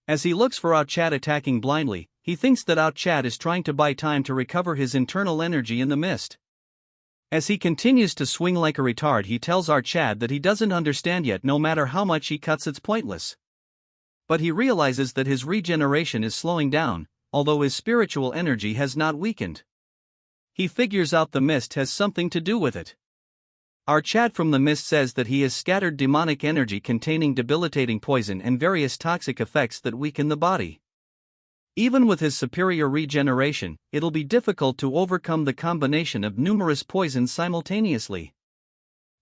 As he looks for our Chad attacking blindly, he thinks that our Chad is trying to buy time to recover his internal energy in the mist. As he continues to swing like a retard, he tells our Chad that he doesn't understand yet. No matter how much he cuts, it's pointless. But he realizes that his regeneration is slowing down, although his spiritual energy has not weakened. He figures out the mist has something to do with it. Our Chad from the mist says that he has scattered demonic energy containing debilitating poison and various toxic effects that weaken the body. Even with his superior regeneration, it'll be difficult to overcome the combination of numerous poisons simultaneously.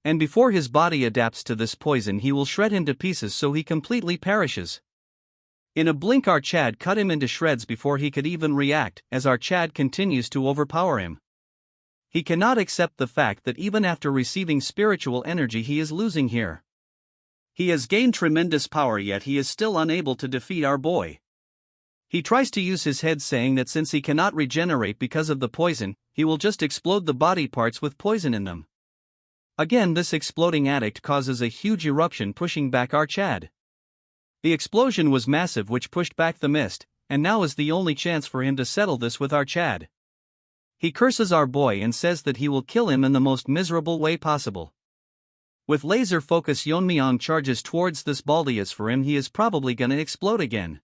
And before his body adapts to this poison, he will shred him to pieces so he completely perishes. In a blink, our Chad cut him into shreds before he could even react, as our Chad continues to overpower him. He cannot accept the fact that even after receiving spiritual energy, he is losing here. He has gained tremendous power, yet he is still unable to defeat our boy. He tries to use his head, saying that since he cannot regenerate because of the poison, he will just explode the body parts with poison in them. Again, this exploding addict causes a huge eruption, pushing back our Chad. The explosion was massive, which pushed back the mist, and now is the only chance for him to settle this with our Chad. He curses our boy and says that he will kill him in the most miserable way possible. With laser focus, Yeon-myeong charges towards this baldy, as for him he is probably gonna explode again.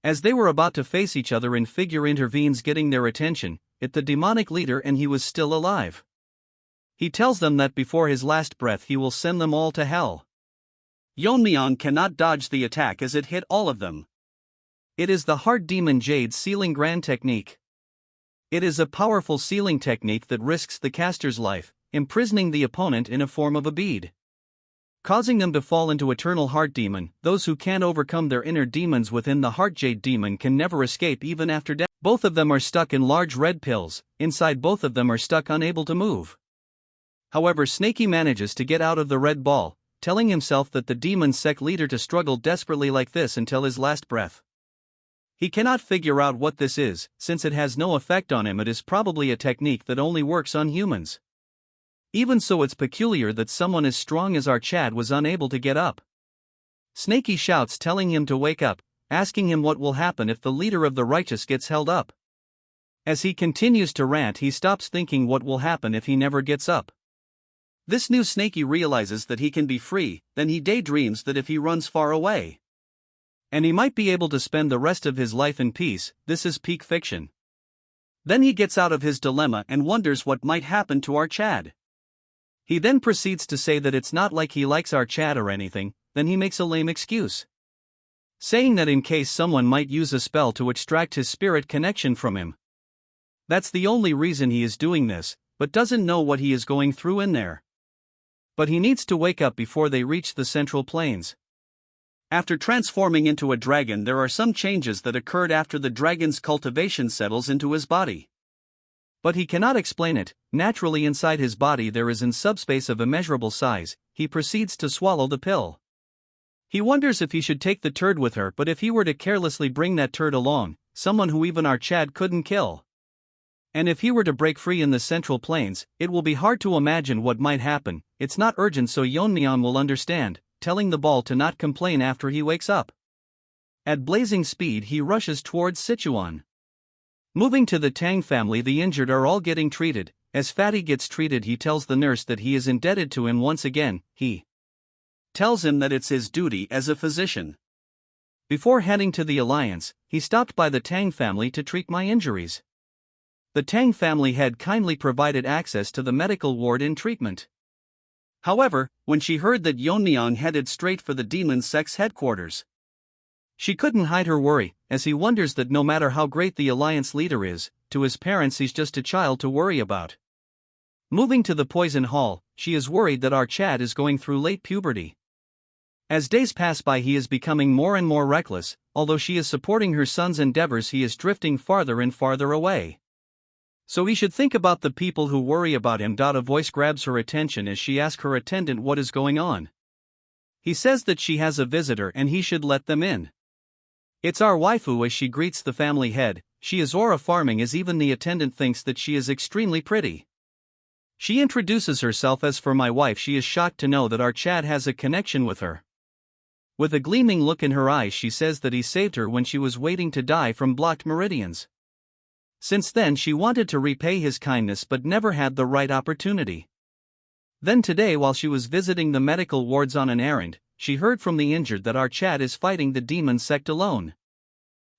As they were about to face each other, and Figure intervenes, getting their attention. it the demonic leader and he was still alive. He tells them that before his last breath he will send them all to hell. Yeon-myeong cannot dodge the attack as it hit all of them. It is the Heart Demon Jade Sealing Grand Technique. It is a powerful sealing technique that risks the caster's life, imprisoning the opponent in a form of a bead, causing them to fall into eternal heart demon. Those who can't overcome their inner demons within the heart jade demon can never escape even after death. Both of them are stuck in large red pills, inside both of them are stuck unable to move. However, Snaky manages to get out of the red ball, telling himself that the demon sect leader to struggle desperately like this until his last breath. He cannot figure out what this is, since it has no effect on him. It is probably a technique that only works on humans. Even so, it's peculiar that someone as strong as our Chad was unable to get up. Snaky shouts telling him to wake up, asking him what will happen if the leader of the righteous gets held up. As he continues to rant, he stops thinking what will happen if he never gets up. This new Snaky realizes that he can be free, then he daydreams that if he runs far away, and he might be able to spend the rest of his life in peace. This is peak fiction. Then he gets out of his dilemma and wonders what might happen to our Chad. He then proceeds to say that it's not like he likes our Chad or anything. Then he makes a lame excuse, saying that in case someone might use a spell to extract his spirit connection from him. That's the only reason he is doing this, but doesn't know what he is going through in there. But he needs to wake up before they reach the central plains. After transforming into a dragon, there are some changes that occurred after the dragon's cultivation settles into his body. But he cannot explain it. Naturally, inside his body there is an subspace of immeasurable size. He proceeds to swallow the pill. He wonders if he should take the turd with her, but if he were to carelessly bring that turd along, someone who even our Chad couldn't kill, and if he were to break free in the central plains, it will be hard to imagine what might happen. It's not urgent, so Yeon-myeong will understand, telling the ball to not complain after he wakes up. At blazing speed he rushes towards Sichuan. Moving to the Tang family, the injured are all getting treated. As Fatty gets treated, he tells the nurse that he is indebted to him once again. He tells him that it's his duty as a physician. Before heading to the Alliance, he stopped by the Tang family to treat my injuries. The Tang family had kindly provided access to the medical ward in treatment. However, when she heard that Yeon-myeong headed straight for the demon sect's headquarters, she couldn't hide her worry, as he wonders that no matter how great the Alliance leader is, to his parents he's just a child to worry about. Moving to the poison hall, she is worried that our Chad is going through late puberty. As days pass by, he is becoming more and more reckless. Although she is supporting her son's endeavors, he is drifting farther and farther away. So he should think about the people who worry about him. A voice grabs her attention as she asks her attendant what is going on. He says that she has a visitor and he should let them in. It's our waifu as she greets the family head. She is aura farming, as even the attendant thinks that she is extremely pretty. She introduces herself as for my wife. She is shocked to know that our Chad has a connection with her. With a gleaming look in her eyes, she says that he saved her when she was waiting to die from blocked meridians. Since then she wanted to repay his kindness but never had the right opportunity. Then today, while she was visiting the medical wards on an errand, she heard from the injured that our Chad is fighting the demon sect alone.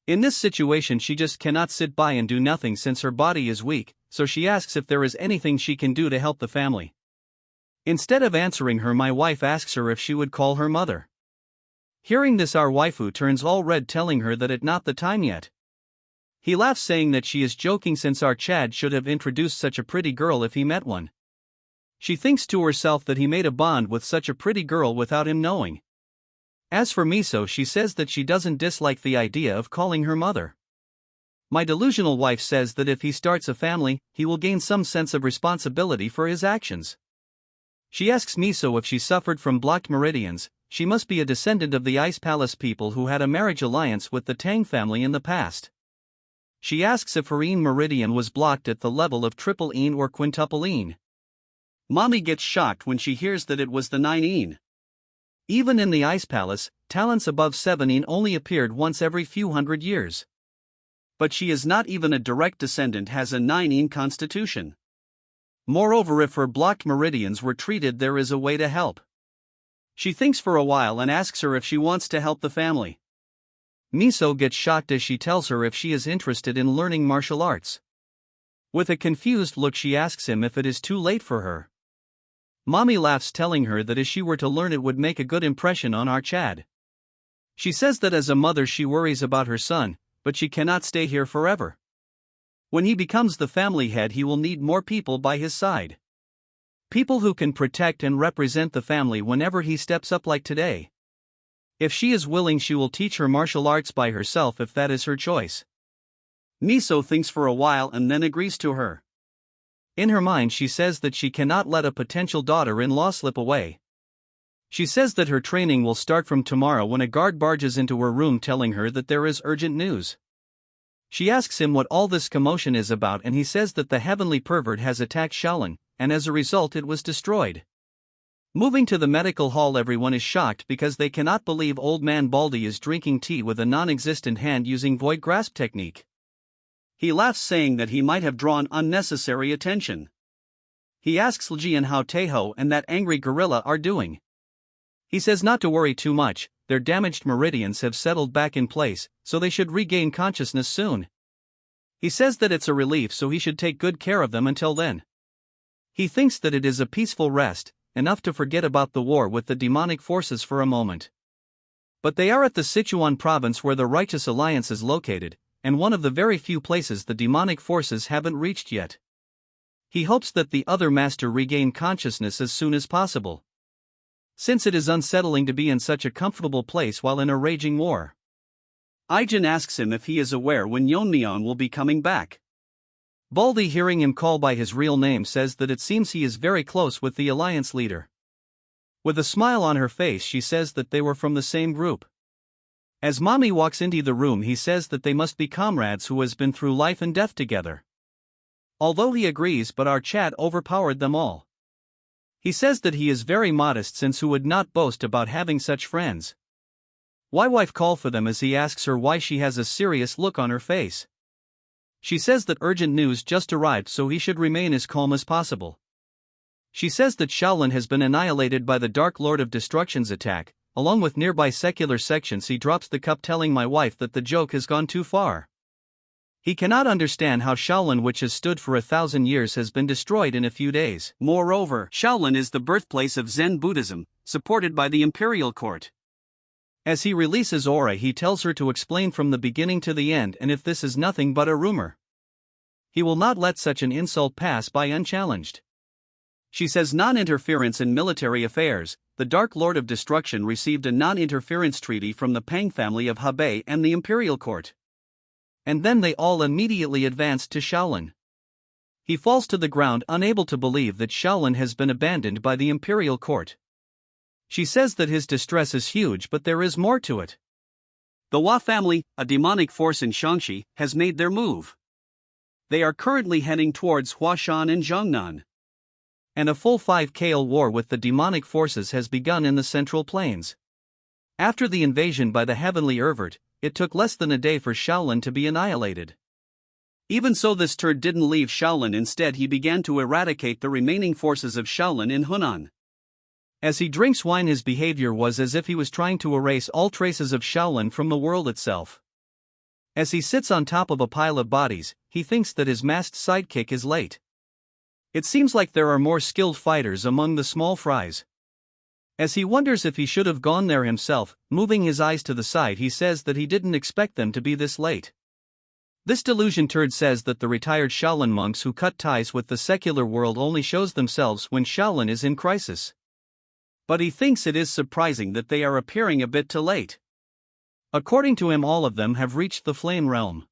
In this situation she just cannot sit by and do nothing since her body is weak, so she asks if there is anything she can do to help the family. Instead of answering her, my wife asks her if she would call her mother. Hearing this, our waifu turns all red, telling her that it's not the time yet. He laughs, saying that she is joking since our Chad should have introduced such a pretty girl if he met one. She thinks to herself that he made a bond with such a pretty girl without him knowing. As for Miso, she says that she doesn't dislike the idea of calling her mother. My delusional wife says that if he starts a family, he will gain some sense of responsibility for his actions. She asks Miso if she suffered from blocked meridians. She must be a descendant of the Ice Palace people who had a marriage alliance with the Tang family in the past. She asks if her meridian was blocked at the level of triple or quintuple. Mommy gets shocked when she hears that it was the 9. Even in the Ice Palace, talents above 7 only appeared once every few hundred years. But she is not even a direct descendant, has a 9 constitution. Moreover, if her blocked meridians were treated, there is a way to help. She thinks for a while and asks her if she wants to help the family. Miso gets shocked as she tells her if she is interested in learning martial arts. With a confused look she asks him if it is too late for her. Mommy laughs, telling her that if she were to learn it would make a good impression on our Chad. She says that as a mother she worries about her son, but she cannot stay here forever. When he becomes the family head he will need more people by his side. People who can protect and represent the family whenever he steps up like today. If she is willing she will teach her martial arts by herself if that is her choice. Miso thinks for a while and then agrees to her. In her mind she says that she cannot let a potential daughter-in-law slip away. She says that her training will start from tomorrow when a guard barges into her room telling her that there is urgent news. She asks him what all this commotion is about and he says that the heavenly pervert has attacked Shaolin, and as a result it was destroyed. Moving to the medical hall everyone is shocked because they cannot believe old man Baldy is drinking tea with a non-existent hand using void grasp technique. He laughs saying that he might have drawn unnecessary attention. He asks Ljian how Taeho and that angry gorilla are doing. He says not to worry too much, their damaged meridians have settled back in place, so they should regain consciousness soon. He says that it's a relief so he should take good care of them until then. He thinks that it is a peaceful rest, enough to forget about the war with the demonic forces for a moment. But they are at the Sichuan province where the Righteous Alliance is located, and one of the very few places the demonic forces haven't reached yet. He hopes that the other master regain consciousness as soon as possible, since it is unsettling to be in such a comfortable place while in a raging war. Aijin asks him if he is aware when Yeon-myeong will be coming back. Baldy, hearing him call by his real name, says that it seems he is very close with the alliance leader. With a smile on her face she says that they were from the same group. As mommy walks into the room he says that they must be comrades who has been through life and death together. Although he agrees, but our Chad overpowered them all. He says that he is very modest since who would not boast about having such friends. Why wife call for them as he asks her why she has a serious look on her face. She says that urgent news just arrived so he should remain as calm as possible. She says that Shaolin has been annihilated by the Dark Lord of Destruction's attack, along with nearby secular sections. He drops the cup telling my wife that the joke has gone too far. He cannot understand how Shaolin, which has stood for 1,000 years, has been destroyed in a few days. Moreover, Shaolin is the birthplace of Zen Buddhism, supported by the imperial court. As he releases aura he tells her to explain from the beginning to the end, and if this is nothing but a rumor, he will not let such an insult pass by unchallenged. She says non-interference in military affairs. The Dark Lord of Destruction received a non-interference treaty from the Pang family of Hebei and the imperial court. And then they all immediately advanced to Shaolin. He falls to the ground unable to believe that Shaolin has been abandoned by the imperial court. She says that his distress is huge, but there is more to it. The Hua family, a demonic force in Shaanxi, has made their move. They are currently heading towards Huashan and Zhongnan. And a full 5-KL war with the demonic forces has begun in the Central Plains. After the invasion by the Heavenly Ervert, it took less than a day for Shaolin to be annihilated. Even so, this turd didn't leave Shaolin. Instead he began to eradicate the remaining forces of Shaolin in Hunan. As he drinks wine his behavior was as if he was trying to erase all traces of Shaolin from the world itself. As he sits on top of a pile of bodies, he thinks that his masked sidekick is late. It seems like there are more skilled fighters among the small fries. As he wonders if he should have gone there himself, moving his eyes to the side he says that he didn't expect them to be this late. This delusion turd says that the retired Shaolin monks who cut ties with the secular world only shows themselves when Shaolin is in crisis. But he thinks it is surprising that they are appearing a bit too late. According to him all of them have reached the flame realm.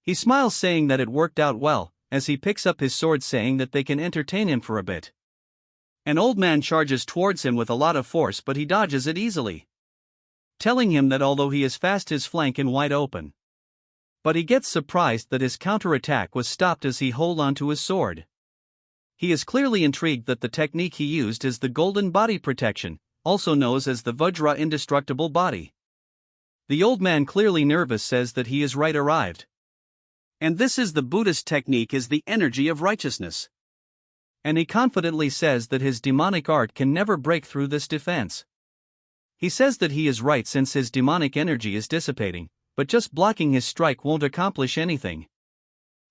He smiles saying that it worked out well, as he picks up his sword saying that they can entertain him for a bit. An old man charges towards him with a lot of force but he dodges it easily, telling him that although he is fast his flank and wide open. But he gets surprised that his counterattack was stopped as he holds onto his sword. He is clearly intrigued that the technique he used is the golden body protection, also known as the Vajra indestructible body. The old man, clearly nervous, says that he is right arrived. And this is the Buddhist technique, is the energy of righteousness. And he confidently says that his demonic art can never break through this defense. He says that he is right since his demonic energy is dissipating, but just blocking his strike won't accomplish anything.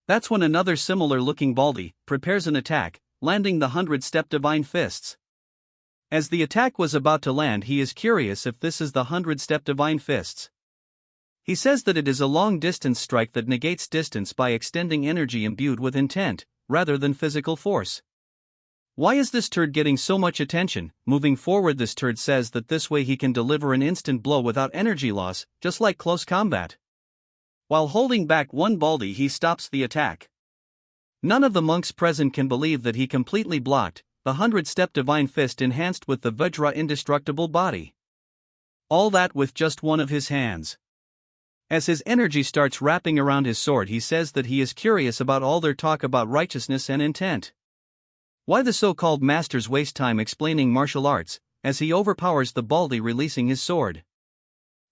That's when another similar-looking baldy prepares an attack, landing the 100-step divine fists. As the attack was about to land, he is curious if this is the 100-step divine fists. He says that it is a long-distance strike that negates distance by extending energy imbued with intent, rather than physical force. Why is this turd getting so much attention? Moving forward, this turd says that this way he can deliver an instant blow without energy loss, just like close combat. While holding back one baldy, he stops the attack. None of the monks present can believe that he completely blocked the 100-step divine fist enhanced with the Vajra indestructible body. All that with just one of his hands. As his energy starts wrapping around his sword, he says that he is curious about all their talk about righteousness and intent. Why the so-called masters waste time explaining martial arts, as he overpowers the baldy, releasing his sword.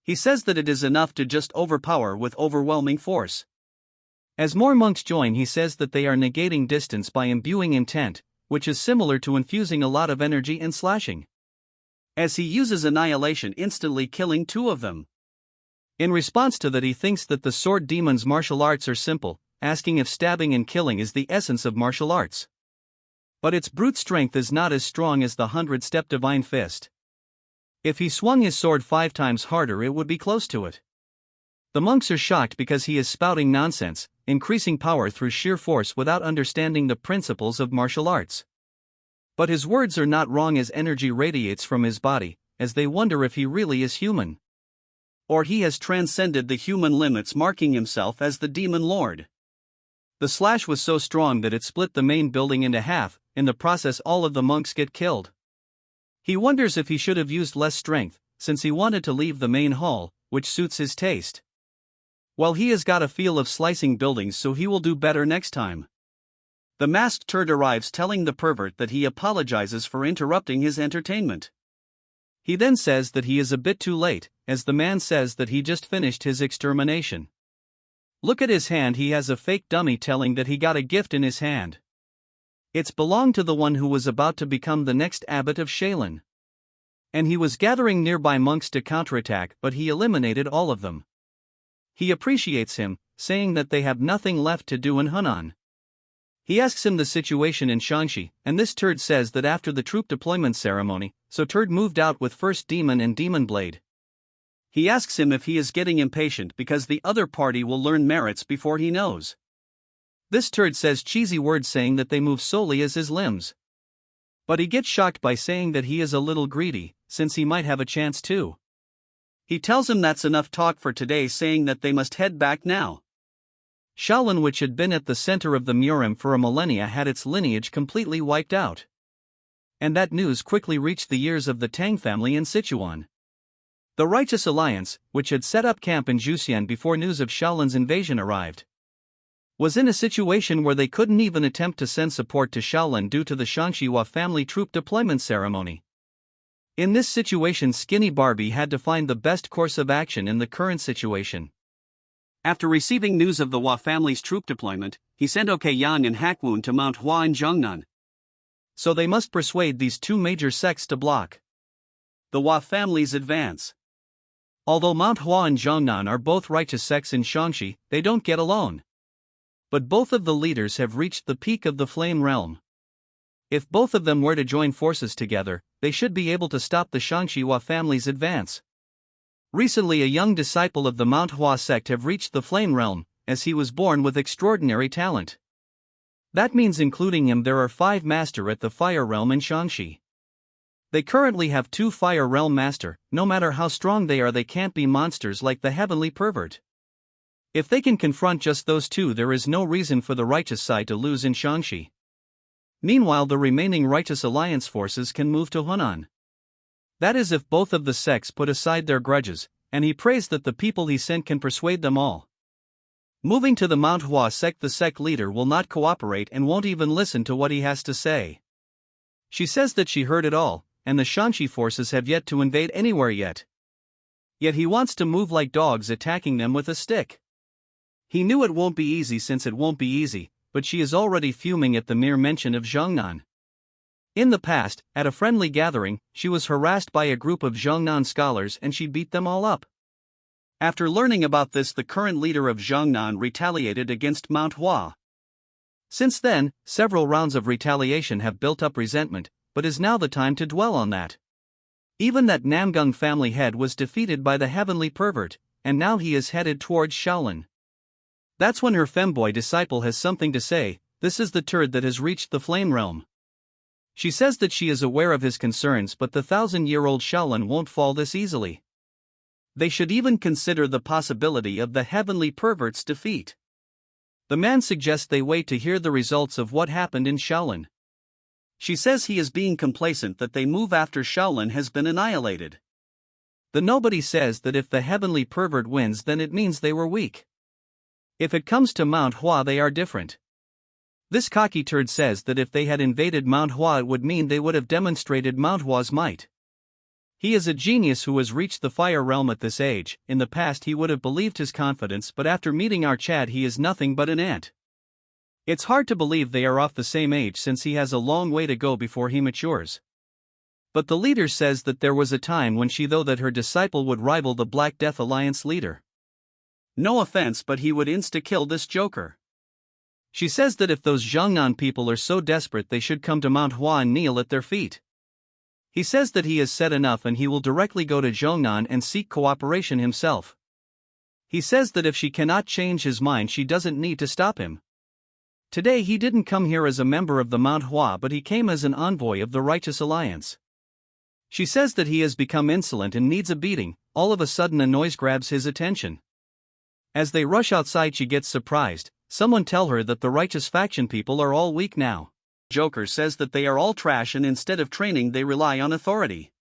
He says that it is enough to just overpower with overwhelming force. As more monks join, he says that they are negating distance by imbuing intent, which is similar to infusing a lot of energy and slashing. As he uses annihilation, instantly killing two of them. In response to that, he thinks that the sword demon's martial arts are simple, asking if stabbing and killing is the essence of martial arts. But its brute strength is not as strong as the 100-step divine fist. If he swung his sword 5 times harder, it would be close to it. The monks are shocked because he is spouting nonsense, increasing power through sheer force without understanding the principles of martial arts. But his words are not wrong, as energy radiates from his body, as they wonder if he really is human. Or he has transcended the human limits, marking himself as the demon lord. The slash was so strong that it split the main building into half. In the process, all of the monks get killed. He wonders if he should have used less strength, since he wanted to leave the main hall, which suits his taste. Well, he has got a feel of slicing buildings, so he will do better next time. The masked turd arrives, telling the pervert that he apologizes for interrupting his entertainment. He then says that he is a bit too late, as the man says that he just finished his extermination. Look at his hand, he has a fake dummy telling that he got a gift in his hand. It's belonged to the one who was about to become the next abbot of Shaolin. And he was gathering nearby monks to counterattack, but he eliminated all of them. He appreciates him, saying that they have nothing left to do in Hunan. He asks him the situation in Shaanxi, and this turd says that after the troop deployment ceremony, so turd moved out with First Demon and Demon Blade. He asks him if he is getting impatient because the other party will learn merits before he knows. This turd says cheesy words saying that they move solely as his limbs. But he gets shocked by saying that he is a little greedy, since he might have a chance too. He tells him that's enough talk for today, saying that they must head back now. Shaolin, which had been at the center of the Murim for a millennia, had its lineage completely wiped out. And that news quickly reached the ears of the Tang family in Sichuan. The Righteous Alliance, which had set up camp in Juxian before news of Shaolin's invasion arrived, was in a situation where they couldn't even attempt to send support to Shaolin due to the Shaanxihua family troop deployment ceremony. In this situation, Skinny Barbie had to find the best course of action in the current situation. After receiving news of the Hua family's troop deployment, he sent Okayan and Hakwun to Manhwa in Zhongnan. So they must persuade these two major sects to block the Hua family's advance. Although Manhwa and Zhongnan are both righteous sects in Shaanxi, they don't get along. But both of the leaders have reached the peak of the Flame Realm. If both of them were to join forces together, they should be able to stop the Shaanxihua family's advance. Recently, a young disciple of the Manhwa sect have reached the Flame Realm, as he was born with extraordinary talent. That means including him there are 5 master at the Fire Realm in Shaanxi. They currently have 2 Fire Realm master. No matter how strong they are, they can't be monsters like the Heavenly Pervert. If they can confront just those 2, there is no reason for the righteous side to lose in Shaanxi. Meanwhile, the remaining Righteous Alliance forces can move to Hunan. That is, if both of the sects put aside their grudges, and he prays that the people he sent can persuade them all. Moving to the Manhwa sect, the sect leader will not cooperate and won't even listen to what he has to say. She says that she heard it all, and the Shaanxi forces have yet to invade anywhere yet. Yet he wants to move like dogs, attacking them with a stick. He knew it won't be easy, since it won't be easy, but she is already fuming at the mere mention of Zhongnan. In the past, at a friendly gathering, she was harassed by a group of Zhongnan scholars and she beat them all up. After learning about this, the current leader of Zhongnan retaliated against Manhwa. Since then, several rounds of retaliation have built up resentment, but is now the time to dwell on that. Even that Namgung family head was defeated by the heavenly pervert, and now he is headed towards Shaolin. That's when her femboy disciple has something to say. This is the turd that has reached the flame realm. She says that she is aware of his concerns, but the 1,000-year-old Shaolin won't fall this easily. They should even consider the possibility of the heavenly pervert's defeat. The man suggests they wait to hear the results of what happened in Shaolin. She says he is being complacent, that they move after Shaolin has been annihilated. The nobody says that if the heavenly pervert wins, then it means they were weak. If it comes to Manhwa, they are different. This cocky turd says that if they had invaded Manhwa, it would mean they would have demonstrated Manhwa's might. He is a genius who has reached the fire realm at this age. In the past he would have believed his confidence, but after meeting our Chad he is nothing but an ant. It's hard to believe they are off the same age, since he has a long way to go before he matures. But the leader says that there was a time when she thought that her disciple would rival the Black Death Alliance leader. No offense, but he would insta-kill this joker. She says that if those Zhongnan people are so desperate, they should come to Manhwa and kneel at their feet. He says that he has said enough and he will directly go to Zhongnan and seek cooperation himself. He says that if she cannot change his mind, she doesn't need to stop him. Today he didn't come here as a member of the Manhwa, but he came as an envoy of the Righteous Alliance. She says that he has become insolent and needs a beating. All of a sudden a noise grabs his attention. As they rush outside, she gets surprised. Someone tell her that the righteous faction people are all weak now. Joker says that they are all trash and instead of training they rely on authority.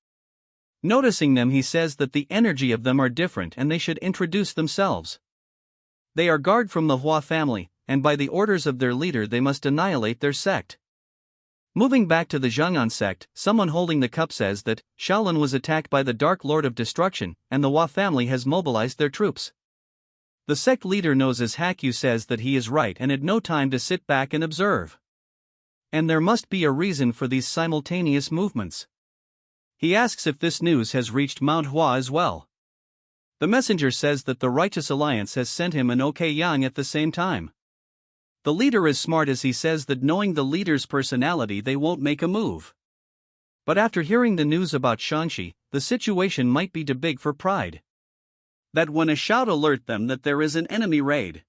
Noticing them, he says that the energy of them are different and they should introduce themselves. They are guard from the Hua family, and by the orders of their leader they must annihilate their sect. Moving back to the Zhang'an sect, someone holding the cup says that Shaolin was attacked by the Dark Lord of Destruction, and the Hua family has mobilized their troops. The sect leader knows as Hakyu says that he is right and had no time to sit back and observe. And there must be a reason for these simultaneous movements. He asks if this news has reached Mount Hua as well. The messenger says that the Righteous Alliance has sent him an OK Yang at the same time. The leader is smart, as he says that knowing the leader's personality they won't make a move. But after hearing the news about Shanxi, the situation might be too big for pride. That when a shout alert them that there is an enemy raid.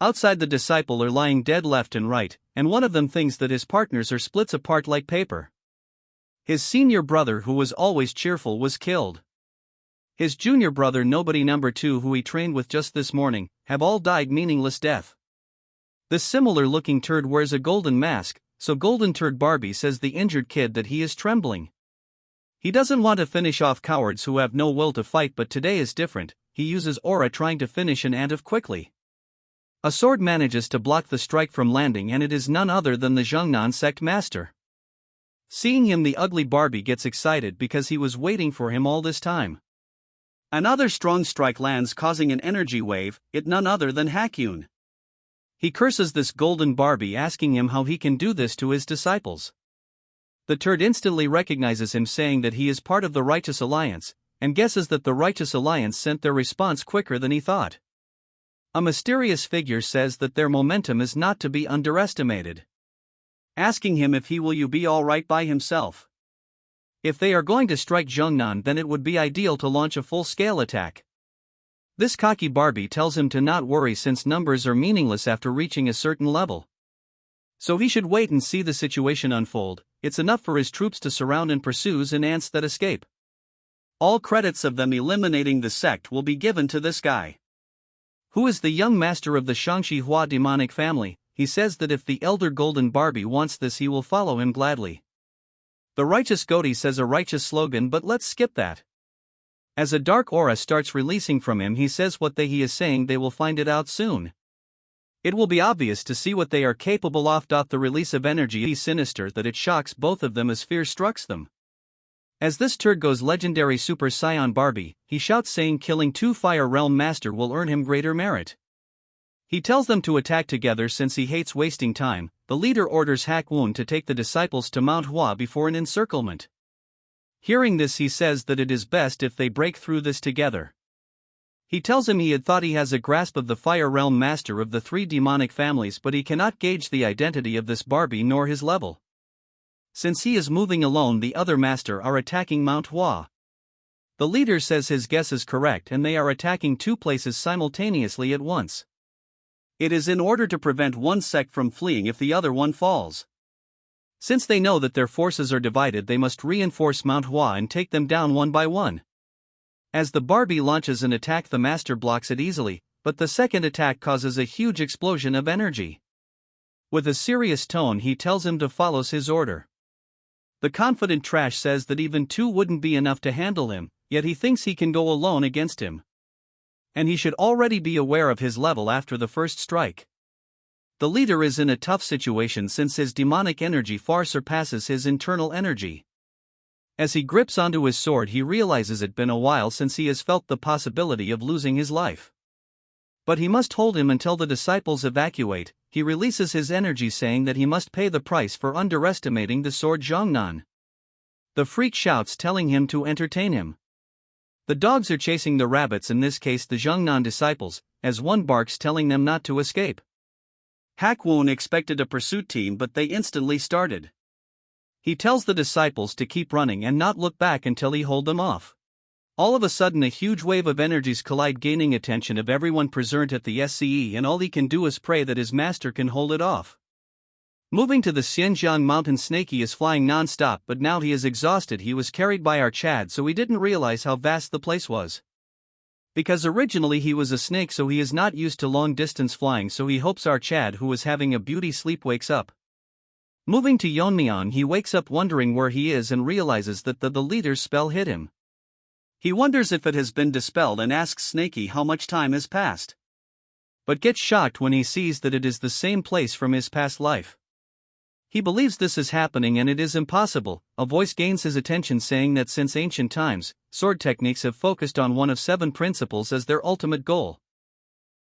Outside, the disciple are lying dead left and right, and one of them thinks that his partners are splits apart like paper. His senior brother, who was always cheerful, was killed. His junior brother, nobody number 2, who he trained with just this morning, have all died meaningless death. This similar looking turd wears a golden mask, so Golden Turd Barbie says the injured kid that he is trembling. He doesn't want to finish off cowards who have no will to fight, but today is different. He uses aura trying to finish an ant of quickly. A sword manages to block the strike from landing, and it is none other than the Zhongnan sect master. Seeing him, the ugly Barbie gets excited because he was waiting for him all this time. Another strong strike lands, causing an energy wave, it none other than Hakyun. He curses this golden Barbie, asking him how he can do this to his disciples. The turd instantly recognizes him, saying that he is part of the Righteous Alliance, and guesses that the Righteous Alliance sent their response quicker than he thought. A mysterious figure says that their momentum is not to be underestimated. Asking him if he will be alright by himself. If they are going to strike Zhongnan, then it would be ideal to launch a full-scale attack. This cocky Barbie tells him to not worry, since numbers are meaningless after reaching a certain level. So he should wait and see the situation unfold. It's enough for his troops to surround and pursue an ants that escape. All credits of them eliminating the sect will be given to this guy, who is the young master of the Shangxi Hua demonic family. He says that if the elder Golden Barbie wants this, he will follow him gladly. The righteous goatee says a righteous slogan, but let's skip that. As a dark aura starts releasing from him, he says what he is saying, they will find it out soon. It will be obvious to see what they are capable of. The release of energy is sinister that it shocks both of them as fear strikes them. As this turd goes legendary Super Saiyan Barbie, he shouts, saying killing 2 Fire Realm Master will earn him greater merit. He tells them to attack together since he hates wasting time. The leader orders Hakwun to take the disciples to Mount Hua before an encirclement. Hearing this, he says that it is best if they break through this together. He tells him he had thought he has a grasp of the Fire Realm master of the three demonic families, but he cannot gauge the identity of this Barbie nor his level. Since he is moving alone, the other master are attacking Manhwa. The leader says his guess is correct and they are attacking two places simultaneously at once. It is in order to prevent one sect from fleeing if the other one falls. Since they know that their forces are divided, they must reinforce Manhwa and take them down one by one. As the Barbie launches an attack, the master blocks it easily, but the second attack causes a huge explosion of energy. With a serious tone, he tells him to follow his order. The confident trash says that even two wouldn't be enough to handle him, yet he thinks he can go alone against him. And he should already be aware of his level after the first strike. The leader is in a tough situation since his demonic energy far surpasses his internal energy. As he grips onto his sword, he realizes it's been a while since he has felt the possibility of losing his life. But he must hold him until the disciples evacuate. He releases his energy, saying that he must pay the price for underestimating the sword Zhongnan. The freak shouts, telling him to entertain him. The dogs are chasing the rabbits, in this case the Zhongnan disciples, as one barks, telling them not to escape. Hakwon expected a pursuit team, but they instantly started. He tells the disciples to keep running and not look back until he hold them off. All of a sudden, a huge wave of energies collide, gaining attention of everyone present at the SCE, and all he can do is pray that his master can hold it off. Moving to the Xinjiang mountain, Snakey is flying non-stop, but now he is exhausted. He was carried by our Chad, so he didn't realize how vast the place was. Because originally he was a snake, so he is not used to long-distance flying, so he hopes our Chad, who was having a beauty sleep, wakes up. Moving to Yeon-myeong, he wakes up wondering where he is and realizes that the leader's spell hit him. He wonders if it has been dispelled and asks Snakey how much time has passed. But gets shocked when he sees that it is the same place from his past life. He believes this is happening and it is impossible. A voice gains his attention, saying that since ancient times, sword techniques have focused on one of 7 principles as their ultimate goal: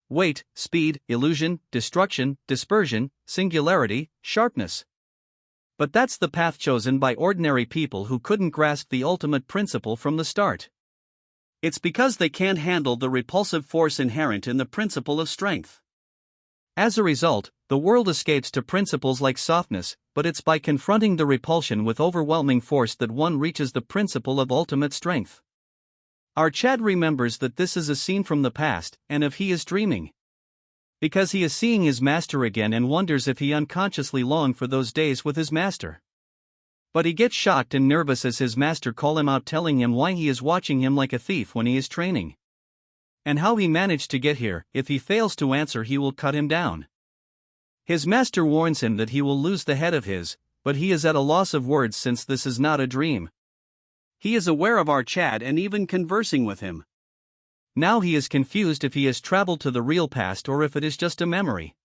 weight, speed, illusion, destruction, dispersion, singularity, sharpness. But that's the path chosen by ordinary people who couldn't grasp the ultimate principle from the start. It's because they can't handle the repulsive force inherent in the principle of strength. As a result, the world escapes to principles like softness, but it's by confronting the repulsion with overwhelming force that one reaches the principle of ultimate strength. Our Chad remembers that this is a scene from the past, and if he is dreaming. Because he is seeing his master again and wonders if he unconsciously longed for those days with his master. But he gets shocked and nervous as his master call him out, telling him why he is watching him like a thief when he is training. And how he managed to get here. If he fails to answer, he will cut him down. His master warns him that he will lose the head of his, but he is at a loss of words since this is not a dream. He is aware of our Chad and even conversing with him. Now he is confused if he has traveled to the real past or if it is just a memory.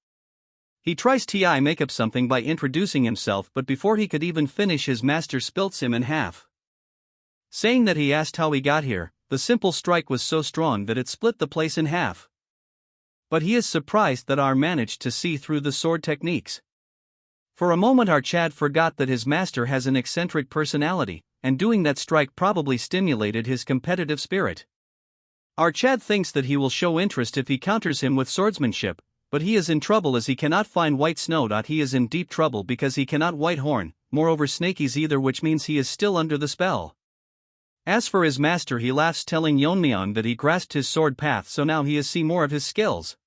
He tries to make up something by introducing himself, but before he could even finish, his master splits him in half. Saying that he asked how he got here, the simple strike was so strong that it split the place in half. But he is surprised that R managed to see through the sword techniques. For a moment our Chad forgot that his master has an eccentric personality, and doing that strike probably stimulated his competitive spirit. Our Chad thinks that he will show interest if he counters him with swordsmanship, but he is in trouble as he cannot find white snow. He is in deep trouble because he cannot white horn, moreover Snakey's either, which means he is still under the spell. As for his master, he laughs, telling Yeon-myeong that he grasped his sword path, so now he is see more of his skills.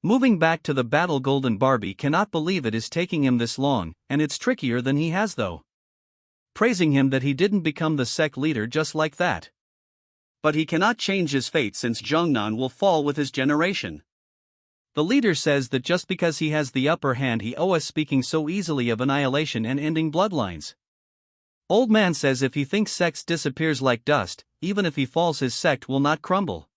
Moving back to the battle, Golden Barbie cannot believe it is taking him this long, and it's trickier than he has though. Praising him that he didn't become the sect leader just like that. But he cannot change his fate since Zhongnan will fall with his generation. The leader says that just because he has the upper hand, he is speaking so easily of annihilation and ending bloodlines. Old man says if he thinks sects disappears like dust, even if he falls, his sect will not crumble.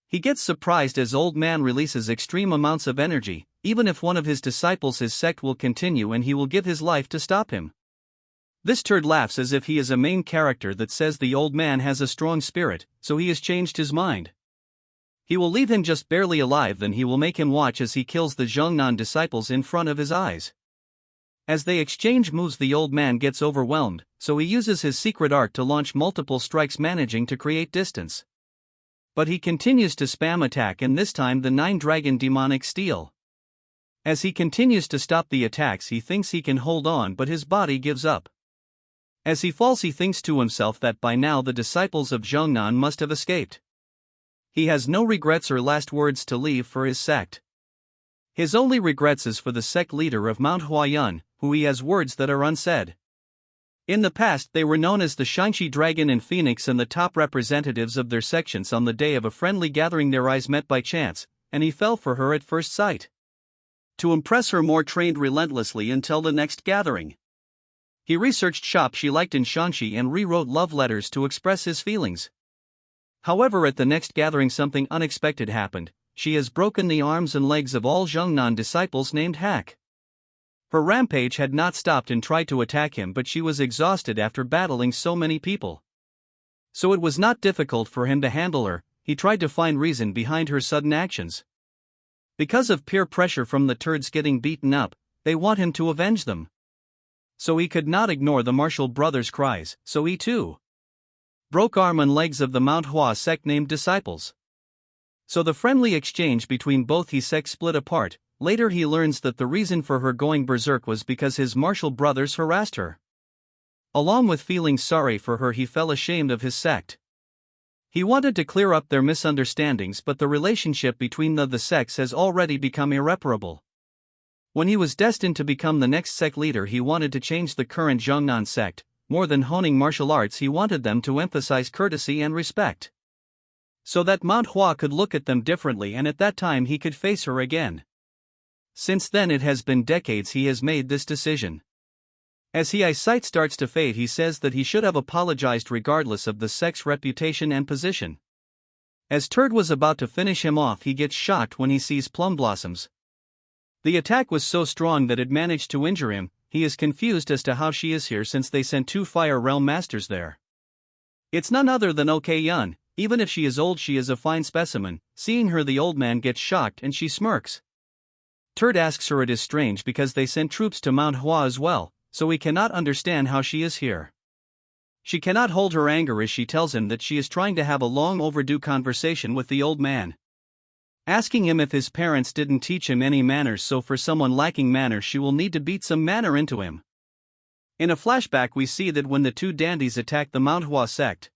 He gets surprised as old man releases extreme amounts of energy. Even if one of his disciples, his sect will continue and he will give his life to stop him. This turd laughs as if he is a main character that says the old man has a strong spirit, so he has changed his mind. He will leave him just barely alive, then he will make him watch as he kills the Zhongnan disciples in front of his eyes. As they exchange moves, the old man gets overwhelmed, so he uses his secret art to launch multiple strikes, managing to create distance. But he continues to spam attack, and this time the 9-dragon demonic steel. As he continues to stop the attacks, he thinks he can hold on, but his body gives up. As he falls, he thinks to himself that by now the disciples of Zhongnan must have escaped. He has no regrets or last words to leave for his sect. His only regrets is for the sect leader of Manhwa, who he has words that are unsaid. In the past, they were known as the Shinchi Dragon and Phoenix and the top representatives of their sections. On the day of a friendly gathering, their eyes met by chance, and he fell for her at first sight. To impress her more, trained relentlessly until the next gathering. He researched shops she liked in Shanxi and rewrote love letters to express his feelings. However, at the next gathering something unexpected happened. She has broken the arms and legs of all Zhongnan disciples named Hack. Her rampage had not stopped and tried to attack him, but she was exhausted after battling so many people. So it was not difficult for him to handle her. He tried to find reason behind her sudden actions. Because of peer pressure from the turds getting beaten up, they want him to avenge them. So he could not ignore the martial brothers' cries, so he too broke arm and legs of the Manhwa sect named disciples. So the friendly exchange between both his sects split apart. Later he learns that the reason for her going berserk was because his martial brothers harassed her. Along with feeling sorry for her, he felt ashamed of his sect. He wanted to clear up their misunderstandings, but the relationship between the sects has already become irreparable. When he was destined to become the next sect leader, he wanted to change the current Zhongnan sect. More than honing martial arts, he wanted them to emphasize courtesy and respect, so that Manhwa could look at them differently, and at that time he could face her again. Since then it has been decades he has made this decision. As his eyesight starts to fade, he says that he should have apologized regardless of the sect's reputation and position. As Turd was about to finish him off, he gets shocked when he sees Plum Blossoms. The attack was so strong that it managed to injure him. He is confused as to how she is here since they sent 2 Fire Realm Masters there. It's none other than Ok-yun. Even if she is old, she is a fine specimen. Seeing her, the old man gets shocked and she smirks. Turd asks her it is strange because they sent troops to Manhwa as well, so he cannot understand how she is here. She cannot hold her anger as she tells him that she is trying to have a long overdue conversation with the old man, asking him if his parents didn't teach him any manners, so for someone lacking manners she will need to beat some manner into him. In a flashback we see that when the 2 dandies attack the Manhwa sect,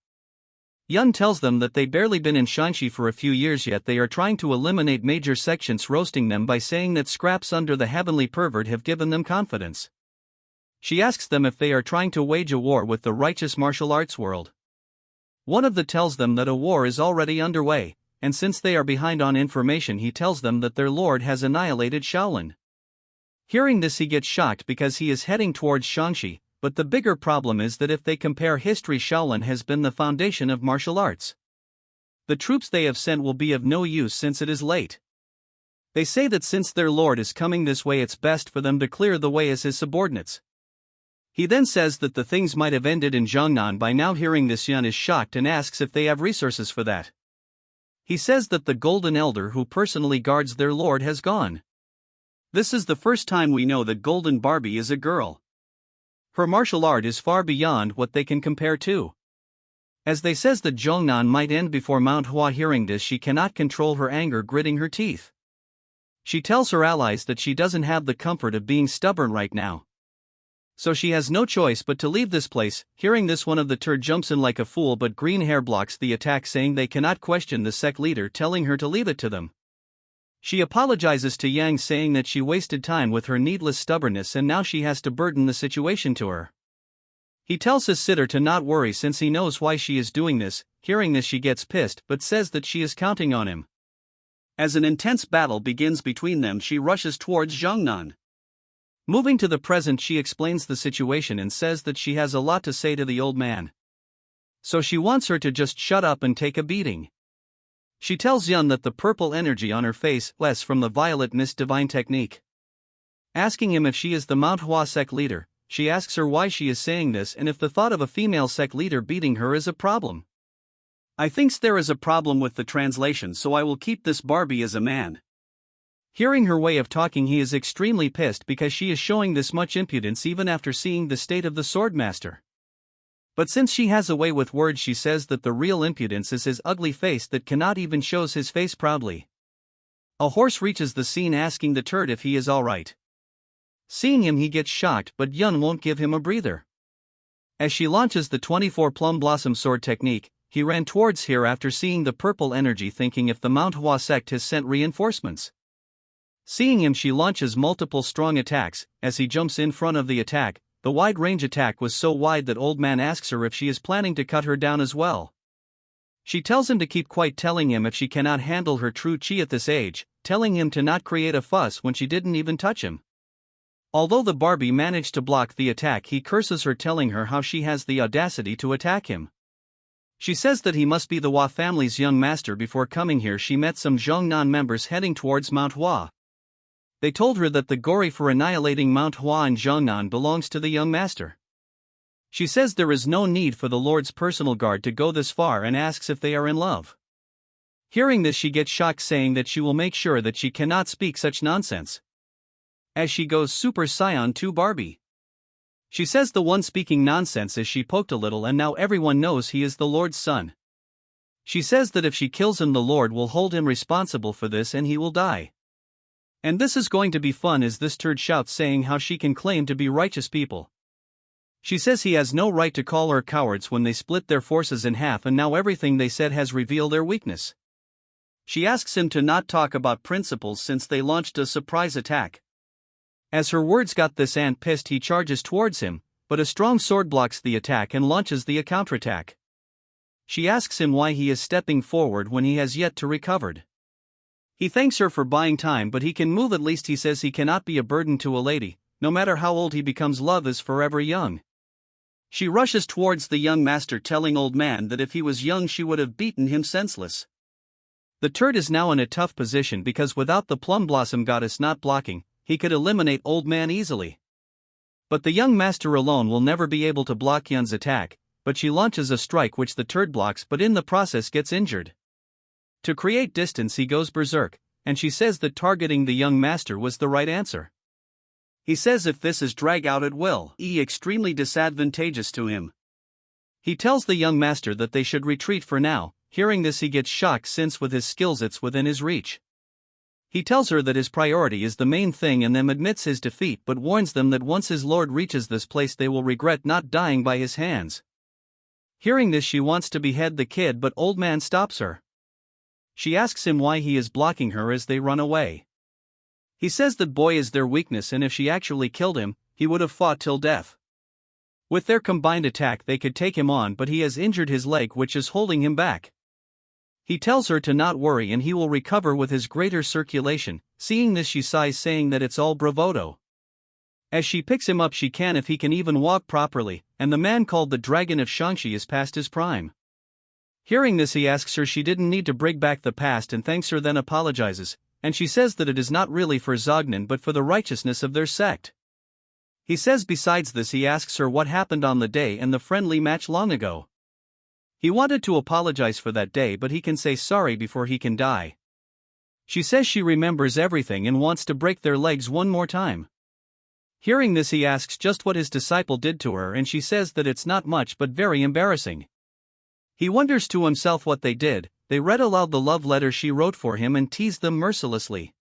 Yun tells them that they barely been in Shanxi for a few years, yet they are trying to eliminate major sections, roasting them by saying that scraps under the heavenly pervert have given them confidence. She asks them if they are trying to wage a war with the righteous martial arts world. One of them tells them that a war is already underway, and since they are behind on information, he tells them that their lord has annihilated Shaolin. Hearing this, he gets shocked because he is heading towards Shanxi, but the bigger problem is that if they compare history, Shaolin has been the foundation of martial arts. The troops they have sent will be of no use since it is late. They say that since their lord is coming this way, it's best for them to clear the way as his subordinates. He then says that the things might have ended in Zhongnan by now. Hearing this, Yun is shocked and asks if they have resources for that. He says that the Golden Elder who personally guards their lord has gone. This is the first time we know that Golden Barbie is a girl. Her martial art is far beyond what they can compare to. As they says that Zhongnan might end before Manhwa. Hearing this, she cannot control her anger, gritting her teeth. She tells her allies that she doesn't have the comfort of being stubborn right now, so she has no choice but to leave this place. Hearing this, one of the turd jumps in like a fool, but green hair blocks the attack, saying they cannot question the sect leader, telling her to leave it to them. She apologizes to Yang, saying that she wasted time with her needless stubbornness and now she has to burden the situation to her. He tells his sitter to not worry since he knows why she is doing this. Hearing this, she gets pissed but says that she is counting on him. As an intense battle begins between them, she rushes towards Zhongnan. Moving to the present, she explains the situation and says that she has a lot to say to the old man, so she wants her to just shut up and take a beating. She tells Yun that the purple energy on her face less from the violet mist divine technique. Asking him if she is the Manhwa sect leader, she asks her why she is saying this and if the thought of a female sect leader beating her is a problem. I thinks there is a problem with the translation, so I will keep this Barbie as a man. Hearing her way of talking, he is extremely pissed because she is showing this much impudence even after seeing the state of the Swordmaster. But since she has a way with words, she says that the real impudence is his ugly face that cannot even shows his face proudly. A horse reaches the scene asking the turd if he is alright. Seeing him, he gets shocked, but Yun won't give him a breather. As she launches the 24 plum blossom sword technique, he ran towards her after seeing the purple energy, thinking if the Manhwa sect has sent reinforcements. Seeing him, she launches multiple strong attacks. As he jumps in front of the attack, the wide range attack was so wide that old man asks her if she is planning to cut her down as well. She tells him to keep quiet, telling him if she cannot handle her true chi at this age, telling him to not create a fuss when she didn't even touch him. Although the Barbie managed to block the attack, he curses her, telling her how she has the audacity to attack him. She says that he must be the Hua family's young master. Before coming here, she met some Zhongnan members heading towards Mount Hua. They told her that the glory for annihilating Mount Hua and Zhongnan belongs to the young master. She says there is no need for the Lord's personal guard to go this far and asks if they are in love. Hearing this, she gets shocked, saying that she will make sure that she cannot speak such nonsense. As she goes Super Saiyan to Barbie. She says the one speaking nonsense is she poked a little and now everyone knows he is the Lord's son. She says that if she kills him, the Lord will hold him responsible for this and he will die. And this is going to be fun, as this turd shouts, saying how she can claim to be righteous people. She says he has no right to call her cowards when they split their forces in half, and now everything they said has revealed their weakness. She asks him to not talk about principles since they launched a surprise attack. As her words got this ant pissed, he charges towards him, but a strong sword blocks the attack and launches the counterattack. She asks him why he is stepping forward when he has yet to recovered. He thanks her for buying time, but he can move at least. He says he cannot be a burden to a lady, no matter how old he becomes, love is forever young. She rushes towards the young master, telling old man that if he was young she would have beaten him senseless. The turd is now in a tough position because without the plum blossom goddess not blocking, he could eliminate old man easily. But the young master alone will never be able to block Yun's attack, but she launches a strike which the turd blocks, but in the process gets injured. To create distance, he goes berserk, and she says that targeting the young master was the right answer. He says if this is drag out it will be extremely disadvantageous to him. He tells the young master that they should retreat for now. Hearing this, he gets shocked since with his skills it's within his reach. He tells her that his priority is the main thing and then admits his defeat, but warns them that once his lord reaches this place they will regret not dying by his hands. Hearing this, she wants to behead the kid, but old man stops her. She asks him why he is blocking her as they run away. He says that boy is their weakness, and if she actually killed him, he would have fought till death. With their combined attack they could take him on, but he has injured his leg which is holding him back. He tells her to not worry and he will recover with his greater circulation. Seeing this, she sighs, saying that it's all bravado. As she picks him up, she can if he can even walk properly, and the man called the Dragon of Shangxi is past his prime. Hearing this, he asks her she didn't need to bring back the past and thanks her, then apologizes, and she says that it is not really for Zognan but for the righteousness of their sect. He says besides this, he asks her what happened on the day and the friendly match long ago. He wanted to apologize for that day, but he can say sorry before he can die. She says she remembers everything and wants to break their legs one more time. Hearing this, he asks just what his disciple did to her, and she says that it's not much but very embarrassing. He wonders to himself what they did. They read aloud the love letter she wrote for him and teased them mercilessly.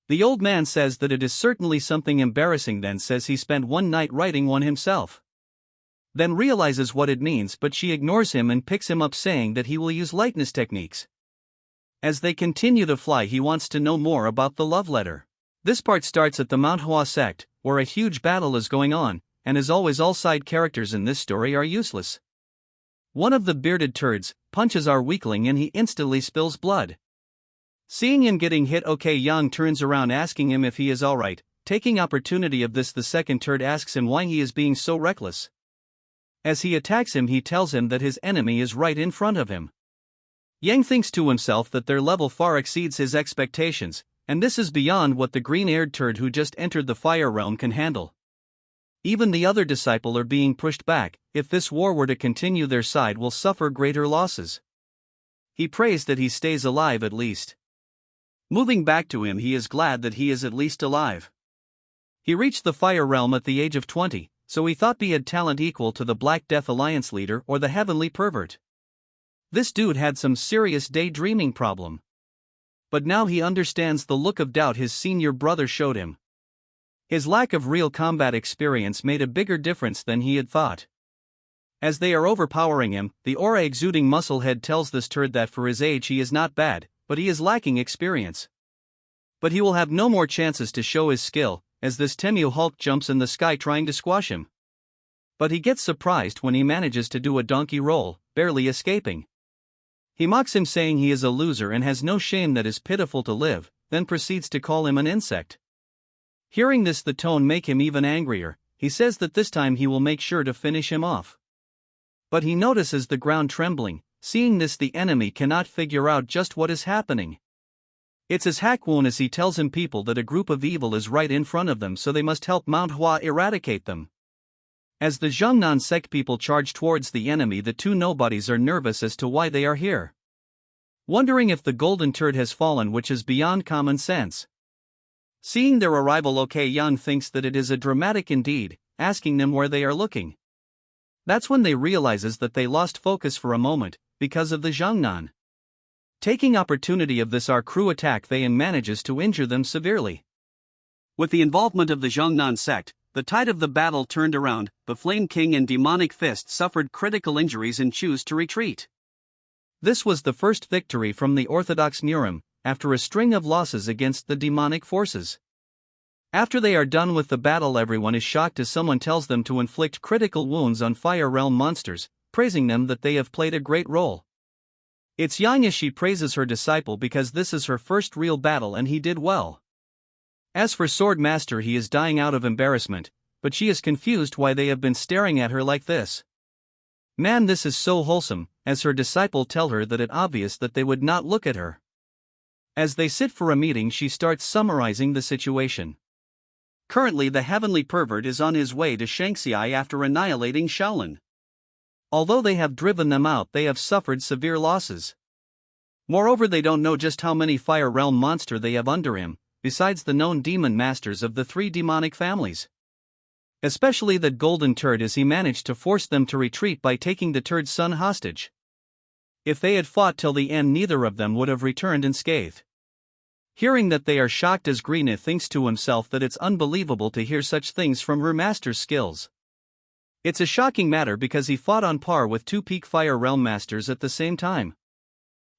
The old man says that it is certainly something embarrassing, then says he spent one night writing one himself. Then realizes what it means, but she ignores him and picks him up, saying that he will use lightness techniques. As they continue to fly, he wants to know more about the love letter. This part starts at the Manhwa sect, where a huge battle is going on, and as always all side characters in this story are useless. One of the bearded turds punches our weakling and he instantly spills blood. Seeing him getting hit, Yang turns around asking him if he is alright. Taking opportunity of this, the second turd asks him why he is being so reckless. As he attacks him, he tells him that his enemy is right in front of him. Yang thinks to himself that their level far exceeds his expectations, and this is beyond what the green-haired turd who just entered the fire realm can handle. Even the other disciple are being pushed back. If this war were to continue, their side will suffer greater losses. He prays that he stays alive at least. Moving back to him, he is glad that he is at least alive. He reached the fire realm at the age of 20, so he thought he had talent equal to the Black Death Alliance leader or the Heavenly Pervert. This dude had some serious daydreaming problem. But now he understands the look of doubt his senior brother showed him. His lack of real combat experience made a bigger difference than he had thought. As they are overpowering him, the aura exuding musclehead tells this turd that for his age he is not bad, but he is lacking experience. But he will have no more chances to show his skill, as this Temu Hulk jumps in the sky trying to squash him. But he gets surprised when he manages to do a donkey roll, barely escaping. He mocks him saying he is a loser and has no shame that is pitiful to live, then proceeds to call him an insect. Hearing this, the tone make him even angrier. He says that this time he will make sure to finish him off. But he notices the ground trembling. Seeing this, the enemy cannot figure out just what is happening. It's as Hakwon as he tells him people that a group of evil is right in front of them, so they must help Manhwa eradicate them. As the Zhongnan sect people charge towards the enemy, the two nobodies are nervous as to why they are here. Wondering if the golden turd has fallen, which is beyond common sense. Seeing their arrival, OK Young thinks that it is a dramatic indeed, asking them where they are looking. That's when they realizes that they lost focus for a moment, because of the Zhongnan. Taking opportunity of this, our crew attack they and manages to injure them severely. With the involvement of the Zhongnan sect, the tide of the battle turned around. The Flame King and Demonic Fist suffered critical injuries and choose to retreat. This was the first victory from the Orthodox Murim, after a string of losses against the demonic forces. After they are done with the battle, everyone is shocked as someone tells them to inflict critical wounds on Fire Realm monsters, praising them that they have played a great role. It's Yang as she praises her disciple because this is her first real battle and he did well. As for Swordmaster, he is dying out of embarrassment, but she is confused why they have been staring at her like this. Man, this is so wholesome, as her disciple tell her that it's obvious that they would not look at her. As they sit for a meeting, she starts summarizing the situation. Currently the Heavenly Pervert is on his way to Shanxi after annihilating Shaolin. Although they have driven them out, they have suffered severe losses. Moreover, they don't know just how many Fire Realm monster they have under him, besides the known demon masters of the three demonic families. Especially that golden turd, as he managed to force them to retreat by taking the turd's son hostage. If they had fought till the end, neither of them would have returned unscathed. Hearing that, they are shocked as Greena thinks to himself that it's unbelievable to hear such things from her master's skills. It's a shocking matter because he fought on par with two peak Fire Realm masters at the same time.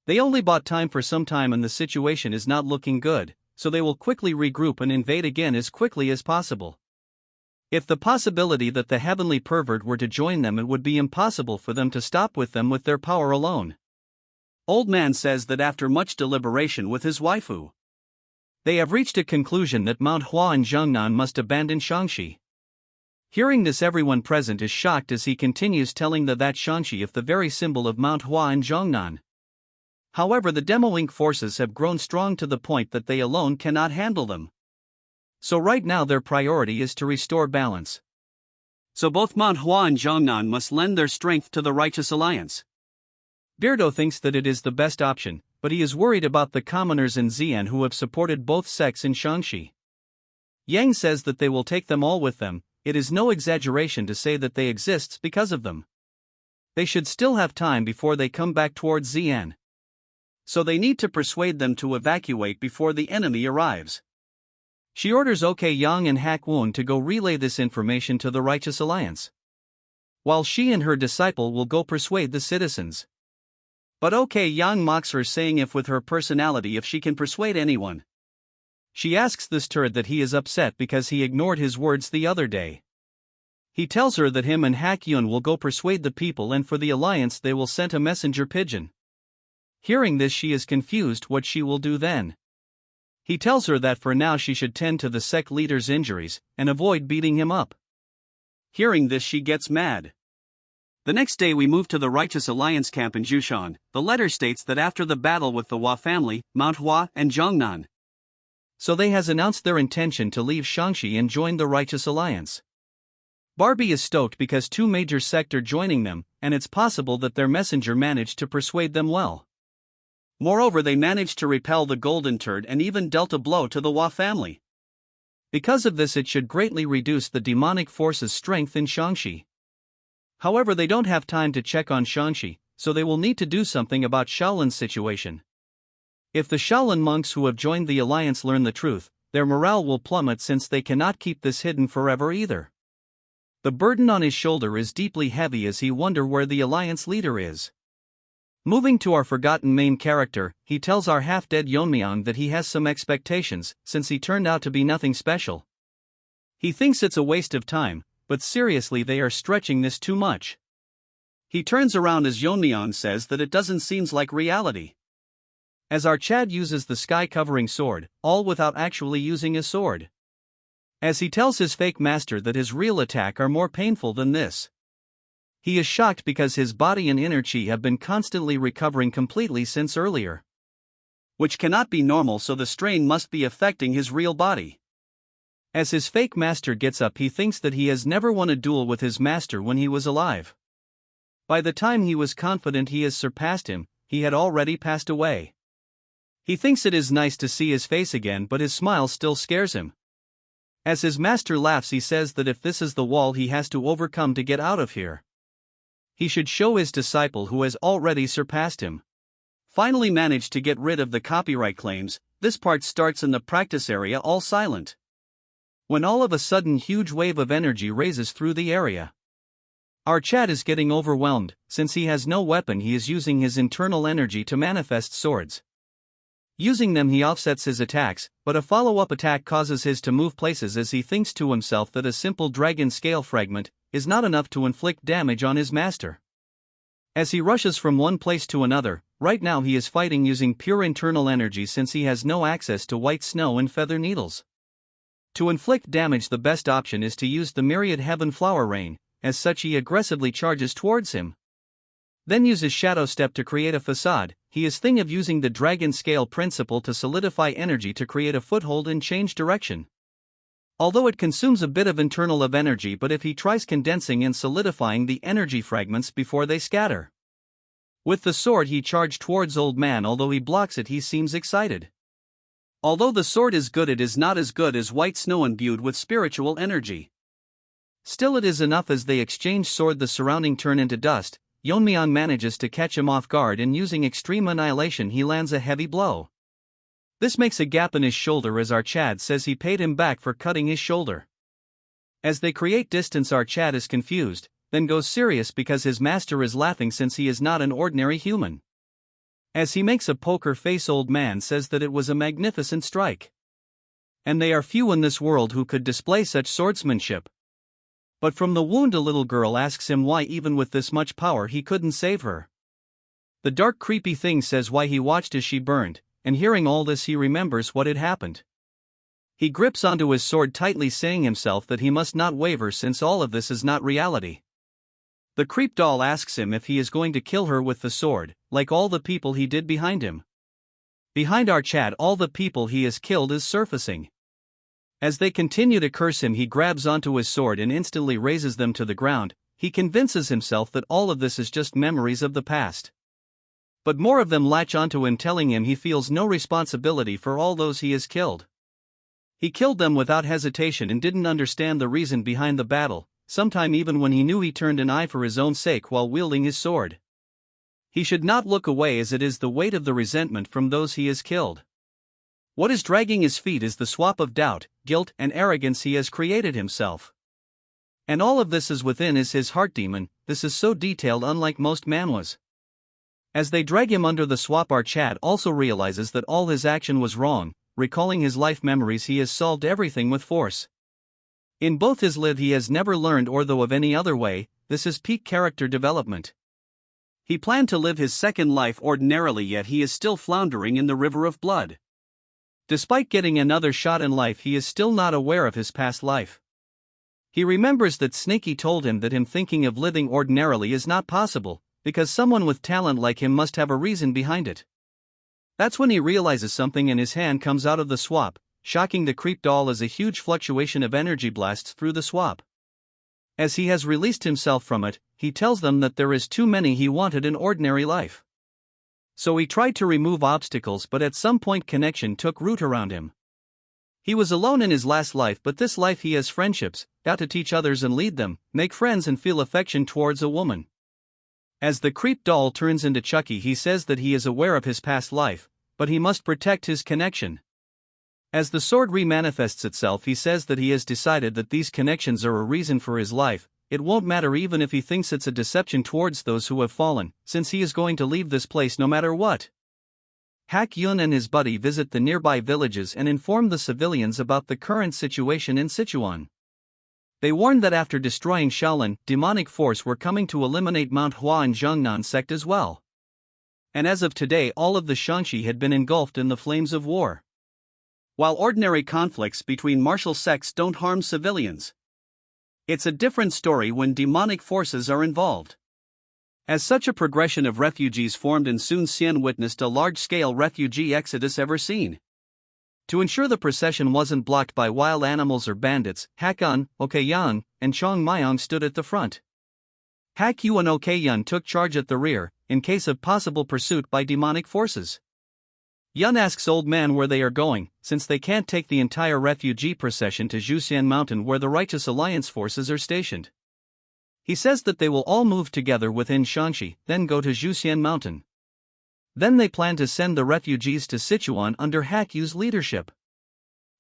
They only bought time for some time and the situation is not looking good, so they will quickly regroup and invade again as quickly as possible. If the possibility that the Heavenly Pervert were to join them, it would be impossible for them to stop with them with their power alone. Old Man says that after much deliberation with his waifu, they have reached a conclusion that Manhwa and Zhongnan must abandon Shangxi. Hearing this, everyone present is shocked as he continues telling that Shangxi is the very symbol of Manhwa and Zhongnan. However, the Demo Inc. forces have grown strong to the point that they alone cannot handle them. So right now their priority is to restore balance. So both Manhwa and Zhongnan must lend their strength to the Righteous Alliance. Beardo thinks that it is the best option, but he is worried about the commoners in Xi'an who have supported both sects in Shangxi. Yang says that they will take them all with them. It is no exaggeration to say that they exist because of them. They should still have time before they come back towards Xi'an. So they need to persuade them to evacuate before the enemy arrives. She orders OK Yang and Hakwon to go relay this information to the Righteous Alliance, while she and her disciple will go persuade the citizens. But OK Yang mocks her, saying if with her personality if she can persuade anyone. She asks this turd that he is upset because he ignored his words the other day. He tells her that him and Hakyun will go persuade the people, and for the alliance they will send a messenger pigeon. Hearing this, she is confused what she will do then. He tells her that for now she should tend to the sect leader's injuries and avoid beating him up. Hearing this, she gets mad. The next day we move to the Righteous Alliance camp in Jushan. The letter states that after the battle with the Hua family, Manhwa and Zhongnan, so they has announced their intention to leave Shangxi and join the Righteous Alliance. Barbie is stoked because two major sects are joining them, and it's possible that their messenger managed to persuade them well. Moreover, they managed to repel the golden turd and even dealt a blow to the Hua family. Because of this, it should greatly reduce the demonic force's strength in Shaanxi. However, they don't have time to check on Shaanxi, so they will need to do something about Shaolin's situation. If the Shaolin monks who have joined the alliance learn the truth, their morale will plummet since they cannot keep this hidden forever either. The burden on his shoulder is deeply heavy as he wonders where the alliance leader is. Moving to our forgotten main character, he tells our half-dead Yeon-myeong that he has some expectations, since he turned out to be nothing special. He thinks it's a waste of time, but seriously they are stretching this too much. He turns around as Yeon-myeong says that it doesn't seem like reality. As our Chad uses the sky-covering sword, all without actually using a sword. As he tells his fake master that his real attack are more painful than this. He is shocked because his body and inner chi have been constantly recovering completely since earlier. Which cannot be normal, so the strain must be affecting his real body. As his fake master gets up, he thinks that he has never won a duel with his master when he was alive. By the time he was confident he has surpassed him, he had already passed away. He thinks it is nice to see his face again, but his smile still scares him. As his master laughs, he says that if this is the wall he has to overcome to get out of here, he should show his disciple who has already surpassed him. Finally managed to get rid of the copyright claims, this part starts in the practice area all silent. When all of a sudden huge wave of energy raises through the area. Our Chad is getting overwhelmed, since he has no weapon. He is using his internal energy to manifest swords. Using them he offsets his attacks, but a follow-up attack causes his to move places as he thinks to himself that a simple dragon scale fragment is not enough to inflict damage on his master. As he rushes from one place to another, right now he is fighting using pure internal energy since he has no access to white snow and feather needles. To inflict damage, the best option is to use the myriad heaven flower rain, as such he aggressively charges towards him. Then uses shadow step to create a facade. He is thinking of using the dragon scale principle to solidify energy to create a foothold and change direction. Although it consumes a bit of internal energy, but if he tries condensing and solidifying the energy fragments before they scatter. With the sword he charged towards old man. Although he blocks it, he seems excited. Although the sword is good, it is not as good as white snow imbued with spiritual energy. Still it is enough. As they exchange sword, the surrounding turn into dust. Yeon-myeong manages to catch him off guard, and using extreme annihilation he lands a heavy blow. This makes a gap in his shoulder as our Chad says he paid him back for cutting his shoulder. As they create distance, our Chad is confused, then goes serious because his master is laughing since he is not an ordinary human. As he makes a poker face, old man says that it was a magnificent strike. And they are few in this world who could display such swordsmanship. But from the wound a little girl asks him why even with this much power he couldn't save her. The dark creepy thing says why he watched as she burned, and hearing all this he remembers what had happened. He grips onto his sword tightly, saying himself that he must not waver since all of this is not reality. The creep doll asks him if he is going to kill her with the sword, like all the people he did behind him. Behind our Chad, all the people he has killed is surfacing. As they continue to curse him, he grabs onto his sword and instantly raises them to the ground. He convinces himself that all of this is just memories of the past. But more of them latch onto him, telling him he feels no responsibility for all those he has killed. He killed them without hesitation and didn't understand the reason behind the battle, sometime even when he knew he turned an eye for his own sake while wielding his sword. He should not look away, as it is the weight of the resentment from those he has killed. What is dragging his feet is the swap of doubt, guilt, and arrogance he has created himself. And all of this is within his heart demon. This is so detailed, unlike most manhwas. As they drag him under the swap, our Chad also realizes that all his action was wrong. Recalling his life memories, he has solved everything with force. In both his live he has never learned or though of any other way. This is peak character development. He planned to live his second life ordinarily, yet he is still floundering in the river of blood. Despite getting another shot in life, he is still not aware of his past life. He remembers that Snaky told him that him thinking of living ordinarily is not possible, because someone with talent like him must have a reason behind it. That's when he realizes something and his hand comes out of the swap, shocking the creep doll as a huge fluctuation of energy blasts through the swap. As he has released himself from it, he tells them that there is too many he wanted in ordinary life. So he tried to remove obstacles, but at some point connection took root around him. He was alone in his last life, but this life he has friendships, got to teach others and lead them, make friends and feel affection towards a woman. As the creep doll turns into Chucky, he says that he is aware of his past life, but he must protect his connection. As the sword remanifests itself, he says that he has decided that these connections are a reason for his life. It won't matter even if he thinks it's a deception towards those who have fallen, since he is going to leave this place no matter what. Hak Yun and his buddy visit the nearby villages and inform the civilians about the current situation in Sichuan. They warn that after destroying Shaolin, demonic force were coming to eliminate Manhwa and Zhongnan sect as well. And as of today, all of the Shaanxi had been engulfed in the flames of war. While ordinary conflicts between martial sects don't harm civilians, it's a different story when demonic forces are involved. As such a progression of refugees formed and soon Xian witnessed a large-scale refugee exodus ever seen. To ensure the procession wasn't blocked by wild animals or bandits, Hakon, Okayang, and Chong Myong stood at the front. Hak Yu and Okayang took charge at the rear, in case of possible pursuit by demonic forces. Yun asks Old Man where they are going, since they can't take the entire refugee procession to Zhuxian Mountain where the Righteous Alliance forces are stationed. He says that they will all move together within Shaanxi, then go to Zhuxian Mountain. Then they plan to send the refugees to Sichuan under Hak Yu's leadership.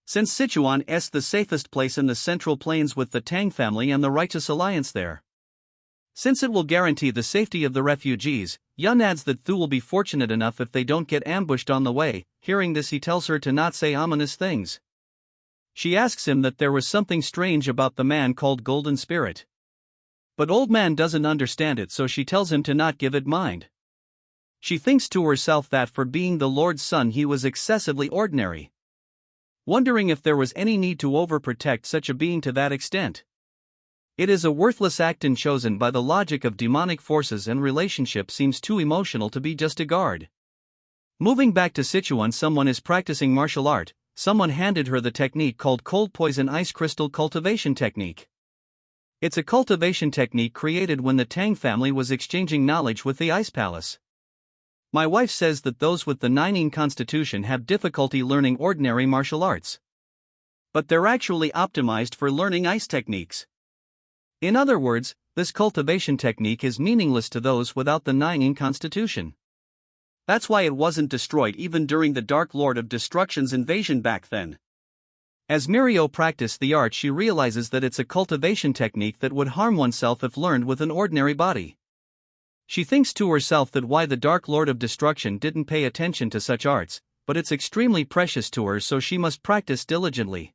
Since Sichuan is the safest place in the Central Plains with the Tang family and the Righteous Alliance there. Since it will guarantee the safety of the refugees, Yun adds that Thu will be fortunate enough if they don't get ambushed on the way. Hearing this, he tells her to not say ominous things. She asks him that there was something strange about the man called Golden Spirit. But Old Man doesn't understand it, so she tells him to not give it mind. She thinks to herself that for being the Lord's son he was excessively ordinary. Wondering if there was any need to overprotect such a being to that extent. It is a worthless act and chosen by the logic of demonic forces, and relationship seems too emotional to be just a guard. Moving back to Sichuan, someone is practicing martial art. Someone handed her the technique called cold poison ice crystal cultivation technique. It's a cultivation technique created when the Tang family was exchanging knowledge with the Ice Palace. My wife says that those with the Nining constitution have difficulty learning ordinary martial arts. But they're actually optimized for learning ice techniques. In other words, this cultivation technique is meaningless to those without the Nining constitution. That's why it wasn't destroyed even during the Dark Lord of Destruction's invasion back then. As Mirio practiced the art, she realizes that it's a cultivation technique that would harm oneself if learned with an ordinary body. She thinks to herself that why the Dark Lord of Destruction didn't pay attention to such arts, but it's extremely precious to her, so she must practice diligently.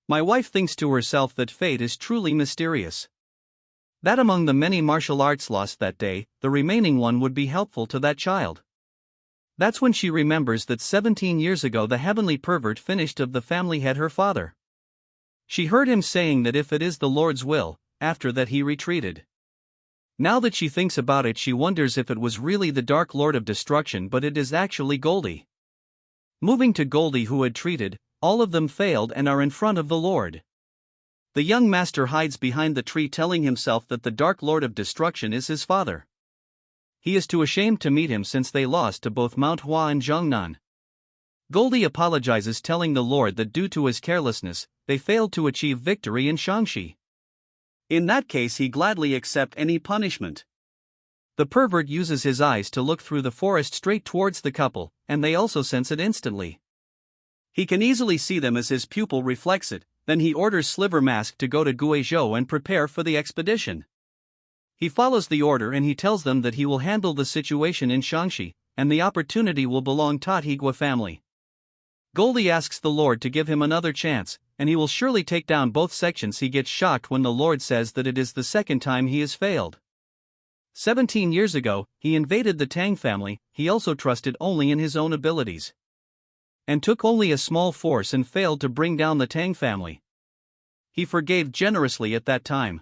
My wife thinks to herself that fate is truly mysterious. That among the many martial arts lost that day, the remaining one would be helpful to that child. That's when she remembers that 17 years ago the heavenly pervert finished of the family had her father. She heard him saying that if it is the Lord's will, after that he retreated. Now that she thinks about it, she wonders if it was really the Dark Lord of Destruction, but it is actually Goldie. Moving to Goldie, who had treated, all of them failed and are in front of the Lord. The young master hides behind the tree, telling himself that the Dark Lord of Destruction is his father. He is too ashamed to meet him since they lost to both Manhwa and Zhongnan. Goldie apologizes, telling the Lord that due to his carelessness, they failed to achieve victory in Shaanxi. In that case, he gladly accept any punishment. The pervert uses his eyes to look through the forest straight towards the couple, and they also sense it instantly. He can easily see them as his pupil reflects it. Then he orders Sliver Mask to go to Guizhou and prepare for the expedition. He follows the order and he tells them that he will handle the situation in Shaanxi, and the opportunity will belong to the Higua family. Goldie asks the Lord to give him another chance, and he will surely take down both sections. He gets shocked when the Lord says that it is the second time he has failed. 17 years ago, he invaded the Tang family. He also trusted only in his own abilities, and took only a small force and failed to bring down the Tang family. He forgave generously at that time.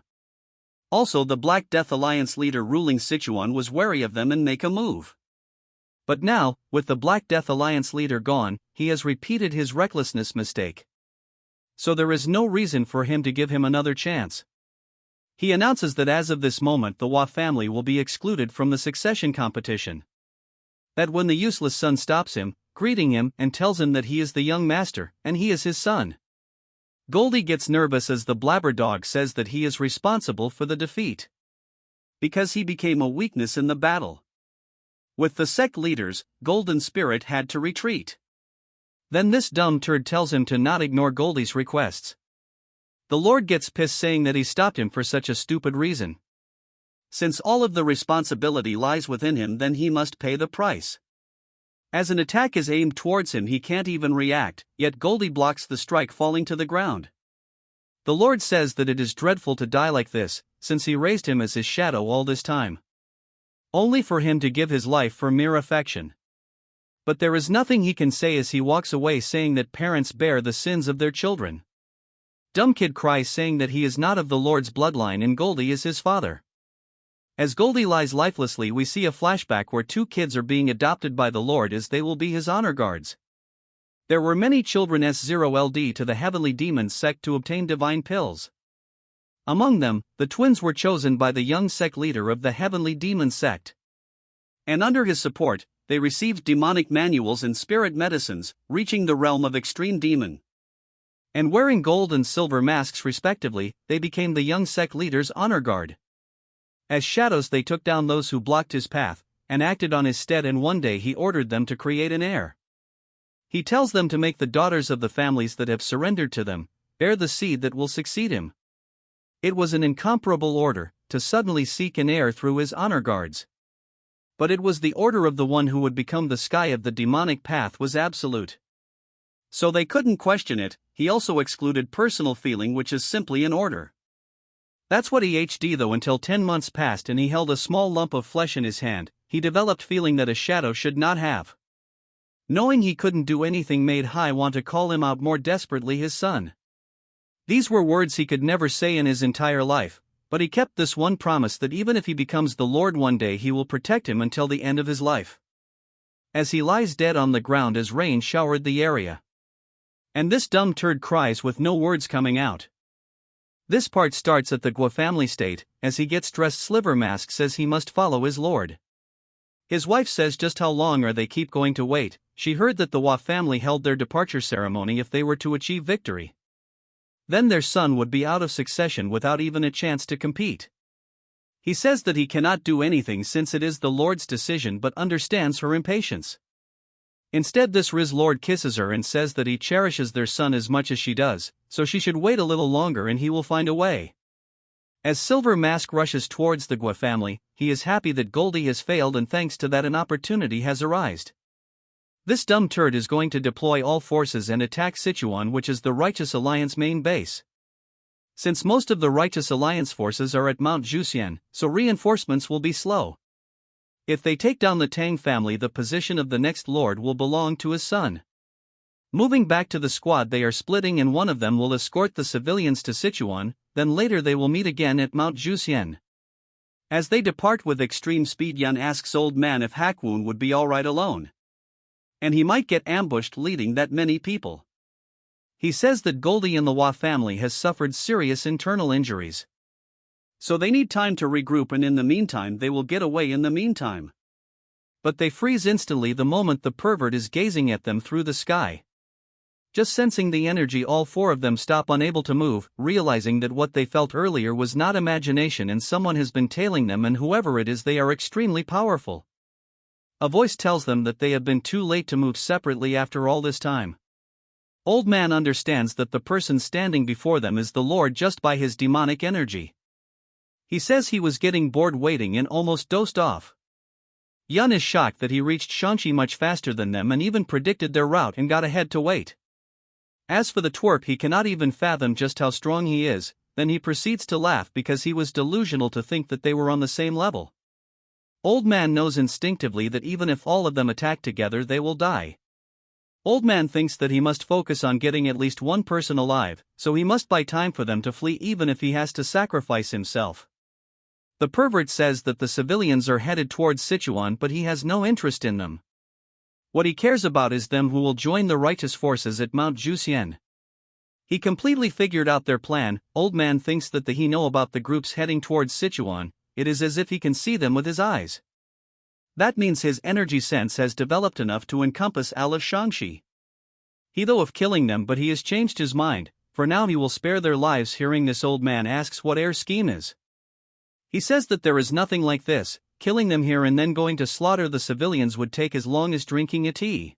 Also, the Black Death Alliance leader ruling Sichuan was wary of them and make a move. But now, with the Black Death Alliance leader gone, he has repeated his recklessness mistake. So there is no reason for him to give him another chance. He announces that as of this moment the Hua family will be excluded from the succession competition. That when the useless son stops him, greeting him and tells him that he is the young master and he is his son. Goldie gets nervous as the blabber dog says that he is responsible for the defeat, because he became a weakness in the battle. With the sect leaders, Golden Spirit had to retreat. Then this dumb turd tells him to not ignore Goldie's requests. The Lord gets pissed saying that he stopped him for such a stupid reason. Since all of the responsibility lies within him, then he must pay the price. As an attack is aimed towards him, he can't even react, yet Goldie blocks the strike, falling to the ground. The Lord says that it is dreadful to die like this, since he raised him as his shadow all this time, only for him to give his life for mere affection. But there is nothing he can say as he walks away, saying that parents bear the sins of their children. Dumb kid cries saying that he is not of the Lord's bloodline and Goldie is his father. As Goldie lies lifelessly, we see a flashback where two kids are being adopted by the Lord as they will be his honor guards. There were many children S0LD to the heavenly demon sect to obtain divine pills. Among them, the twins were chosen by the young sect leader of the heavenly demon sect. And under his support, they received demonic manuals and spirit medicines, reaching the realm of extreme demon. And wearing gold and silver masks respectively, they became the young sect leader's honor guard. As shadows they took down those who blocked his path, and acted on his stead, and one day he ordered them to create an heir. He tells them to make the daughters of the families that have surrendered to them bear the seed that will succeed him. It was an incomparable order, to suddenly seek an heir through his honor guards. But it was the order of the one who would become the sky of the demonic path was absolute. So they couldn't question it. He also excluded personal feeling, which is simply an order. That's what he HD though. Until 10 months passed and he held a small lump of flesh in his hand, he developed feeling that a shadow should not have. Knowing he couldn't do anything made Hai want to call him out more desperately, his son. These were words he could never say in his entire life, but he kept this one promise that even if he becomes the Lord one day he will protect him until the end of his life. As he lies dead on the ground as rain showered the area. And this dumb turd cries with no words coming out. This part starts at the Gua family state. As he gets dressed, Sliver Mask says he must follow his lord. His wife says just how long are they keep going to wait. She heard that the Hua family held their departure ceremony if they were to achieve victory. Then their son would be out of succession without even a chance to compete. He says that he cannot do anything since it is the Lord's decision, but understands her impatience. Instead, this Riz Lord kisses her and says that he cherishes their son as much as she does, so she should wait a little longer and he will find a way. As Silver Mask rushes towards the Gua family, he is happy that Goldie has failed, and thanks to that an opportunity has arisen. This dumb turd is going to deploy all forces and attack Sichuan, which is the Righteous Alliance main base. Since most of the Righteous Alliance forces are at Mount Jusian, so reinforcements will be slow. If they take down the Tang family, the position of the next lord will belong to his son. Moving back to the squad, they are splitting and one of them will escort the civilians to Sichuan, then later they will meet again at Mount Jusian. As they depart with extreme speed, Yun asks Old Man if Hakwun would be alright alone. And he might get ambushed leading that many people. He says that Goldie and the Hua family has suffered serious internal injuries. So they need time to regroup, and in the meantime they will get away in the meantime. But they freeze instantly the moment the pervert is gazing at them through the sky. Just sensing the energy, all four of them stop, unable to move, realizing that what they felt earlier was not imagination and someone has been tailing them, and whoever it is, they are extremely powerful. A voice tells them that they have been too late to move separately after all this time. Old Man understands that the person standing before them is the Lord just by his demonic energy. He says he was getting bored waiting and almost dozed off. Yun is shocked that he reached Shanxi much faster than them and even predicted their route and got ahead to wait. As for the twerp, he cannot even fathom just how strong he is, then he proceeds to laugh because he was delusional to think that they were on the same level. Old Man knows instinctively that even if all of them attack together they will die. Old Man thinks that he must focus on getting at least one person alive, so he must buy time for them to flee even if he has to sacrifice himself. The pervert says that the civilians are headed towards Sichuan, but he has no interest in them. What he cares about is them who will join the righteous forces at Mount Jusian. He completely figured out their plan. Old Man thinks that he know about the groups heading towards Sichuan. It is as if he can see them with his eyes. That means his energy sense has developed enough to encompass all of Shaanxi. He thought of killing them, but he has changed his mind. For now he will spare their lives. Hearing this, old man asks what their scheme is. He says that there is nothing like this, killing them here and then going to slaughter the civilians would take as long as drinking a tea.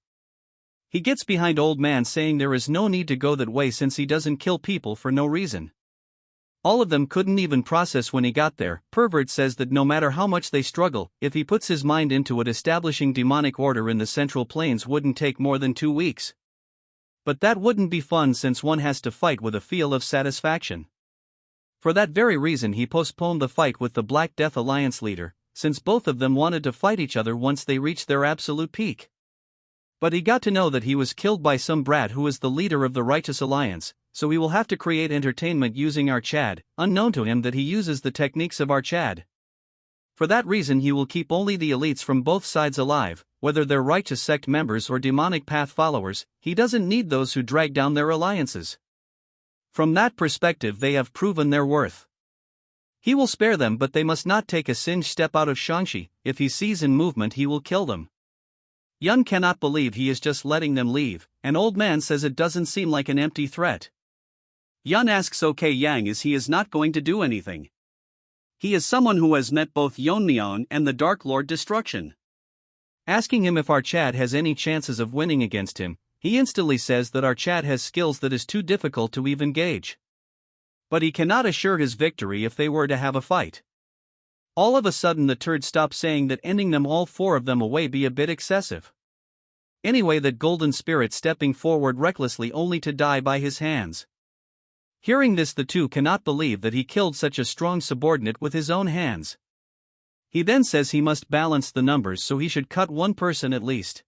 He gets behind old man, saying there is no need to go that way since he doesn't kill people for no reason. All of them couldn't even process when he got there. Pervert says that no matter how much they struggle, if he puts his mind into it, establishing demonic order in the Central Plains wouldn't take more than 2 weeks. But that wouldn't be fun since one has to fight with a feel of satisfaction. For that very reason he postponed the fight with the Black Death Alliance leader, since both of them wanted to fight each other once they reached their absolute peak. But he got to know that he was killed by some brat who is the leader of the Righteous Alliance, so he will have to create entertainment using our Chad, unknown to him that he uses the techniques of our Chad. For that reason he will keep only the elites from both sides alive, whether they're righteous sect members or demonic path followers. He doesn't need those who drag down their alliances. From that perspective they have proven their worth. He will spare them, but they must not take a singed step out of Shaanxi. If he sees in movement he will kill them. Yun cannot believe he is just letting them leave, and old man says it doesn't seem like an empty threat. Yun asks OK Yang is he is not going to do anything. He is someone who has met both Yeon-myeong and the Dark Lord Destruction. Asking him if our Chad has any chances of winning against him, he instantly says that our Chad has skills that is too difficult to even gauge. But he cannot assure his victory if they were to have a fight. All of a sudden the turd stops, saying that ending them all 4 of them away be a bit excessive. Anyway, that golden spirit stepping forward recklessly only to die by his hands. Hearing this, the two cannot believe that he killed such a strong subordinate with his own hands. He then says he must balance the numbers, so he should cut 1 person at least.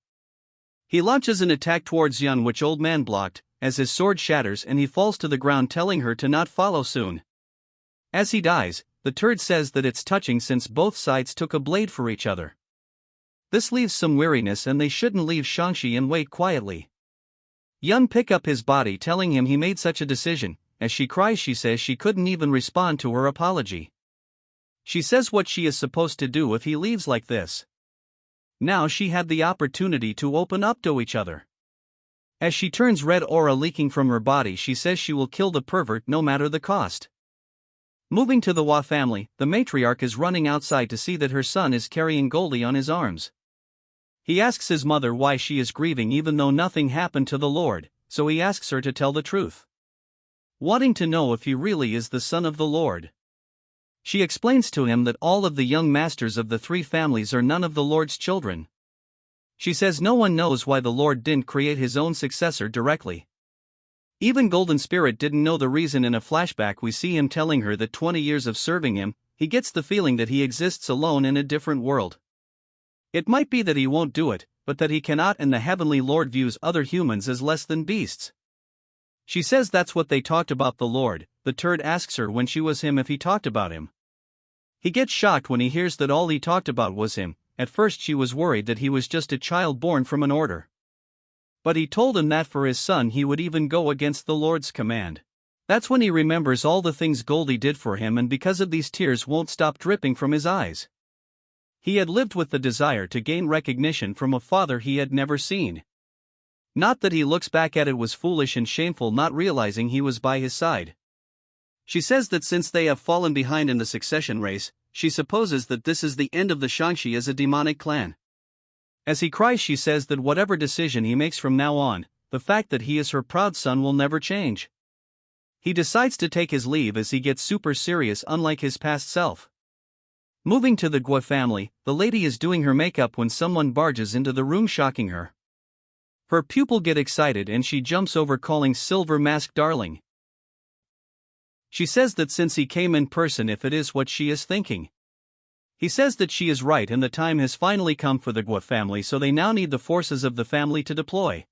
He launches an attack towards Yun, which old man blocked, as his sword shatters and he falls to the ground, telling her to not follow soon. As he dies, the turd says that it's touching since both sides took a blade for each other. This leaves some weariness and they shouldn't leave Shaanxi and wait quietly. Yun pick up his body, telling him he made such a decision. As she cries, she says she couldn't even respond to her apology. She says what she is supposed to do if he leaves like this. Now she had the opportunity to open up to each other. As she turns red, aura leaking from her body, she says she will kill the pervert no matter the cost. Moving to the Hwa family, the matriarch is running outside to see that her son is carrying Goldie on his arms. He asks his mother why she is grieving even though nothing happened to the Lord, so he asks her to tell the truth, wanting to know if he really is the son of the Lord. She explains to him that all of the young masters of the 3 families are none of the Lord's children. She says no one knows why the Lord didn't create his own successor directly. Even Golden Spirit didn't know the reason. In a flashback we see him telling her that 20 years of serving him, he gets the feeling that he exists alone in a different world. It might be that he won't do it, but that he cannot, and the Heavenly Lord views other humans as less than beasts. She says that's what they talked about the Lord. The turd asks her when she was him if he talked about him. He gets shocked when he hears that all he talked about was him. At first she was worried that he was just a child born from an order. But he told him that for his son he would even go against the Lord's command. That's when he remembers all the things Goldie did for him, and because of these tears won't stop dripping from his eyes. He had lived with the desire to gain recognition from a father he had never seen. Not that he looks back at it was foolish and shameful, not realizing he was by his side. She says that since they have fallen behind in the succession race, she supposes that this is the end of the Shaanxi as a demonic clan. As he cries, she says that whatever decision he makes from now on, the fact that he is her proud son will never change. He decides to take his leave as he gets super serious, unlike his past self. Moving to the Hwa family, the lady is doing her makeup when someone barges into the room, shocking her. Her pupil get excited and she jumps over, calling Silver Mask darling. She says that since he came in person, if it is what she is thinking. He says that she is right and the time has finally come for the Hwa family, so they now need the forces of the family to deploy.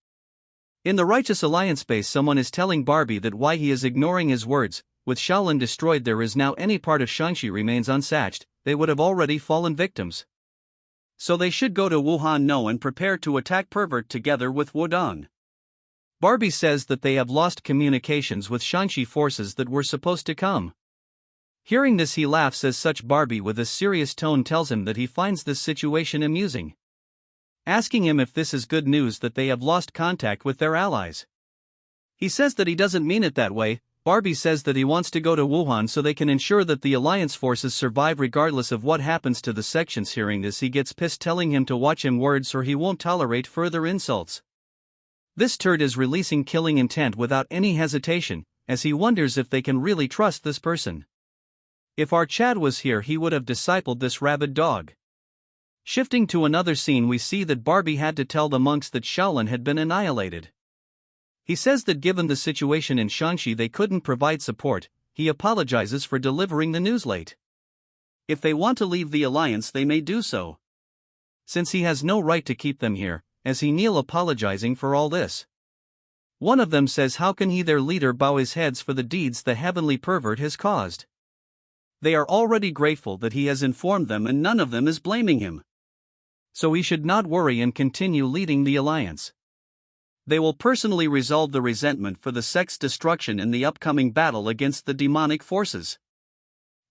In the Righteous Alliance base, someone is telling Barbie that why he is ignoring his words. With Shaolin destroyed, there is now any part of Shaanxi remains unsatched, they would have already fallen victims. So they should go to Wuhan No and prepare to attack Pervert together with Wudong. Barbie says that they have lost communications with Shaanxi forces that were supposed to come. Hearing this, he laughs as such. Barbie with a serious tone tells him that he finds this situation amusing, asking him if this is good news that they have lost contact with their allies. He says that he doesn't mean it that way. Barbie says that he wants to go to Wuhan so they can ensure that the alliance forces survive regardless of what happens to the sections. Hearing this, he gets pissed, telling him to watch him words or he won't tolerate further insults. This turd is releasing killing intent without any hesitation, as he wonders if they can really trust this person. If our Chad was here, he would have discipled this rabid dog. Shifting to another scene, we see that Barbie had to tell the monks that Shaolin had been annihilated. He says that given the situation in Shanxi they couldn't provide support. He apologizes for delivering the news late. If they want to leave the alliance they may do so, since he has no right to keep them here, as he kneel apologizing for all this. One of them says how can he, their leader, bow his heads for the deeds the heavenly pervert has caused. They are already grateful that he has informed them and none of them is blaming him. So he should not worry and continue leading the alliance. They will personally resolve the resentment for the sect's destruction in the upcoming battle against the demonic forces.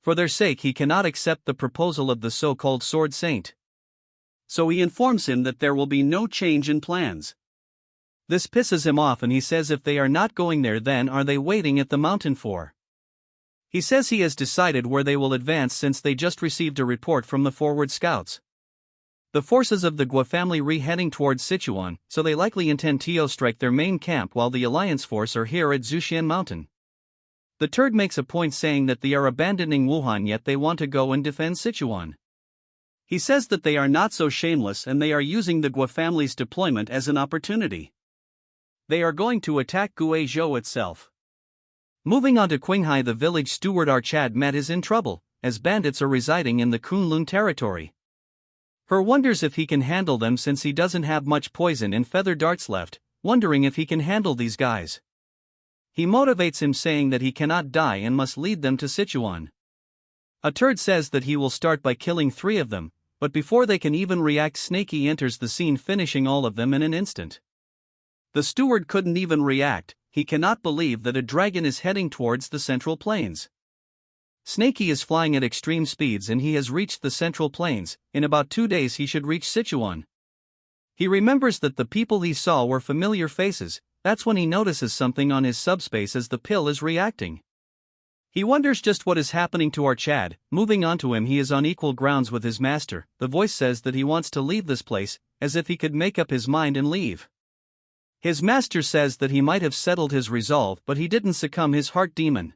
For their sake he cannot accept the proposal of the so-called Sword Saint. So he informs him that there will be no change in plans. This pisses him off and he says if they are not going there, then are they waiting at the mountain for? He says he has decided where they will advance since they just received a report from the forward scouts. The forces of the Gua family heading towards Sichuan, so they likely intend to strike their main camp while the alliance force are here at Zhuxian Mountain. The turd makes a point saying that they are abandoning Wuhan yet they want to go and defend Sichuan. He says that they are not so shameless and they are using the Gua family's deployment as an opportunity. They are going to attack Guizhou itself. Moving on to Qinghai, the village steward Archad met is in trouble, as bandits are residing in the Kunlun territory. Her wonders if he can handle them since he doesn't have much poison and feather darts left, wondering if he can handle these guys. He motivates him saying that he cannot die and must lead them to Sichuan. A turd says that he will start by killing 3 of them, but before they can even react Snaky enters the scene finishing all of them in an instant. The steward couldn't even react. He cannot believe that a dragon is heading towards the Central Plains. Snaky is flying at extreme speeds and he has reached the Central Plains. In about 2 days he should reach Sichuan. He remembers that the people he saw were familiar faces. That's when he notices something on his subspace as the pill is reacting. He wonders just what is happening to Archad. Moving on to him, he is on equal grounds with his master. The voice says that he wants to leave this place, as if he could make up his mind and leave. His master says that he might have settled his resolve but he didn't succumb his heart demon.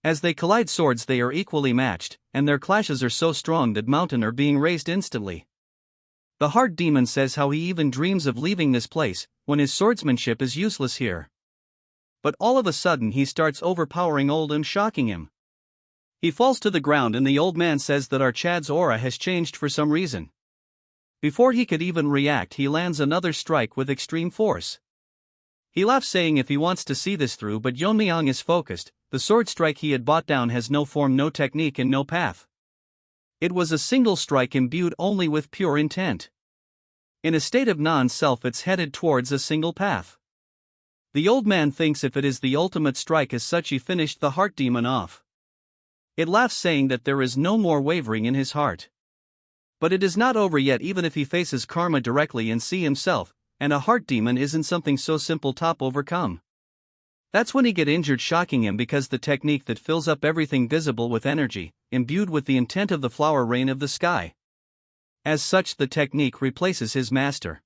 As they collide swords they are equally matched, and their clashes are so strong that mountains are being raised instantly. The heart demon says how he even dreams of leaving this place, when his swordsmanship is useless here. But all of a sudden he starts overpowering old and shocking him. He falls to the ground and the old man says that Archad's aura has changed for some reason. Before he could even react he lands another strike with extreme force. He laughs saying if he wants to see this through, but Yeon-myeong is focused. The sword strike he had brought down has no form, no technique and no path. It was a single strike imbued only with pure intent. In a state of non-self it's headed towards a single path. The old man thinks if it is the ultimate strike as such he finished the heart demon off. It laughs saying that there is no more wavering in his heart. But it is not over yet even if he faces karma directly and see himself, and a heart demon isn't something so simple to overcome. That's when he get injured, shocking him because the technique that fills up everything visible with energy, imbued with the intent of the flower rain of the sky. As such the technique replaces his master.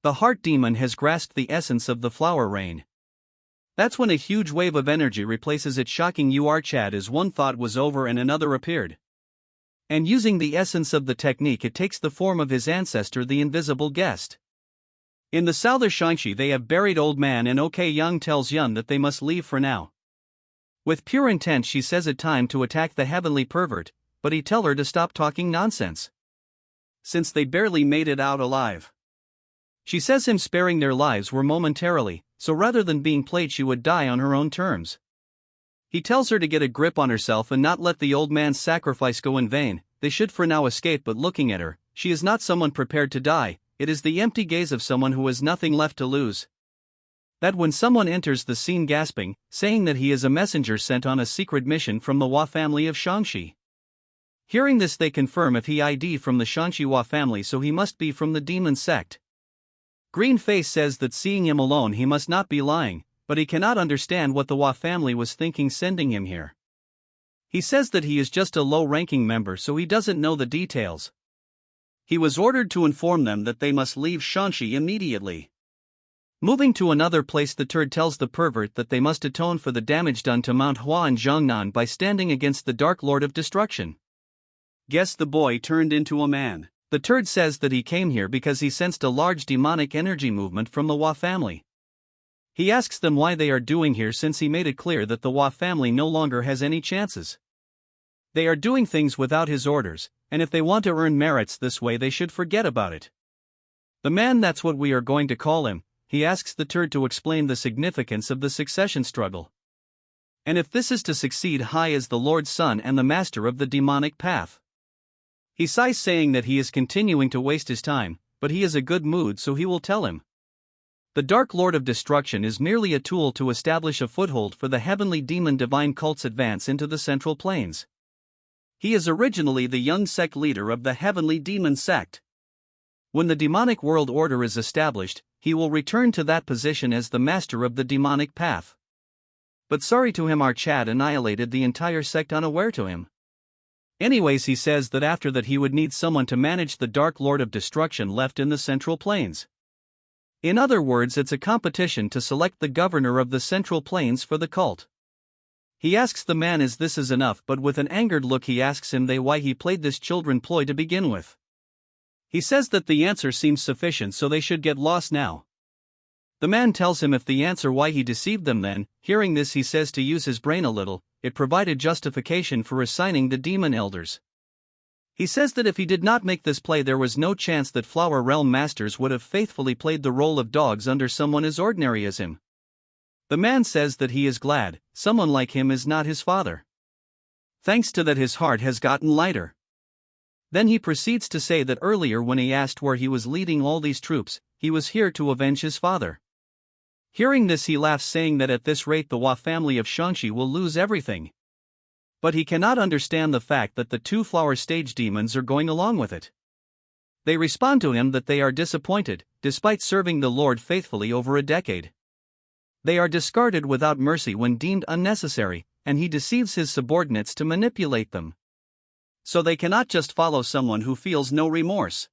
The heart demon has grasped the essence of the flower rain. That's when a huge wave of energy replaces it, shocking Archad as one thought was over and another appeared. And using the essence of the technique it takes the form of his ancestor, the invisible guest. In the south of Shanxi they have buried old man and Yang tells Yun that they must leave for now. With pure intent she says it time to attack the heavenly pervert, but he tell her to stop talking nonsense. Since they barely made it out alive. She says him sparing their lives were momentarily, so rather than being played she would die on her own terms. He tells her to get a grip on herself and not let the old man's sacrifice go in vain. They should for now escape, but looking at her, she is not someone prepared to die, it is the empty gaze of someone who has nothing left to lose. That when someone enters the scene gasping, saying that he is a messenger sent on a secret mission from the Hua family of Shangxi. Hearing this, they confirm if he ID from the Shangxi Hua family, so he must be from the demon sect. Green Face says that seeing him alone he must not be lying, but he cannot understand what the Hua family was thinking sending him here. He says that he is just a low-ranking member, so he doesn't know the details. He was ordered to inform them that they must leave Shangxi immediately. Moving to another place, the turd tells the pervert that they must atone for the damage done to Manhwa and Zhongnan by standing against the Dark Lord of Destruction. Guess the boy turned into a man. The turd says that he came here because he sensed a large demonic energy movement from the Hua family. He asks them why they are doing here, since he made it clear that the Hua family no longer has any chances. They are doing things without his orders, and if they want to earn merits this way they should forget about it. The man, that's what we are going to call him. He asks the turd to explain the significance of the succession struggle. And if this is to succeed high as the Lord's son and the master of the demonic path. He sighs, saying that he is continuing to waste his time, but he is a good mood, so he will tell him. The Dark Lord of Destruction is merely a tool to establish a foothold for the heavenly demon divine cult's advance into the Central Plains. He is originally the young sect leader of the heavenly demon sect. When the demonic world order is established, he will return to that position as the master of the demonic path. But sorry to him, our Chad annihilated the entire sect unaware to him. Anyways, he says that after that he would need someone to manage the Dark Lord of Destruction left in the Central Plains. In other words, it's a competition to select the governor of the Central Plains for the cult. He asks the man is this is enough, but with an angered look he asks him why he played this children ploy to begin with. He says that the answer seems sufficient, so they should get lost now. The man tells him if the answer why he deceived them, then, hearing this, he says to use his brain a little. It provided justification for assigning the demon elders. He says that if he did not make this play, there was no chance that Flower Realm Masters would have faithfully played the role of dogs under someone as ordinary as him. The man says that he is glad someone like him is not his father. Thanks to that, his heart has gotten lighter. Then he proceeds to say that earlier, when he asked where he was leading all these troops, he was here to avenge his father. Hearing this, he laughs, saying that at this rate the Hua family of Shangxi will lose everything. But he cannot understand the fact that the two flower stage demons are going along with it. They respond to him that they are disappointed, despite serving the Lord faithfully over a decade. They are discarded without mercy when deemed unnecessary, and he deceives his subordinates to manipulate them. So they cannot just follow someone who feels no remorse.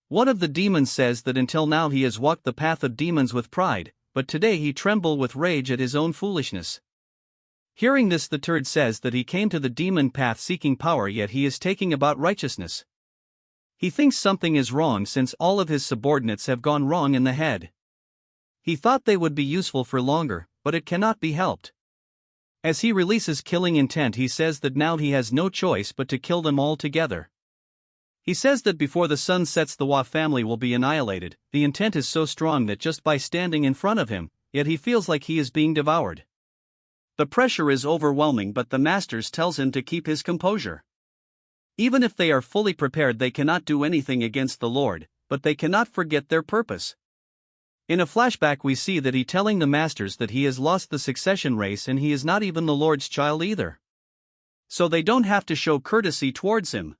One of the demons says that until now he has walked the path of demons with pride, but today he trembles with rage at his own foolishness. Hearing this, the turd says that he came to the demon path seeking power, yet he is taking about righteousness. He thinks something is wrong since all of his subordinates have gone wrong in the head. He thought they would be useful for longer, but it cannot be helped. As he releases killing intent, he says that now he has no choice but to kill them all together. He says that before the sun sets the Hua family will be annihilated. The intent is so strong that just by standing in front of him, yet he feels like he is being devoured. The pressure is overwhelming, but the masters tells him to keep his composure. Even if they are fully prepared, they cannot do anything against the Lord, but they cannot forget their purpose. In a flashback we see that he telling the masters that he has lost the succession race and he is not even the Lord's child either. So they don't have to show courtesy towards him.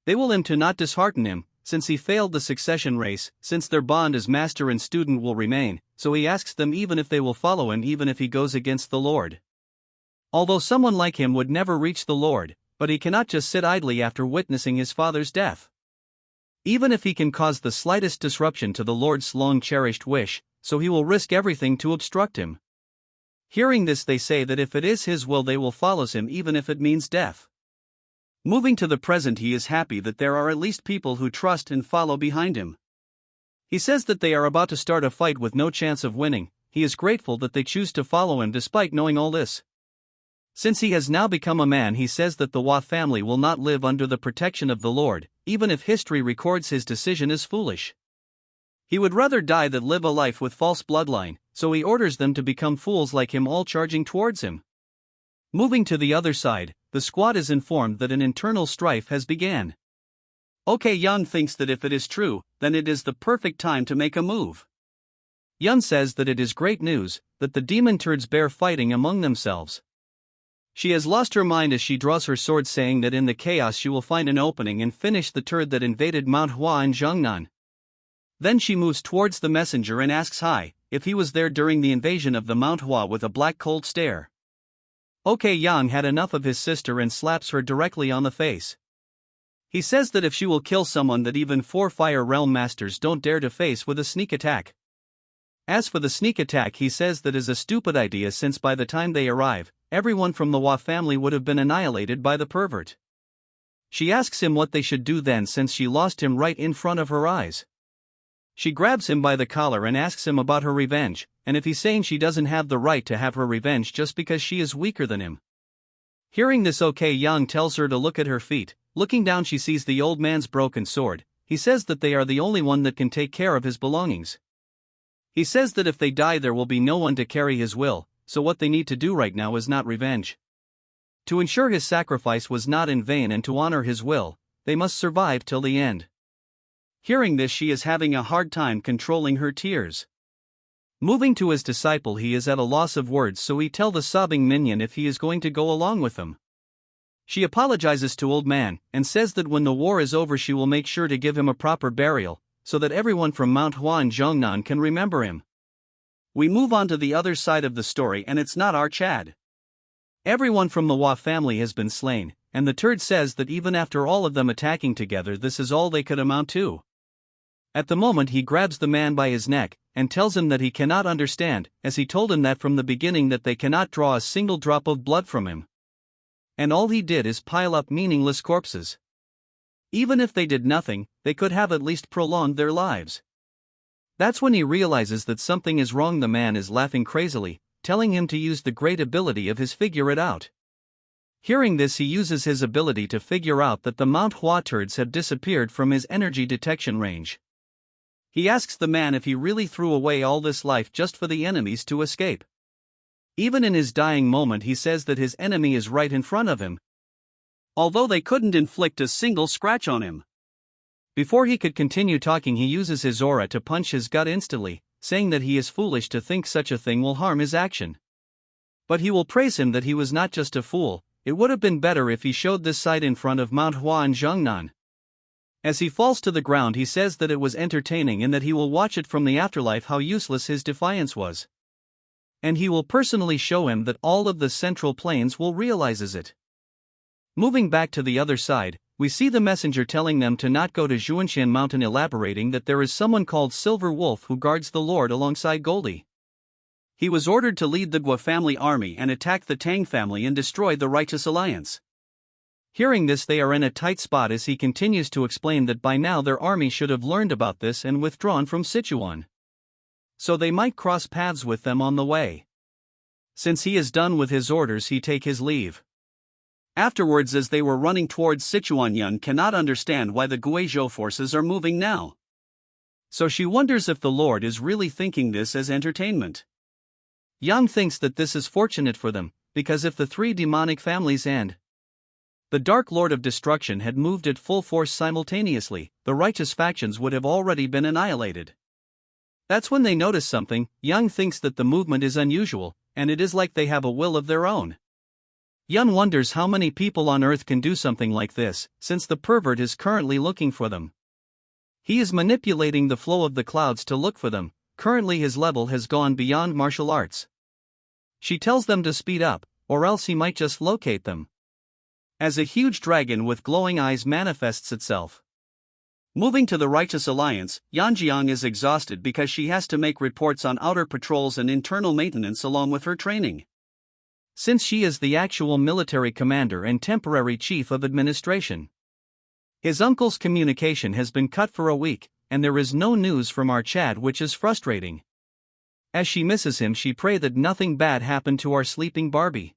They will him to not dishearten him, since he failed the succession race, since their bond as master and student will remain, so he asks them even if they will follow him even if he goes against the Lord. Although someone like him would never reach the Lord, but he cannot just sit idly after witnessing his father's death. Even if he can cause the slightest disruption to the Lord's long-cherished wish, so he will risk everything to obstruct him. Hearing this, they say that if it is his will they will follow him even if it means death. Moving to the present, he is happy that there are at least people who trust and follow behind him. He says that they are about to start a fight with no chance of winning. He is grateful that they choose to follow him despite knowing all this. Since he has now become a man, he says that the Hua family will not live under the protection of the Lord, even if history records his decision as foolish. He would rather die than live a life with false bloodline, so he orders them to become fools like him, all charging towards him. Moving to the other side, the squad is informed that an internal strife has began. Okay, Yang thinks that if it is true, then it is the perfect time to make a move. Yun says that it is great news, that the demon turds bear fighting among themselves. She has lost her mind as she draws her sword, saying that in the chaos she will find an opening and finish the turd that invaded Manhwa and Zhongnan. Then she moves towards the messenger and asks Hai if he was there during the invasion of the Manhwa with a black cold stare. Ok Yang had enough of his sister and slaps her directly on the face. He says that if she will kill someone that even 4 Fire Realm Masters don't dare to face with a sneak attack. As for the sneak attack, he says that is a stupid idea, since by the time they arrive, everyone from the Hua family would have been annihilated by the pervert. She asks him what they should do then, since she lost him right in front of her eyes. She grabs him by the collar and asks him about her revenge, and if he's saying she doesn't have the right to have her revenge just because she is weaker than him. Hearing this, Ok Yang tells her to look at her feet. Looking down, she sees the old man's broken sword. He says that they are the only one that can take care of his belongings. He says that if they die there will be no one to carry his will, so what they need to do right now is not revenge. To ensure his sacrifice was not in vain and to honor his will, they must survive till the end. Hearing this, she is having a hard time controlling her tears. Moving to his disciple, he is at a loss of words, so he tells the sobbing minion if he is going to go along with them. She apologizes to old man, and says that when the war is over she will make sure to give him a proper burial, so that everyone from Mount Hua and Zhongnan can remember him. We move on to the other side of the story, and it's not our Chad. Everyone from the Hua family has been slain, and the turd says that even after all of them attacking together, this is all they could amount to. At the moment he grabs the man by his neck, and tells him that he cannot understand, as he told him that from the beginning that they cannot draw a single drop of blood from him. And all he did is pile up meaningless corpses. Even if they did nothing, they could have at least prolonged their lives. That's when he realizes that something is wrong. The man is laughing crazily, telling him to use the great ability of his figure it out. Hearing this, he uses his ability to figure out that the Mount Hua turds have disappeared from his energy detection range. He asks the man if he really threw away all this life just for the enemies to escape. Even in his dying moment, he says that his enemy is right in front of him, although they couldn't inflict a single scratch on him. Before he could continue talking, he uses his aura to punch his gut instantly, saying that he is foolish to think such a thing will harm his action. But he will praise him that he was not just a fool. It would have been better if he showed this sight in front of Mount Hua and Zhongnan. As he falls to the ground, he says that it was entertaining and that he will watch it from the afterlife how useless his defiance was. And he will personally show him that all of the central plains will realizes it. Moving back to the other side, we see the messenger telling them to not go to Zhuanshan Mountain, elaborating that there is someone called Silver Wolf who guards the Lord alongside Goldie. He was ordered to lead the Gua family army and attack the Tang family and destroy the Righteous Alliance. Hearing this, they are in a tight spot as he continues to explain that by now their army should have learned about this and withdrawn from Sichuan. So they might cross paths with them on the way. Since he is done with his orders, he take his leave. Afterwards, as they were running towards Sichuan, Yun cannot understand why the Guizhou forces are moving now. So she wonders if the Lord is really thinking this as entertainment. Yang thinks that this is fortunate for them, because if the 3 demonic families and the Dark Lord of Destruction had moved at full force simultaneously, the righteous factions would have already been annihilated. That's when they notice something. Yang thinks that the movement is unusual, and it is like they have a will of their own. Yun wonders how many people on Earth can do something like this, since the pervert is currently looking for them. He is manipulating the flow of the clouds to look for them. Currently his level has gone beyond martial arts. She tells them to speed up, or else he might just locate them. As a huge dragon with glowing eyes manifests itself. Moving to the Righteous Alliance, Yanjiang is exhausted because she has to make reports on outer patrols and internal maintenance along with her training. Since she is the actual military commander and temporary chief of administration. His uncle's communication has been cut for a week, and there is no news from our Chad, which is frustrating. As she misses him, she prays that nothing bad happened to our sleeping Barbie.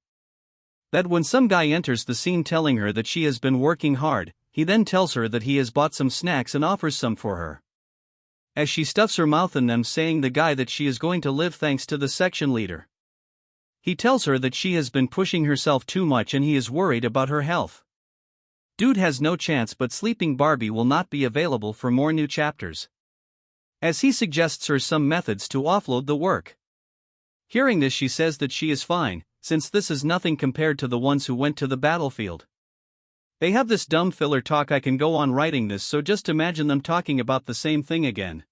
That when some guy enters the scene telling her that she has been working hard, he then tells her that he has bought some snacks and offers some for her. As she stuffs her mouth in them, saying the guy that she is going to live thanks to the section leader. He tells her that she has been pushing herself too much and he is worried about her health. Dude has no chance, but sleeping Barbie will not be available for more new chapters. as he suggests her some methods to offload the work. Hearing this, she says that she is fine, since this is nothing compared to the ones who went to the battlefield. They have this dumb filler talk. I can go on writing this, so just imagine them talking about the same thing again.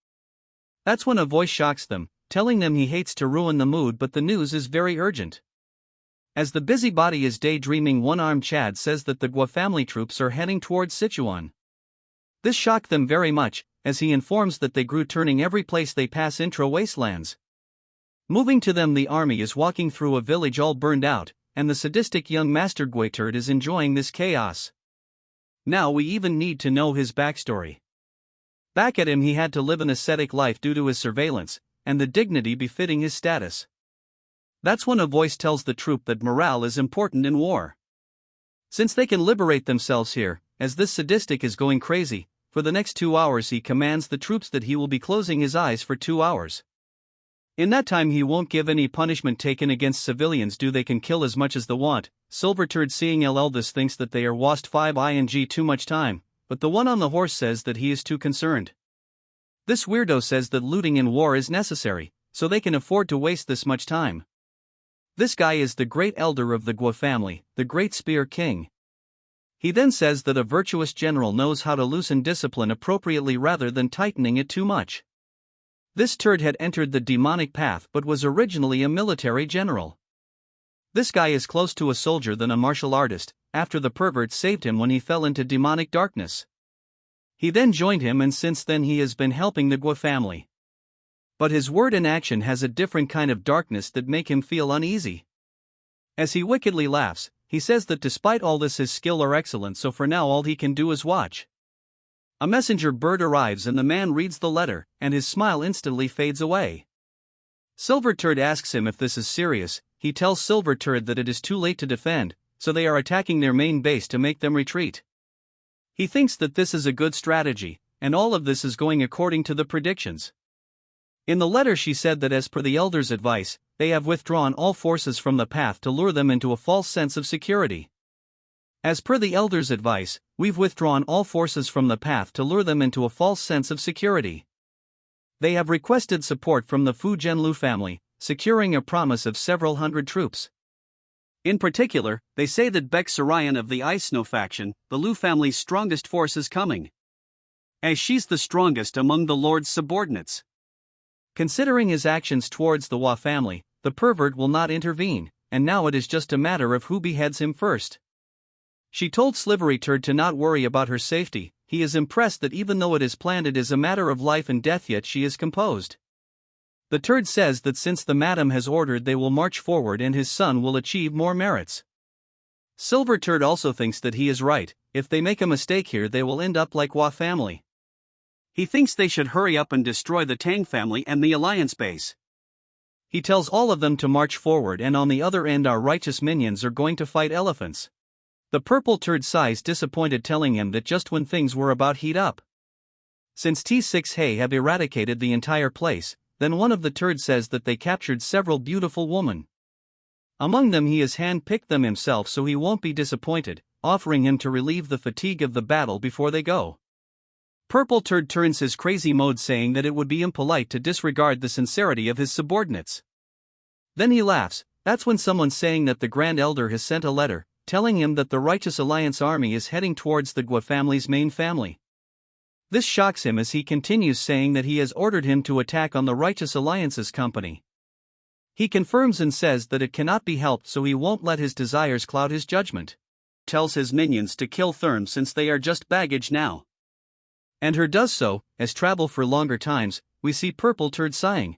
That's when a voice shocks them, telling them he hates to ruin the mood, but the news is very urgent. As the busybody is daydreaming, one-armed Chad says that the Gua family troops are heading towards Sichuan. This shocked them very much, as he informs that they grew, turning every place they pass into wastelands. Moving to them, the army is walking through a village all burned out, and the sadistic young Master Gui turd is enjoying this chaos. Now we even need to know his backstory. Back at him, he had to live an ascetic life due to his surveillance, and the dignity befitting his status. That's when a voice tells the troop that morale is important in war. Since they can liberate themselves here, as this sadistic is going crazy, for the next 2 hours he commands the troops that he will be closing his eyes for 2 hours. In that time he won't give any punishment taken against civilians, they can kill as much as they want. Silverturd seeing this thinks that they are wast 5ing too much time, but the one on the horse says that he is too concerned. This weirdo says that looting in war is necessary, so they can afford to waste this much time. This guy is the great elder of the Gua family, the great spear king. He then says that a virtuous general knows how to loosen discipline appropriately rather than tightening it too much. This turd had entered the demonic path but was originally a military general. This guy is close to a soldier than a martial artist, after the pervert saved him when he fell into demonic darkness. He then joined him, and since then he has been helping the Gua family. But his word and action has a different kind of darkness that make him feel uneasy. As he wickedly laughs, he says that despite all this his skill are excellent, so for now all he can do is watch. A messenger bird arrives and the man reads the letter, and his smile instantly fades away. Silverturd asks him if this is serious. He tells Silverturd that it is too late to defend, so they are attacking their main base to make them retreat. He thinks that this is a good strategy, and all of this is going according to the predictions. In the letter she said that as per the elder's advice, they have withdrawn all forces from the path to lure them into a false sense of security. As per the elder's advice, we've withdrawn all forces from the path to lure them into a false sense of security. They have requested support from the Fu Zhenlu family, securing a promise of several hundred troops. In particular, they say that Baek Sarayan of the Ice Snow faction, the Lu family's strongest force, is coming, as she's the strongest among the Lord's subordinates. Considering his actions towards the Hua family, the pervert will not intervene, and now it is just a matter of who beheads him first. She told Slivery Turd to not worry about her safety. He is impressed that even though it is planned it is a matter of life and death, yet she is composed. The turd says that since the madam has ordered, they will march forward and his son will achieve more merits. Silverturd also thinks that he is right. If they make a mistake here, they will end up like Hua family. He thinks they should hurry up and destroy the Tang family and the alliance base. He tells all of them to march forward, and on the other end our righteous minions are going to fight elephants. The purple turd sighs disappointed, telling him that just when things were about heat up. Since T6 Hay have eradicated the entire place, then one of the turds says that they captured several beautiful women. Among them he has hand-picked them himself, so he won't be disappointed, offering him to relieve the fatigue of the battle before they go. Purple turd turns his crazy mode, saying that it would be impolite to disregard the sincerity of his subordinates. Then he laughs. That's when someone's saying that the Grand Elder has sent a letter, telling him that the Righteous Alliance army is heading towards the Gua family's main family. This shocks him as he continues, saying that he has ordered him to attack on the Righteous Alliance's company. He confirms and says that it cannot be helped, so he won't let his desires cloud his judgment. Tells his minions to kill Therm since they are just baggage now. And her does so. As travel for longer times, we see Purple Turd sighing.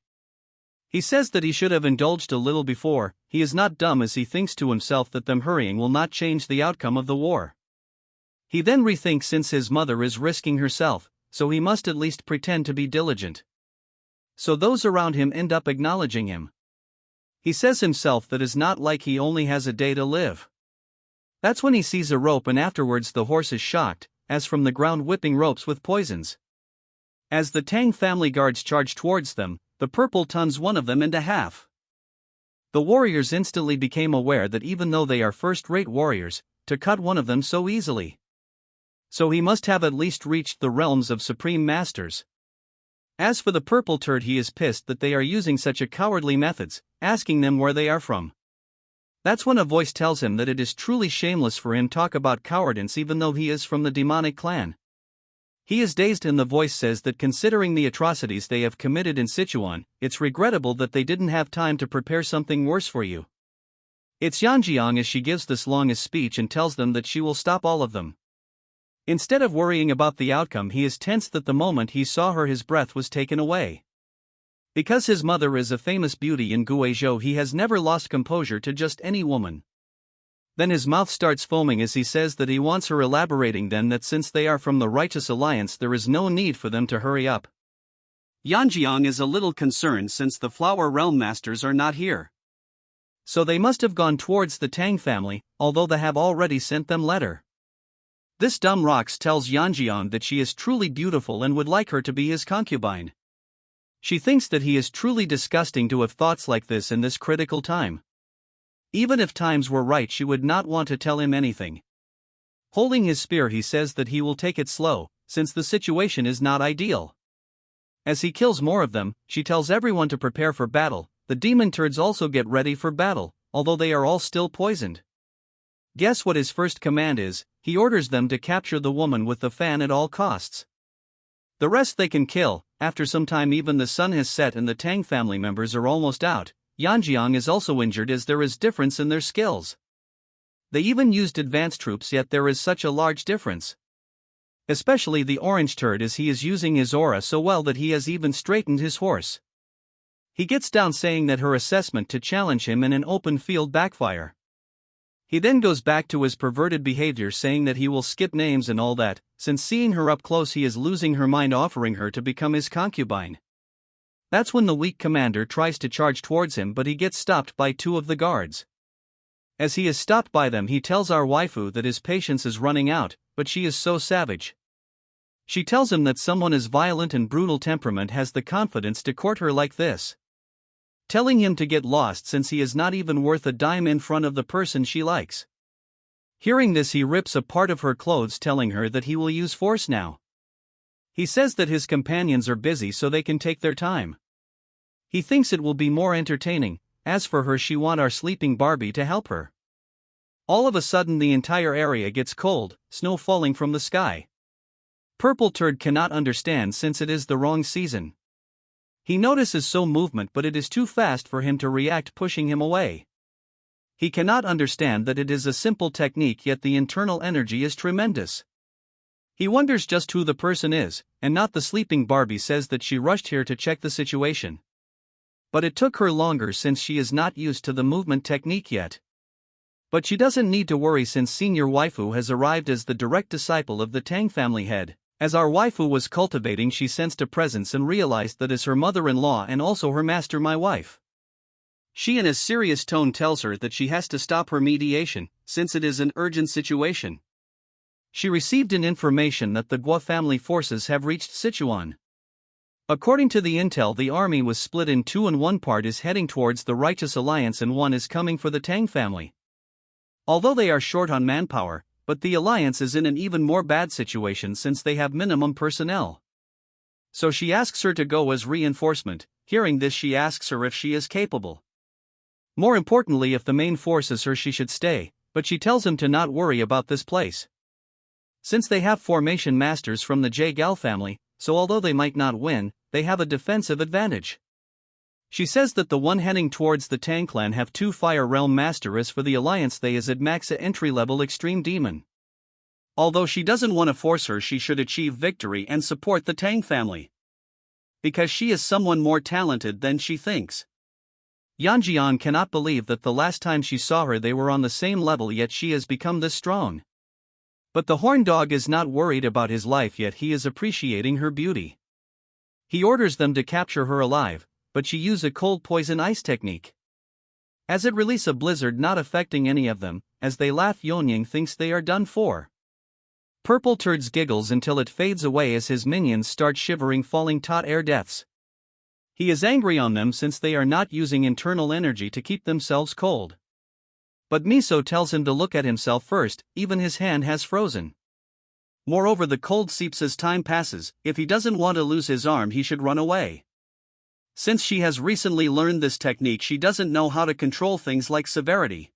He says that he should have indulged a little before. He is not dumb, as he thinks to himself that them hurrying will not change the outcome of the war. He then rethinks, since his mother is risking herself, so he must at least pretend to be diligent. So those around him end up acknowledging him. He says himself that it's not like he only has a day to live. That's when he sees a rope, and afterwards the horse is shocked, as from the ground whipping ropes with poisons. As the Tang family guards charge towards them, the purple tuns one of them into half. The warriors instantly became aware that even though they are first-rate warriors, to cut one of them so easily. So he must have at least reached the realms of supreme masters. As for the purple turd, he is pissed that they are using such a cowardly methods, asking them where they are from. That's when a voice tells him that it is truly shameless for him talk about cowardice even though he is from the demonic clan. He is dazed and the voice says that considering the atrocities they have committed in Sichuan, it's regrettable that they didn't have time to prepare something worse for you. It's Yeon-myeong as she gives this longest speech and tells them that she will stop all of them. Instead of worrying about the outcome, he is tense that the moment he saw her his breath was taken away. Because his mother is a famous beauty in Guizhou, he has never lost composure to just any woman. Then his mouth starts foaming as he says that he wants her, elaborating then that since they are from the Righteous Alliance there is no need for them to hurry up. Yeon-myeong is a little concerned since the Flower Realm Masters are not here. So they must have gone towards the Tang family, although they have already sent them letter. This dumb Rox tells Yeon-myeong that she is truly beautiful and would like her to be his concubine. She thinks that he is truly disgusting to have thoughts like this in this critical time. Even if times were right, she would not want to tell him anything. Holding his spear, he says that he will take it slow, since the situation is not ideal. As he kills more of them, she tells everyone to prepare for battle. The demon turds also get ready for battle, although they are all still poisoned. Guess what his first command is? He orders them to capture the woman with the fan at all costs. The rest they can kill. After some time, even the sun has set and the Tang family members are almost out. Yeon-myeong is also injured as there is difference in their skills. They even used advanced troops, yet there is such a large difference. Especially the orange turd, as he is using his aura so well that he has even straightened his horse. He gets down saying that her assessment to challenge him in an open field backfire. He then goes back to his perverted behavior, saying that he will skip names and all that, since seeing her up close he is losing her mind, offering her to become his concubine. That's when the weak commander tries to charge towards him, but he gets stopped by two of the guards. As he is stopped by them, he tells our waifu that his patience is running out, but she is so savage. She tells him that someone as violent and brutal temperament has the confidence to court her like this, telling him to get lost since he is not even worth a dime in front of the person she likes. Hearing this, he rips a part of her clothes, telling her that he will use force now. He says that his companions are busy so they can take their time. He thinks it will be more entertaining. As for her, she wants our sleeping Barbie to help her. All of a sudden the entire area gets cold, snow falling from the sky. Purple turd cannot understand since it is the wrong season. He notices some movement, but it is too fast for him to react, pushing him away. He cannot understand that it is a simple technique, yet the internal energy is tremendous. He wonders just who the person is, and not the sleeping Barbie says that she rushed here to check the situation. But it took her longer since she is not used to the movement technique yet. But she doesn't need to worry since senior waifu has arrived as the direct disciple of the Tang family head. As our waifu was cultivating, she sensed a presence and realized that is her mother-in-law and also her master, my wife. She in a serious tone tells her that she has to stop her mediation, since it is an urgent situation. She received an information that the Gua family forces have reached Sichuan. According to the intel, the army was split in two and one part is heading towards the Righteous Alliance and one is coming for the Tang family. Although they are short on manpower, but the alliance is in an even more bad situation since they have minimum personnel. So she asks her to go as reinforcement. Hearing this, she asks her if she is capable. More importantly, if the main force is her, she should stay, but she tells him to not worry about this place, since they have formation masters from the J-Gal family, so although they might not win, they have a defensive advantage. She says that the one heading towards the Tang clan have two Fire Realm Master. As for the alliance, they is at max entry-level extreme demon. Although she doesn't want to force her, she should achieve victory and support the Tang family, because she is someone more talented than she thinks. Yeon-myeong cannot believe that the last time she saw her they were on the same level, yet she has become this strong. But the horn dog is not worried about his life yet, he is appreciating her beauty. He orders them to capture her alive, but she use a cold poison ice technique, as it release a blizzard not affecting any of them. As they laugh, Yeon-myeong thinks they are done for. Purple turds giggles until it fades away as his minions start shivering, falling tot air deaths. He is angry on them since they are not using internal energy to keep themselves cold. But Miso tells him to look at himself first, even his hand has frozen. Moreover, the cold seeps as time passes. If he doesn't want to lose his arm, he should run away. Since she has recently learned this technique, she doesn't know how to control things like severity.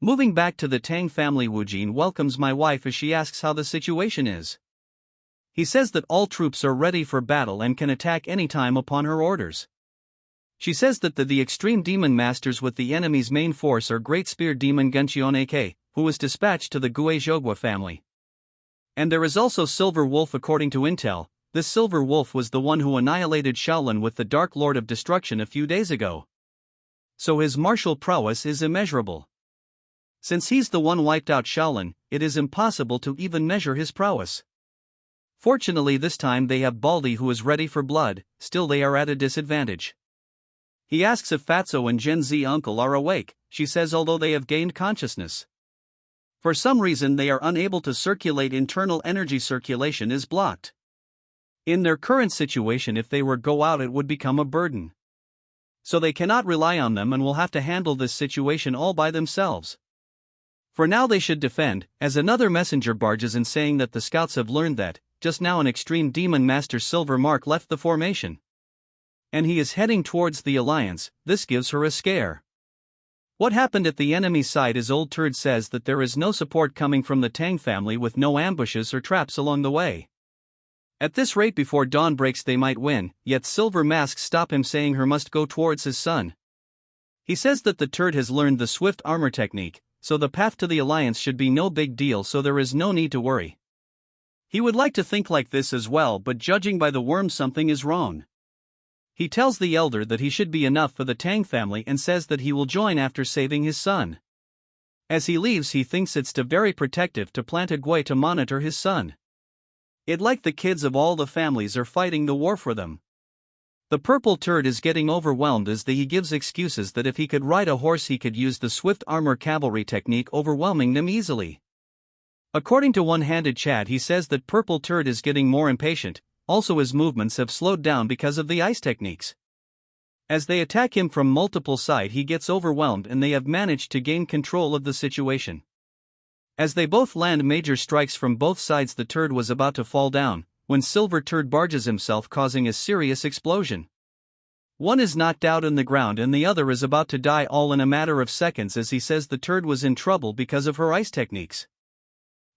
Moving back to the Tang family, Woojin welcomes my wife as she asks how the situation is. He says that all troops are ready for battle and can attack anytime upon her orders. She says that the extreme demon masters with the enemy's main force are Great Spear Demon Guncheon AK, who was dispatched to the Guizhogua family. And there is also Silver Wolf. According to intel, this Silver Wolf was the one who annihilated Shaolin with the Dark Lord of Destruction a few days ago. So his martial prowess is immeasurable. Since he's the one wiped out Shaolin, it is impossible to even measure his prowess. Fortunately, this time they have Baldy, who is ready for blood. Still, they are at a disadvantage. He asks if Fatso and Gen Z uncle are awake. She says although they have gained consciousness, for some reason they are unable to circulate. Internal energy circulation is blocked. In their current situation, if they were go out, it would become a burden. So they cannot rely on them and will have to handle this situation all by themselves. For now they should defend, as another messenger barges in saying that the scouts have learned that, just now, an extreme demon master Silver Mark left the formation. And he is heading towards the alliance. This gives her a scare. What happened at the enemy side is Old Turd says that there is no support coming from the Tang family, with no ambushes or traps along the way. At this rate, before dawn breaks they might win, yet Silver Mask stop him, saying her must go towards his son. He says that the Turd has learned the swift armor technique, so the path to the alliance should be no big deal, so there is no need to worry. He would like to think like this as well, but judging by the worm, something is wrong. He tells the elder that he should be enough for the Tang family and says that he will join after saving his son. As he leaves, he thinks it's very protective to plant a gui to monitor his son. It like the kids of all the families are fighting the war for them. The purple turd is getting overwhelmed as he gives excuses that if he could ride a horse he could use the swift armor cavalry technique, overwhelming them easily. According to one-handed Chad, he says that purple turd is getting more impatient. Also, his movements have slowed down because of the ice techniques. As they attack him from multiple sides, he gets overwhelmed and they have managed to gain control of the situation. As they both land major strikes from both sides, the turd was about to fall down, when Silver Turd barges himself, causing a serious explosion. One is knocked out in the ground and the other is about to die, all in a matter of seconds, as he says the turd was in trouble because of her ice techniques.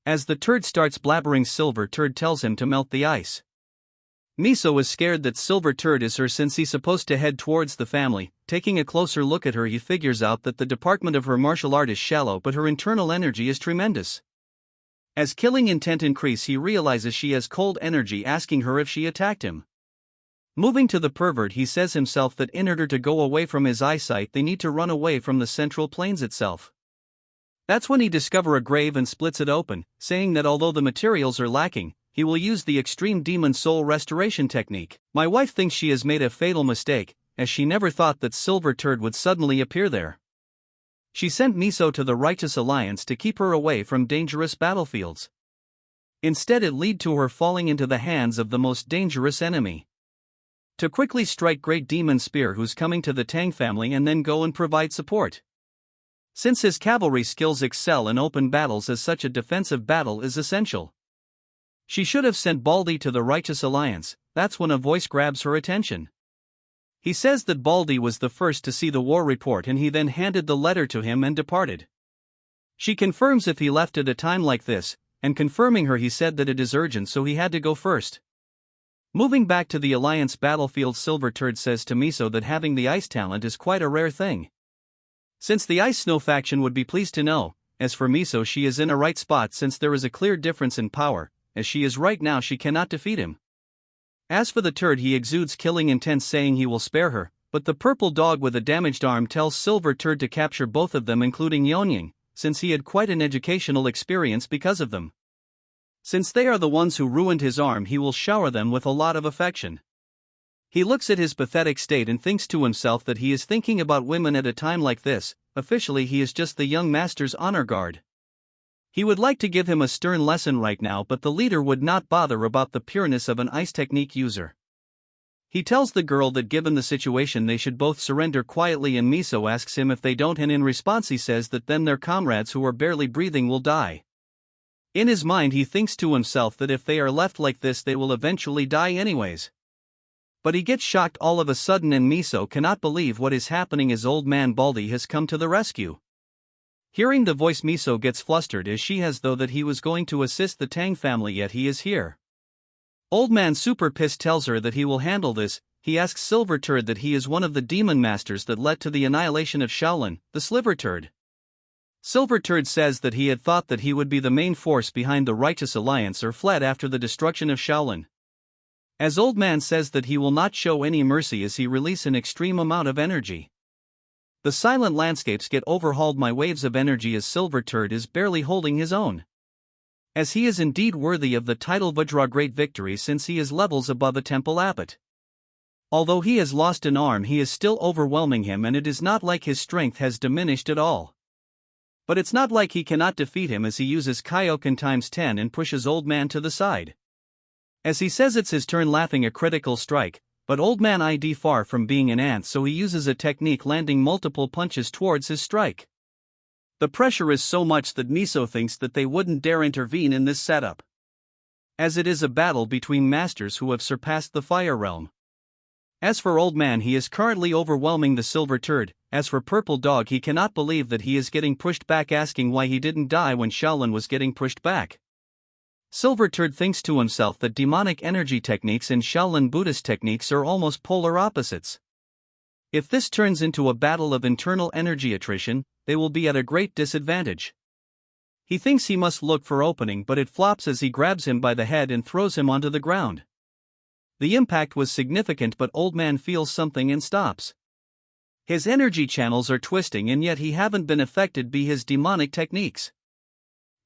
As the turd starts blabbering, Silver Turd tells him to melt the ice. Miso is scared that Silver Turd is her, since he's supposed to head towards the family. Taking a closer look at her, he figures out that the department of her martial art is shallow, but her internal energy is tremendous. As killing intent increase, he realizes she has cold energy, asking her if she attacked him. Moving to the pervert, he says himself that in order to go away from his eyesight they need to run away from the central plains itself. That's when he discovers a grave and splits it open, saying that although the materials are lacking, he will use the extreme demon soul restoration technique. My wife thinks she has made a fatal mistake, as she never thought that Silver Turd would suddenly appear there. She sent Miso to the Righteous Alliance to keep her away from dangerous battlefields. Instead, it led to her falling into the hands of the most dangerous enemy. To quickly strike Great Demon Spear, who's coming to the Tang family, and then go and provide support. Since his cavalry skills excel in open battles, as such a defensive battle is essential. She should have sent Baldy to the Righteous Alliance. That's when a voice grabs her attention. He says that Baldy was the first to see the war report, and he then handed the letter to him and departed. She confirms if he left at a time like this, and confirming her, he said that it is urgent, so he had to go first. Moving back to the Alliance battlefield, Silver Turd says to Miso that having the ice talent is quite a rare thing. Since the Ice Snow faction would be pleased to know. As for Miso, she is in a right spot, since there is a clear difference in power. As she is right now, she cannot defeat him. As for the turd, he exudes killing intent, saying he will spare her, but the purple dog with a damaged arm tells Silver Turd to capture both of them, including Yeon-myeong, since he had quite an educational experience because of them. Since they are the ones who ruined his arm, he will shower them with a lot of affection. He looks at his pathetic state and thinks to himself that he is thinking about women at a time like this. Officially, he is just the young master's honor guard. He would like to give him a stern lesson right now, but the leader would not bother about the pureness of an ice technique user. He tells the girl that given the situation they should both surrender quietly, and Miso asks him if they don't, and in response he says that then their comrades who are barely breathing will die. In his mind he thinks to himself that if they are left like this they will eventually die anyways. But he gets shocked all of a sudden and Miso cannot believe what is happening as old man Baldy has come to the rescue. Hearing the voice, Miso gets flustered as she has though that he was going to assist the Tang family yet he is here. Old man super pissed tells her that he will handle this. He asks Silver Turd that he is one of the demon masters that led to the annihilation of Shaolin, the Sliver Turd. Silver Turd says that he had thought that he would be the main force behind the Righteous Alliance or fled after the destruction of Shaolin. As Old Man says that he will not show any mercy as he release an extreme amount of energy. The silent landscapes get overhauled by waves of energy as Silver Turd is barely holding his own. As he is indeed worthy of the title Vajra Great Victory since he is levels above a temple abbot. Although he has lost an arm he is still overwhelming him and it is not like his strength has diminished at all. But it's not like he cannot defeat him as he uses Kaioken times 10 and pushes Old Man to the side. As he says it's his turn laughing a critical strike, but Old Man ID far from being an ant so he uses a technique landing multiple punches towards his strike. The pressure is so much that Miso thinks that they wouldn't dare intervene in this setup. As it is a battle between masters who have surpassed the Fire Realm. As for Old Man he is currently overwhelming the Silver Turd, as for Purple Dog he cannot believe that he is getting pushed back asking why he didn't die when Shaolin was getting pushed back. Silver Turd thinks to himself that demonic energy techniques and Shaolin Buddhist techniques are almost polar opposites. If this turns into a battle of internal energy attrition, they will be at a great disadvantage. He thinks he must look for opening but it flops as he grabs him by the head and throws him onto the ground. The impact was significant but Old Man feels something and stops. His energy channels are twisting and yet he haven't been affected by his demonic techniques.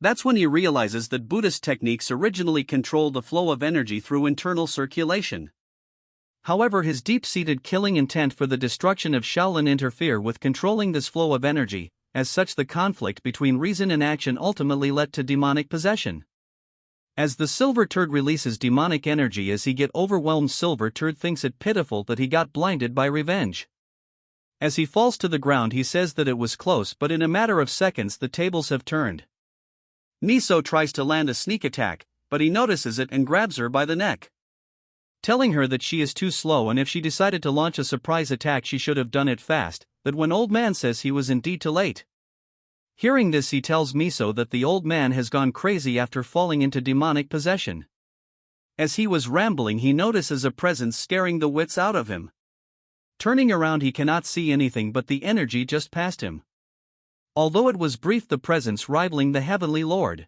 That's when he realizes that Buddhist techniques originally control the flow of energy through internal circulation. However, his deep-seated killing intent for the destruction of Shaolin interfere with controlling this flow of energy, as such the conflict between reason and action ultimately led to demonic possession. As the Silver Turd releases demonic energy as he get overwhelmed, Silver Turd thinks it pitiful that he got blinded by revenge. As he falls to the ground he says that it was close but in a matter of seconds the tables have turned. Miso tries to land a sneak attack, but he notices it and grabs her by the neck. Telling her that she is too slow and if she decided to launch a surprise attack she should have done it fast, but when Old Man says he was indeed too late. Hearing this he tells Miso that the Old Man has gone crazy after falling into demonic possession. As he was rambling he notices a presence scaring the wits out of him. Turning around he cannot see anything but the energy just past him. Although it was brief the presence rivaling the Heavenly Lord.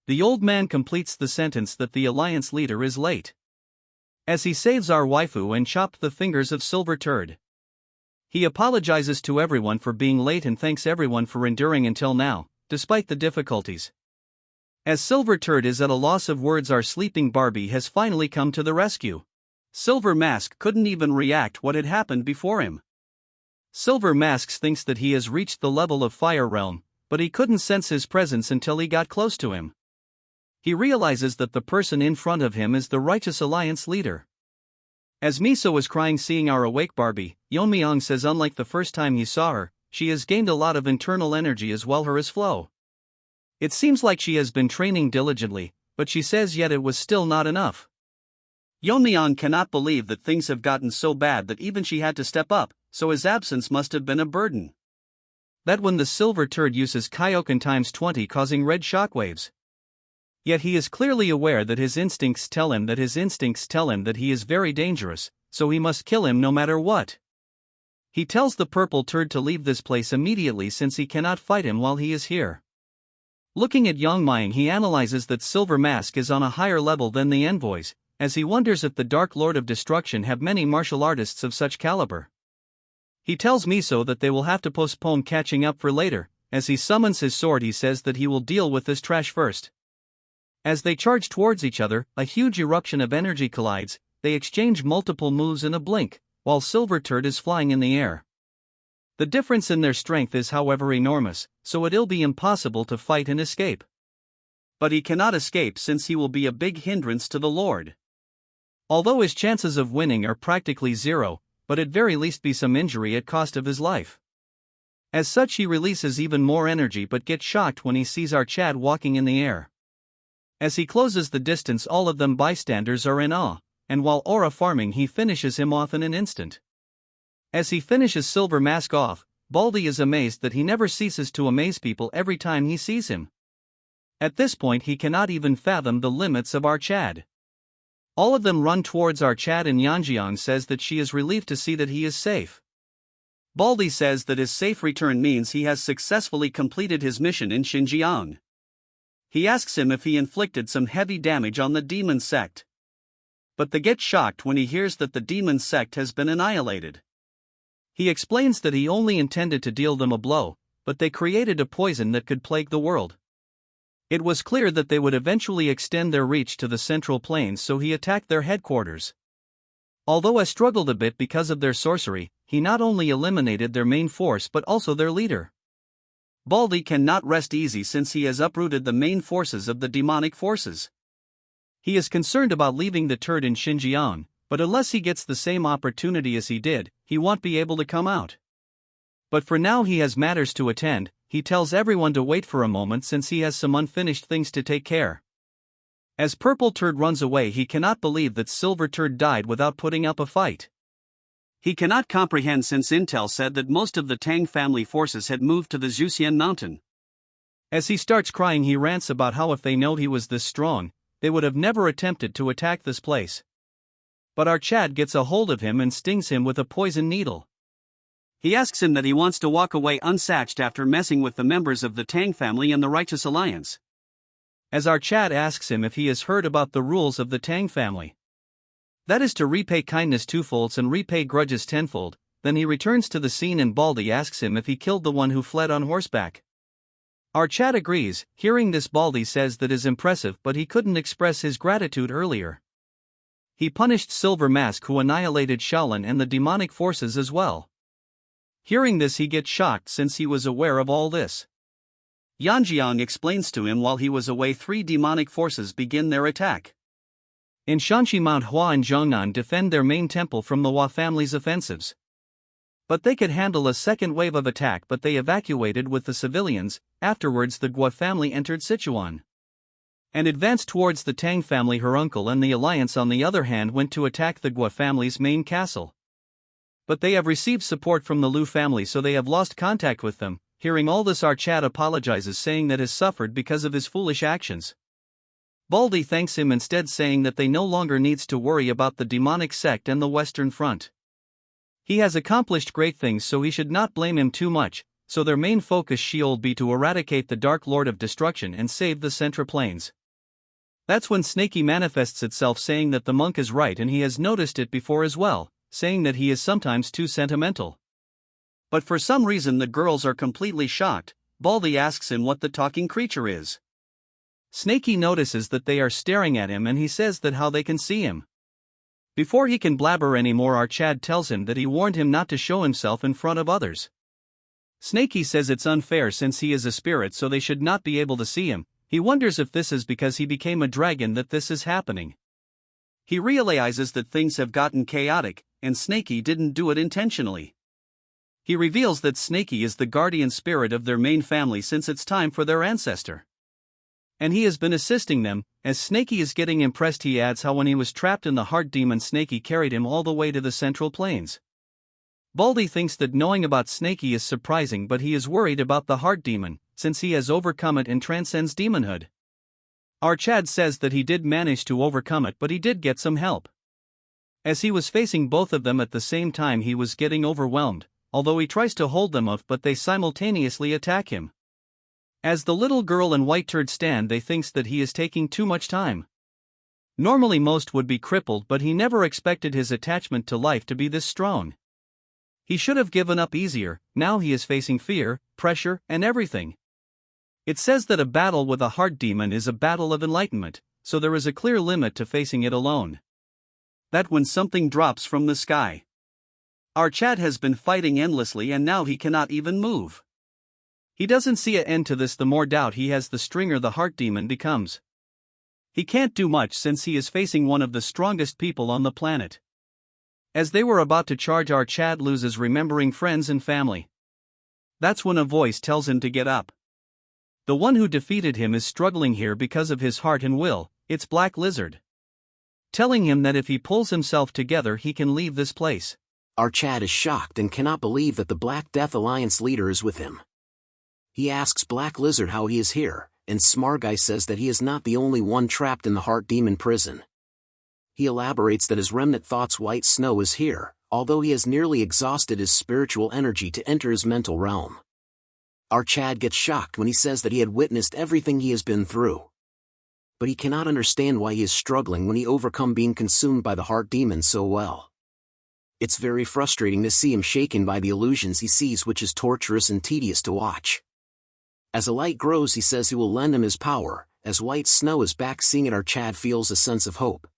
The Old Man completes the sentence that the Alliance leader is late. As he saves our waifu and chopped the fingers of Silver Turd. He apologizes to everyone for being late and thanks everyone for enduring until now, despite the difficulties. As Silver Turd is at a loss of words our sleeping Barbie has finally come to the rescue. Silver Mask couldn't even react what had happened before him. Silver Masks thinks that he has reached the level of Fire Realm, but he couldn't sense his presence until he got close to him. He realizes that the person in front of him is the Righteous Alliance leader. As Miso is crying seeing our awake Barbie, Yeon-myeong says unlike the first time he saw her, she has gained a lot of internal energy as well as flow. It seems like she has been training diligently, but she says yet it was still not enough. Yeon-myeong cannot believe that things have gotten so bad that even she had to step up, so his absence must have been a burden. That when the Silver Turd uses Kaioken times 20 causing red shockwaves. Yet he is clearly aware that his instincts tell him that he is very dangerous, so he must kill him no matter what. He tells the Purple Turd to leave this place immediately since he cannot fight him while he is here. Looking at Yeon-myeong he analyzes that Silver Mask is on a higher level than the envoys, as he wonders if the Dark Lord of Destruction have many martial artists of such caliber. He tells Miso that they will have to postpone catching up for later. As he summons his sword he says that he will deal with this trash first. As they charge towards each other, a huge eruption of energy collides, they exchange multiple moves in a blink, while Silver Turd is flying in the air. The difference in their strength is however enormous, so it'll be impossible to fight and escape. But he cannot escape since he will be a big hindrance to the Lord. Although his chances of winning are practically zero, but at very least be some injury at cost of his life. As such he releases even more energy but gets shocked when he sees our Chad walking in the air. As he closes the distance, all of them bystanders are in awe, and while aura farming, he finishes him off in an instant. As he finishes Silver Mask off, Baldy is amazed that he never ceases to amaze people every time he sees him. At this point, he cannot even fathom the limits of our Chad. All of them run towards our Chad, and Yeon-myeong says that she is relieved to see that he is safe. Baldy says that his safe return means he has successfully completed his mission in Xinjiang. He asks him if he inflicted some heavy damage on the demon sect. But they get shocked when he hears that the demon sect has been annihilated. He explains that he only intended to deal them a blow, but they created a poison that could plague the world. It was clear that they would eventually extend their reach to the Central Plains, so he attacked their headquarters. Although I struggled a bit because of their sorcery, he not only eliminated their main force but also their leader. Baldy cannot rest easy since he has uprooted the main forces of the demonic forces. He is concerned about leaving the turd in Xinjiang, but unless he gets the same opportunity as he did, he won't be able to come out. But for now he has matters to attend. He tells everyone to wait for a moment since he has some unfinished things to take care. As Purple Turd runs away, he cannot believe that Silver Turd died without putting up a fight. He cannot comprehend since Intel said that most of the Tang family forces had moved to the Zhuxian mountain. As he starts crying, he rants about how if they knowed he was this strong, they would have never attempted to attack this place. But our Chad gets a hold of him and stings him with a poison needle. He asks him that he wants to walk away unsatched after messing with the members of the Tang family and the Righteous Alliance. As our Chad asks him if he has heard about the rules of the Tang family. That is to repay kindness twofold and repay grudges tenfold. Then he returns to the scene and Baldy asks him if he killed the one who fled on horseback. Our Chad agrees. Hearing this, Baldy says that is impressive, but he couldn't express his gratitude earlier. He punished Silver Mask, who annihilated Shaolin and the demonic forces as well. Hearing this, he gets shocked since he was aware of all this. Yeon-myeong explains to him while he was away, 3 demonic forces begin their attack. In Shanxi, Manhwa and Zhongnan defend their main temple from the Hua family's offensives. But they could handle a second wave of attack, but they evacuated with the civilians. Afterwards, the Gua family entered Sichuan and advanced towards the Tang family. Her uncle and the alliance, on the other hand, went to attack the Gua family's main castle. But they have received support from the Liu family, so they have lost contact with them. Hearing all this, our Chad apologizes, saying that has suffered because of his foolish actions. Baldy thanks him instead, saying that they no longer needs to worry about the demonic sect and the Western Front. He has accomplished great things, so he should not blame him too much, so their main focus should be to eradicate the Dark Lord of Destruction and save the Central Plains. That's when Snaky manifests itself, saying that the monk is right and he has noticed it before as well, saying that he is sometimes too sentimental. But for some reason the girls are completely shocked. Baldy asks him what the talking creature is. Snaky notices that they are staring at him and he says that how they can see him. Before he can blabber anymore, our Chad tells him that he warned him not to show himself in front of others. Snaky says it's unfair since he is a spirit, so they should not be able to see him. He wonders if this is because he became a dragon that this is happening. He realizes that things have gotten chaotic, and Snaky didn't do it intentionally. He reveals that Snaky is the guardian spirit of their main family since it's time for their ancestor. And he has been assisting them. As Snaky is getting impressed, he adds how when he was trapped in the heart demon, Snaky carried him all the way to the Central Plains. Baldy thinks that knowing about Snaky is surprising, but he is worried about the heart demon, since he has overcome it and transcends demonhood. Our Chad says that he did manage to overcome it, but he did get some help. As he was facing both of them at the same time, he was getting overwhelmed, although he tries to hold them off, but they simultaneously attack him. As the little girl and White Turd stand, they thinks that he is taking too much time. Normally most would be crippled, but he never expected his attachment to life to be this strong. He should have given up easier. Now he is facing fear, pressure, and everything. It says that a battle with a heart demon is a battle of enlightenment, so there is a clear limit to facing it alone. That when something drops from the sky. Our Chad has been fighting endlessly and now he cannot even move. He doesn't see an end to this. The more doubt he has, the stronger the heart demon becomes. He can't do much since he is facing one of the strongest people on the planet. As they were about to charge, our Chad loses remembering friends and family. That's when a voice tells him to get up. The one who defeated him is struggling here because of his heart and will, it's Black Lizard. Telling him that if he pulls himself together he can leave this place. Our Chad is shocked and cannot believe that the Black Death Alliance leader is with him. He asks Black Lizard how he is here, and Smarguy says that he is not the only one trapped in the Heart Demon prison. He elaborates that his remnant thought's White Snow is here, although he has nearly exhausted his spiritual energy to enter his mental realm. Our Chad gets shocked when he says that he had witnessed everything he has been through. But he cannot understand why he is struggling when he overcome being consumed by the Heart Demon so well. It's very frustrating to see him shaken by the illusions he sees, which is torturous and tedious to watch. As a light grows, he says he will lend him his power. As White Snow is back seeing it, our Chad feels a sense of hope.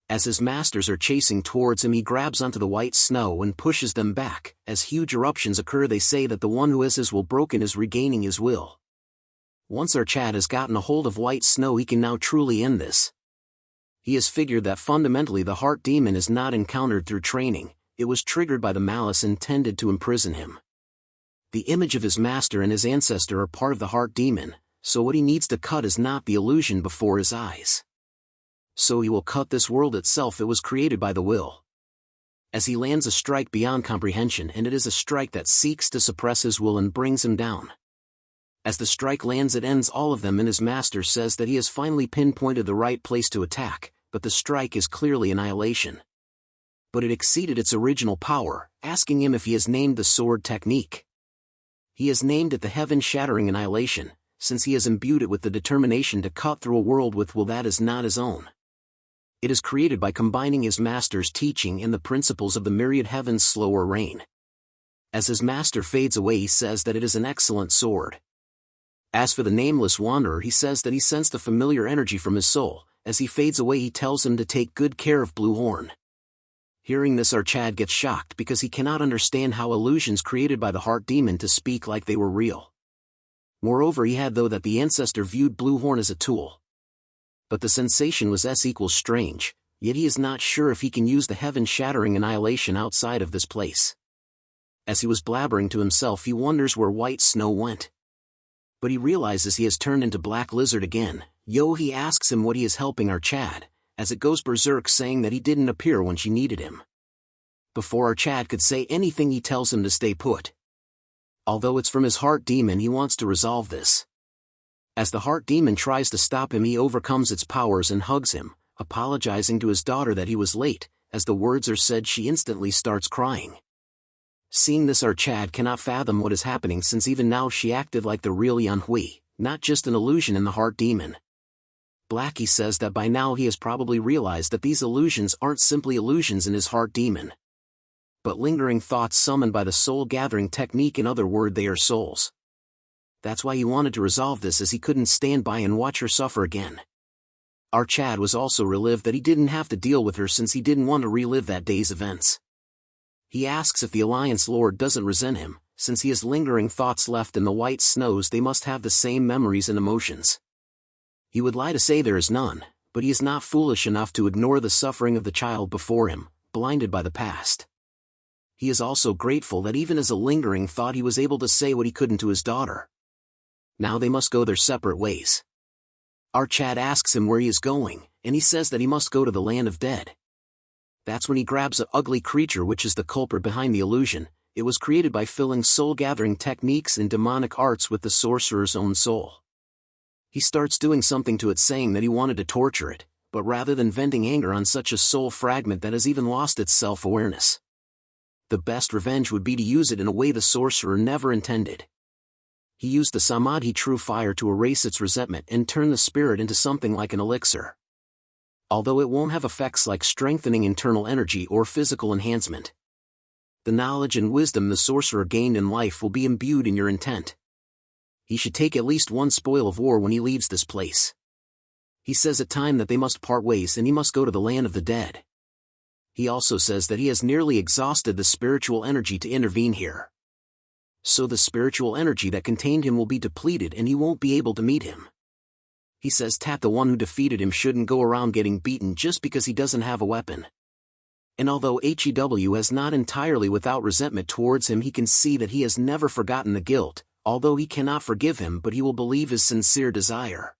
As his masters are chasing towards him, he grabs onto the White Snow and pushes them back. As huge eruptions occur, they say that the one who has his will broken is regaining his will. Once our Chad has gotten a hold of White Snow, he can now truly end this. He has figured that fundamentally the Heart Demon is not encountered through training, it was triggered by the malice intended to imprison him. The image of his master and his ancestor are part of the Heart Demon, so what he needs to cut is not the illusion before his eyes. So he will cut this world itself. It was created by the will. As he lands a strike beyond comprehension, and it is a strike that seeks to suppress his will and brings him down. As the strike lands, it ends all of them, and his master says that he has finally pinpointed the right place to attack, but the strike is clearly annihilation. But it exceeded its original power, asking him if he has named the sword technique. He has named it the heaven-shattering annihilation, since he has imbued it with the determination to cut through a world with will that is not his own. It is created by combining his master's teaching and the principles of the myriad heaven's slower reign. As his master fades away, he says that it is an excellent sword. As for the nameless wanderer, he says that he sensed the familiar energy from his soul. As he fades away, he tells him to take good care of Blue Horn. Hearing this, our Chad gets shocked because he cannot understand how illusions created by the Heart Demon to speak like they were real. Moreover, he had though that the ancestor viewed Blue Horn as a tool. But the sensation was strange, yet he is not sure if he can use the heaven-shattering annihilation outside of this place. As he was blabbering to himself, he wonders where White Snow went. But he realizes he has turned into Black Lizard again. He asks him what he is helping our Chad, as it goes berserk, saying that he didn't appear when she needed him. Before our Chad could say anything, he tells him to stay put. Although it's from his Heart Demon, he wants to resolve this. As the Heart Demon tries to stop him, he overcomes its powers and hugs him, apologizing to his daughter that he was late. As the words are said, she instantly starts crying. Seeing this, our Chad cannot fathom what is happening, since even now she acted like the real Yanhui, not just an illusion in the Heart Demon. Blackie says that by now he has probably realized that these illusions aren't simply illusions in his Heart Demon, but lingering thoughts summoned by the soul-gathering technique. In other words, they are souls. That's why he wanted to resolve this, as he couldn't stand by and watch her suffer again. Our Chad was also relieved that he didn't have to deal with her, since he didn't want to relive that day's events. He asks if the Alliance Lord doesn't resent him, since he has lingering thoughts left in the White Snows. They must have the same memories and emotions. He would lie to say there is none, but he is not foolish enough to ignore the suffering of the child before him, blinded by the past. He is also grateful that even as a lingering thought he was able to say what he couldn't to his daughter. Now they must go their separate ways. Our Chad asks him where he is going, and he says that he must go to the land of dead. That's when he grabs an ugly creature, which is the culprit behind the illusion. It was created by filling soul-gathering techniques and demonic arts with the sorcerer's own soul. He starts doing something to it, saying that he wanted to torture it, but rather than venting anger on such a soul fragment that has even lost its self-awareness, the best revenge would be to use it in a way the sorcerer never intended. He used the Samadhi true fire to erase its resentment and turn the spirit into something like an elixir. Although it won't have effects like strengthening internal energy or physical enhancement, the knowledge and wisdom the sorcerer gained in life will be imbued in your intent. He should take at least one spoil of war when he leaves this place. He says at time that they must part ways and he must go to the land of the dead. He also says that he has nearly exhausted the spiritual energy to intervene here. So the spiritual energy that contained him will be depleted and he won't be able to meet him. He says that the one who defeated him shouldn't go around getting beaten just because he doesn't have a weapon. And although HEW is not entirely without resentment towards him, he can see that he has never forgotten the guilt, although he cannot forgive him, but he will believe his sincere desire.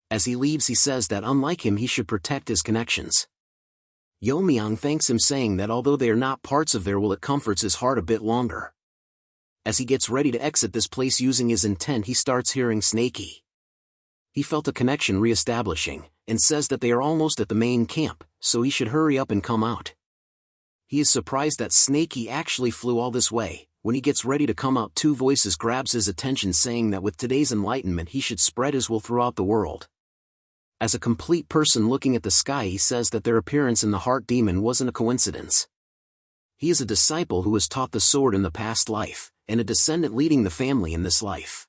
As he leaves, he says that unlike him he should protect his connections. Yeon-myeong thanks him, saying that although they are not parts of their will, it comforts his heart a bit longer. As he gets ready to exit this place using his intent, he starts hearing Snakey. He felt a connection re-establishing, and says that they are almost at the main camp, so he should hurry up and come out. He is surprised that Snakey actually flew all this way. When he gets ready to come out, two voices grabs his attention, saying that with today's enlightenment he should spread his will throughout the world. As a complete person looking at the sky, he says that their appearance in the heart demon wasn't a coincidence. He is a disciple who was taught the sword in the past life, and a descendant leading the family in this life.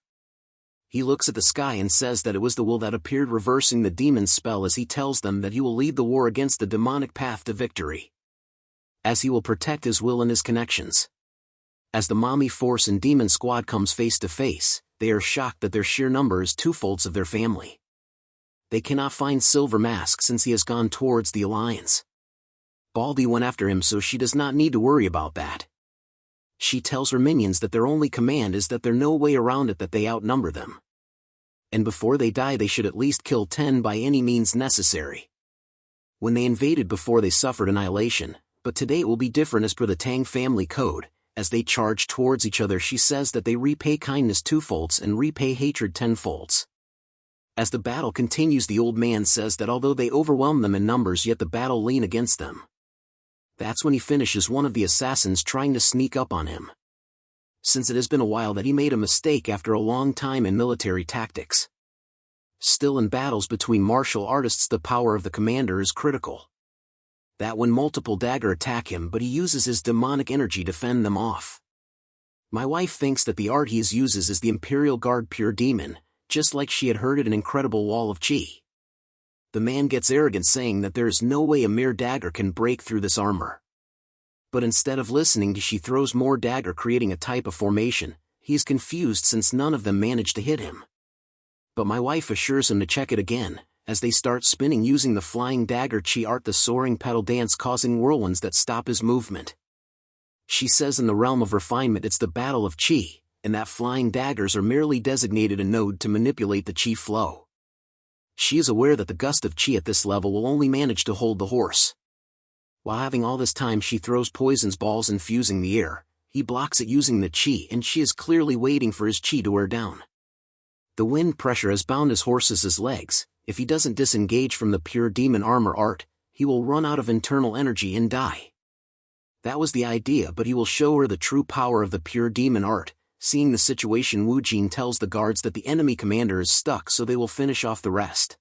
He looks at the sky and says that it was the will that appeared reversing the demon's spell, as he tells them that he will lead the war against the demonic path to victory, as he will protect his will and his connections. As the mommy force and demon squad comes face to face, they are shocked that their sheer number is twofolds of their family. They cannot find Silver Mask since he has gone towards the Alliance. Baldy went after him, so she does not need to worry about that. She tells her minions that their only command is that there's no way around it, that they outnumber them. And before they die they should at least kill 10 by any means necessary. When they invaded before, they suffered annihilation, but today it will be different as per the Tang family code. As they charge towards each other, she says that they repay kindness twofolds and repay hatred tenfolds. As the battle continues, the old man says that although they overwhelm them in numbers, yet the battle lean against them. That's when he finishes one of the assassins trying to sneak up on him. Since it has been a while that he made a mistake after a long time in military tactics. Still, in battles between martial artists the power of the commander is critical. That when multiple dagger attack him, but he uses his demonic energy to fend them off. My wife thinks that the art he uses is the Imperial Guard Pure Demon, just like she had heard it, an incredible wall of chi. The man gets arrogant, saying that there is no way a mere dagger can break through this armor. But instead of listening, she throws more dagger, creating a type of formation. He is confused since none of them managed to hit him. But my wife assures him to check it again, as they start spinning using the flying dagger chi art, the soaring pedal dance, causing whirlwinds that stop his movement. She says in the realm of refinement it's the battle of chi, and that flying daggers are merely designated a node to manipulate the chi flow. She is aware that the gust of chi at this level will only manage to hold the horse. While having all this time, she throws poisons balls infusing the air. He blocks it using the chi, and she is clearly waiting for his chi to wear down. The wind pressure has bound his horse's legs. If he doesn't disengage from the pure demon armor art, he will run out of internal energy and die. That was the idea, but he will show her the true power of the pure demon art. Seeing the situation, Wu Jin tells the guards that the enemy commander is stuck, so they will finish off the rest.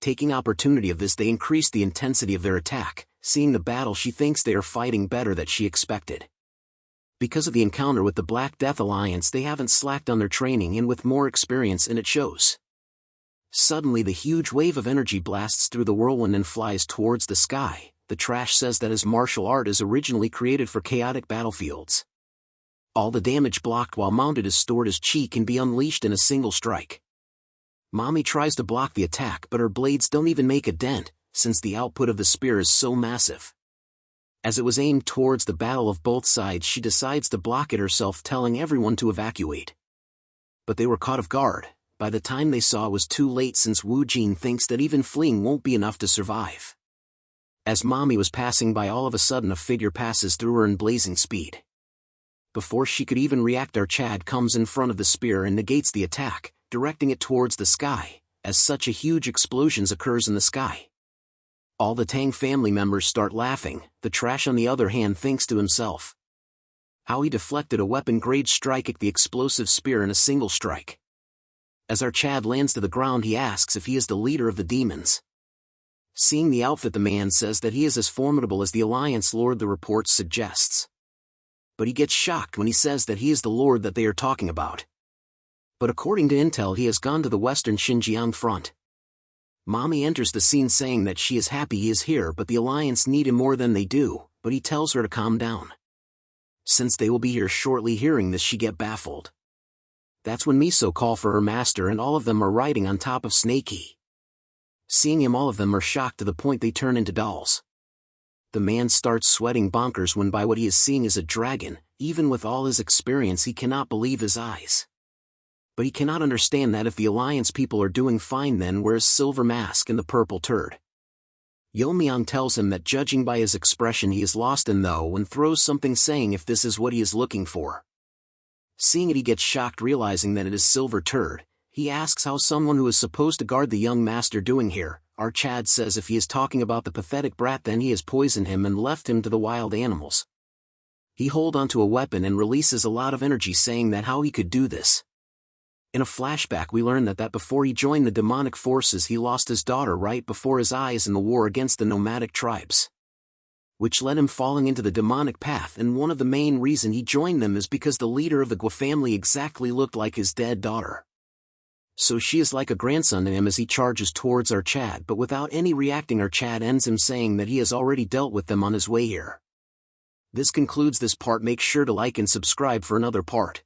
Taking opportunity of this, they increase the intensity of their attack. Seeing the battle, she thinks they are fighting better than she expected. Because of the encounter with the Black Death Alliance, they haven't slacked on their training, and with more experience, and it shows. Suddenly the huge wave of energy blasts through the whirlwind and flies towards the sky. The trash says that his martial art is originally created for chaotic battlefields. All the damage blocked while mounted is stored as chi can be unleashed in a single strike. Mommy tries to block the attack, but her blades don't even make a dent, since the output of the spear is so massive. As it was aimed towards the battle of both sides, she decides to block it herself, telling everyone to evacuate. But they were caught off guard. By the time they saw, it was too late, since Wu Jin thinks that even fleeing won't be enough to survive. As Mommy was passing by, all of a sudden a figure passes through her in blazing speed. Before she could even react, our Chad comes in front of the spear and negates the attack, directing it towards the sky. As such, a huge explosion occurs in the sky. All the Tang family members start laughing. The trash, on the other hand, thinks to himself how he deflected a weapon-grade strike at the explosive spear in a single strike. As our Chad lands to the ground, he asks if he is the leader of the demons. Seeing the outfit, the man says that he is as formidable as the Alliance Lord the report suggests. But he gets shocked when he says that he is the Lord that they are talking about. But according to intel, he has gone to the western Xinjiang front. Mommy enters the scene saying that she is happy he is here, but the Alliance need him more than they do, but he tells her to calm down. Since they will be here shortly, hearing this, she get baffled. That's when Miso call for her master, and all of them are riding on top of Snakey. Seeing him, all of them are shocked to the point they turn into dolls. the man starts sweating bonkers when by what he is seeing is a dragon. Even with all his experience he cannot believe his eyes. But he cannot understand that if the Alliance people are doing fine, then where's Silver Mask and the Purple Turd? Yeon-myeong tells him that judging by his expression he is lost and though, and throws something saying if this is what he is looking for. Seeing it he gets shocked, realizing that it is Silver Turd. He asks how someone who is supposed to guard the young master doing here. Our Chad says if he is talking about the pathetic brat then he has poisoned him and left him to the wild animals. He hold onto a weapon and releases a lot of energy, saying that how he could do this. In a flashback we learn that before he joined the demonic forces he lost his daughter right before his eyes in the war against the nomadic tribes, which led him falling into the demonic path, and one of the main reason he joined them is because the leader of the Gwa family exactly looked like his dead daughter. So she is like a grandson to him as he charges towards our Chad, but without any reacting our Chad ends him, saying that he has already dealt with them on his way here. This concludes this part. Make sure to like and subscribe for another part.